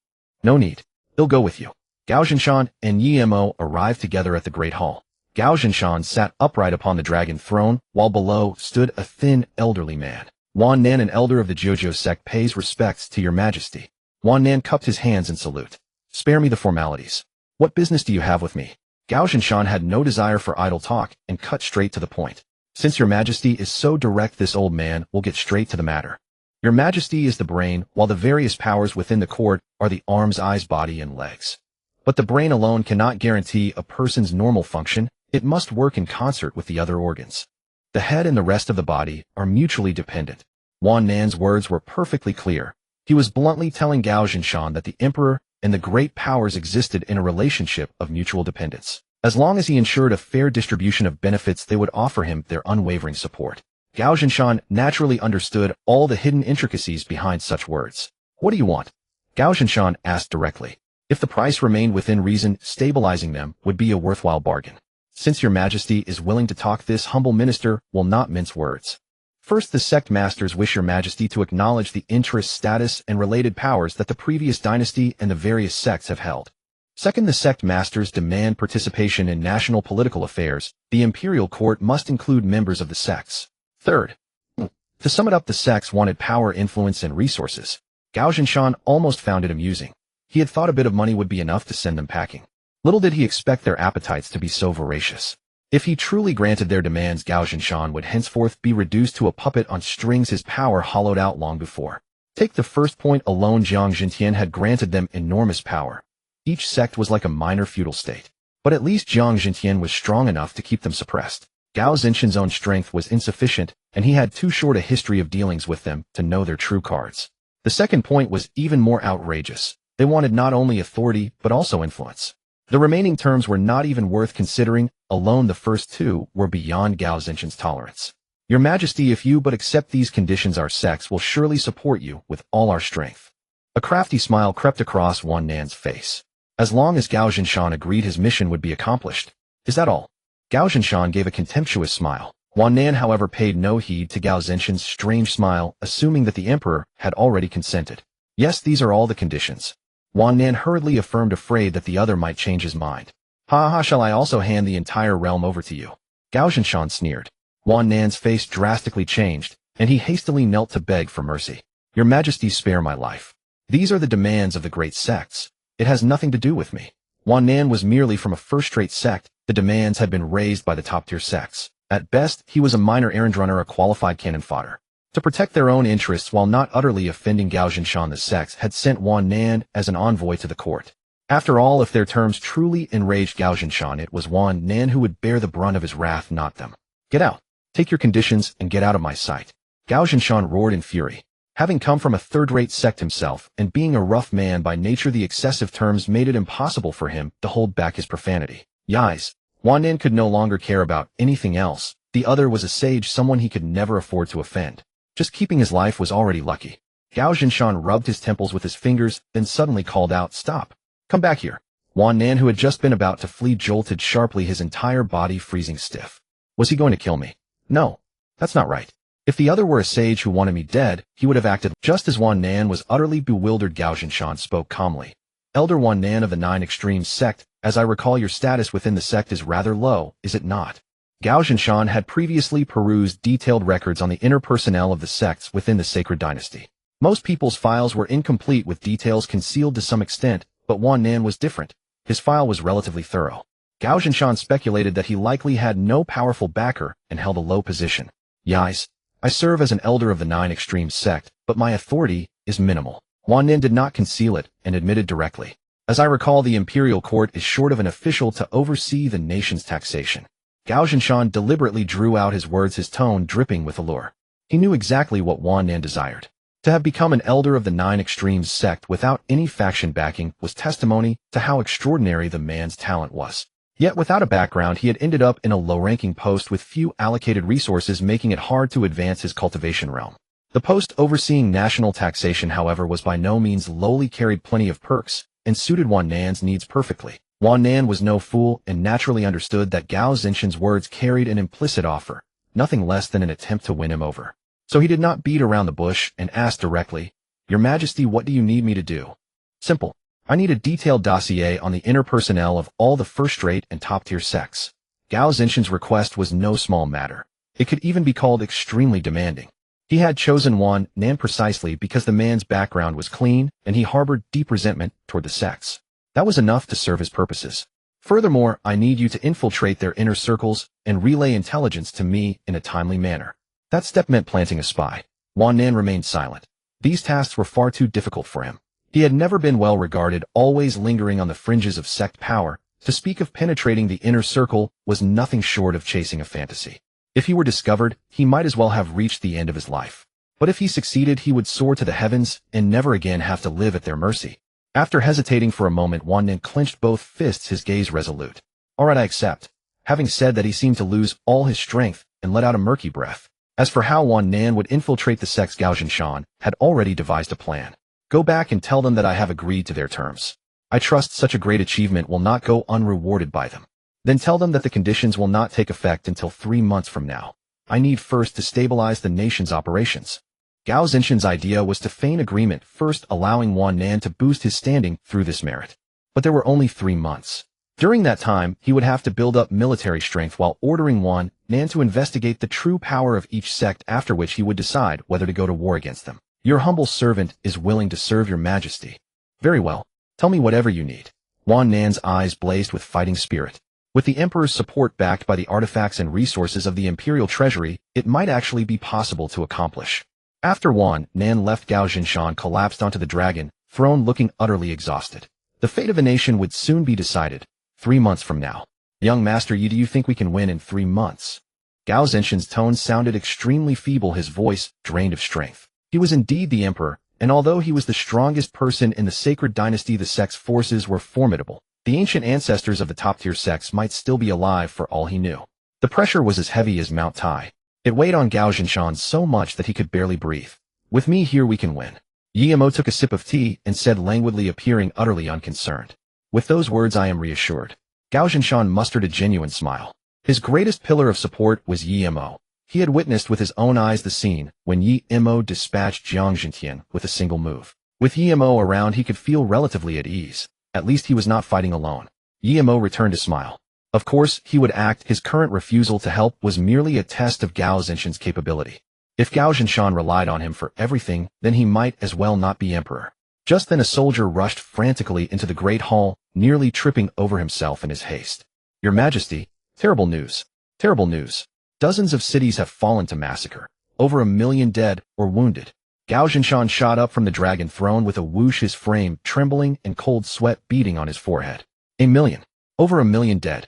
No need. He'll go with you. Gao Zhinshan and Yi Mo arrived together at the Great Hall. Gao Zhinshan sat upright upon the dragon throne, while below stood a thin, elderly man. Wan Nan, an elder of the Jojo sect, pays respects to your Majesty. Wan Nan cupped his hands in salute. Spare me the formalities. What business do you have with me? Gao Zhinshan had no desire for idle talk and cut straight to the point. Since your Majesty is so direct, this old man will get straight to the matter. Your Majesty is the brain, while the various powers within the court are the arms, eyes, body, and legs. But the brain alone cannot guarantee a person's normal function. It must work in concert with the other organs. The head and the rest of the body are mutually dependent. Wan Nan's words were perfectly clear. He was bluntly telling Gao Zhinshan that the emperor and the great powers existed in a relationship of mutual dependence. As long as he ensured a fair distribution of benefits, they would offer him their unwavering support. Gao Zhinshan naturally understood all the hidden intricacies behind such words. What do you want? Gao Zhinshan asked directly. If the price remained within reason, stabilizing them would be a worthwhile bargain. Since your Majesty is willing to talk, this humble minister will not mince words. First, the sect masters wish your Majesty to acknowledge the interest, status, and related powers that the previous dynasty and the various sects have held. Second, the sect masters demand participation in national political affairs. The Imperial court must include members of the sects. Third, to sum it up, the sects wanted power, influence, and resources. Gao Zhinshan almost found it amusing. He had thought a bit of money would be enough to send them packing. Little did he expect their appetites to be so voracious. If he truly granted their demands, Gao Zhinshan would henceforth be reduced to a puppet on strings, his power hollowed out long before. Take the first point alone, Jiang Zhintian had granted them enormous power. Each sect was like a minor feudal state. But at least Jiang Zhintian was strong enough to keep them suppressed. Gao Zhinshan's own strength was insufficient, and he had too short a history of dealings with them to know their true cards. The second point was even more outrageous. They wanted not only authority, but also influence. The remaining terms were not even worth considering. Alone the first two were beyond Gao Zhinshan's tolerance. Your Majesty, if you but accept these conditions, our sects will surely support you with all our strength. A crafty smile crept across Wan Nan's face. As long as Gao Zhinshan agreed, his mission would be accomplished. Is that all? Gao Zhinshan gave a contemptuous smile. Wan Nan, however, paid no heed to Gao Zhinshan's strange smile, assuming that the emperor had already consented. Yes, these are all the conditions. Wan Nan hurriedly affirmed, afraid that the other might change his mind. Ha, shall I also hand the entire realm over to you? Gao Zhinshan sneered. Wan Nan's face drastically changed, and he hastily knelt to beg for mercy. Your Majesty, spare my life. These are the demands of the great sects. It has nothing to do with me. Wan Nan was merely from a first-rate sect. The demands had been raised by the top-tier sects. At best, he was a minor errand runner, a qualified cannon fodder. To protect their own interests while not utterly offending Gao Zhinshan, the sects had sent Wan Nan as an envoy to the court. After all, if their terms truly enraged Gao Zhinshan, it was Wan Nan who would bear the brunt of his wrath, not them. Get out. Take your conditions and get out of my sight. Gao Zhinshan roared in fury. Having come from a third-rate sect himself, and being a rough man by nature, the excessive terms made it impossible for him to hold back his profanity. Yais. Wan Nan could no longer care about anything else. The other was a sage, someone he could never afford to offend. Just keeping his life was already lucky. Gao Zhinshan rubbed his temples with his fingers, then suddenly called out, Stop! Come back here. Wan Nan, who had just been about to flee, jolted sharply, his entire body freezing stiff. Was he going to kill me? No. That's not right. If the other were a sage who wanted me dead, he would have acted. Just as Wan Nan was utterly bewildered, Gao Zhinshan spoke calmly. Elder Wan Nan of the Nine Extremes sect, as I recall, your status within the sect is rather low, is it not? Gao Zhinshan had previously perused detailed records on the inner personnel of the sects within the sacred dynasty. Most people's files were incomplete, with details concealed to some extent, but Wan Nan was different. His file was relatively thorough. Gao Zhinshan speculated that he likely had no powerful backer and held a low position. Yais. I serve as an elder of the Nine Extremes sect, but my authority is minimal. Wan Nan did not conceal it and admitted directly. As I recall, the Imperial court is short of an official to oversee the nation's taxation. Gao Zhinshan deliberately drew out his words, his tone dripping with allure. He knew exactly what Wan Nan desired. To have become an elder of the Nine Extremes sect without any faction backing was testimony to how extraordinary the man's talent was. Yet without a background, he had ended up in a low-ranking post with few allocated resources, making it hard to advance his cultivation realm. The post overseeing national taxation, however, was by no means lowly, carried plenty of perks, and suited Wan Nan's needs perfectly. Wan Nan was no fool and naturally understood that Gao Zinshan's words carried an implicit offer, nothing less than an attempt to win him over. So he did not beat around the bush and asked directly, "Your Majesty, what do you need me to do?" "Simple. I need a detailed dossier on the inner personnel of all the first-rate and top-tier sects." Gao Zinshan's request was no small matter. It could even be called extremely demanding. He had chosen Wan Nan precisely because the man's background was clean and he harbored deep resentment toward the sects. That was enough to serve his purposes. "Furthermore, I need you to infiltrate their inner circles and relay intelligence to me in a timely manner." That step meant planting a spy. Wan Nan remained silent. These tasks were far too difficult for him. He had never been well regarded, always lingering on the fringes of sect power. To speak of penetrating the inner circle was nothing short of chasing a fantasy. If he were discovered, he might as well have reached the end of his life. But if he succeeded, he would soar to the heavens and never again have to live at their mercy. After hesitating for a moment, Wan Nan clenched both fists, his gaze resolute. "All right, I accept." Having said that, he seemed to lose all his strength and let out a murky breath. As for how Wan Nan would infiltrate the sects, Gao Zinshan had already devised a plan. "Go back and tell them that I have agreed to their terms. I trust such a great achievement will not go unrewarded by them. Then tell them that the conditions will not take effect until 3 months from now. I need first to stabilize the nation's operations." Gao Zinshan's idea was to feign agreement, first allowing Wan Nan to boost his standing through this merit. But there were only 3 months. During that time, he would have to build up military strength while ordering Wan Nan to investigate the true power of each sect, after which he would decide whether to go to war against them. "Your humble servant is willing to serve your Majesty." "Very well. Tell me whatever you need." Wan Nan's eyes blazed with fighting spirit. With the Emperor's support backed by the artifacts and resources of the Imperial Treasury, it might actually be possible to accomplish. After Wan Nan left, Gao Zinshan collapsed onto the dragon throne, looking utterly exhausted. The fate of a nation would soon be decided. 3 months from now. "Young master, do you think we can win in 3 months? Gao Zinshan's tone sounded extremely feeble, his voice drained of strength. He was indeed the Emperor, and although he was the strongest person in the sacred dynasty, the sect's forces were formidable. The ancient ancestors of the top-tier sects might still be alive for all he knew. The pressure was as heavy as Mount Tai. It weighed on Gao Zinshan so much that he could barely breathe. "With me here we can win." Yi-Mo took a sip of tea and said languidly, appearing utterly unconcerned. "With those words I am reassured." Gao Zinshan mustered a genuine smile. His greatest pillar of support was Yi-Mo. He had witnessed with his own eyes the scene when Yi-Mo dispatched Jiang Zhentian with a single move. With Yi-Mo around, he could feel relatively at ease. At least he was not fighting alone. Yi-Mo returned a smile. Of course, he would act. His current refusal to help was merely a test of Gao Zinshan's capability. If Gao Zinshan relied on him for everything, then he might as well not be emperor. Just then a soldier rushed frantically into the great hall, nearly tripping over himself in his haste. "Your Majesty, terrible news. Terrible news. Dozens of cities have fallen to massacre. Over 1 million dead or wounded." Gao Zinshan shot up from the dragon throne with a whoosh, his frame trembling and cold sweat beading on his forehead. "1 million. Over 1 million dead.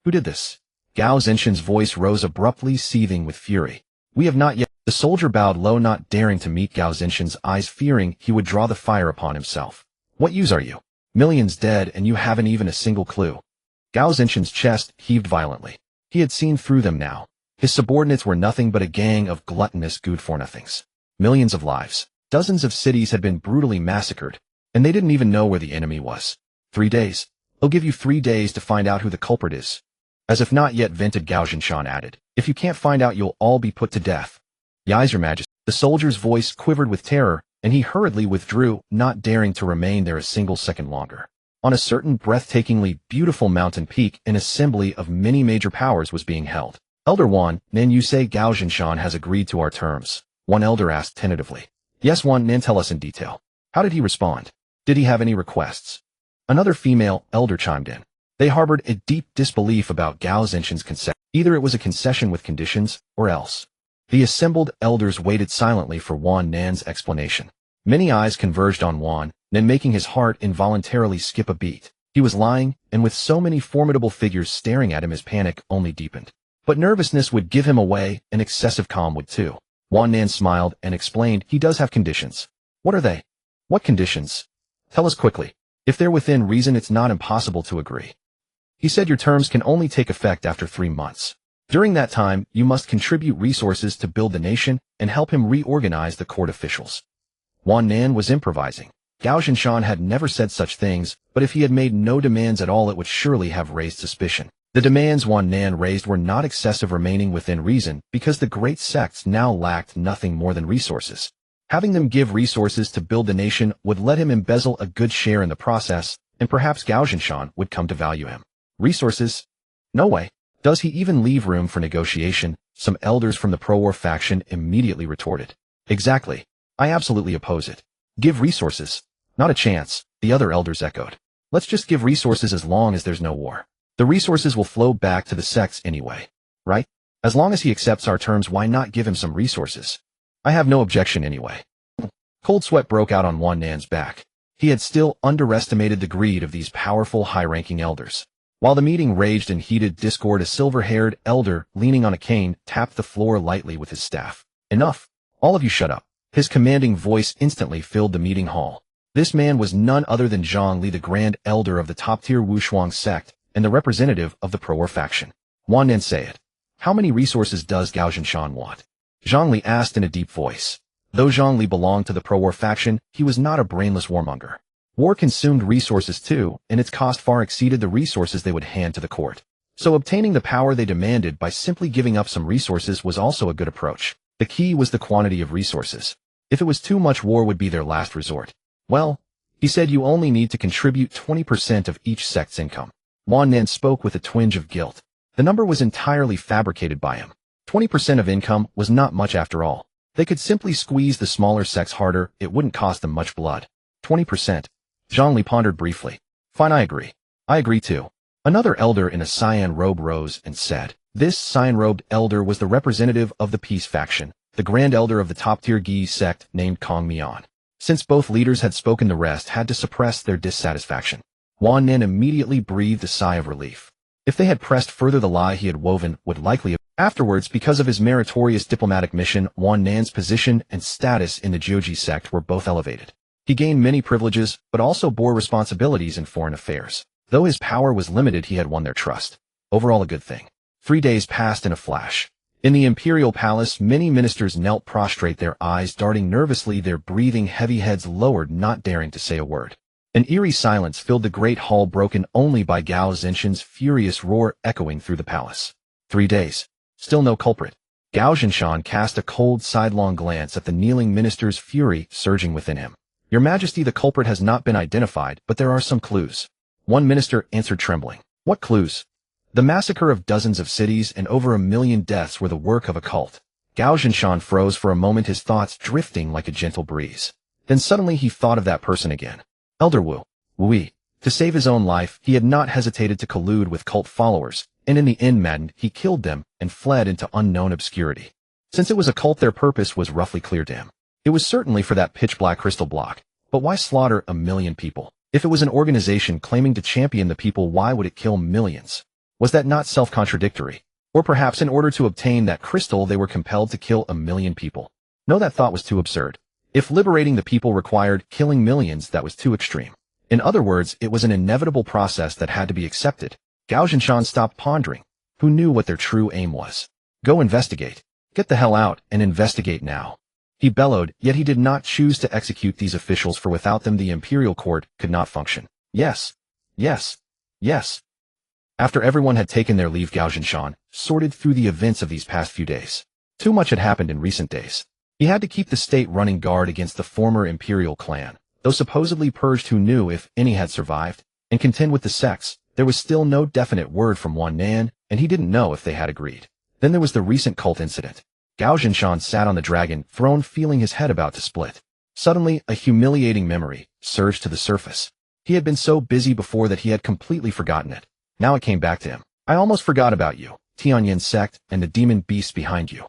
Who did this?" Gao Zinshan's voice rose abruptly, seething with fury. "We have not yet." The soldier bowed low, not daring to meet Gao Zinshan's eyes, fearing he would draw the fire upon himself. "What use are you? Millions dead and you haven't even a single clue." Gao Zinshan's chest heaved violently. He had seen through them now. His subordinates were nothing but a gang of gluttonous good-for-nothings. Millions of lives. Dozens of cities had been brutally massacred, and they didn't even know where the enemy was. 3 days. I'll give you 3 days to find out who the culprit is. As if not yet vented, Gao Zinshan added. "If you can't find out, you'll all be put to death." "Yes, Your Majesty." The soldier's voice quivered with terror, and he hurriedly withdrew, not daring to remain there a single second longer. On a certain breathtakingly beautiful mountain peak, an assembly of many major powers was being held. "Elder Wan Nan, you say Gao Zinshan has agreed to our terms?" One elder asked tentatively. "Yes, Wan Nan, tell us in detail. How did he respond? Did he have any requests?" Another female elder chimed in. They harbored a deep disbelief about Gao Zinshan's concession. Either it was a concession with conditions, or else. The assembled elders waited silently for Wan Nan's explanation. Many eyes converged on Wan Nan, making his heart involuntarily skip a beat. He was lying, and with so many formidable figures staring at him, his panic only deepened. But nervousness would give him away, and excessive calm would too. Wan Nan smiled and explained, "He does have conditions." "What are they?" "What conditions?" "Tell us quickly. If they're within reason, it's not impossible to agree." "He said your terms can only take effect after 3 months. During that time, you must contribute resources to build the nation and help him reorganize the court officials." Wan Nan was improvising. Gao Zhinshan had never said such things, but if he had made no demands at all it would surely have raised suspicion. The demands Wan Nan raised were not excessive, remaining within reason, because the great sects now lacked nothing more than resources. Having them give resources to build the nation would let him embezzle a good share in the process, and perhaps Gao Zhinshan would come to value him. Resources? No way. Does he even leave room for negotiation? Some elders from the pro-war faction immediately retorted. Exactly. I absolutely oppose it. Give resources? Not a chance, the other elders echoed. Let's just give resources as long as there's no war. The resources will flow back to the sects anyway. Right? As long as he accepts our terms, why not give him some resources? I have no objection anyway. Cold sweat broke out on Wan Nan's back. He had still underestimated the greed of these powerful high-ranking elders. While the meeting raged in heated discord, a silver-haired elder, leaning on a cane, tapped the floor lightly with his staff. Enough. All of you shut up. His commanding voice instantly filled the meeting hall. This man was none other than Zhang Li, the Grand Elder of the top-tier Wushuang sect and the representative of the pro-war faction. Wan Nan said, "How many resources does Gao Zhinshan want?" Zhang Li asked in a deep voice. Though Zhang Li belonged to the pro-war faction, he was not a brainless warmonger. War consumed resources too, and its cost far exceeded the resources they would hand to the court. So obtaining the power they demanded by simply giving up some resources was also a good approach. The key was the quantity of resources. If it was too much, war would be their last resort. Well, he said, you only need to contribute 20% of each sect's income. Wan Nan spoke with a twinge of guilt. The number was entirely fabricated by him. 20% of income was not much after all. They could simply squeeze the smaller sects harder, it wouldn't cost them much blood. 20%. Zhang Li pondered briefly. Fine, I agree. I agree too. Another elder in a cyan robe rose and said. This cyan-robed elder was the representative of the peace faction, the grand elder of the top-tier Gi sect named Kong Mian. Since both leaders had spoken, the rest had to suppress their dissatisfaction. Wan Nan immediately breathed a sigh of relief. If they had pressed further, the lie he had woven would likely have. Afterwards, because of his meritorious diplomatic mission, Wan Nan's position and status in the Jiuji sect were both elevated. He gained many privileges, but also bore responsibilities in foreign affairs. Though his power was limited, he had won their trust. Overall, a good thing. 3 days passed in a flash. In the Imperial Palace, many ministers knelt prostrate, their eyes darting nervously, their breathing heavy, heads lowered, not daring to say a word. An eerie silence filled the great hall, broken only by Gao Zhinshan's furious roar echoing through the palace. 3 days. Still no culprit. Gao Zhinshan cast a cold, sidelong glance at the kneeling minister's, fury surging within him. Your Majesty, the culprit has not been identified, but there are some clues. One minister answered, trembling. What clues? The massacre of dozens of cities and over 1 million deaths were the work of a cult. Gao Zhinshan froze for a moment, his thoughts drifting like a gentle breeze. Then suddenly he thought of that person again. Elder Wu. Wui. To save his own life, he had not hesitated to collude with cult followers, and in the end, maddened, he killed them and fled into unknown obscurity. Since it was a cult, their purpose was roughly clear to him. It was certainly for that pitch-black crystal block. But why slaughter 1 million people? If it was an organization claiming to champion the people, why would it kill millions? Was that not self-contradictory? Or perhaps in order to obtain that crystal, they were compelled to kill 1 million people? No, that thought was too absurd. If liberating the people required killing millions, that was too extreme. In other words, it was an inevitable process that had to be accepted. Gao Zhinshan stopped pondering. Who knew what their true aim was? Go investigate. Get the hell out and investigate now. He bellowed, yet he did not choose to execute these officials, for without them the Imperial court could not function. Yes. Yes. Yes. After everyone had taken their leave, Gao Zhinshan sorted through the events of these past few days. Too much had happened in recent days. He had to keep the state running guard against the former Imperial clan. Though supposedly purged, who knew if any had survived, and contend with the sects, there was still no definite word from Wan Nan, and he didn't know if they had agreed. Then there was the recent cult incident. Gao Zhinshan sat on the dragon throne, feeling his head about to split. Suddenly, a humiliating memory surged to the surface. He had been so busy before that he had completely forgotten it. Now it came back to him. I almost forgot about you, Tianyin sect, and the demon beasts behind you.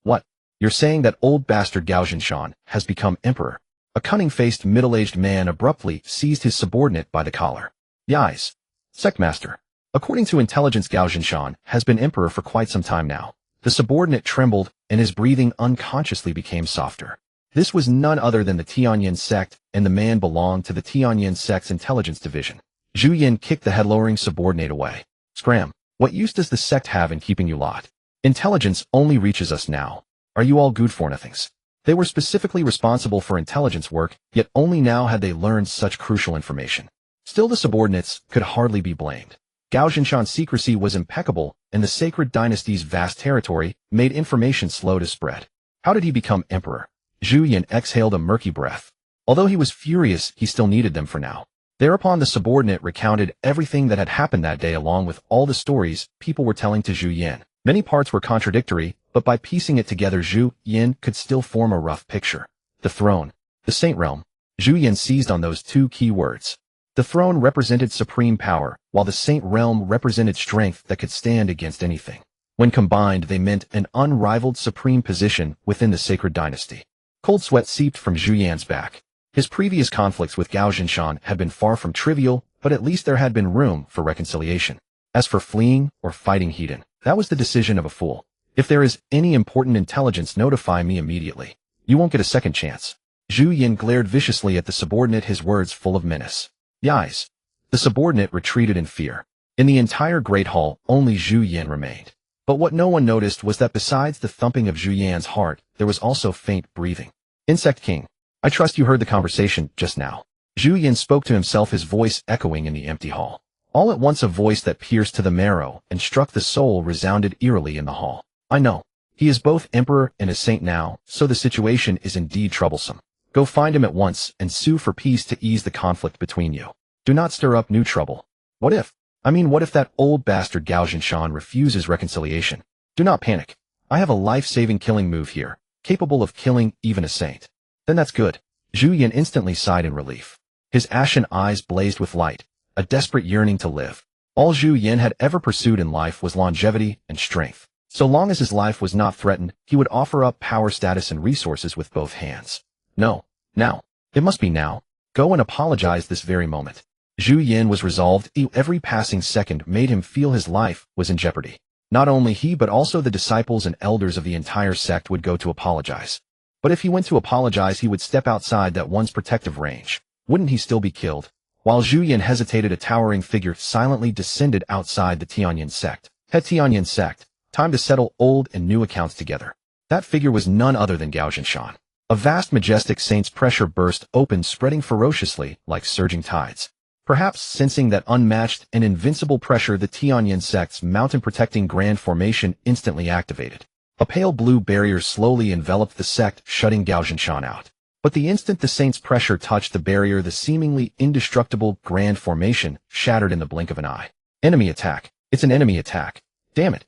What? You're saying that old bastard Gao Zhinshan has become emperor? A cunning-faced, middle-aged man abruptly seized his subordinate by the collar. Yais. Sectmaster. According to intelligence, Gao Zhinshan has been emperor for quite some time now. The subordinate trembled, and his breathing unconsciously became softer. This was none other than the Tianyin sect, and the man belonged to the Tianyin sect's intelligence division. Zhu Yin kicked the head-lowering subordinate away. Scram. What use does the sect have in keeping you lot? Intelligence only reaches us now. Are you all good for nothings? They were specifically responsible for intelligence work, yet only now had they learned such crucial information. Still, the subordinates could hardly be blamed. Gao Zhinshan's secrecy was impeccable, and the sacred dynasty's vast territory made information slow to spread. How did he become emperor? Zhu Yan exhaled a murky breath. Although he was furious, he still needed them for now. Thereupon the subordinate recounted everything that had happened that day along with all the stories people were telling to Zhu Yan. Many parts were contradictory, but by piecing it together Zhu Yan could still form a rough picture. The throne. The Saint Realm. Zhu Yan seized on those two key words. The throne represented supreme power, while the Saint Realm represented strength that could stand against anything. When combined, they meant an unrivaled supreme position within the sacred dynasty. Cold sweat seeped from Zhu Yan's back. His previous conflicts with Gao Zhinshan had been far from trivial, but at least there had been room for reconciliation. As for fleeing or fighting Hedon, that was the decision of a fool. If there is any important intelligence, notify me immediately. You won't get a second chance. Zhu Yan glared viciously at the subordinate, his words full of menace. Yais. The subordinate retreated in fear. In the entire Great Hall, only Zhu Yan remained. But what no one noticed was that besides the thumping of Zhu Yan's heart, there was also faint breathing. Insect King. I trust you heard the conversation just now. Zhu Yan spoke to himself, his voice echoing in the empty hall. All at once a voice that pierced to the marrow and struck the soul resounded eerily in the hall. I know. He is both emperor and a saint now, so the situation is indeed troublesome. Go find him at once and sue for peace to ease the conflict between you. Do not stir up new trouble. What if that old bastard Gao Zhinshan refuses reconciliation? Do not panic. I have a life-saving killing move here, capable of killing even a saint. Then that's good. Zhu Yan instantly sighed in relief. His ashen eyes blazed with light, a desperate yearning to live. All Zhu Yan had ever pursued in life was longevity and strength. So long as his life was not threatened, he would offer up power, status, and resources with both hands. No, now. It must be now. Go and apologize this very moment. Zhu Yan was resolved. Every passing second made him feel his life was in jeopardy. Not only he but also the disciples and elders of the entire sect would go to apologize. But if he went to apologize, he would step outside that one's protective range. Wouldn't he still be killed? While Zhu Yan hesitated, a towering figure silently descended outside the Tianyan sect. Head Tianyan sect. Time to settle old and new accounts together. That figure was none other than Gao Zhinshan. A vast majestic saint's pressure burst open, spreading ferociously like surging tides. Perhaps sensing that unmatched and invincible pressure, the Tianyan sect's mountain-protecting grand formation instantly activated. A pale blue barrier slowly enveloped the sect, shutting Gao Zhinshan out. But the instant the saint's pressure touched the barrier, the seemingly indestructible grand formation shattered in the blink of an eye. Enemy attack. It's an enemy attack. Damn it.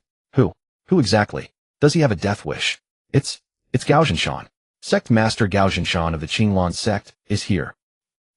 Who exactly? Does he have a death wish? It's Gao Zhinshan. Sect Master Gao Zhinshan of the Qinglan sect is here.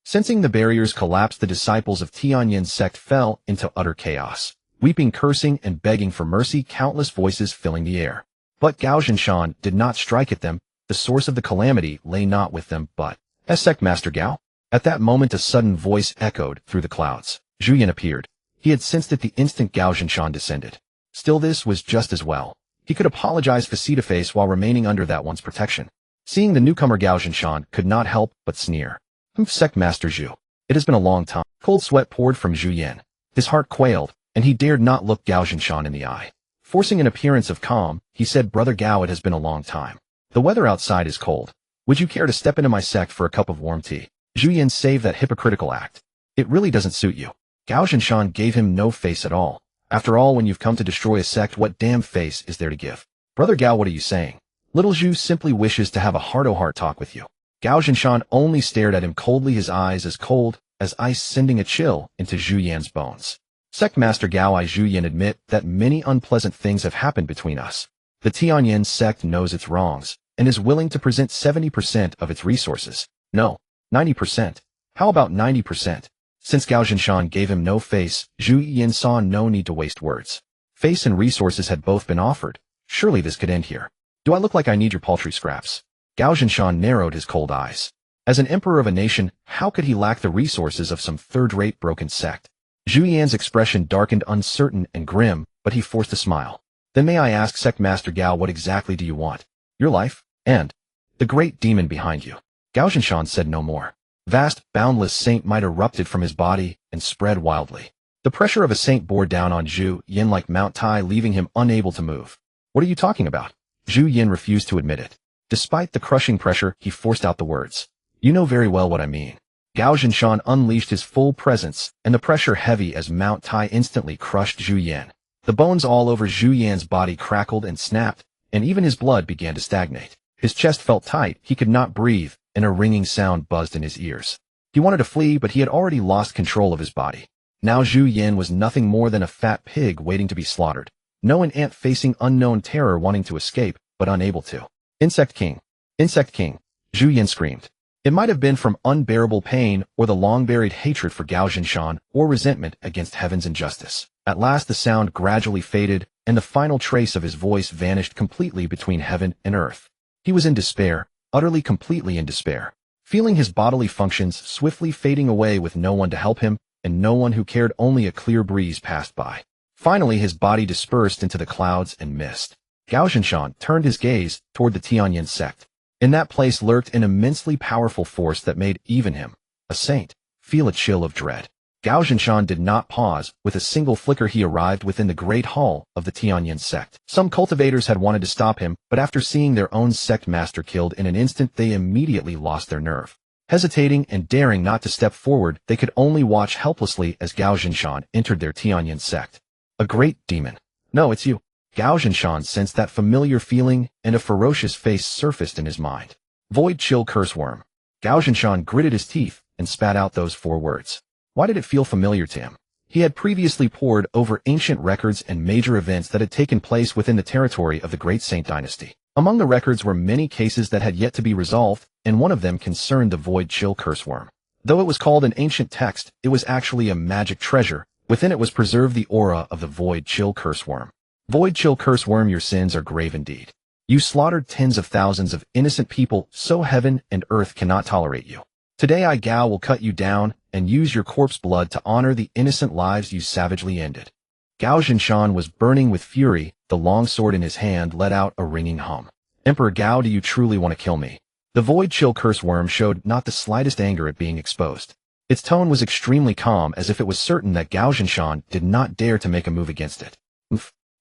Sensing the barriers collapse, the disciples of Tianyan's sect fell into utter chaos. Weeping, cursing, and begging for mercy, countless voices filling the air. But Gao Zhinshan did not strike at them. The source of the calamity lay not with them, but as Sect Master Gao. At that moment a sudden voice echoed through the clouds. Zhu Yan appeared. He had sensed it the instant Gao Zhinshan descended. Still, this was just as well. He could apologize face-to-face while remaining under that one's protection. Seeing the newcomer, Gao Zhinshan could not help but sneer. Sect Master Zhu. It has been a long time. Cold sweat poured from Zhu Yan. His heart quailed, and he dared not look Gao Zhinshan in the eye. Forcing an appearance of calm, he said, Brother Gao, it has been a long time. The weather outside is cold. Would you care to step into my sect for a cup of warm tea? Zhu Yan saved that hypocritical act. It really doesn't suit you. Gao Zhinshan gave him no face at all. After all, when you've come to destroy a sect, what damn face is there to give? Brother Gao, what are you saying? Little Zhu simply wishes to have a heart-to-heart talk with you. Gao Zhinshan only stared at him coldly, his eyes as cold as ice, sending a chill into Zhu Yan's bones. Sect Master Gao, I Zhu Yan admit that many unpleasant things have happened between us. The Tianyan sect knows its wrongs and is willing to present 70% of its resources. No, 90%. How about 90%? Since Gao Zhinshan gave him no face, Zhu Yan saw no need to waste words. Face and resources had both been offered. Surely this could end here. Do I look like I need your paltry scraps? Gao Zhinshan narrowed his cold eyes. As an emperor of a nation, how could he lack the resources of some third-rate broken sect? Zhu Yan's expression darkened, uncertain and grim, but he forced a smile. Then may I ask, Sect Master Gao, what exactly do you want? Your life? And the great demon behind you. Gao Zhinshan said no more. Vast, boundless saint might erupted from his body and spread wildly. The pressure of a saint bore down on Zhu Yan like Mount Tai, leaving him unable to move. What are you talking about? Zhu Yan refused to admit it. Despite the crushing pressure, he forced out the words. You know very well what I mean. Gao Zhinshan unleashed his full presence, and the pressure heavy as Mount Tai instantly crushed Zhu Yan. The bones all over Zhu Yan's body crackled and snapped, and even his blood began to stagnate. His chest felt tight, he could not breathe, and a ringing sound buzzed in his ears. He wanted to flee, but he had already lost control of his body. Now Zhu Yan was nothing more than a fat pig waiting to be slaughtered. No an ant facing unknown terror wanting to escape, but unable to. Insect King! Insect King! Zhu Yan screamed. It might have been from unbearable pain, or the long-buried hatred for Gao Zhinshan, or resentment against heaven's injustice. At last the sound gradually faded, and the final trace of his voice vanished completely between heaven and earth. He was in despair, utterly completely in despair. Feeling his bodily functions swiftly fading away with no one to help him, and no one who cared, only a clear breeze passed by. Finally his body dispersed into the clouds and mist. Gao Zhinshan turned his gaze toward the Tianyan sect. In that place lurked an immensely powerful force that made even him, a saint, feel a chill of dread. Gao Zhinshan did not pause. With a single flicker he arrived within the great hall of the Tianyan sect. Some cultivators had wanted to stop him, but after seeing their own sect master killed in an instant, they immediately lost their nerve. Hesitating and daring not to step forward, they could only watch helplessly as Gao Zhinshan entered their Tianyan sect. A great demon. No, it's you. Gao Zhinshan sensed that familiar feeling, and a ferocious face surfaced in his mind. Void Chill Curse Worm. Gao Zhinshan gritted his teeth and spat out those 4 words. Why did it feel familiar to him? He had previously pored over ancient records and major events that had taken place within the territory of the Great Saint Dynasty. Among the records were many cases that had yet to be resolved, and one of them concerned the Void Chill Curse Worm. Though it was called an ancient text, it was actually a magic treasure. Within it was preserved the aura of the Void Chill Curse Worm. Void Chill Curse Worm, your sins are grave indeed. You slaughtered tens of thousands of innocent people, so heaven and earth cannot tolerate you. Today I, Gao, will cut you down and use your corpse blood to honor the innocent lives you savagely ended. Gao Zhinshan was burning with fury. The long sword in his hand let out a ringing hum. Emperor Gao, do you truly want to kill me? The Void Chill Curse Worm showed not the slightest anger at being exposed. Its tone was extremely calm, as if it was certain that Gao Zhinshan did not dare to make a move against it.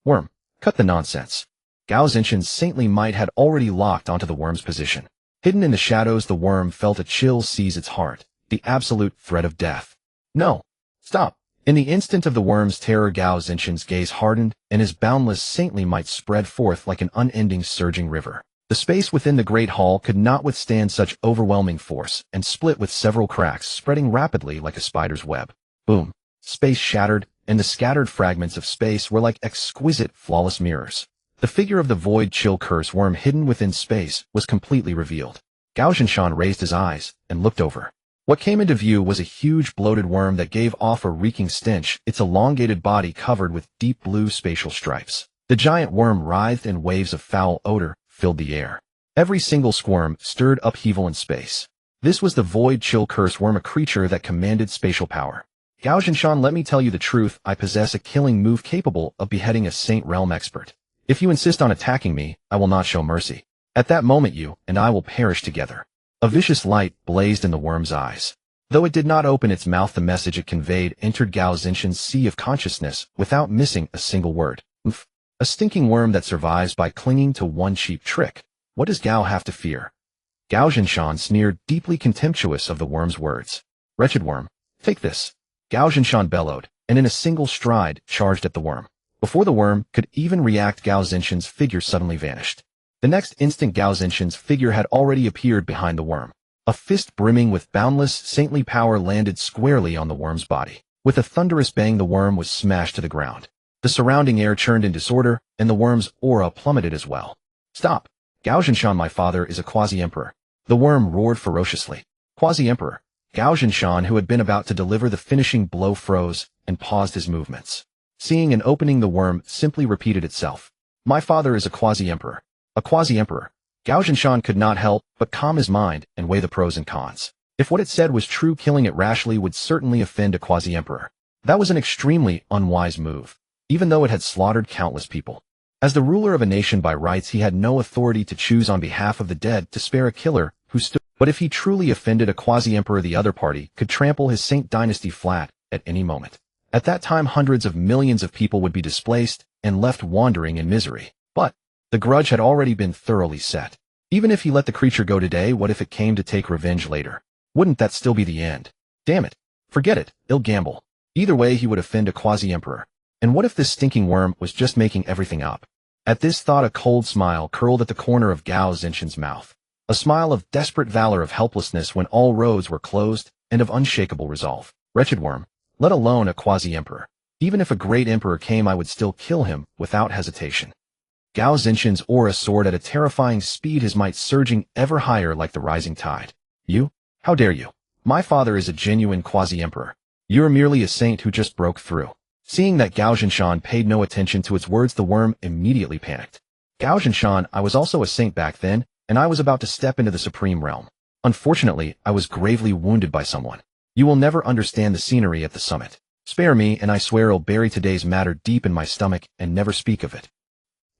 Worm, cut the nonsense. Gao Zhinshan's saintly might had already locked onto the worm's position. Hidden in the shadows, the worm felt a chill seize its heart, the absolute threat of death. No! Stop! In the instant of the worm's terror, Gao Zhinshan's gaze hardened, and his boundless saintly might spread forth like an unending surging river. The space within the great hall could not withstand such overwhelming force, and split with several cracks spreading rapidly like a spider's web. Boom! Space shattered, and the scattered fragments of space were like exquisite, flawless mirrors. The figure of the Void Chill Curse Worm hidden within space was completely revealed. Gao Zhinshan raised his eyes and looked over. What came into view was a huge bloated worm that gave off a reeking stench, its elongated body covered with deep blue spatial stripes. The giant worm writhed, and waves of foul odor filled the air. Every single squirm stirred upheaval in space. This was the Void Chill Curse Worm, a creature that commanded spatial power. Gao Zhinshan, let me tell you the truth. I possess a killing move capable of beheading a Saint Realm expert. If you insist on attacking me, I will not show mercy. At that moment you and I will perish together. A vicious light blazed in the worm's eyes. Though it did not open its mouth, the message it conveyed entered Gao Zhinshan's sea of consciousness without missing a single word. A stinking worm that survives by clinging to one cheap trick. What does Gao have to fear? Gao Zhinshan sneered, deeply contemptuous of the worm's words. Wretched worm, take this. Gao Zhinshan bellowed, and in a single stride charged at the worm. Before the worm could even react, Gao Zhinshan's figure suddenly vanished. The next instant, Gao Zhinshan's figure had already appeared behind the worm. A fist brimming with boundless, saintly power landed squarely on the worm's body. With a thunderous bang, the worm was smashed to the ground. The surrounding air churned in disorder, and the worm's aura plummeted as well. Stop! Gao Zhinshan, my father is a quasi-emperor. The worm roared ferociously. Quasi-emperor. Gao Zhinshan, who had been about to deliver the finishing blow, froze and paused his movements. Seeing an opening, the worm simply repeated itself. My father is a quasi-emperor. A quasi-emperor. Gao Zhinshan could not help but calm his mind and weigh the pros and cons. If what it said was true, killing it rashly would certainly offend a quasi-emperor. That was an extremely unwise move, even though it had slaughtered countless people. As the ruler of a nation by rights, he had no authority to choose on behalf of the dead to spare a killer who stood. But if he truly offended a quasi-emperor, the other party could trample his Saint dynasty flat at any moment. At that time, hundreds of millions of people would be displaced and left wandering in misery. But the grudge had already been thoroughly set. Even if he let the creature go today, what if it came to take revenge later? Wouldn't that still be the end? Damn it. Forget it, he'll gamble. Either way he would offend a quasi-emperor. And what if this stinking worm was just making everything up? At this thought a cold smile curled at the corner of Gao Zinshan's mouth. A smile of desperate valor, of helplessness when all roads were closed, and of unshakable resolve. Wretched worm. Let alone a quasi-emperor. Even if a great emperor came I would still kill him, without hesitation. Gao Zinshan's aura soared at a terrifying speed, his might surging ever higher like the rising tide. You? How dare you? My father is a genuine quasi-emperor. You're merely a saint who just broke through. Seeing that Gao Zinshan paid no attention to its words, the worm immediately panicked. Gao Zinshan, I was also a saint back then, and I was about to step into the supreme realm. Unfortunately, I was gravely wounded by someone. You will never understand the scenery at the summit. Spare me, and I swear I'll bury today's matter deep in my stomach and never speak of it.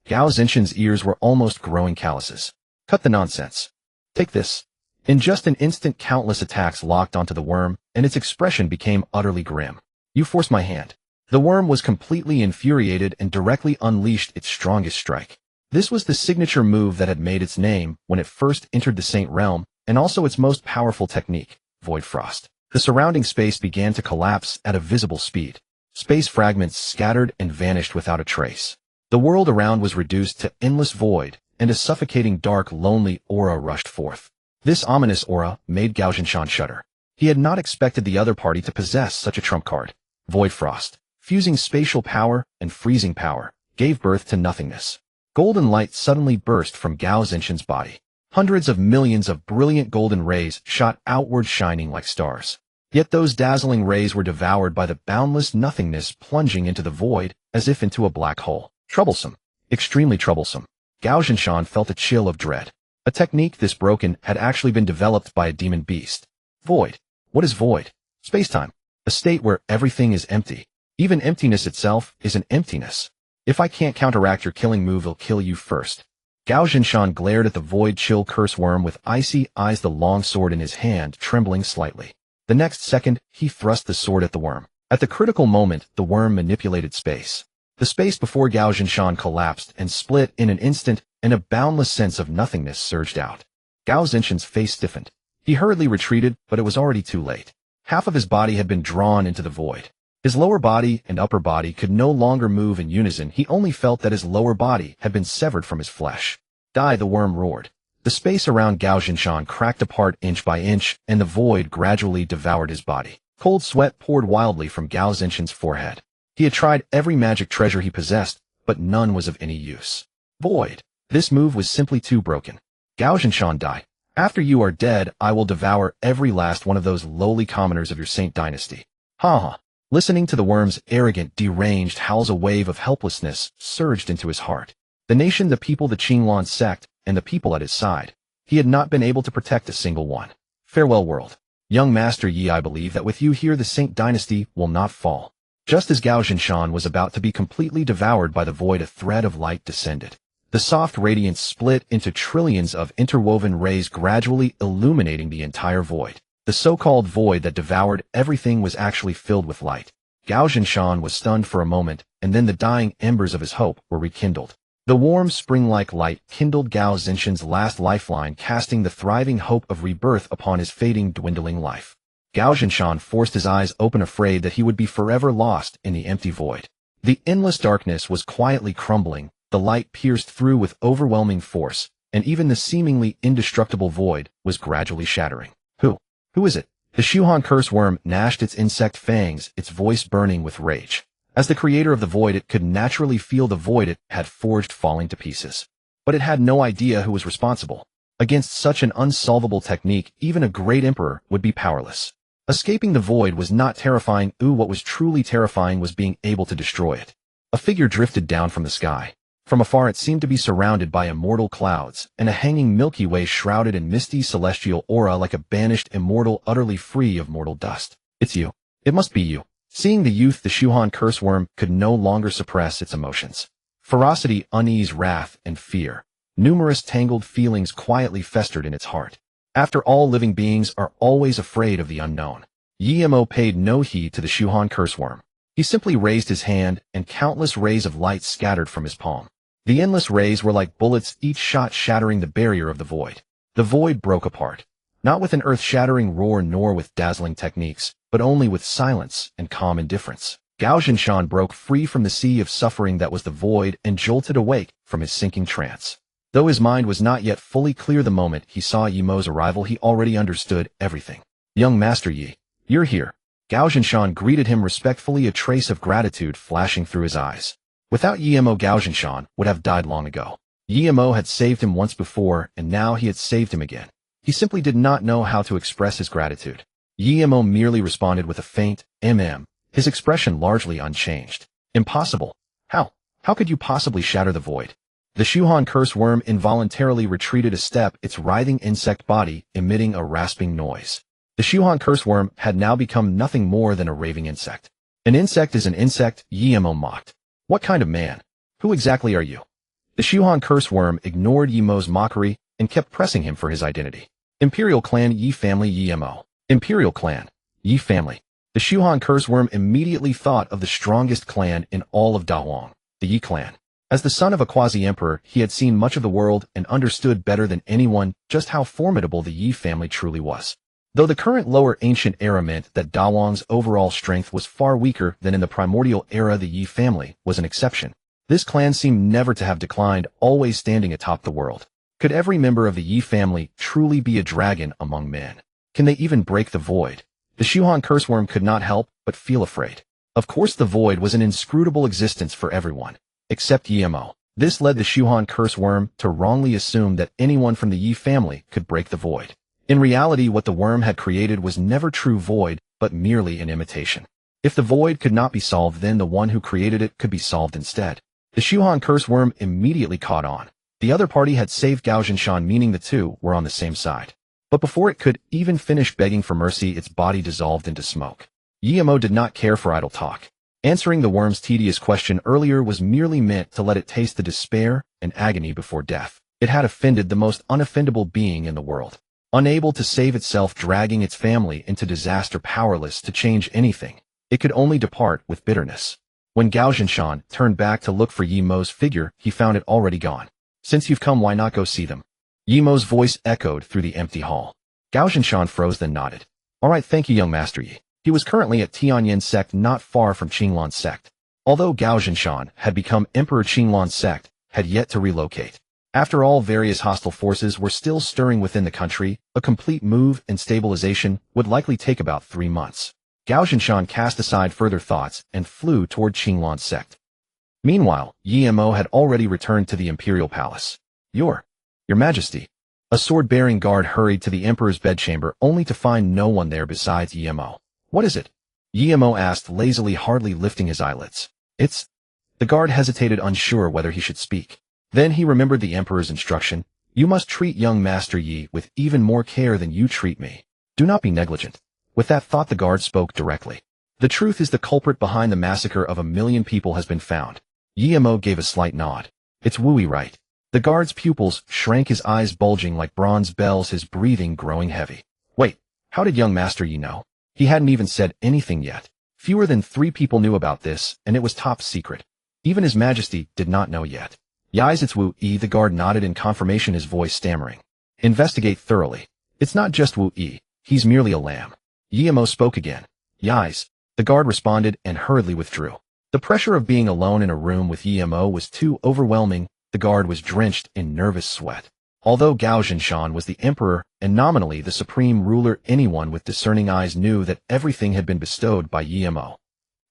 Gao Zinshan's ears were almost growing calluses. Cut the nonsense. Take this. In just an instant, countless attacks locked onto the worm, and its expression became utterly grim. You forced my hand. The worm was completely infuriated and directly unleashed its strongest strike. This was the signature move that had made its name when it first entered the Saint Realm, and also its most powerful technique, Void Frost. The surrounding space began to collapse at a visible speed. Space fragments scattered and vanished without a trace. The world around was reduced to endless void, and a suffocating dark, lonely aura rushed forth. This ominous aura made Gao Zinshan shudder. He had not expected the other party to possess such a trump card. Void Frost, fusing spatial power and freezing power, gave birth to nothingness. Golden light suddenly burst from Gao Zinshan's body. Hundreds of millions of brilliant golden rays shot outward, shining like stars. Yet those dazzling rays were devoured by the boundless nothingness, plunging into the void as if into a black hole. Troublesome. Extremely troublesome. Gao Zinshan felt a chill of dread. A technique this broken had actually been developed by a demon beast. Void. What is void? Spacetime. A state where everything is empty. Even emptiness itself is an emptiness. If I can't counteract your killing move, I'll kill you first. Gao Zinshan glared at the void chill curse worm with icy eyes, the long sword in his hand trembling slightly. The next second, he thrust the sword at the worm. At the critical moment, the worm manipulated space. The space before Gao Zinshan collapsed and split in an instant, and a boundless sense of nothingness surged out. Gao Zinshan's face stiffened. He hurriedly retreated, but it was already too late. Half of his body had been drawn into the void. His lower body and upper body could no longer move in unison. He only felt that his lower body had been severed from his flesh. Die, the worm roared. The space around Gao Zinshan cracked apart inch by inch, and the void gradually devoured his body. Cold sweat poured wildly from Gao Zinshan's forehead. He had tried every magic treasure he possessed, but none was of any use. Void. This move was simply too broken. Gao Zinshan, die. After you are dead, I will devour every last one of those lowly commoners of your Saint dynasty. Ha ha. Listening to the worm's arrogant, deranged howls, a wave of helplessness surged into his heart. The nation, the people, the Cangxuan sect, and the people at his side. He had not been able to protect a single one. Farewell, world. Young Master Yi, I believe that with you here the Saint dynasty will not fall. Just as Gao Zinshan was about to be completely devoured by the void, a thread of light descended. The soft radiance split into trillions of interwoven rays, gradually illuminating the entire void. The so-called void that devoured everything was actually filled with light. Gao Zinshan was stunned for a moment, and then the dying embers of his hope were rekindled. The warm, spring-like light kindled Gao Zinshan's last lifeline, casting the thriving hope of rebirth upon his fading, dwindling life. Gao Zinshan forced his eyes open, afraid that he would be forever lost in the empty void. The endless darkness was quietly crumbling, the light pierced through with overwhelming force, and even the seemingly indestructible void was gradually shattering. Who is it? The Shuhan curse worm gnashed its insect fangs, its voice burning with rage. As the creator of the void, it could naturally feel the void it had forged falling to pieces. But it had no idea who was responsible. Against such an unsolvable technique, even a great emperor would be powerless. Escaping the void was not terrifying. What was truly terrifying was being able to destroy it. A figure drifted down from the sky. From afar it seemed to be surrounded by immortal clouds, and a hanging Milky Way shrouded in misty celestial aura like a banished immortal utterly free of mortal dust. It's you. It must be you. Seeing the youth, the Shuhan curse worm could no longer suppress its emotions. Ferocity, unease, wrath, and fear. Numerous tangled feelings quietly festered in its heart. After all, living beings are always afraid of the unknown. Yi paid no heed to the Shuhan curse worm. He simply raised his hand, and countless rays of light scattered from his palm. The endless rays were like bullets, each shot shattering the barrier of the void. The void broke apart, not with an earth-shattering roar nor with dazzling techniques, but only with silence and calm indifference. Cangxuan broke free from the sea of suffering that was the void and jolted awake from his sinking trance. Though his mind was not yet fully clear the moment he saw Yi Mo's arrival, he already understood everything. "Young Master Yi, you're here." Cangxuan greeted him respectfully, a trace of gratitude flashing through his eyes. Without Yi Mo, Cangxuan would have died long ago. Yi Mo had saved him once before, and now he had saved him again. He simply did not know how to express his gratitude. Yi Mo merely responded with a faint his expression largely unchanged. "Impossible. How? How could you possibly shatter the void?" The Shuhan curse worm involuntarily retreated a step, its writhing insect body emitting a rasping noise. The Shuhan curse worm had now become nothing more than a raving insect. "An insect is an insect," Yi Mo mocked. "What kind of man? Who exactly are you?" The Shuhan curse worm ignored Yi Mo's mockery and kept pressing him for his identity. "Imperial clan Yi family Yi Mo." Imperial clan, Yi family. The Shuhan curse worm immediately thought of the strongest clan in all of Dahuang, the Yi clan. As the son of a quasi-emperor, he had seen much of the world and understood better than anyone just how formidable the Yi family truly was. Though the current lower ancient era meant that Dahuang's overall strength was far weaker than in the primordial era, the Yi family was an exception. This clan seemed never to have declined, always standing atop the world. Could every member of the Yi family truly be a dragon among men? Can they even break the void? The Shuhan curse worm could not help but feel afraid. Of course the void was an inscrutable existence for everyone, except Yi Mo. This led the Shuhan curse worm to wrongly assume that anyone from the Yi family could break the void. In reality, what the worm had created was never true void, but merely an imitation. If the void could not be solved, then the one who created it could be solved instead. The Shuhan curse worm immediately caught on. The other party had saved Cangxuan, meaning the two were on the same side. But before it could even finish begging for mercy, its body dissolved into smoke. Yi Mo did not care for idle talk. Answering the worm's tedious question earlier was merely meant to let it taste the despair and agony before death. It had offended the most unoffendable being in the world. Unable to save itself, dragging its family into disaster, powerless to change anything, it could only depart with bitterness. When Cangxuan turned back to look for Yi Mo's figure, he found it already gone. "Since you've come, why not go see them?" Yi Mo's voice echoed through the empty hall. Cangxuan froze, then nodded. "All right, thank you, young Master Yi." He was currently at Tianyin sect, not far from Qinglan sect. Although Cangxuan had become Emperor, Qinglan sect had yet to relocate. After all, various hostile forces were still stirring within the country. A complete move and stabilization would likely take about 3 months. Cangxuan cast aside further thoughts and flew toward Qinglan sect. Meanwhile, Yi Mo had already returned to the Imperial palace. Your Majesty." A sword-bearing guard hurried to the Emperor's bedchamber only to find no one there besides Yi Mo. "What is it?" Yi Mo asked lazily, hardly lifting his eyelids. "It's—" The guard hesitated, unsure whether he should speak. Then he remembered the Emperor's instruction. "You must treat young Master Yi with even more care than you treat me. Do not be negligent." With that thought, the guard spoke directly. "The truth is, the culprit behind the massacre of 1 million people has been found." Yi Mo gave a slight nod. "It's Wu Yi, right?" The guard's pupils shrank, his eyes bulging like bronze bells, his breathing growing heavy. "Wait, how did young Master Yi know?" He hadn't even said anything yet. Fewer than 3 people knew about this, and it was top secret. Even His Majesty did not know yet. "Yes, it's Wu Yi," the guard nodded in confirmation, his voice stammering. "Investigate thoroughly. It's not just Wu Yi, he's merely a lamb." Yi Mo spoke again. "Yes," the guard responded and hurriedly withdrew. The pressure of being alone in a room with Yi Mo was too overwhelming. The guard was drenched in nervous sweat. Although Cangxuan was the emperor and nominally the supreme ruler, anyone with discerning eyes knew that everything had been bestowed by Yi Mo.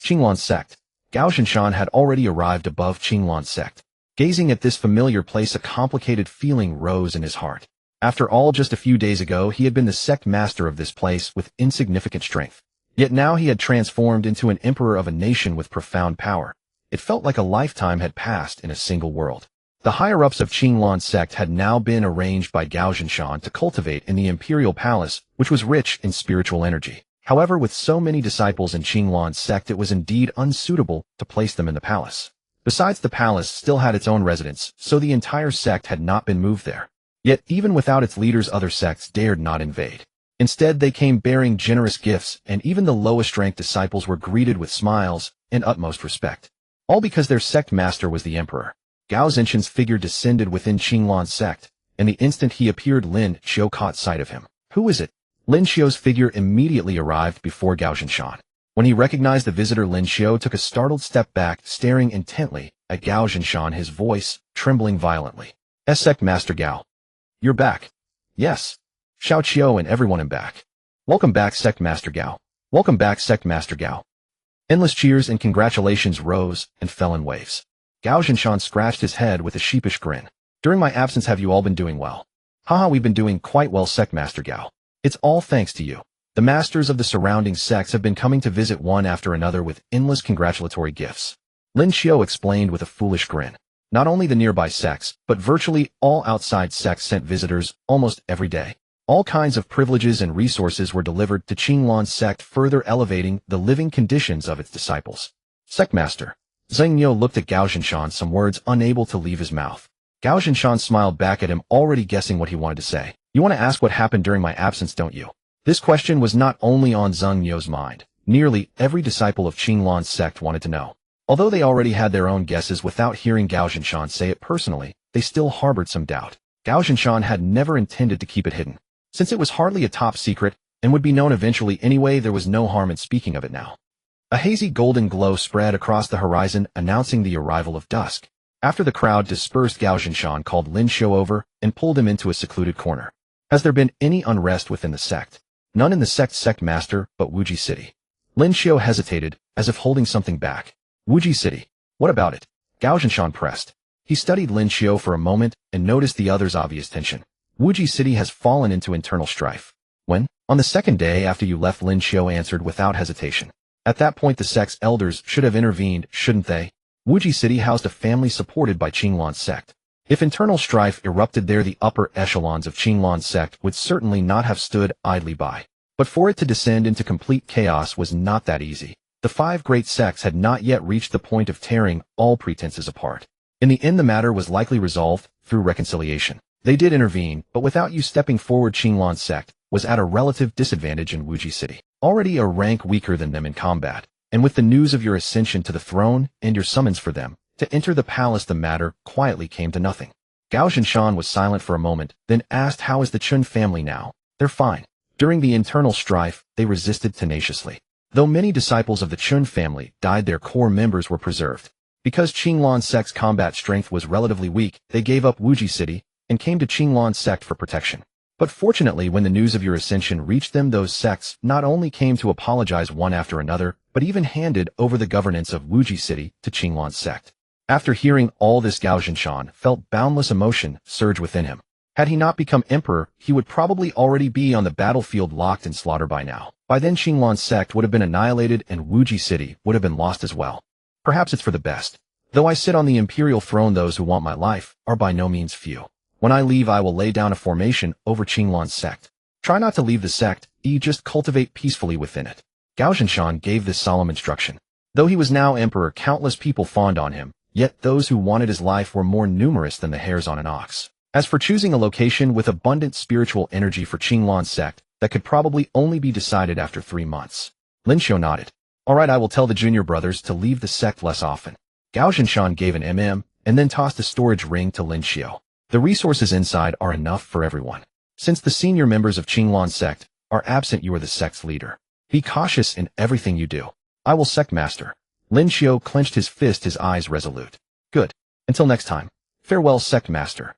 Qinglan sect. Cangxuan had already arrived above Qinglan sect. Gazing at this familiar place, a complicated feeling rose in his heart. After all, just a few days ago he had been the sect master of this place with insignificant strength. Yet now he had transformed into an emperor of a nation with profound power. It felt like a lifetime had passed in a single world. The higher-ups of Qinglan sect had now been arranged by Cangxuan to cultivate in the Imperial palace, which was rich in spiritual energy. However, with so many disciples in Qinglan sect, it was indeed unsuitable to place them in the palace. Besides, the palace still had its own residence, so the entire sect had not been moved there. Yet even without its leaders, other sects dared not invade. Instead, they came bearing generous gifts, and even the lowest-ranked disciples were greeted with smiles and utmost respect. All because their sect master was the emperor. Gao Xinshan's figure descended within Qinglan's sect, and the instant he appeared Lin Xiu caught sight of him. Who is it? Lin Xiu's figure immediately arrived before Gao Xinshan. When he recognized the visitor, Lin Xiu took a startled step back, staring intently at Gao Xinshan, his voice trembling violently. Sect Master Gao. You're back. Yes. Xiao Qiu and everyone am back. Welcome back, Sect Master Gao. Welcome back, Sect Master Gao. Endless cheers and congratulations rose and fell in waves. Gao Xinshan scratched his head with a sheepish grin. During my absence, have you all been doing well? Haha, we've been doing quite well, Sect Master Gao. It's all thanks to you. The masters of the surrounding sects have been coming to visit one after another with endless congratulatory gifts. Lin Xiu explained with a foolish grin. Not only the nearby sects, but virtually all outside sects sent visitors almost every day. All kinds of privileges and resources were delivered to Qinglan's sect, further elevating the living conditions of its disciples. Sect Master. Zheng Niu looked at Gao Xinshan, some words unable to leave his mouth. Gao Xinshan smiled back at him, already guessing what he wanted to say. You want to ask what happened during my absence, don't you? This question was not only on Zheng Niu's mind. Nearly every disciple of Qinglan's sect wanted to know. Although they already had their own guesses without hearing Gao Xinshan say it personally, they still harbored some doubt. Gao Xinshan had never intended to keep it hidden. Since it was hardly a top secret and would be known eventually anyway, there was no harm in speaking of it now. A hazy golden glow spread across the horizon, announcing the arrival of dusk. After the crowd dispersed, Gao Xinshan called Lin Xiu over and pulled him into a secluded corner. Has there been any unrest within the sect? None in the sect master, but Wuji City. Lin Xiu hesitated, as if holding something back. Wuji City. What about it? Gao Xinshan pressed. He studied Lin Xiu for a moment and noticed the other's obvious tension. Wuji City has fallen into internal strife. When? On the second day after you left, Lin Xiu answered without hesitation. At that point the sect's elders should have intervened, shouldn't they? Wuji City housed a family supported by Qinglan's sect. If internal strife erupted there, the upper echelons of Qinglan's sect would certainly not have stood idly by. But for it to descend into complete chaos was not that easy. The 5 great sects had not yet reached the point of tearing all pretenses apart. In the end, the matter was likely resolved through reconciliation. They did intervene, but without you stepping forward, Qinglan's sect was at a relative disadvantage in Wuji City, already a rank weaker than them in combat. And with the news of your ascension to the throne and your summons for them to enter the palace, the matter quietly came to nothing. Gao Xinshan was silent for a moment, then asked, how is the Chun family now? They're fine. During the internal strife, they resisted tenaciously. Though many disciples of the Chun family died, their core members were preserved. Because Qinglan's sect's combat strength was relatively weak, they gave up Wuji City and came to Qinglan's sect for protection. But fortunately, when the news of your ascension reached them, those sects not only came to apologize one after another, but even handed over the governance of Wuji City to Qinglan's sect. After hearing all this, Gao Xinshan felt boundless emotion surge within him. Had he not become emperor, he would probably already be on the battlefield, locked in slaughter by now. By then, Qinglan's sect would have been annihilated and Wuji City would have been lost as well. Perhaps it's for the best. Though I sit on the Imperial throne, those who want my life are by no means few. When I leave, I will lay down a formation over Qinglan's sect. Try not to leave the sect, just cultivate peacefully within it. Gao Xinshan gave this solemn instruction. Though he was now emperor, countless people fawned on him, yet those who wanted his life were more numerous than the hairs on an ox. As for choosing a location with abundant spiritual energy for Qinglan's sect, that could probably only be decided after 3 months. Lin Xiu nodded. All right, I will tell the junior brothers to leave the sect less often. Gao Xinshan gave an and then tossed a storage ring to Lin Xiu. The resources inside are enough for everyone. Since the senior members of Qinglan's sect are absent, you are the sect's leader. Be cautious in everything you do. I will, sect master. Lin Xiu clenched his fist, his eyes resolute. Good. Until next time. Farewell, sect master.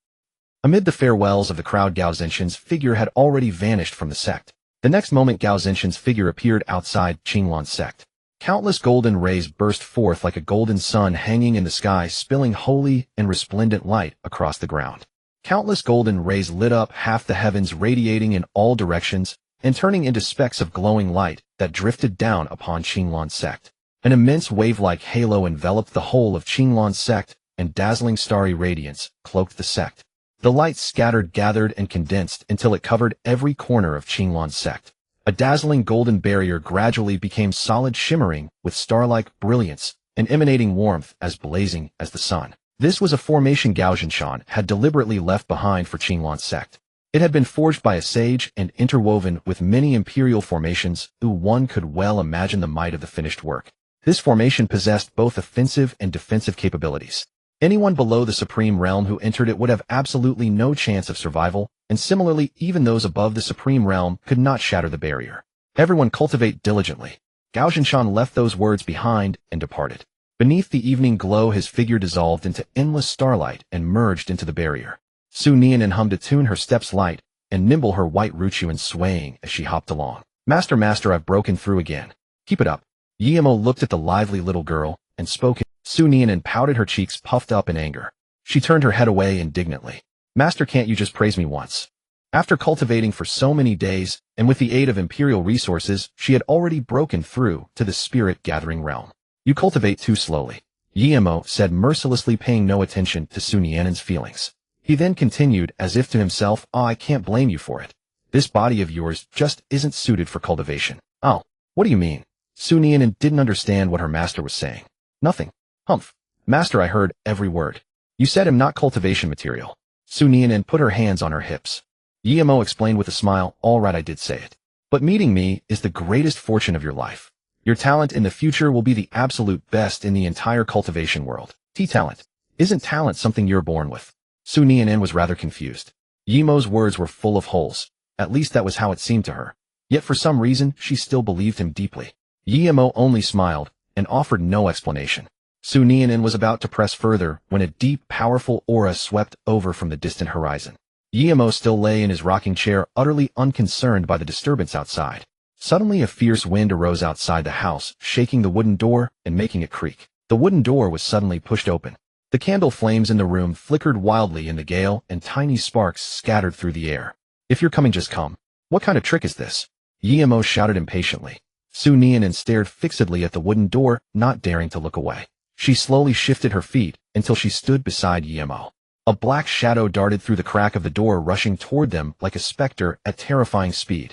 Amid the farewells of the crowd, Gao Xinshan's figure had already vanished from the sect. The next moment, Gao Xinshan's figure appeared outside Qinglan's sect. Countless golden rays burst forth like a golden sun hanging in the sky, spilling holy and resplendent light across the ground. Countless golden rays lit up half the heavens, radiating in all directions and turning into specks of glowing light that drifted down upon Qinglan's sect. An immense wave-like halo enveloped the whole of Qinglan's sect, and dazzling starry radiance cloaked the sect. The light scattered, gathered, and condensed until it covered every corner of Qinglan's sect. A dazzling golden barrier gradually became solid, shimmering with star-like brilliance and emanating warmth as blazing as the sun. This was a formation Gao Xinshan had deliberately left behind for Qinglan's sect. It had been forged by a sage and interwoven with many imperial formations, one could well imagine the might of the finished work. This formation possessed both offensive and defensive capabilities. Anyone below the Supreme Realm who entered it would have absolutely no chance of survival, and similarly, even those above the Supreme Realm could not shatter the barrier. Everyone cultivate diligently. Gao Zhinshan left those words behind and departed. Beneath the evening glow, his figure dissolved into endless starlight and merged into the barrier. Su Nianan hummed a tune, her steps light and nimble, her white ruchuan swaying as she hopped along. Master, master, I've broken through again. Keep it up. Yimo looked at the lively little girl and spoke. Su Nianan pouted, her cheeks puffed up in anger. She turned her head away indignantly. Master, can't you just praise me once? After cultivating for so many days, and with the aid of Imperial resources, she had already broken through to the spirit-gathering realm. You cultivate too slowly, Yimo said mercilessly, paying no attention to Su Nianan's feelings. He then continued, as if to himself, I can't blame you for it. This body of yours just isn't suited for cultivation. Oh, what do you mean? Su Nianan didn't understand what her master was saying. Nothing. Humph. Master, I heard every word. You said I'm not cultivation material. Su Nianan put her hands on her hips. Yimo explained with a smile, all right, I did say it. But meeting me is the greatest fortune of your life. Your talent in the future will be the absolute best in the entire cultivation world. Talent. Isn't talent something you're born with? Su Nianan was rather confused. Yimo's words were full of holes. At least that was how it seemed to her. Yet for some reason, she still believed him deeply. Yimo only smiled and offered no explanation. Su Nianan was about to press further when a deep, powerful aura swept over from the distant horizon. Yimo still lay in his rocking chair, utterly unconcerned by the disturbance outside. Suddenly a fierce wind arose outside the house, shaking the wooden door and making it creak. The wooden door was suddenly pushed open. The candle flames in the room flickered wildly in the gale, and tiny sparks scattered through the air. If you're coming, just come. What kind of trick is this? Yimo shouted impatiently. Su Nianan stared fixedly at the wooden door, not daring to look away. She slowly shifted her feet until she stood beside Yimo. A black shadow darted through the crack of the door, rushing toward them like a specter at terrifying speed.